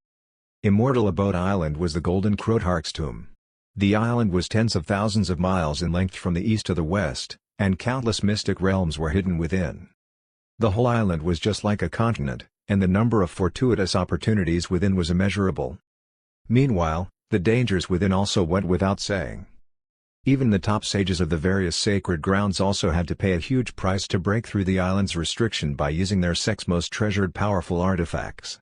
Immortal Abode Island was the golden crowdhark's tomb. The island was tens of thousands of miles in length from the east to the west, and countless mystic realms were hidden within. The whole island was just like a continent, and the number of fortuitous opportunities within was immeasurable. Meanwhile, The dangers within also went without saying. Even the top sages of the various sacred grounds also had to pay a huge price to break through the island's restriction by using their sect's most treasured powerful artifacts.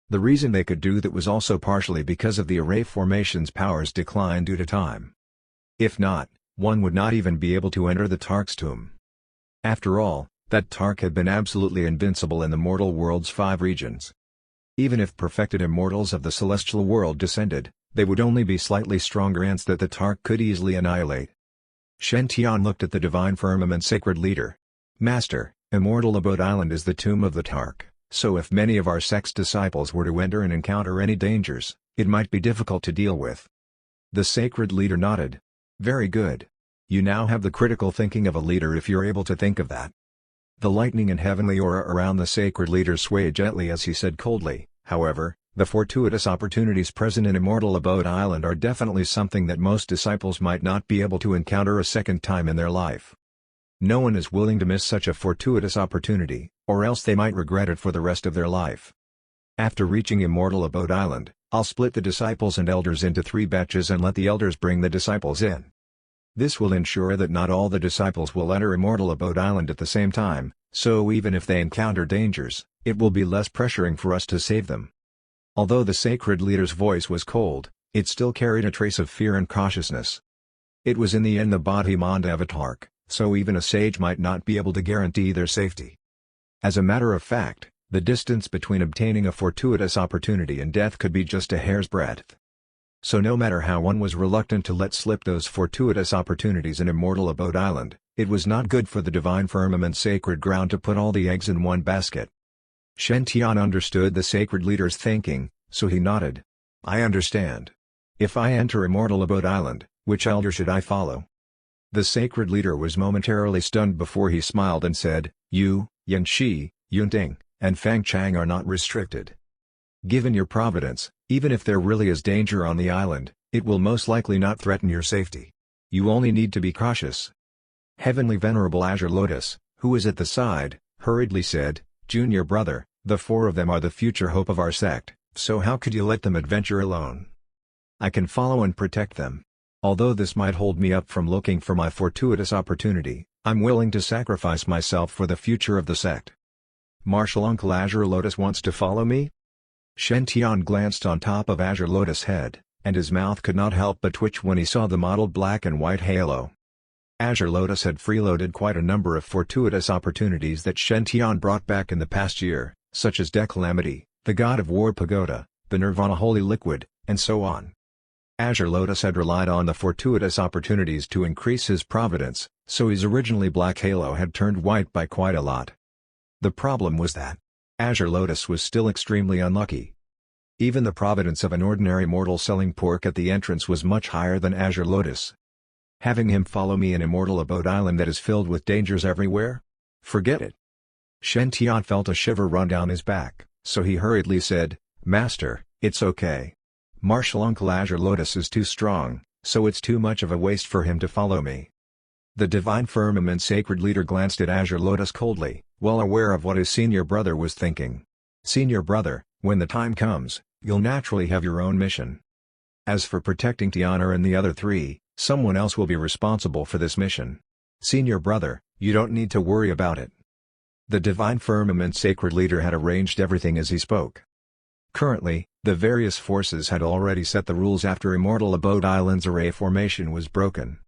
The reason they could do that was also partially because of the array formation's powers decline due to time. If not, one would not even be able to enter the Tark's tomb. After all, that Tark had been absolutely invincible in the mortal world's 5 regions. Even if perfected immortals of the celestial world descended, they would only be slightly stronger ants that the Tark could easily annihilate. Shen Tian looked at the Divine Firmament Sacred Leader. "Master, Immortal Abode Island is the tomb of the Tark, so if many of our sect's disciples were to enter and encounter any dangers, it might be difficult to deal with." The Sacred Leader nodded. "Very good. You now have the critical thinking of a leader if you're able to think of that." The lightning and heavenly aura around the Sacred Leader swayed gently as he said coldly, "However, the fortuitous opportunities present in Immortal Abode Island are definitely something that most disciples might not be able to encounter a second time in their life. No one is willing to miss such a fortuitous opportunity, or else they might regret it for the rest of their life. After reaching Immortal Abode Island, I'll split the disciples and elders into 3 batches and let the elders bring the disciples in. This will ensure that not all the disciples will enter Immortal Abode Island at the same time, so even if they encounter dangers, it will be less pressuring for us to save them." Although the Sacred Leader's voice was cold, it still carried a trace of fear and cautiousness. It was in the end the Bodhimanda of a Tark, so even a sage might not be able to guarantee their safety. As a matter of fact, the distance between obtaining a fortuitous opportunity and death could be just a hair's breadth. So no matter how one was reluctant to let slip those fortuitous opportunities in Immortal Abode Island, it was not good for the Divine Firmament Sacred Ground to put all the eggs in one basket. Shen Tian understood the Sacred Leader's thinking, so he nodded. "I understand. If I enter Immortal Abode Island, which elder should I follow?" The Sacred Leader was momentarily stunned before he smiled and said, "You, Yan Shi, Yunting, and Fang Chang are not restricted. Given your providence, even if there really is danger on the island, it will most likely not threaten your safety. You only need to be cautious." Heavenly Venerable Azure Lotus, who was at the side, hurriedly said, "Junior brother, the 4 of them are the future hope of our sect, so how could you let them adventure alone? I can follow and protect them. Although this might hold me up from looking for my fortuitous opportunity, I'm willing to sacrifice myself for the future of the sect." "Martial Uncle Azure Lotus wants to follow me?" Shen Tian glanced on top of Azure Lotus' head, and his mouth could not help but twitch when he saw the mottled black and white halo. Azure Lotus had freeloaded quite a number of fortuitous opportunities that Shen Tian brought back in the past year, such as Declamity, the God of War Pagoda, the Nirvana Holy Liquid, and so on. Azure Lotus had relied on the fortuitous opportunities to increase his providence, so his originally black halo had turned white by quite a lot. The problem was that Azure Lotus was still extremely unlucky. Even the providence of an ordinary mortal selling pork at the entrance was much higher than Azure Lotus. Having him follow me in Immortal Abode Island that is filled with dangers everywhere? Forget it. Shen Tian felt a shiver run down his back, so he hurriedly said, "Master, it's okay. Martial Uncle Azure Lotus is too strong, so it's too much of a waste for him to follow me." The Divine Firmament Sacred Leader glanced at Azure Lotus coldly, well aware of what his senior brother was thinking. "Senior brother, when the time comes, you'll naturally have your own mission. As for protecting Tiana and the other 3, someone else will be responsible for this mission. Senior brother, you don't need to worry about it." The Divine Firmament Sacred Leader had arranged everything as he spoke. Currently, the various forces had already set the rules after Immortal Abode Island's array formation was broken.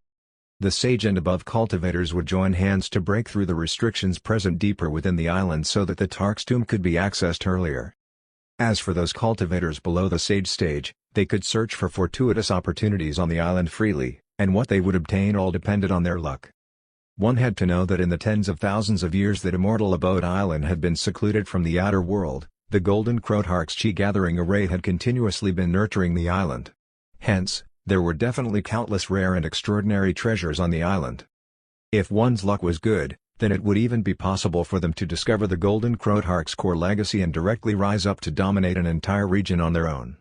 The sage and above cultivators would join hands to break through the restrictions present deeper within the island so that the Tark's tomb could be accessed earlier. As for those cultivators below the sage stage, they could search for fortuitous opportunities on the island freely, and what they would obtain all depended on their luck. One had to know that in the tens of thousands of years that Immortal Abode Island had been secluded from the outer world, the golden crowdhark's chi-gathering array had continuously been nurturing the island. Hence, there were definitely countless rare and extraordinary treasures on the island. If one's luck was good, then it would even be possible for them to discover the golden crowdhark's core legacy and directly rise up to dominate an entire region on their own.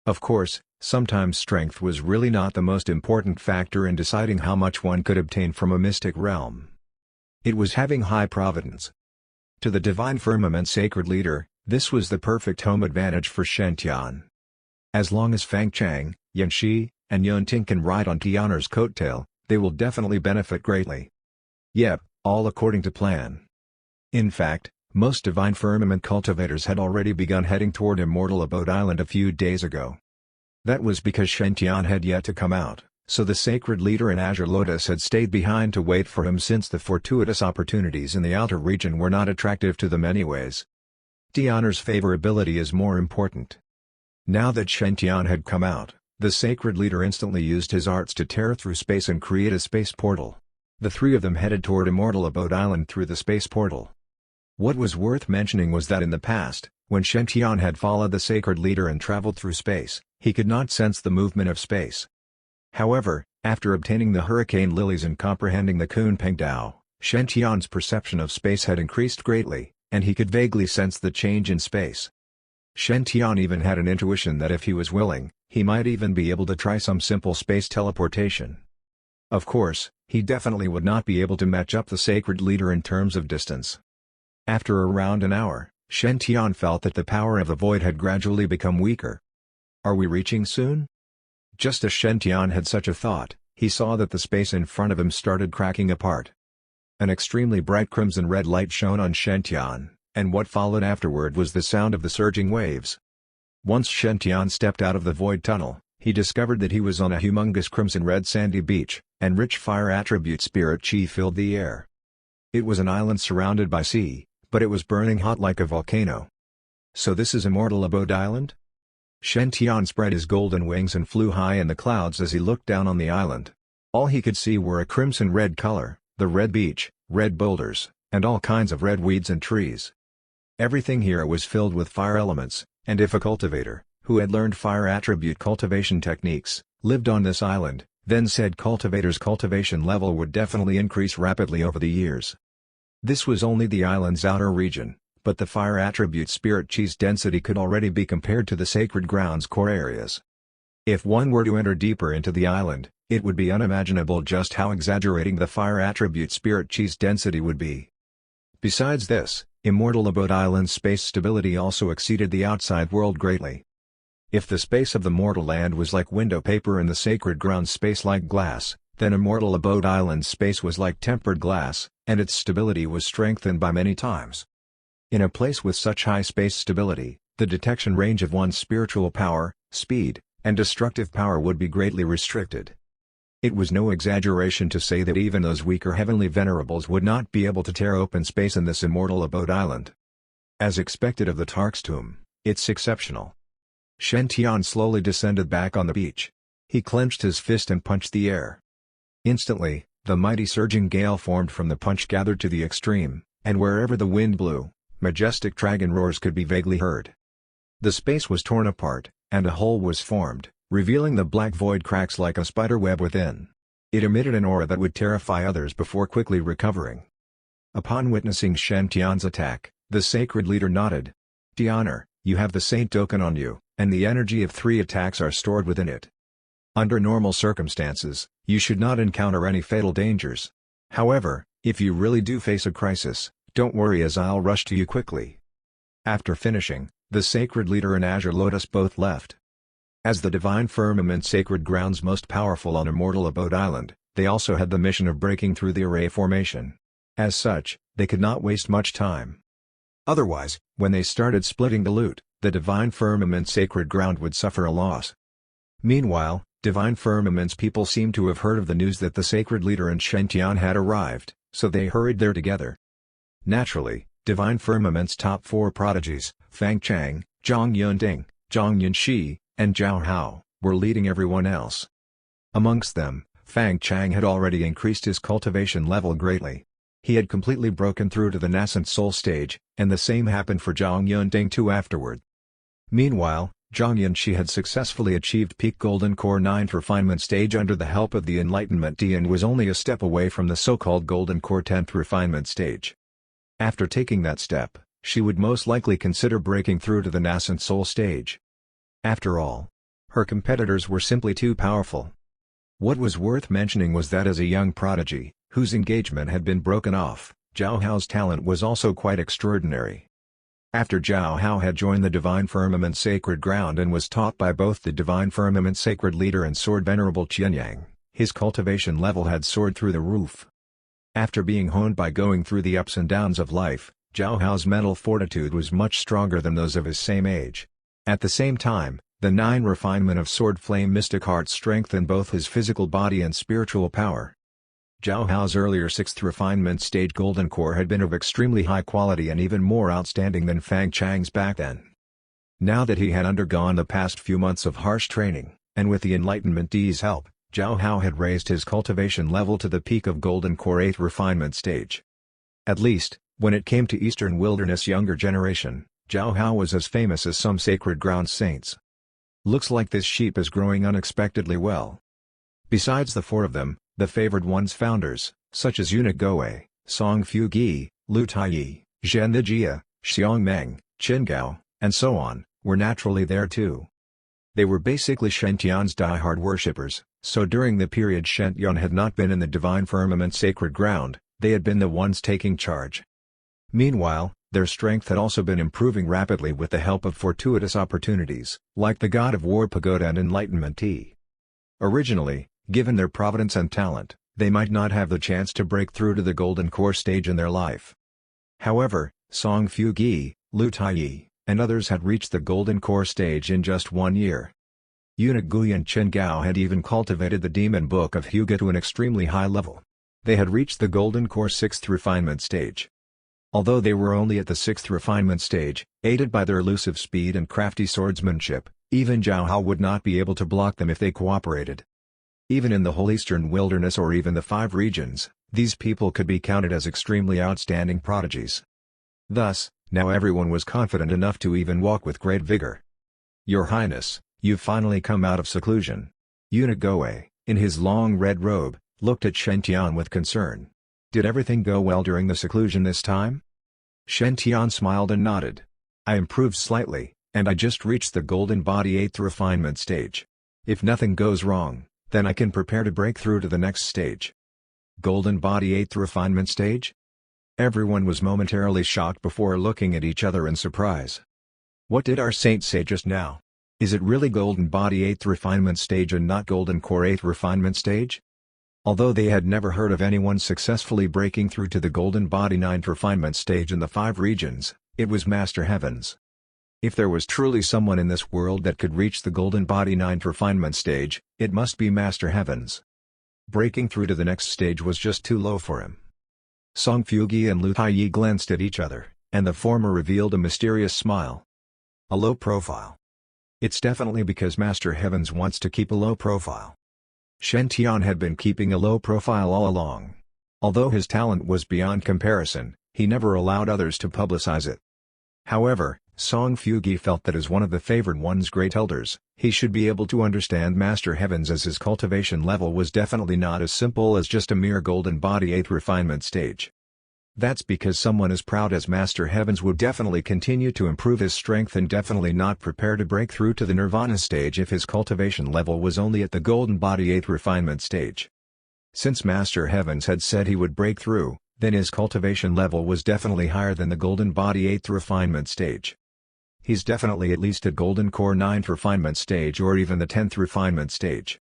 Of course, sometimes strength was really not the most important factor in deciding how much one could obtain from a mystic realm. It was having high providence. To the Divine Firmament Sacred Leader, this was the perfect home advantage for Shen Tian. As long as Fang Chang, Yan Shi, and Yun Ting can ride on Tianer's coattail, they will definitely benefit greatly. Yep, all according to plan. In fact, most Divine Firmament cultivators had already begun heading toward Immortal Abode Island a few days ago. That was because Shen Tian had yet to come out, so the Sacred Leader and Azure Lotus had stayed behind to wait for him since the fortuitous opportunities in the outer region were not attractive to them anyways. Tianer's favorability is more important. Now that Shen Tian had come out, the Sacred Leader instantly used his arts to tear through space and create a space portal. The three of them headed toward Immortal Abode Island through the space portal. What was worth mentioning was that in the past, when Shen Tian had followed the Sacred Leader and traveled through space, he could not sense the movement of space. However, after obtaining the Hurricane Lilies and comprehending the Kunpeng Dao, Shen Tian's perception of space had increased greatly, and he could vaguely sense the change in space. Shen Tian even had an intuition that if he was willing, he might even be able to try some simple space teleportation. Of course, he definitely would not be able to match up the Sacred Leader in terms of distance. After around an hour, Shen Tian felt that the power of the void had gradually become weaker. Are we reaching soon? Just as Shen Tian had such a thought, he saw that the space in front of him started cracking apart. An extremely bright crimson-red light shone on Shen Tian, and what followed afterward was the sound of the surging waves. Once Shen Tian stepped out of the void tunnel, he discovered that he was on a humongous crimson-red sandy beach, and rich fire attribute spirit chi filled the air. It was an island surrounded by sea, but it was burning hot like a volcano. So this is Immortal Abode Island? Shen Tian spread his golden wings and flew high in the clouds as he looked down on the island. All he could see were a crimson-red color, the red beach, red boulders, and all kinds of red weeds and trees. Everything here was filled with fire elements, and if a cultivator, who had learned fire attribute cultivation techniques, lived on this island, then said cultivator's cultivation level would definitely increase rapidly over the years. This was only the island's outer region, but the fire attribute spirit chi's density could already be compared to the sacred ground's core areas. If one were to enter deeper into the island, it would be unimaginable just how exaggerating the fire attribute spirit chi's density would be. Besides this, Immortal Abode Island's space stability also exceeded the outside world greatly. If the space of the mortal land was like window paper and the sacred ground's space like glass, then Immortal Abode Island's space was like tempered glass, and its stability was strengthened by many times. In a place with such high space stability, the detection range of one's spiritual power, speed, and destructive power would be greatly restricted. It was no exaggeration to say that even those weaker heavenly venerables would not be able to tear open space in this Immortal Abode Island. As expected of the Tark's tomb, it's exceptional. Shen Tian slowly descended back on the beach. He clenched his fist and punched the air. Instantly, the mighty surging gale formed from the punch gathered to the extreme, and wherever the wind blew, majestic dragon roars could be vaguely heard. The space was torn apart, and a hole was formed, revealing the black void cracks like a spider web within. It emitted an aura that would terrify others before quickly recovering. Upon witnessing Shen Tian's attack, the Sacred Leader nodded. "Tianer, you have the Saint token on you, and the energy of 3 attacks are stored within it. Under normal circumstances, you should not encounter any fatal dangers. However, if you really do face a crisis, don't worry as I'll rush to you quickly." After finishing, the Sacred Leader and Azure Lotus both left. As the Divine Firmament Sacred Ground's most powerful on Immortal Abode Island, they also had the mission of breaking through the array formation. As such, they could not waste much time. Otherwise, when they started splitting the loot, the Divine Firmament Sacred Ground would suffer a loss. Meanwhile, Divine Firmament's people seemed to have heard of the news that the Sacred Leader and Shen Tian had arrived, so they hurried there together. Naturally, Divine Firmament's top 4 prodigies, Fang Chang, Zhang Yunting, Zhang Yunxi, and Zhao Hao, were leading everyone else. Amongst them, Fang Chang had already increased his cultivation level greatly. He had completely broken through to the nascent soul stage, and the same happened for Zhang Yunting too afterward. Meanwhile, Zhang Yunxi had successfully achieved peak Golden Core 9th refinement stage under the help of the Enlightenment Tea and was only a step away from the so-called Golden Core 10th refinement stage. After taking that step, she would most likely consider breaking through to the nascent soul stage. After all, her competitors were simply too powerful. What was worth mentioning was that as a young prodigy, whose engagement had been broken off, Zhao Hao's talent was also quite extraordinary. After Zhao Hao had joined the Divine Firmament Sacred Ground and was taught by both the Divine Firmament Sacred Leader and Sword Venerable Qianyang, his cultivation level had soared through the roof. After being honed by going through the ups and downs of life, Zhao Hao's mental fortitude was much stronger than those of his same age. At the same time, the 9 refinement of Sword Flame Mystic Heart strengthened both his physical body and spiritual power. Zhao Hao's earlier 6th refinement stage Golden Core had been of extremely high quality and even more outstanding than Fang Chang's back then. Now that he had undergone the past few months of harsh training, and with the Enlightenment D's help, Zhao Hao had raised his cultivation level to the peak of Golden Core 8th refinement stage. At least, when it came to Eastern Wilderness younger generation, Zhao Hao was as famous as some sacred ground saints. Looks like this sheep is growing unexpectedly well. Besides the 4 of them, the favored one's founders, such as Eunuch Goei, Song Fugi, Lu Taiyi, Zhen Zijia, Xiong Meng, Qin Gao, and so on, were naturally there too. They were basically Shen Tian's die-hard worshippers, so during the period Shen Tian had not been in the Divine Firmament Sacred Ground, they had been the ones taking charge. Meanwhile, their strength had also been improving rapidly with the help of fortuitous opportunities, like the God of War Pagoda and Enlightenment Tea. Originally, given their providence and talent, they might not have the chance to break through to the Golden Core stage in their life. However, Song Fugi, Lu Taiyi, and others had reached the Golden Core stage in just 1 year. Eunuch Gui and Qin Gao had even cultivated the Demon Book of Huga to an extremely high level. They had reached the Golden Core 6th refinement stage. Although they were only at the 6th refinement stage, aided by their elusive speed and crafty swordsmanship, even Zhao Hao would not be able to block them if they cooperated. Even in the whole Eastern Wilderness or even the 5 regions, these people could be counted as extremely outstanding prodigies. Thus, now everyone was confident enough to even walk with great vigor. "Your Highness, you've finally come out of seclusion." Eunuch Goei, in his long red robe, looked at Shen Tian with concern. "Did everything go well during the seclusion this time?" Shen Tian smiled and nodded. "I improved slightly, and I just reached the Golden Body 8th refinement stage. If nothing goes wrong, then I can prepare to break through to the next stage." Golden Body 8th refinement stage? Everyone was momentarily shocked before looking at each other in surprise. What did our saint say just now? Is it really Golden Body 8th refinement stage and not Golden Core 8th refinement stage? Although they had never heard of anyone successfully breaking through to the Golden Body 9th refinement stage in the 5 regions, it was Master Heavens. If there was truly someone in this world that could reach the Golden Body 9th refinement stage, it must be Master Heavens. Breaking through to the next stage was just too low for him. Song Fugi and Lu Taiyi glanced at each other, and the former revealed a mysterious smile. A low profile. It's definitely because Master Heavens wants to keep a low profile. Shen Tian had been keeping a low profile all along. Although his talent was beyond comparison, he never allowed others to publicize it. However, Song Fugi felt that as one of the favored one's great elders, he should be able to understand Master Heavens, as his cultivation level was definitely not as simple as just a mere Golden Body 8th refinement stage. That's because someone as proud as Master Heavens would definitely continue to improve his strength and definitely not prepare to break through to the Nirvana stage if his cultivation level was only at the Golden Body 8th refinement stage. Since Master Heavens had said he would break through, then his cultivation level was definitely higher than the Golden Body 8th refinement stage. He's definitely at least at Golden Core 9th refinement stage or even the 10th refinement stage.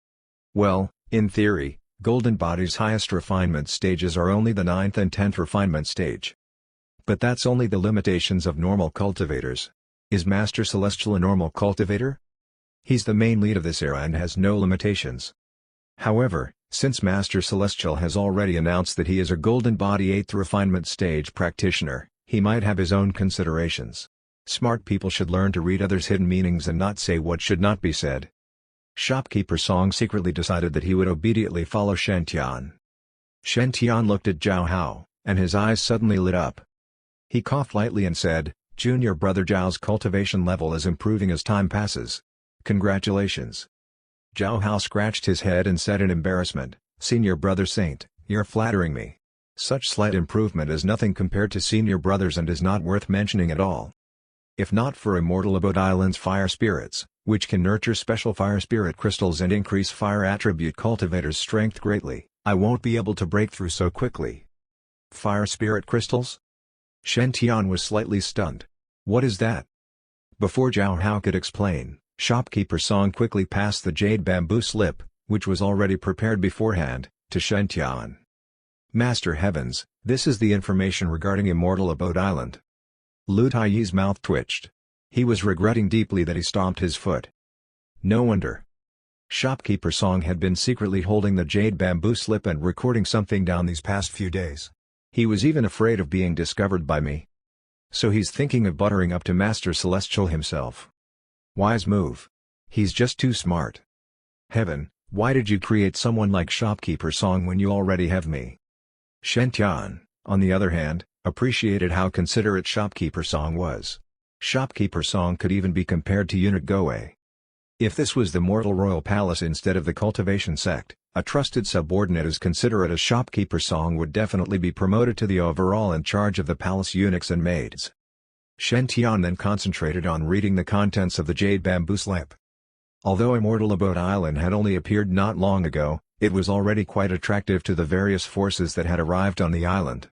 Well, in theory, Golden Body's highest refinement stages are only the 9th and 10th refinement stage. But that's only the limitations of normal cultivators. Is Master Celestial a normal cultivator? He's the main lead of this era and has no limitations. However, since Master Celestial has already announced that he is a Golden Body 8th refinement stage practitioner, he might have his own considerations. Smart people should learn to read others' hidden meanings and not say what should not be said. Shopkeeper Song secretly decided that he would obediently follow Shen Tian. Shen Tian looked at Zhao Hao, and his eyes suddenly lit up. He coughed lightly and said, "Junior brother Zhao's cultivation level is improving as time passes. Congratulations." Zhao Hao scratched his head and said in embarrassment, "Senior brother Saint, you're flattering me. Such slight improvement is nothing compared to senior brothers and is not worth mentioning at all. If not for Immortal Abode Island's fire spirits, which can nurture special fire spirit crystals and increase fire attribute cultivators' strength greatly, I won't be able to break through so quickly." Fire spirit crystals? Shen Tian was slightly stunned. What is that? Before Zhao Hao could explain, shopkeeper Song quickly passed the jade bamboo slip, which was already prepared beforehand, to Shen Tian. Master Heavens, this is the information regarding Immortal Abode Island. Lu Taiyi's mouth twitched. He was regretting deeply that he stomped his foot. No wonder. Shopkeeper Song had been secretly holding the jade bamboo slip and recording something down these past few days. He was even afraid of being discovered by me. So he's thinking of buttering up to Master Celestial himself. Wise move. He's just too smart. Heaven, why did you create someone like Shopkeeper Song when you already have me? Shen Tian, on the other hand, appreciated how considerate Shopkeeper Song was. Shopkeeper Song could even be compared to Eunuch Goei. If this was the mortal royal palace instead of the cultivation sect, a trusted subordinate as considerate as Shopkeeper Song would definitely be promoted to the overall in charge of the palace eunuchs and maids. Shen Tian then concentrated on reading the contents of the jade bamboo slip. Although Immortal Abode Island had only appeared not long ago, it was already quite attractive to the various forces that had arrived on the island.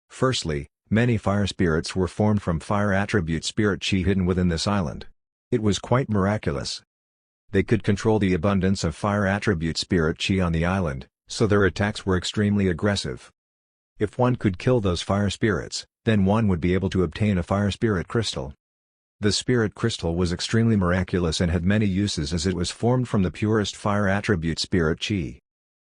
Firstly, many fire spirits were formed from fire attribute spirit chi hidden within this island. It was quite miraculous. They could control the abundance of fire attribute spirit chi on the island, so their attacks were extremely aggressive. If one could kill those fire spirits, then one would be able to obtain a fire spirit crystal. The spirit crystal was extremely miraculous and had many uses as it was formed from the purest fire attribute spirit chi.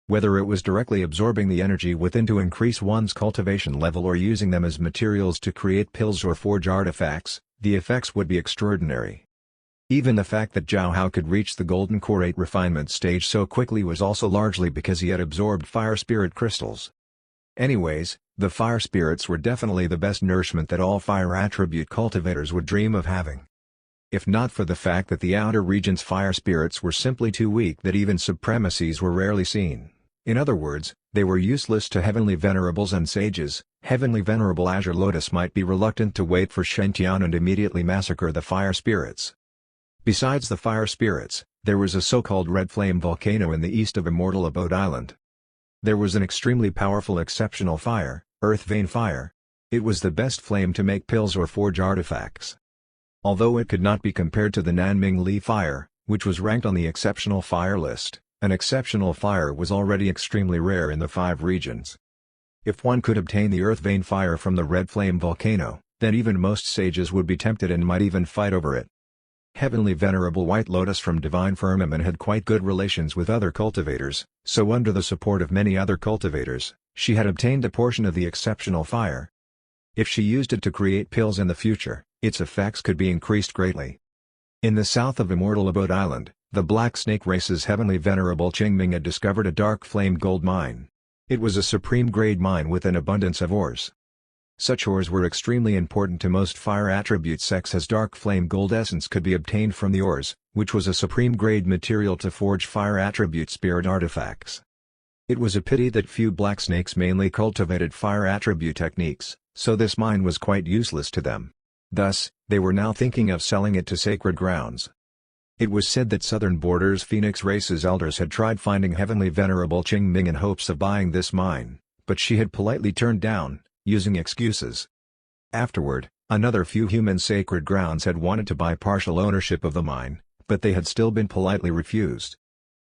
Whether it was directly absorbing the energy within to increase one's cultivation level or using them as materials to create pills or forge artifacts, the effects would be extraordinary. Even the fact that Zhao Hao could reach the golden core 8 refinement stage so quickly was also largely because he had absorbed fire spirit crystals. Anyways, the fire spirits were definitely the best nourishment that all fire attribute cultivators would dream of having. If not for the fact that the outer region's fire spirits were simply too weak that even supremacies were rarely seen. In other words, they were useless to heavenly venerables and sages. Heavenly Venerable Azure Lotus might be reluctant to wait for Shen Tian and immediately massacre the fire spirits. Besides the fire spirits, there was a so-called red flame volcano in the east of Immortal Abode Island. There was an extremely powerful exceptional fire, earth vein fire. It was the best flame to make pills or forge artifacts. Although it could not be compared to the Nanming Li fire, which was ranked on the exceptional fire list, an exceptional fire was already extremely rare in the 5 regions. If one could obtain the earth vein fire from the red flame volcano, then even most sages would be tempted and might even fight over it. Heavenly Venerable White Lotus from Divine Firmament had quite good relations with other cultivators, so under the support of many other cultivators, she had obtained a portion of the exceptional fire. If she used it to create pills in the future, its effects could be increased greatly. In the south of Immortal Abode Island, the Black Snake race's Heavenly Venerable Qingming had discovered a dark flame gold mine. It was a supreme grade mine with an abundance of ores. Such ores were extremely important to most fire attribute sects as dark flame gold essence could be obtained from the ores, which was a supreme grade material to forge fire attribute spirit artifacts. It was a pity that few black snakes mainly cultivated fire attribute techniques, so this mine was quite useless to them. Thus, they were now thinking of selling it to sacred grounds. It was said that Southern Borders Phoenix race's elders had tried finding Heavenly Venerable Qingming in hopes of buying this mine, but she had politely turned down, using excuses. Afterward, another few human sacred grounds had wanted to buy partial ownership of the mine, but they had still been politely refused.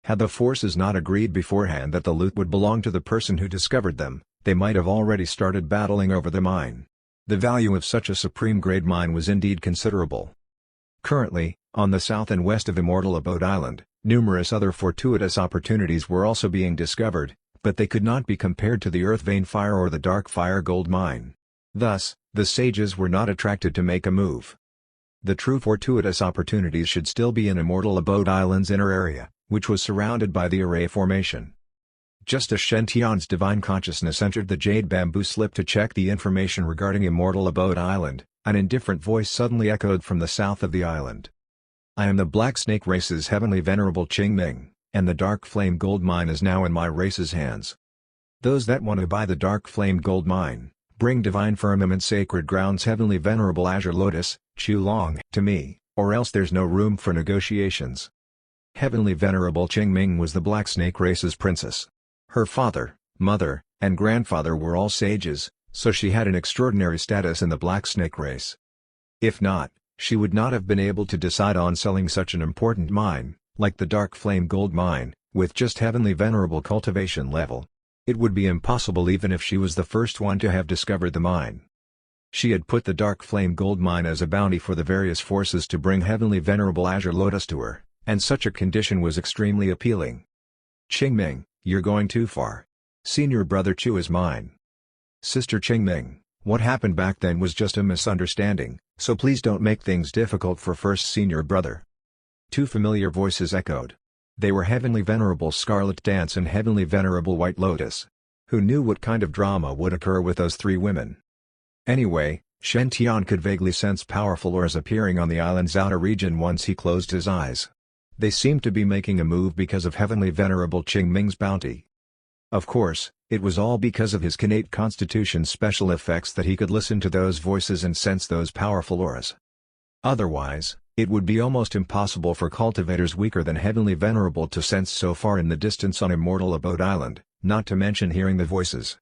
Had the forces not agreed beforehand that the loot would belong to the person who discovered them, they might have already started battling over the mine. The value of such a supreme grade mine was indeed considerable. Currently, on the south and west of Immortal Abode Island, numerous other fortuitous opportunities were also being discovered, but they could not be compared to the earth vein fire or the dark fire gold mine. Thus, the sages were not attracted to make a move. The true fortuitous opportunities should still be in Immortal Abode Island's inner area, which was surrounded by the Array Formation. Just as Shen Tian's divine consciousness entered the jade bamboo slip to check the information regarding Immortal Abode Island, an indifferent voice suddenly echoed from the south of the island. I am the Black Snake race's Heavenly Venerable Qingming, and the dark flame gold mine is now in my race's hands. Those that want to buy the dark flame gold mine, bring Divine Firmament Sacred Grounds Heavenly Venerable Azure Lotus, Chu Long, to me, or else there's no room for negotiations. Heavenly Venerable Qingming was the Black Snake race's princess. Her father, mother, and grandfather were all sages, so she had an extraordinary status in the Black Snake race. If not, she would not have been able to decide on selling such an important mine, like the Dark Flame Gold Mine, with just heavenly venerable cultivation level. It would be impossible even if she was the first one to have discovered the mine. She had put the Dark Flame Gold Mine as a bounty for the various forces to bring heavenly venerable Azure Lotus to her, and such a condition was extremely appealing. Qingming, you're going too far. Senior brother Chu is mine. Sister Qingming, what happened back then was just a misunderstanding, so please don't make things difficult for first senior brother. Two familiar voices echoed. They were Heavenly Venerable Scarlet Dance and Heavenly Venerable White Lotus. Who knew what kind of drama would occur with those three women? Anyway, Shen Tian could vaguely sense powerful auras appearing on the island's outer region once he closed his eyes. They seemed to be making a move because of Heavenly Venerable Qingming's bounty. Of course, it was all because of his innate constitution's special effects that he could listen to those voices and sense those powerful auras. Otherwise, it would be almost impossible for cultivators weaker than Heavenly Venerable to sense so far in the distance on Immortal Abode Island, not to mention hearing the voices.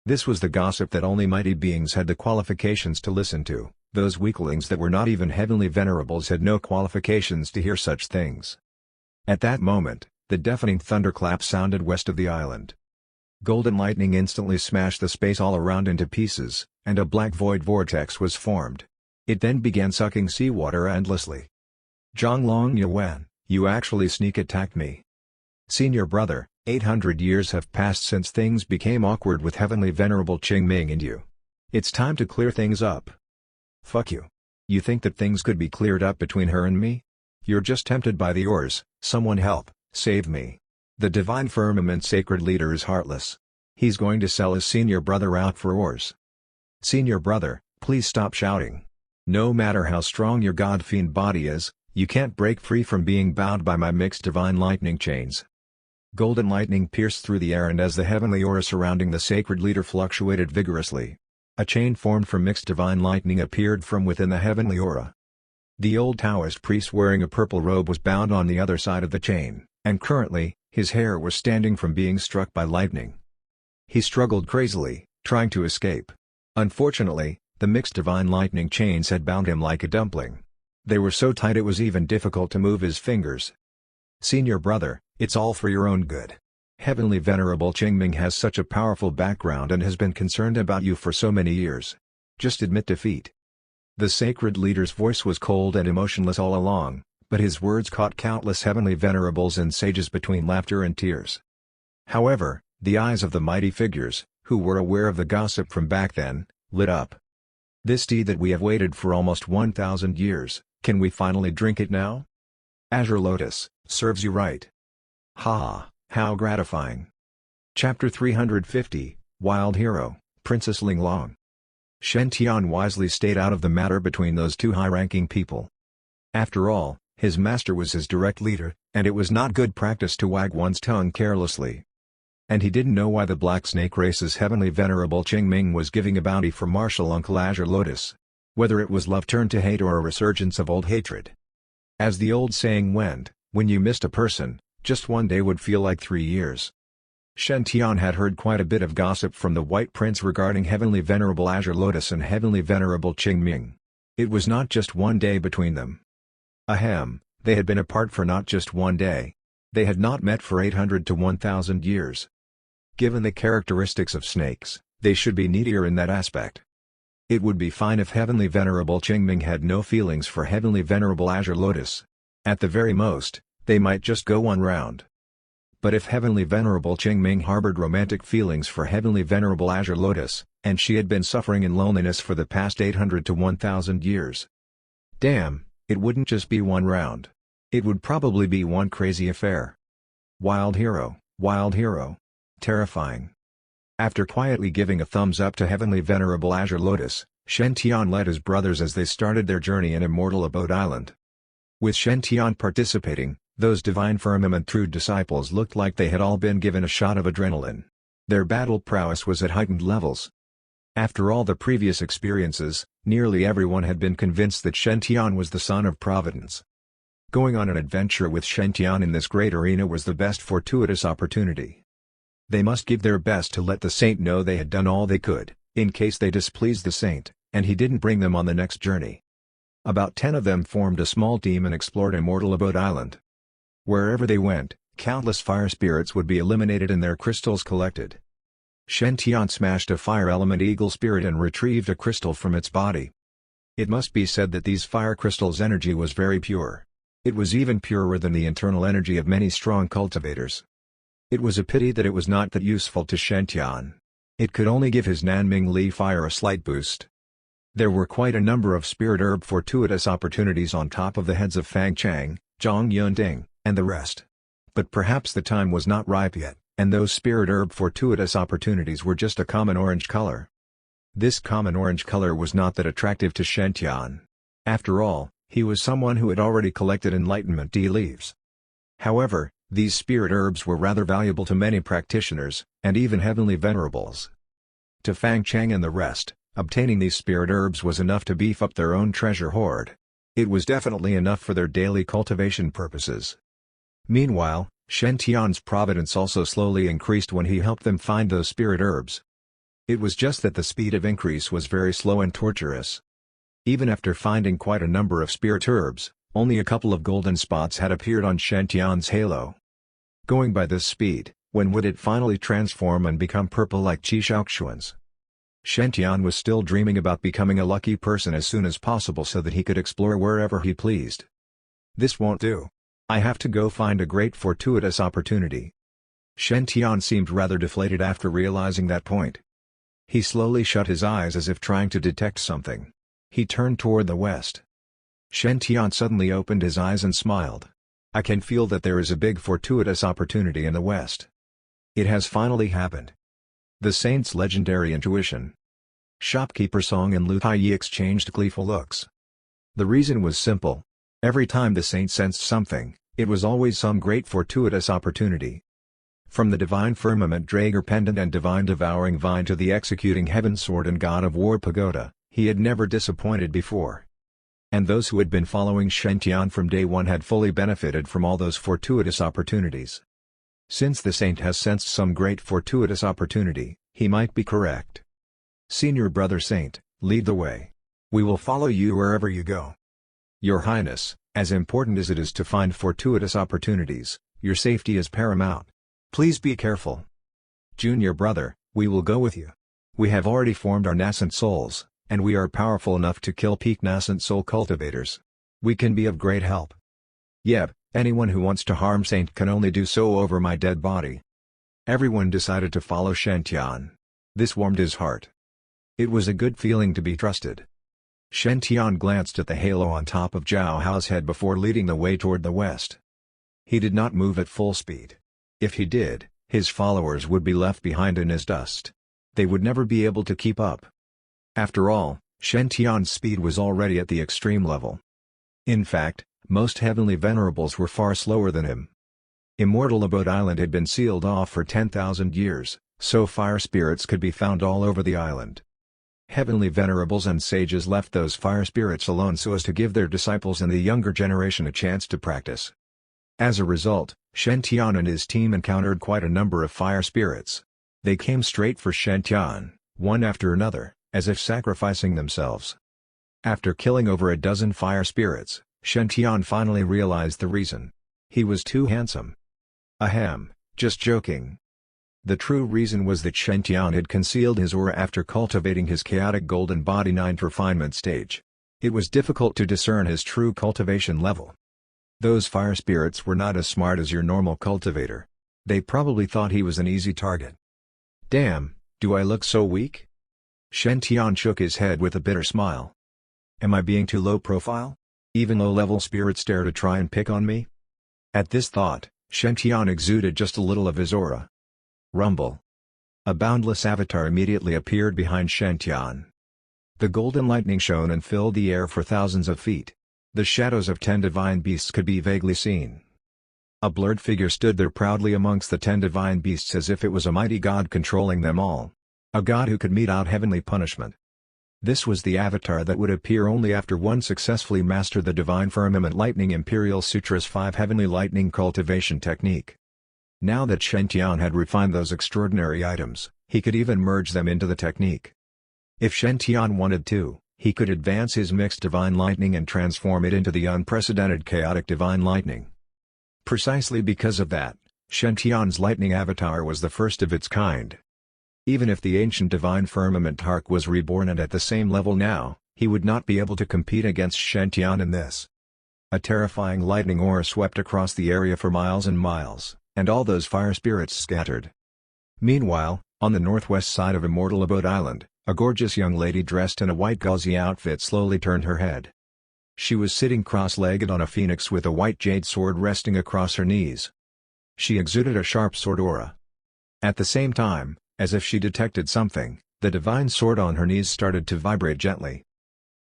This was the gossip that only mighty beings had the qualifications to listen to. Those weaklings that were not even Heavenly Venerables had no qualifications to hear such things. At that moment, the deafening thunderclap sounded west of the island. Golden lightning instantly smashed the space all around into pieces, and a black void vortex was formed. It then began sucking seawater endlessly. Zhonglong Yuan, you actually sneak attacked me. Senior brother, 800 years have passed since things became awkward with Heavenly Venerable Qingming and you. It's time to clear things up. Fuck you. You think that things could be cleared up between her and me? You're just tempted by the ores. Someone help, save me. The Divine Firmament Sacred Leader is heartless. He's going to sell his senior brother out for ores. Senior brother, please stop shouting. No matter how strong your god-fiend body is, you can't break free from being bound by my mixed divine lightning chains. Golden lightning pierced through the air, and as the heavenly aura surrounding the sacred leader fluctuated vigorously, a chain formed from mixed divine lightning appeared from within the heavenly aura. The old Taoist priest wearing a purple robe was bound on the other side of the chain, and currently, his hair was standing from being struck by lightning. He struggled crazily, trying to escape. Unfortunately, the mixed divine lightning chains had bound him like a dumpling. They were so tight it was even difficult to move his fingers. Senior brother, it's all for your own good. Heavenly Venerable Qingming has such a powerful background and has been concerned about you for so many years. Just admit defeat. The sacred leader's voice was cold and emotionless all along, but his words caught countless Heavenly Venerables and sages between laughter and tears. However, the eyes of the mighty figures, who were aware of the gossip from back then, lit up. This tea that we have waited for almost 1,000 years, can we finally drink it now? Azure Lotus, serves you right. Ha! How gratifying. Chapter 350, Wild Hero, Princess Linglong. Shen Tian wisely stayed out of the matter between those two high-ranking people. After all, his master was his direct leader, and it was not good practice to wag one's tongue carelessly. And he didn't know why the Black Snake race's Heavenly Venerable Qingming was giving a bounty for Martial Uncle Azure Lotus. Whether it was love turned to hate or a resurgence of old hatred. As the old saying went, when you missed a person, just one day would feel like 3 years. Shen Tian had heard quite a bit of gossip from the White Prince regarding Heavenly Venerable Azure Lotus and Heavenly Venerable Qingming. It was not just one day between them. Ahem, they had been apart for not just one day. They had not met for 800 to 1,000 years. Given the characteristics of snakes, they should be needier in that aspect. It would be fine if Heavenly Venerable Qingming had no feelings for Heavenly Venerable Azure Lotus. At the very most, they might just go one round. But if Heavenly Venerable Qingming harbored romantic feelings for Heavenly Venerable Azure Lotus, and she had been suffering in loneliness for the past 800 to 1,000 years. Damn, it wouldn't just be one round. It would probably be one crazy affair. Wild hero, terrifying. After quietly giving a thumbs up to Heavenly Venerable Azure Lotus, Shen Tian led his brothers as they started their journey in Immortal Abode Island. With Shen Tian participating, those Divine Firmament true disciples looked like they had all been given a shot of adrenaline. Their battle prowess was at heightened levels. After all the previous experiences, nearly everyone had been convinced that Shen Tian was the son of Providence. Going on an adventure with Shen Tian in this great arena was the best fortuitous opportunity. They must give their best to let the saint know they had done all they could, in case they displeased the saint, and he didn't bring them on the next journey. About 10 of them formed a small team and explored Immortal Abode Island. Wherever they went, countless fire spirits would be eliminated and their crystals collected. Shen Tian smashed a fire element eagle spirit and retrieved a crystal from its body. It must be said that these fire crystals' energy was very pure. It was even purer than the internal energy of many strong cultivators. It was a pity that it was not that useful to Shen Tian. It could only give his Nanming Li fire a slight boost. There were quite a number of spirit herb fortuitous opportunities on top of the heads of Fang Chang, Zhang Yunting, and the rest. But perhaps the time was not ripe yet, and those spirit herb fortuitous opportunities were just a common orange color. This common orange color was not that attractive to Shen Tian. After all, he was someone who had already collected Enlightenment D leaves. However, these spirit herbs were rather valuable to many practitioners, and even heavenly venerables. To Fang Chang and the rest, obtaining these spirit herbs was enough to beef up their own treasure hoard. It was definitely enough for their daily cultivation purposes. Meanwhile, Shen Tian's providence also slowly increased when he helped them find those spirit herbs. It was just that the speed of increase was very slow and torturous. Even after finding quite a number of spirit herbs, only a couple of golden spots had appeared on Shen Tian's halo. Going by this speed, when would it finally transform and become purple like Qi Shaoxuan's? Shen Tian was still dreaming about becoming a lucky person as soon as possible so that he could explore wherever he pleased. This won't do. I have to go find a great fortuitous opportunity. Shen Tian seemed rather deflated after realizing that point. He slowly shut his eyes as if trying to detect something. He turned toward the west. Shen Tian suddenly opened his eyes and smiled. I can feel that there is a big fortuitous opportunity in the west. It has finally happened. The saint's legendary intuition. Shopkeeper Song and Lu Taiyi exchanged gleeful looks. The reason was simple. Every time the saint sensed something, it was always some great fortuitous opportunity. From the divine firmament Drager pendant and divine devouring vine to the executing heaven sword and god of war pagoda, he had never disappointed before. And those who had been following Shen Tian from day one had fully benefited from all those fortuitous opportunities. Since the saint has sensed some great fortuitous opportunity, he might be correct. Senior brother saint, lead the way. We will follow you wherever you go. Your Highness, as important as it is to find fortuitous opportunities, your safety is paramount. Please be careful. Junior brother, we will go with you. We have already formed our nascent souls, and we are powerful enough to kill peak nascent soul cultivators. We can be of great help. Yep, anyone who wants to harm Saint can only do so over my dead body. Everyone decided to follow Shen Tian. This warmed his heart. It was a good feeling to be trusted. Shen Tian glanced at the halo on top of Zhao Hao's head before leading the way toward the west. He did not move at full speed. If he did, his followers would be left behind in his dust. They would never be able to keep up. After all, Shen Tian's speed was already at the extreme level. In fact, most heavenly venerables were far slower than him. Immortal Abode Island had been sealed off for 10,000 years, so fire spirits could be found all over the island. Heavenly venerables and sages left those fire spirits alone so as to give their disciples and the younger generation a chance to practice. As a result, Shen Tian and his team encountered quite a number of fire spirits. They came straight for Shen Tian, one after another, as if sacrificing themselves. After killing over a dozen fire spirits, Shen Tian finally realized the reason. He was too handsome. Ahem, just joking. The true reason was that Shen Tian had concealed his aura after cultivating his chaotic golden body 9th refinement stage. It was difficult to discern his true cultivation level. Those fire spirits were not as smart as your normal cultivator. They probably thought he was an easy target. Damn, do I look so weak? Shen Tian shook his head with a bitter smile. Am I being too low profile? Even low-level spirits dare to try and pick on me? At this thought, Shen Tian exuded just a little of his aura. Rumble. A boundless avatar immediately appeared behind Shen Tian. The golden lightning shone and filled the air for thousands of feet. The shadows of 10 divine beasts could be vaguely seen. A blurred figure stood there proudly amongst the 10 divine beasts as if it was a mighty god controlling them all. A god who could mete out heavenly punishment. This was the avatar that would appear only after one successfully mastered the Divine Firmament Lightning Imperial Sutra's 5 Heavenly Lightning Cultivation Technique. Now that Shen Tian had refined those extraordinary items, he could even merge them into the technique. If Shen Tian wanted to, he could advance his mixed divine lightning and transform it into the unprecedented chaotic divine lightning. Precisely because of that, Shen Tian's lightning avatar was the first of its kind. Even if the ancient divine firmament Hark was reborn and at the same level now, he would not be able to compete against Shen Tian in this. A terrifying lightning aura swept across the area for miles and miles, and all those fire spirits scattered. Meanwhile, on the northwest side of Immortal Abode Island, a gorgeous young lady dressed in a white gauzy outfit slowly turned her head. She was sitting cross-legged on a phoenix with a white jade sword resting across her knees. She exuded a sharp sword aura. At the same time, as if she detected something, the divine sword on her knees started to vibrate gently.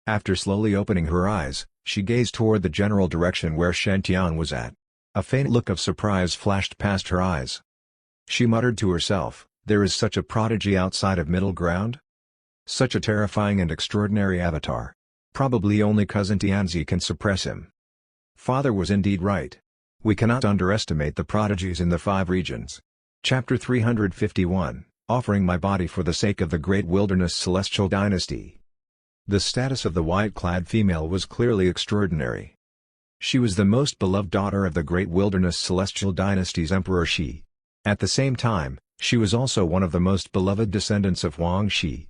After slowly opening her eyes, she gazed toward the general direction where Shen Tian was at. A faint look of surprise flashed past her eyes. She muttered to herself, "There is such a prodigy outside of Middle Ground? Such a terrifying and extraordinary avatar. Probably only cousin Tianzi can suppress him." Father was indeed right. We cannot underestimate the prodigies in the 5 regions. Chapter 351, Offering My Body for the Sake of the Great Wilderness Celestial Dynasty. The status of the white-clad female was clearly extraordinary. She was the most beloved daughter of the Great Wilderness Celestial Dynasty's Emperor Shi. At the same time, she was also one of the most beloved descendants of Wang Shi.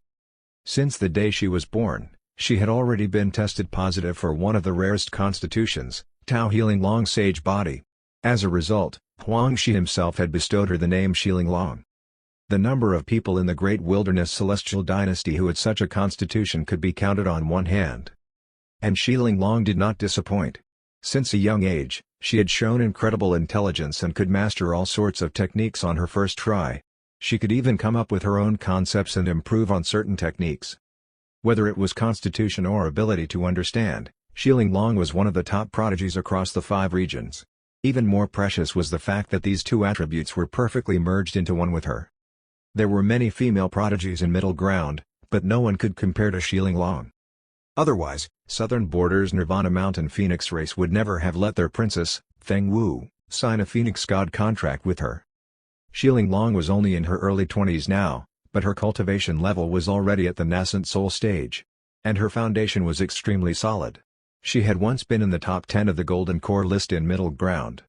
Since the day she was born, she had already been tested positive for one of the rarest constitutions, Tao Healing Long Sage Body. As a result, Huang Shi himself had bestowed her the name Shilin Long. The number of people in the Great Wilderness Celestial Dynasty who had such a constitution could be counted on one hand. And Shilin Long did not disappoint. Since a young age, she had shown incredible intelligence and could master all sorts of techniques on her first try. She could even come up with her own concepts and improve on certain techniques. Whether it was constitution or ability to understand, Shilin Long was one of the top prodigies across the 5 regions. Even more precious was the fact that these 2 attributes were perfectly merged into one with her. There were many female prodigies in Middle Ground, but no one could compare to Shilin Long. Otherwise, Southern Border's Nirvana Mountain Phoenix race would never have let their princess, Feng Wu, sign a Phoenix God contract with her. Shilin Long was only in her early 20s now, but her cultivation level was already at the nascent soul stage. And her foundation was extremely solid. She had once been in the top 10 of the Golden Core list in Middle Ground.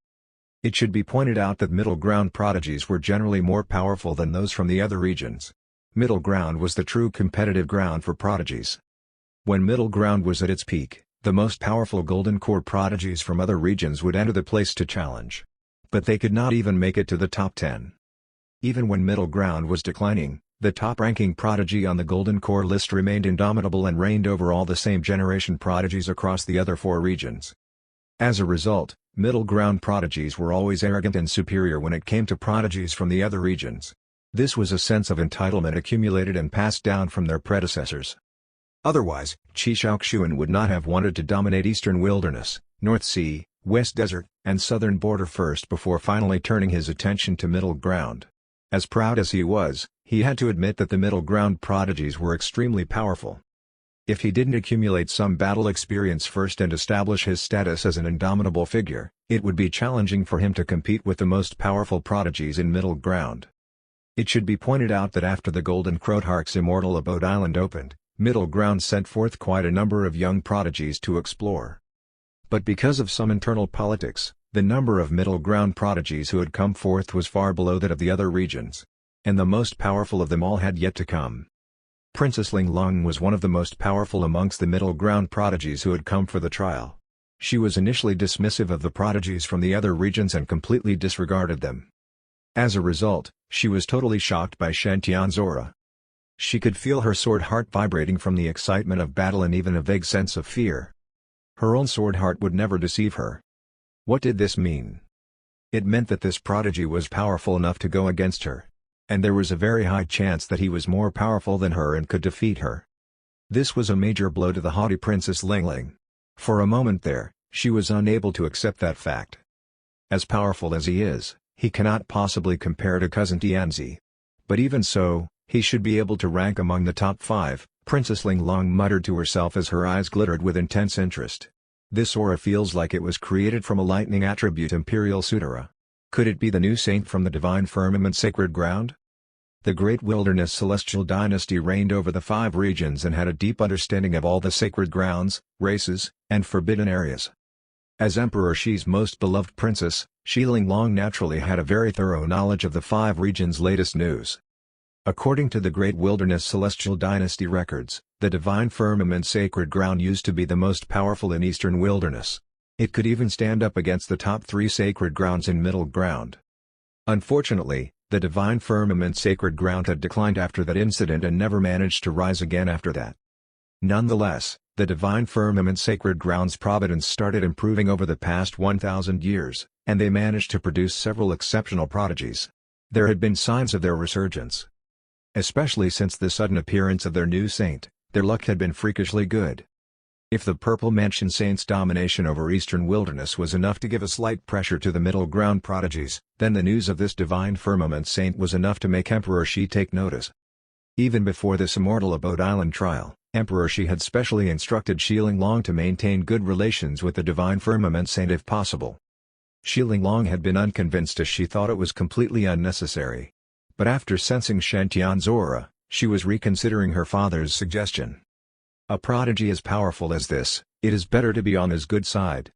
It should be pointed out that Middle Ground prodigies were generally more powerful than those from the other regions. Middle Ground was the true competitive ground for prodigies. When Middle Ground was at its peak, the most powerful Golden Core prodigies from other regions would enter the place to challenge. But they could not even make it to the top 10. Even when Middle Ground was declining, the top-ranking prodigy on the Golden Core list remained indomitable and reigned over all the same generation prodigies across the other 4 regions. As a result, Middle Ground prodigies were always arrogant and superior when it came to prodigies from the other regions. This was a sense of entitlement accumulated and passed down from their predecessors. Otherwise, Qi Shaoxuan would not have wanted to dominate Eastern Wilderness, North Sea, West Desert, and Southern Border first before finally turning his attention to Middle Ground. As proud as he was, he had to admit that the Middle Ground prodigies were extremely powerful. If he didn't accumulate some battle experience first and establish his status as an indomitable figure, it would be challenging for him to compete with the most powerful prodigies in Middle Ground. It should be pointed out that after the Golden Crowdhark's Immortal Abode Island opened, Middle Ground sent forth quite a number of young prodigies to explore. But because of some internal politics, the number of Middle Ground prodigies who had come forth was far below that of the other regions. And the most powerful of them all had yet to come. Princess Ling Long was one of the most powerful amongst the Middle Ground prodigies who had come for the trial. She was initially dismissive of the prodigies from the other regions and completely disregarded them. As a result, she was totally shocked by Shen Tian's aura. She could feel her sword heart vibrating from the excitement of battle and even a vague sense of fear. Her own sword heart would never deceive her. What did this mean? It meant that this prodigy was powerful enough to go against her. And there was a very high chance that he was more powerful than her and could defeat her. This was a major blow to the haughty Princess Ling Ling. For a moment there, she was unable to accept that fact. As powerful as he is, he cannot possibly compare to cousin Tianzi. But even so, he should be able to rank among the top 5, Princess Ling Long muttered to herself as her eyes glittered with intense interest. This aura feels like it was created from a lightning attribute Imperial Sutra. Could it be the new saint from the Divine Firmament Sacred Ground? The Great Wilderness Celestial Dynasty reigned over the 5 regions and had a deep understanding of all the sacred grounds, races, and forbidden areas. As Emperor Shi's most beloved princess, Shi Linglong naturally had a very thorough knowledge of the 5 regions' latest news. According to the Great Wilderness Celestial Dynasty records, the Divine Firmament Sacred Ground used to be the most powerful in Eastern Wilderness. It could even stand up against the top 3 sacred grounds in Middle Ground. Unfortunately, the Divine Firmament Sacred Ground had declined after that incident and never managed to rise again after that. Nonetheless, the Divine Firmament Sacred Ground's providence started improving over the past 1,000 years, and they managed to produce several exceptional prodigies. There had been signs of their resurgence. Especially since the sudden appearance of their new saint, their luck had been freakishly good. If the Purple Mansion Saint's domination over Eastern Wilderness was enough to give a slight pressure to the Middle Ground prodigies, then the news of this Divine Firmament Saint was enough to make Emperor Shi take notice. Even before this Immortal Abode Island trial, Emperor Shi had specially instructed Shi Linglong to maintain good relations with the Divine Firmament Saint if possible. Shi Linglong had been unconvinced as she thought it was completely unnecessary. But after sensing Shen Tian's aura, she was reconsidering her father's suggestion. A prodigy as powerful as this, it is better to be on his good side.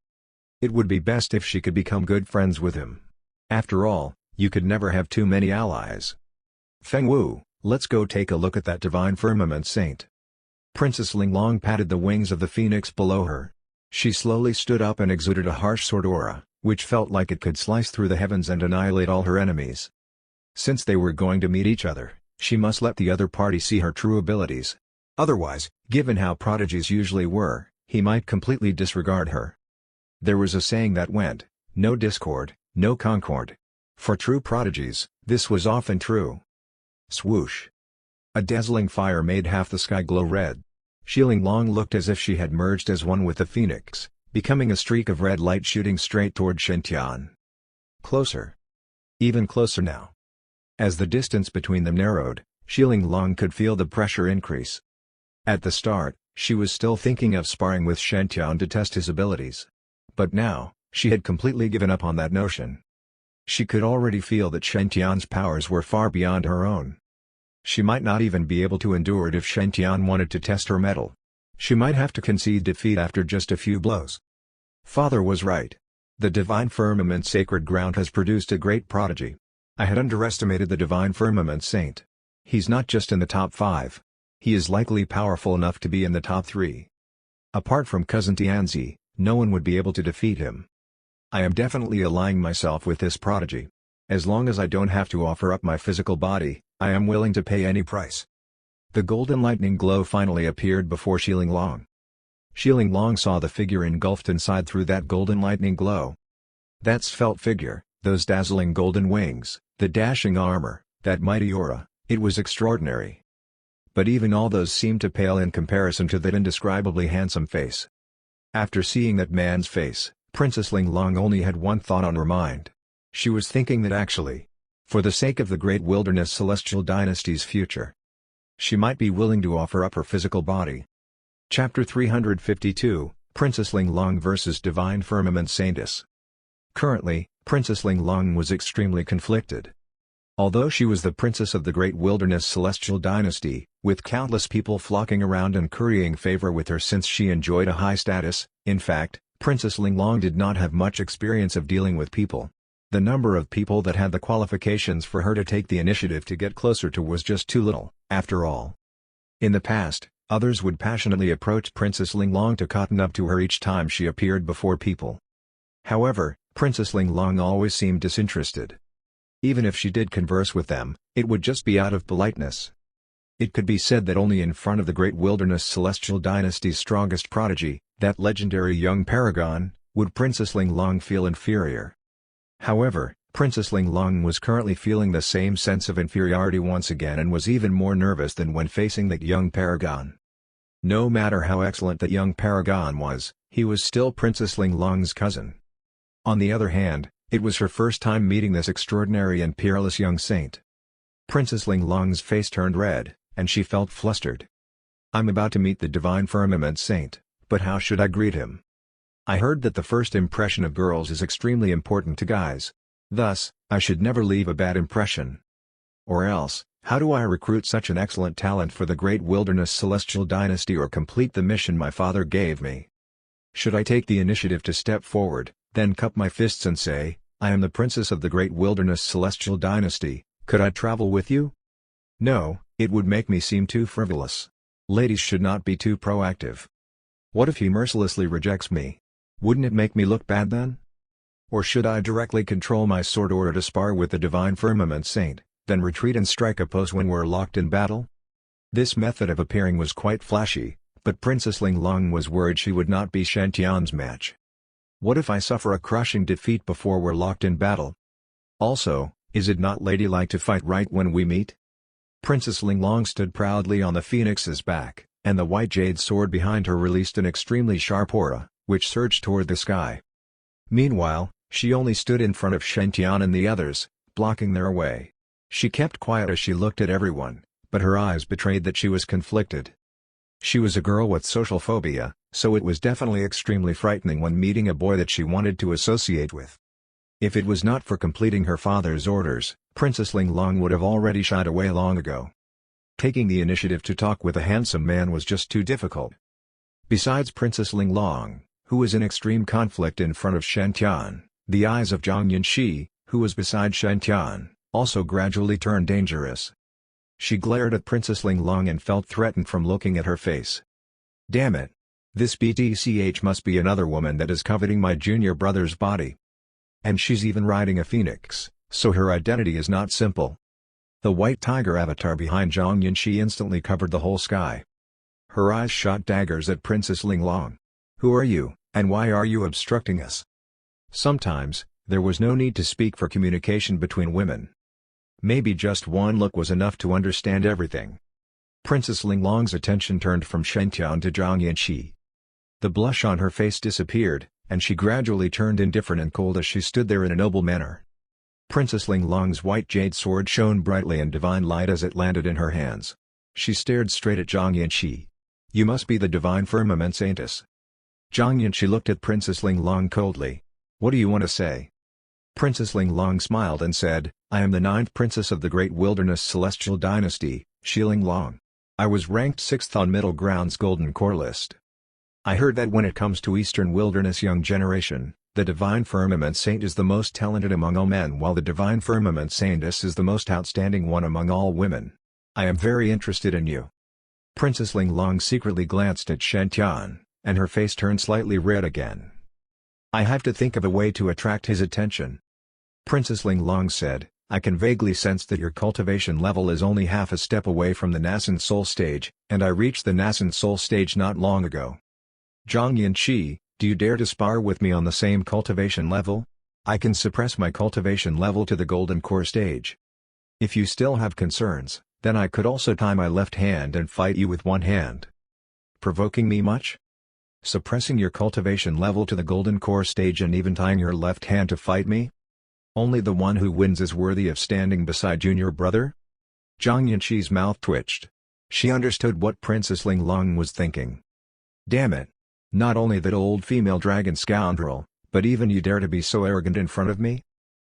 It would be best if she could become good friends with him. After all, you could never have too many allies. Feng Wu, let's go take a look at that Divine Firmament Saint. Princess Linglong patted the wings of the phoenix below her. She slowly stood up and exuded a harsh sword aura, which felt like it could slice through the heavens and annihilate all her enemies. Since they were going to meet each other, she must let the other party see her true abilities. Otherwise, given how prodigies usually were, he might completely disregard her. There was a saying that went, "No discord, no concord." For true prodigies, this was often true. Swoosh! A dazzling fire made half the sky glow red. Shi Linglong looked as if she had merged as one with the phoenix, becoming a streak of red light shooting straight toward Shen Tian. Closer. Even closer now. As the distance between them narrowed, Shi Linglong could feel the pressure increase. At the start, she was still thinking of sparring with Shen Tian to test his abilities. But now, she had completely given up on that notion. She could already feel that Shen Tian's powers were far beyond her own. She might not even be able to endure it if Shen Tian wanted to test her mettle. She might have to concede defeat after just a few blows. Father was right. The Divine Firmament Sacred Ground has produced a great prodigy. I had underestimated the Divine Firmament Saint. He's not just in the top 5. He is likely powerful enough to be in the top 3. Apart from Cousin Tianzi, no one would be able to defeat him. I am definitely allying myself with this prodigy. As long as I don't have to offer up my physical body, I am willing to pay any price. The golden lightning glow finally appeared before Shi Linglong. Shi Linglong saw the figure engulfed inside through that golden lightning glow. That svelte figure, those dazzling golden wings, the dashing armor, that mighty aura, it was extraordinary. But even all those seemed to pale in comparison to that indescribably handsome face. After seeing that man's face, Princess Linglong only had one thought on her mind. She was thinking that actually, for the sake of the Great Wilderness Celestial Dynasty's future, she might be willing to offer up her physical body. Chapter 352, Princess Linglong vs. Divine Firmament Saintess. Currently, Princess Linglong was extremely conflicted. Although she was the princess of the Great Wilderness Celestial Dynasty, with countless people flocking around and currying favor with her since she enjoyed a high status, in fact, Princess Linglong did not have much experience of dealing with people. The number of people that had the qualifications for her to take the initiative to get closer to was just too little, after all. In the past, others would passionately approach Princess Linglong to cotton up to her each time she appeared before people. However, Princess Linglong always seemed disinterested. Even if she did converse with them, it would just be out of politeness. It could be said that only in front of the Great Wilderness Celestial Dynasty's strongest prodigy, that legendary young paragon, would Princess Linglong feel inferior. However, Princess Linglong was currently feeling the same sense of inferiority once again and was even more nervous than when facing that young paragon. No matter how excellent that young paragon was, he was still Princess Linglong's cousin. On the other hand, it was her first time meeting this extraordinary and peerless young saint. Princess Linglong's face turned red, and she felt flustered. I'm about to meet the Divine Firmament Saint, but how should I greet him? I heard that the first impression of girls is extremely important to guys. Thus, I should never leave a bad impression. Or else, How do I recruit such an excellent talent for the great wilderness celestial dynasty or complete the mission my father gave me? Should I take the initiative to step forward, then cup my fists and say, I am the princess of the great wilderness celestial dynasty, could I travel with you? No, it would make me seem too frivolous. Ladies should not be too proactive. What if he mercilessly rejects me? Wouldn't it make me look bad then? Or should I directly control my sword order to spar with the divine firmament saint, then retreat and strike a pose when we're locked in battle? This method of appearing was quite flashy, but Princess Ling Long was worried she would not be Shen Tian's match. What if I suffer a crushing defeat before we're locked in battle? Also, is it not ladylike to fight right when we meet? Princess Ling Long stood proudly on the phoenix's back, and the white jade sword behind her released an extremely sharp aura, which surged toward the sky. Meanwhile, she only stood in front of Shen Tian and the others, blocking their way. She kept quiet as she looked at everyone, but her eyes betrayed that she was conflicted. She was a girl with social phobia, so it was definitely extremely frightening when meeting a boy that she wanted to associate with. If it was not for completing her father's orders, Princess Ling Long would have already shied away long ago. Taking the initiative to talk with a handsome man was just too difficult. Besides Princess Ling Long, who was in extreme conflict in front of Shen Tian, the eyes of Zhang Yanxi, who was beside Shen Tian, also gradually turned dangerous. She glared at Princess Ling Long and felt threatened from looking at her face. Damn it! This BTCH must be another woman that is coveting my junior brother's body. And she's even riding a phoenix, so her identity is not simple. The white tiger avatar behind Zhang Yanxi instantly covered the whole sky. Her eyes shot daggers at Princess Ling Long. Who are you, and why are you obstructing us? Sometimes, there was no need to speak for communication between women. Maybe just one look was enough to understand everything. Princess Ling Long's attention turned from Shen Tian to Zhang Yanxi. The blush on her face disappeared, and she gradually turned indifferent and cold as she stood there in a noble manner. Princess Ling Long's white jade sword shone brightly in divine light as it landed in her hands. She stared straight at Zhang Yanxi. You must be the divine firmament saintess. Zhang Yanxi looked at Princess Ling Long coldly. What do you want to say? Princess Ling Long smiled and said, I am the 9th princess of the great wilderness celestial dynasty, Ling Long. I was ranked 6th on Middle Ground's Golden Core list. I heard that when it comes to Eastern Wilderness young generation, the Divine Firmament Saint is the most talented among all men while the Divine Firmament Saintess is the most outstanding one among all women. I am very interested in you. Princess Ling Long secretly glanced at Shen Tian, and her face turned slightly red again. I have to think of a way to attract his attention. Princess Ling Long said, I can vaguely sense that your cultivation level is only half a step away from the nascent soul stage, and I reached the nascent soul stage not long ago. Zhang Yanxi, do you dare to spar with me on the same cultivation level? I can suppress my cultivation level to the golden core stage. If you still have concerns, then I could also tie my left hand and fight you with one hand. Provoking me much? Suppressing your cultivation level to the golden core stage and even tying your left hand to fight me? Only the one who wins is worthy of standing beside junior brother? Zhang Yanxi's mouth twitched. She understood what Princess Ling Long was thinking. Damn it! Not only that old female dragon scoundrel, but even you dare to be so arrogant in front of me?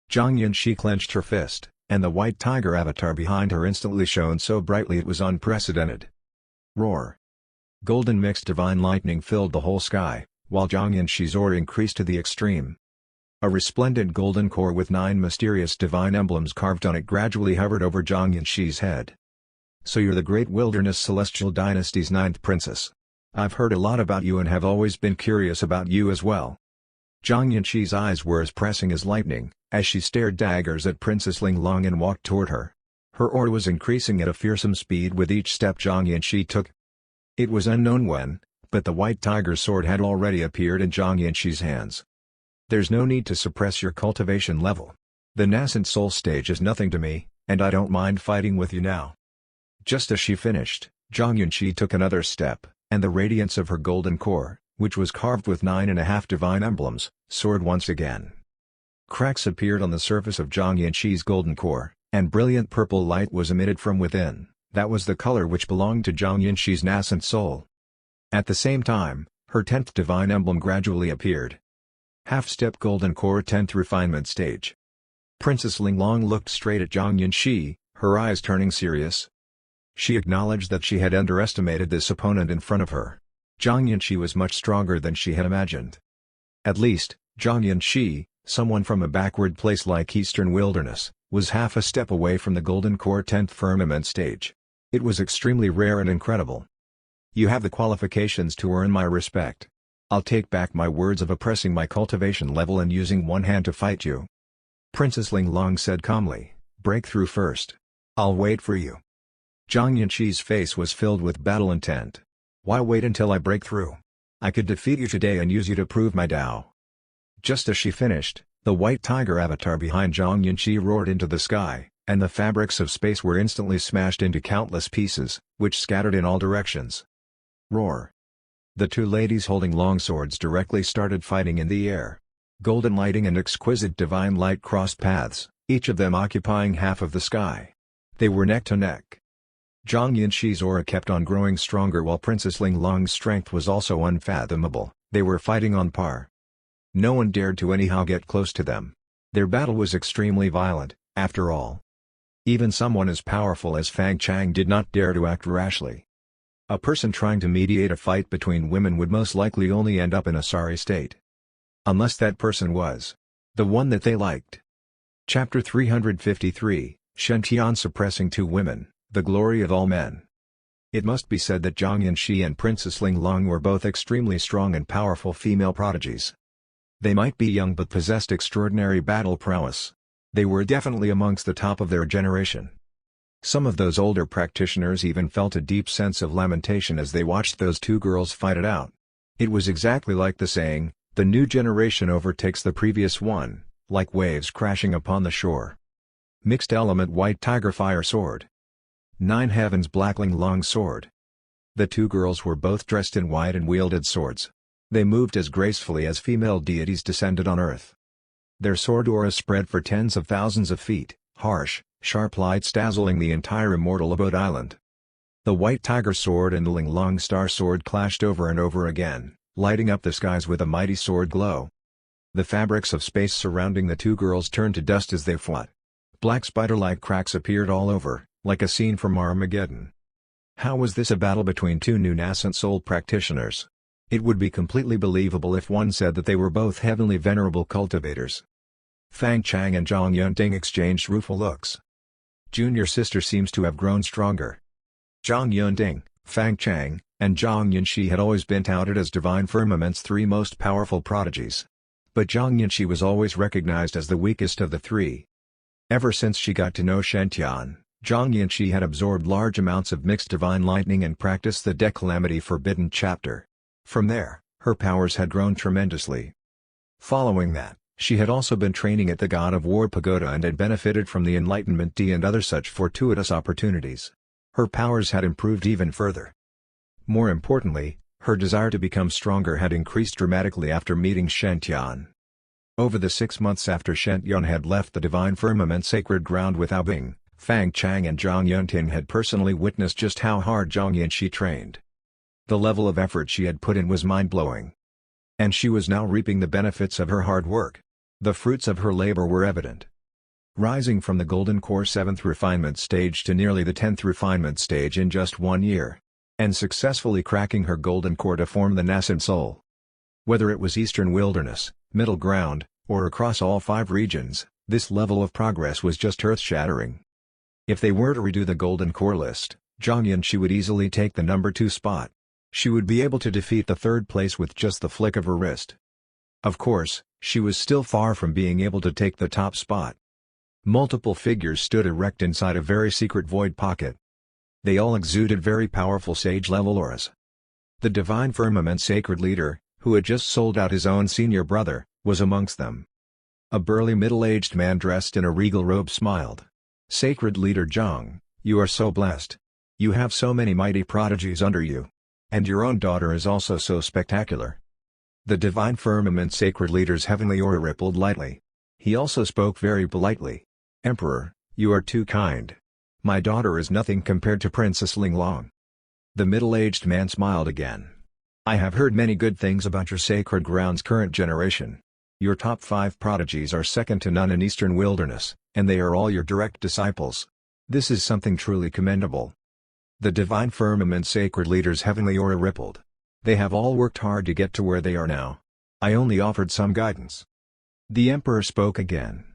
Zhang Yanxi clenched her fist, and the white tiger avatar behind her instantly shone so brightly it was unprecedented. Roar! Golden mixed divine lightning filled the whole sky, while Zhang Yanxi's aura increased to the extreme. A resplendent golden core with 9 mysterious divine emblems carved on it gradually hovered over Zhang Yanxi's head. So you're the great wilderness celestial dynasty's 9th princess. I've heard a lot about you and have always been curious about you as well. Zhang Yanxi's eyes were as pressing as lightning, as she stared daggers at Princess Ling Long and walked toward her. Her aura was increasing at a fearsome speed with each step Zhang Yanxi took. It was unknown when, but the white tiger sword had already appeared in Zhang Yanxi's hands. There's no need to suppress your cultivation level. The nascent soul stage is nothing to me, and I don't mind fighting with you now. Just as she finished, Zhang Yanxi took another step, and the radiance of her golden core, which was carved with 9.5 divine emblems, soared once again. Cracks appeared on the surface of Zhang Yanxi's golden core, and brilliant purple light was emitted from within. That was the color which belonged to Zhang Yanxi's nascent soul. At the same time, her 10th divine emblem gradually appeared. Half-step golden core 10th refinement stage. Princess Ling Long looked straight at Zhang Yanxi, her eyes turning serious. She acknowledged that she had underestimated this opponent in front of her. Zhang Yanqi was much stronger than she had imagined. At least, Zhang Yanqi, someone from a backward place like Eastern Wilderness, was half a step away from the Golden Core 10th firmament stage. It was extremely rare and incredible. You have the qualifications to earn my respect. I'll take back my words of oppressing my cultivation level and using one hand to fight you. Princess Ling Long said calmly, break through first. I'll wait for you. Zhang Yanqi's face was filled with battle intent. Why wait until I break through? I could defeat you today and use you to prove my Tao. Just as she finished, the white tiger avatar behind Zhang Yanqi roared into the sky, and the fabrics of space were instantly smashed into countless pieces, which scattered in all directions. Roar! The two ladies holding long swords directly started fighting in the air. Golden lighting and exquisite divine light crossed paths, each of them occupying half of the sky. They were neck to neck. Zhang Yanqi's aura kept on growing stronger while Princess Ling Long's strength was also unfathomable. They were fighting on par. No one dared to anyhow get close to them. Their battle was extremely violent, after all. Even someone as powerful as Fang Chang did not dare to act rashly. A person trying to mediate a fight between women would most likely only end up in a sorry state. Unless that person was the one that they liked. Chapter 353, Shen Tian suppressing two women, the glory of all men. It must be said that Zhang Yanqi and Princess Ling Long were both extremely strong and powerful female prodigies. They might be young but possessed extraordinary battle prowess. They were definitely amongst the top of their generation. Some of those older practitioners even felt a deep sense of lamentation as they watched those two girls fight it out. It was exactly like the saying, the new generation overtakes the previous one, like waves crashing upon the shore. Mixed element white tiger fire sword. Nine heavens blackling long sword. The two girls were both dressed in white and wielded swords. They moved as gracefully as female deities descended on earth. Their sword auras spread for tens of thousands of feet, harsh, sharp lights dazzling the entire immortal abode island. The white tiger sword and the Ling Long star sword clashed over and over again, lighting up the skies with a mighty sword glow. The fabrics of space surrounding the two girls turned to dust as they fought. Black spider-like cracks appeared all over, like a scene from Armageddon. How was this a battle between two new nascent soul practitioners? It would be completely believable if one said that they were both heavenly venerable cultivators. Fang Chang and Zhang Yunting exchanged rueful looks. Junior sister seems to have grown stronger. Zhang Yunting, Fang Chang, and Zhang Yanqi had always been touted as Divine Firmament's three most powerful prodigies. But Zhang Yanqi was always recognized as the weakest of the three. Ever since she got to know Shen Tian, Zhang Yanqi had absorbed large amounts of mixed divine lightning and practiced the Declamity Forbidden chapter. From there, her powers had grown tremendously. Following that, she had also been training at the God of War Pagoda and had benefited from the Enlightenment Tea and other such fortuitous opportunities. Her powers had improved even further. More importantly, her desire to become stronger had increased dramatically after meeting Shen Tian. Over the 6 months after Shen Tian had left the Divine Firmament sacred ground with Bing, Fang Chang and Zhang Yunting had personally witnessed just how hard Zhang Yanqi trained. The level of effort she had put in was mind-blowing. And she was now reaping the benefits of her hard work. The fruits of her labor were evident. Rising from the Golden Core 7th refinement stage to nearly the 10th refinement stage in just 1 year. And successfully cracking her Golden Core to form the nascent soul. Whether it was Eastern Wilderness, Middle Ground, or across all 5 regions, this level of progress was just earth-shattering. If they were to redo the Golden Core list, Zhang Yanqi would easily take the number 2 spot. She would be able to defeat the 3rd place with just the flick of her wrist. Of course, she was still far from being able to take the top spot. Multiple figures stood erect inside a very secret void pocket. They all exuded very powerful sage-level auras. The Divine Firmament Sacred Leader, who had just sold out his own senior brother, was amongst them. A burly middle-aged man dressed in a regal robe smiled. "Sacred Leader Zhang, you are so blessed. You have so many mighty prodigies under you. And your own daughter is also so spectacular." The Divine Firmament Sacred Leader's heavenly aura rippled lightly. He also spoke very politely. "Emperor, you are too kind. My daughter is nothing compared to Princess Ling Long." The middle-aged man smiled again. "I have heard many good things about your sacred ground's current generation. Your top 5 prodigies are second to none in Eastern Wilderness, and they are all your direct disciples. This is something truly commendable. The Divine Firmament's sacred leaders' heavenly aura rippled. They have all worked hard to get to where they are now. I only offered some guidance. The Emperor spoke again.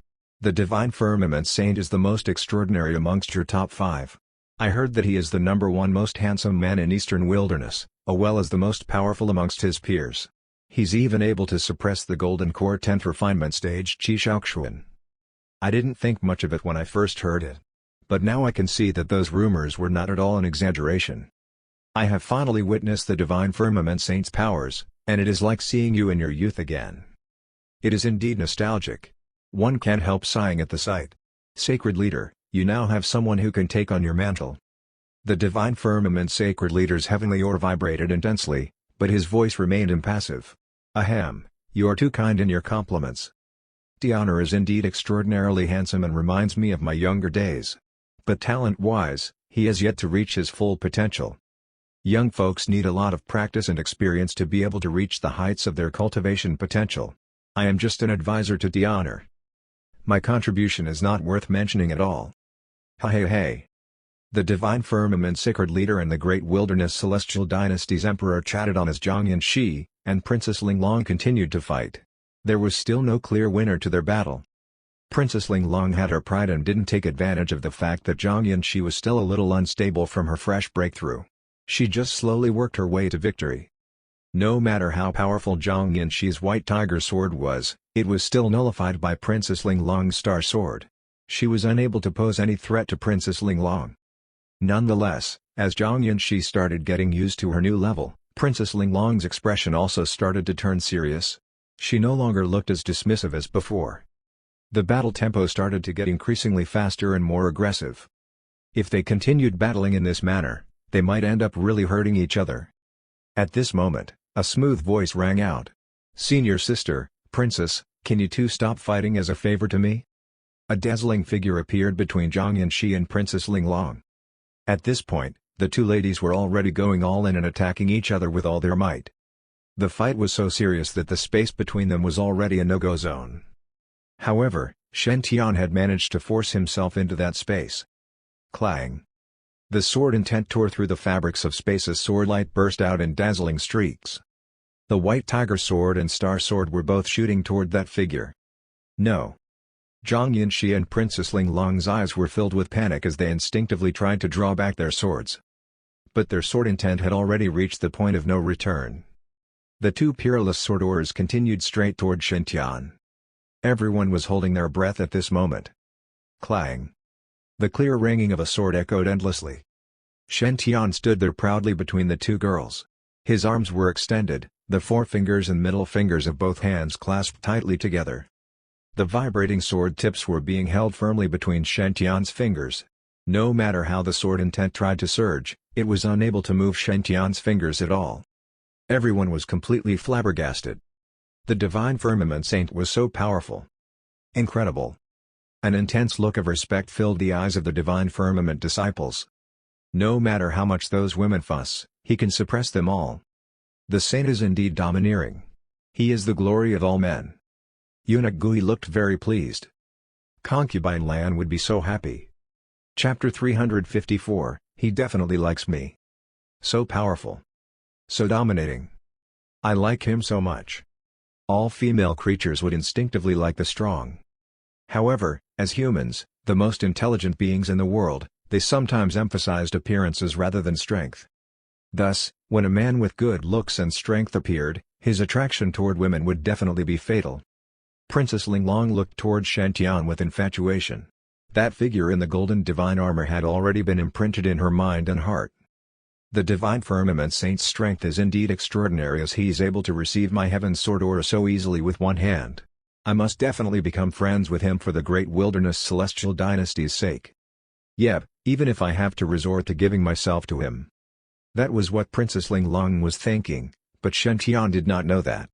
The Divine Firmament Saint is the most extraordinary amongst your top 5. I heard that he is the #1 most handsome man in Eastern Wilderness, as well as the most powerful amongst his peers. He's even able to suppress the Golden Core 10th refinement stage Qi Shaoxuan. I didn't think much of it when I first heard it. But now I can see that those rumors were not at all an exaggeration. I have finally witnessed the Divine Firmament Saint's powers, and it is like seeing you in your youth again. It is indeed nostalgic. One can't help sighing at the sight. Sacred Leader, you now have someone who can take on your mantle. The Divine Firmament's sacred leader's heavenly aura vibrated intensely, but his voice remained impassive. Ahem, you are too kind in your compliments. Tian is indeed extraordinarily handsome and reminds me of my younger days. But talent-wise, he has yet to reach his full potential. Young folks need a lot of practice and experience to be able to reach the heights of their cultivation potential. I am just an advisor to Tian. My contribution is not worth mentioning at all. Hey. The Divine Firmament sacred leader and the Great Wilderness Celestial Dynasty's Emperor chatted on as Zhang Yanxi and Princess Linglong continued to fight. There was still no clear winner to their battle. Princess Linglong had her pride and didn't take advantage of the fact that Zhang Yanxi was still a little unstable from her fresh breakthrough. She just slowly worked her way to victory. No matter how powerful Zhang Yanxi's White Tiger sword was, it was still nullified by Princess Linglong's Star Sword. She was unable to pose any threat to Princess Linglong. Nonetheless, as Zhang Yanxi started getting used to her new level, Princess Linglong's expression also started to turn serious. She no longer looked as dismissive as before. The battle tempo started to get increasingly faster and more aggressive. If they continued battling in this manner, they might end up really hurting each other. At this moment, a smooth voice rang out. "Senior sister, Princess, can you two stop fighting as a favor to me?" A dazzling figure appeared between Zhang Yanxi and Princess Linglong. At this point, the two ladies were already going all in and attacking each other with all their might. The fight was so serious that the space between them was already a no-go zone. However, Shen Tian had managed to force himself into that space. Clang! The sword intent tore through the fabrics of space as swordlight burst out in dazzling streaks. The White Tiger sword and Star Sword were both shooting toward that figure. No! Zhang Yanxi and Princess Linglong's eyes were filled with panic as they instinctively tried to draw back their swords. But their sword intent had already reached the point of no return. The two peerless swordorers continued straight toward Shen Tian. Everyone was holding their breath at this moment. Clang! The clear ringing of a sword echoed endlessly. Shen Tian stood there proudly between the two girls. His arms were extended, the forefingers and middle fingers of both hands clasped tightly together. The vibrating sword tips were being held firmly between Shen Tian's fingers. No matter how the sword intent tried to surge, it was unable to move Shen Tian's fingers at all. Everyone was completely flabbergasted. The Divine Firmament Saint was so powerful. Incredible. An intense look of respect filled the eyes of the Divine Firmament disciples. No matter how much those women fuss, he can suppress them all. The saint is indeed domineering. He is the glory of all men. Eunuch Gui looked very pleased. Concubine Lan would be so happy. Chapter 354, He definitely likes me. So powerful. So dominating. I like him so much. All female creatures would instinctively like the strong. However, as humans, the most intelligent beings in the world, they sometimes emphasized appearances rather than strength. Thus, when a man with good looks and strength appeared, his attraction toward women would definitely be fatal. Princess Linglong looked toward Shen Tian with infatuation. That figure in the golden divine armor had already been imprinted in her mind and heart. The Divine Firmament Saint's strength is indeed extraordinary as he is able to receive my Heaven's Sword Aura so easily with one hand. I must definitely become friends with him for the Great Wilderness Celestial Dynasty's sake. Yep, even if I have to resort to giving myself to him. That was what Princess Linglong was thinking, but Shen Tian did not know that.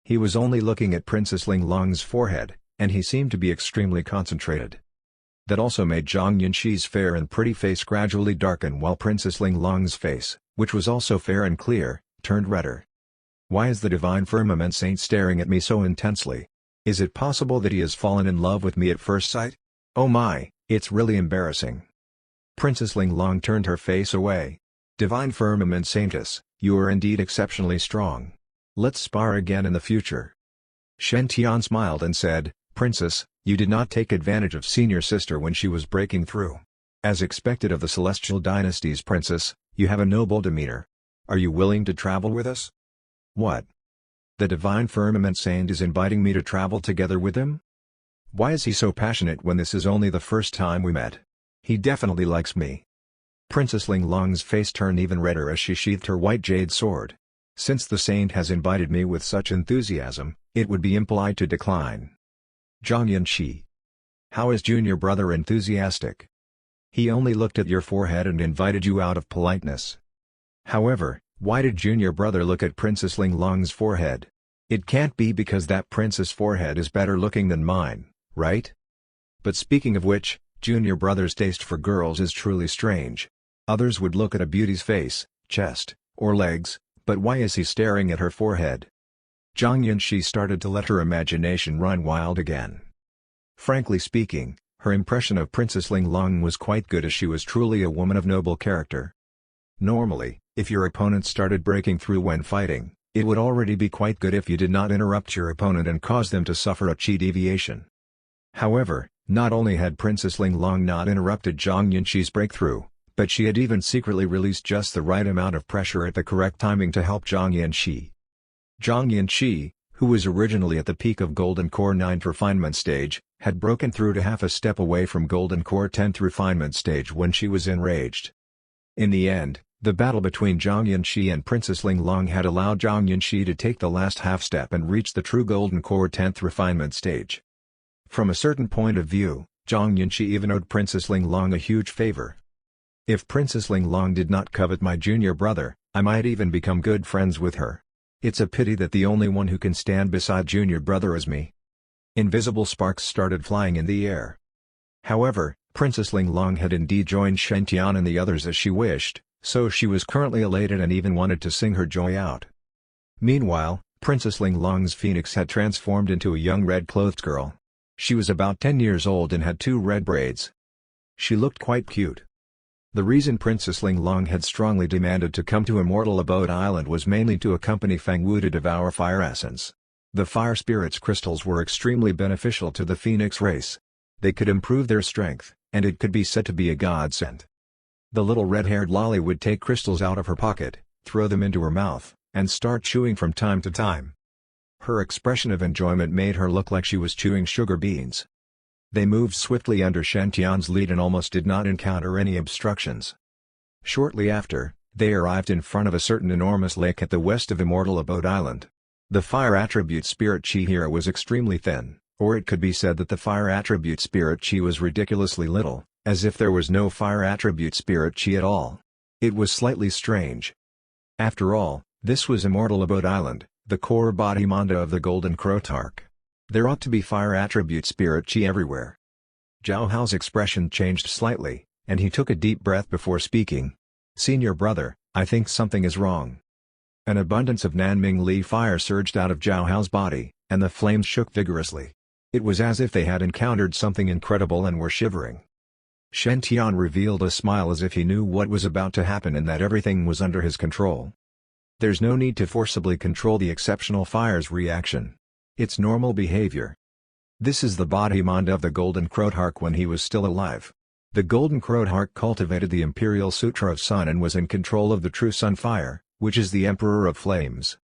He was only looking at Princess Linglong's forehead, and he seemed to be extremely concentrated. That also made Zhang Yanxi's fair and pretty face gradually darken while Princess Linglong's face, which was also fair and clear, turned redder. Why is the Divine Firmament Saint staring at me so intensely? Is it possible that he has fallen in love with me at first sight? Oh my, it's really embarrassing. Princess Ling Long turned her face away. "Divine Firmament Saintess, you are indeed exceptionally strong. Let's spar again in the future." Shen Tian smiled and said, "Princess, you did not take advantage of senior sister when she was breaking through. As expected of the Celestial Dynasty's princess, you have a noble demeanor. Are you willing to travel with us?" "What? The Divine Firmament Saint is inviting me to travel together with him? Why is he so passionate when this is only the first time we met? He definitely likes me." Princess Ling Long's face turned even redder as she sheathed her white jade sword. "Since the saint has invited me with such enthusiasm, it would be impolite to decline." "Zhang Yanqi. How is junior brother enthusiastic? He only looked at your forehead and invited you out of politeness." "However, why did junior brother look at Princess Ling Long's forehead? It can't be because that princess' forehead is better looking than mine, right? But speaking of which, junior brother's taste for girls is truly strange. Others would look at a beauty's face, chest, or legs, but why is he staring at her forehead?" Zhang Yanqi started to let her imagination run wild again. Frankly speaking, her impression of Princess Ling Long was quite good, as she was truly a woman of noble character. Normally, if your opponent started breaking through when fighting, it would already be quite good if you did not interrupt your opponent and cause them to suffer a chi deviation. However, not only had Princess Ling Long not interrupted Zhang Yanqi's breakthrough, but she had even secretly released just the right amount of pressure at the correct timing to help Zhang Yanqi. Zhang Yanqi, who was originally at the peak of Golden Core 9th refinement stage, had broken through to half a step away from Golden Core 10th refinement stage when she was enraged. In the end, the battle between Zhang Yanqi and Princess Ling Long had allowed Zhang Yanqi to take the last half step and reach the true Golden Core 10th refinement stage. From a certain point of view, Zhang Yanqi even owed Princess Ling Long a huge favor. "If Princess Ling Long did not covet my junior brother, I might even become good friends with her. It's a pity that the only one who can stand beside junior brother is me." Invisible sparks started flying in the air. However, Princess Ling Long had indeed joined Shen Tian and the others as she wished, so she was currently elated and even wanted to sing her joy out. Meanwhile, Princess Ling Long's phoenix had transformed into a young red-clothed girl. She was about 10 years old and had 2 red braids. She looked quite cute. The reason Princess Ling Long had strongly demanded to come to Immortal Abode Island was mainly to accompany Fang Wu to devour fire essence. The fire spirit's crystals were extremely beneficial to the phoenix race. They could improve their strength, and it could be said to be a godsend. The little red-haired lolly would take crystals out of her pocket, throw them into her mouth, and start chewing from time to time. Her expression of enjoyment made her look like she was chewing sugar beans. They moved swiftly under Shen Tian's lead and almost did not encounter any obstructions. Shortly after, they arrived in front of a certain enormous lake at the west of Immortal Abode Island. The fire attribute spirit chi here was extremely thin, or it could be said that the fire attribute spirit chi was ridiculously little, as if there was no fire attribute spirit chi at all. It was slightly strange. After all, this was Immortal Abode Island, the core body manda of the Golden Crowdhark. There ought to be fire attribute spirit chi everywhere. Zhao Hao's expression changed slightly, and he took a deep breath before speaking. "Senior brother, I think something is wrong." An abundance of Nanming Li fire surged out of Zhao Hao's body, and the flames shook vigorously. It was as if they had encountered something incredible and were shivering. Shen Tian revealed a smile as if he knew what was about to happen and that everything was under his control. There's no need to forcibly control the exceptional fire's reaction. It's normal behavior. This is the body manda of the Golden Crowdhark when he was still alive. The Golden Crowdhark cultivated the Imperial Sutra of Sun and was in control of the true Sun Fire, which is the Emperor of Flames.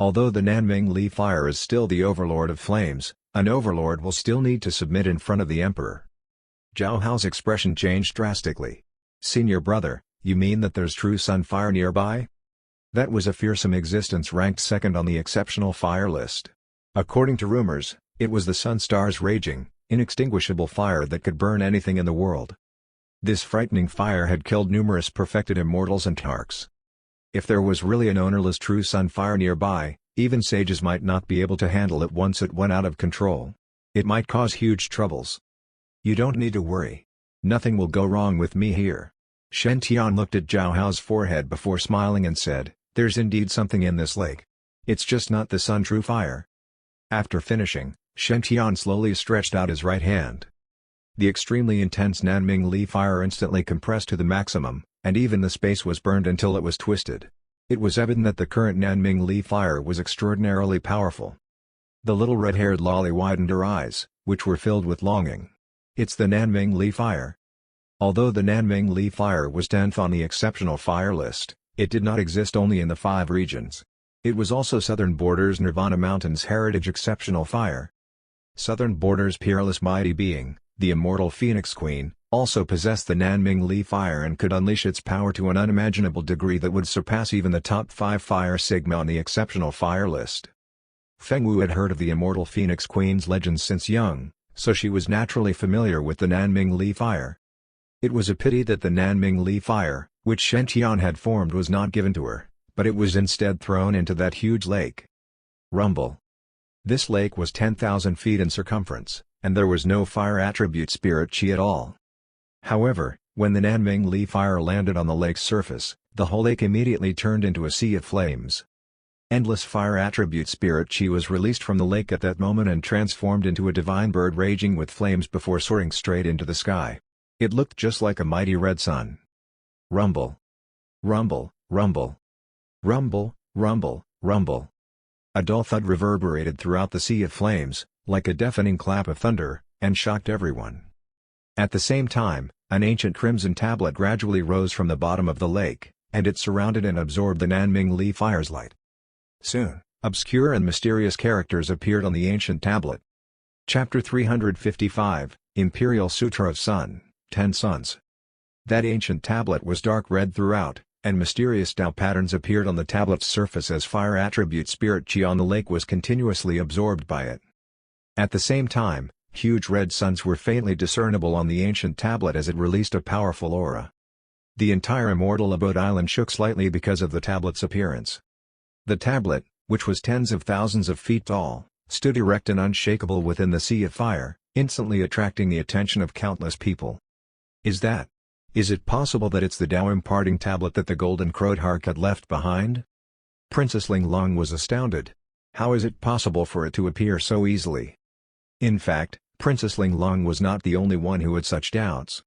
Although the Nanming Li Fire is still the Overlord of Flames, an Overlord will still need to submit in front of the Emperor. Zhao Hao's expression changed drastically. "Senior brother, you mean that there's true Sun Fire nearby?" That was a fearsome existence ranked second on the exceptional fire list. According to rumors, it was the Sun Star's raging, inextinguishable fire that could burn anything in the world. This frightening fire had killed numerous perfected immortals and Tarks. If there was really an ownerless true Sun Fire nearby, even sages might not be able to handle it once it went out of control. It might cause huge troubles. "You don't need to worry. Nothing will go wrong with me here." Shen Tian looked at Zhao Hao's forehead before smiling and said, "There's indeed something in this lake. It's just not the Sun True Fire." After finishing, Shen Tian slowly stretched out his right hand. The extremely intense Nanming Li fire instantly compressed to the maximum, and even the space was burned until it was twisted. It was evident that the current Nanming Li fire was extraordinarily powerful. The little red-haired lolly widened her eyes, which were filled with longing. It's the Nanming Li fire. Although the Nanming Li fire was 10th on the exceptional fire list, it did not exist only in the 5 regions. It was also Southern Borders Nirvana Mountains Heritage Exceptional Fire. Southern Borders Peerless Mighty Being, the immortal Phoenix Queen, also possessed the Nanming Li fire and could unleash its power to an unimaginable degree that would surpass even the top 5 fire sigma on the exceptional fire list. Feng Wu had heard of the immortal Phoenix Queen's legends since young, so she was naturally familiar with the Nanming Li fire. It was a pity that the Nanming Li fire, which Shen Tian had formed, was not given to her, but it was instead thrown into that huge lake. Rumble. This lake was 10,000 feet in circumference, and there was no fire attribute spirit chi at all. However, when the Nanming Li fire landed on the lake's surface, the whole lake immediately turned into a sea of flames. Endless fire attribute spirit chi was released from the lake at that moment and transformed into a divine bird raging with flames before soaring straight into the sky. It looked just like a mighty red sun. Rumble. Rumble, rumble. Rumble, rumble, rumble. A dull thud reverberated throughout the sea of flames, like a deafening clap of thunder, and shocked everyone. At the same time, an ancient crimson tablet gradually rose from the bottom of the lake, and it surrounded and absorbed the Nanming Li fire's light. Soon, obscure and mysterious characters appeared on the ancient tablet. Chapter 355, Imperial Sutra of Sun, 10 Suns. That ancient tablet was dark red throughout, and mysterious Tao patterns appeared on the tablet's surface as fire attribute spirit chi on the lake was continuously absorbed by it. At the same time, huge red suns were faintly discernible on the ancient tablet as it released a powerful aura. The entire immortal abode island shook slightly because of the tablet's appearance. The tablet, which was tens of thousands of feet tall, stood erect and unshakable within the sea of fire, instantly attracting the attention of countless people. Is it possible that it's the Tao imparting tablet that the golden crowdhark had left behind? Princess Ling Long was astounded. How is it possible for it to appear so easily? In fact, Princess Ling Long was not the only one who had such doubts.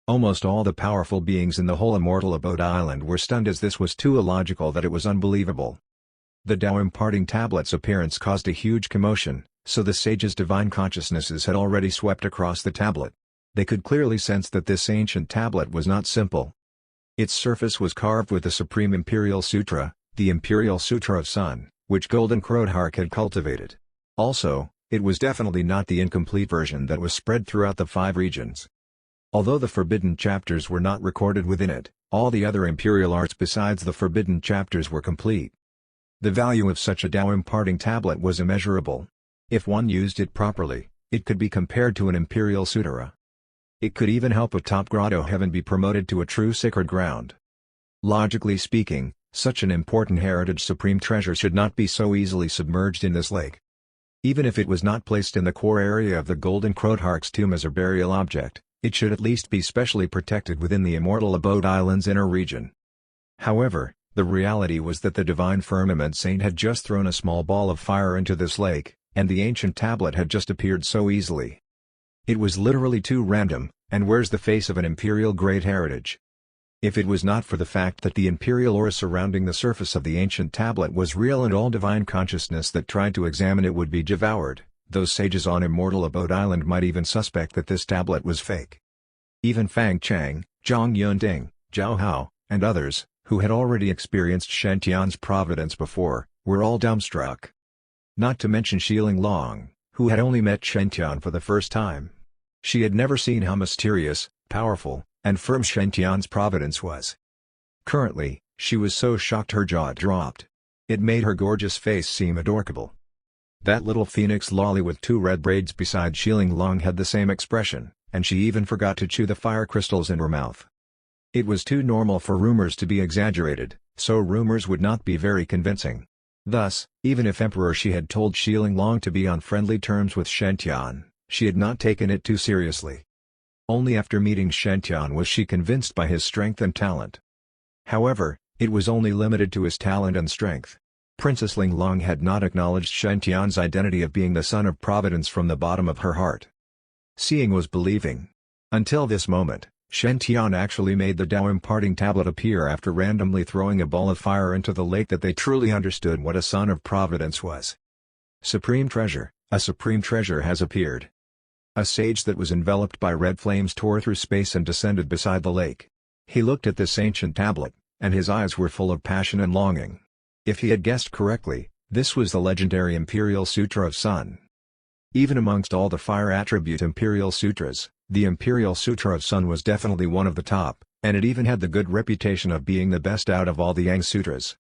Almost all the powerful beings in the whole immortal abode island were stunned, as this was too illogical that it was unbelievable. The Tao imparting tablet's appearance caused a huge commotion, so the sages' divine consciousnesses had already swept across the tablet. They could clearly sense that this ancient tablet was not simple. Its surface was carved with the Supreme Imperial Sutra, the Imperial Sutra of Sun, which Golden Crowdhark had cultivated. Also, it was definitely not the incomplete version that was spread throughout the 5 regions. Although the forbidden chapters were not recorded within it, all the other imperial arts besides the forbidden chapters were complete. The value of such a Tao imparting tablet was immeasurable. If one used it properly, it could be compared to an imperial sutra. It could even help a top grotto heaven be promoted to a true sacred ground. Logically speaking, such an important heritage supreme treasure should not be so easily submerged in this lake. Even if it was not placed in the core area of the Golden Crowdhark's tomb as a burial object, it should at least be specially protected within the immortal abode island's inner region. However, the reality was that the divine firmament saint had just thrown a small ball of fire into this lake, and the ancient tablet had just appeared so easily. It was literally too random, and where's the face of an imperial great heritage? If it was not for the fact that the imperial aura surrounding the surface of the ancient tablet was real and all divine consciousness that tried to examine it would be devoured, those sages on Immortal Abode Island might even suspect that this tablet was fake. Even Fang Chang, Zhang Yunting, Zhao Hao, and others, who had already experienced Shen Tian's Providence before, were all dumbstruck. Not to mention Xiling Long, who had only met Shen Tian for the first time. She had never seen how mysterious, powerful, and firm Shen Tian's Providence was. Currently, she was so shocked her jaw dropped. It made her gorgeous face seem adorable. That little phoenix lolly with 2 red braids beside Xiling Long had the same expression, and she even forgot to chew the fire crystals in her mouth. It was too normal for rumors to be exaggerated, so rumors would not be very convincing. Thus, even if Emperor Shi had told Xiling Long to be on friendly terms with Shen Tian, she had not taken it too seriously. Only after meeting Shen Tian was she convinced by his strength and talent. However, it was only limited to his talent and strength. Princess Ling Long had not acknowledged Shen Tian's identity of being the son of Providence from the bottom of her heart. Seeing was believing. Until this moment, Shen Tian actually made the Tao imparting tablet appear after randomly throwing a ball of fire into the lake that they truly understood what a son of Providence was. Supreme treasure, a supreme treasure has appeared. A sage that was enveloped by red flames tore through space and descended beside the lake. He looked at this ancient tablet, and his eyes were full of passion and longing. If he had guessed correctly, this was the legendary Imperial Sutra of Sun. Even amongst all the fire attribute Imperial Sutras, the Imperial Sutra of Sun was definitely one of the top, and it even had the good reputation of being the best out of all the Yang Sutras.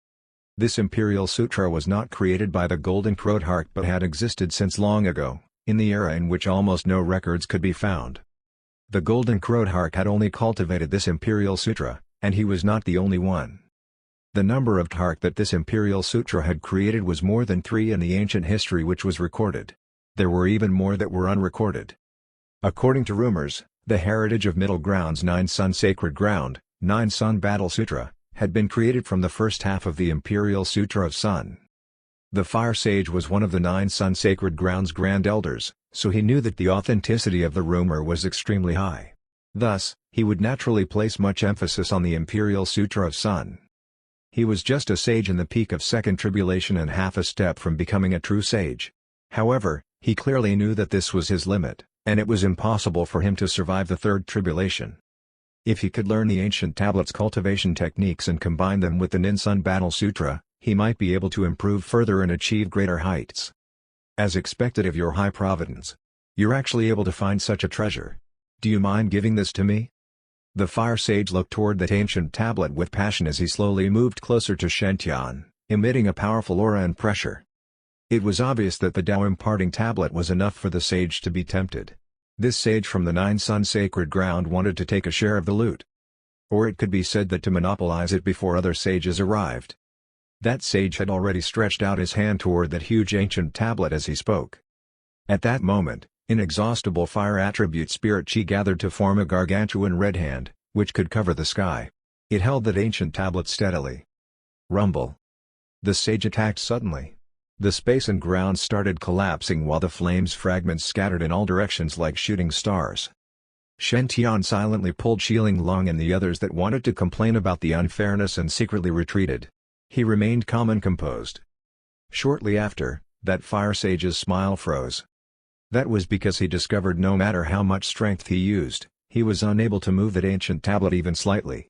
This Imperial Sutra was not created by the Golden Crowdhark but had existed since long ago, in the era in which almost no records could be found. The Golden Crowdhark had only cultivated this Imperial Sutra, and he was not the only one. The number of Dhark that this Imperial Sutra had created was more than 3 in the ancient history which was recorded. There were even more that were unrecorded. According to rumors, the heritage of Middle Ground's 9-Sun Sacred Ground, 9-Sun Battle Sutra, had been created from the first half of the Imperial Sutra of Sun. The Fire Sage was one of the 9-Sun Sacred Ground's Grand Elders, so he knew that the authenticity of the rumor was extremely high. Thus, he would naturally place much emphasis on the Imperial Sutra of Sun. He was just a sage in the peak of second tribulation and half a step from becoming a true sage. However, he clearly knew that this was his limit, and it was impossible for him to survive the third tribulation. If he could learn the ancient tablet's cultivation techniques and combine them with the 9-Sun Battle Sutra, he might be able to improve further and achieve greater heights. As expected of your high providence. You're actually able to find such a treasure. Do you mind giving this to me? The fire sage looked toward that ancient tablet with passion as he slowly moved closer to Shen Tian, emitting a powerful aura and pressure. It was obvious that the Tao imparting tablet was enough for the sage to be tempted. This sage from the 9-Sun Sacred Ground wanted to take a share of the loot. Or it could be said that to monopolize it before other sages arrived. That sage had already stretched out his hand toward that huge ancient tablet as he spoke. At that moment, inexhaustible fire attribute spirit chi gathered to form a gargantuan red hand, which could cover the sky. It held that ancient tablet steadily. Rumble. The sage attacked suddenly. The space and ground started collapsing while the flames fragments scattered in all directions like shooting stars. Shen Tian silently pulled Xiling Long and the others that wanted to complain about the unfairness and secretly retreated. He remained calm and composed. Shortly after, that fire sage's smile froze. That was because he discovered no matter how much strength he used, he was unable to move that ancient tablet even slightly.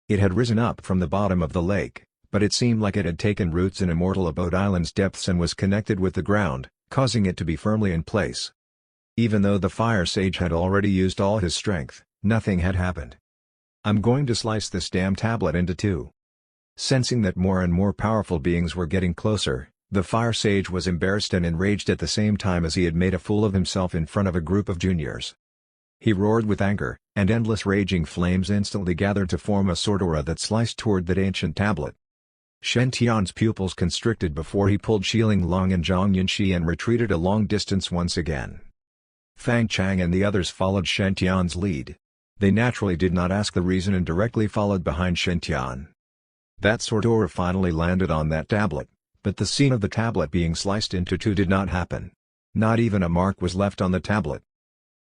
It had risen up from the bottom of the lake, but it seemed like it had taken roots in Immortal Abode Island's depths and was connected with the ground, causing it to be firmly in place. Even though the fire sage had already used all his strength, nothing had happened. I'm going to slice this damn tablet into 2. Sensing that more and more powerful beings were getting closer, the fire sage was embarrassed and enraged at the same time as he had made a fool of himself in front of a group of juniors. He roared with anger, and endless raging flames instantly gathered to form a sword aura that sliced toward that ancient tablet. Shen Tian's pupils constricted before he pulled Xiling Long and Zhang Yunxi and retreated a long distance once again. Fang Chang and the others followed Shen Tian's lead. They naturally did not ask the reason and directly followed behind Shen Tian. That sword aura finally landed on that tablet, but the scene of the tablet being sliced into 2 did not happen. Not even a mark was left on the tablet.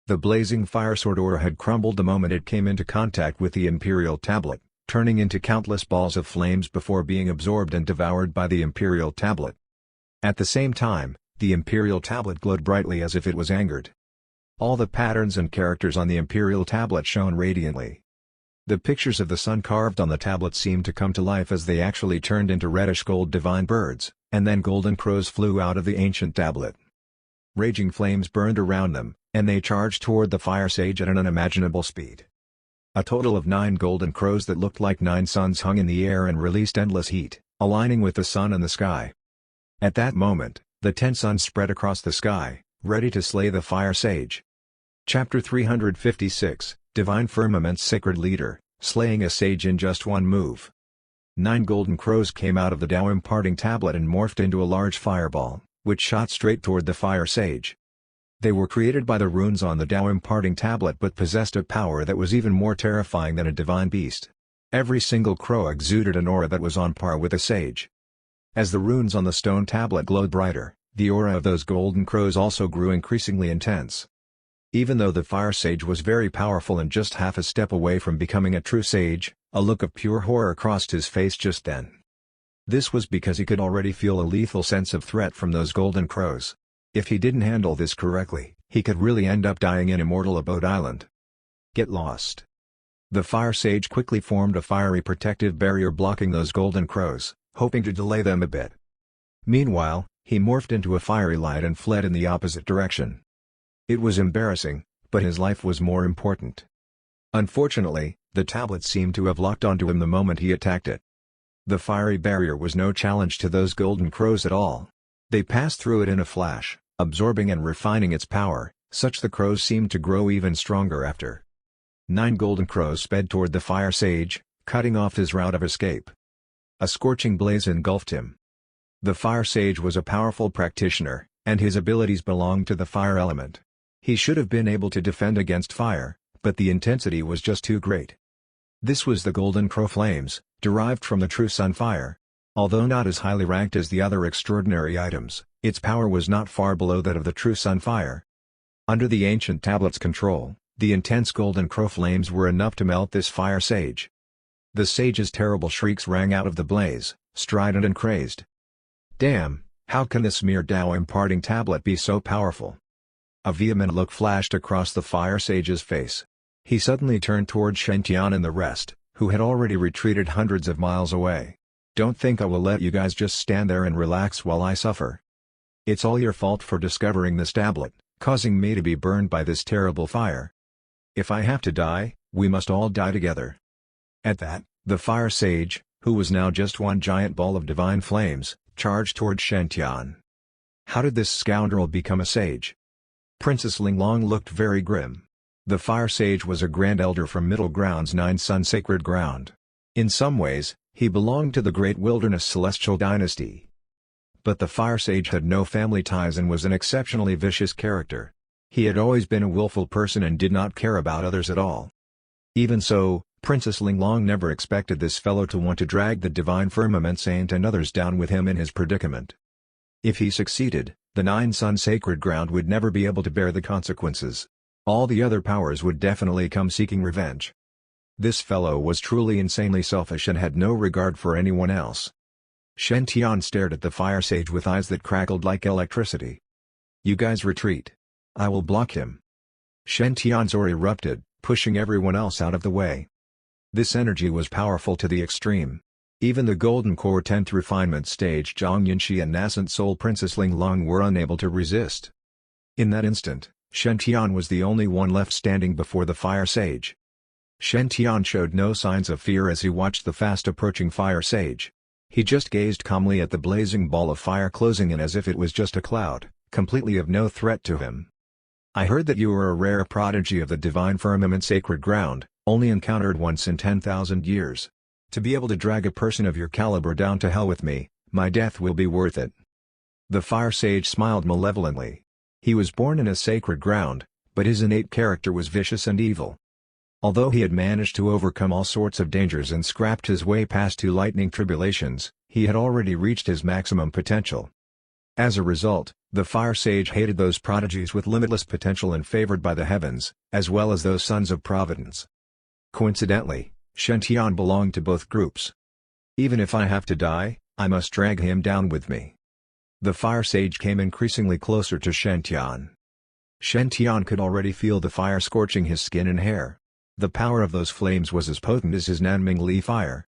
The blazing fire sword aura had crumbled the moment it came into contact with the Imperial tablet, turning into countless balls of flames before being absorbed and devoured by the Imperial tablet. At the same time, the Imperial tablet glowed brightly as if it was angered. All the patterns and characters on the Imperial tablet shone radiantly. The pictures of the sun carved on the tablet seemed to come to life as they actually turned into reddish-gold divine birds, and then golden crows flew out of the ancient tablet. Raging flames burned around them, and they charged toward the fire sage at an unimaginable speed. A total of 9 golden crows that looked like 9 suns hung in the air and released endless heat, aligning with the sun and the sky. At that moment, the 10 suns spread across the sky, ready to slay the fire sage. Chapter 356, Divine Firmament's Sacred Leader, Slaying a Sage in Just One Move. 9 golden crows came out of the Tao imparting tablet and morphed into a large fireball, which shot straight toward the fire sage. They were created by the runes on the Tao imparting tablet but possessed a power that was even more terrifying than a divine beast. Every single crow exuded an aura that was on par with a sage. As the runes on the stone tablet glowed brighter, the aura of those golden crows also grew increasingly intense. Even though the fire sage was very powerful and just half a step away from becoming a true sage, a look of pure horror crossed his face just then. This was because he could already feel a lethal sense of threat from those golden crows. If he didn't handle this correctly, he could really end up dying in Immortal Abode Island. Get lost. The fire sage quickly formed a fiery protective barrier blocking those golden crows, hoping to delay them a bit. Meanwhile, he morphed into a fiery light and fled in the opposite direction. It was embarrassing, but his life was more important. Unfortunately, the tablet seemed to have locked onto him the moment he attacked it. The fiery barrier was no challenge to those golden crows at all. They passed through it in a flash, absorbing and refining its power, such the crows seemed to grow even stronger after. 9 golden crows sped toward the fire sage, cutting off his route of escape. A scorching blaze engulfed him. The fire sage was a powerful practitioner, and his abilities belonged to the fire element. He should have been able to defend against fire, but the intensity was just too great. This was the golden crow flames, derived from the true sun fire. Although not as highly ranked as the other extraordinary items, its power was not far below that of the true sun fire. Under the ancient tablet's control, the intense golden crow flames were enough to melt this fire sage. The sage's terrible shrieks rang out of the blaze, strident and crazed. Damn, how can this mere Tao imparting tablet be so powerful? A vehement look flashed across the fire sage's face. He suddenly turned toward Shen Tian and the rest, who had already retreated hundreds of miles away. Don't think I will let you guys just stand there and relax while I suffer. It's all your fault for discovering this tablet, causing me to be burned by this terrible fire. If I have to die, we must all die together. At that, the fire sage, who was now just one giant ball of divine flames, charged toward Shen Tian. How did this scoundrel become a sage? Princess Linglong looked very grim. The fire sage was a grand elder from Middle Ground's 9 Sun Sacred Ground. In some ways, he belonged to the Great Wilderness Celestial Dynasty. But the fire sage had no family ties and was an exceptionally vicious character. He had always been a willful person and did not care about others at all. Even so, Princess Linglong never expected this fellow to want to drag the Divine Firmament Saint and others down with him in his predicament. If he succeeded, the 9 Sun Sacred Ground would never be able to bear the consequences. All the other powers would definitely come seeking revenge. This fellow was truly insanely selfish and had no regard for anyone else. Shen Tian stared at the fire sage with eyes that crackled like electricity. You guys retreat. I will block him. Shen Tian's aura erupted, pushing everyone else out of the way. This energy was powerful to the extreme. Even the Golden Core 10th Refinement Stage Zhang Yunxi and Nascent Soul Princess Linglong were unable to resist. In that instant, Shen Tian was the only one left standing before the fire sage. Shen Tian showed no signs of fear as he watched the fast-approaching fire sage. He just gazed calmly at the blazing ball of fire closing in as if it was just a cloud, completely of no threat to him. I heard that you were a rare prodigy of the Divine Firmament Sacred Ground, only encountered once in 10,000 years. To be able to drag a person of your caliber down to hell with me, my death will be worth it. The fire sage smiled malevolently. He was born in a sacred ground, but his innate character was vicious and evil. Although he had managed to overcome all sorts of dangers and scrapped his way past 2 lightning tribulations, he had already reached his maximum potential. As a result, the fire sage hated those prodigies with limitless potential and favored by the heavens, as well as those sons of Providence. Coincidentally, Shen Tian belonged to both groups. Even if I have to die, I must drag him down with me. The fire sage came increasingly closer to Shen Tian. Shen Tian could already feel the fire scorching his skin and hair. The power of those flames was as potent as his Nanming Li fire.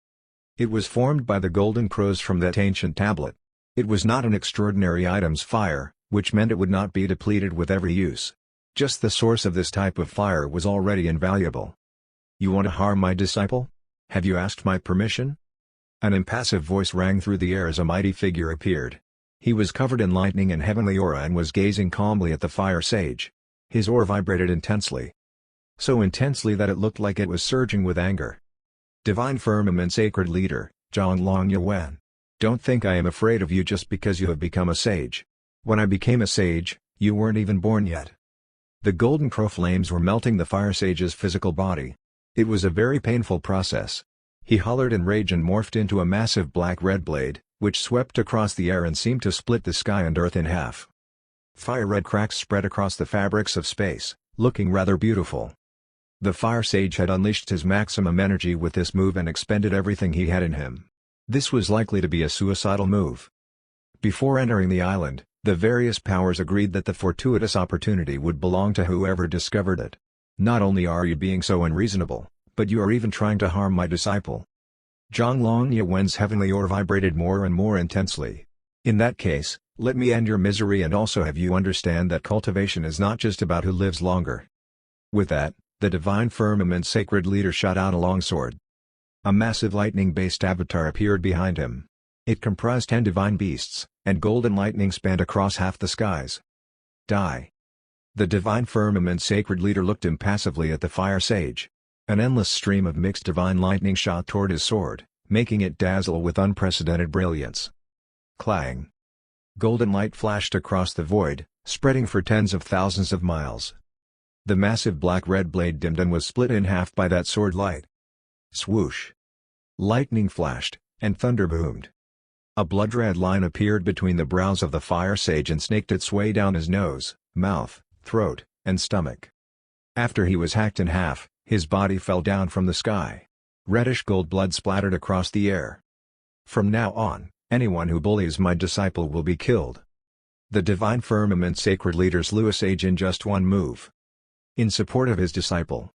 It was formed by the golden crows from that ancient tablet. It was not an extraordinary item's fire, which meant it would not be depleted with every use. Just the source of this type of fire was already invaluable. You want to harm my disciple? Have you asked my permission? An impassive voice rang through the air as a mighty figure appeared. He was covered in lightning and heavenly aura and was gazing calmly at the fire sage. His aura vibrated intensely. So intensely that it looked like it was surging with anger. Divine Firmament Sacred Leader, Zhonglong Yuan. Don't think I am afraid of you just because you have become a sage. When I became a sage, you weren't even born yet. The golden crow flames were melting the fire sage's physical body. It was a very painful process. He hollered in rage and morphed into a massive black-red blade, which swept across the air and seemed to split the sky and earth in half. Fire-red cracks spread across the fabrics of space, looking rather beautiful. The fire sage had unleashed his maximum energy with this move and expended everything he had in him. This was likely to be a suicidal move. Before entering the island, the various powers agreed that the fortuitous opportunity would belong to whoever discovered it. Not only are you being so unreasonable, but you are even trying to harm my disciple. Zhonglong Yuan's heavenly aura vibrated more and more intensely. In that case, let me end your misery and also have you understand that cultivation is not just about who lives longer. With that, the Divine Firmament Sacred Leader shot out a long sword. A massive lightning-based avatar appeared behind him. It comprised 10 divine beasts, and golden lightning spanned across half the skies. Die. The Divine Firmament Sacred Leader looked impassively at the fire sage. An endless stream of mixed divine lightning shot toward his sword, making it dazzle with unprecedented brilliance. Clang. Golden light flashed across the void, spreading for tens of thousands of miles. The massive black-red blade dimmed and was split in half by that sword light. Swoosh. Lightning flashed, and thunder boomed. A blood-red line appeared between the brows of the fire sage and snaked its way down his nose, mouth, throat, and stomach. After he was hacked in half, his body fell down from the sky. Reddish gold blood splattered across the air. From now on, anyone who bullies my disciple will be killed. The Divine Firmament Sacred Leader slew a sage in just one move. In support of his disciple.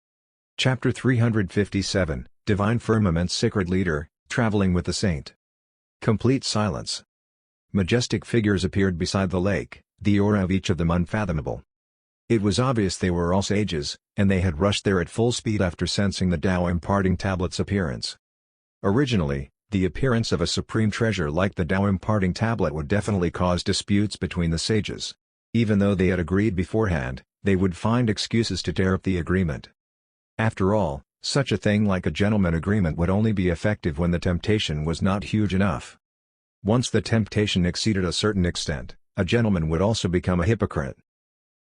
Chapter 357, Divine Firmament Sacred Leader, Traveling with the Saint. Complete silence. Majestic figures appeared beside the lake, the aura of each of them unfathomable. It was obvious they were all sages, and they had rushed there at full speed after sensing the Tao imparting tablet's appearance. Originally, the appearance of a supreme treasure like the Tao imparting tablet would definitely cause disputes between the sages. Even though they had agreed beforehand, they would find excuses to tear up the agreement. After all, such a thing like a gentleman agreement would only be effective when the temptation was not huge enough. Once the temptation exceeded a certain extent, a gentleman would also become a hypocrite.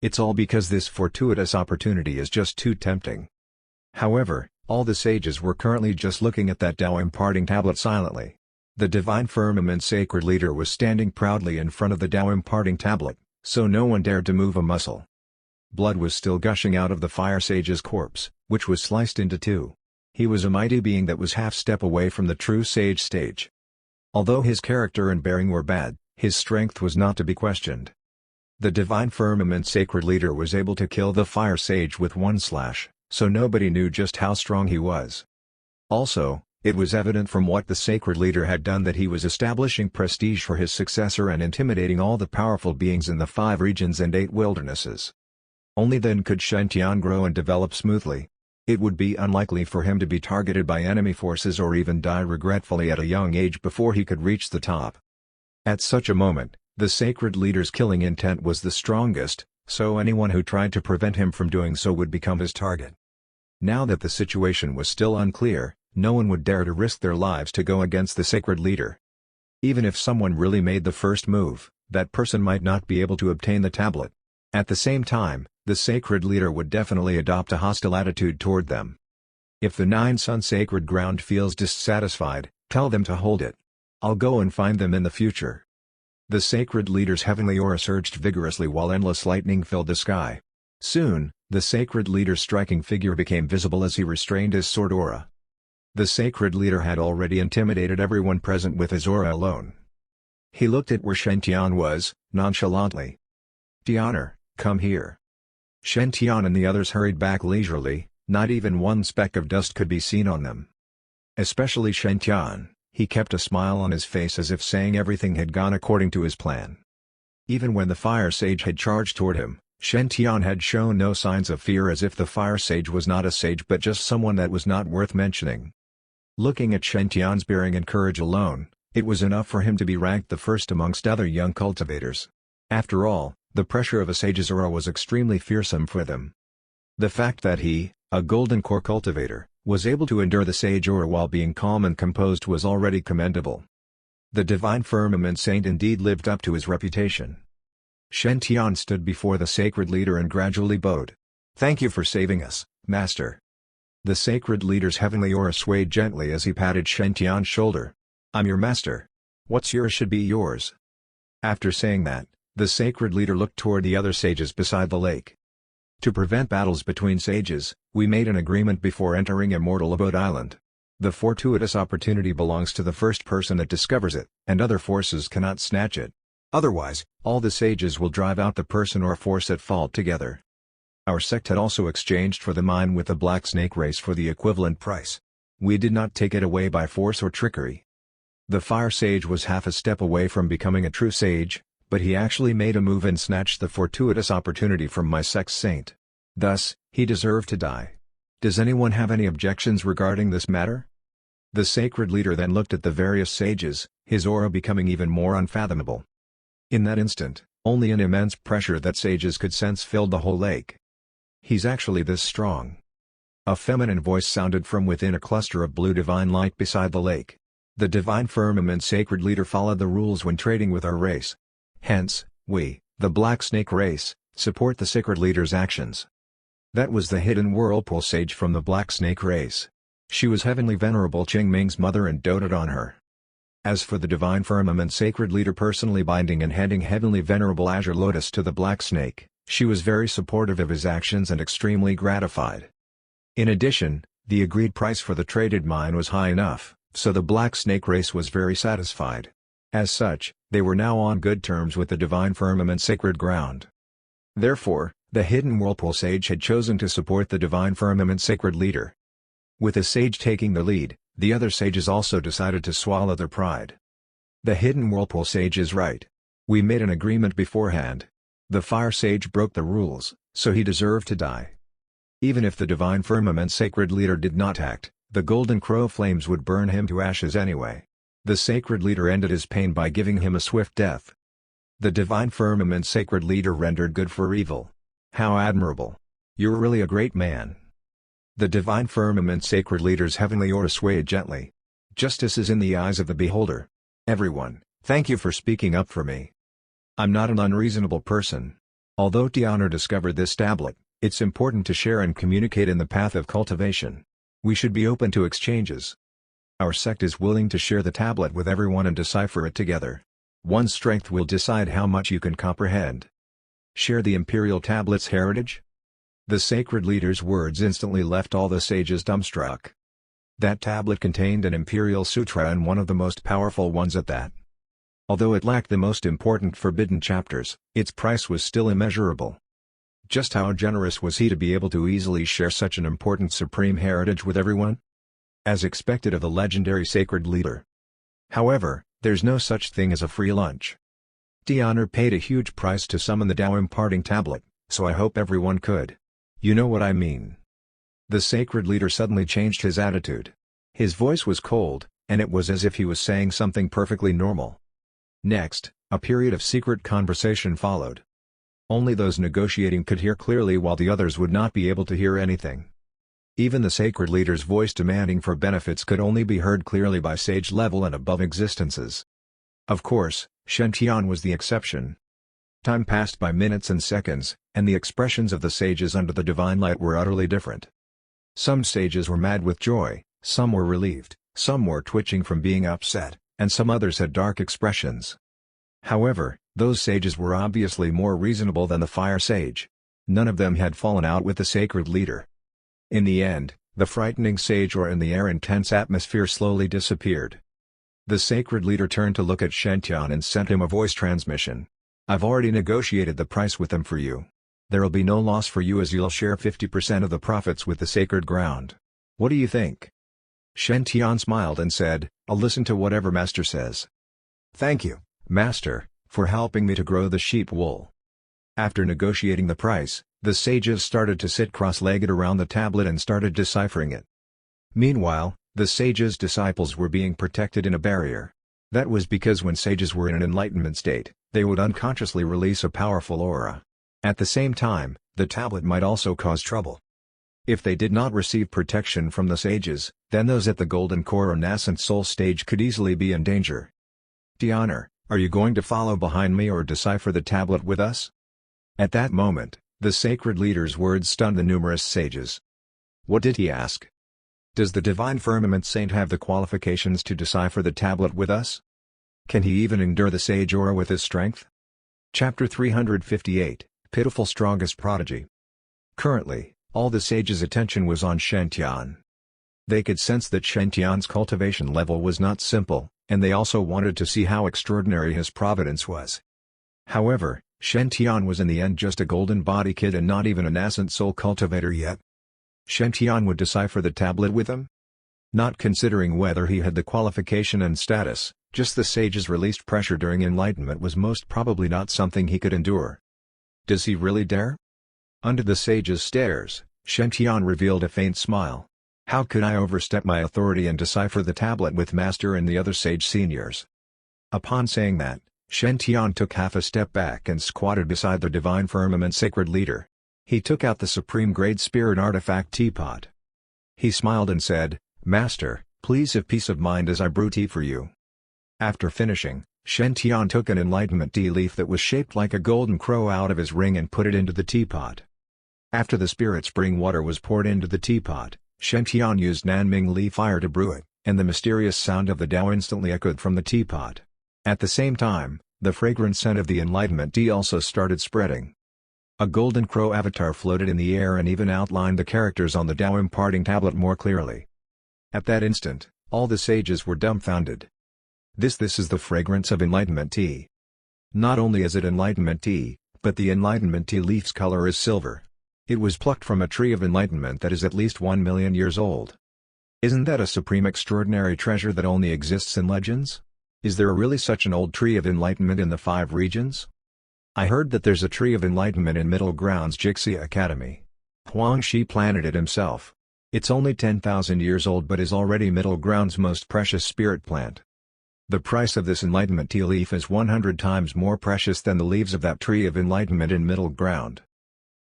It's all because this fortuitous opportunity is just too tempting. However, all the sages were currently just looking at that Tao imparting tablet silently. The Divine Firmament Sacred Leader was standing proudly in front of the Tao imparting tablet, so no one dared to move a muscle. Blood was still gushing out of the fire sage's corpse, which was sliced into two. He was a mighty being that was half step away from the true sage stage. Although his character and bearing were bad, his strength was not to be questioned. The Divine Firmament Sacred Leader was able to kill the fire sage with one slash, so nobody knew just how strong he was. Also, it was evident from what the Sacred Leader had done that he was establishing prestige for his successor and intimidating all the powerful beings in the 5 regions and 8 wildernesses. Only then could Shen Tian grow and develop smoothly. It would be unlikely for him to be targeted by enemy forces or even die regretfully at a young age before he could reach the top. At such a moment, the Sacred Leader's killing intent was the strongest, so anyone who tried to prevent him from doing so would become his target. Now that the situation was still unclear, no one would dare to risk their lives to go against the Sacred Leader. Even if someone really made the first move, that person might not be able to obtain the tablet. At the same time, the Sacred Leader would definitely adopt a hostile attitude toward them. If the 9 Sun Sacred Ground feels dissatisfied, tell them to hold it. I'll go and find them in the future. The Sacred Leader's heavenly aura surged vigorously while endless lightning filled the sky. Soon, the Sacred Leader's striking figure became visible as he restrained his sword aura. The Sacred Leader had already intimidated everyone present with his aura alone. He looked at where Shen Tian was, nonchalantly. "Tianer, come here." Shen Tian and the others hurried back leisurely, not even one speck of dust could be seen on them. Especially Shen Tian, he kept a smile on his face as if saying everything had gone according to his plan. Even when the fire sage had charged toward him, Shen Tian had shown no signs of fear, as if the fire sage was not a sage but just someone that was not worth mentioning. Looking at Shen Tian's bearing and courage alone, it was enough for him to be ranked the first amongst other young cultivators. After all, the pressure of a sage's aura was extremely fearsome for them. The fact that he, a golden core cultivator, was able to endure the sage aura while being calm and composed was already commendable. The Divine Firmament Saint indeed lived up to his reputation. Shen Tian stood before the Sacred Leader and gradually bowed. "Thank you for saving us, Master." The Sacred Leader's heavenly aura swayed gently as he patted Shen Tian's shoulder. "I'm your master. What's yours should be yours." After saying that, the Sacred Leader looked toward the other sages beside the lake. To prevent battles between sages, we made an agreement before entering Immortal Abode Island. The fortuitous opportunity belongs to the first person that discovers it, and other forces cannot snatch it. Otherwise, all the sages will drive out the person or force at fault together. Our sect had also exchanged for the mine with the Black Snake race for the equivalent price. We did not take it away by force or trickery. The Fire Sage was half a step away from becoming a true sage, but he actually made a move and snatched the fortuitous opportunity from my sect's saint. Thus, he deserved to die. Does anyone have any objections regarding this matter? The sacred leader then looked at the various sages, his aura becoming even more unfathomable. In that instant, only an immense pressure that sages could sense filled the whole lake. He's actually this strong. A feminine voice sounded from within a cluster of blue divine light beside the lake. The divine firmament sacred leader followed the rules when trading with our race. Hence, we, the Black Snake race, support the sacred leader's actions. That was the hidden whirlpool sage from the Black Snake race. She was Heavenly Venerable Qingming's mother and doted on her. As for the divine firmament sacred leader personally binding and heading Heavenly Venerable Azure Lotus to the Black Snake, she was very supportive of his actions and extremely gratified. In addition, the agreed price for the traded mine was high enough, so the Black Snake race was very satisfied. As such, they were now on good terms with the divine firmament sacred ground. Therefore, the hidden whirlpool sage had chosen to support the divine firmament sacred leader. With the sage taking the lead, the other sages also decided to swallow their pride. The hidden whirlpool sage is right. We made an agreement beforehand. The fire sage broke the rules, so he deserved to die. Even if the divine firmament sacred leader did not act, the golden crow flames would burn him to ashes anyway. The sacred leader ended his pain by giving him a swift death. The divine firmament sacred leader rendered good for evil. How admirable! You're really a great man. The divine firmament sacred leader's heavenly aura swayed gently. Justice is in the eyes of the beholder. Everyone, thank you for speaking up for me. I'm not an unreasonable person. Although Tianer discovered this tablet, it's important to share and communicate in the path of cultivation. We should be open to exchanges. Our sect is willing to share the tablet with everyone and decipher it together. One's strength will decide how much you can comprehend. Share the imperial tablet's heritage? The sacred leader's words instantly left all the sages dumbstruck. That tablet contained an imperial sutra and one of the most powerful ones at that. Although it lacked the most important forbidden chapters, its price was still immeasurable. Just how generous was he to be able to easily share such an important supreme heritage with everyone? As expected of the legendary sacred leader. However, there's no such thing as a free lunch. Tianer paid a huge price to summon the Tao imparting tablet, so I hope everyone could. You know what I mean. The sacred leader suddenly changed his attitude. His voice was cold, and it was as if he was saying something perfectly normal. Next, a period of secret conversation followed. Only those negotiating could hear clearly while the others would not be able to hear anything. Even the sacred leader's voice demanding for benefits could only be heard clearly by sage-level and above existences. Of course, Shen Tian was the exception. Time passed by minutes and seconds, and the expressions of the sages under the divine light were utterly different. Some sages were mad with joy, some were relieved, some were twitching from being upset, and some others had dark expressions. However, those sages were obviously more reasonable than the fire sage. None of them had fallen out with the sacred leader. In the end, the frightening sage aura in the air and tense atmosphere slowly disappeared. The sacred leader turned to look at Shen Tian and sent him a voice transmission. I've already negotiated the price with them for you. There'll be no loss for you as you'll share 50% of the profits with the sacred ground. What do you think? Shen Tian smiled and said, I'll listen to whatever Master says. Thank you, Master, for helping me to grow the sheep wool. After negotiating the price, the sages started to sit cross-legged around the tablet and started deciphering it. Meanwhile, the sages' disciples were being protected in a barrier. That was because when sages were in an enlightenment state, they would unconsciously release a powerful aura. At the same time, the tablet might also cause trouble. If they did not receive protection from the sages, then those at the golden core or nascent soul stage could easily be in danger. Tianer, are you going to follow behind me or decipher the tablet with us? At that moment, the sacred leader's words stunned the numerous sages. What did he ask? Does the divine firmament saint have the qualifications to decipher the tablet with us? Can he even endure the sage aura with his strength? Chapter 358, Pitiful Strongest Prodigy. Currently, all the sages' attention was on Shen Tian. They could sense that Shen Tian's cultivation level was not simple, and they also wanted to see how extraordinary his providence was. However, Shen Tian was in the end just a golden body kid and not even a nascent soul cultivator yet. Shen Tian would decipher the tablet with him? Not considering whether he had the qualification and status, just the sage's released pressure during enlightenment was most probably not something he could endure. Does he really dare? Under the sage's stares, Shen Tian revealed a faint smile. How could I overstep my authority and decipher the tablet with Master and the other sage seniors? Upon saying that, Shen Tian took half a step back and squatted beside the Divine Firmament Sacred Leader. He took out the Supreme Grade Spirit Artifact teapot. He smiled and said, "Master, please have peace of mind as I brew tea for you." After finishing, Shen Tian took an enlightenment tea leaf that was shaped like a golden crow out of his ring and put it into the teapot. After the spirit spring water was poured into the teapot, Shen Tian used Nanming Li fire to brew it, and the mysterious sound of the Tao instantly echoed from the teapot. At the same time, the fragrant scent of the enlightenment tea also started spreading. A golden crow avatar floated in the air and even outlined the characters on the Tao imparting tablet more clearly. At that instant, all the sages were dumbfounded. This is the fragrance of enlightenment tea. Not only is it enlightenment tea, but the enlightenment tea leaf's color is silver. It was plucked from a tree of enlightenment that is at least 1 million years old. Isn't that a supreme extraordinary treasure that only exists in legends? Is there really such an old tree of enlightenment in the 5 regions? I heard that there's a tree of enlightenment in Middle Ground's Jixia Academy. Huang Shi planted it himself. It's only 10,000 years old but is already Middle Ground's most precious spirit plant. The price of this enlightenment tea leaf is 100 times more precious than the leaves of that tree of enlightenment in Middle Ground.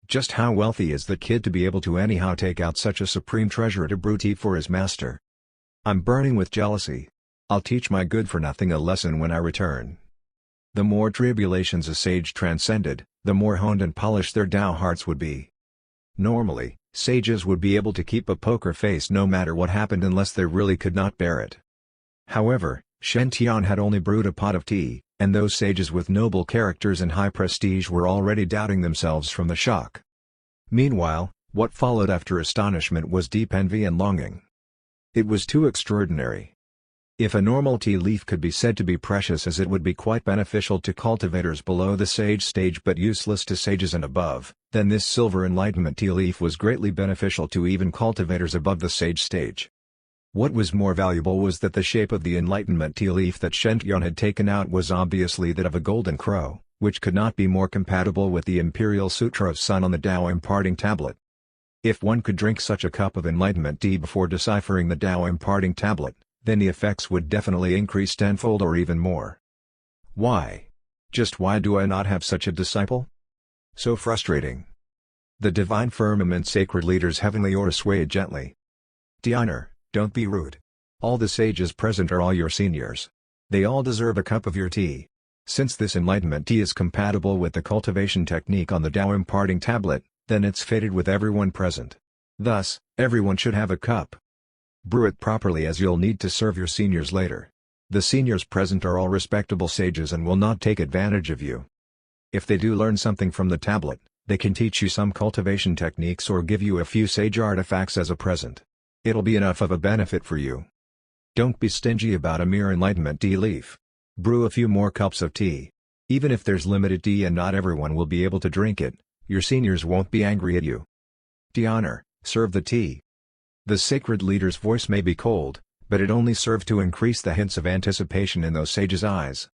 Just how wealthy is the kid to be able to anyhow take out such a supreme treasure to brew tea for his master? I'm burning with jealousy. I'll teach my good-for-nothing a lesson when I return. The more tribulations a sage transcended, the more honed and polished their Tao hearts would be. Normally, sages would be able to keep a poker face no matter what happened unless they really could not bear it. However, Shen Tian had only brewed a pot of tea, and those sages with noble characters and high prestige were already doubting themselves from the shock. Meanwhile, what followed after astonishment was deep envy and longing. It was too extraordinary. If a normal tea leaf could be said to be precious, as it would be quite beneficial to cultivators below the sage stage but useless to sages and above, then this silver enlightenment tea leaf was greatly beneficial to even cultivators above the sage stage. What was more valuable was that the shape of the enlightenment tea leaf that Shen Tian had taken out was obviously that of a golden crow, which could not be more compatible with the Imperial Sutra of Sun on the Tao imparting tablet. If one could drink such a cup of enlightenment tea before deciphering the Tao imparting tablet, then the effects would definitely increase tenfold or even more. Why? Just why do I not have such a disciple? So frustrating. The Divine Firmament Sacred Leader's heavenly aura swayed gently. Tianer, don't be rude. All the sages present are all your seniors. They all deserve a cup of your tea. Since this enlightenment tea is compatible with the cultivation technique on the Tao imparting tablet, then it's fated with everyone present. Thus, everyone should have a cup. Brew it properly, as you'll need to serve your seniors later. The seniors present are all respectable sages and will not take advantage of you. If they do learn something from the tablet, they can teach you some cultivation techniques or give you a few sage artifacts as a present. It'll be enough of a benefit for you. Don't be stingy about a mere enlightenment tea leaf. Brew a few more cups of tea. Even if there's limited tea and not everyone will be able to drink it, your seniors won't be angry at you. Tianer, serve the tea. The sacred leader's voice may be cold, but it only served to increase the hints of anticipation in those sages' eyes.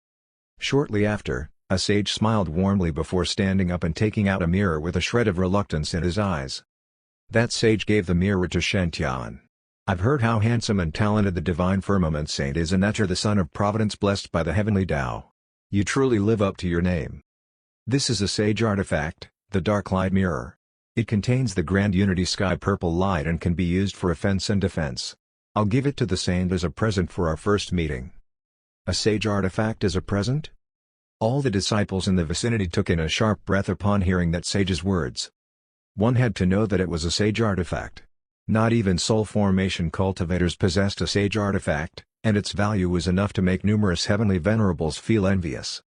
Shortly after, a sage smiled warmly before standing up and taking out a mirror with a shred of reluctance in his eyes. That sage gave the mirror to Shen Tian. I've heard how handsome and talented the Divine Firmament Saint is, and that you're the son of Providence blessed by the heavenly Tao. You truly live up to your name. This is a sage artifact, the Dark Light Mirror. It contains the Grand Unity Sky Purple Light and can be used for offense and defense. I'll give it to the Saint as a present for our first meeting. A sage artifact as a present? All the disciples in the vicinity took in a sharp breath upon hearing that sage's words. One had to know that it was a sage artifact. Not even soul formation cultivators possessed a sage artifact, and its value was enough to make numerous heavenly venerables feel envious.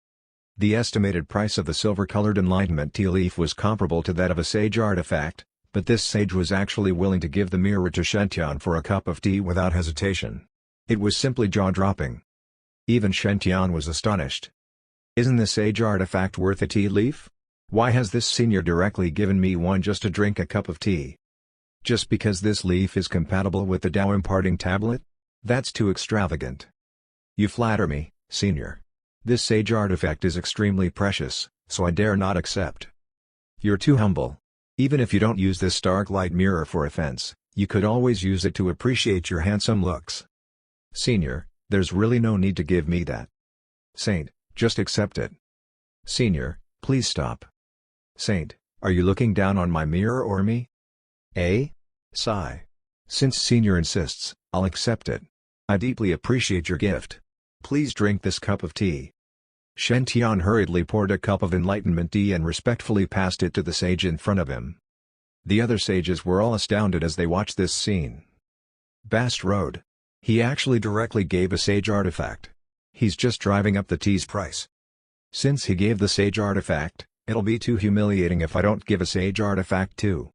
The estimated price of the silver-colored enlightenment tea leaf was comparable to that of a sage artifact, But this sage was actually willing to give the mirror to Shen Tian for a cup of tea without hesitation. It was simply jaw-dropping. Even Shen Tian was astonished. Isn't this sage artifact worth a tea leaf? Why has this senior directly given me one just to drink a cup of tea? Just because this leaf is compatible with the Tao imparting tablet? That's too extravagant. You flatter me, senior. This sage artifact is extremely precious, so I dare not accept. You're too humble. Even if you don't use this stark light mirror for offense, you could always use it to appreciate your handsome looks. Senior, there's really no need to give me that. Saint, just accept it. Senior, please stop. Saint, are you looking down on my mirror or me? Sigh. Since senior insists, I'll accept it. I deeply appreciate your gift. Please drink this cup of tea. Shen Tian hurriedly poured a cup of enlightenment tea and respectfully passed it to the sage in front of him. The other sages were all astounded as they watched this scene. Bast Road. He actually directly gave a sage artifact. He's just driving up the tea's price. Since he gave the sage artifact, it'll be too humiliating if I don't give a sage artifact too.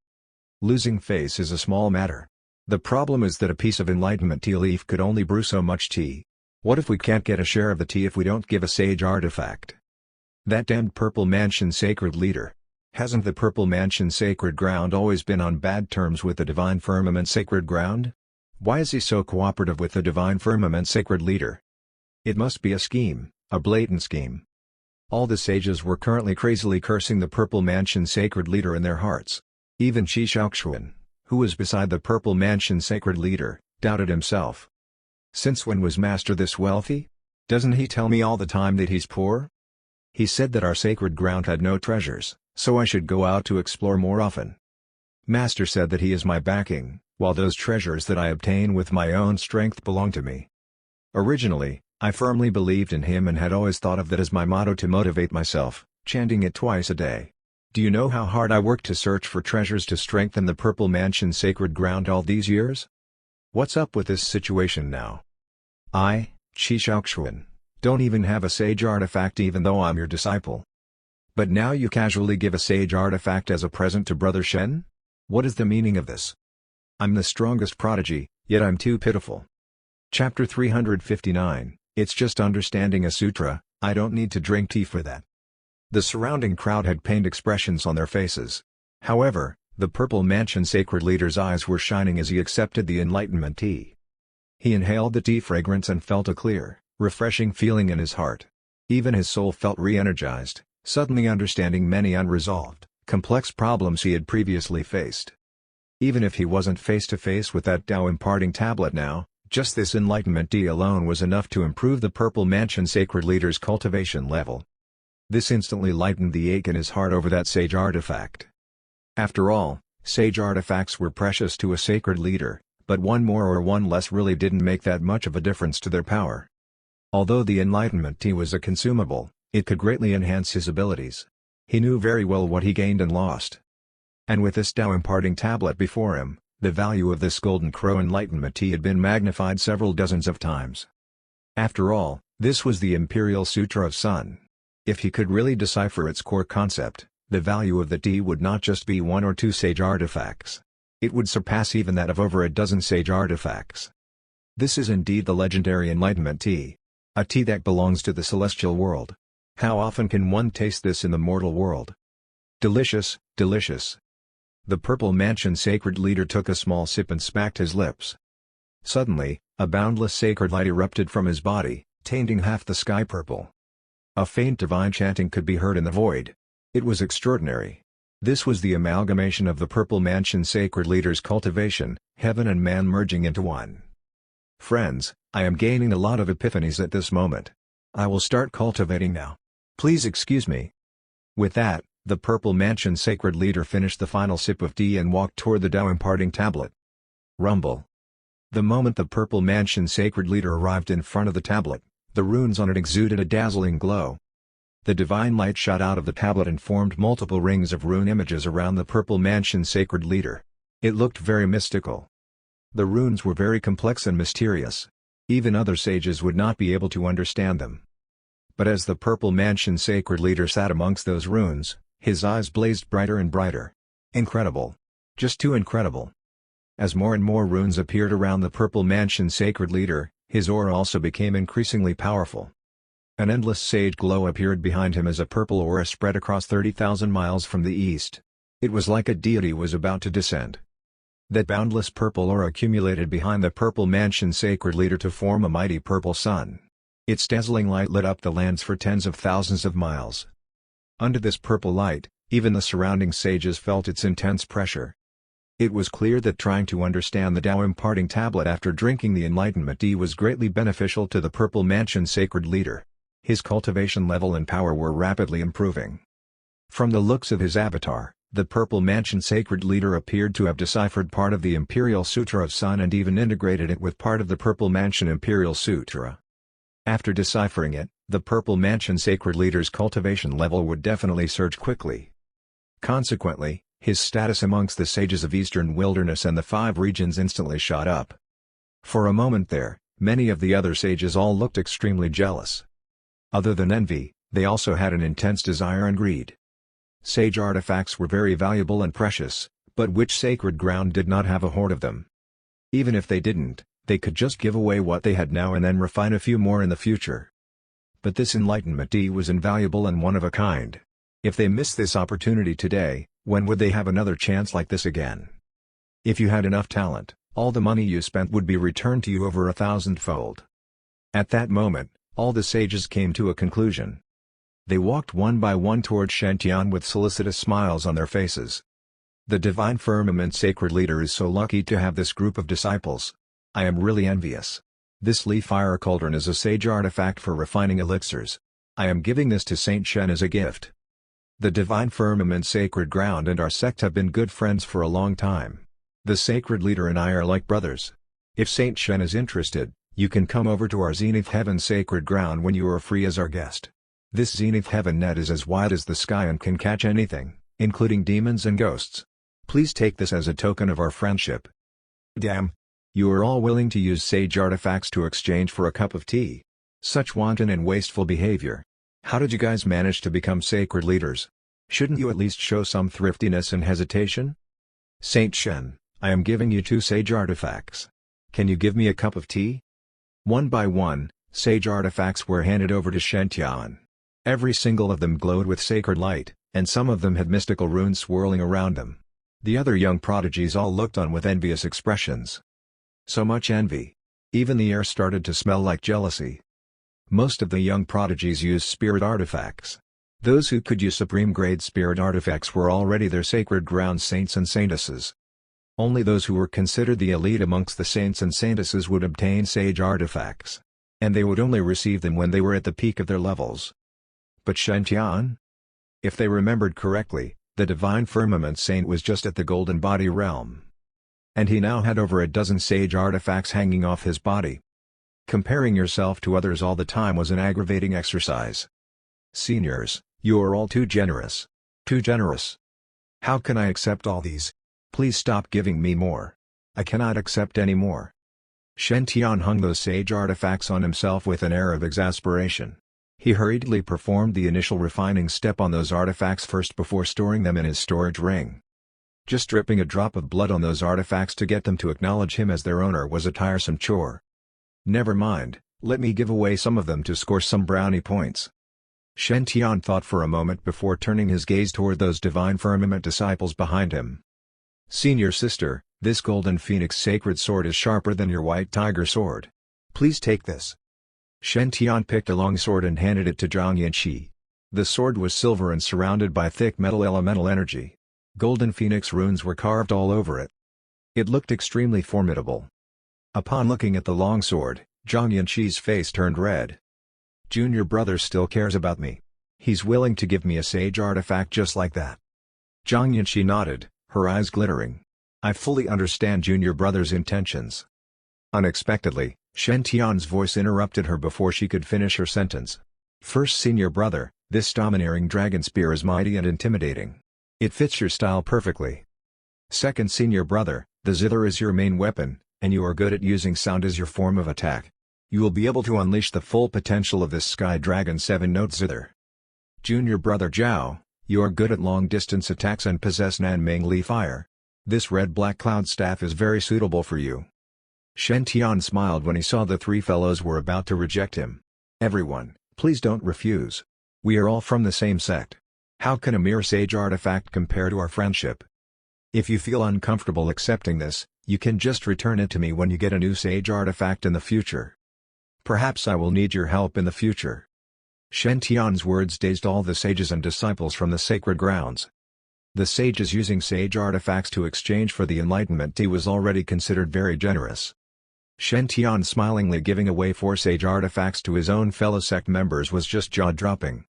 Losing face is a small matter. The problem is that a piece of enlightenment tea leaf could only brew so much tea. What if we can't get a share of the tea if we don't give a sage artifact? That damned Purple Mansion sacred leader. Hasn't the Purple Mansion sacred ground always been on bad terms with the Divine Firmament sacred ground? Why is he so cooperative with the Divine Firmament sacred leader? It must be a scheme, a blatant scheme. All the sages were currently crazily cursing the Purple Mansion sacred leader in their hearts. Even Qi Shaoxuan, who was beside the Purple Mansion sacred leader, doubted himself. Since when was Master this wealthy? Doesn't he tell me all the time that he's poor? He said that our sacred ground had no treasures, so I should go out to explore more often. Master said that he is my backing, while those treasures that I obtain with my own strength belong to me. Originally, I firmly believed in him and had always thought of that as my motto to motivate myself, chanting it twice a day. Do you know how hard I worked to search for treasures to strengthen the Purple Mansion sacred ground all these years? What's up with this situation now? I, Qi Shaoxuan, don't even have a sage artifact even though I'm your disciple. But now you casually give a sage artifact as a present to Brother Shen? What is the meaning of this? I'm the strongest prodigy, yet I'm too pitiful. Chapter 359, It's just understanding a sutra, I don't need to drink tea for that. The surrounding crowd had pained expressions on their faces. However, the Purple Mansion sacred leader's eyes were shining as he accepted the enlightenment tea. He inhaled the tea fragrance and felt a clear, refreshing feeling in his heart. Even his soul felt re-energized, suddenly understanding many unresolved, complex problems he had previously faced. Even if he wasn't face-to-face with that Tao imparting tablet now, just this enlightenment tea alone was enough to improve the Purple Mansion sacred leader's cultivation level. This instantly lightened the ache in his heart over that sage artifact. After all, sage artifacts were precious to a sacred leader, but one more or one less really didn't make that much of a difference to their power. Although the enlightenment tea was a consumable, it could greatly enhance his abilities. He knew very well what he gained and lost. And with this Tao imparting tablet before him, the value of this Golden Crow enlightenment tea had been magnified several dozens of times. After all, this was the Imperial Sutra of Sun. If he could really decipher its core concept, the value of the tea would not just be one or two sage artifacts. It would surpass even that of over a dozen sage artifacts. This is indeed the legendary enlightenment tea. A tea that belongs to the celestial world. How often can one taste this in the mortal world? Delicious, delicious. The Purple Mansion sacred leader took a small sip and smacked his lips. Suddenly, a boundless sacred light erupted from his body, tainting half the sky purple. A faint divine chanting could be heard in the void. It was extraordinary. This was the amalgamation of the Purple Mansion sacred leader's cultivation, heaven and man merging into one. Friends, I am gaining a lot of epiphanies at this moment. I will start cultivating now. Please excuse me. With that, the Purple Mansion sacred leader finished the final sip of tea and walked toward the Tao imparting tablet. Rumble. The moment the Purple Mansion sacred leader arrived in front of the tablet, the runes on it exuded a dazzling glow. The divine light shot out of the tablet and formed multiple rings of rune images around the Purple Mansion sacred leader. It looked very mystical. The runes were very complex and mysterious. Even other sages would not be able to understand them. But as the Purple Mansion sacred leader sat amongst those runes, his eyes blazed brighter and brighter. Incredible. Just too incredible. As more and more runes appeared around the Purple Mansion sacred leader, his aura also became increasingly powerful. An endless sage glow appeared behind him as a purple aura spread across 30,000 miles from the east. It was like a deity was about to descend. That boundless purple aura accumulated behind the Purple Mansion sacred leader to form a mighty purple sun. Its dazzling light lit up the lands for tens of thousands of miles. Under this purple light, even the surrounding sages felt its intense pressure. It was clear that trying to understand the Tao imparting tablet after drinking the Enlightenment tea was greatly beneficial to the Purple Mansion sacred leader. His cultivation level and power were rapidly improving. From the looks of his avatar, the Purple Mansion sacred leader appeared to have deciphered part of the Imperial Sutra of Sun and even integrated it with part of the Purple Mansion Imperial Sutra. After deciphering it, the Purple Mansion sacred leader's cultivation level would definitely surge quickly. Consequently, his status amongst the sages of Eastern Wilderness and the 5 regions instantly shot up. For a moment there, many of the other sages all looked extremely jealous. Other than envy, they also had an intense desire and greed. Sage artifacts were very valuable and precious, but which sacred ground did not have a horde of them? Even if they didn't, they could just give away what they had now and then refine a few more in the future. But this Enlightenment tea was invaluable and one of a kind. If they missed this opportunity today, when would they have another chance like this again? If you had enough talent, all the money you spent would be returned to you over 1,000-fold. At that moment, all the sages came to a conclusion. They walked one by one toward Shen Tian with solicitous smiles on their faces. The Divine Firmament sacred leader is so lucky to have this group of disciples. I am really envious. This Lee Fire Cauldron is a sage artifact for refining elixirs. I am giving this to Saint Shen as a gift. The Divine Firmament sacred ground and our sect have been good friends for a long time. The sacred leader and I are like brothers. If Saint Shen is interested, you can come over to our Zenith Heaven sacred ground when you are free as our guest. This Zenith Heaven net is as wide as the sky and can catch anything, including demons and ghosts. Please take this as a token of our friendship. Damn! You are all willing to use sage artifacts to exchange for a cup of tea. Such wanton and wasteful behavior. How did you guys manage to become sacred leaders? Shouldn't you at least show some thriftiness and hesitation? Saint Shen, I am giving you 2 sage artifacts. Can you give me a cup of tea? One by one, sage artifacts were handed over to Shen Tian. Every single of them glowed with sacred light, and some of them had mystical runes swirling around them. The other young prodigies all looked on with envious expressions. So much envy. Even the air started to smell like jealousy. Most of the young prodigies used spirit artifacts. Those who could use supreme-grade spirit artifacts were already their sacred ground saints and saintesses. Only those who were considered the elite amongst the saints and saintesses would obtain sage artifacts. And they would only receive them when they were at the peak of their levels. But Shen Tian? If they remembered correctly, the Divine Firmament Saint was just at the Golden Body realm. And he now had over a dozen sage artifacts hanging off his body. Comparing yourself to others all the time was an aggravating exercise. Seniors, you are all too generous. Too generous. How can I accept all these? Please stop giving me more. I cannot accept any more. Shen Tian hung those sage artifacts on himself with an air of exasperation. He hurriedly performed the initial refining step on those artifacts first before storing them in his storage ring. Just dripping a drop of blood on those artifacts to get them to acknowledge him as their owner was a tiresome chore. Never mind, let me give away some of them to score some brownie points. Shen Tian thought for a moment before turning his gaze toward those Divine Firmament disciples behind him. Senior sister, this Golden Phoenix sacred sword is sharper than your White Tiger sword. Please take this. Shen Tian picked a long sword and handed it to Zhang Yanqi. The sword was silver and surrounded by thick metal elemental energy. Golden Phoenix runes were carved all over it. It looked extremely formidable. Upon looking at the long sword, Zhang Yanqi's face turned red. Junior brother still cares about me. He's willing to give me a sage artifact just like that. Zhang Yanqi nodded, her eyes glittering. I fully understand junior brother's intentions. Unexpectedly, Shen Tian's voice interrupted her before she could finish her sentence. First senior brother, this domineering dragon spear is mighty and intimidating. It fits your style perfectly. Second senior brother, the zither is your main weapon, and you are good at using sound as your form of attack. You will be able to unleash the full potential of this Sky Dragon 7-note zither. Junior brother Zhao, you are good at long-distance attacks and possess Nanming Li Fire. This red-black cloud staff is very suitable for you." Shen Tian smiled when he saw the three fellows were about to reject him. "Everyone, please don't refuse. We are all from the same sect. How can a mere sage artifact compare to our friendship? If you feel uncomfortable accepting this, you can just return it to me when you get a new sage artifact in the future. Perhaps I will need your help in the future." Shen Tian's words dazed all the sages and disciples from the sacred grounds. The sages using sage artifacts to exchange for the enlightenment tea was already considered very generous. Shen Tian smilingly giving away 4 sage artifacts to his own fellow sect members was just jaw-dropping.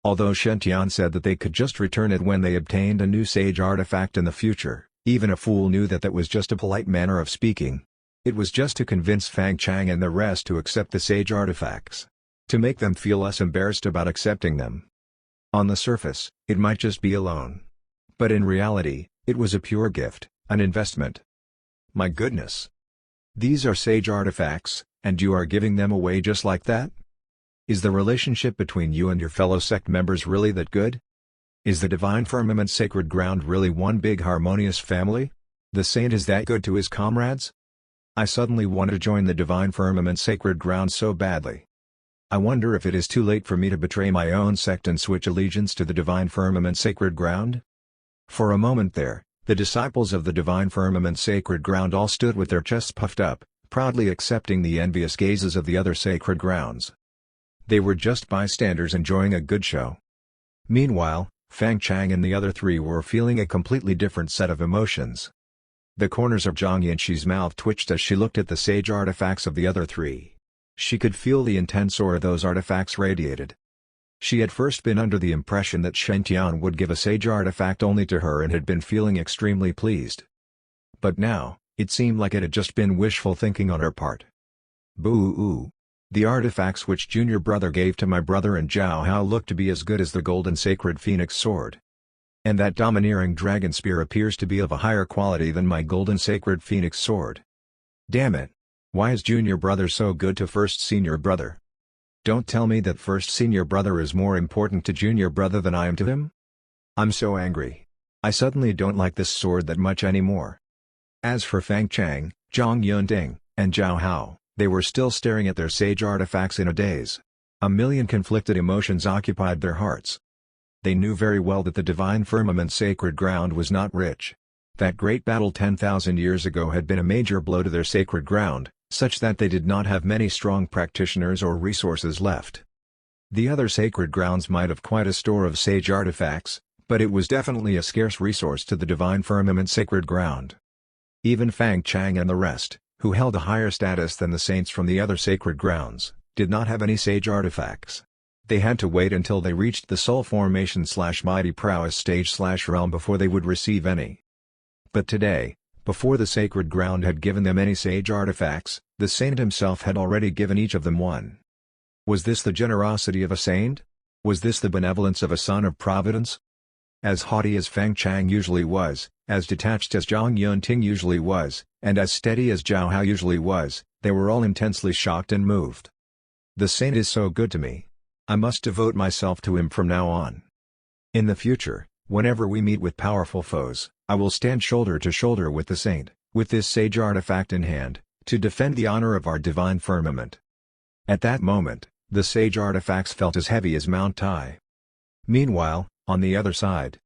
Although Shen Tian said that they could just return it when they obtained a new sage artifact in the future, even a fool knew that that was just a polite manner of speaking. It was just to convince Fang Chang and the rest to accept the sage artifacts. To make them feel less embarrassed about accepting them. On the surface, it might just be a loan. But in reality, it was a pure gift, an investment. My goodness! These are sage artifacts, and you are giving them away just like that? Is the relationship between you and your fellow sect members really that good? Is the Divine Firmament Sacred Ground really one big harmonious family? The saint is that good to his comrades? I suddenly want to join the Divine Firmament Sacred Ground so badly. I wonder if it is too late for me to betray my own sect and switch allegiance to the Divine Firmament Sacred Ground? For a moment there, the disciples of the Divine Firmament Sacred Ground all stood with their chests puffed up, proudly accepting the envious gazes of the other sacred grounds. They were just bystanders enjoying a good show. Meanwhile, Fang Chang and the other 3 were feeling a completely different set of emotions. The corners of Zhang Yanxi's mouth twitched as she looked at the sage artifacts of the other 3. She could feel the intense aura those artifacts radiated. She had first been under the impression that Shen Tian would give a sage artifact only to her and had been feeling extremely pleased. But now, it seemed like it had just been wishful thinking on her part. Boo-oo. The artifacts which junior brother gave to my brother and Zhao Hao look to be as good as the golden sacred phoenix sword. And that domineering dragon spear appears to be of a higher quality than my golden sacred phoenix sword. Damn it! Why is junior brother so good to first senior brother? Don't tell me that first senior brother is more important to junior brother than I am to him? I'm so angry. I suddenly don't like this sword that much anymore. As for Fang Chang, Zhang Yunting, and Zhao Hao, they were still staring at their sage artifacts in a daze. A million conflicted emotions occupied their hearts. They knew very well that the Divine Firmament Sacred Ground was not rich. That great battle 10,000 years ago had been a major blow to their sacred ground, such that they did not have many strong practitioners or resources left. The other sacred grounds might have quite a store of sage artifacts, but it was definitely a scarce resource to the Divine Firmament Sacred Ground. Even Fang Chang and the rest, who held a higher status than the saints from the other sacred grounds, did not have any sage artifacts. They had to wait until they reached the Soul Formation/Mighty Prowess stage/realm before they would receive any. But today, before the sacred ground had given them any sage artifacts, the saint himself had already given each of them one. Was this the generosity of a saint? Was this the benevolence of a son of Providence? As haughty as Fang Chang usually was, as detached as Zhang Yunting usually was, and as steady as Zhao Hao usually was, they were all intensely shocked and moved. The saint is so good to me. I must devote myself to him from now on. In the future, whenever we meet with powerful foes, I will stand shoulder to shoulder with the saint, with this sage artifact in hand, to defend the honor of our divine firmament. At that moment, the sage artifacts felt as heavy as Mount Tai. Meanwhile, on the other side,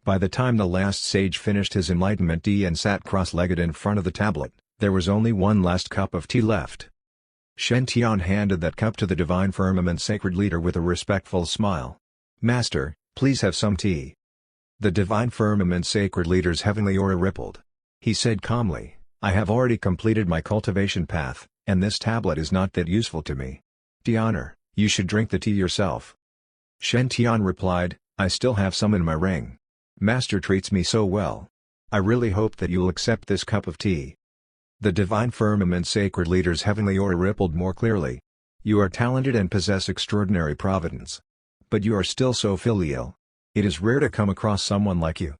by the time the last sage finished his enlightenment tea and sat cross-legged in front of the tablet, there was only one last cup of tea left. Shen Tian handed that cup to the Divine Firmament Sacred Leader with a respectful smile. "Master, please have some tea." The Divine Firmament Sacred Leader's heavenly aura rippled. He said calmly, "I have already completed my cultivation path, and this tablet is not that useful to me. Tianer, you should drink the tea yourself." Shen Tian replied, "I still have some in my ring. Master treats me so well. I really hope that you'll accept this cup of tea." The Divine Firmament Sacred Leader's heavenly aura rippled more clearly. "You are talented and possess extraordinary providence. But you are still so filial. It is rare to come across someone like you.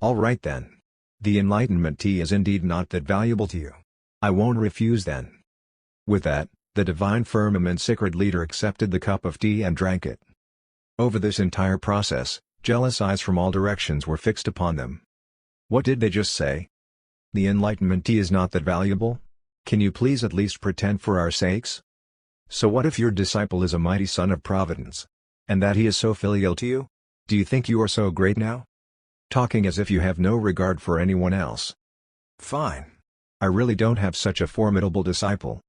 All right then. The enlightenment tea is indeed not that valuable to you. I won't refuse then." With that, the Divine Firmament Sacred Leader accepted the cup of tea and drank it. Over this entire process, jealous eyes from all directions were fixed upon them. What did they just say? The enlightenment tea is not that valuable? Can you please at least pretend for our sakes? So what if your disciple is a mighty son of Providence? And that he is so filial to you? Do you think you are so great now? Talking as if you have no regard for anyone else. Fine. I really don't have such a formidable disciple.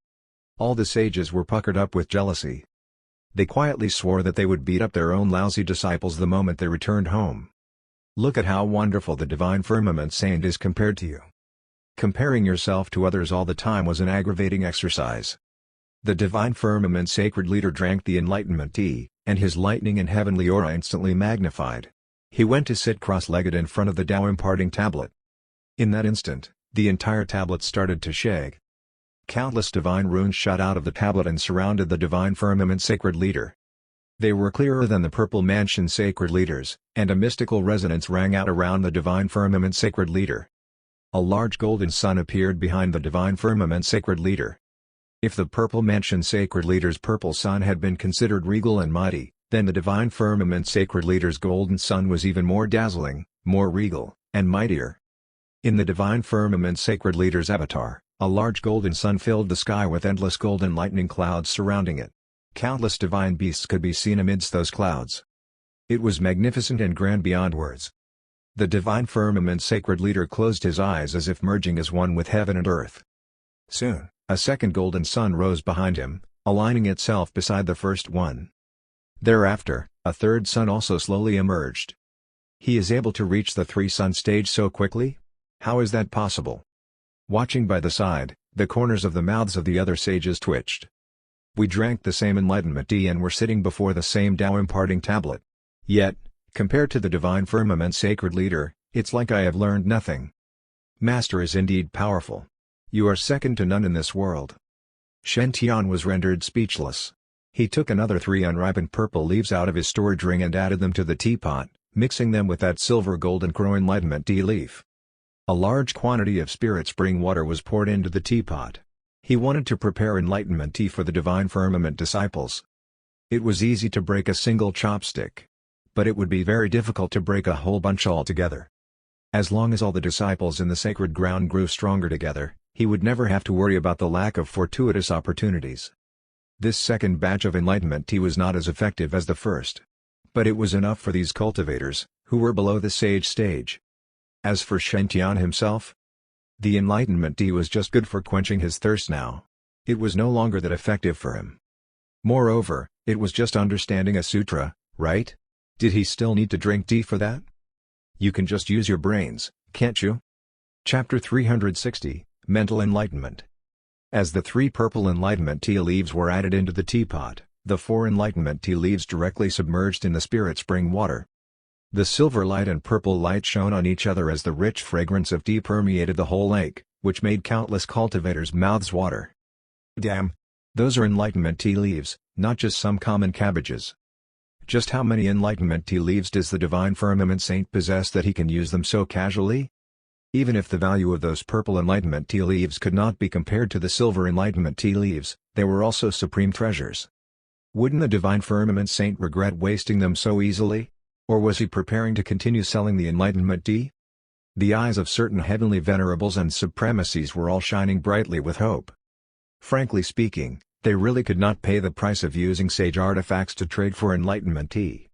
All the sages were puckered up with jealousy. They quietly swore that they would beat up their own lousy disciples the moment they returned home. Look at how wonderful the divine firmament saint is compared to you. Comparing yourself to others all the time was an aggravating exercise. The divine firmament sacred leader drank the enlightenment tea, and his lightning and heavenly aura instantly magnified. He went to sit cross-legged in front of the Tao imparting tablet. In that instant, the entire tablet started to shake. Countless divine runes shot out of the tablet and surrounded the divine firmament sacred leader. They were clearer than the purple mansion sacred leaders, and a mystical resonance rang out around the divine firmament sacred leader. A large golden sun appeared behind the divine firmament sacred leader. If the purple mansion sacred leader's purple sun had been considered regal and mighty, then the divine firmament sacred leader's golden sun was even more dazzling, more regal, and mightier. In the divine firmament sacred leader's avatar, a large golden sun filled the sky with endless golden lightning clouds surrounding it. Countless divine beasts could be seen amidst those clouds. It was magnificent and grand beyond words. The divine firmament sacred leader closed his eyes as if merging as one with heaven and earth. Soon, a second golden sun rose behind him, aligning itself beside the first one. Thereafter, a third sun also slowly emerged. He is able to reach the three-sun stage so quickly? How is that possible? Watching by the side, the corners of the mouths of the other sages twitched. We drank the same enlightenment tea and were sitting before the same Tao imparting tablet. Yet, compared to the divine firmament sacred leader, it's like I have learned nothing. Master is indeed powerful. You are second to none in this world. Shen Tian was rendered speechless. He took another 3 unripened purple leaves out of his storage ring and added them to the teapot, mixing them with that silver golden crow enlightenment tea leaf. A large quantity of spirit spring water was poured into the teapot. He wanted to prepare enlightenment tea for the divine firmament disciples. It was easy to break a single chopstick. But it would be very difficult to break a whole bunch altogether. As long as all the disciples in the sacred ground grew stronger together, he would never have to worry about the lack of fortuitous opportunities. This second batch of enlightenment tea was not as effective as the first. But it was enough for these cultivators, who were below the sage stage. As for Shen Tian himself, the enlightenment tea was just good for quenching his thirst now. It was no longer that effective for him. Moreover, it was just understanding a sutra, right? Did he still need to drink tea for that? You can just use your brains, can't you? Chapter 360, Mental Enlightenment. As the 3 purple enlightenment tea leaves were added into the teapot, the 4 enlightenment tea leaves directly submerged in the spirit spring water. The silver light and purple light shone on each other as the rich fragrance of tea permeated the whole lake, which made countless cultivators' mouths water. Damn! Those are enlightenment tea leaves, not just some common cabbages. Just how many enlightenment tea leaves does the divine firmament saint possess that he can use them so casually? Even if the value of those purple enlightenment tea leaves could not be compared to the silver enlightenment tea leaves, they were also supreme treasures. Wouldn't the divine firmament saint regret wasting them so easily? Or was he preparing to continue selling the enlightenment tea? The eyes of certain heavenly venerables and supremacies were all shining brightly with hope. Frankly speaking, they really could not pay the price of using sage artifacts to trade for enlightenment tea.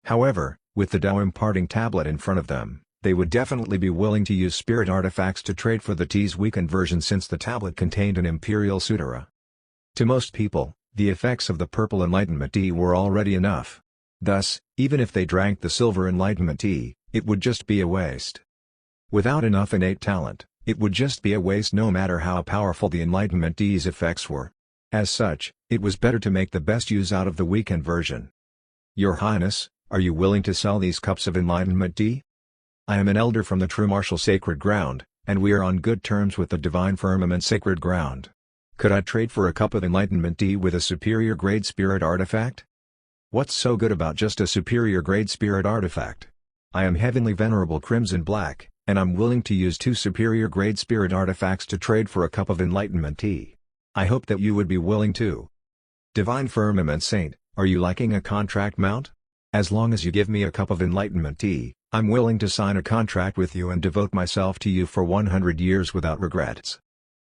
However, with the Tao imparting tablet in front of them, they would definitely be willing to use spirit artifacts to trade for the tea's weakened version since the tablet contained an imperial sutra. To most people, the effects of the purple enlightenment tea were already enough. Thus, even if they drank the silver enlightenment tea, it would just be a waste. Without enough innate talent, it would just be a waste no matter how powerful the enlightenment tea's effects were. As such, it was better to make the best use out of the weakened version. Your Highness, are you willing to sell these cups of enlightenment tea? I am an elder from the true martial sacred ground, and we are on good terms with the divine firmament sacred ground. Could I trade for a cup of enlightenment tea with a superior grade spirit artifact? What's so good about just a superior grade spirit artifact? I am Heavenly Venerable Crimson Black, and I'm willing to use 2 superior grade spirit artifacts to trade for a cup of enlightenment tea. I hope that you would be willing to. Divine Firmament Saint, are you liking a contract mount? As long as you give me a cup of enlightenment tea, I'm willing to sign a contract with you and devote myself to you for 100 years without regrets.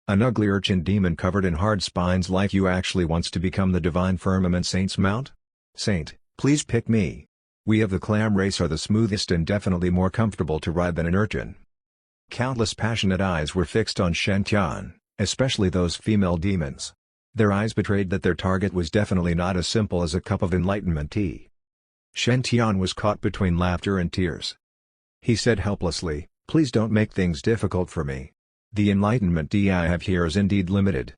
An ugly urchin demon covered in hard spines like you actually wants to become the divine firmament saint's mount? Saint, please pick me. We of the clam race are the smoothest and definitely more comfortable to ride than an urchin. Countless passionate eyes were fixed on Shen Tian, especially those female demons. Their eyes betrayed that their target was definitely not as simple as a cup of enlightenment tea. Shen Tian was caught between laughter and tears. He said helplessly, "Please don't make things difficult for me. The enlightenment tea I have here is indeed limited.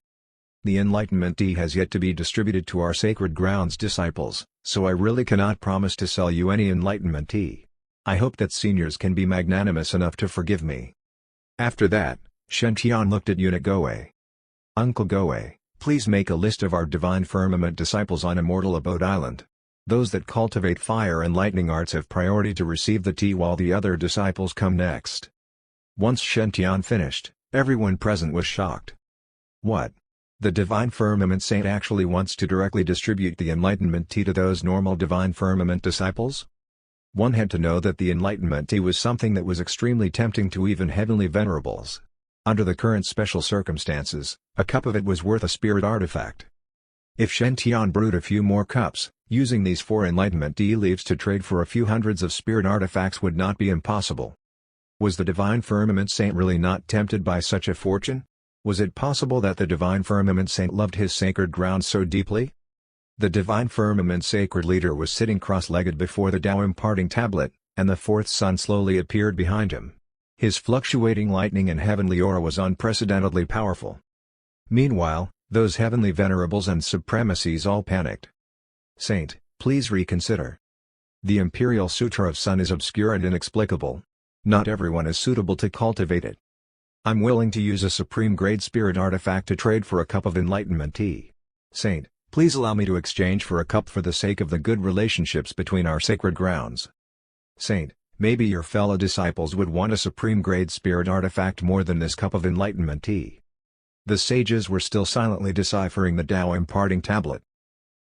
The enlightenment tea has yet to be distributed to our sacred grounds disciples, so I really cannot promise to sell you any enlightenment tea. I hope that seniors can be magnanimous enough to forgive me." After that, Shen Tian looked at Eunuch Goe. "Uncle Goe, please make a list of our divine firmament disciples on Immortal Abode Island. Those that cultivate fire and lightning arts have priority to receive the tea while the other disciples come next." Once Shen Tian finished, everyone present was shocked. What? The divine firmament saint actually wants to directly distribute the enlightenment tea to those normal divine firmament disciples? One had to know that the enlightenment tea was something that was extremely tempting to even heavenly venerables. Under the current special circumstances, a cup of it was worth a spirit artifact. If Shen Tian brewed a few more cups, using these 4 enlightenment tea leaves to trade for a few hundreds of spirit artifacts would not be impossible. Was the divine firmament saint really not tempted by such a fortune? Was it possible that the divine firmament saint loved his sacred ground so deeply? The divine firmament sacred leader was sitting cross-legged before the Tao imparting tablet, and the 4th sun slowly appeared behind him. His fluctuating lightning and heavenly aura was unprecedentedly powerful. Meanwhile, those heavenly venerables and supremacies all panicked. "Saint, please reconsider. The imperial sutra of sun is obscure and inexplicable. Not everyone is suitable to cultivate it. I'm willing to use a supreme-grade spirit artifact to trade for a cup of enlightenment tea. Saint, please allow me to exchange for a cup for the sake of the good relationships between our sacred grounds." "Saint, maybe your fellow disciples would want a supreme-grade spirit artifact more than this cup of enlightenment tea." The sages were still silently deciphering the Tao imparting tablet.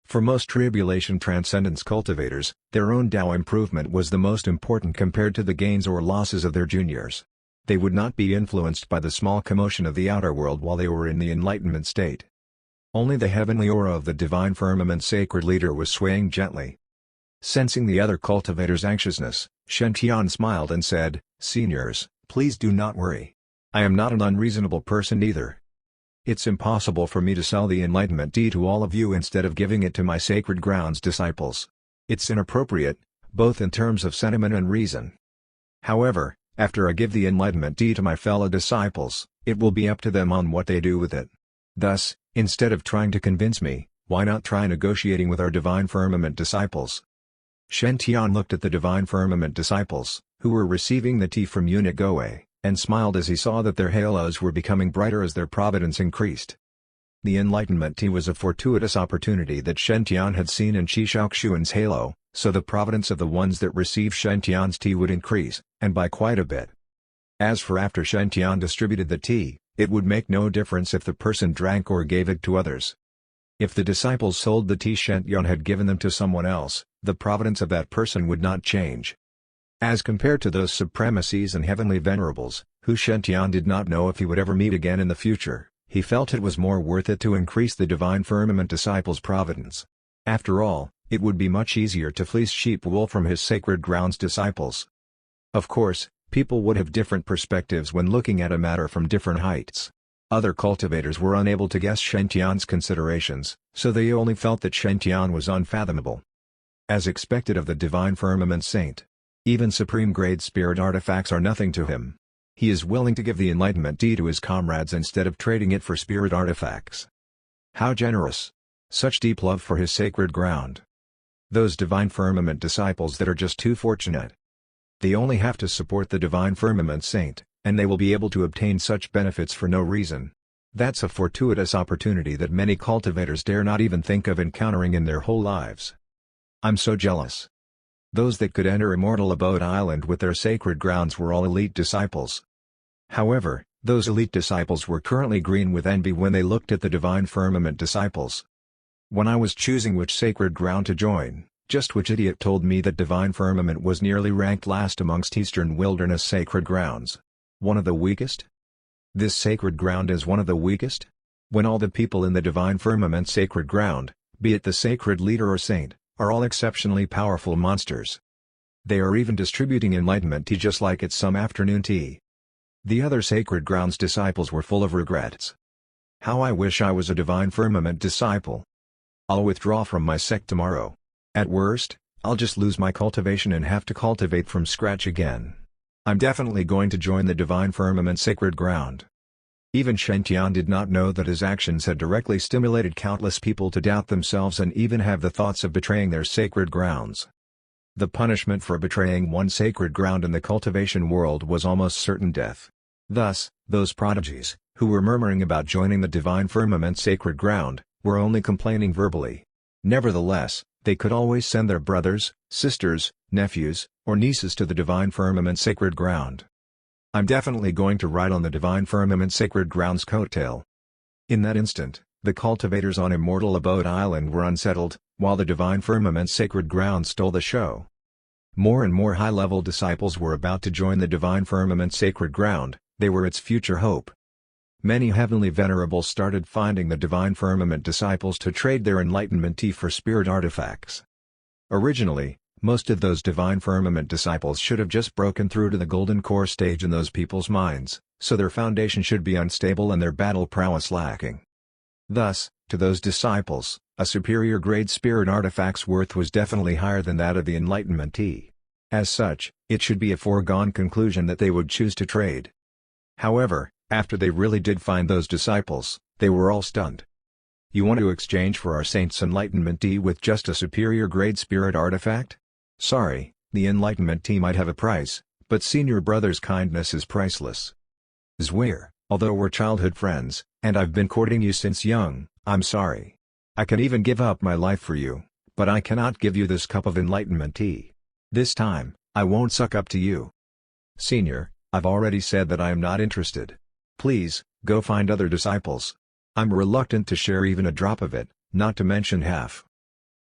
For most tribulation transcendence cultivators, their own Tao improvement was the most important compared to the gains or losses of their juniors. They would not be influenced by the small commotion of the outer world while they were in the enlightenment state. Only the heavenly aura of the divine firmament sacred leader was swaying gently. Sensing the other cultivators' anxiousness, Shen Tian smiled and said, "Seniors, please do not worry. I am not an unreasonable person either. It's impossible for me to sell the enlightenment tea to all of you instead of giving it to my sacred grounds disciples. It's inappropriate, both in terms of sentiment and reason. However, after I give the enlightenment tea to my fellow disciples, it will be up to them on what they do with it. Thus, instead of trying to convince me, why not try negotiating with our divine firmament disciples?" Shen Tian looked at the divine firmament disciples, who were receiving the tea from Eunuch Goe, and smiled as he saw that their halos were becoming brighter as their providence increased. The enlightenment tea was a fortuitous opportunity that Shen Tian had seen in Qi Shaoxuan's halo, so the providence of the ones that received Shen Tian's tea would increase, and by quite a bit. As for after Shen Tian distributed the tea, it would make no difference if the person drank or gave it to others. If the disciples sold the tea Shen Tian had given them to someone else, the providence of that person would not change. As compared to those supremacies and heavenly venerables, who Shen Tian did not know if he would ever meet again in the future, he felt it was more worth it to increase the divine firmament disciples' providence. After all, it would be much easier to fleece sheep wool from his sacred grounds disciples. Of course, people would have different perspectives when looking at a matter from different heights. Other cultivators were unable to guess Shen Tian's considerations, so they only felt that Shen Tian was unfathomable. As expected of the divine firmament saint, even supreme-grade spirit artifacts are nothing to him. He is willing to give the enlightenment tea to his comrades instead of trading it for spirit artifacts. How generous! Such deep love for his sacred ground. Those divine firmament disciples that are just too fortunate. They only have to support the divine firmament saint, and they will be able to obtain such benefits for no reason. That's a fortuitous opportunity that many cultivators dare not even think of encountering in their whole lives. I'm so jealous. Those that could enter Immortal Abode Island with their sacred grounds were all elite disciples. However, those elite disciples were currently green with envy when they looked at the divine firmament disciples. When I was choosing which sacred ground to join, Just which idiot told me that Divine Firmament was nearly ranked last amongst Eastern Wilderness sacred grounds? One of the weakest? This sacred ground is one of the weakest? When all the people in the Divine Firmament sacred ground, be it the sacred leader or saint, are all exceptionally powerful monsters. They are even distributing enlightenment tea just like it's some afternoon tea. The other sacred grounds disciples were full of regrets. How I wish I was a Divine Firmament disciple. I'll withdraw from my sect tomorrow. At worst, I'll just lose my cultivation and have to cultivate from scratch again. I'm definitely going to join the Divine Firmament sacred ground. Even Shen Tian did not know that his actions had directly stimulated countless people to doubt themselves and even have the thoughts of betraying their sacred grounds. The punishment for betraying one sacred ground in the cultivation world was almost certain death. Thus, those prodigies, who were murmuring about joining the Divine Firmament sacred ground, were only complaining verbally. Nevertheless, they could always send their brothers, sisters, nephews, or nieces to the Divine Firmament sacred ground. I'm definitely going to ride on the Divine Firmament sacred ground's coattail. In that instant, the cultivators on Immortal Abode Island were unsettled, while the Divine Firmament sacred ground stole the show. More and more high-level disciples were about to join the Divine Firmament sacred ground. They were its future hope. Many heavenly venerables started finding the Divine Firmament disciples to trade their enlightenment tea for spirit artifacts. Originally, most of those Divine Firmament disciples should have just broken through to the Golden Core stage in those people's minds, so their foundation should be unstable and their battle prowess lacking. Thus, to those disciples, a superior grade spirit artifact's worth was definitely higher than that of the enlightenment tea. As such, it should be a foregone conclusion that they would choose to trade. However, after they really did find those disciples, they were all stunned. You want to exchange for our saint's enlightenment tea with just a superior grade spirit artifact? Sorry, the enlightenment tea might have a price, but senior brother's kindness is priceless. Zweir, although we're childhood friends, and I've been courting you since young, I'm sorry. I can even give up my life for you, but I cannot give you this cup of enlightenment tea. This time, I won't suck up to you. Senior, I've already said that I am not interested. Please, go find other disciples. I'm reluctant to share even a drop of it, not to mention half.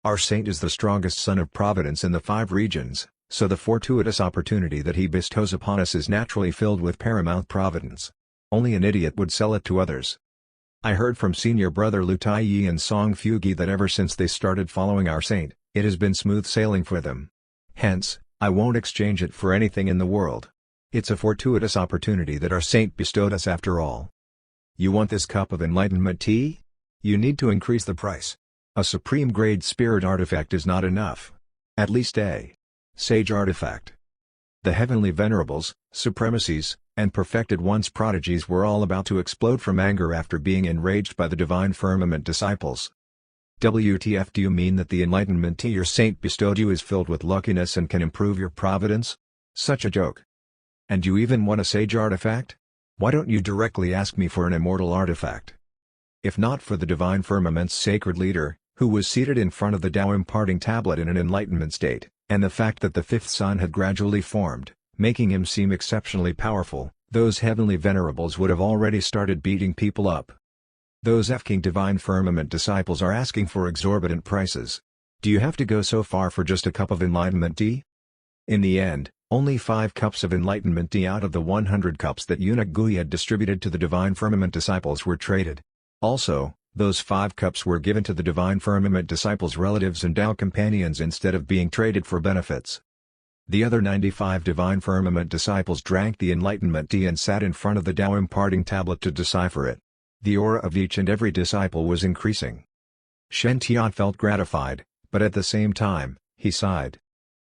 Our saint is the strongest son of Providence in the 5 regions, so the fortuitous opportunity that he bestows upon us is naturally filled with paramount providence. Only an idiot would sell it to others. I heard from senior brother Lu Taiyi and Song Fugi that ever since they started following our saint, it has been smooth sailing for them. Hence, I won't exchange it for anything in the world. It's a fortuitous opportunity that our saint bestowed us after all. You want this cup of enlightenment tea? You need to increase the price. A supreme grade spirit artifact is not enough. At least a sage artifact. The heavenly venerables, supremacies, and perfected ones prodigies were all about to explode from anger after being enraged by the Divine Firmament disciples. WTF, do you mean that the enlightenment tea your saint bestowed you is filled with luckiness and can improve your providence? Such a joke. And you even want a sage artifact? Why don't you directly ask me for an immortal artifact? If not for the Divine Firmament's sacred leader, who was seated in front of the Tao imparting tablet in an enlightenment state, and the fact that the 5th sun had gradually formed, making him seem exceptionally powerful, those heavenly venerables would have already started beating people up. Those F-King Divine Firmament disciples are asking for exorbitant prices. Do you have to go so far for just a cup of enlightenment tea? In the end, only 5 cups of enlightenment tea out of the 100 cups that Eunuch Gui had distributed to the Divine Firmament disciples were traded. Also, those 5 cups were given to the Divine Firmament disciples' relatives and Tao companions instead of being traded for benefits. The other 95 Divine Firmament disciples drank the enlightenment tea and sat in front of the Tao imparting tablet to decipher it. The aura of each and every disciple was increasing. Shen Tian felt gratified, but at the same time, he sighed.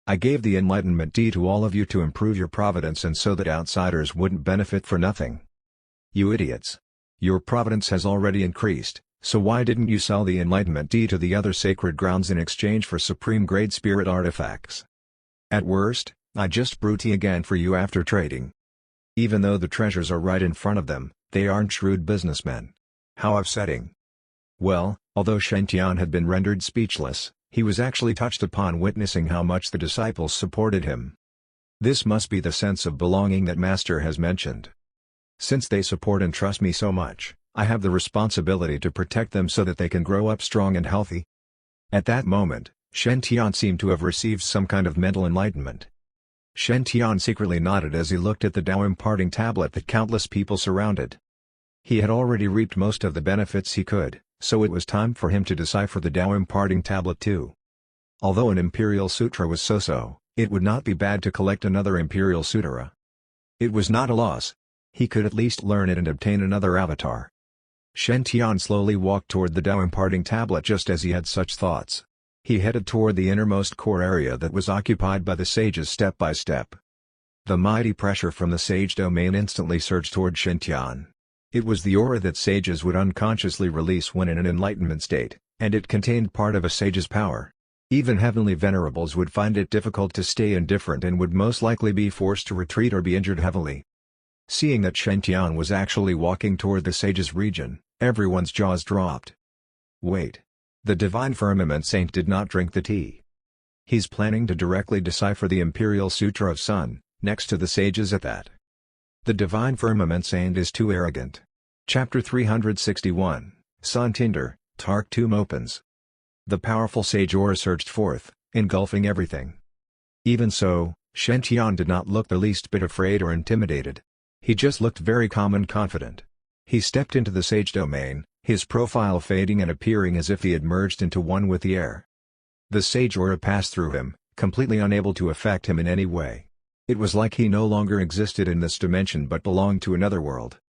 I gave the enlightenment tea to all of you to improve your providence and so that outsiders wouldn't benefit for nothing. You idiots. Your providence has already increased, so why didn't you sell the enlightenment tea to the other sacred grounds in exchange for supreme grade spirit artifacts? At worst, I just brew tea again for you after trading. Even though the treasures are right in front of them, they aren't shrewd businessmen. How upsetting. Well, although Shen Tian had been rendered speechless, he was actually touched upon witnessing how much the disciples supported him. This must be the sense of belonging that Master has mentioned. Since they support and trust me so much, I have the responsibility to protect them so that they can grow up strong and healthy. At that moment, Shen Tian seemed to have received some kind of mental enlightenment. Shen Tian secretly nodded as he looked at the Tao imparting tablet that countless people surrounded. He had already reaped most of the benefits he could, so it was time for him to decipher the Tao imparting tablet too. Although an Imperial Sutra was so-so, it would not be bad to collect another Imperial Sutra. It was not a loss. He could at least learn it and obtain another avatar. Shen Tian slowly walked toward the Tao imparting tablet just as he had such thoughts. He headed toward the innermost core area that was occupied by the sages step by step. The mighty pressure from the sage domain instantly surged toward Shen Tian. It was the aura that sages would unconsciously release when in an enlightenment state, and it contained part of a sage's power. Even heavenly venerables would find it difficult to stay indifferent and would most likely be forced to retreat or be injured heavily. Seeing that Shen Tian was actually walking toward the sage's region, everyone's jaws dropped. Wait. The Divine Firmament Saint did not drink the tea. He's planning to directly decipher the Imperial Sutra of Sun, next to the sages at that. The Divine Firmament Saint is too arrogant. Chapter 361, Sun Tinder, Tark Tomb opens. The powerful sage aura surged forth, engulfing everything. Even so, Shen Tian did not look the least bit afraid or intimidated. He just looked very calm and confident. He stepped into the sage domain, his profile fading and appearing as if he had merged into one with the air. The sage aura passed through him, completely unable to affect him in any way. It was like he no longer existed in this dimension but belonged to another world.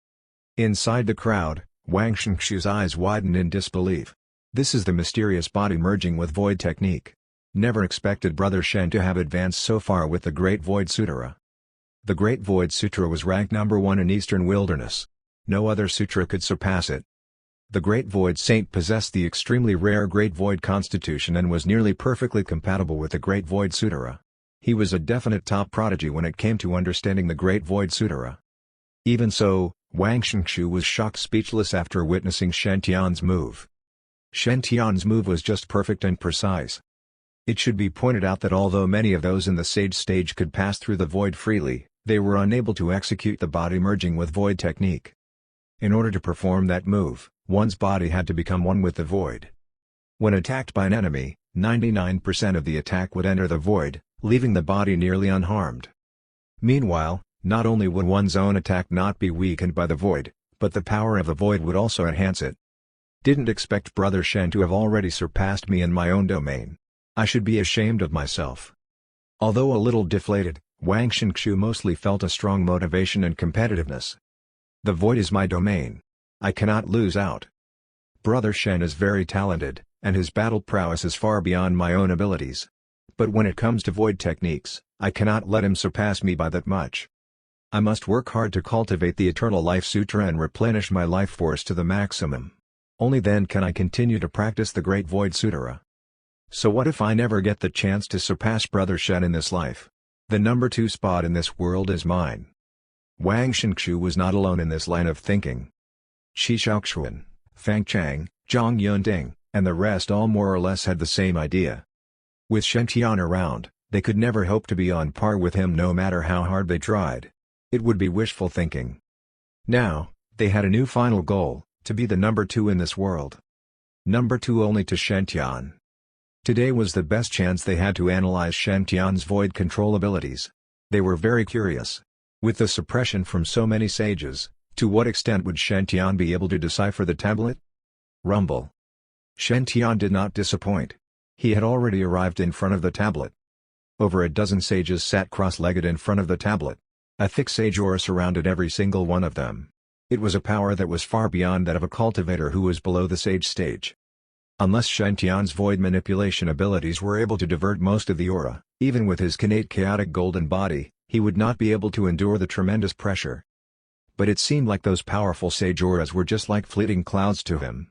Inside the crowd, Wang Shenxu's eyes widened in disbelief. This is the mysterious body merging with void technique. Never expected Brother Shen to have advanced so far with the Great Void Sutra. The Great Void Sutra was ranked number 1 in Eastern Wilderness. No other sutra could surpass it. The Great Void Saint possessed the extremely rare Great Void Constitution and was nearly perfectly compatible with the Great Void Sutra. He was a definite top prodigy when it came to understanding the Great Void Sutra. Even so, Wang Shenxu was shocked speechless after witnessing Shen Tian's move. Shen Tian's move was just perfect and precise. It should be pointed out that although many of those in the sage stage could pass through the void freely, they were unable to execute the body merging with void technique. In order to perform that move, one's body had to become one with the void. When attacked by an enemy, 99% of the attack would enter the void, leaving the body nearly unharmed. Meanwhile, not only would one's own attack not be weakened by the void, but the power of the void would also enhance it. Didn't expect Brother Shen to have already surpassed me in my own domain. I should be ashamed of myself. Although a little deflated, Wang Shenxu mostly felt a strong motivation and competitiveness. The void is my domain. I cannot lose out. Brother Shen is very talented, and his battle prowess is far beyond my own abilities. But when it comes to void techniques, I cannot let him surpass me by that much. I must work hard to cultivate the Eternal Life Sutra and replenish my life force to the maximum. Only then can I continue to practice the Great Void Sutra. So what if I never get the chance to surpass Brother Shen in this life? The number 2 spot in this world is mine. Wang Shenxu was not alone in this line of thinking. Qi Shaoxuan, Fang Chang, Zhang Yunding, and the rest all more or less had the same idea. With Shen Tian around, they could never hope to be on par with him no matter how hard they tried. It would be wishful thinking. Now, they had a new final goal, to be the number 2 in this world. Number 2 only to Shen Tian. Today was the best chance they had to analyze Shen Tian's void control abilities. They were very curious. With the suppression from so many sages, to what extent would Shen Tian be able to decipher the tablet? Rumble. Shen Tian did not disappoint. He had already arrived in front of the tablet. Over a dozen sages sat cross-legged in front of the tablet. A thick sage aura surrounded every single one of them. It was a power that was far beyond that of a cultivator who was below the sage stage. Unless Shen Tian's void manipulation abilities were able to divert most of the aura, even with his innate chaotic golden body, he would not be able to endure the tremendous pressure. But it seemed like those powerful sage auras were just like fleeting clouds to him.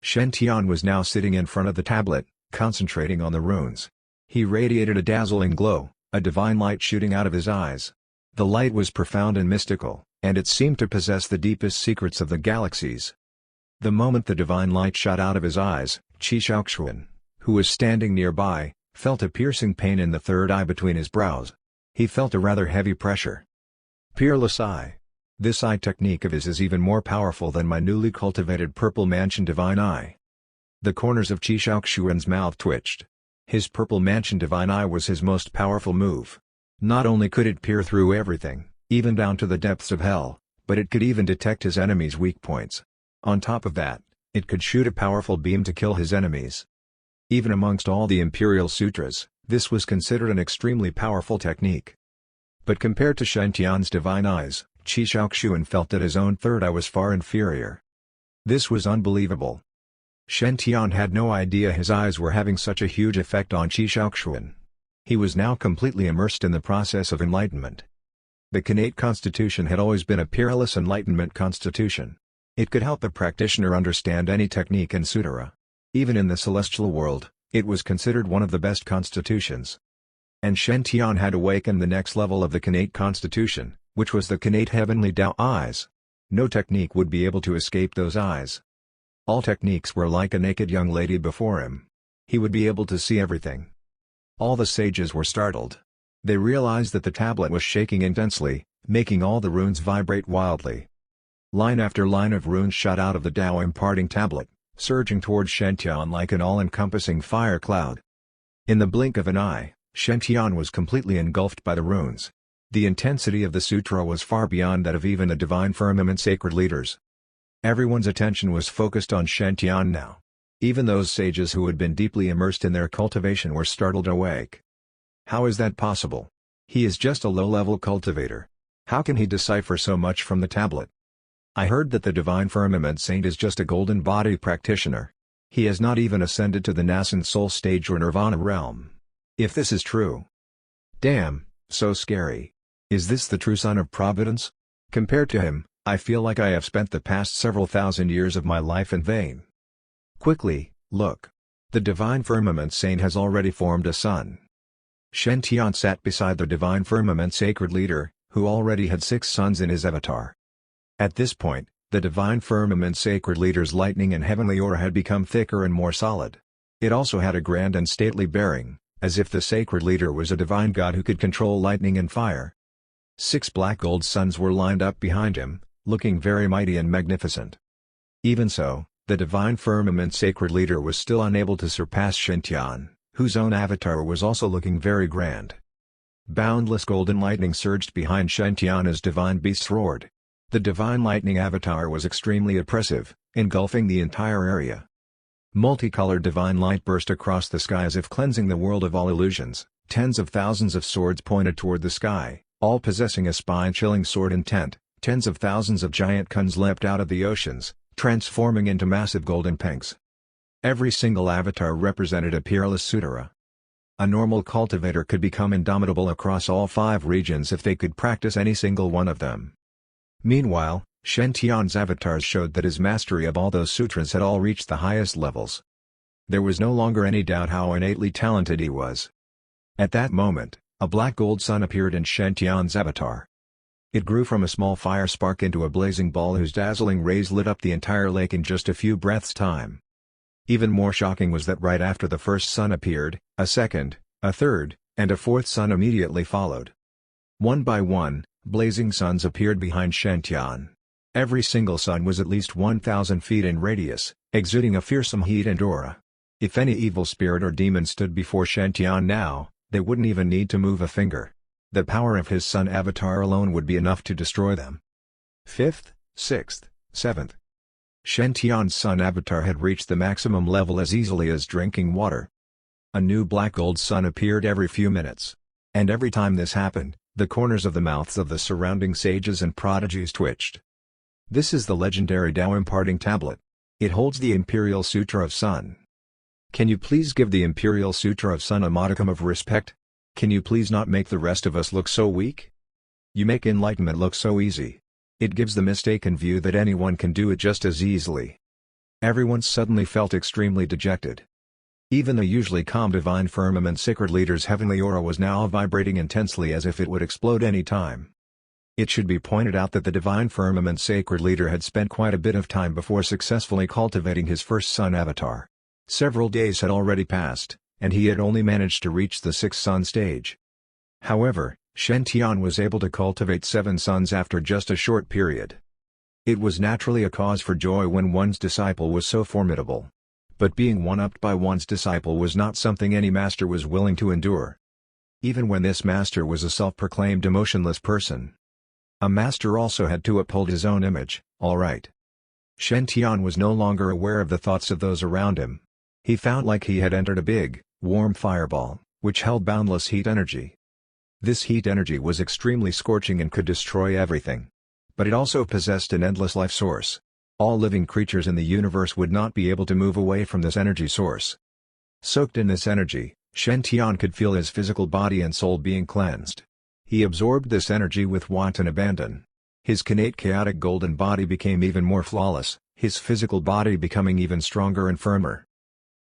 Shen Tian was now sitting in front of the tablet, concentrating on the runes. He radiated a dazzling glow, a divine light shooting out of his eyes. The light was profound and mystical, and it seemed to possess the deepest secrets of the galaxies. The moment the divine light shot out of his eyes, Qi Shaoxuan, who was standing nearby, felt a piercing pain in the third eye between his brows. He felt a rather heavy pressure. Peerless eye. This eye technique of his is even more powerful than my newly cultivated purple mansion divine eye. The corners of Qi Shaoxuan's mouth twitched. His purple mansion divine eye was his most powerful move. Not only could it peer through everything, even down to the depths of hell, but it could even detect his enemies' weak points. On top of that, it could shoot a powerful beam to kill his enemies. Even amongst all the imperial sutras, this was considered an extremely powerful technique. But compared to Shen Tian's divine eyes, Qi Shaoxuan felt that his own third eye was far inferior. This was unbelievable. Shen Tian had no idea his eyes were having such a huge effect on Qi Shaoxuan. He was now completely immersed in the process of enlightenment. The Connate constitution had always been a peerless enlightenment constitution. It could help the practitioner understand any technique in sutra. Even in the celestial world, it was considered one of the best constitutions. And Shen Tian had awakened the next level of the Connate constitution, which was the Connate heavenly Tao eyes. No technique would be able to escape those eyes. All techniques were like a naked young lady before him. He would be able to see everything. All the sages were startled. They realized that the tablet was shaking intensely, making all the runes vibrate wildly. Line after line of runes shot out of the Tao imparting tablet, surging towards Shen Tian like an all-encompassing fire cloud. In the blink of an eye, Shen Tian was completely engulfed by the runes. The intensity of the sutra was far beyond that of even the divine firmament sacred leaders. Everyone's attention was focused on Shen Tian now. Even those sages who had been deeply immersed in their cultivation were startled awake. How is that possible? He is just a low-level cultivator. How can he decipher so much from the tablet? I heard that the divine firmament saint is just a golden body practitioner. He has not even ascended to the nascent soul stage or nirvana realm. If this is true. Damn, so scary. Is this the true son of Providence? Compared to him, I feel like I have spent the past several thousand years of my life in vain. Quickly, look. The divine firmament saint has already formed a son. Shen Tian sat beside the divine firmament sacred leader, who already had 6 sons in his avatar. At this point, the divine firmament sacred leader's lightning and heavenly aura had become thicker and more solid. It also had a grand and stately bearing, as if the sacred leader was a divine god who could control lightning and fire. 6 black gold suns were lined up behind him, looking very mighty and magnificent. Even so, the divine firmament sacred leader was still unable to surpass Shen Tian, whose own avatar was also looking very grand. Boundless golden lightning surged behind Shen Tian as divine beasts roared. The divine lightning avatar was extremely oppressive, engulfing the entire area. Multicolored divine light burst across the sky as if cleansing the world of all illusions. Tens of thousands of swords pointed toward the sky, all possessing a spine-chilling sword intent. Tens of thousands of giant kuns leapt out of the oceans, transforming into massive golden pengs. Every single avatar represented a peerless sutra. A normal cultivator could become indomitable across all 5 regions if they could practice any single one of them. Meanwhile, Shen Tian's avatars showed that his mastery of all those sutras had all reached the highest levels. There was no longer any doubt how innately talented he was. At that moment, a black gold sun appeared in Shen Tian's avatar. It grew from a small fire spark into a blazing ball whose dazzling rays lit up the entire lake in just a few breaths' time. Even more shocking was that right after the first sun appeared, a second, a third, and a fourth sun immediately followed. One by one, blazing suns appeared behind Shen Tian. Every single sun was at least 1,000 feet in radius, exuding a fearsome heat and aura. If any evil spirit or demon stood before Shen Tian now, they wouldn't even need to move a finger. The power of his sun avatar alone would be enough to destroy them. 5th, 6th, 7th. Shen Tian's sun avatar had reached the maximum level as easily as drinking water. A new black gold sun appeared every few minutes. And every time this happened, the corners of the mouths of the surrounding sages and prodigies twitched. This is the legendary Tao imparting tablet. It holds the Imperial Sutra of Sun. Can you please give the Imperial Sutra of Sun a modicum of respect? Can you please not make the rest of us look so weak? You make enlightenment look so easy. It gives the mistaken view that anyone can do it just as easily. Everyone suddenly felt extremely dejected. Even the usually calm divine firmament sacred leader's heavenly aura was now vibrating intensely as if it would explode any time. It should be pointed out that the divine firmament sacred leader had spent quite a bit of time before successfully cultivating his first sun avatar. Several days had already passed, and he had only managed to reach the 6th sun stage. However, Shen Tian was able to cultivate 7 suns after just a short period. It was naturally a cause for joy when one's disciple was so formidable. But being one-upped by one's disciple was not something any master was willing to endure. Even when this master was a self-proclaimed emotionless person. A master also had to uphold his own image, all right. Shen Tian was no longer aware of the thoughts of those around him. He felt like he had entered a big, warm fireball, which held boundless heat energy. This heat energy was extremely scorching and could destroy everything. But it also possessed an endless life source. All living creatures in the universe would not be able to move away from this energy source. Soaked in this energy, Shen Tian could feel his physical body and soul being cleansed. He absorbed this energy with wanton abandon. His innate chaotic golden body became even more flawless, his physical body becoming even stronger and firmer.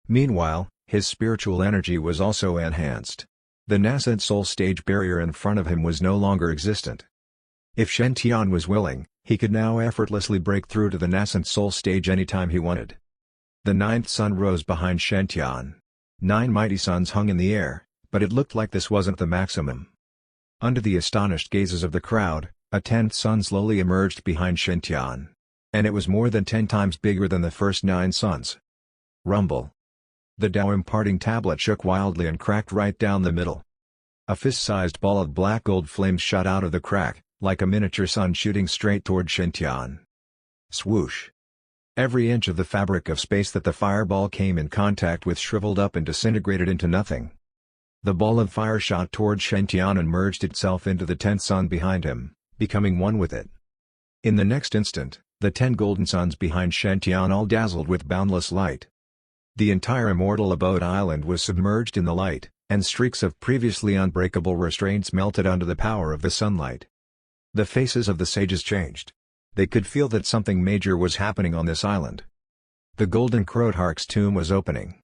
Meanwhile, his spiritual energy was also enhanced. The nascent soul stage barrier in front of him was no longer existent. If Shen Tian was willing, he could now effortlessly break through to the nascent soul stage anytime he wanted. The ninth sun rose behind Shen Tian. 9 mighty suns hung in the air, but it looked like this wasn't the maximum. Under the astonished gazes of the crowd, a 10th sun slowly emerged behind Shen Tian. And it was more than 10 times bigger than the first 9 suns. Rumble. The Tao imparting tablet shook wildly and cracked right down the middle. A fist-sized ball of black gold flames shot out of the crack, like a miniature sun shooting straight toward Shen Tian. Swoosh. Every inch of the fabric of space that the fireball came in contact with shriveled up and disintegrated into nothing. The ball of fire shot toward Shen Tian and merged itself into the 10th sun behind him, becoming one with it. In the next instant, the 10 golden suns behind Shen Tian all dazzled with boundless light. The entire immortal abode island was submerged in the light, and streaks of previously unbreakable restraints melted under the power of the sunlight. The faces of the sages changed. They could feel that something major was happening on this island. The golden crowdhark's tomb was opening.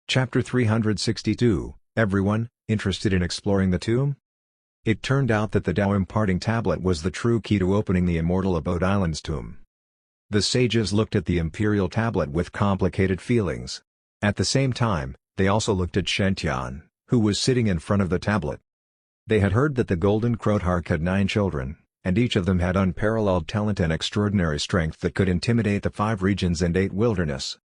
Chapter 362, Everyone, interested in exploring the tomb? It turned out that the Tao imparting tablet was the true key to opening the immortal abode island's tomb. The sages looked at the imperial tablet with complicated feelings. At the same time, they also looked at Shen Tian, who was sitting in front of the tablet. They had heard that the golden crowdhark had 9 children, and each of them had unparalleled talent and extraordinary strength that could intimidate the 5 regions and 8 wilderness.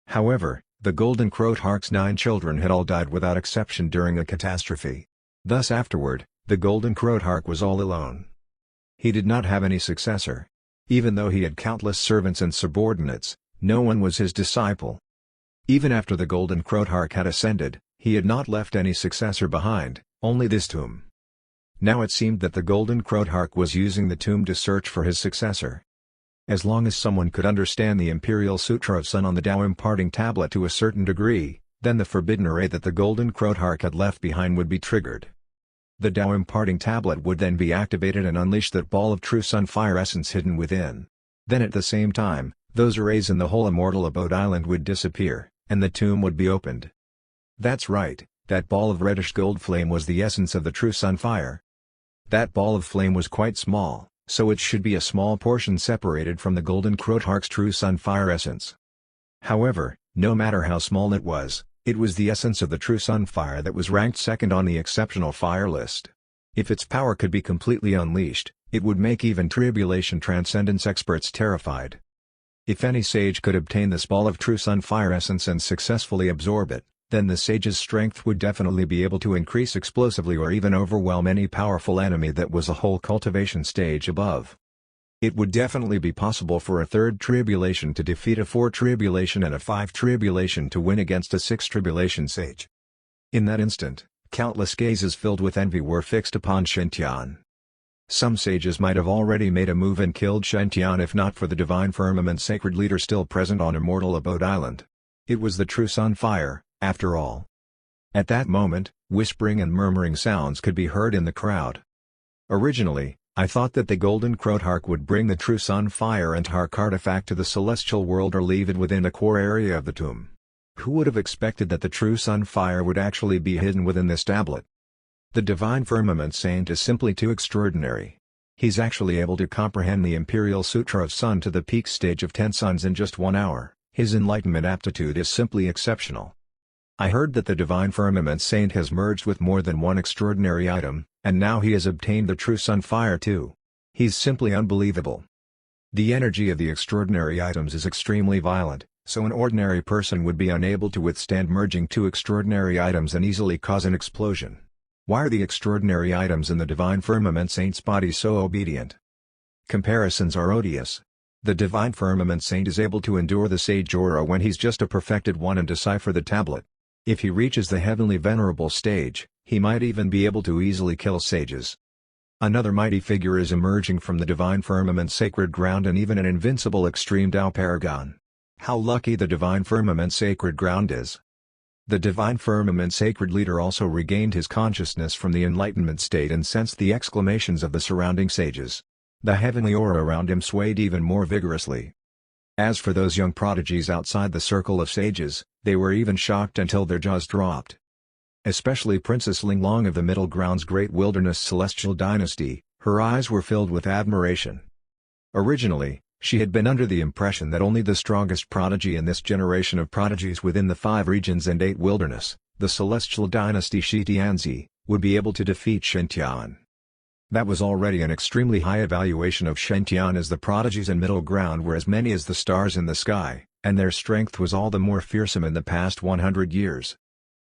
However, the golden crowdhark's 9 children had all died without exception during a catastrophe. Thus afterward, the golden crowdhark was all alone. He did not have any successor. Even though he had countless servants and subordinates, no one was his disciple. Even after the golden crowdhark had ascended, he had not left any successor behind, only this tomb. Now it seemed that the golden crowdhark was using the tomb to search for his successor. As long as someone could understand the imperial sutra of Sun on the Tao imparting tablet to a certain degree, then the forbidden array that the golden crowdhark had left behind would be triggered. The Tao imparting tablet would then be activated and unleash that ball of true sun fire essence hidden within. Then at the same time, those arrays in the whole immortal abode island would disappear, and the tomb would be opened. That's right, that ball of reddish gold flame was the essence of the true sun fire. That ball of flame was quite small, so it should be a small portion separated from the golden crowdhark's true sun fire essence. However, no matter how small it was the essence of the true sun fire that was ranked second on the exceptional fire list. If its power could be completely unleashed, it would make even tribulation transcendence experts terrified. If any sage could obtain this ball of true sun fire essence and successfully absorb it, then the sage's strength would definitely be able to increase explosively or even overwhelm any powerful enemy that was a whole cultivation stage above. It would definitely be possible for a 3rd tribulation to defeat a 4 tribulation and a 5 tribulation to win against a 6 tribulation sage. In that instant, countless gazes filled with envy were fixed upon Shen Tian. Some sages might have already made a move and killed Shen Tian if not for the divine firmament sacred leader still present on immortal abode island. It was the true sun fire, after all. At that moment, whispering and murmuring sounds could be heard in the crowd. Originally, I thought that the golden crowdhark would bring the true sun fire and hark artifact to the celestial world or leave it within the core area of the tomb. Who would have expected that the true sun fire would actually be hidden within this tablet? The divine firmament saint is simply too extraordinary. He's actually able to comprehend the imperial sutra of Sun to the peak stage of 10 suns in just 1 hour. His enlightenment aptitude is simply exceptional. I heard that the divine firmament saint has merged with more than one extraordinary item, and now he has obtained the true sun fire too. He's simply unbelievable. The energy of the extraordinary items is extremely violent, so an ordinary person would be unable to withstand merging two extraordinary items and easily cause an explosion. Why are the extraordinary items in the Divine Firmament Saint's body so obedient? Comparisons are odious. The Divine Firmament Saint is able to endure the Sage aura when he's just a perfected one and decipher the tablet. If he reaches the Heavenly Venerable stage, he might even be able to easily kill sages. Another mighty figure is emerging from the Divine Firmament Sacred Ground and even an invincible Extreme Tao Paragon. How lucky the Divine Firmament Sacred Ground is! The Divine Firmament Sacred Leader also regained his consciousness from the enlightenment state and sensed the exclamations of the surrounding sages. The heavenly aura around him swayed even more vigorously. As for those young prodigies outside the circle of sages, they were even shocked until their jaws dropped. Especially Princess Linglong of the Middle Ground's Great Wilderness Celestial Dynasty, her eyes were filled with admiration. Originally, she had been under the impression that only the strongest prodigy in this generation of prodigies within the 5 regions and 8 wilderness, the Celestial Dynasty Shi Tianzi, would be able to defeat Shen Tian. That was already an extremely high evaluation of Shen Tian, as the prodigies in Middle Ground were as many as the stars in the sky, and their strength was all the more fearsome in the past 100 years.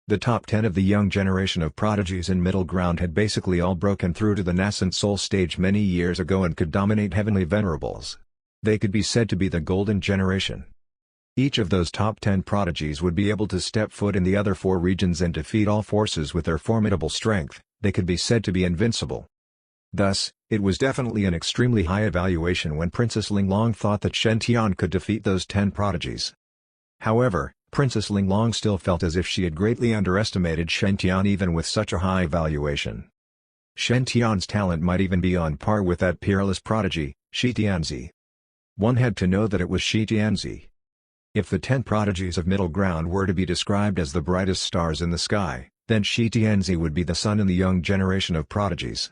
The top 10 of the young generation of prodigies in Middle Ground had basically all broken through to the nascent soul stage many years ago and could dominate heavenly venerables. They could be said to be the golden generation. Each of those top 10 prodigies would be able to step foot in the other 4 regions and defeat all forces with their formidable strength. They could be said to be invincible. Thus, it was definitely an extremely high evaluation when Princess Linglong thought that Shen Tian could defeat those 10 prodigies. However, Princess Linglong still felt as if she had greatly underestimated Shen Tian even with such a high evaluation. Shen Tian's talent might even be on par with that peerless prodigy, Shi Tianzi. One had to know that it was Shi Tianzi. If the 10 prodigies of Middle Ground were to be described as the brightest stars in the sky, then Shi Tianzi would be the sun in the young generation of prodigies.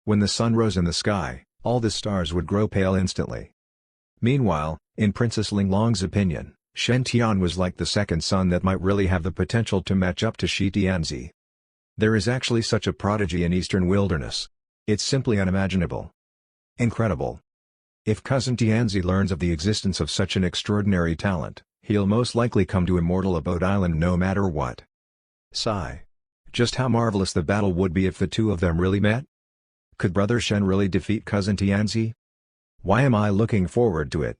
When the sun rose in the sky, all the stars would grow pale instantly. Meanwhile, in Princess Linglong's opinion, Shen Tian was like the second sun that might really have the potential to match up to Shi Tianzi. There is actually such a prodigy in Eastern Wilderness. It's simply unimaginable. Incredible. If Cousin Tianzi learns of the existence of such an extraordinary talent, he'll most likely come to Immortal Abode Island no matter what. Sigh. Just how marvelous the battle would be if the two of them really met? Could Brother Shen really defeat Cousin Tianzi? Why am I looking forward to it?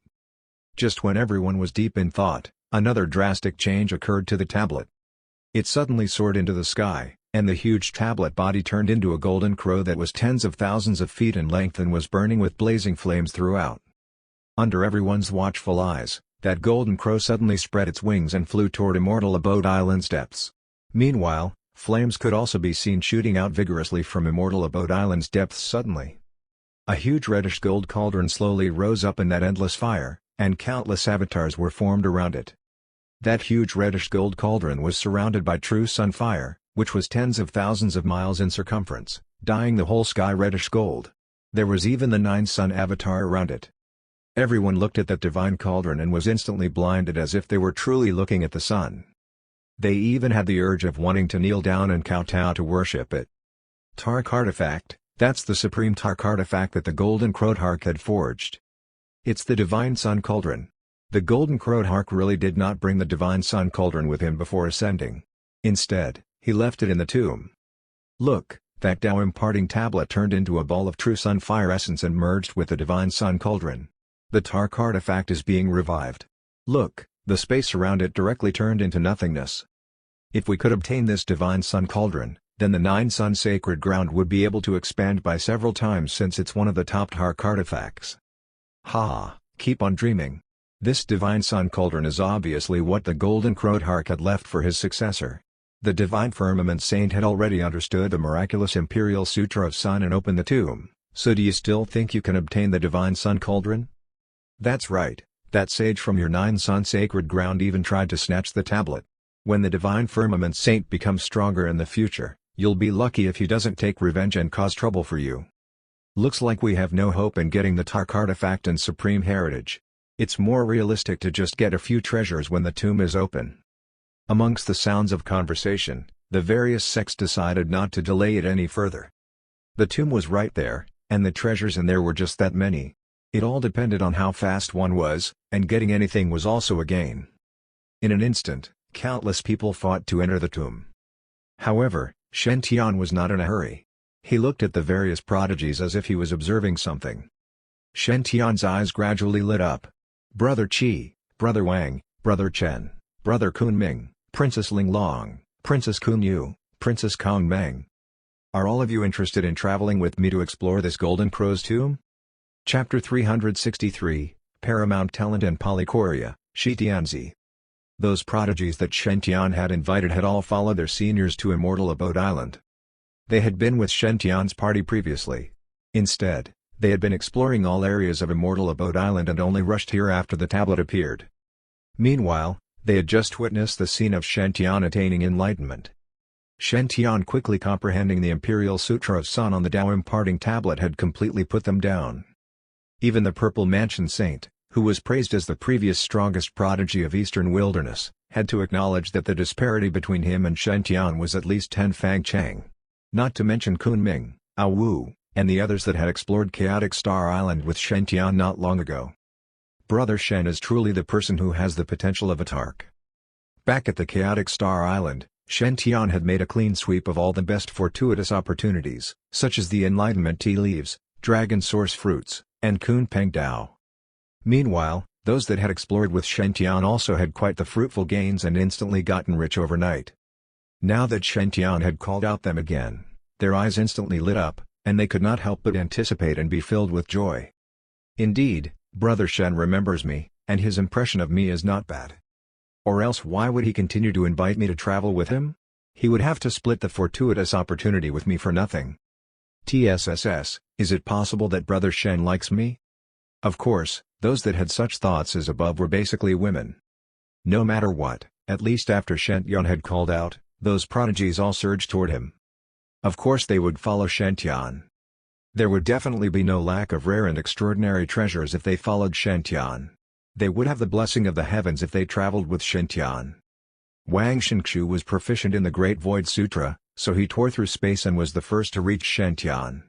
Just when everyone was deep in thought, another drastic change occurred to the tablet. It suddenly soared into the sky, and the huge tablet body turned into a golden crow that was tens of thousands of feet in length and was burning with blazing flames throughout. Under everyone's watchful eyes, that golden crow suddenly spread its wings and flew toward Immortal Abode Island's depths. Meanwhile, flames could also be seen shooting out vigorously from Immortal Abode Island's depths suddenly. A huge reddish-gold cauldron slowly rose up in that endless fire, and countless avatars were formed around it. That huge reddish-gold cauldron was surrounded by true sun fire, which was tens of thousands of miles in circumference, dyeing the whole sky reddish-gold. There was even the 9-sun avatar around it. Everyone looked at that divine cauldron and was instantly blinded as if they were truly looking at the sun. They even had the urge of wanting to kneel down and kowtow to worship it. Tark artifact, that's the supreme Tark artifact that the golden crowdhark had forged. It's the divine sun cauldron. The golden crowdhark really did not bring the divine sun cauldron with him before ascending. Instead, he left it in the tomb. Look, that Tao imparting tablet turned into a ball of true sun fire essence and merged with the divine sun cauldron. The Tark artifact is being revived. Look, the space around it directly turned into nothingness. If we could obtain this divine sun cauldron, then the 9-sun sacred ground would be able to expand by several times since it's one of the top Tark artifacts. Ha, keep on dreaming. This divine sun cauldron is obviously what the golden crowdhark had left for his successor. The divine firmament saint had already understood the miraculous imperial sutra of sun and opened the tomb, so do you still think you can obtain the divine sun cauldron? That's right, that sage from your 9-sun sacred ground even tried to snatch the tablet. When the divine firmament saint becomes stronger in the future, you'll be lucky if he doesn't take revenge and cause trouble for you. Looks like we have no hope in getting the Tark artifact and supreme heritage. It's more realistic to just get a few treasures when the tomb is open. Amongst the sounds of conversation, the various sects decided not to delay it any further. The tomb was right there, and the treasures in there were just that many. It all depended on how fast one was, and getting anything was also a gain. In an instant, countless people fought to enter the tomb. However, Shen Tian was not in a hurry. He looked at the various prodigies as if he was observing something. Shen Tian's eyes gradually lit up. Brother Qi, Brother Wang, Brother Chen, Brother Kunpeng, Princess Ling Long, Princess Kunu, Princess Confronting. Are all of you interested in traveling with me to explore this Golden Crow's tomb? Chapter 363, Paramount Talent and Polychoria, Shi Tianzi. Those prodigies that Shen Tian had invited had all followed their seniors to Immortal Abode Island. They had been with Shen Tian's party previously. Instead, they had been exploring all areas of Immortal Abode Island and only rushed here after the tablet appeared. Meanwhile, they had just witnessed the scene of Shen Tian attaining enlightenment. Shen Tian, quickly comprehending the Imperial Sutra of Sun on the Tao imparting tablet, had completely put them down. Even the Purple Mansion Saint, who was praised as the previous strongest prodigy of Eastern Wilderness, had to acknowledge that the disparity between him and Shen Tian was at least 10 Fang Chang. Not to mention Kunpeng, Ao Wu, and the others that had explored Chaotic Star Island with Shen Tian not long ago. Brother Shen is truly the person who has the potential of a Tark. Back at the Chaotic Star Island, Shen Tian had made a clean sweep of all the best fortuitous opportunities, such as the Enlightenment Tea Leaves, Dragon Source Fruits, and Kunpeng Dao. Meanwhile, those that had explored with Shen Tian also had quite the fruitful gains and instantly gotten rich overnight. Now that Shen Tian had called out them again, their eyes instantly lit up, and they could not help but anticipate and be filled with joy. Indeed, Brother Shen remembers me, and his impression of me is not bad. Or else why would he continue to invite me to travel with him? He would have to split the fortuitous opportunity with me for nothing. TSSS, is it possible that Brother Shen likes me? Of course, those that had such thoughts as above were basically women. No matter what, at least after Shen Tian had called out, those prodigies all surged toward him. Of course they would follow Shen Tian. There would definitely be no lack of rare and extraordinary treasures if they followed Shen Tian. They would have the blessing of the heavens if they traveled with Shen Tian. Wang Shenxu was proficient in the Great Void Sutra, so he tore through space and was the first to reach Shen Tian.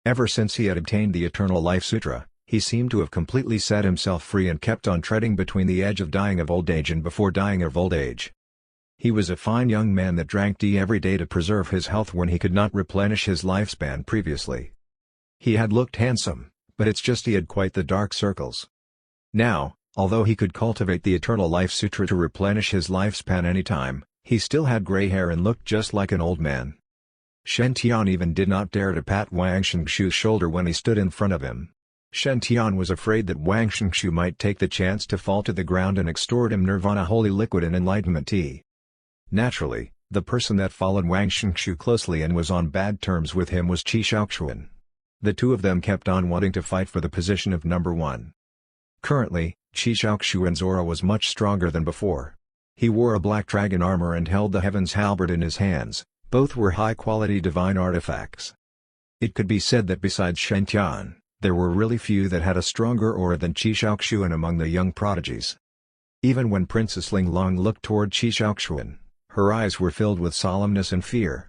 Ever since he had obtained the Eternal Life Sutra, he seemed to have completely set himself free and kept on treading between the edge of dying of old age and before dying of old age. He was a fine young man that drank tea every day to preserve his health when he could not replenish his lifespan previously. He had looked handsome, but it's just he had quite the dark circles. Now, although he could cultivate the Eternal Life Sutra to replenish his lifespan anytime, he still had gray hair and looked just like an old man. Shen Tian even did not dare to pat Wang Shenxu's shoulder when he stood in front of him. Shen Tian was afraid that Wang Shenxu might take the chance to fall to the ground and extort him Nirvana Holy Liquid and Enlightenment Tea. Naturally, the person that followed Wang Shenxu closely and was on bad terms with him was Qi Shaoxuan. The two of them kept on wanting to fight for the position of number one. Currently, Qi Shaoxuan's aura was much stronger than before. He wore a black dragon armor and held the Heaven's Halberd in his hands. Both were high-quality divine artifacts. It could be said that besides Shen Tian, there were really few that had a stronger aura than Qi Shaoxuan among the young prodigies. Even when Princess Ling Long looked toward Qi Shaoxuan, her eyes were filled with solemnness and fear.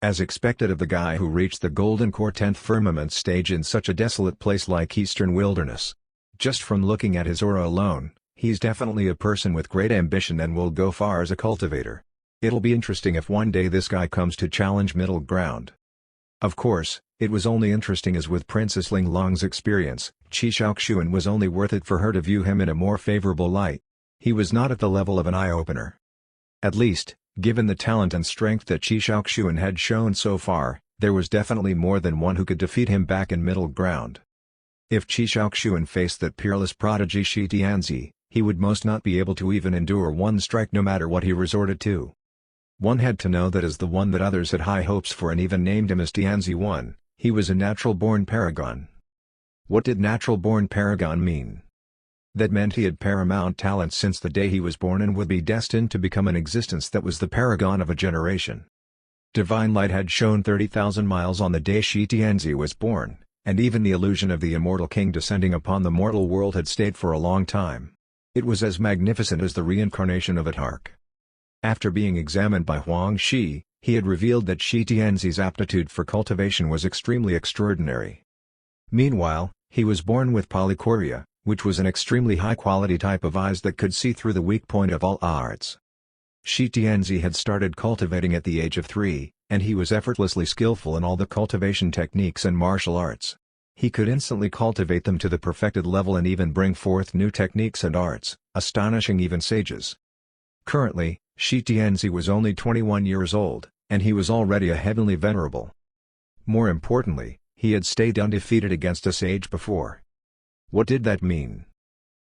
As expected of the guy who reached the Golden Core 10th firmament stage in such a desolate place like Eastern Wilderness. Just from looking at his aura alone, he's definitely a person with great ambition and will go far as a cultivator. It'll be interesting if one day this guy comes to challenge middle ground. Of course, it was only interesting as with Princess Ling Long's experience, Qi Shaoxuan was only worth it for her to view him in a more favorable light. He was not at the level of an eye-opener. At least, given the talent and strength that Qi Shaoxuan had shown so far, there was definitely more than one who could defeat him back in middle ground. If Qi Shaoxuan faced that peerless prodigy Shi Tianzi, he would most not be able to even endure one strike no matter what he resorted to. One had to know that as the one that others had high hopes for and even named him as Tianzi I, he was a natural-born paragon. What did natural-born paragon mean? That meant he had paramount talent since the day he was born and would be destined to become an existence that was the paragon of a generation. Divine light had shone 30,000 miles on the day Shi Tianzi was born, and even the illusion of the immortal king descending upon the mortal world had stayed for a long time. It was as magnificent as the reincarnation of a Tark. After being examined by Huang Shi, he had revealed that Shi Tianzi's aptitude for cultivation was extremely extraordinary. Meanwhile, He was born with polychoria, which was an extremely high-quality type of eyes that could see through the weak point of all arts. Shi Tianzi had started cultivating at the age of 3, and he was effortlessly skillful in all the cultivation techniques and martial arts. He could instantly cultivate them to the perfected level and even bring forth new techniques and arts, astonishing even sages. Currently, Shi Tianzi was only 21 years old, and he was already a heavenly venerable. More importantly, he had stayed undefeated against a sage before. What did that mean?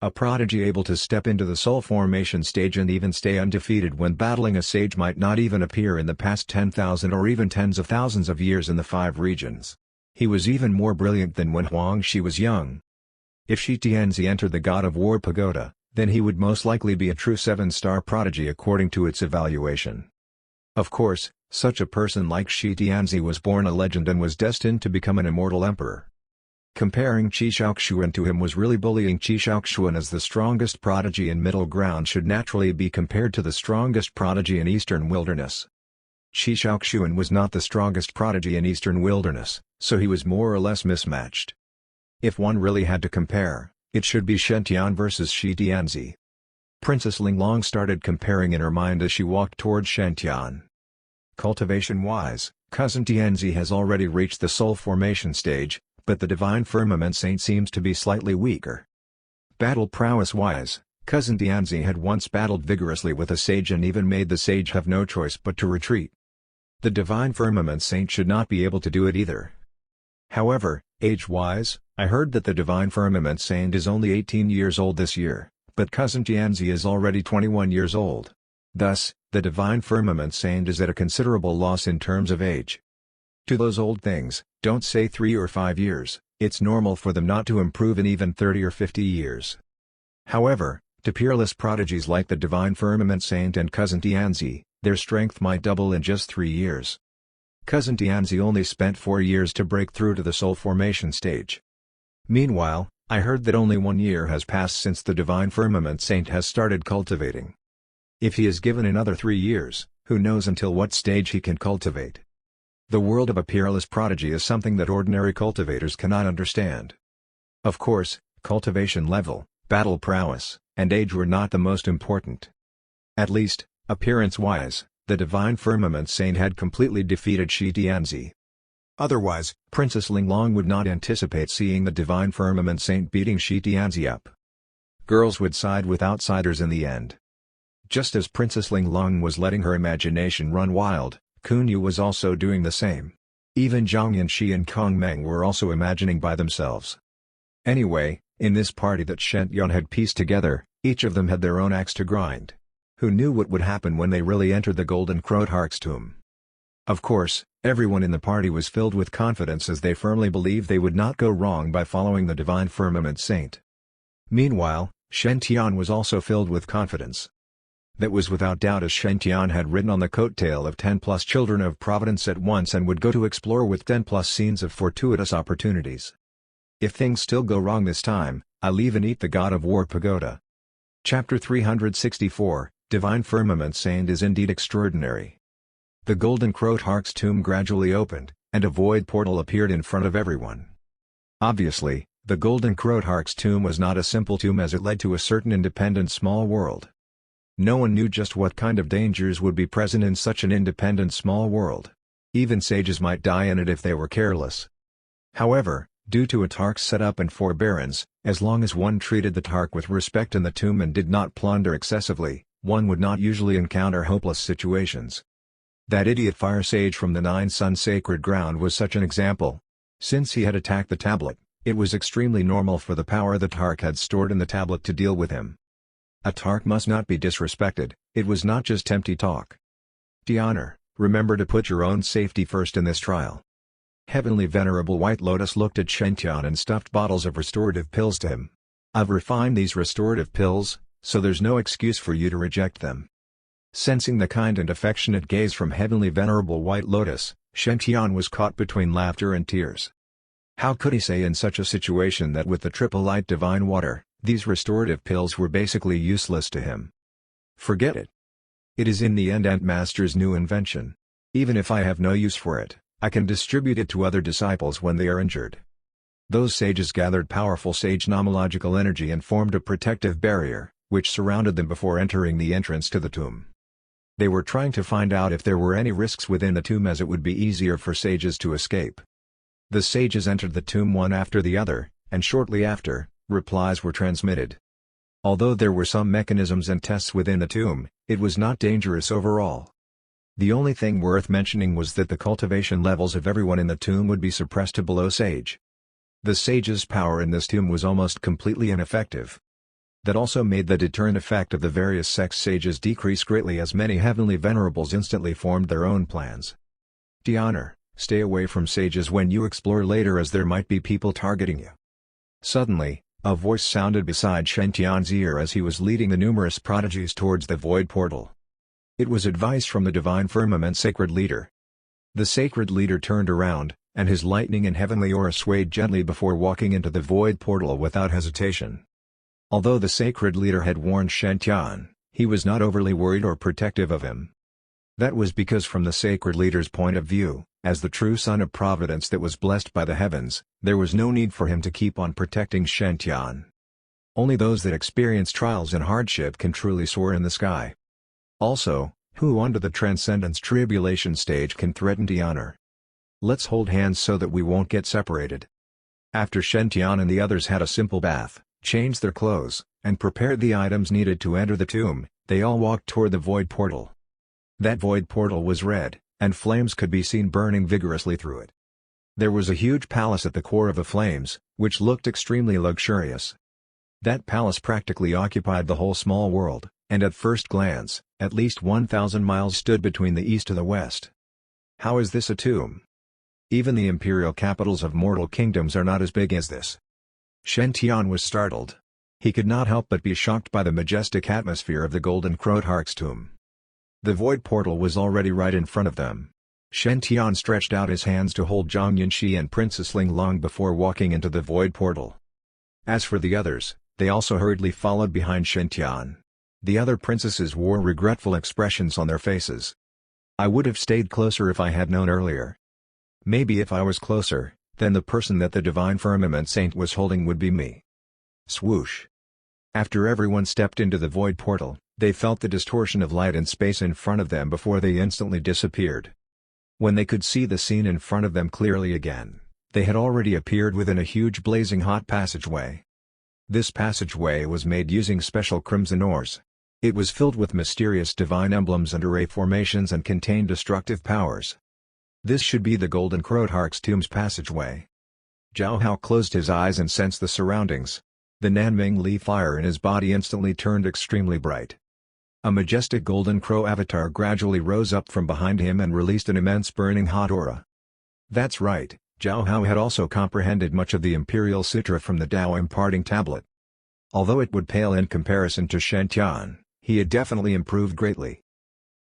A prodigy able to step into the soul formation stage and even stay undefeated when battling a sage might not even appear in the past 10,000 or even tens of thousands of years in the 5 regions. He was even more brilliant than when Huangshi was young. If Shi Tianzi entered the God of War pagoda, then he would most likely be a true 7-star prodigy according to its evaluation. Of course, such a person like Shi Tianzi was born a legend and was destined to become an immortal emperor. Comparing Qi Shaoxuan to him was really bullying. Qi Shaoxuan as the strongest prodigy in middle ground should naturally be compared to the strongest prodigy in eastern wilderness. Qi Shaoxuan was not the strongest prodigy in eastern wilderness, so he was more or less mismatched. If one really had to compare, it should be Shen Tian versus Shi Tianzi. Princess Linglong started comparing in her mind as she walked towards Shen Tian. Cultivation-wise, cousin Tianzi has already reached the soul formation stage, but the divine firmament saint seems to be slightly weaker. Battle prowess-wise, cousin Tianzi had once battled vigorously with a sage and even made the sage have no choice but to retreat. The divine firmament saint should not be able to do it either. However, age-wise, I heard that the divine firmament saint is only 18 years old this year, but cousin Tianzi is already 21 years old. Thus, the divine firmament saint is at a considerable loss in terms of age. To those old things, don't say 3 or 5 years, it's normal for them not to improve in even 30 or 50 years. However, to peerless prodigies like the divine firmament saint and cousin Tianzi, their strength might double in just 3 years. Cousin Tianzi only spent 4 years to break through to the soul formation stage. Meanwhile, I heard that only 1 year has passed since the divine firmament saint has started cultivating. If he is given another 3 years, who knows until what stage he can cultivate. The world of a peerless prodigy is something that ordinary cultivators cannot understand. Of course, cultivation level, battle prowess, and age were not the most important. At least, appearance-wise, the divine firmament saint had completely defeated Shi Tianzi. Otherwise, Princess Linglong would not anticipate seeing the divine firmament saint beating Shi Tianzi up. Girls would side with outsiders in the end. Just as Princess Linglong was letting her imagination run wild, Kunu was also doing the same. Even Zhang Yanxi and Confronting were also imagining by themselves. Anyway, in this party that Shen Tian had pieced together, each of them had their own axe to grind. Who knew what would happen when they really entered the golden crowdhark's tomb? Of course, everyone in the party was filled with confidence as they firmly believed they would not go wrong by following the divine firmament saint. Meanwhile, Shen Tian was also filled with confidence. That was without doubt, as Shen Tian had ridden on the coattail of 10+ children of Providence at once and would go to explore with 10+ scenes of fortuitous opportunities. If things still go wrong this time, I leave and eat the God of War pagoda. Chapter 364, Divine Firmament Saint is indeed extraordinary. The golden crowdhark's tomb gradually opened, and a void portal appeared in front of everyone. Obviously, the golden crowdhark's tomb was not a simple tomb as it led to a certain independent small world. No one knew just what kind of dangers would be present in such an independent small world. Even sages might die in it if they were careless. However, due to a Tark's setup and forbearance, as long as one treated the Tark with respect in the tomb and did not plunder excessively, one would not usually encounter hopeless situations. That idiot fire sage from the 9-Sun Sacred Ground was such an example. Since he had attacked the tablet, it was extremely normal for the power the Tark had stored in the tablet to deal with him. A Tark must not be disrespected, it was not just empty talk. Tianer, remember to put your own safety first in this trial. Heavenly Venerable White Lotus looked at Shen Tian and stuffed bottles of restorative pills to him. I've refined these restorative pills, so there's no excuse for you to reject them. Sensing the kind and affectionate gaze from Heavenly Venerable White Lotus, Shen Tian was caught between laughter and tears. How could he say in such a situation that with the triple light divine water, these restorative pills were basically useless to him? Forget it. It is in the end Ant Master's new invention. Even if I have no use for it, I can distribute it to other disciples when they are injured. Those sages gathered powerful sage nomological energy and formed a protective barrier, which surrounded them before entering the entrance to the tomb. They were trying to find out if there were any risks within the tomb, as it would be easier for sages to escape. The sages entered the tomb one after the other, and shortly after, replies were transmitted. Although there were some mechanisms and tests within the tomb, it was not dangerous overall. The only thing worth mentioning was that the cultivation levels of everyone in the tomb would be suppressed to below sage. The sage's power in this tomb was almost completely ineffective. That also made the deterrent effect of the various sex sages decrease greatly, as many heavenly venerables instantly formed their own plans. D'honor, stay away from sages when you explore later, as there might be people targeting you. Suddenly, a voice sounded beside Shen Tian's ear as he was leading the numerous prodigies towards the void portal. It was advice from the Divine Firmament Sacred Leader. The Sacred Leader turned around, and his lightning and heavenly aura swayed gently before walking into the void portal without hesitation. Although the Sacred Leader had warned Shen Tian, he was not overly worried or protective of him. That was because from the Sacred Leader's point of view, as the true son of Providence that was blessed by the heavens, there was no need for him to keep on protecting Shen Tian. Only those that experience trials and hardship can truly soar in the sky. Also, who under the Transcendence Tribulation stage can threaten D'honor? Let's hold hands so that we won't get separated. After Shen Tian and the others had a simple bath, changed their clothes, and prepared the items needed to enter the tomb, they all walked toward the void portal. That void portal was red, and flames could be seen burning vigorously through it. There was a huge palace at the core of the flames, which looked extremely luxurious. That palace practically occupied the whole small world, and at first glance, at least 1,000 miles stood between the east and the west. How is this a tomb? Even the imperial capitals of mortal kingdoms are not as big as this. Shen Tian was startled. He could not help but be shocked by the majestic atmosphere of the golden crowdhark's tomb. The void portal was already right in front of them. Shen Tian stretched out his hands to hold Zhang Yunxi and Princess Ling Long before walking into the void portal. As for the others, they also hurriedly followed behind Shen Tian. The other princesses wore regretful expressions on their faces. I would have stayed closer if I had known earlier. Maybe if I was closer, then the person that the Divine Firmament Saint was holding would be me. Swoosh. After everyone stepped into the void portal, they felt the distortion of light and space in front of them before they instantly disappeared. When they could see the scene in front of them clearly again, they had already appeared within a huge blazing hot passageway. This passageway was made using special crimson ores. It was filled with mysterious divine emblems and array formations and contained destructive powers. This should be the Golden Crowdhark's tomb's passageway. Zhao Hao closed his eyes and sensed the surroundings. The Nanming Li fire in his body instantly turned extremely bright. A majestic golden crow avatar gradually rose up from behind him and released an immense burning hot aura. That's right, Zhao Hao had also comprehended much of the Imperial Sutra from the Tao imparting tablet. Although it would pale in comparison to Shen Tian, he had definitely improved greatly.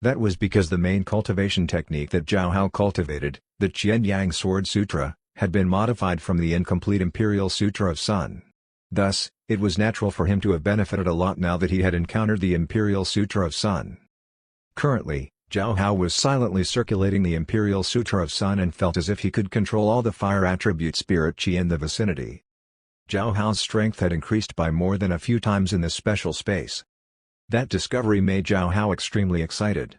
That was because the main cultivation technique that Zhao Hao cultivated, the Qian-Yang Sword Sutra, had been modified from the incomplete Imperial Sutra of Sun. Thus, it was natural for him to have benefited a lot now that he had encountered the Imperial Sutra of Sun. Currently, Zhao Hao was silently circulating the Imperial Sutra of Sun and felt as if he could control all the fire attribute spirit qi in the vicinity. Zhao Hao's strength had increased by more than a few times in this special space. That discovery made Zhao Hao extremely excited.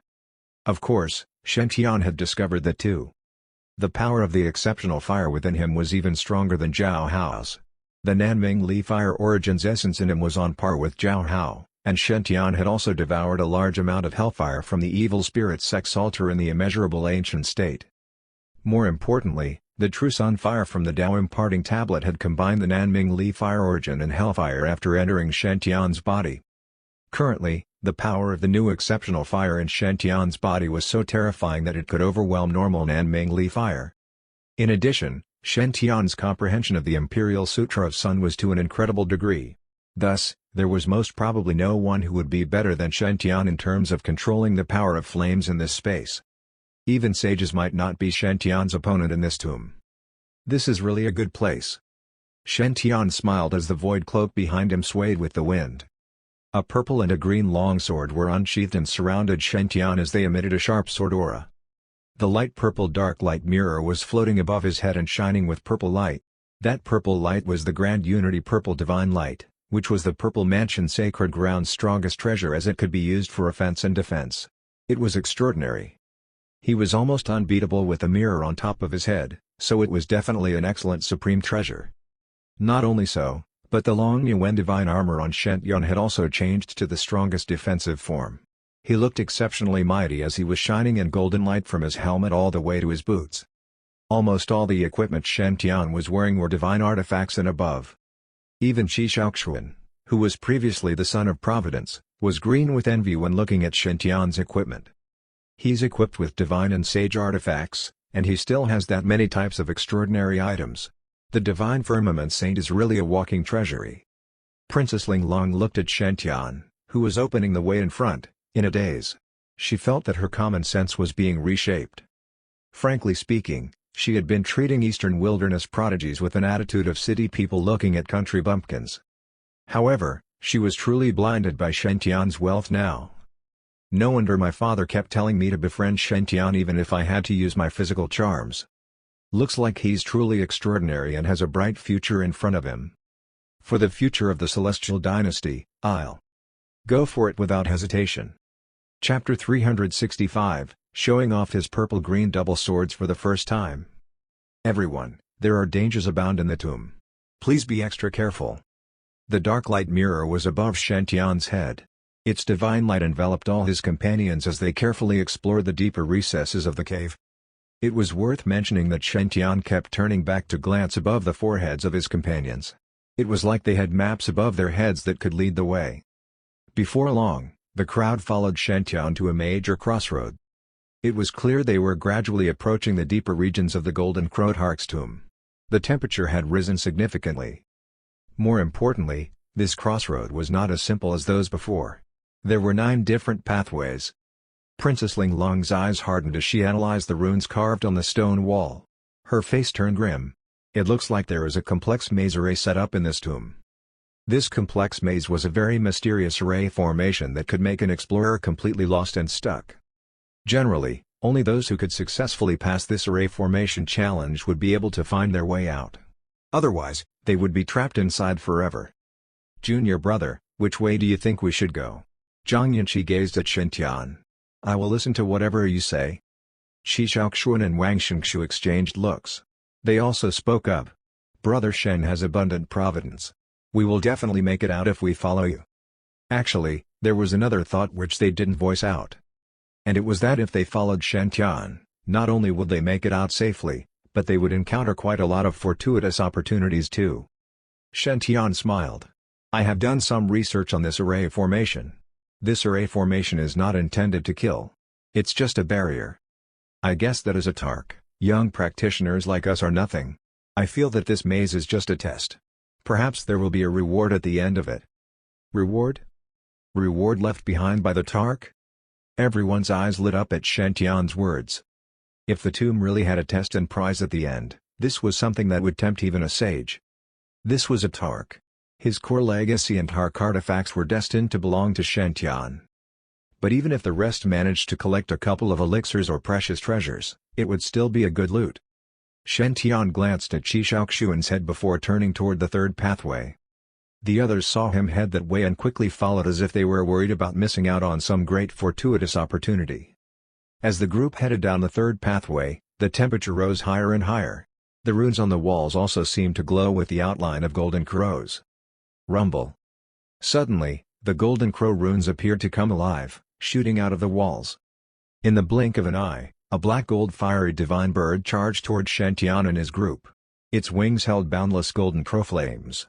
Of course, Shen Tian had discovered that too. The power of the exceptional fire within him was even stronger than Zhao Hao's. The Nanming Li fire origin's essence in him was on par with Zhao Hao, and Shen Tian had also devoured a large amount of hellfire from the evil spirit sex altar in the immeasurable ancient state. More importantly, the true sun fire from the Tao imparting tablet had combined the Nanming Li fire origin and hellfire after entering Shen Tian's body. Currently, the power of the new exceptional fire in Shen Tian's body was so terrifying that it could overwhelm normal Nanming Li fire. In addition, Shen Tian's comprehension of the Imperial Sutra of Sun was to an incredible degree. Thus, there was most probably no one who would be better than Shen Tian in terms of controlling the power of flames in this space. Even sages might not be Shen Tian's opponent in this tomb. This is really a good place. Shen Tian smiled as the void cloak behind him swayed with the wind. A purple and a green longsword were unsheathed and surrounded Shen Tian as they emitted a sharp sword aura. The light purple dark light mirror was floating above his head and shining with purple light. That purple light was the Grand Unity Purple Divine Light, which was the Purple Mansion Sacred Ground's strongest treasure as it could be used for offense and defense. It was extraordinary. He was almost unbeatable with the mirror on top of his head, so it was definitely an excellent supreme treasure. Not only so, but the Long Yuan divine armor on Shen Tian had also changed to the strongest defensive form. He looked exceptionally mighty as he was shining in golden light from his helmet all the way to his boots. Almost all the equipment Shen Tian was wearing were divine artifacts and above. Even Qi Shaoxuan, who was previously the son of Providence, was green with envy when looking at Shen Tian's equipment. He's equipped with divine and sage artifacts, and he still has that many types of extraordinary items. The Divine Firmament Saint is really a walking treasury. Princess Ling Long looked at Shen Tian, who was opening the way in front, in a daze. She felt that her common sense was being reshaped. Frankly speaking, she had been treating Eastern wilderness prodigies with an attitude of city people looking at country bumpkins. However, she was truly blinded by Shen Tian's wealth now. No wonder my father kept telling me to befriend Shen Tian even if I had to use my physical charms. Looks like he's truly extraordinary and has a bright future in front of him. For the future of the Celestial Dynasty, I'll go for it without hesitation. Chapter 365, showing off his purple-green double swords for the first time. Everyone, there are dangers abound in the tomb. Please be extra careful. The dark light mirror was above Shen Tian's head. Its divine light enveloped all his companions as they carefully explored the deeper recesses of the cave. It was worth mentioning that Shen Tian kept turning back to glance above the foreheads of his companions. It was like they had maps above their heads that could lead the way. Before long, the crowd followed Shen Tian to a major crossroad. It was clear they were gradually approaching the deeper regions of the golden crowdhark's tomb. The temperature had risen significantly. More importantly, this crossroad was not as simple as those before. There were 9 different pathways. Princess Ling Long's eyes hardened as she analyzed the runes carved on the stone wall. Her face turned grim. It looks like there is a complex maze array set up in this tomb. This complex maze was a very mysterious array formation that could make an explorer completely lost and stuck. Generally, only those who could successfully pass this array formation challenge would be able to find their way out. Otherwise, they would be trapped inside forever. Junior brother, which way do you think we should go? Zhang Yanqi gazed at Shen Tian. I will listen to whatever you say. Qi Shaoxuan and Wang Shenxu exchanged looks. They also spoke up. Brother Shen has abundant providence. We will definitely make it out if we follow you. Actually, there was another thought which they didn't voice out. And it was that if they followed Shen Tian, not only would they make it out safely, but they would encounter quite a lot of fortuitous opportunities too. Shen Tian smiled. I have done some research on this array formation. This array formation is not intended to kill. It's just a barrier. I guess that as a Tark, young practitioners like us are nothing. I feel that this maze is just a test. Perhaps there will be a reward at the end of it. Reward? Reward left behind by the Tark? Everyone's eyes lit up at Shen Tian's words. If the tomb really had a test and prize at the end, this was something that would tempt even a sage. This was a Tark. His core legacy and Tark artifacts were destined to belong to Shen Tian. But even if the rest managed to collect a couple of elixirs or precious treasures, it would still be a good loot. Shen Tian glanced at Qi Shaoxuan's head before turning toward the third pathway. The others saw him head that way and quickly followed as if they were worried about missing out on some great fortuitous opportunity. As the group headed down the third pathway, the temperature rose higher and higher. The runes on the walls also seemed to glow with the outline of golden crows. Rumble. Suddenly, the golden crow runes appeared to come alive, shooting out of the walls. In the blink of an eye, a black-gold fiery divine bird charged toward Shen Tian and his group. Its wings held boundless golden crow flames.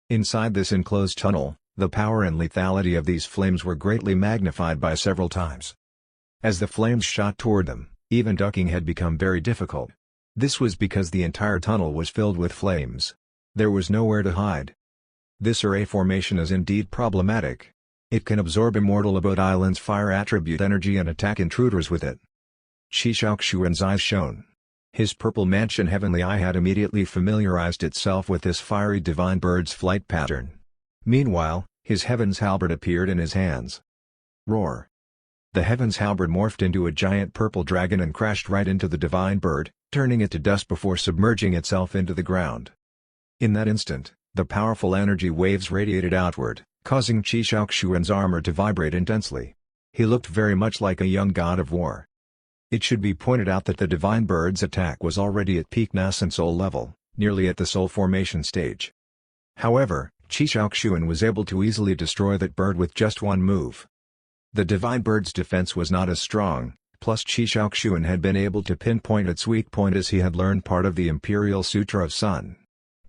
Inside this enclosed tunnel, the power and lethality of these flames were greatly magnified by several times. As the flames shot toward them, even ducking had become very difficult. This was because the entire tunnel was filled with flames. There was nowhere to hide. This array formation is indeed problematic. It can absorb Immortal Abode Island's fire attribute energy and attack intruders with it. Qi Shaoxuan's eyes shone. His purple mansion heavenly eye had immediately familiarized itself with this fiery divine bird's flight pattern. Meanwhile, his heaven's halberd appeared in his hands. Roar! The heaven's halberd morphed into a giant purple dragon and crashed right into the divine bird, turning it to dust before submerging itself into the ground. In that instant, the powerful energy waves radiated outward, causing Qi Shaoxuan's armor to vibrate intensely. He looked very much like a young god of war. It should be pointed out that the divine bird's attack was already at peak mass and soul level, nearly at the soul formation stage. However, Qi Shaoxuan was able to easily destroy that bird with just one move. The divine bird's defense was not as strong, plus Qi Shaoxuan had been able to pinpoint its weak point as he had learned part of the Imperial Sutra of Sun.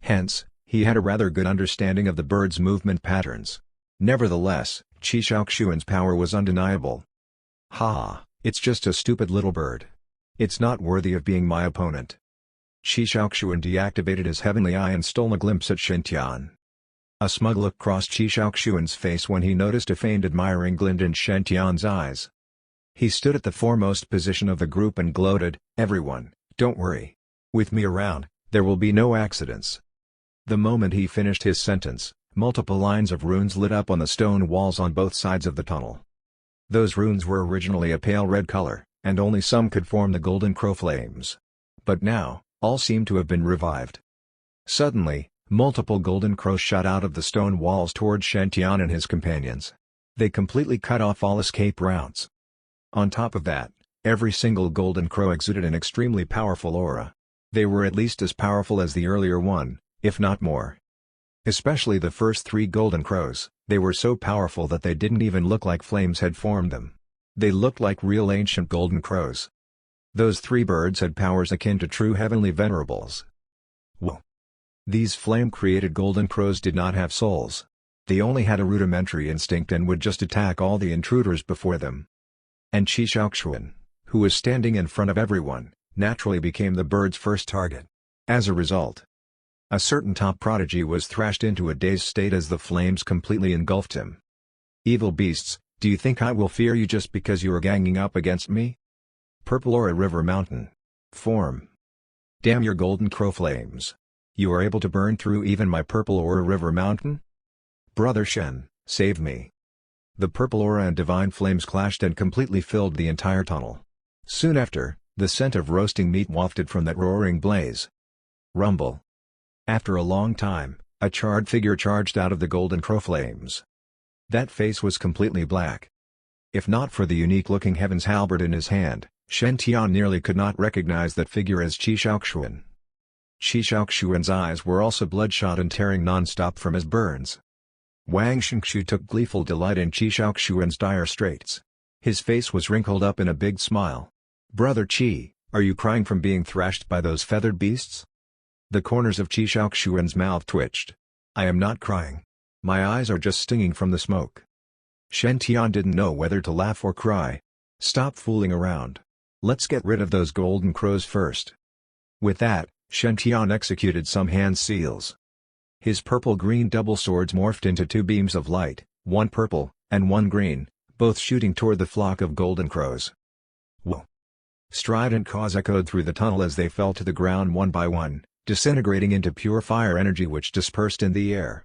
Hence, he had a rather good understanding of the bird's movement patterns. Nevertheless, Qi Shaoxuan's power was undeniable. "Ha, it's just a stupid little bird. It's not worthy of being my opponent." Qi Shaoxuan deactivated his heavenly eye and stole a glimpse at Shen Tian. A smug look crossed Qi Shaoxuan's face when he noticed a faint admiring glint in Shen Tian's eyes. He stood at the foremost position of the group and gloated, "Everyone, don't worry. With me around, there will be no accidents." The moment he finished his sentence, multiple lines of runes lit up on the stone walls on both sides of the tunnel. Those runes were originally a pale red color, and only some could form the golden crow flames. But now, all seemed to have been revived. Suddenly, multiple golden crows shot out of the stone walls toward Shen Tian and his companions. They completely cut off all escape routes. On top of that, every single golden crow exuded an extremely powerful aura. They were at least as powerful as the earlier one, if not more. Especially the first 3 golden crows, they were so powerful that they didn't even look like flames had formed them. They looked like real ancient golden crows. Those 3 birds had powers akin to true heavenly venerables. Whoa! These flame-created golden crows did not have souls. They only had a rudimentary instinct and would just attack all the intruders before them. And Qi Shaoxuan, who was standing in front of everyone, naturally became the bird's first target. As a result, a certain top prodigy was thrashed into a dazed state as the flames completely engulfed him. "Evil beasts, do you think I will fear you just because you are ganging up against me? Purple Aura River Mountain. Form. Damn your golden crow flames. You are able to burn through even my Purple Aura River Mountain? Brother Shen, save me." The purple aura and divine flames clashed and completely filled the entire tunnel. Soon after, the scent of roasting meat wafted from that roaring blaze. Rumble. After a long time, a charred figure charged out of the golden crow flames. That face was completely black. If not for the unique-looking heaven's halberd in his hand, Shen Tian nearly could not recognize that figure as Qi Shaoxuan. Qi Shaoxuan's eyes were also bloodshot and tearing non-stop from his burns. Wang Shenxu took gleeful delight in Qi Shaoxuan's dire straits. His face was wrinkled up in a big smile. "Brother Qi, are you crying from being thrashed by those feathered beasts?" The corners of Qi Shaoxuan's mouth twitched. "I am not crying. My eyes are just stinging from the smoke." Shen Tian didn't know whether to laugh or cry. "Stop fooling around. Let's get rid of those golden crows first." With that, Shen Tian executed some hand seals. His purple-green double swords morphed into 2 beams of light, one purple, and one green, both shooting toward the flock of golden crows. Whoa! Strident caws echoed through the tunnel as they fell to the ground one by one, disintegrating into pure fire energy which dispersed in the air.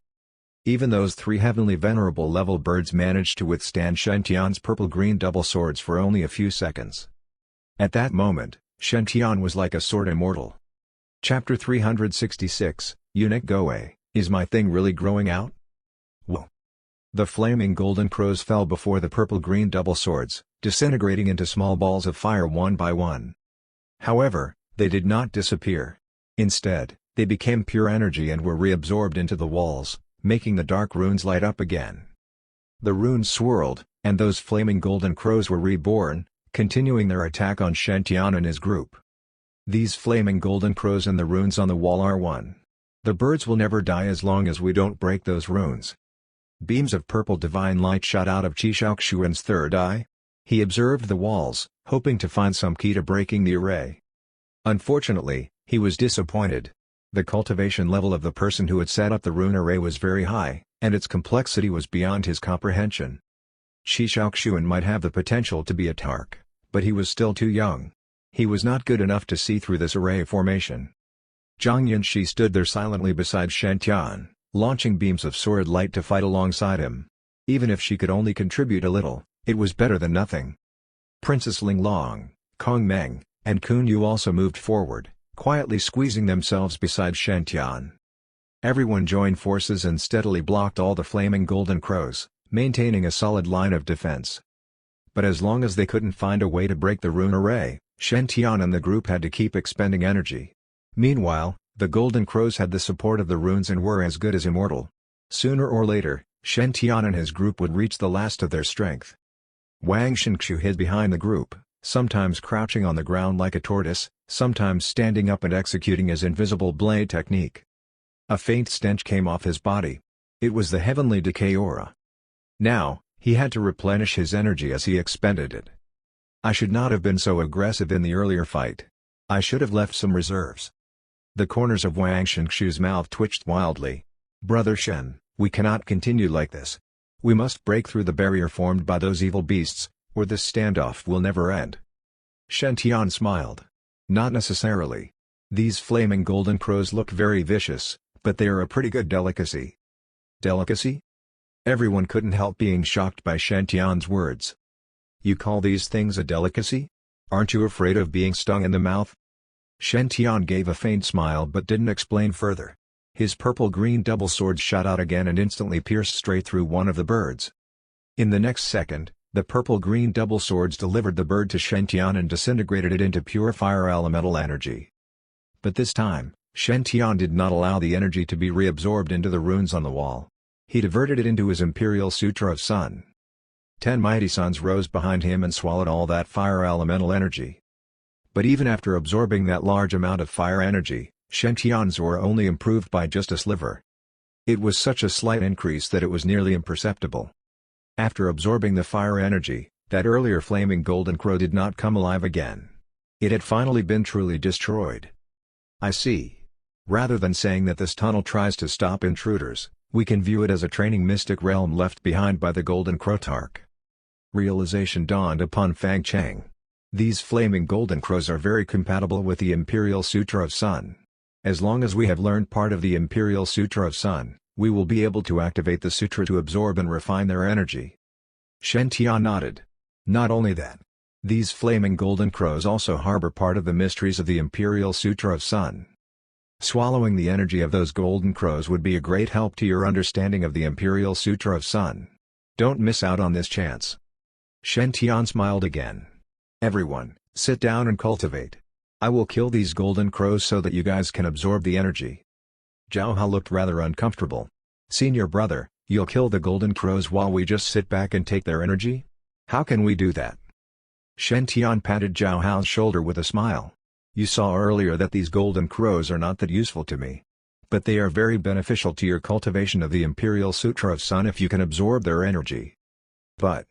Even those 3 heavenly venerable level birds managed to withstand Shen Tian's purple-green double swords for only a few seconds. At that moment, Shen Tian was like a sword immortal. Chapter 366, Eunuch Goe, is my thing really growing out? Whoa! The flaming golden crows fell before the purple-green double swords, disintegrating into small balls of fire one by one. However, they did not disappear. Instead, they became pure energy and were reabsorbed into the walls, making the dark runes light up again. The runes swirled, and those flaming golden crows were reborn, continuing their attack on Shen Tian and his group. These flaming golden crows and the runes on the wall are one. The birds will never die as long as we don't break those runes. Beams of purple divine light shot out of Qi Shaoxuan's third eye. He observed the walls, hoping to find some key to breaking the array. Unfortunately, he was disappointed. The cultivation level of the person who had set up the rune array was very high, and its complexity was beyond his comprehension. Qi Shaoxuan might have the potential to be a Tark, but he was still too young. He was not good enough to see through this array formation. Zhang Yanxi stood there silently beside Shen Tian, launching beams of sword light to fight alongside him. Even if she could only contribute a little, it was better than nothing. Princess Linglong, Kong Meng, and Kunu also moved forward, quietly squeezing themselves beside Shen Tian. Everyone joined forces and steadily blocked all the flaming golden crows, maintaining a solid line of defense. But as long as they couldn't find a way to break the rune array, Shen Tian and the group had to keep expending energy. Meanwhile, the golden crows had the support of the runes and were as good as immortal. Sooner or later, Shen Tian and his group would reach the last of their strength. Wang Shenxu hid behind the group, sometimes crouching on the ground like a tortoise, sometimes standing up and executing his invisible blade technique. A faint stench came off his body. It was the heavenly decay aura. Now, he had to replenish his energy as he expended it. I should not have been so aggressive in the earlier fight. I should have left some reserves. The corners of Wang Shenxu's mouth twitched wildly. Brother Shen, we cannot continue like this. We must break through the barrier formed by those evil beasts, or this standoff will never end. Shen Tian smiled. Not necessarily. These flaming golden crows look very vicious, but they are a pretty good delicacy. Delicacy? Everyone couldn't help being shocked by Shen Tian's words. You call these things a delicacy? Aren't you afraid of being stung in the mouth? Shen Tian gave a faint smile but didn't explain further. His purple-green double sword shot out again and instantly pierced straight through one of the birds. In the next second, the purple-green double swords delivered the bird to Shen Tian and disintegrated it into pure fire elemental energy. But this time, Shen Tian did not allow the energy to be reabsorbed into the runes on the wall. He diverted it into his Imperial Sutra of Sun. 10 mighty suns rose behind him and swallowed all that fire elemental energy. But even after absorbing that large amount of fire energy, Shen Tian's aura only improved by just a sliver. It was such a slight increase that it was nearly imperceptible. After absorbing the fire energy, that earlier flaming golden crow did not come alive again. It had finally been truly destroyed. I see. Rather than saying that this tunnel tries to stop intruders, we can view it as a training mystic realm left behind by the golden crowdhark. Realization dawned upon Fang Cheng. These flaming golden crows are very compatible with the Imperial Sutra of Sun. As long as we have learned part of the Imperial Sutra of Sun, we will be able to activate the sutra to absorb and refine their energy. Shen Tian nodded. Not only that. These flaming golden crows also harbor part of the mysteries of the Imperial Sutra of Sun. Swallowing the energy of those golden crows would be a great help to your understanding of the Imperial Sutra of Sun. Don't miss out on this chance. Shen Tian smiled again. Everyone, sit down and cultivate. I will kill these golden crows so that you guys can absorb the energy. Zhao Hao looked rather uncomfortable. Senior brother, you'll kill the golden crows while we just sit back and take their energy? How can we do that? Shen Tian patted Zhao Hao's shoulder with a smile. You saw earlier that these golden crows are not that useful to me. But they are very beneficial to your cultivation of the Imperial Sutra of Sun if you can absorb their energy. But...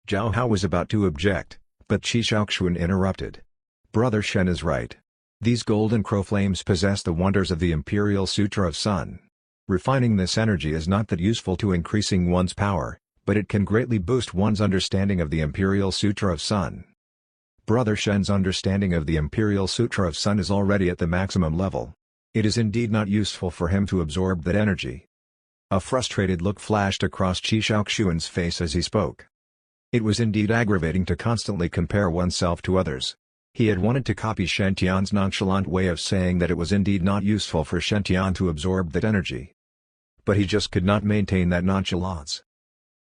Zhao Hao was about to object, but Qi Shaoxuan interrupted. Brother Shen is right. These golden crow flames possess the wonders of the Imperial Sutra of Sun. Refining this energy is not that useful to increasing one's power, but it can greatly boost one's understanding of the Imperial Sutra of Sun. Brother Shen's understanding of the Imperial Sutra of Sun is already at the maximum level. It is indeed not useful for him to absorb that energy. A frustrated look flashed across Qi Shaoxuan's face as he spoke. It was indeed aggravating to constantly compare oneself to others. He had wanted to copy Shen Tian's nonchalant way of saying that it was indeed not useful for Shen Tian to absorb that energy. But he just could not maintain that nonchalance.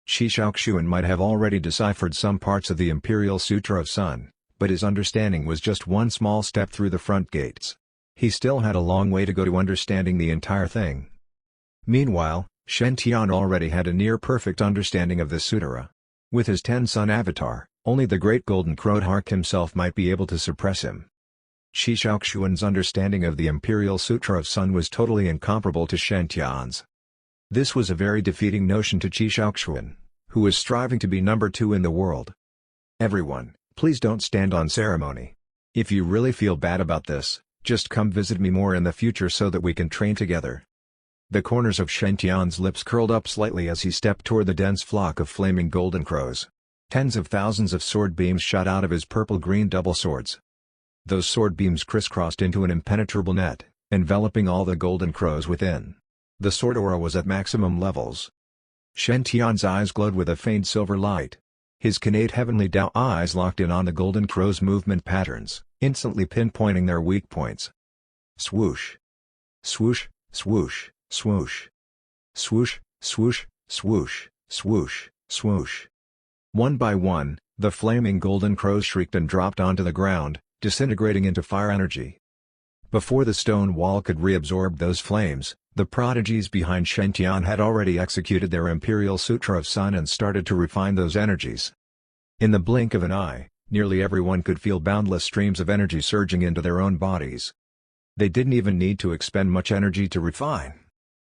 Qi Shaoxuan might have already deciphered some parts of the Imperial Sutra of Sun, but his understanding was just one small step through the front gates. He still had a long way to go to understanding the entire thing. Meanwhile, Shen Tian already had a near-perfect understanding of the sutra. With his 10-sun avatar, only the great golden crowdhark himself might be able to suppress him. Qi Shaoxuan's understanding of the Imperial Sutra of Sun was totally incomparable to Shen Tian's. This was a very defeating notion to Qi Shaoxuan, who was striving to be number 2 in the world. Everyone, please don't stand on ceremony. If you really feel bad about this, just come visit me more in the future so that we can train together. The corners of Shen Tian's lips curled up slightly as he stepped toward the dense flock of flaming golden crows. Tens of thousands of sword beams shot out of his purple-green double swords. Those sword beams crisscrossed into an impenetrable net, enveloping all the golden crows within. The sword aura was at maximum levels. Shen Tian's eyes glowed with a faint silver light. His connate heavenly Dao eyes locked in on the golden crow's movement patterns, instantly pinpointing their weak points. Swoosh! Swoosh, swoosh, Swoosh. Swoosh, swoosh, swoosh, swoosh, swoosh. One by one, the flaming golden crows shrieked and dropped onto the ground, disintegrating into fire energy. Before the stone wall could reabsorb those flames, the prodigies behind Shen Tian had already executed their imperial sutra of sun and started to refine those energies. In the blink of an eye, nearly everyone could feel boundless streams of energy surging into their own bodies. They didn't even need to expend much energy to refine.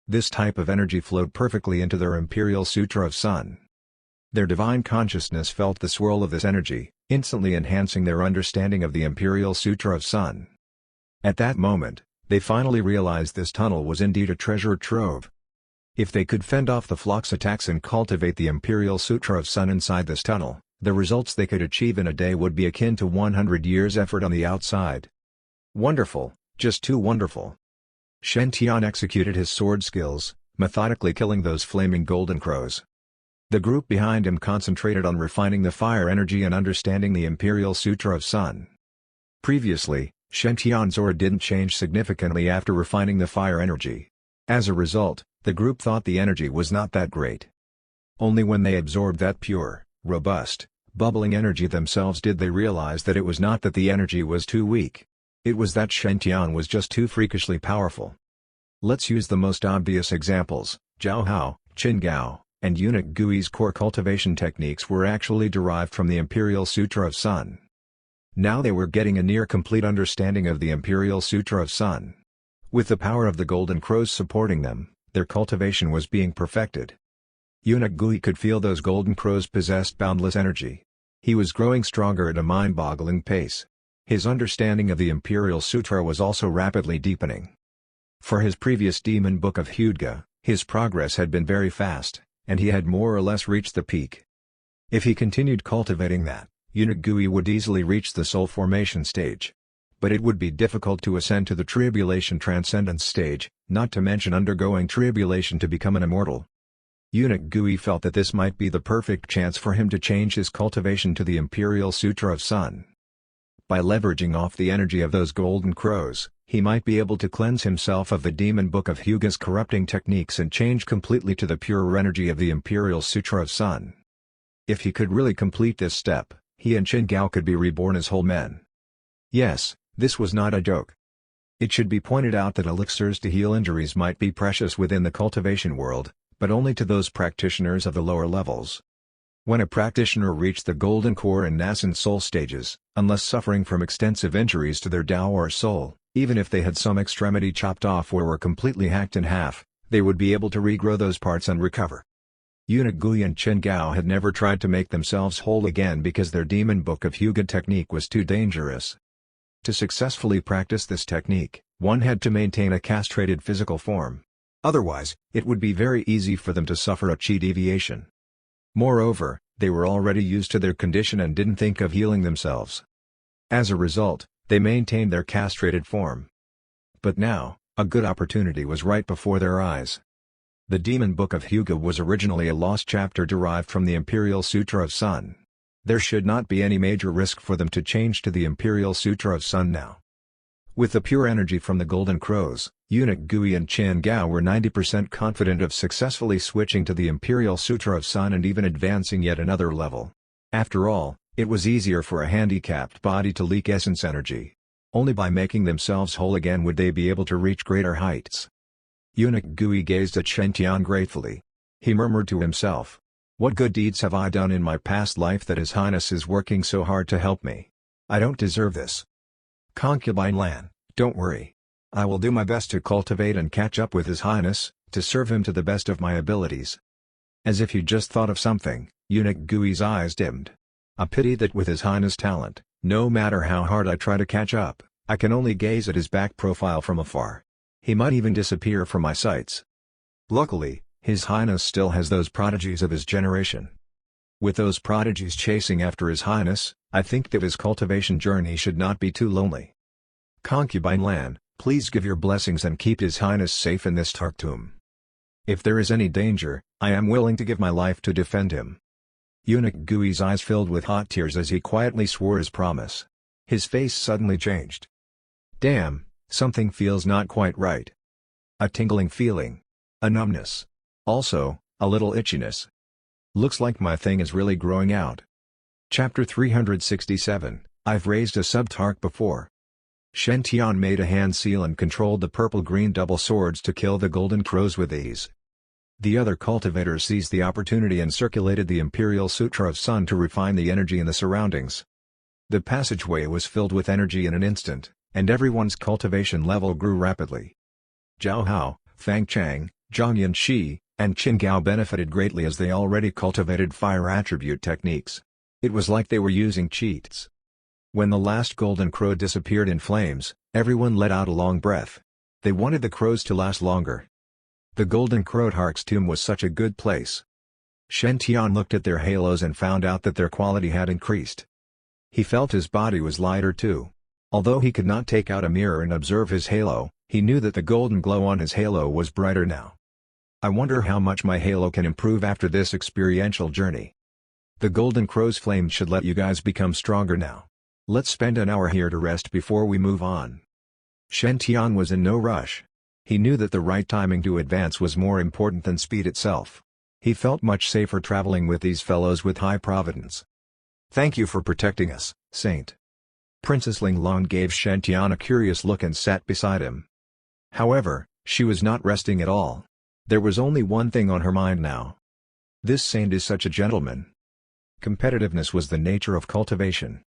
This type of energy flowed perfectly into their imperial sutra of sun. Their divine consciousness felt the swirl of this energy, instantly enhancing their understanding of the imperial sutra of sun. At that moment, they finally realized this tunnel was indeed a treasure trove. If they could fend off the flock's attacks and cultivate the imperial sutra of sun inside this tunnel, the results they could achieve in a day would be akin to 100 years' effort on the outside. Wonderful, just too wonderful. Shen Tian executed his sword skills, methodically killing those flaming golden crows. The group behind him concentrated on refining the fire energy and understanding the imperial sutra of sun. Previously, Shen Tian's aura didn't change significantly after refining the fire energy. As a result, the group thought the energy was not that great. Only when they absorbed that pure, robust, bubbling energy themselves did they realize that it was not that the energy was too weak. It was that Shen Tian was just too freakishly powerful. Let's use the most obvious examples. Zhao Hao, Qin Gao, and Eunuch Gui's core cultivation techniques were actually derived from the Imperial Sutra of Sun. Now they were getting a near-complete understanding of the Imperial Sutra of Sun. With the power of the Golden Crows supporting them, their cultivation was being perfected. Eunuch Gui could feel those Golden Crows possessed boundless energy. He was growing stronger at a mind-boggling pace. His understanding of the Imperial Sutra was also rapidly deepening. For his previous Demon Book of Hyuga, his progress had been very fast, and he had more or less reached the peak. If he continued cultivating that, Eunuch Gui would easily reach the soul formation stage. But it would be difficult to ascend to the tribulation transcendence stage, not to mention undergoing tribulation to become an immortal. Eunuch Gui felt that this might be the perfect chance for him to change his cultivation to the Imperial Sutra of Sun. By leveraging off the energy of those golden crows, he might be able to cleanse himself of the Demon Book of Hyuga's corrupting techniques and change completely to the pure energy of the Imperial Sutra of Sun. If he could really complete this step, he and Qin Gao could be reborn as whole men. Yes, this was not a joke. It should be pointed out that elixirs to heal injuries might be precious within the cultivation world, but only to those practitioners of the lower levels. When a practitioner reached the golden core and nascent soul stages, unless suffering from extensive injuries to their Tao or soul, even if they had some extremity chopped off or were completely hacked in half, they would be able to regrow those parts and recover. Eunuch Gui and Qin Gao had never tried to make themselves whole again because their Demon Book of Hyuga technique was too dangerous. To successfully practice this technique, one had to maintain a castrated physical form. Otherwise, it would be very easy for them to suffer a chi deviation. Moreover, they were already used to their condition and didn't think of healing themselves. As a result, they maintained their castrated form. But now, a good opportunity was right before their eyes. The Demon Book of Hyuga was originally a lost chapter derived from the Imperial Sutra of Sun. There should not be any major risk for them to change to the Imperial Sutra of Sun now. With the pure energy from the Golden Crows, Eunuch Gui and Qin Gao were 90% confident of successfully switching to the Imperial Sutra of Sun and even advancing yet another level. After all, it was easier for a handicapped body to leak essence energy. Only by making themselves whole again would they be able to reach greater heights. Eunuch Gui gazed at Shen Tian gratefully. He murmured to himself, "What good deeds have I done in my past life that His Highness is working so hard to help me? I don't deserve this." "Concubine Lan, don't worry. I will do my best to cultivate and catch up with His Highness, to serve him to the best of my abilities." As if he just thought of something, Eunuch Gui's eyes dimmed. "A pity that with His Highness' talent, no matter how hard I try to catch up, I can only gaze at his back profile from afar. He might even disappear from my sights. Luckily, His Highness still has those prodigies of his generation. With those prodigies chasing after His Highness, I think that his cultivation journey should not be too lonely. Concubine Lan, please give your blessings and keep His Highness safe in this Tarktum. If there is any danger, I am willing to give my life to defend him." Eunuch Gui's eyes filled with hot tears as he quietly swore his promise. His face suddenly changed. "Damn, something feels not quite right." A tingling feeling, A numbness. Also, a little itchiness. Looks like my thing is really growing out. Chapter 367, I've raised a subtark before. Shen Tian made a hand seal and controlled the purple-green double swords to kill the golden crows with ease. The other cultivators seized the opportunity and circulated the Imperial Sutra of Sun to refine the energy in the surroundings. The passageway was filled with energy in an instant, and everyone's cultivation level grew rapidly. Zhao Hao, Fang Chang, Zhang Yanxi, and Qin Gao benefited greatly as they already cultivated fire attribute techniques. It was like they were using cheats. When the last golden crow disappeared in flames, everyone let out a long breath. They wanted the crows to last longer. The golden crowdhark's tomb was such a good place. Shen Tian looked at their halos and found out that their quality had increased. He felt his body was lighter too. Although he could not take out a mirror and observe his halo, he knew that the golden glow on his halo was brighter now. I wonder how much my halo can improve after this experiential journey. The golden crow's flame should let you guys become stronger now. Let's spend an hour here to rest before we move on. Shen Tian was in no rush. He knew that the right timing to advance was more important than speed itself. He felt much safer traveling with these fellows with high Providence. Thank you for protecting us, Saint. Princess Ling Long gave Shen Tian a curious look and sat beside him. However, she was not resting at all. There was only one thing on her mind now. This saint is such a gentleman. Competitiveness was the nature of cultivation.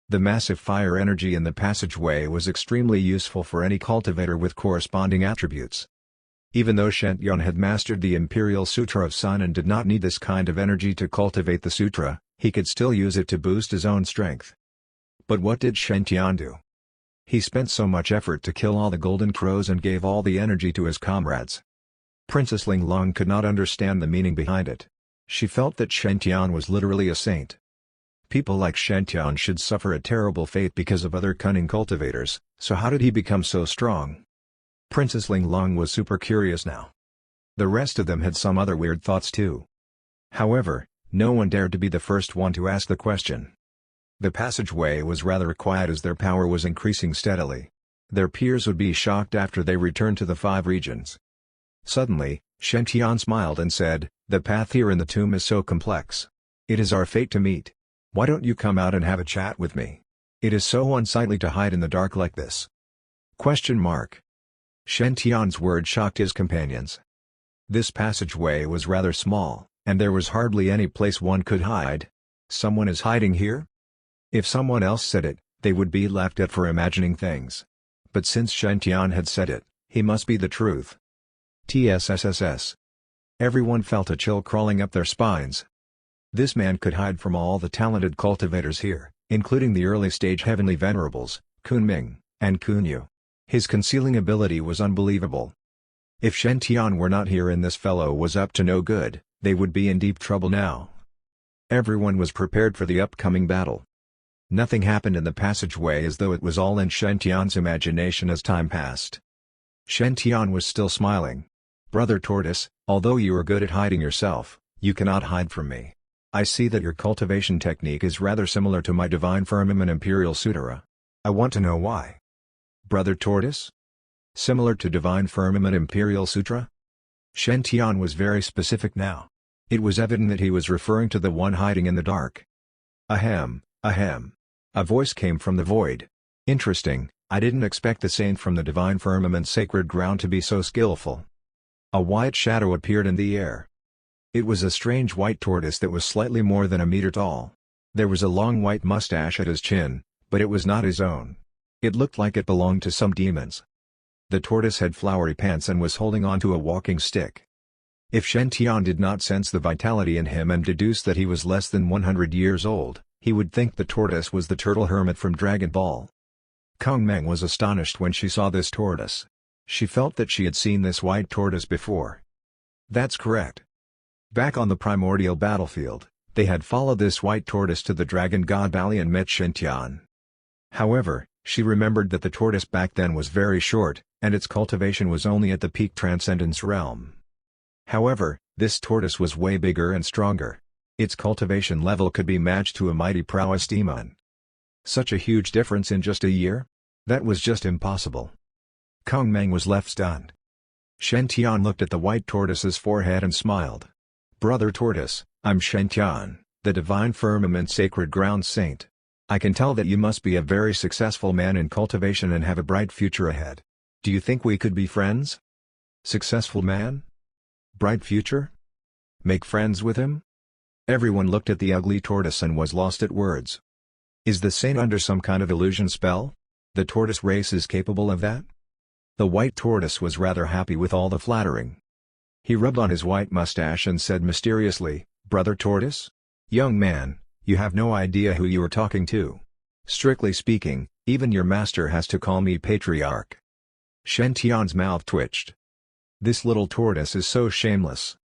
The massive fire energy in the passageway was extremely useful for any cultivator with corresponding attributes. Even though Shen Tian had mastered the Imperial Sutra of Sun and did not need this kind of energy to cultivate the sutra, he could still use it to boost his own strength. But what did Shen Tian do? He spent so much effort to kill all the golden crows and gave all the energy to his comrades. Princess Ling Long could not understand the meaning behind it. She felt that Shen Tian was literally a saint. People like Shen Tian should suffer a terrible fate because of other cunning cultivators, so how did he become so strong? Princess Ling Long was super curious now. The rest of them had some other weird thoughts too. However, no one dared to be the first one to ask the question. The passageway was rather quiet as their power was increasing steadily. Their peers would be shocked after they returned to the 5 regions. Suddenly, Shen Tian smiled and said, "The path here in the tomb is so complex. It is our fate to meet. Why don't you come out and have a chat with me? It is so unsightly to hide in the dark like this." Shen Tian's word shocked his companions. This passageway was rather small, and there was hardly any place one could hide. Someone is hiding here? If someone else said it, they would be laughed at for imagining things. But since Shen Tian had said it, he must be the truth. TSSSS. Everyone felt a chill crawling up their spines. This man could hide from all the talented cultivators here, including the early-stage heavenly venerables, Kunpeng, and Kunu. His concealing ability was unbelievable. If Shen Tian were not here and this fellow was up to no good, they would be in deep trouble now. Everyone was prepared for the upcoming battle. Nothing happened in the passageway as though it was all in Shen Tian's imagination as time passed. Shen Tian was still smiling. "Brother Tortoise, although you are good at hiding yourself, you cannot hide from me. I see that your cultivation technique is rather similar to my Divine Firmament Imperial Sutra. I want to know why." "Brother Tortoise? Similar to Divine Firmament Imperial Sutra?" Shen Tian was very specific now. It was evident that he was referring to the one hiding in the dark. Ahem, ahem. A voice came from the void. "Interesting, I didn't expect the saint from the Divine Firmament Sacred Ground to be so skillful." A white shadow appeared in the air. It was a strange white tortoise that was slightly more than a meter tall. There was a long white mustache at his chin, but it was not his own. It looked like it belonged to some demons. The tortoise had flowery pants and was holding onto a walking stick. If Shen Tian did not sense the vitality in him and deduce that he was less than 100 years old, he would think the tortoise was the turtle hermit from Dragon Ball. Kunpeng was astonished when she saw this tortoise. She felt that she had seen this white tortoise before. That's correct. Back on the primordial battlefield, they had followed this white tortoise to the dragon god valley and met Shen Tian. However, she remembered that the tortoise back then was very short, and its cultivation was only at the peak transcendence realm. However, this tortoise was way bigger and stronger. Its cultivation level could be matched to a mighty prowess demon. Such a huge difference in just a year? That was just impossible. Kunpeng was left stunned. Shen Tian looked at the white tortoise's forehead and smiled. "Brother Tortoise, I'm Shen Tian, the divine firmament sacred ground saint. I can tell that you must be a very successful man in cultivation and have a bright future ahead. Do you think we could be friends?" Successful man? Bright future? Make friends with him? Everyone looked at the ugly tortoise and was lost at words. Is the saint under some kind of illusion spell? The tortoise race is capable of that? The white tortoise was rather happy with all the flattering. He rubbed on his white mustache and said mysteriously, "Brother Tortoise? Young man, you have no idea who you are talking to. Strictly speaking, even your master has to call me patriarch." Shen Tian's mouth twitched. This little tortoise is so shameless.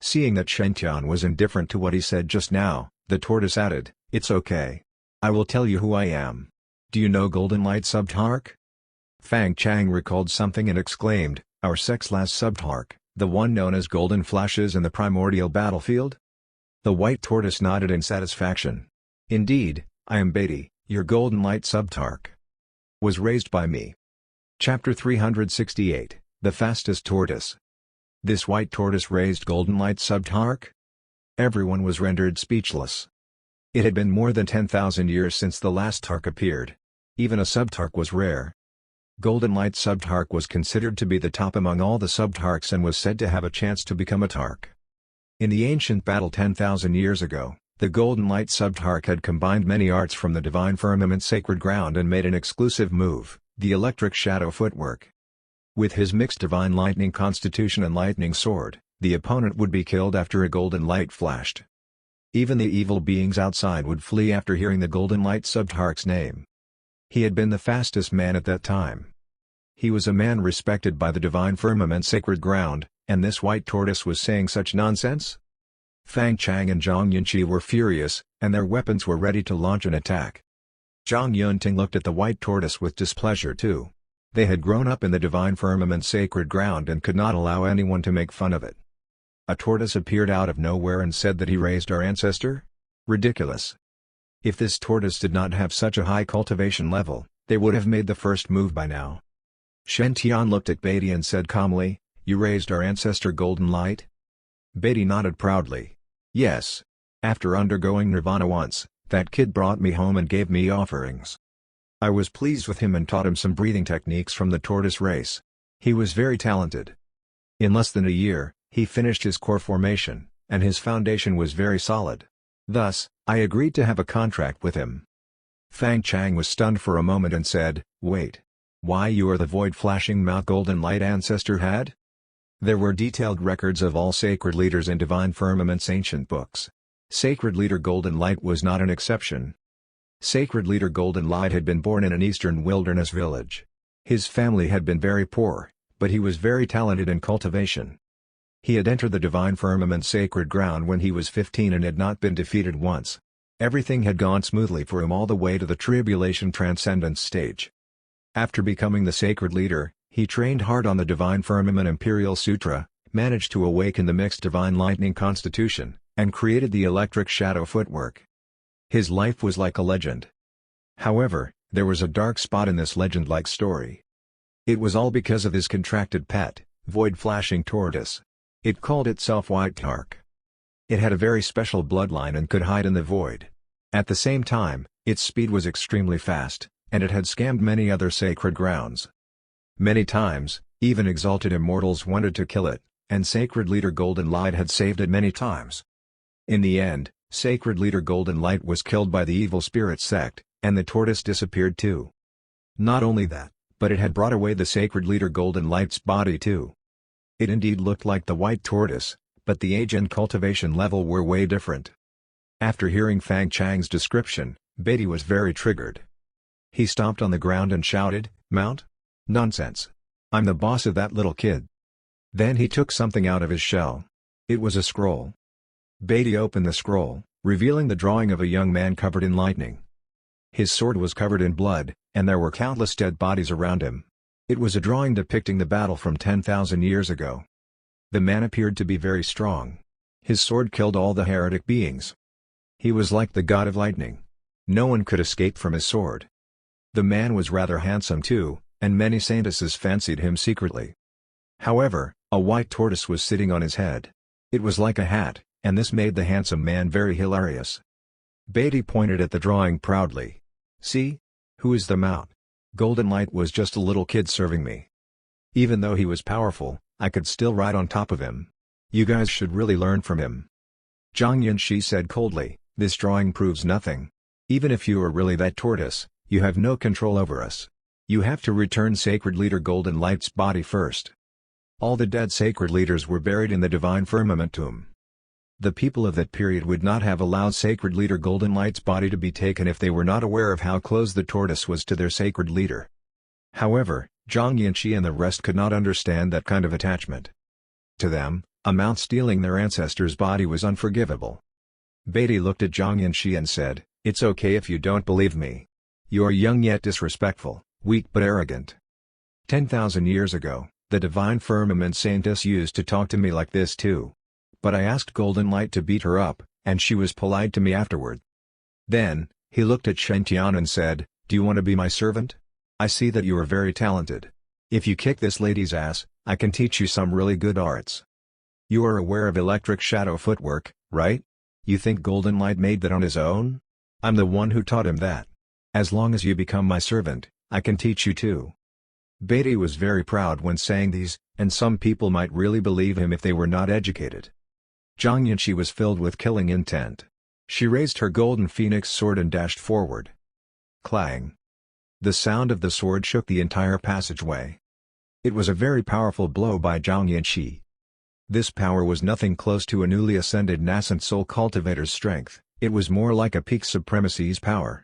Seeing that Shen Tian was indifferent to what he said just now, the tortoise added, "It's okay. I will tell you who I am. Do you know Golden Light Subtark?" Fang Chang recalled something and exclaimed, "Our sexless Subtark, the one known as Golden Flashes in the primordial battlefield?" The white tortoise nodded in satisfaction. "Indeed, I am Beatty, your Golden Light Subtark. Was raised by me." Chapter 368, The Fastest Tortoise. This white tortoise raised Golden Light Subtark? Everyone was rendered speechless. It had been more than 10,000 years since the last Tark appeared. Even a Subtark was rare. Golden Light Subtark was considered to be the top among all the Subtarks and was said to have a chance to become a Tark. In the ancient battle 10,000 years ago, the Golden Light Subtark had combined many arts from the divine firmament sacred ground and made an exclusive move, the electric shadow footwork. With his mixed divine lightning constitution and lightning sword, the opponent would be killed after a golden light flashed. Even the evil beings outside would flee after hearing the Golden Light Subtark's name. He had been the fastest man at that time. He was a man respected by the divine firmament sacred ground, and this white tortoise was saying such nonsense? Fang Chang and Zhang Yunqi were furious, and their weapons were ready to launch an attack. Zhang Yunting looked at the white tortoise with displeasure too. They had grown up in the divine firmament sacred ground and could not allow anyone to make fun of it. A tortoise appeared out of nowhere and said that he raised our ancestor? Ridiculous. If this tortoise did not have such a high cultivation level, they would have made the first move by now. Shen Tian looked at Beatty and said calmly, "You raised our ancestor Golden Light?" Beatty nodded proudly. "Yes. After undergoing nirvana once, that kid brought me home and gave me offerings. I was pleased with him and taught him some breathing techniques from the tortoise race. He was very talented. In less than a year, he finished his core formation, and his foundation was very solid. Thus, I agreed to have a contract with him." Fang Chang was stunned for a moment and said, "Wait. Why, you are the void-flashing mouth Golden Light ancestor had?" There were detailed records of all sacred leaders in Divine Firmament's ancient books. Sacred leader Golden Light was not an exception. Sacred leader Golden Light had been born in an eastern wilderness village. His family had been very poor, but he was very talented in cultivation. He had entered the divine firmament sacred ground when he was 15 and had not been defeated once. Everything had gone smoothly for him all the way to the tribulation transcendence stage. After becoming the sacred leader, he trained hard on the divine firmament imperial sutra, managed to awaken the mixed divine lightning constitution, and created the electric shadow footwork. His life was like a legend. However, there was a dark spot in this legend-like story. It was all because of his contracted pet, void-flashing tortoise. It called itself White Tark. It had a very special bloodline and could hide in the void. At the same time, its speed was extremely fast, and it had scammed many other sacred grounds. Many times, even exalted immortals wanted to kill it, and sacred leader Golden Light had saved it many times. In the end, sacred leader Golden Light was killed by the evil spirit sect, and the tortoise disappeared too. Not only that, but it had brought away the sacred leader Golden Light's body too. It indeed looked like the white tortoise, but the age and cultivation level were way different. After hearing Fang Chang's description, Beatty was very triggered. He stomped on the ground and shouted, "Mount? Nonsense! I'm the boss of that little kid." Then he took something out of his shell. It was a scroll. Beatty opened the scroll, revealing the drawing of a young man covered in lightning. His sword was covered in blood, and there were countless dead bodies around him. It was a drawing depicting the battle from 10,000 years ago. The man appeared to be very strong. His sword killed all the heretic beings. He was like the god of lightning. No one could escape from his sword. The man was rather handsome too, and many saintesses fancied him secretly. However, a white tortoise was sitting on his head. It was like a hat, and this made the handsome man very hilarious. Beatty pointed at the drawing proudly. "See? Who is the mount? Golden Light was just a little kid serving me. Even though he was powerful, I could still ride on top of him. You guys should really learn from him." Zhang Yanxi said coldly, "This drawing proves nothing. Even if you are really that tortoise, you have no control over us. You have to return Sacred Leader Golden Light's body first." All the dead sacred leaders were buried in the divine firmament tomb. The people of that period would not have allowed Sacred Leader Golden Light's body to be taken if they were not aware of how close the tortoise was to their sacred leader. However, Zhang Yanxi and the rest could not understand that kind of attachment. To them, a mount stealing their ancestor's body was unforgivable. Beatty looked at Zhang Yanxi and said, "It's okay if you don't believe me. You are young yet disrespectful, weak but arrogant. 10,000 years ago, the divine firmament saintess used to talk to me like this too. But I asked Golden Light to beat her up, and she was polite to me afterward." Then, he looked at Shen Tian and said, "Do you want to be my servant? I see that you are very talented. If you kick this lady's ass, I can teach you some really good arts. You are aware of electric shadow footwork, right? You think Golden Light made that on his own? I'm the one who taught him that. As long as you become my servant, I can teach you too." Beatty was very proud when saying these, and some people might really believe him if they were not educated. Zhang Yanxi was filled with killing intent. She raised her golden phoenix sword and dashed forward. Clang! The sound of the sword shook the entire passageway. It was a very powerful blow by Zhang Yanxi. This power was nothing close to a newly ascended nascent soul cultivator's strength, it was more like a peak supremacy's power.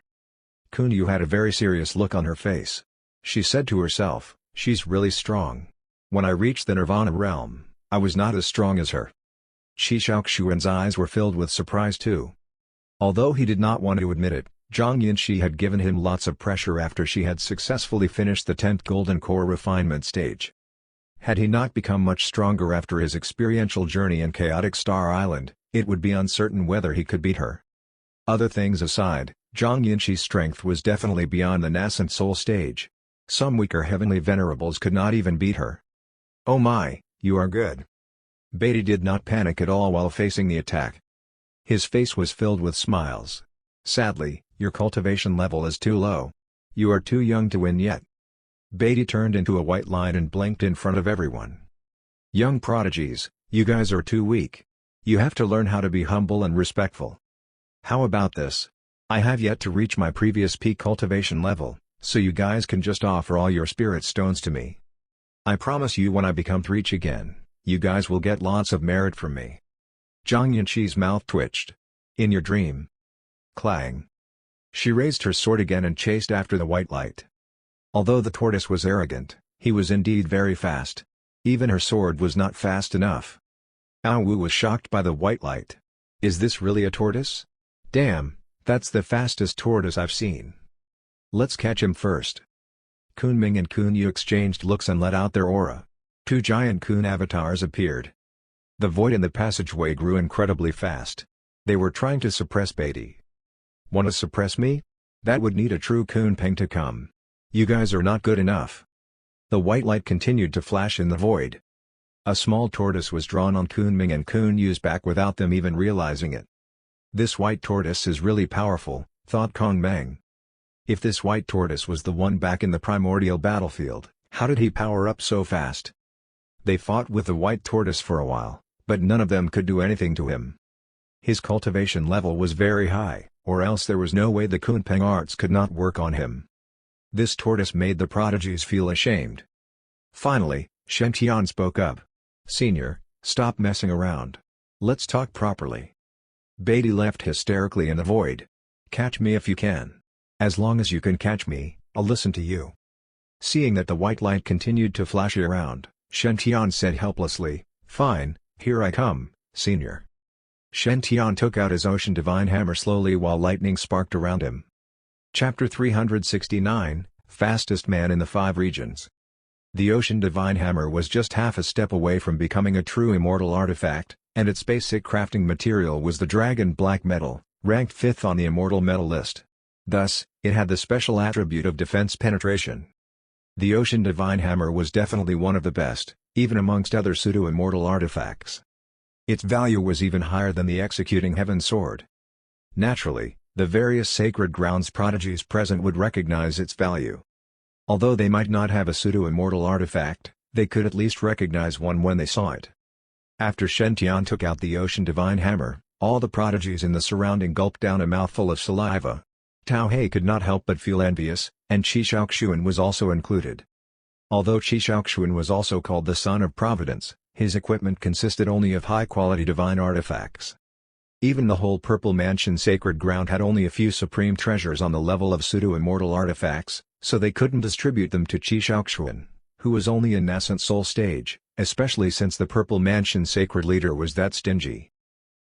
Kunu had a very serious look on her face. She said to herself, "She's really strong. When I reached the Nirvana realm, I was not as strong as her." Qi Shaoxuan's eyes were filled with surprise too. Although he did not want to admit it, Zhang Yanxi had given him lots of pressure after she had successfully finished the 10th Golden Core refinement stage. Had he not become much stronger after his experiential journey in Chaotic Star Island, it would be uncertain whether he could beat her. Other things aside, Zhang Yanxi's strength was definitely beyond the nascent soul stage. Some weaker heavenly venerables could not even beat her. "Oh my, you are good." Beatty did not panic at all while facing the attack. His face was filled with smiles. "Sadly, your cultivation level is too low. You are too young to win yet." Beatty turned into a white line and blinked in front of everyone. "Young prodigies, you guys are too weak. You have to learn how to be humble and respectful. How about this? I have yet to reach my previous peak cultivation level, so you guys can just offer all your spirit stones to me. I promise you when I become to reach again, you guys will get lots of merit from me." Zhang Yanxi's mouth twitched. "In your dream." Clang! She raised her sword again and chased after the white light. Although the tortoise was arrogant, he was indeed very fast. Even her sword was not fast enough. Ao Wu was shocked by the white light. "Is this really a tortoise? Damn, that's the fastest tortoise I've seen. Let's catch him first." Kunpeng and Kunu exchanged looks and let out their aura. Two giant coon avatars appeared. The void in the passageway grew incredibly fast. They were trying to suppress Beatty. "Want to suppress me? That would need a true Kunpeng to come. You guys are not good enough." The white light continued to flash in the void. A small tortoise was drawn on Kunpeng and Kunu's back without them even realizing it. "This white tortoise is really powerful," thought Kunpeng. If this white tortoise was the one back in the primordial battlefield, how did he power up so fast? They fought with the white tortoise for a while, but none of them could do anything to him. His cultivation level was very high, or else there was no way the Kunpeng arts could not work on him. This tortoise made the prodigies feel ashamed. Finally, Shen Tian spoke up. "Senior, stop messing around. Let's talk properly." Beatty laughed hysterically in the void. "Catch me if you can. As long as you can catch me, I'll listen to you." Seeing that the white light continued to flash around, Shen Tian said helplessly, "Fine, here I come, senior." Shen Tian took out his Ocean Divine Hammer slowly while lightning sparked around him. Chapter 369, Fastest Man in the Five Regions. The Ocean Divine Hammer was just half a step away from becoming a true immortal artifact, and its basic crafting material was the Dragon Black Metal, ranked 5th on the immortal metal list. Thus, it had the special attribute of defense penetration. The Ocean Divine Hammer was definitely one of the best, even amongst other pseudo-immortal artifacts. Its value was even higher than the executing heaven sword. Naturally, the various sacred grounds prodigies present would recognize its value. Although they might not have a pseudo-immortal artifact, they could at least recognize one when they saw it. After Shen Tian took out the Ocean Divine Hammer, all the prodigies in the surrounding gulped down a mouthful of saliva. Tao He could not help but feel envious, and Qi Shaoxuan was also included. Although Qi Shaoxuan was also called the Son of Providence, his equipment consisted only of high-quality divine artifacts. Even the whole Purple Mansion Sacred Ground had only a few supreme treasures on the level of pseudo-immortal artifacts, so they couldn't distribute them to Qi Shaoxuan, who was only in nascent soul stage, especially since the Purple Mansion Sacred Leader was that stingy.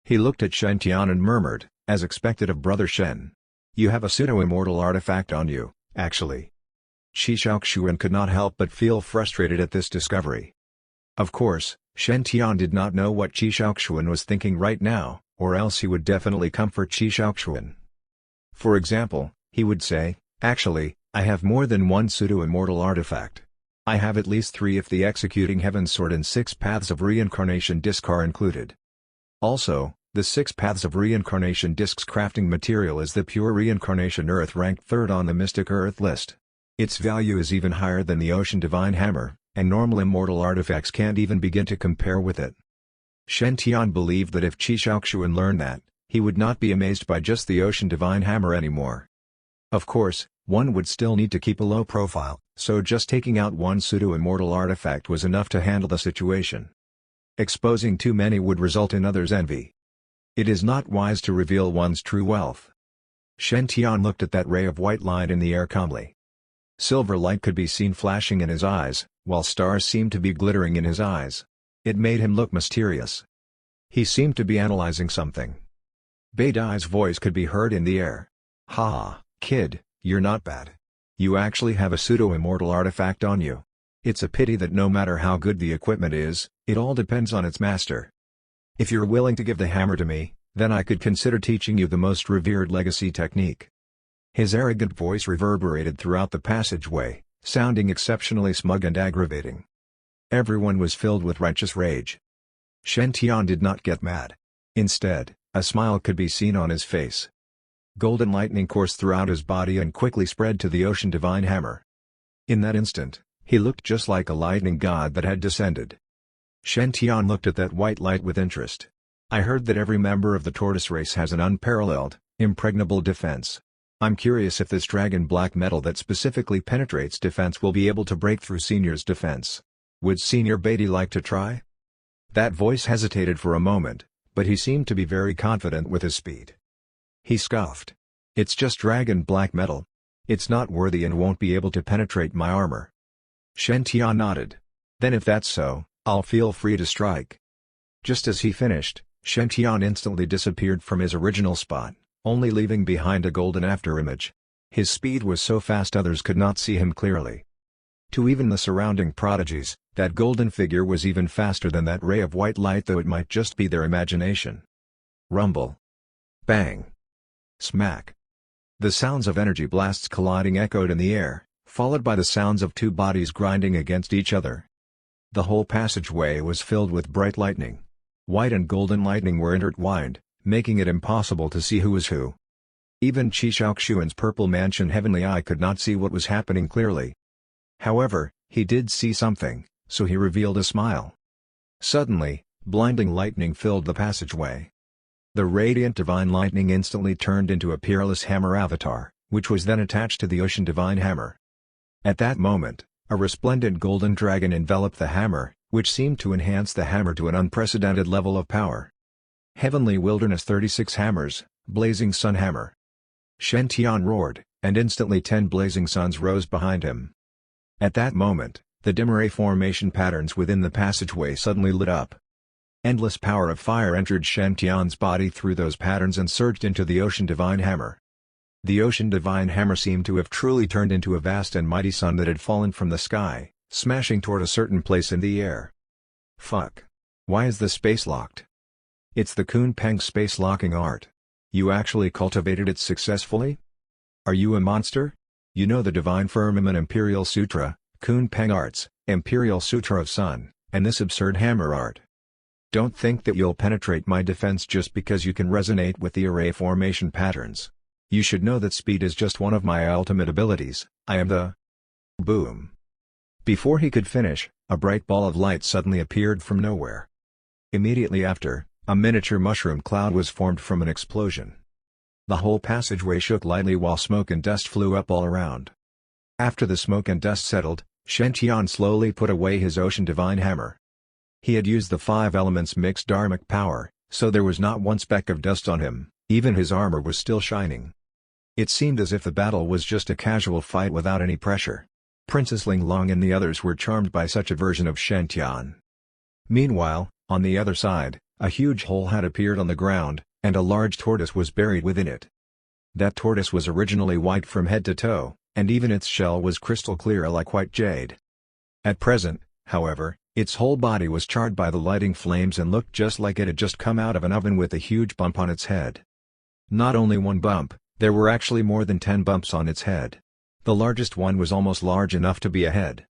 He looked at Shen Tian and murmured, as expected of Brother Shen. "You have a pseudo-immortal artifact on you, actually." Qi Shaoxuan could not help but feel frustrated at this discovery. Of course, Shen Tian did not know what Qi Shaoxuan was thinking right now, or else he would definitely comfort Qi Shaoxuan. For example, he would say, "Actually, I have more than one pseudo-immortal artifact. I have at least 3 if the executing heaven sword and 6 paths of reincarnation disc are included. Also, the 6 paths of reincarnation disc's crafting material is the pure reincarnation earth ranked 3rd on the mystic earth list. Its value is even higher than the Ocean Divine Hammer, and normal immortal artifacts can't even begin to compare with it." Shen Tian believed that if Qi Shaoxuan learned that, he would not be amazed by just the Ocean Divine Hammer anymore. Of course, one would still need to keep a low profile, so just taking out one pseudo-immortal artifact was enough to handle the situation. Exposing too many would result in others' envy. It is not wise to reveal one's true wealth. Shen Tian looked at that ray of white light in the air calmly. Silver light could be seen flashing in his eyes, while stars seemed to be glittering in his eyes. It made him look mysterious. He seemed to be analyzing something. Bei Dai's voice could be heard in the air. "Ha, kid, you're not bad. You actually have a pseudo-immortal artifact on you. It's a pity that no matter how good the equipment is, it all depends on its master. If you're willing to give the hammer to me, then I could consider teaching you the most revered legacy technique." His arrogant voice reverberated throughout the passageway, sounding exceptionally smug and aggravating. Everyone was filled with righteous rage. Shen Tian did not get mad. Instead, a smile could be seen on his face. Golden lightning coursed throughout his body and quickly spread to the Ocean Divine Hammer. In that instant, he looked just like a lightning god that had descended. Shen Tian looked at that white light with interest. "I heard that every member of the tortoise race has an unparalleled, impregnable defense. I'm curious if this dragon black metal that specifically penetrates defense will be able to break through Senior's defense. Would Senior Beatty like to try?" That voice hesitated for a moment, but he seemed to be very confident with his speed. He scoffed. "It's just dragon black metal. It's not worthy and won't be able to penetrate my armor." Shen Tian nodded. "Then if that's so, I'll feel free to strike." Just as he finished, Shen Tian instantly disappeared from his original spot, only leaving behind a golden afterimage. His speed was so fast others could not see him clearly. To even the surrounding prodigies, that golden figure was even faster than that ray of white light, though it might just be their imagination. Rumble. Bang. Smack. The sounds of energy blasts colliding echoed in the air, followed by the sounds of 2 bodies grinding against each other. The whole passageway was filled with bright lightning. White and golden lightning were intertwined, making it impossible to see who was who. Even Qi Shaoxuan's Purple Mansion Heavenly Eye could not see what was happening clearly. However, he did see something, so he revealed a smile. Suddenly, blinding lightning filled the passageway. The radiant divine lightning instantly turned into a peerless hammer avatar, which was then attached to the Ocean Divine Hammer. At that moment, a resplendent golden dragon enveloped the hammer, which seemed to enhance the hammer to an unprecedented level of power. Heavenly Wilderness 36 Hammers, Blazing Sun Hammer. Shen Tian roared, and instantly 10 blazing suns rose behind him. At that moment, the dim ray formation patterns within the passageway suddenly lit up. Endless power of fire entered Shen Tian's body through those patterns and surged into the Ocean Divine Hammer. The Ocean Divine Hammer seemed to have truly turned into a vast and mighty sun that had fallen from the sky, smashing toward a certain place in the air. Fuck. Why is the space locked? It's the Kunpeng space locking art. You actually cultivated it successfully? Are you a monster? You know the Divine Firmament Imperial Sutra, Kunpeng Arts, Imperial Sutra of Sun, and this absurd hammer art. Don't think that you'll penetrate my defense just because you can resonate with the array formation patterns. You should know that speed is just one of my ultimate abilities. I am the... Boom. Before he could finish, a bright ball of light suddenly appeared from nowhere. Immediately after, a miniature mushroom cloud was formed from an explosion. The whole passageway shook lightly while smoke and dust flew up all around. After the smoke and dust settled, Shen Tian slowly put away his ocean divine hammer. He had used the 5 elements mixed dharmic power, so there was not one speck of dust on him, even his armor was still shining. It seemed as if the battle was just a casual fight without any pressure. Princess Ling Long and the others were charmed by such a version of Shen Tian. Meanwhile, on the other side, a huge hole had appeared on the ground, and a large tortoise was buried within it. That tortoise was originally white from head to toe, and even its shell was crystal clear like white jade. At present, however, its whole body was charred by the lighting flames and looked just like it had just come out of an oven with a huge bump on its head. Not only one bump, there were actually more than 10 bumps on its head. The largest one was almost large enough to be a head.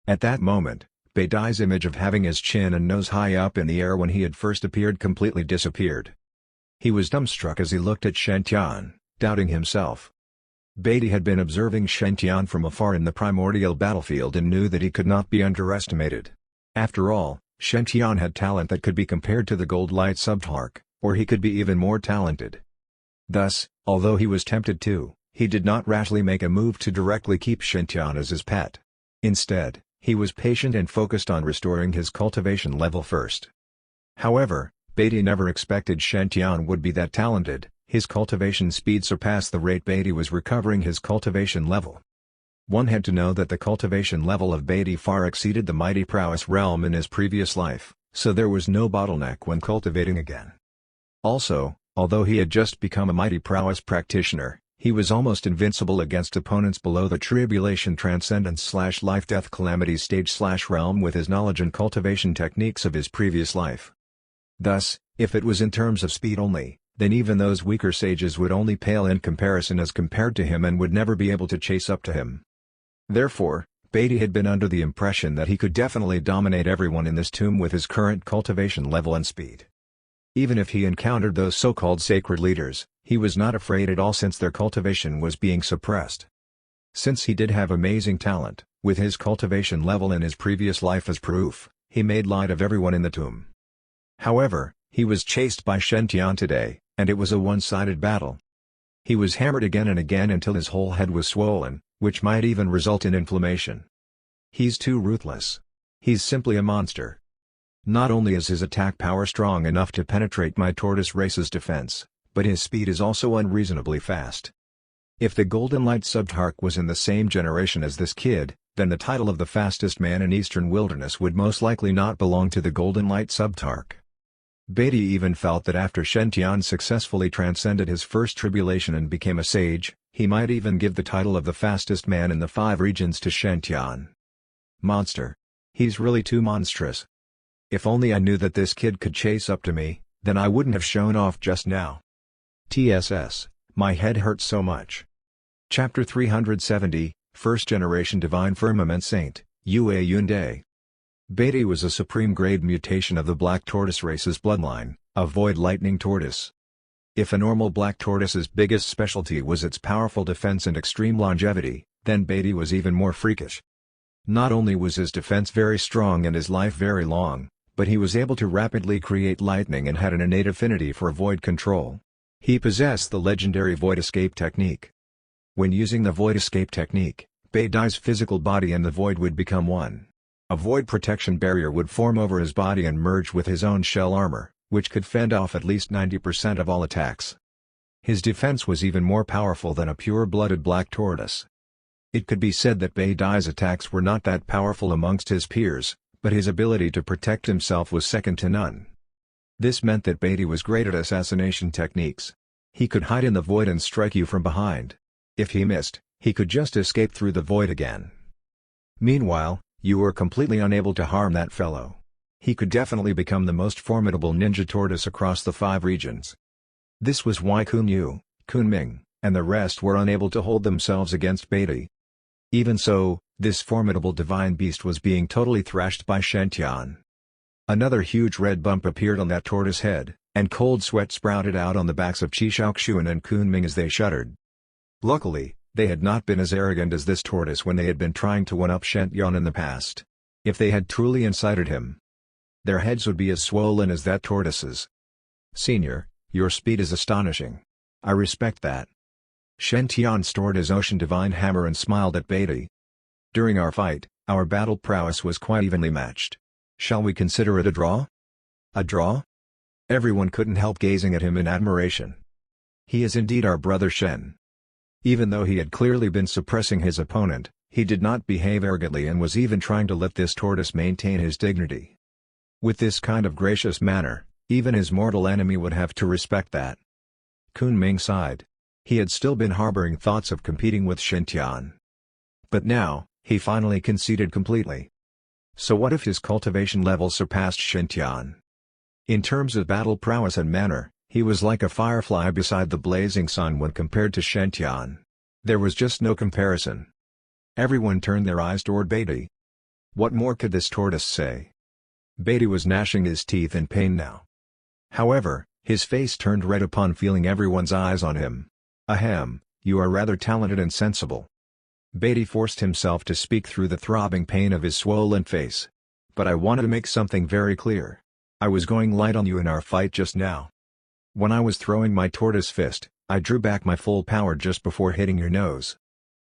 At that moment, Beidai's image of having his chin and nose high up in the air when he had first appeared completely disappeared. He was dumbstruck as he looked at Shen Tian, doubting himself. Beidai had been observing Shen Tian from afar in the primordial battlefield and knew that he could not be underestimated. After all, Shen Tian had talent that could be compared to the gold light subtark, or he could be even more talented. Thus, although he was tempted to, he did not rashly make a move to directly keep Shen Tian as his pet. Instead, he was patient and focused on restoring his cultivation level first. However, Beidai never expected Shen Tian would be that talented. His cultivation speed surpassed the rate Beidai was recovering his cultivation level. One had to know that the cultivation level of Beidai far exceeded the mighty prowess realm in his previous life, so there was no bottleneck when cultivating again. Also, although he had just become a mighty prowess practitioner, he was almost invincible against opponents below the tribulation transcendence / life-death calamity stage / realm with his knowledge and cultivation techniques of his previous life. Thus, if it was in terms of speed only, then even those weaker sages would only pale in comparison as compared to him and would never be able to chase up to him. Therefore, Beidai had been under the impression that he could definitely dominate everyone in this tomb with his current cultivation level and speed. Even if he encountered those so-called sacred leaders, he was not afraid at all since their cultivation was being suppressed. Since he did have amazing talent, with his cultivation level in his previous life as proof, he made light of everyone in the tomb. However, he was chased by Shen Tian today, and it was a one-sided battle. He was hammered again and again until his whole head was swollen, which might even result in inflammation. He's too ruthless. He's simply a monster. Not only is his attack power strong enough to penetrate my tortoise race's defense, but his speed is also unreasonably fast. If the Golden Light Subtark was in the same generation as this kid, then the title of the fastest man in Eastern Wilderness would most likely not belong to the Golden Light Subtark. Beidai even felt that after Shen Tian successfully transcended his first tribulation and became a sage, he might even give the title of the fastest man in the 5 regions to Shen Tian. Monster. He's really too monstrous. If only I knew that this kid could chase up to me, then I wouldn't have shown off just now. TSS, my head hurts so much. Chapter 370, First Generation Divine Firmament Saint, Yue Yunde. Beidai was a supreme-grade mutation of the Black Tortoise race's bloodline, a Void Lightning Tortoise. If a normal Black Tortoise's biggest specialty was its powerful defense and extreme longevity, then Beidai was even more freakish. Not only was his defense very strong and his life very long, but he was able to rapidly create lightning and had an innate affinity for void control. He possessed the legendary Void Escape technique. When using the Void Escape technique, Beidai's physical body and the void would become one. A void protection barrier would form over his body and merge with his own shell armor, which could fend off at least 90% of all attacks. His defense was even more powerful than a pure-blooded Black Tortoise. It could be said that Beidai's attacks were not that powerful amongst his peers, but his ability to protect himself was second to none. This meant that Beidai was great at assassination techniques. He could hide in the void and strike you from behind. If he missed, he could just escape through the void again. Meanwhile, you were completely unable to harm that fellow. He could definitely become the most formidable ninja tortoise across the 5 regions. This was why Kunu, Kunpeng, and the rest were unable to hold themselves against Beidai. Even so, this formidable divine beast was being totally thrashed by Shen Tian. Another huge red bump appeared on that tortoise head, and cold sweat sprouted out on the backs of Qishaoxuan and Kunpeng as they shuddered. Luckily, they had not been as arrogant as this tortoise when they had been trying to one-up Shen Tian in the past. If they had truly incited him, their heads would be as swollen as that tortoise's. "Senior, your speed is astonishing. I respect that." Shen Tian stored his ocean divine hammer and smiled at Beatty. "During our fight, our battle prowess was quite evenly matched. Shall we consider it a draw?" "A draw?" Everyone couldn't help gazing at him in admiration. He is indeed our brother Shen. Even though he had clearly been suppressing his opponent, he did not behave arrogantly and was even trying to let this tortoise maintain his dignity. With this kind of gracious manner, even his mortal enemy would have to respect that. Kunpeng sighed. He had still been harboring thoughts of competing with Shen Tian. But now, he finally conceded completely. So what if his cultivation level surpassed Shen Tian? In terms of battle prowess and manner, he was like a firefly beside the blazing sun when compared to Shen Tian. There was just no comparison. Everyone turned their eyes toward Beatty. What more could this tortoise say? Beatty was gnashing his teeth in pain now. However, his face turned red upon feeling everyone's eyes on him. "Ahem, you are rather talented and sensible." Beatty forced himself to speak through the throbbing pain of his swollen face. "But I wanted to make something very clear. I was going light on you in our fight just now. When I was throwing my tortoise fist, I drew back my full power just before hitting your nose.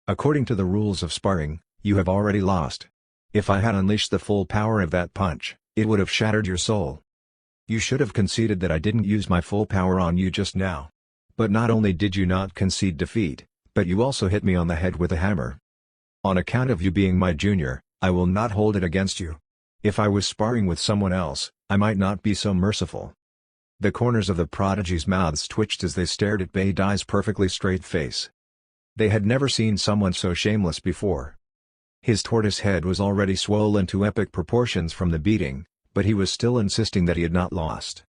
According to the rules of sparring, you have already lost. If I had unleashed the full power of that punch, it would have shattered your soul. You should have conceded that I didn't use my full power on you just now. But not only did you not concede defeat, but you also hit me on the head with a hammer. On account of you being my junior, I will not hold it against you. If I was sparring with someone else, I might not be so merciful." The corners of the prodigy's mouths twitched as they stared at Beidai's perfectly straight face. They had never seen someone so shameless before. His tortoise head was already swollen to epic proportions from the beating, but he was still insisting that he had not lost.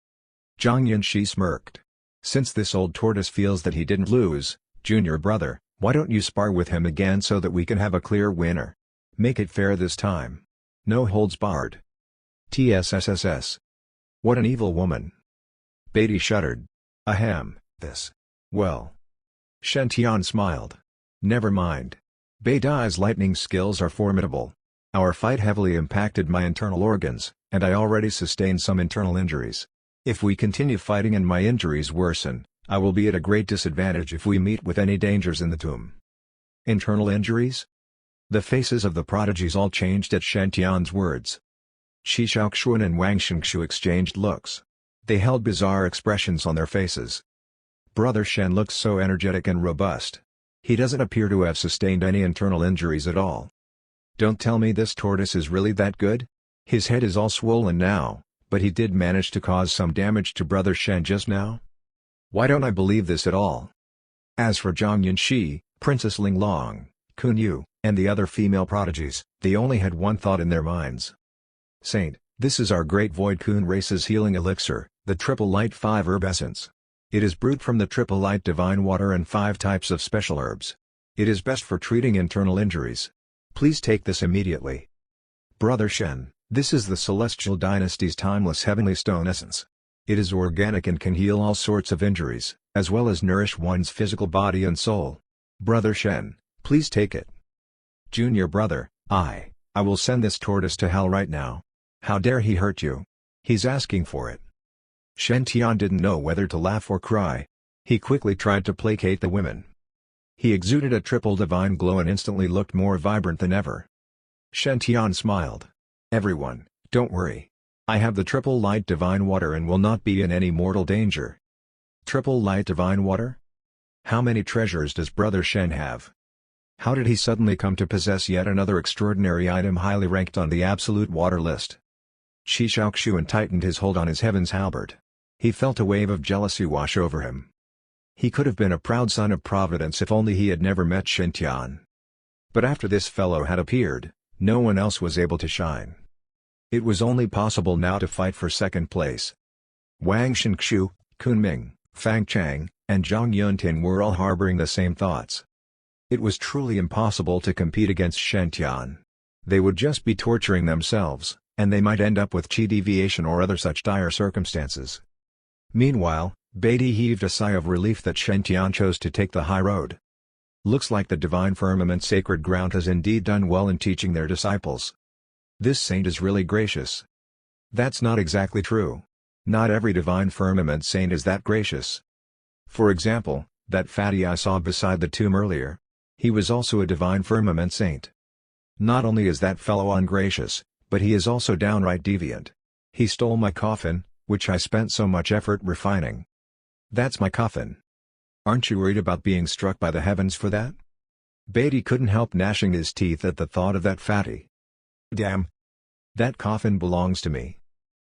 Zhang Yanxi smirked. "Since this old tortoise feels that he didn't lose, junior brother, why don't you spar with him again so that we can have a clear winner? Make it fair this time. No holds barred." "TSSSS. What an evil woman." Beatty shuddered. "Ahem, this. Well." Shen Tian smiled. "Never mind. Beidai's lightning skills are formidable. Our fight heavily impacted my internal organs, and I already sustained some internal injuries. If we continue fighting and my injuries worsen, I will be at a great disadvantage if we meet with any dangers in the tomb." "Internal injuries?" The faces of the prodigies all changed at Shen Tian's words. Qishaoxuan and Wang Shenxu exchanged looks. They held bizarre expressions on their faces. Brother Shen looks so energetic and robust. He doesn't appear to have sustained any internal injuries at all. Don't tell me this tortoise is really that good? His head is all swollen now, but he did manage to cause some damage to Brother Shen just now? Why don't I believe this at all? As for Zhang Yanxi, Princess Ling Long, Kunu, and the other female prodigies, they only had one thought in their minds. "Saint, this is our great Void Coon Race's healing elixir, the Triple Light 5 Herb Essence. It is brewed from the Triple Light Divine Water and 5 types of special herbs. It is best for treating internal injuries. Please take this immediately. Brother Shen, this is the Celestial Dynasty's timeless Heavenly Stone Essence. It is organic and can heal all sorts of injuries, as well as nourish one's physical body and soul. Brother Shen, please take it." "Junior brother, I will send this tortoise to hell right now. How dare he hurt you? He's asking for it." Shen Tian didn't know whether to laugh or cry. He quickly tried to placate the women. He exuded a triple divine glow and instantly looked more vibrant than ever. Shen Tian smiled. "Everyone, don't worry. I have the Triple Light Divine Water and will not be in any mortal danger." Triple Light Divine Water? How many treasures does Brother Shen have? How did he suddenly come to possess yet another extraordinary item highly ranked on the absolute water list? Qishaoxuan tightened his hold on his heaven's halberd. He felt a wave of jealousy wash over him. He could have been a proud son of Providence if only he had never met Shen Tian. But after this fellow had appeared, no one else was able to shine. It was only possible now to fight for second place. Wang Shenxu, Kunpeng, Fang Chang, and Zhang Yuntin were all harboring the same thoughts. It was truly impossible to compete against Shen Tian. They would just be torturing themselves, and they might end up with chi deviation or other such dire circumstances. Meanwhile, Beatty heaved a sigh of relief that Shen Tian chose to take the high road. Looks like the divine firmament sacred ground has indeed done well in teaching their disciples. This saint is really gracious. That's not exactly true. Not every divine firmament saint is that gracious. For example, that fatty I saw beside the tomb earlier. He was also a divine firmament saint. Not only is that fellow ungracious, but he is also downright deviant. He stole my coffin, which I spent so much effort refining. That's my coffin. Aren't you worried about being struck by the heavens for that? Beatty couldn't help gnashing his teeth at the thought of that fatty. Damn. That coffin belongs to me.